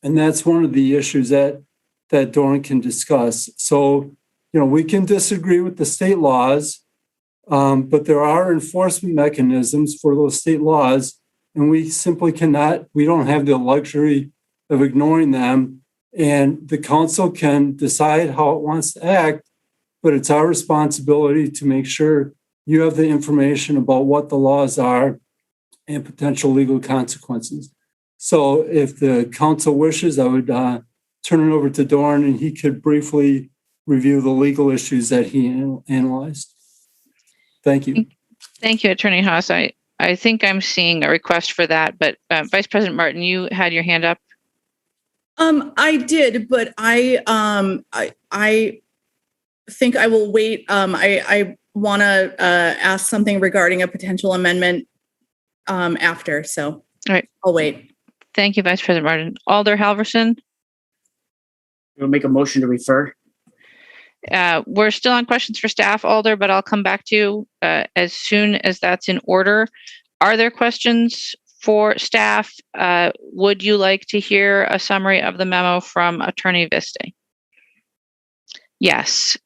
And that's one of the issues that Doran can discuss. So, we can disagree with the state laws, but there are enforcement mechanisms for those state laws, and we simply we don't have the luxury of ignoring them. And the council can decide how it wants to act, but it's our responsibility to make sure you have the information about what the laws are and potential legal consequences. So if the council wishes, I would turn it over to Doran and he could briefly review the legal issues that he analyzed. Thank you. Thank you, Attorney Haas. I think I'm seeing a request for that, but Vice President Martin, you had your hand up. I did, but I think I will wait. I want to ask something regarding a potential amendment after, so all right, I'll wait. Thank you, Vice President Martin. Alder Halverson. You'll make a motion to refer. We're still on questions for staff, Alder, but I'll come back to you as soon as that's in order. Are there questions for staff? Would you like to hear a summary of the memo from Attorney Visti? Yes.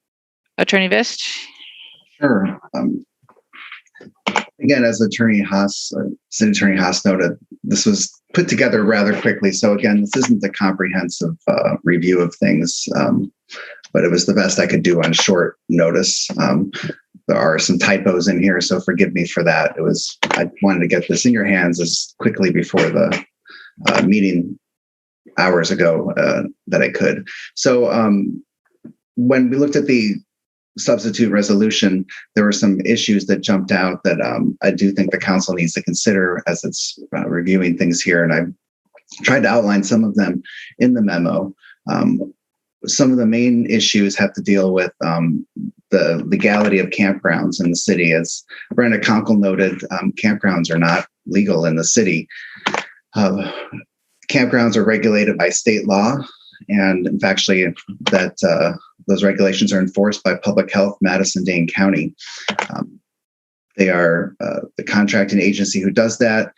Attorney Vist? Sure. Again, as Attorney Haas, City Attorney Haas noted, this was put together rather quickly. So again, this isn't a comprehensive review of things, but it was the best I could do on short notice. There are some typos in here, so forgive me for that. I wanted to get this in your hands as quickly before the meeting hours ago that I could. So when we looked at the substitute resolution, there were some issues that jumped out that I do think the council needs to consider as it's reviewing things here. And I've tried to outline some of them in the memo. Some of the main issues have to deal with the legality of campgrounds in the city. As Brenda Conkle noted, campgrounds are not legal in the city. Campgrounds are regulated by state law, and in fact, that those regulations are enforced by Public Health Madison-Dane County. They are the contracting agency who does that.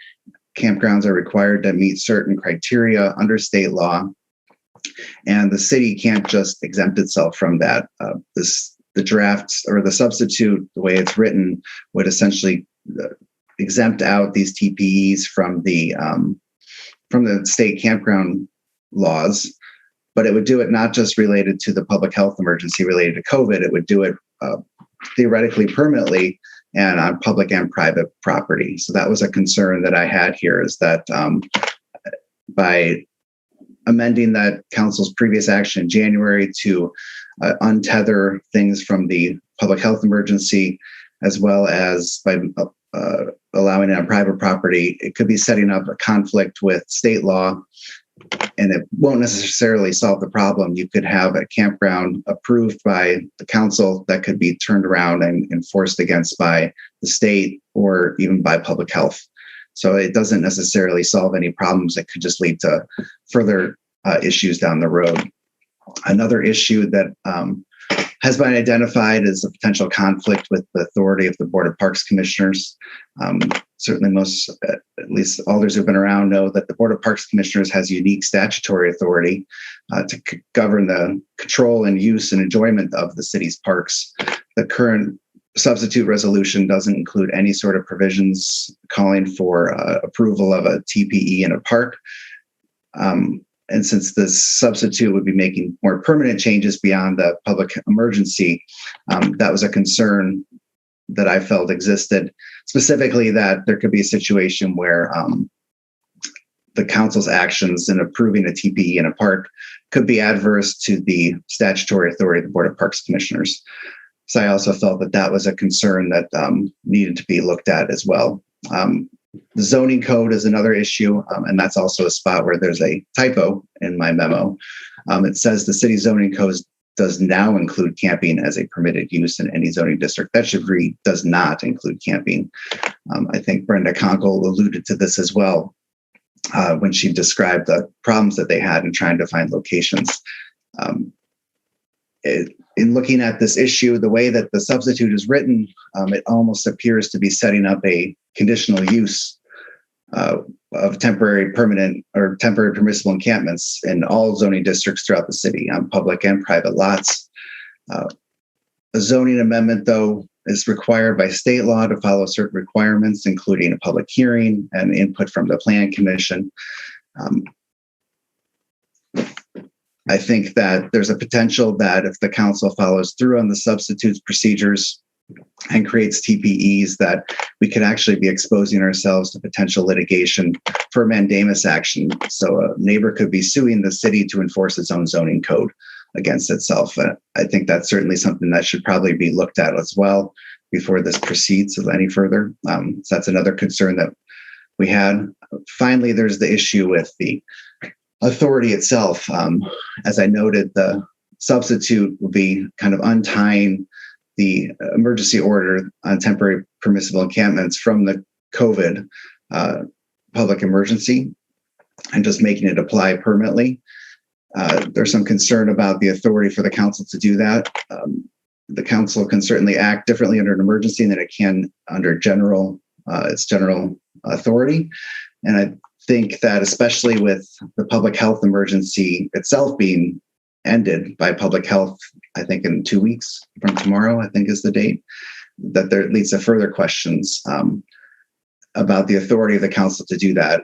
Campgrounds are required to meet certain criteria under state law, and the city can't just exempt itself from that. This the draft or the substitute, the way it's written, would essentially exempt out these TPEs from the state campground laws, but it would do it not just related to the public health emergency related to COVID. It would do it theoretically permanently and on public and private property. So that was a concern that I had here, is that by amending that council's previous action in January to untether things from the public health emergency, as well as by allowing it on private property, it could be setting up a conflict with state law, and it won't necessarily solve the problem. You could have a campground approved by the council that could be turned around and enforced against by the state or even by public health. So it doesn't necessarily solve any problems. It could just lead to further issues down the road. Another issue that has been identified as a potential conflict with the authority of the Board of Parks Commissioners. Certainly most, at least alders who've been around, know that the Board of Parks Commissioners has unique statutory authority to govern the control and use and enjoyment of the city's parks. The current substitute resolution doesn't include any sort of provisions calling for approval of a TPE in a park. And since this substitute would be making more permanent changes beyond the public emergency, that was a concern that I felt existed, specifically that there could be a situation where the council's actions in approving a TPE in a park could be adverse to the statutory authority of the Board of Parks Commissioners. So I also felt that that was a concern that needed to be looked at as well. The zoning code is another issue, and that's also a spot where there's a typo in my memo. It says the city zoning code does now include camping as a permitted use in any zoning district. That should read does not include camping. I think Brenda Conkle alluded to this as well when she described the problems that they had in trying to find locations. In looking at this issue, the way that the substitute is written, it almost appears to be setting up a conditional use of temporary, permanent, or temporary permissible encampments in all zoning districts throughout the city on public and private lots. A zoning amendment, though, is required by state law to follow certain requirements, including a public hearing and input from the Plan Commission. I think that there's a potential that if the council follows through on the substitutes procedures and creates TPEs, that we could actually be exposing ourselves to potential litigation for mandamus action. So a neighbor could be suing the city to enforce its own zoning code against itself. I think that's certainly something that should probably be looked at as well before this proceeds any further. So that's another concern that we had. Finally, there's the issue with the authority itself. As I noted, the substitute will be kind of untying the emergency order on temporary permissible encampments from the COVID public emergency and just making it apply permanently. There's some concern about the authority for the council to do that. The council can certainly act differently under an emergency than it can under its general authority. And I think that especially with the public health emergency itself being ended by public health, I think in 2 weeks from tomorrow, I think is the date, that there leads to further questions about the authority of the council to do that.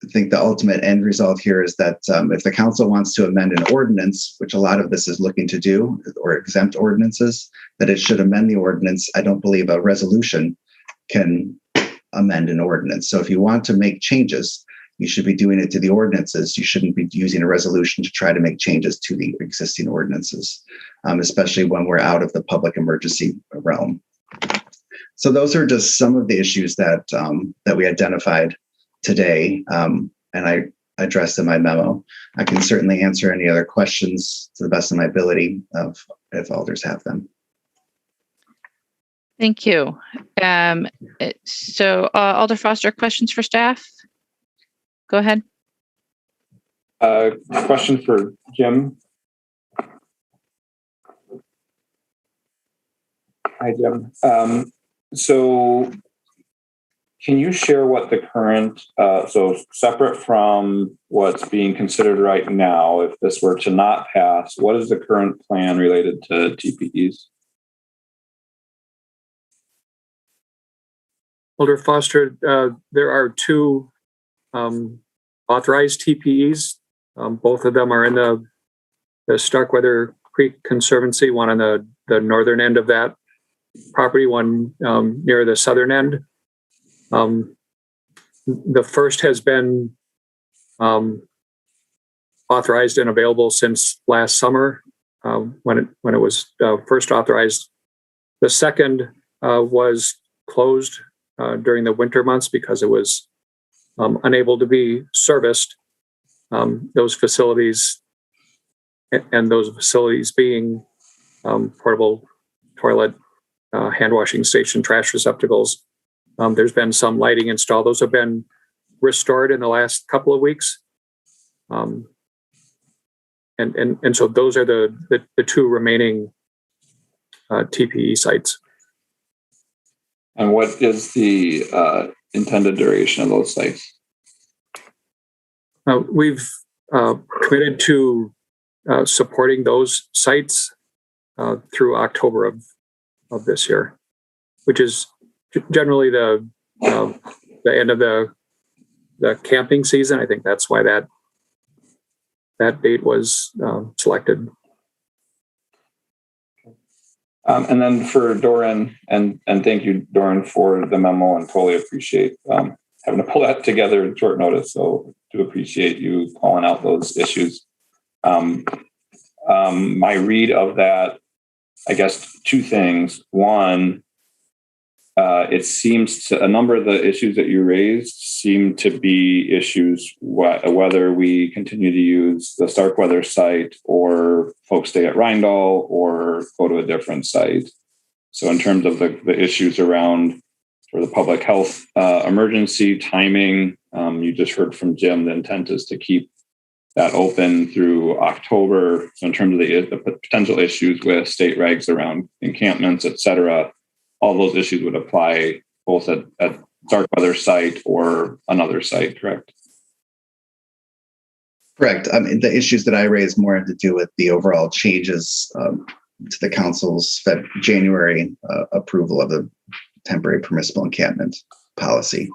I think the ultimate end result here is that if the council wants to amend an ordinance, which a lot of this is looking to do, or exempt ordinances, that it should amend the ordinance. I don't believe a resolution can amend an ordinance. So if you want to make changes, you should be doing it to the ordinances. You shouldn't be using a resolution to try to make changes to the existing ordinances, especially when we're out of the public emergency realm. So those are just some of the issues that that we identified today, and I addressed in my memo. I can certainly answer any other questions to the best of my ability if alders have them. Thank you. So Alder Foster, questions for staff? Go ahead. Question for Jim. Hi, Jim. So can you share what the current, so separate from what's being considered right now, if this were to not pass, what is the current plan related to TPEs? Alder Foster, there are two authorized TPEs. Both of them are in the Starkweather Creek Conservancy, one on the northern end of that property, one near the southern end. The first has been authorized and available since last summer when it was first authorized. The second was closed during the winter months because it was unable to be serviced. Those facilities being portable toilet, hand washing station, trash receptacles. There's been some lighting installed. Those have been restored in the last couple of weeks. And so those are the two remaining TPE sites. And what is the intended duration of those sites? We've committed to supporting those sites through October of this year, which is generally the end of the camping season. I think that's why that date was selected. And then for Doran, and thank you, Doran, for the memo, and totally appreciate having to pull that together at short notice. So do appreciate you calling out those issues. My read of that, I guess, two things. One, it seems a number of the issues that you raised seem to be issues whether we continue to use the Starkweather site or folks stay at Rindall or go to a different site. So in terms of the issues around sort of the public health emergency timing, you just heard from Jim, the intent is to keep that open through October. So in terms of the potential issues with state regs around encampments, et cetera, all those issues would apply both at Starkweather site or another site, correct? Correct. I mean, the issues that I raised more had to do with the overall changes to the council's January approval of the temporary permissible encampment policy.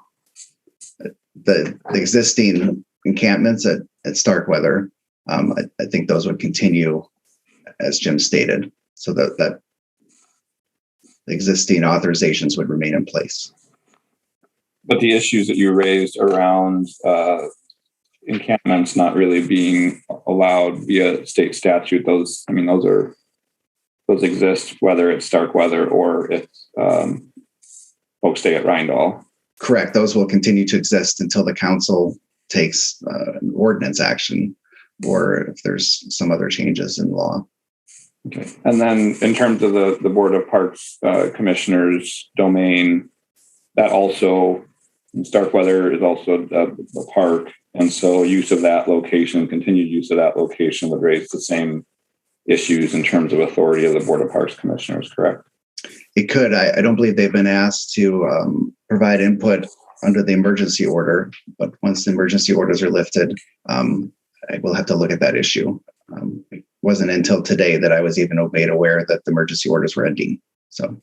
The existing encampments at Starkweather, I think those would continue as Jim stated, so that the existing authorizations would remain in place. But the issues that you raised around encampments not really being allowed via state statute, those exist whether it's Starkweather or it's folks stay at Rindall. Correct. Those will continue to exist until the council takes an ordinance action or if there's some other changes in law. Okay. And then in terms of the Board of Parks Commissioners domain, that also, Starkweather is also the park. And so use of that location, continued use of that location would raise the same issues in terms of authority of the Board of Parks Commissioners, correct? It could. I don't believe they've been asked to provide input under the emergency order, but once the emergency orders are lifted, I will have to look at that issue. It wasn't until today that I was even made aware that the emergency orders were ending. So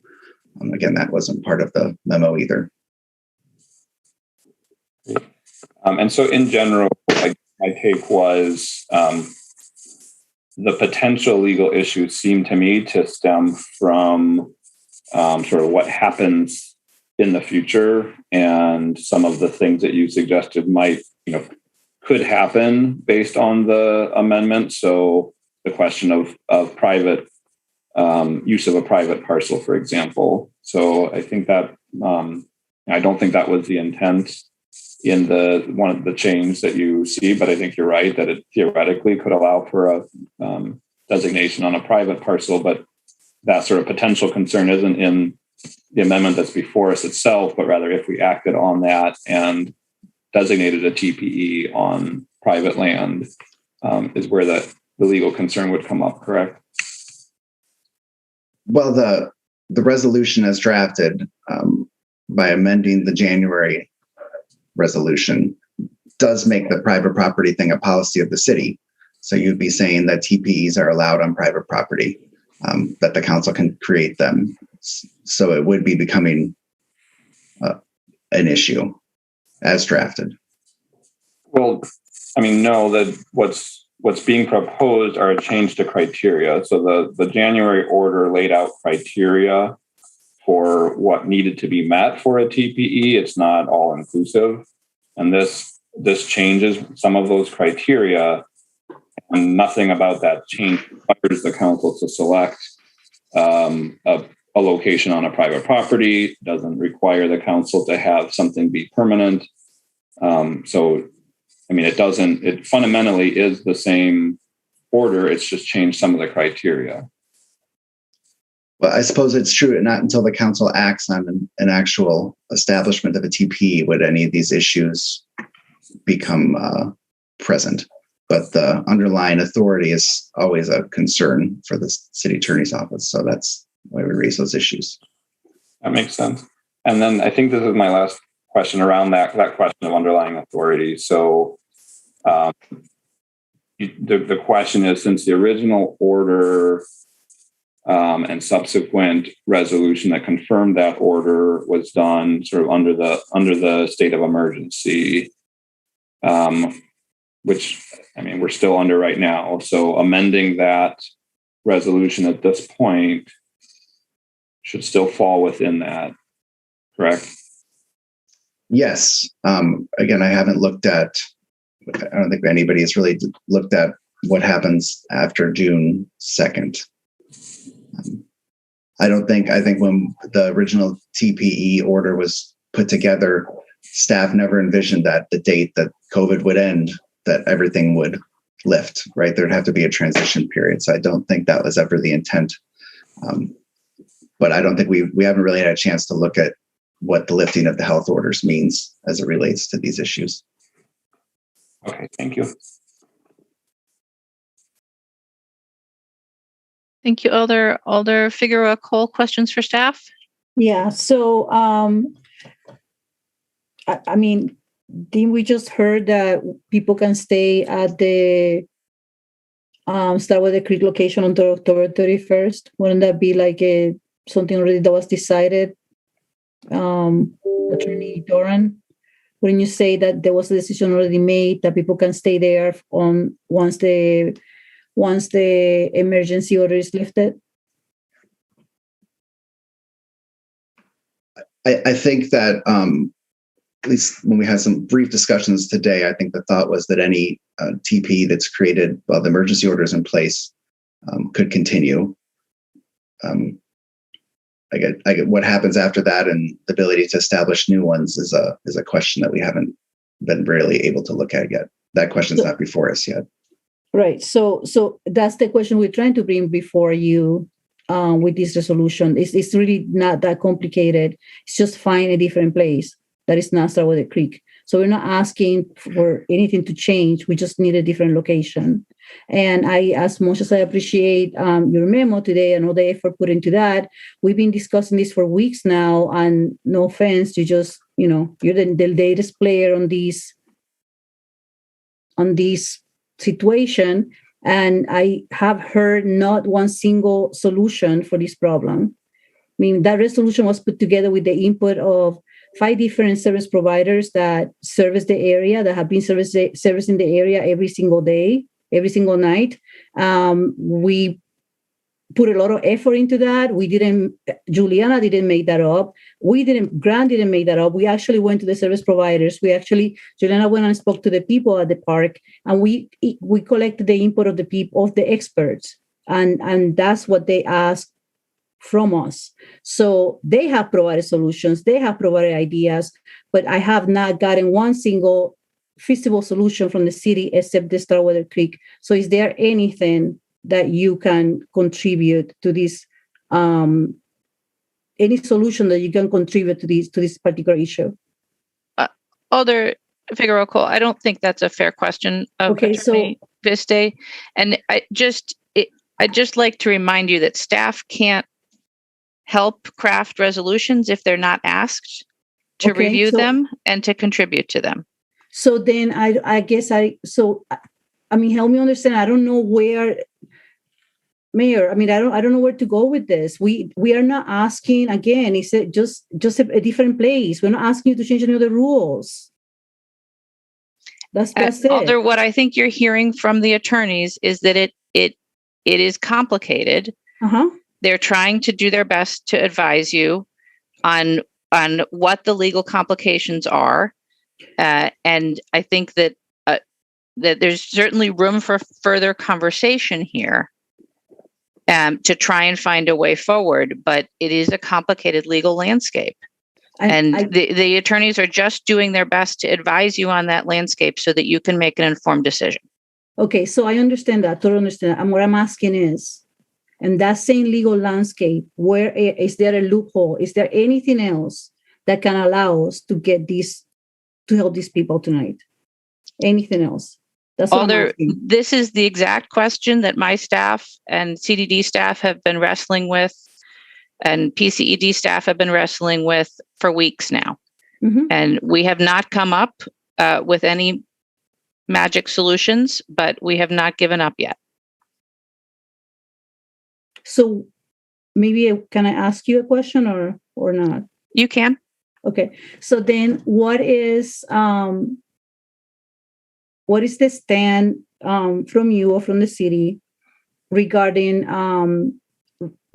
again, that wasn't part of the memo either. And so in general, my take was the potential legal issues seem to me to stem from sort of what happens in the future, and some of the things that you suggested might, could happen based on the amendment. So the question of private use of a private parcel, for example. So I think that I don't think that was the intent in one of the change that you see, but I think you're right that it theoretically could allow for a designation on a private parcel, but that sort of potential concern isn't in the amendment that's before us itself, but rather if we acted on that and designated a TPE on private land is where the legal concern would come up, correct? Well, the resolution as drafted by amending the January resolution does make the private property thing a policy of the city. So you'd be saying that TPEs are allowed on private property, that the council can create them. So it would be becoming an issue as drafted. Well, I mean, no, that what's being proposed are a change to criteria. So the January order laid out criteria for what needed to be met for a TPE. It's not all inclusive. And this changes some of those criteria, and nothing about that change requires the council to select a location on a private property, doesn't require the council to have something be permanent. So, I mean, it fundamentally is the same order. It's just changed some of the criteria. Well, I suppose it's true. Not until the council acts on an actual establishment of a TP would any of these issues become present. But the underlying authority is always a concern for the city attorney's office. So that's why we raise those issues. That makes sense. And then I think this is my last question around that question of underlying authority. So the question is, since the original order and subsequent resolution that confirmed that order was done sort of under the state of emergency, which, I mean, we're still under right now. So amending that resolution at this point should still fall within that, correct? Yes. Again, I haven't looked at, I don't think anybody has really looked at what happens after June 2nd. I think when the original TPE order was put together, staff never envisioned that the date that COVID would end, that everything would lift, right? There'd have to be a transition period. So I don't think that was ever the intent. But I don't think we haven't really had a chance to look at what the lifting of the health orders means as it relates to these issues. Okay, thank you. Thank you, Alder Figueroa Cole. Questions for staff? Yeah. So, I mean, didn't we just heard that people can stay at the Starwater Creek location until October 31st? Wouldn't that be like something already that was decided? Attorney Doran, wouldn't you say that there was a decision already made that people can stay there once the emergency order is lifted? I think that at least when we had some brief discussions today, I think the thought was that any TP that's created while the emergency order is in place could continue. I get what happens after that, and the ability to establish new ones is a question that we haven't been really able to look at yet. That question's not before us yet. Right. So that's the question we're trying to bring before you with this resolution. It's really not that complicated. It's just find a different place that is not Starwater Creek. So we're not asking for anything to change. We just need a different location. And as much as I appreciate your memo today and all the effort put into that, we've been discussing this for weeks now. And no offense, you're the latest player on this situation. And I have heard not one single solution for this problem. I mean, that resolution was put together with the input of 5 different service providers that service the area, that have been servicing the area every single day, every single night. We put a lot of effort into that. Juliana didn't make that up. Grant didn't make that up. We actually went to the service providers. Juliana went and spoke to the people at the park, and we collected the input of the experts. And that's what they asked from us. So they have provided solutions, they have provided ideas, but I have not gotten one single feasible solution from the city except the Starwater Creek. So is there anything that you can contribute to this, any solution that you can contribute to this particular issue? Alder Figueroa Cole, I don't think that's a fair question of Attorney Viste. And I'd just like to remind you that staff can't help craft resolutions if they're not asked to review them and to contribute to them. So then I guess help me understand. I don't know where Mayor, I mean, I don't know where to go with this. We are not asking again. Is it just a different place? We're not asking you to change any of the rules. That's it. Alder, what I think you're hearing from the attorneys is that it is complicated. They're trying to do their best to advise you on what the legal complications are, and I think that that there's certainly room for further conversation here, to try and find a way forward. But it is a complicated legal landscape. The attorneys are just doing their best to advise you on that landscape so that you can make an informed decision. Okay, so I understand that, totally understand. And what I'm asking is, in that same legal landscape, where is there a loophole? Is there anything else that can allow us to get these, to help these people tonight? Anything else? That's what I'm asking. This is the exact question that my staff and CDD staff have been wrestling with, and PCED staff have been wrestling with for weeks now. And we have not come up with any magic solutions, but we have not given up yet. So maybe can I ask you a question or not? You can. Okay. So then what is the stand from you or from the city regarding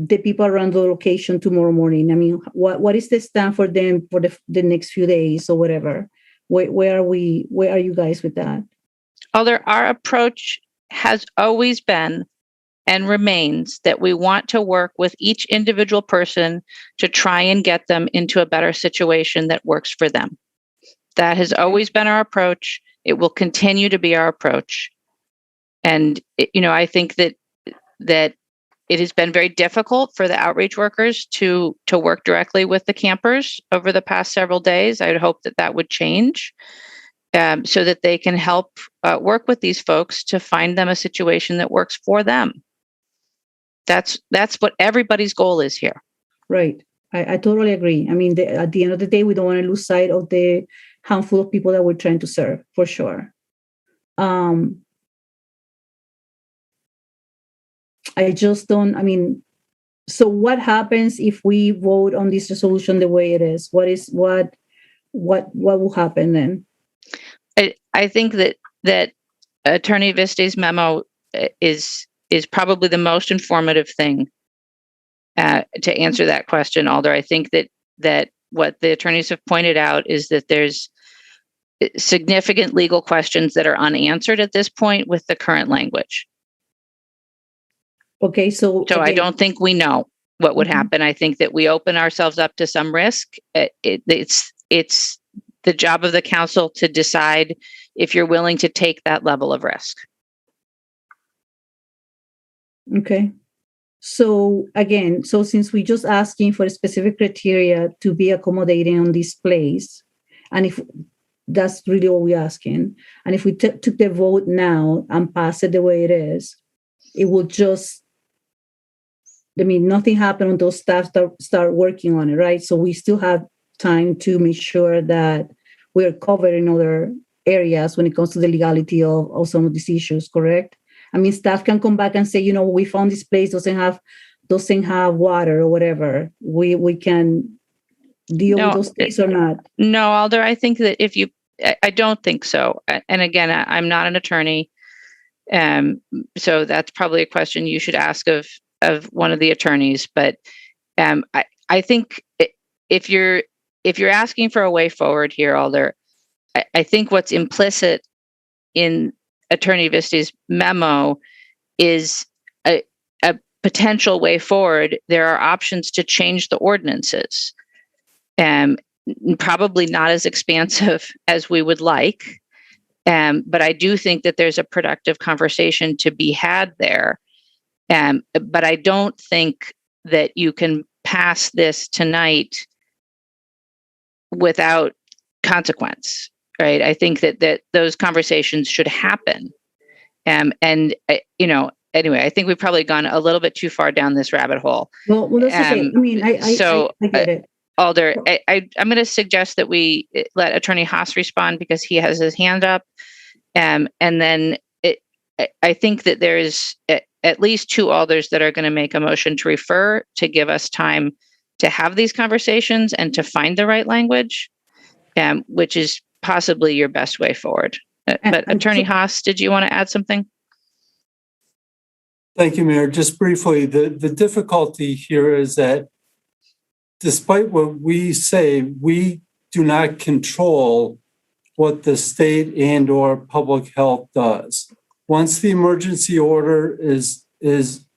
the people around the location tomorrow morning? I mean, what is the stand for them for the next few days or whatever? Where are you guys with that? Alder, our approach has always been and remains that we want to work with each individual person to try and get them into a better situation that works for them. That has always been our approach. It will continue to be our approach. And, I think that it has been very difficult for the outreach workers to work directly with the campers over the past several days. I would hope that would change, so that they can help work with these folks to find them a situation that works for them. That's what everybody's goal is here. Right. I totally agree. I mean, at the end of the day, we don't want to lose sight of the handful of people that we're trying to serve, for sure. I just don't, so what happens if we vote on this resolution the way it is? What will happen then? I think that Attorney Viste's memo is probably the most informative thing to answer that question, Alder. I think that what the attorneys have pointed out is that there's significant legal questions that are unanswered at this point with the current language. Okay, so I don't think we know what would happen. I think that we open ourselves up to some risk. It's the job of the council to decide if you're willing to take that level of risk. Okay. So again, since we're just asking for a specific criteria to be accommodating on this place, and if that's really what we're asking, and if we took the vote now and pass it the way it is, it will just, nothing happened until staff start working on it, right? So we still have time to make sure that we're covered in other areas when it comes to the legality of some of these issues, correct? Staff can come back and say, we found this place doesn't have water or whatever. We can deal with those things or not. No, Alder, I think that I don't think so. And again, I'm not an attorney. So that's probably a question you should ask of one of the attorneys. But I think if you're asking for a way forward here, Alder, I think what's implicit in Attorney Viste's memo is a potential way forward. There are options to change the ordinances, probably not as expansive as we would like. But I do think that there's a productive conversation to be had there. But I don't think that you can pass this tonight without consequence, right? I think that those conversations should happen. Anyway, I think we've probably gone a little bit too far down this rabbit hole. Well, that's okay. I get it. Alder, I'm going to suggest that we let Attorney Haas respond because he has his hand up. And then I think that there is at least two alders that are going to make a motion to refer to give us time to have these conversations and to find the right language, which is possibly your best way forward. But Attorney Haas, did you want to add something? Thank you, Mayor. Just briefly, the difficulty here is that despite what we say, we do not control what the state and or public health does. Once the emergency order is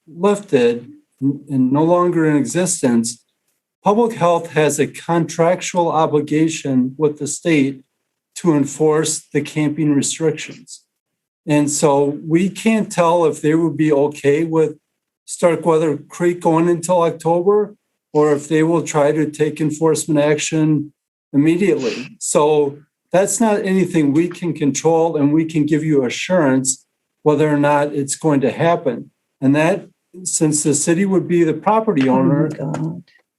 lifted and no longer in existence, public health has a contractual obligation with the state to enforce the camping restrictions. And so we can't tell if they would be okay with Starkweather Creek going until October, or if they will try to take enforcement action immediately. So that's not anything we can control, and we can give you assurance whether or not it's going to happen. And that, since the city would be the property owner,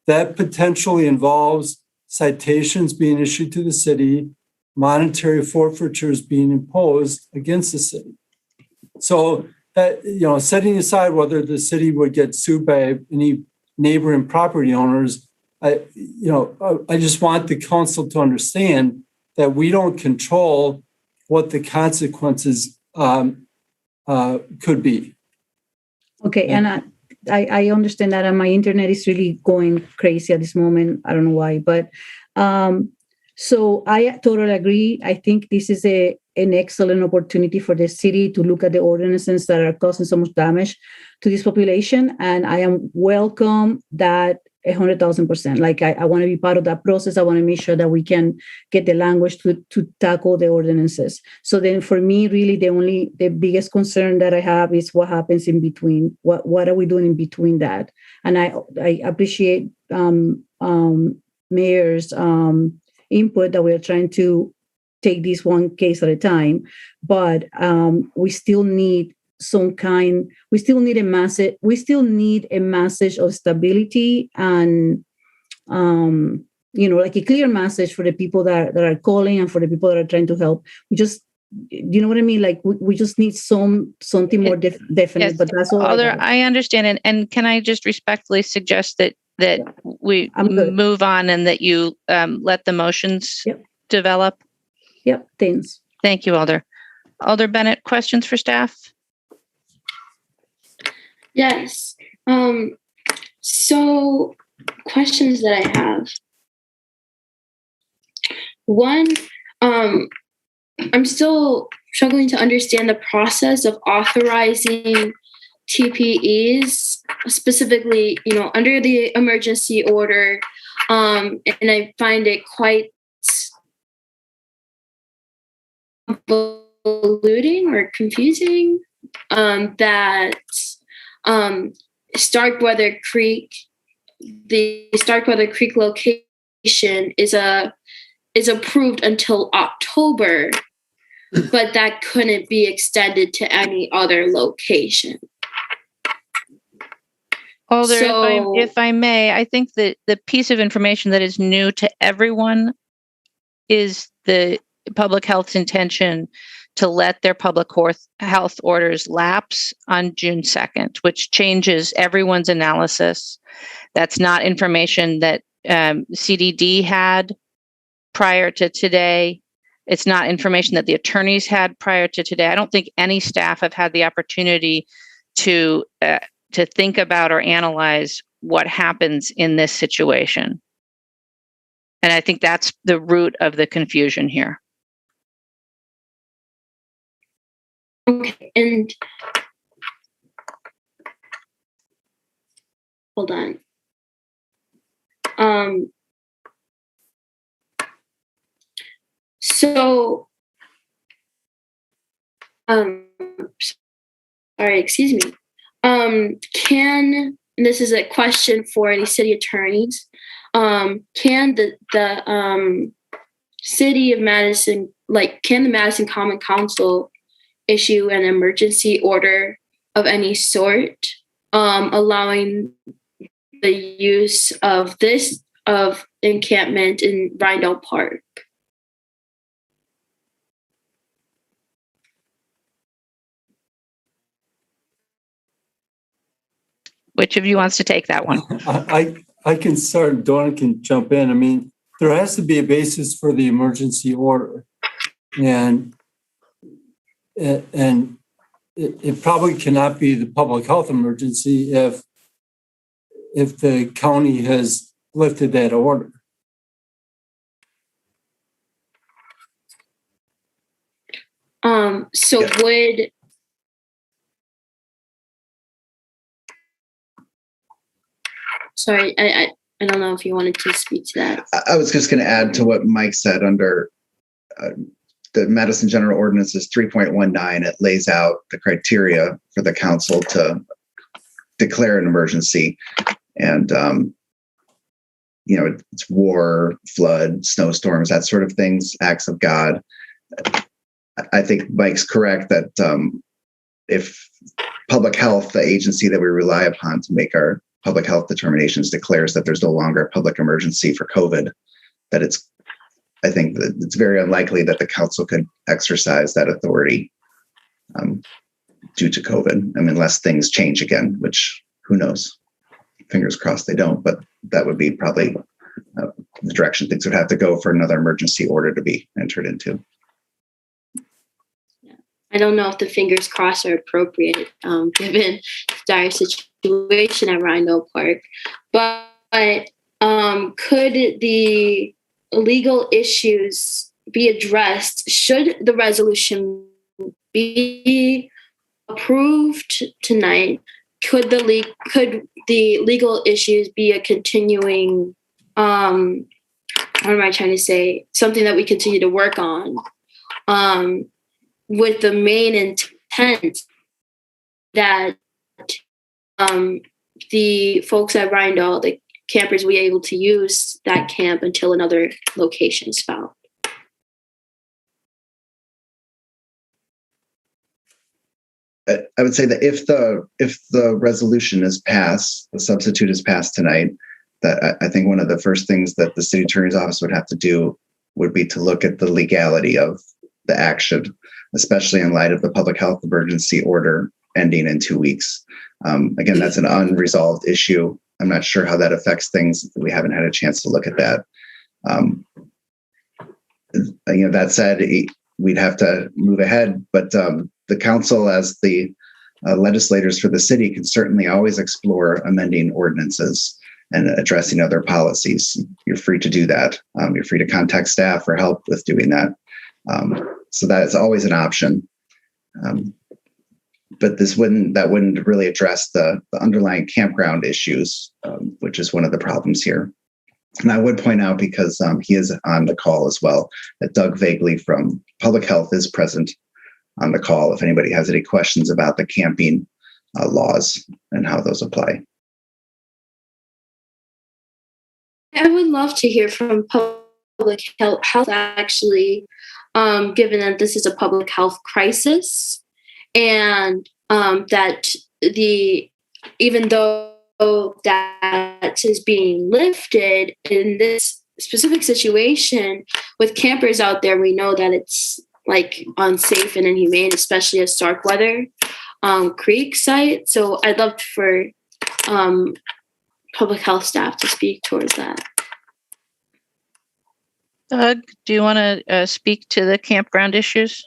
that potentially involves citations being issued to the city, monetary forfeitures being imposed against the city. So that, setting aside whether the city would get sued by any neighboring property owners, I just want the council to understand that we don't control what the consequences could be. Okay, and I understand that, and my internet is really going crazy at this moment. I don't know why, but so I totally agree. I think this is an excellent opportunity for the city to look at the ordinances that are causing so much damage to this population, and I am welcome that 100,000%. Like I want to be part of that process. I want to make sure that we can get the language to tackle the ordinances. So then for me, really the biggest concern that I have is what happens in between. What are we doing in between that? And I appreciate Mayor's input that we're trying to take this one case at a time, but we still need we still need a message of stability and like a clear message for the people that are calling and for the people that are trying to help. We just, you know what I mean? Like we just need something more definite, yes, but that's all. I understand. And can I just respectfully suggest that we move on and that you let the motions develop? Yep. Thanks. Thank you, Alder. Alder Bennett, questions for staff? Yes. So questions that I have. One, I'm still struggling to understand the process of authorizing TPEs, specifically, under the emergency order. And I find it quite convoluting or confusing that Starkweather Creek, the Starkweather Creek location is approved until October, but that couldn't be extended to any other location. Alder, if I may, I think that the piece of information that is new to everyone is the public health's intention to let their public health orders lapse on June 2nd, which changes everyone's analysis. That's not information that CDD had prior to today. It's not information that the attorneys had prior to today. I don't think any staff have had the opportunity to think about or analyze what happens in this situation. And I think that's the root of the confusion here. Okay, and hold on. Sorry, excuse me. This is a question for the city attorneys. Can the city of Madison, can the Madison Common Council issue an emergency order of any sort, allowing the use of encampment in Rindell Park? Which of you wants to take that one? I can start, Donna can jump in. I mean, there has to be a basis for the emergency order. And it probably cannot be the public health emergency if the county has lifted that order. So would sorry, I don't know if you wanted to speak to that. I was just going to add to what Mike said under the Madison General Ordinances 3.19. It lays out the criteria for the council to declare an emergency. And, it's war, flood, snowstorms, that sort of things, acts of God. I think Mike's correct that if public health, the agency that we rely upon to make our public health determinations, declares that there's no longer a public emergency for COVID, I think that it's very unlikely that the council could exercise that authority due to COVID. I mean, unless things change again, which who knows? Fingers crossed they don't, but that would be probably the direction things would have to go for another emergency order to be entered into. I don't know if the fingers crossed are appropriate given the dire situation at Rhino Park, but could the legal issues be addressed should the resolution be approved tonight? Could the legal issues be a continuing what am I trying to say? Something that we continue to work on with the main intent that the folks at Rindall, the campers, will be able to use that camp until another location is found. I would say that if the resolution is passed, the substitute is passed tonight, that I think one of the first things that the city attorney's office would have to do would be to look at the legality of the action, especially in light of the public health emergency order ending in 2 weeks. Again, that's an unresolved issue. I'm not sure how that affects things. We haven't had a chance to look at that. That said, we'd have to move ahead, but the council, as the legislators for the city, can certainly always explore amending ordinances and addressing other policies. You're free to do that. You're free to contact staff for help with doing that. So that is always an option. But that wouldn't really address the underlying campground issues, which is one of the problems here. And I would point out, because he is on the call as well, that Doug Vagley from Public Health is present on the call if anybody has any questions about the camping laws and how those apply. I would love to hear from public health actually, given that this is a public health crisis, and that even though that is being lifted in this specific situation with campers out there, we know that it's like unsafe and inhumane, especially at Starkweather Creek site. So I'd love for public health staff to speak towards that. Doug, do you want to speak to the campground issues?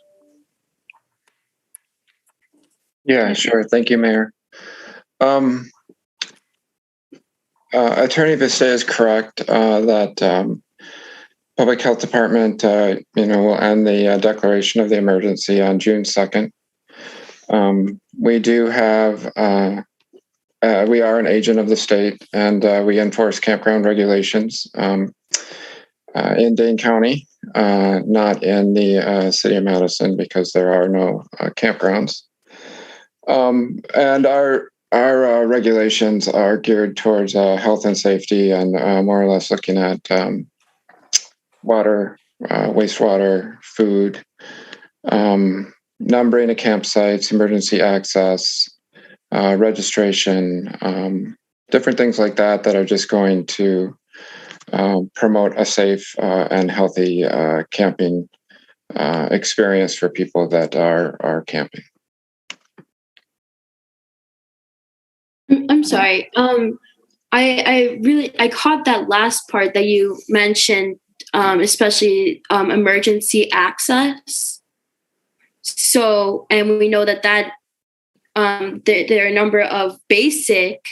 Yeah, sure. Thank you, Mayor. Attorney Vista is correct that Public Health Department, will end the declaration of the emergency on June 2nd. We do have, we are an agent of the state, and we enforce campground regulations in Dane County, not in the city of Madison, because there are no campgrounds. And our regulations are geared towards health and safety, and more or less looking at water, wastewater, food, numbering of campsites, emergency access, registration, different things like that are just going to promote a safe and healthy camping experience for people that are camping. I'm sorry. sorry. I caught that last part that you mentioned, especially emergency access. So, and we know that there are a number of basic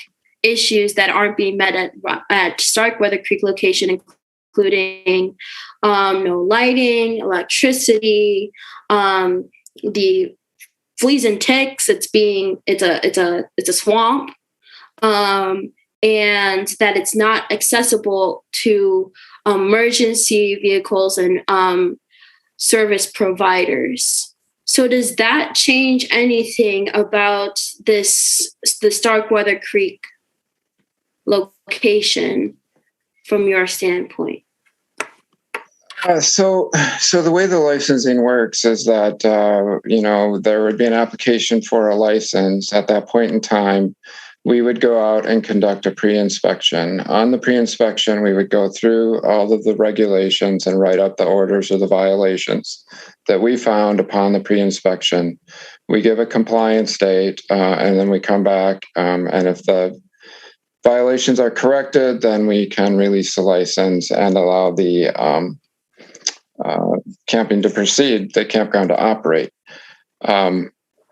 issues that aren't being met at Starkweather Creek location, including no lighting, electricity, the fleas and ticks. It's a swamp, and that it's not accessible to emergency vehicles and service providers. So does that change anything about the Starkweather Creek location from your standpoint? So the way the licensing works is that, there would be an application for a license. At that point in time, we would go out and conduct a pre-inspection. On the pre-inspection, we would go through all of the regulations and write up the orders or the violations that we found upon the pre-inspection. We give a compliance date, and then we come back, and if the violations are corrected, then we can release the license and allow the camping to proceed, the campground to operate.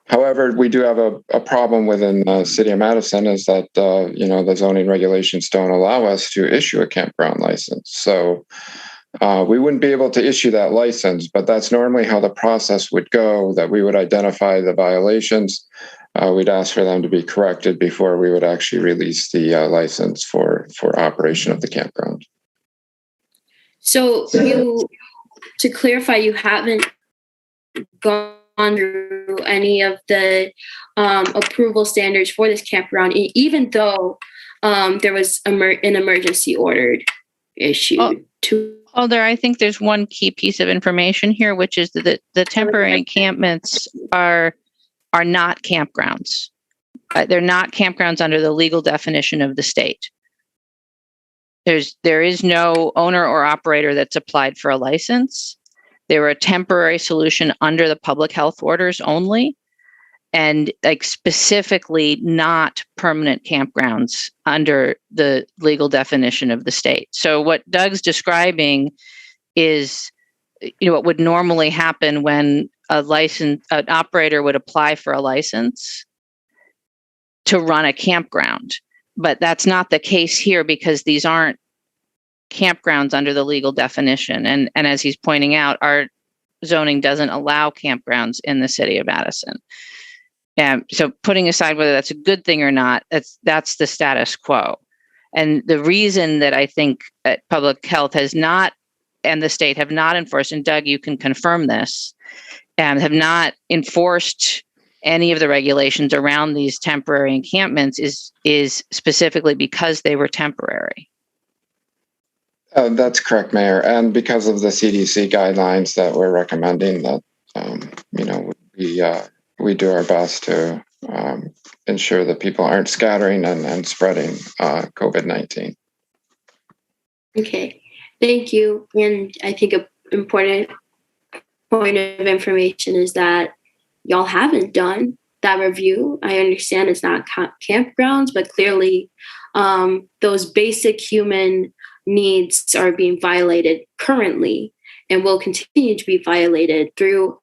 However, we do have a problem within the city of Madison is that, the zoning regulations don't allow us to issue a campground license. So we wouldn't be able to issue that license, but that's normally how the process would go, that we would identify the violations. We'd ask for them to be corrected before we would actually release the license for operation of the campground. So to clarify, you haven't gone through any of the approval standards for this campground, even though there was an emergency ordered issued to. Alder, I think there's one key piece of information here, which is that the temporary encampments are not campgrounds. They're not campgrounds under the legal definition of the state. There is no owner or operator that's applied for a license. They were a temporary solution under the public health orders only, and specifically not permanent campgrounds under the legal definition of the state. So what Doug's describing is, what would normally happen when an operator would apply for a license to run a campground. But that's not the case here because these aren't campgrounds under the legal definition. And as he's pointing out, our zoning doesn't allow campgrounds in the city of Madison. So putting aside whether that's a good thing or not, that's the status quo. And the reason that I think public health has not and the state have not enforced, and Doug, you can confirm this, have not enforced any of the regulations around these temporary encampments is specifically because they were temporary. That's correct, Mayor. And because of the CDC guidelines that we're recommending, that we do our best to ensure that people aren't scattering and spreading COVID-19. Okay, thank you. And I think an important point of information is that y'all haven't done that review. I understand it's not campgrounds, but clearly those basic human needs are being violated currently and will continue to be violated through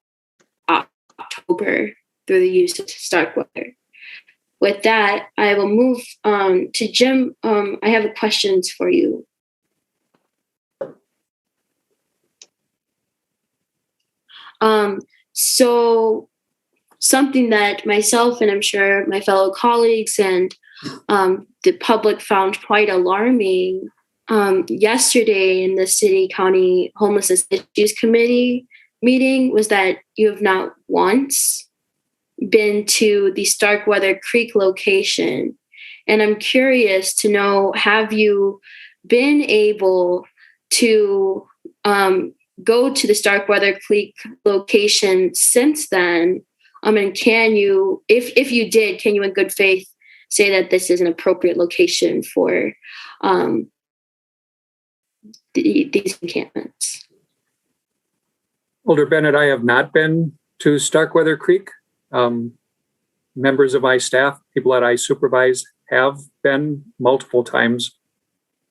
October through the use of Starkweather. With that, I will move to Jim. I have questions for you. So something that myself and I'm sure my fellow colleagues and the public found quite alarming yesterday in the City County Homelessness Issues Committee meeting was that you have not once been to the Starkweather Creek location. And I'm curious to know, have you been able to go to the Starkweather Creek location since then? And can you, if you did, can you in good faith say that this is an appropriate location for these encampments? Alder Bennett, I have not been to Starkweather Creek. Members of my staff, people that I supervise, have been multiple times.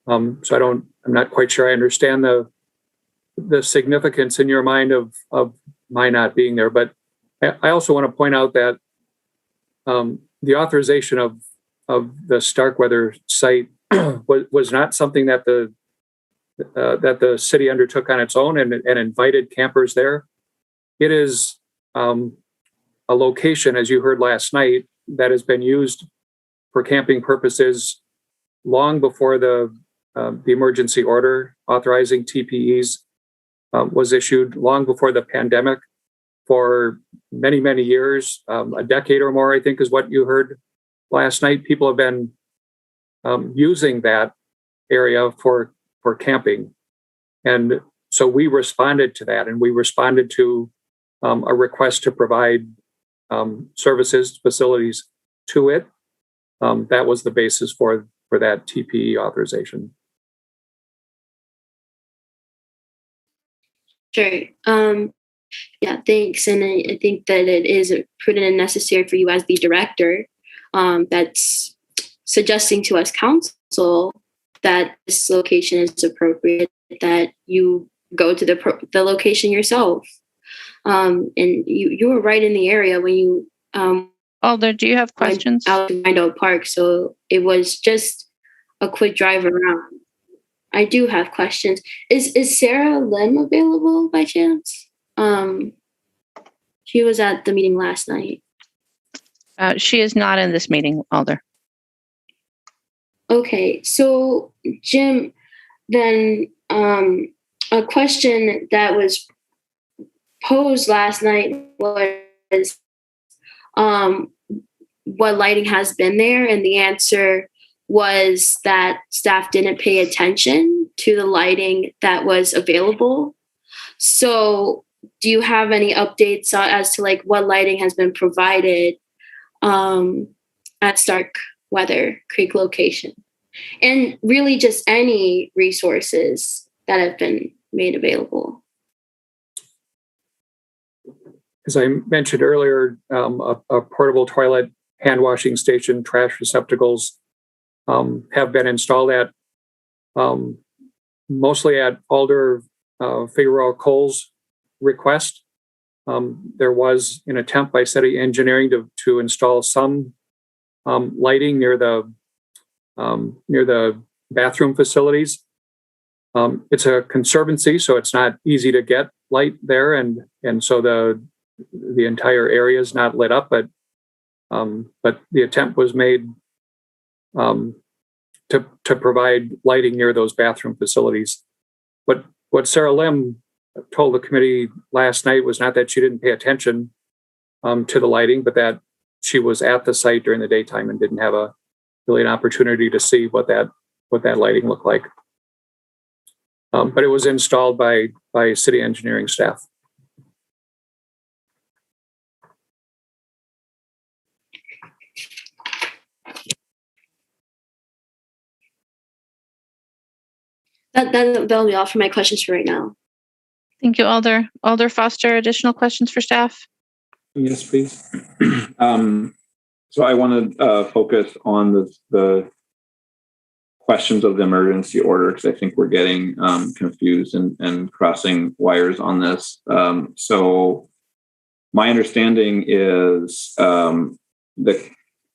So I'm not quite sure I understand the significance in your mind of my not being there. But I also want to point out that the authorization of the Starkweather site was not something that the city undertook on its own and invited campers there. It is a location, as you heard last night, that has been used for camping purposes long before the emergency order authorizing TPEs was issued, long before the pandemic, for many, many years, a decade or more, I think is what you heard last night. People have been using that area for camping. And so we responded to that, and we responded to a request to provide services, facilities to it. That was the basis for that TPE authorization. Sure. Yeah, thanks. And I think that it is prudent and necessary for you as the director that's suggesting to us council that this location is appropriate, that you go to the location yourself. And you were right in the area when you Alder, do you have questions? Out to Rindell Park, so it was just a quick drive around. I do have questions. Is Sarah Lim available by chance? She was at the meeting last night. She is not in this meeting, Alder. Okay, so Jim, then a question that was posed last night was what lighting has been there, and the answer was that staff didn't pay attention to the lighting that was available. So do you have any updates as to like what lighting has been provided at Starkweather Creek location? And really just any resources that have been made available. As I mentioned earlier, a portable toilet, hand washing station, trash receptacles have been installed at mostly at Alder Figueroa Cole's request. There was an attempt by city engineering to install some lighting near the bathroom facilities. It's a conservancy, so it's not easy to get light there, and so the entire area is not lit up. But the attempt was made to provide lighting near those bathroom facilities. But what Sarah Lim told the committee last night was not that she didn't pay attention to the lighting, but that she was at the site during the daytime and didn't have really an opportunity to see what that lighting looked like. But it was installed by city engineering staff. That'll be all for my questions for right now. Thank you, Alder. Alder Foster, additional questions for staff? Yes, please. So I want to focus on the questions of the emergency order, because I think we're getting confused and crossing wires on this. So my understanding is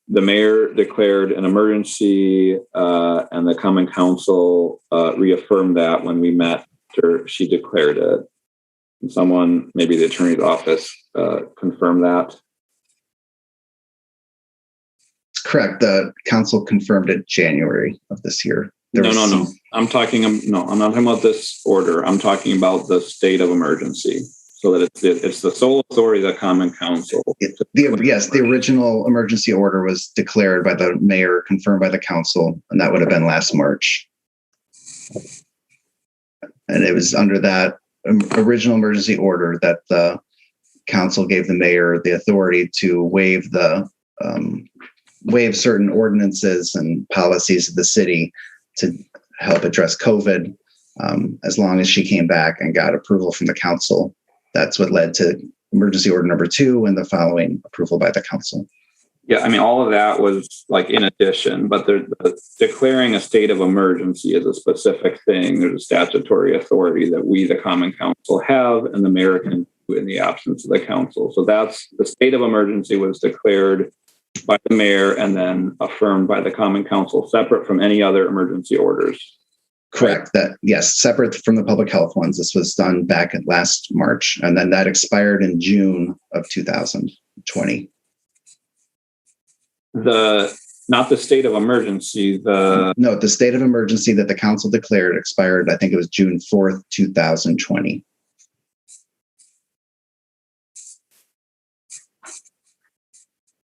the mayor declared an emergency, and the common council reaffirmed that when we met after she declared it. And someone, maybe the attorney's office, confirmed that. It's correct. The council confirmed it January of this year. No. I'm not talking about this order. I'm talking about the state of emergency. So that it's the sole authority of the common council. The original emergency order was declared by the mayor, confirmed by the council, and that would have been last March. And it was under that original emergency order that the council gave the mayor the authority to waive certain ordinances and policies of the city to help address COVID, as long as she came back and got approval from the council. That's what led to emergency order number 2 and the following approval by the council. Yeah, I mean, all of that was like in addition, but the declaring a state of emergency is a specific thing. There's a statutory authority that we, the Common Council, have, and the mayor can do in the absence of the council. So that's the state of emergency was declared by the mayor and then affirmed by the Common Council, separate from any other emergency orders. Correct. That, yes, separate from the public health ones. This was done back at last March, and then that expired in June of 2020. Not the state of emergency, No, the state of emergency that the council declared expired, I think it was June 4th, 2020.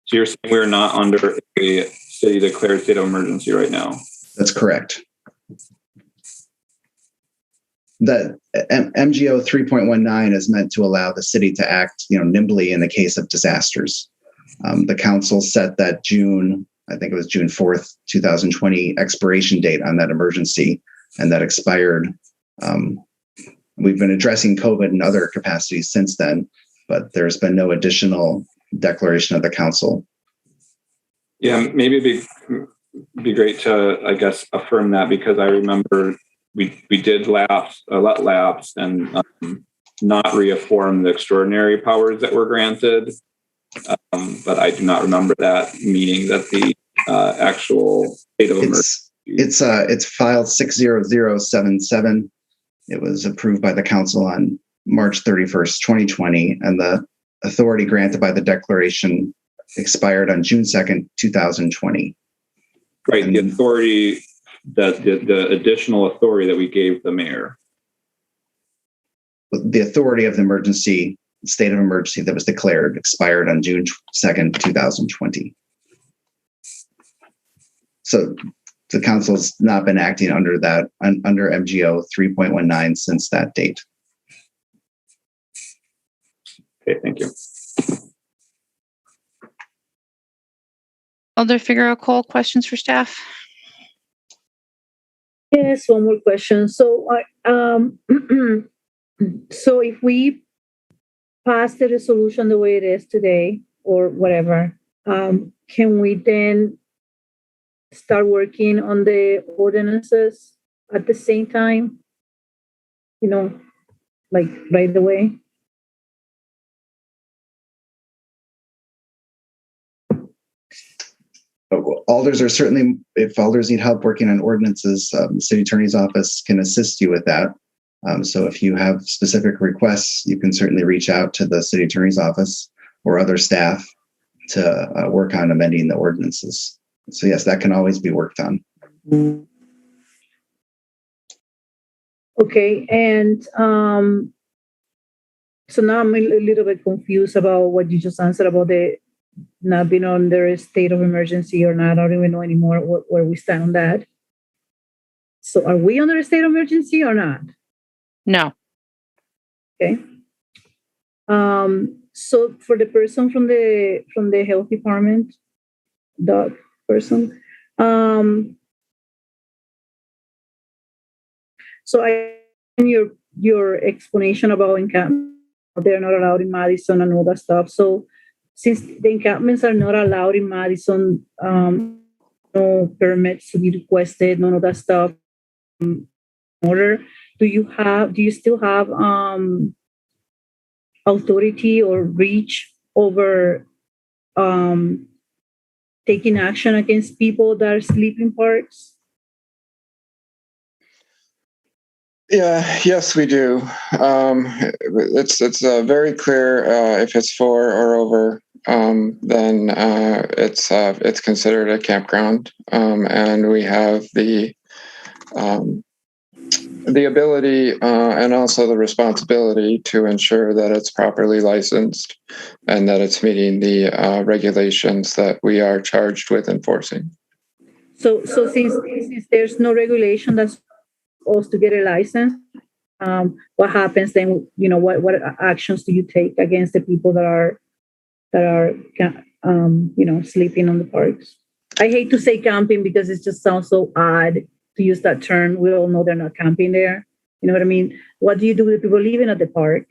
So you're saying we're not under a city declared state of emergency right now? That's correct. That MGO 3.19 is meant to allow the city to act, nimbly in the case of disasters. The council set that June 4th, 2020 expiration date on that emergency, and that expired. We've been addressing COVID in other capacities since then, but there's been no additional declaration of the council. Yeah, maybe it'd be great to, I guess, affirm that, because I remember we did let lapse and not reaffirm the extraordinary powers that were granted. But I do not remember that, meaning that the actual state of emergency. It's filed 60077. It was approved by the council on March 31st, 2020, and the authority granted by the declaration expired on June 2nd, 2020. Right, the authority, the additional authority that we gave the mayor. The authority of the state of emergency that was declared expired on June 2nd, 2020. So the council's not been acting under MGO 3.19 since that date. Okay, thank you. Alder Figueroa Cole, questions for staff? Yes, one more question. So, so if we pass the resolution the way it is today, or whatever, can we then start working on the ordinances at the same time? Like right away? Alders are certainly, if alders need help working on ordinances, the city attorney's office can assist you with that. So if you have specific requests, you can certainly reach out to the city attorney's office or other staff to work on amending the ordinances. So yes, that can always be worked on. Okay, and so now I'm a little bit confused about what you just answered about the not being under a state of emergency or not. I don't even know anymore where we stand on that. So are we under a state of emergency or not? No. Okay. So for the person from the health department, the person, so in your explanation about encampment, they're not allowed in Madison and all that stuff. So since the encampments are not allowed in Madison, no permits to be requested, none of that stuff. Order. Do you still have authority or reach over taking action against people that are sleeping in parks? Yeah, yes, we do. It's very clear if it's for or over, then it's considered a campground, and we have the ability and also the responsibility to ensure that it's properly licensed and that it's meeting the regulations that we are charged with enforcing. So since there's no regulation that's supposed to get a license, what happens then? What actions do you take against the people that are sleeping on the parks? I hate to say camping because it just sounds so odd to use that term. We all know they're not camping there. You know what I mean? What do you do with people living at the park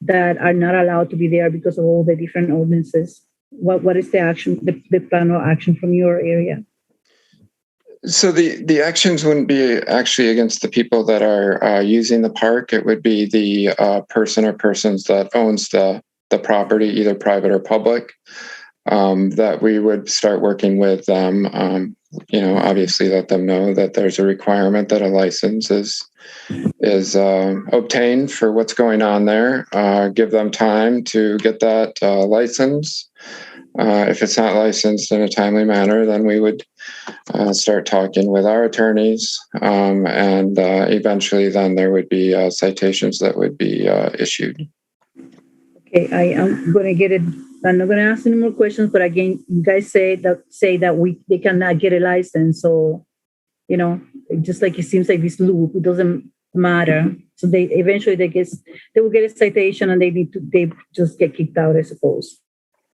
that are not allowed to be there because of all the different ordinances what is the action, the plan of action from your area? So the actions wouldn't be actually against the people that are using the park. It would be the person or persons that owns the property, either private or public, that we would start working with them. Obviously let them know that there's a requirement that a license is obtained for what's going on there. Give them time to get that license. If it's not licensed in a timely manner, then we would start talking with our attorneys, and eventually then there would be citations that would be issued. Okay, I am going to get it. I'm not going to ask any more questions, but again, you guys say that they cannot get a license. So, just like it seems like this loop, it doesn't matter. So they eventually they will get a citation and they just get kicked out, I suppose.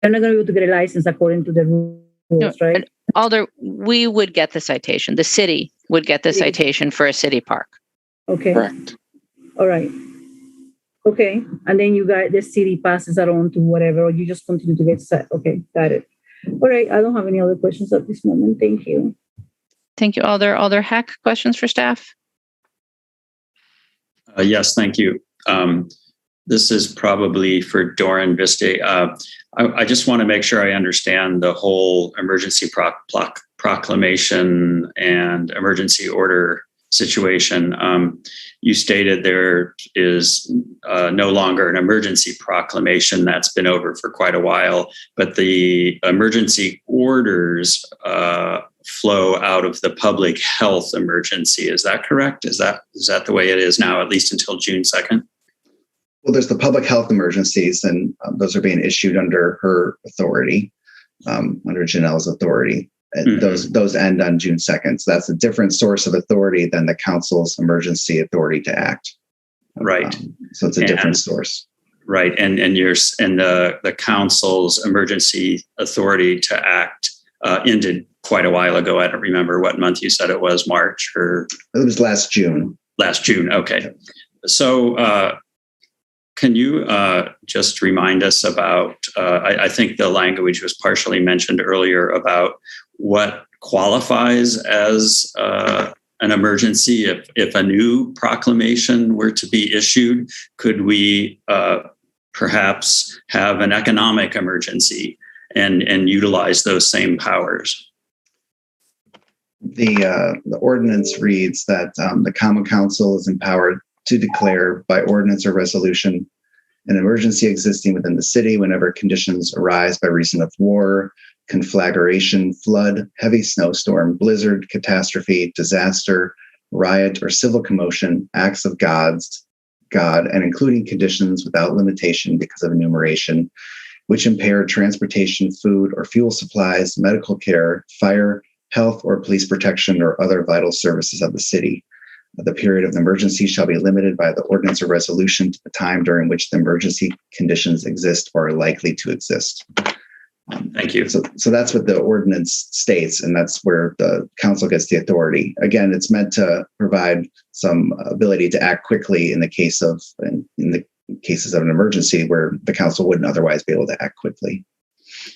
They're not going to be able to get a license according to the rules, right? Alder, we would get the citation. The city would get the citation for a city park. Okay. Correct. All right. Okay. And then the city passes that on to whatever, or you just continue to get set. Okay. Got it. All right. I don't have any other questions at this moment. Thank you. Thank you, Alder. Alder Heck, questions for staff? Yes, thank you. This is probably for Doran Viste. I just want to make sure I understand the whole emergency proclamation and emergency order situation. You stated there is no longer an emergency proclamation. That's been over for quite a while, but the emergency orders flow out of the public health emergency. Is that correct? Is that the way it is now, at least until June 2nd? Well, there's the public health emergencies, and those are being issued under her authority, under Janelle's authority. And those end on June 2nd. So that's a different source of authority than the council's emergency authority to act. Right. So it's a different source. Right. And the council's emergency authority to act ended quite a while ago. I don't remember what month you said it was, March or? It was last June. Last June. Okay. So can you just remind us about, I think the language was partially mentioned earlier about what qualifies as an emergency. If a new proclamation were to be issued, could we perhaps have an economic emergency and utilize those same powers? The ordinance reads that the Common Council is empowered to declare by ordinance or resolution an emergency existing within the city whenever conditions arise by reason of war, conflagration, flood, heavy snowstorm, blizzard, catastrophe, disaster, riot, or civil commotion, acts of God, and including conditions without limitation because of enumeration, which impair transportation, food, or fuel supplies, medical care, fire, health, or police protection, or other vital services of the city. The period of the emergency shall be limited by the ordinance or resolution to the time during which the emergency conditions exist or are likely to exist. Thank you. So that's what the ordinance states, and that's where the council gets the authority. Again, it's meant to provide some ability to act quickly in the cases of an emergency where the council wouldn't otherwise be able to act quickly.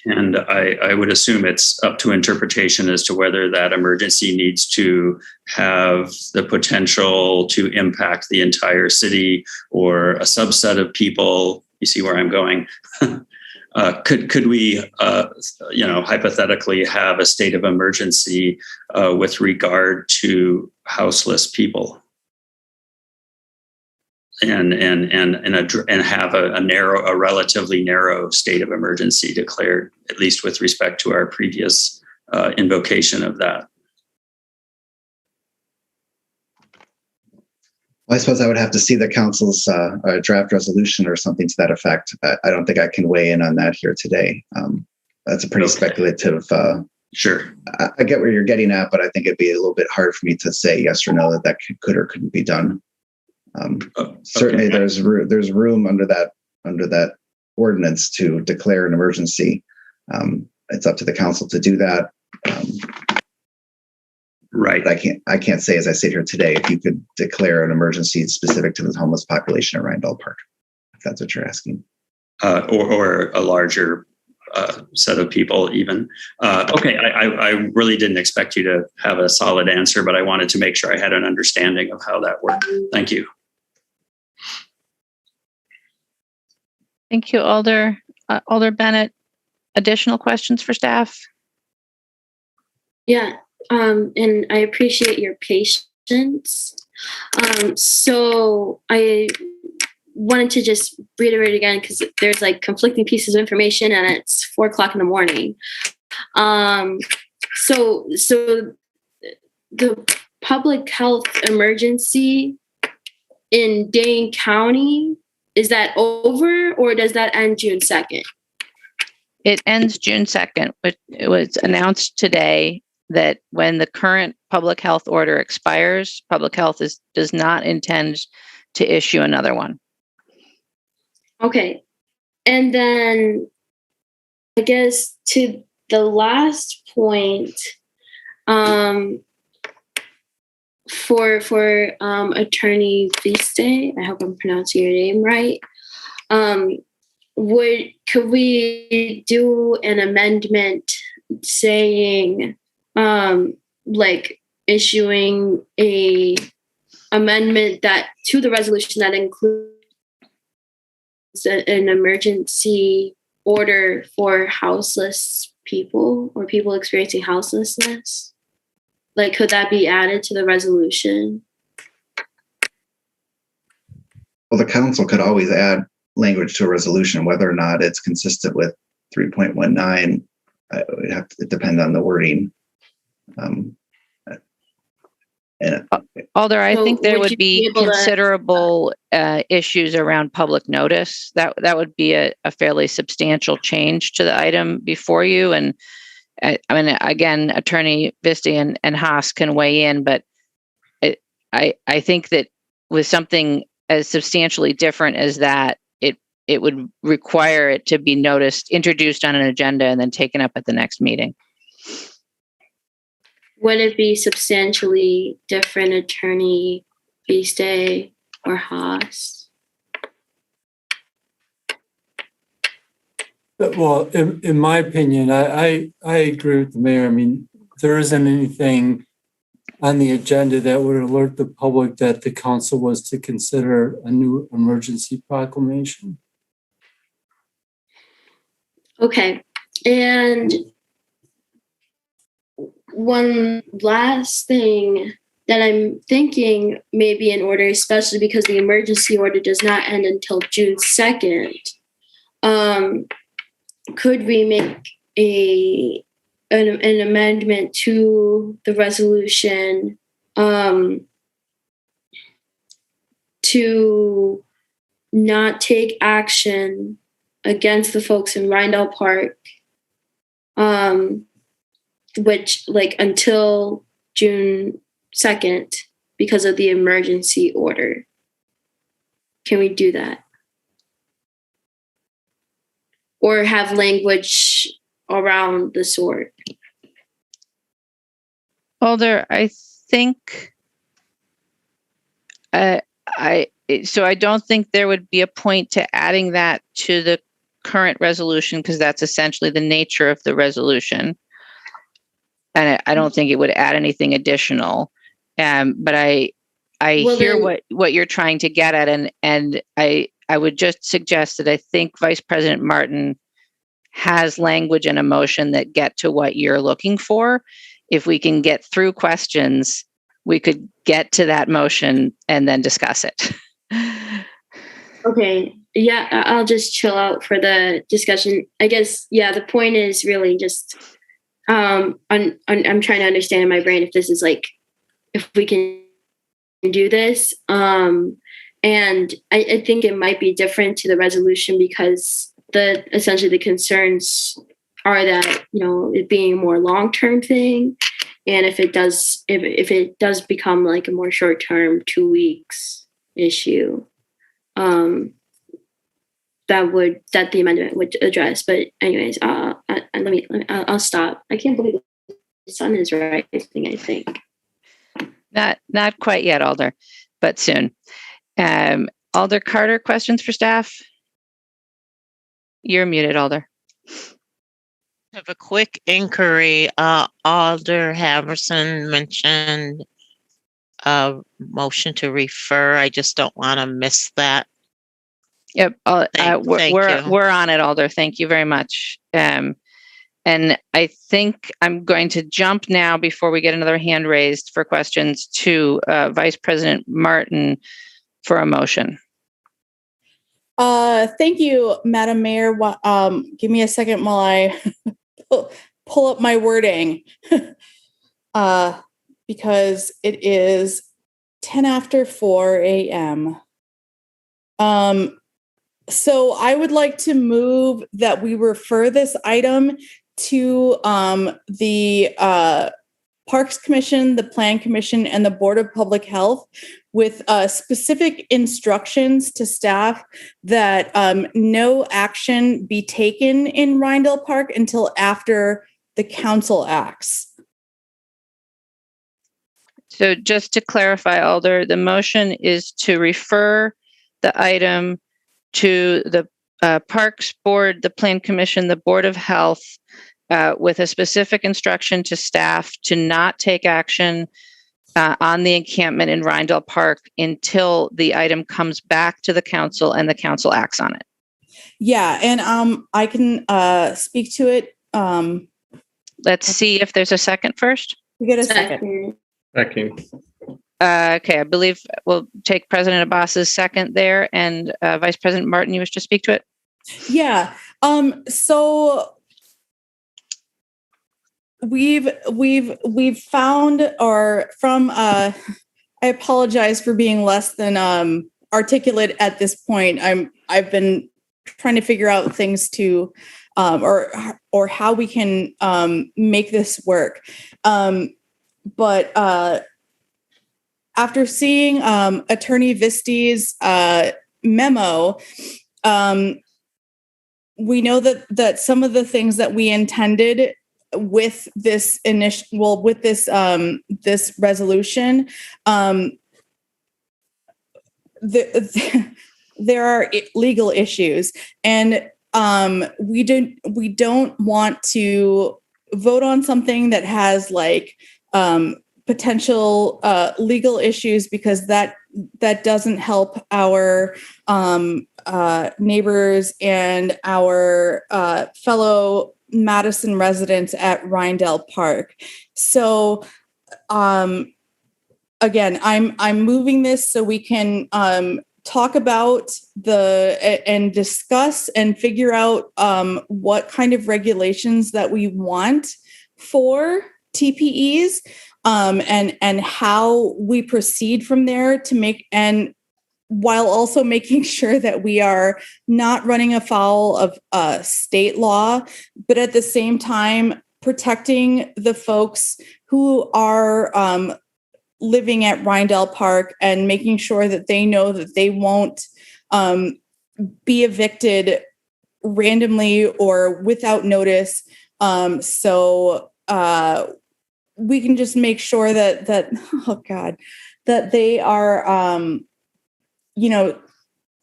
And I would assume it's up to interpretation as to whether that emergency needs to have the potential to impact the entire city or a subset of people. You see where I'm going? Could we, hypothetically have a state of emergency with regard to houseless people? And have a relatively narrow state of emergency declared, at least with respect to our previous invocation of that. Well, I suppose I would have to see the council's draft resolution or something to that effect. I don't think I can weigh in on that here today. That's a pretty speculative. Sure. I get where you're getting at, but I think it'd be a little bit hard for me to say yes or no that could or couldn't be done. Certainly, there's room under that ordinance to declare an emergency. It's up to the council to do that. Right. But I can't say as I sit here today if you could declare an emergency specific to the homeless population at Rindall Park, if that's what you're asking. Or a larger set of people even. Okay, I really didn't expect you to have a solid answer, but I wanted to make sure I had an understanding of how that worked. Thank you. Thank you, Alder. Alder Bennett, additional questions for staff? Yeah, and I appreciate your patience. So I wanted to just reiterate again, because there's like conflicting pieces of information and it's 4:00 in the morning. So the public health emergency in Dane County, is that over or does that end June 2nd? It ends June 2nd, but it was announced today that when the current public health order expires, public health does not intend to issue another one. Okay. And then I guess to the last point, for Attorney Viste, I hope I'm pronouncing your name right. Could we do an amendment saying, like issuing a amendment that to the resolution that includes an emergency order for houseless people or people experiencing houselessness? Like, could that be added to the resolution? Well, the council could always add language to a resolution, whether or not it's consistent with 3.19. It would have to depend on the wording. Alder, I So think there would would you be be able to- considerable issues around public notice. That would be a fairly substantial change to the item before you. And I mean, again, Attorney Viste and Haas can weigh in, but I think that with something as substantially different as that, it would require it to be noticed, introduced on an agenda, and then taken up at the next meeting. Would it be substantially different, Attorney Viste or Haas? Well, in my opinion, I agree with the mayor. I mean, there isn't anything on the agenda that would alert the public that the council was to consider a new emergency proclamation. Okay. And one last thing that I'm thinking may be in order, especially because the emergency order does not end until June 2nd. Could we make an amendment to the resolution to not take action against the folks in Rindell Park, which like until June 2nd because of the emergency order? Can we do that? Or have language around the sort? Alder, I think so I don't think there would be a point to adding that to the current resolution because that's essentially the nature of the resolution. And I don't think it would add anything additional. But I hear what you're trying to get at, and I would just suggest that I think Vice President Martin has language and emotion that get to what you're looking for. If we can get through questions, we could get to that motion and then discuss it. Okay. Yeah, I'll just chill out for the discussion. I guess, yeah, the point is really just, I'm trying to understand in my brain if this is like, if we can do this. And I think it might be different to the resolution because essentially the concerns are that, you know, it being a more long-term thing. And if it does become like a more short-term 2 weeks issue, that the amendment would address. But anyways, I'll stop. I can't believe the sun is rising, I think. Not quite yet, Alder, but soon. Alder Carter, questions for staff? You're muted, Alder. Have a quick inquiry. Alder Haverson mentioned a motion to refer. I just don't want to miss that. Yep. Thank We're you. on it, Alder. Thank you very much. And I think I'm going to jump now before we get another hand raised for questions to Vice President Martin for a motion. Thank you, Madam Mayor. Give me a second while I pull up my wording because it is 10 after 4 a.m. So I would like to move that we refer this item to the Parks Commission, the Plan Commission, and the Board of Public Health with specific instructions to staff that no action be taken in Rindell Park until after the council acts. So just to clarify, Alder, the motion is to refer the item to the Parks Board, the Plan Commission, the Board of Health, with a specific instruction to staff to not take action on the encampment in Rindell Park until the item comes back to the council and the council acts on it. Yeah, and I can speak to it. Let's see if there's a second first. We get a second. Second. Okay, I believe we'll take President Abbas's second there, and Vice President Martin, you wish to speak to it? Yeah. So we've found, or from I apologize for being less than articulate at this point. I've been trying to figure out things to or how we can make this work. But after seeing Attorney Visti's memo, we know that some of the things that we intended with this this resolution, there are legal issues, and we don't want to vote on something that has potential legal issues, because that doesn't help our neighbors and our fellow Madison residents at Rindell Park. So again, I'm moving this so we can talk about and discuss and figure out what kind of regulations that we want for TPEs, and how we proceed from there to make, and while also making sure that we are not running afoul of state law, but at the same time protecting the folks who are living at Rindell Park, and making sure that they know that they won't be evicted randomly or without notice. So we can just make sure that that they are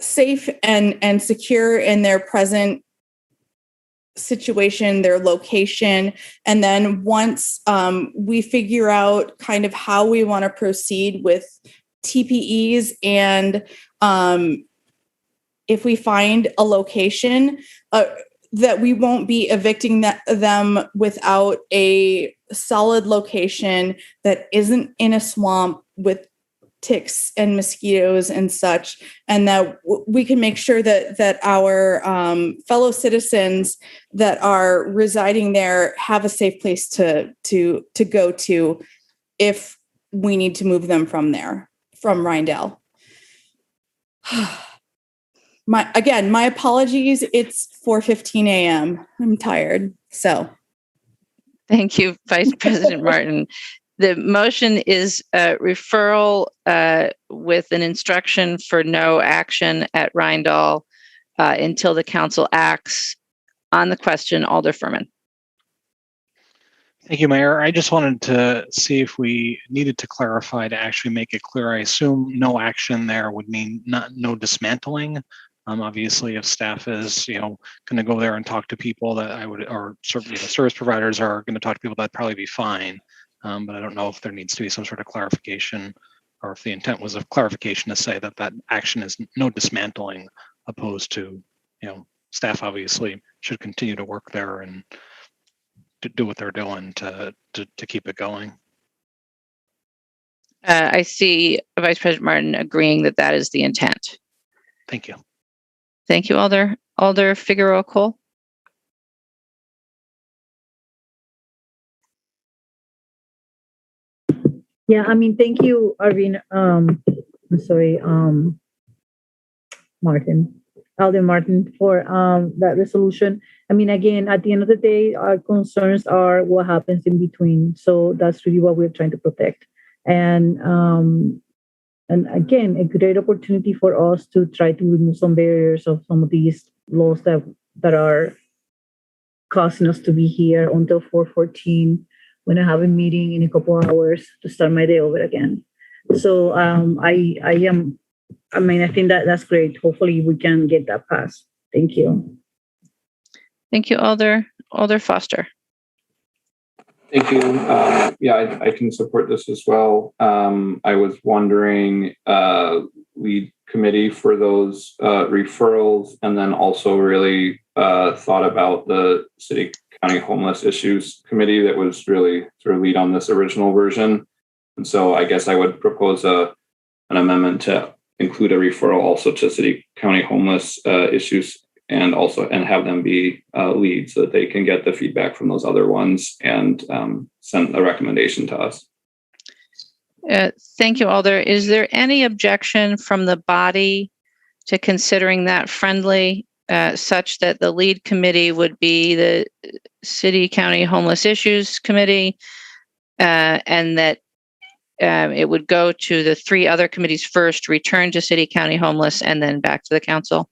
safe and secure in their present situation, their location. And then once we figure out kind of how we want to proceed with TPEs, and if we find a location, that we won't be evicting them without a solid location that isn't in a swamp with ticks and mosquitoes and such, and that we can make sure that our fellow citizens that are residing there have a safe place to go to if we need to move them from Rindell. My apologies. It's 4:15 a.m. I'm tired. So thank you, Vice President Martin. The motion is referral with an instruction for no action at Rindell until the council acts on the question. Alder Furman. Thank you, Mayor. I just wanted to see if we needed to clarify to actually make it clear. I assume no action there would mean no dismantling Obviously, if staff is, going to go there and talk to people or service providers are going to talk to people, that'd probably be fine. But I don't know if there needs to be some sort of clarification, or if the intent was a clarification to say that action is no dismantling, opposed to, staff obviously should continue to work there and to do what they're doing to keep it going. I see Vice President Martin agreeing that is the intent. Thank you. Thank you, Alder. Alder Figueroa Cole. Yeah, thank you, Arvin. I'm sorry, Alder Martin, for that resolution. Again, at the end of the day, our concerns are what happens in between. So that's really what we're trying to protect. And again, a great opportunity for us to try to remove some barriers of some of these laws that are causing us to be here until 4:14 when I have a meeting in a couple of hours to start my day over again. So I think that's great. Hopefully we can get that passed. Thank you. Thank you, Alder. Alder Foster. Thank you. Yeah, I can support this as well. I was wondering, lead committee for those referrals, and then also really thought about the City County Homeless Issues Committee that was really sort of lead on this original version. And so I guess I would propose an amendment to include a referral also to City County Homeless Issues, and have them be lead so that they can get the feedback from those other ones and send a recommendation to us. Thank you, Alder. Is there any objection from the body to considering that friendly, such that the lead committee would be the City County Homeless Issues Committee, and that it would go to the three other committees first, return to City County Homeless, and then back to the council?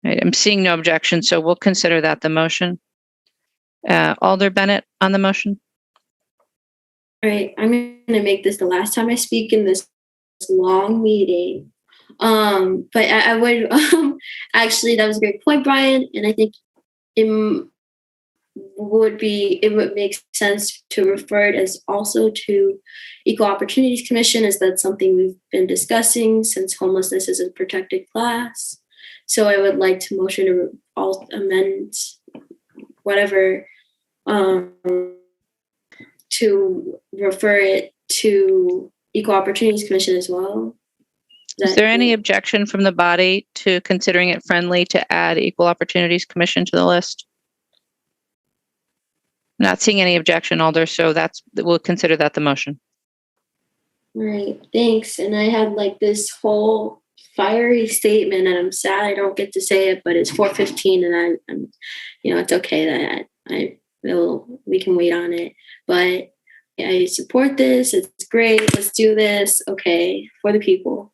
Right, I'm seeing no objection, so we'll consider that the motion. Alder Bennett on the motion. All right, I'm going to make this the last time I speak in this long meeting. But I would actually, that was a great point, Brian, and I think it would make sense to refer it as also to Equal Opportunities Commission, as that's something we've been discussing since homelessness is a protected class. So I would like to motion to amend whatever to refer it to Equal Opportunities Commission as well. Is there any objection from the body to considering it friendly to add Equal Opportunities Commission to the list? Not seeing any objection, Alder, so we'll consider that the motion. All right, thanks. And I had this whole fiery statement, and I'm sad I don't get to say it, but it's 4:15, and I'm it's okay that we can wait on it. But I support this. It's great. Let's do this. Okay, for the people.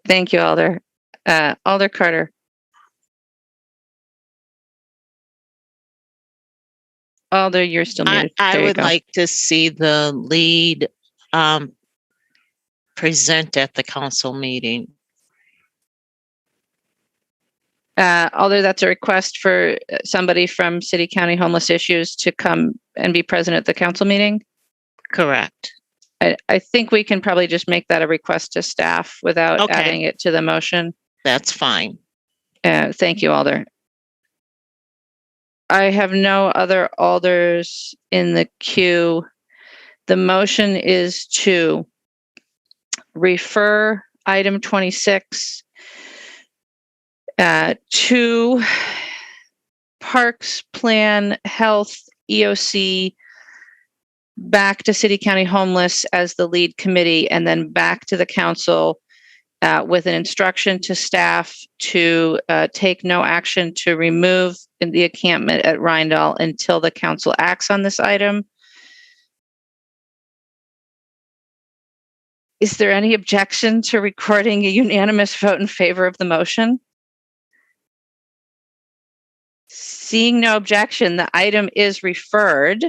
Thank you, Alder. Alder Carter. Alder, you're still muted. I would like to see the lead present at the council meeting. Alder, that's a request for somebody from City County Homeless Issues to come and be present at the council meeting? Correct. I think we can probably just make that a request to staff without adding it to the motion. That's fine. Thank you, Alder. I have no other Alders in the queue. The motion is to refer item 26 to Parks Plan Health EOC, back to City County Homeless as the lead committee, and then back to the council with an instruction to staff to take no action to remove the encampment at Rindall until the council acts on this item. Is there any objection to recording a unanimous vote in favor of the motion? Seeing no objection, the item is referred.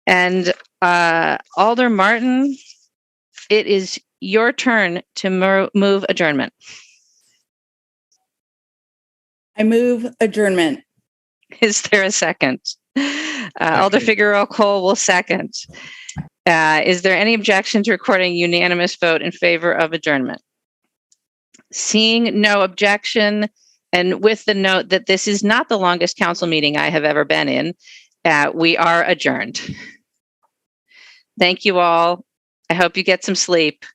And Alder Martin, it is your turn to move adjournment. I move adjournment. Is there a second? Alder Figueroa Cole will second. Is there any objection to recording a unanimous vote in favor of adjournment? Seeing no objection, and with the note that this is not the longest council meeting I have ever been in, we are adjourned. Thank you all. I hope you get some sleep.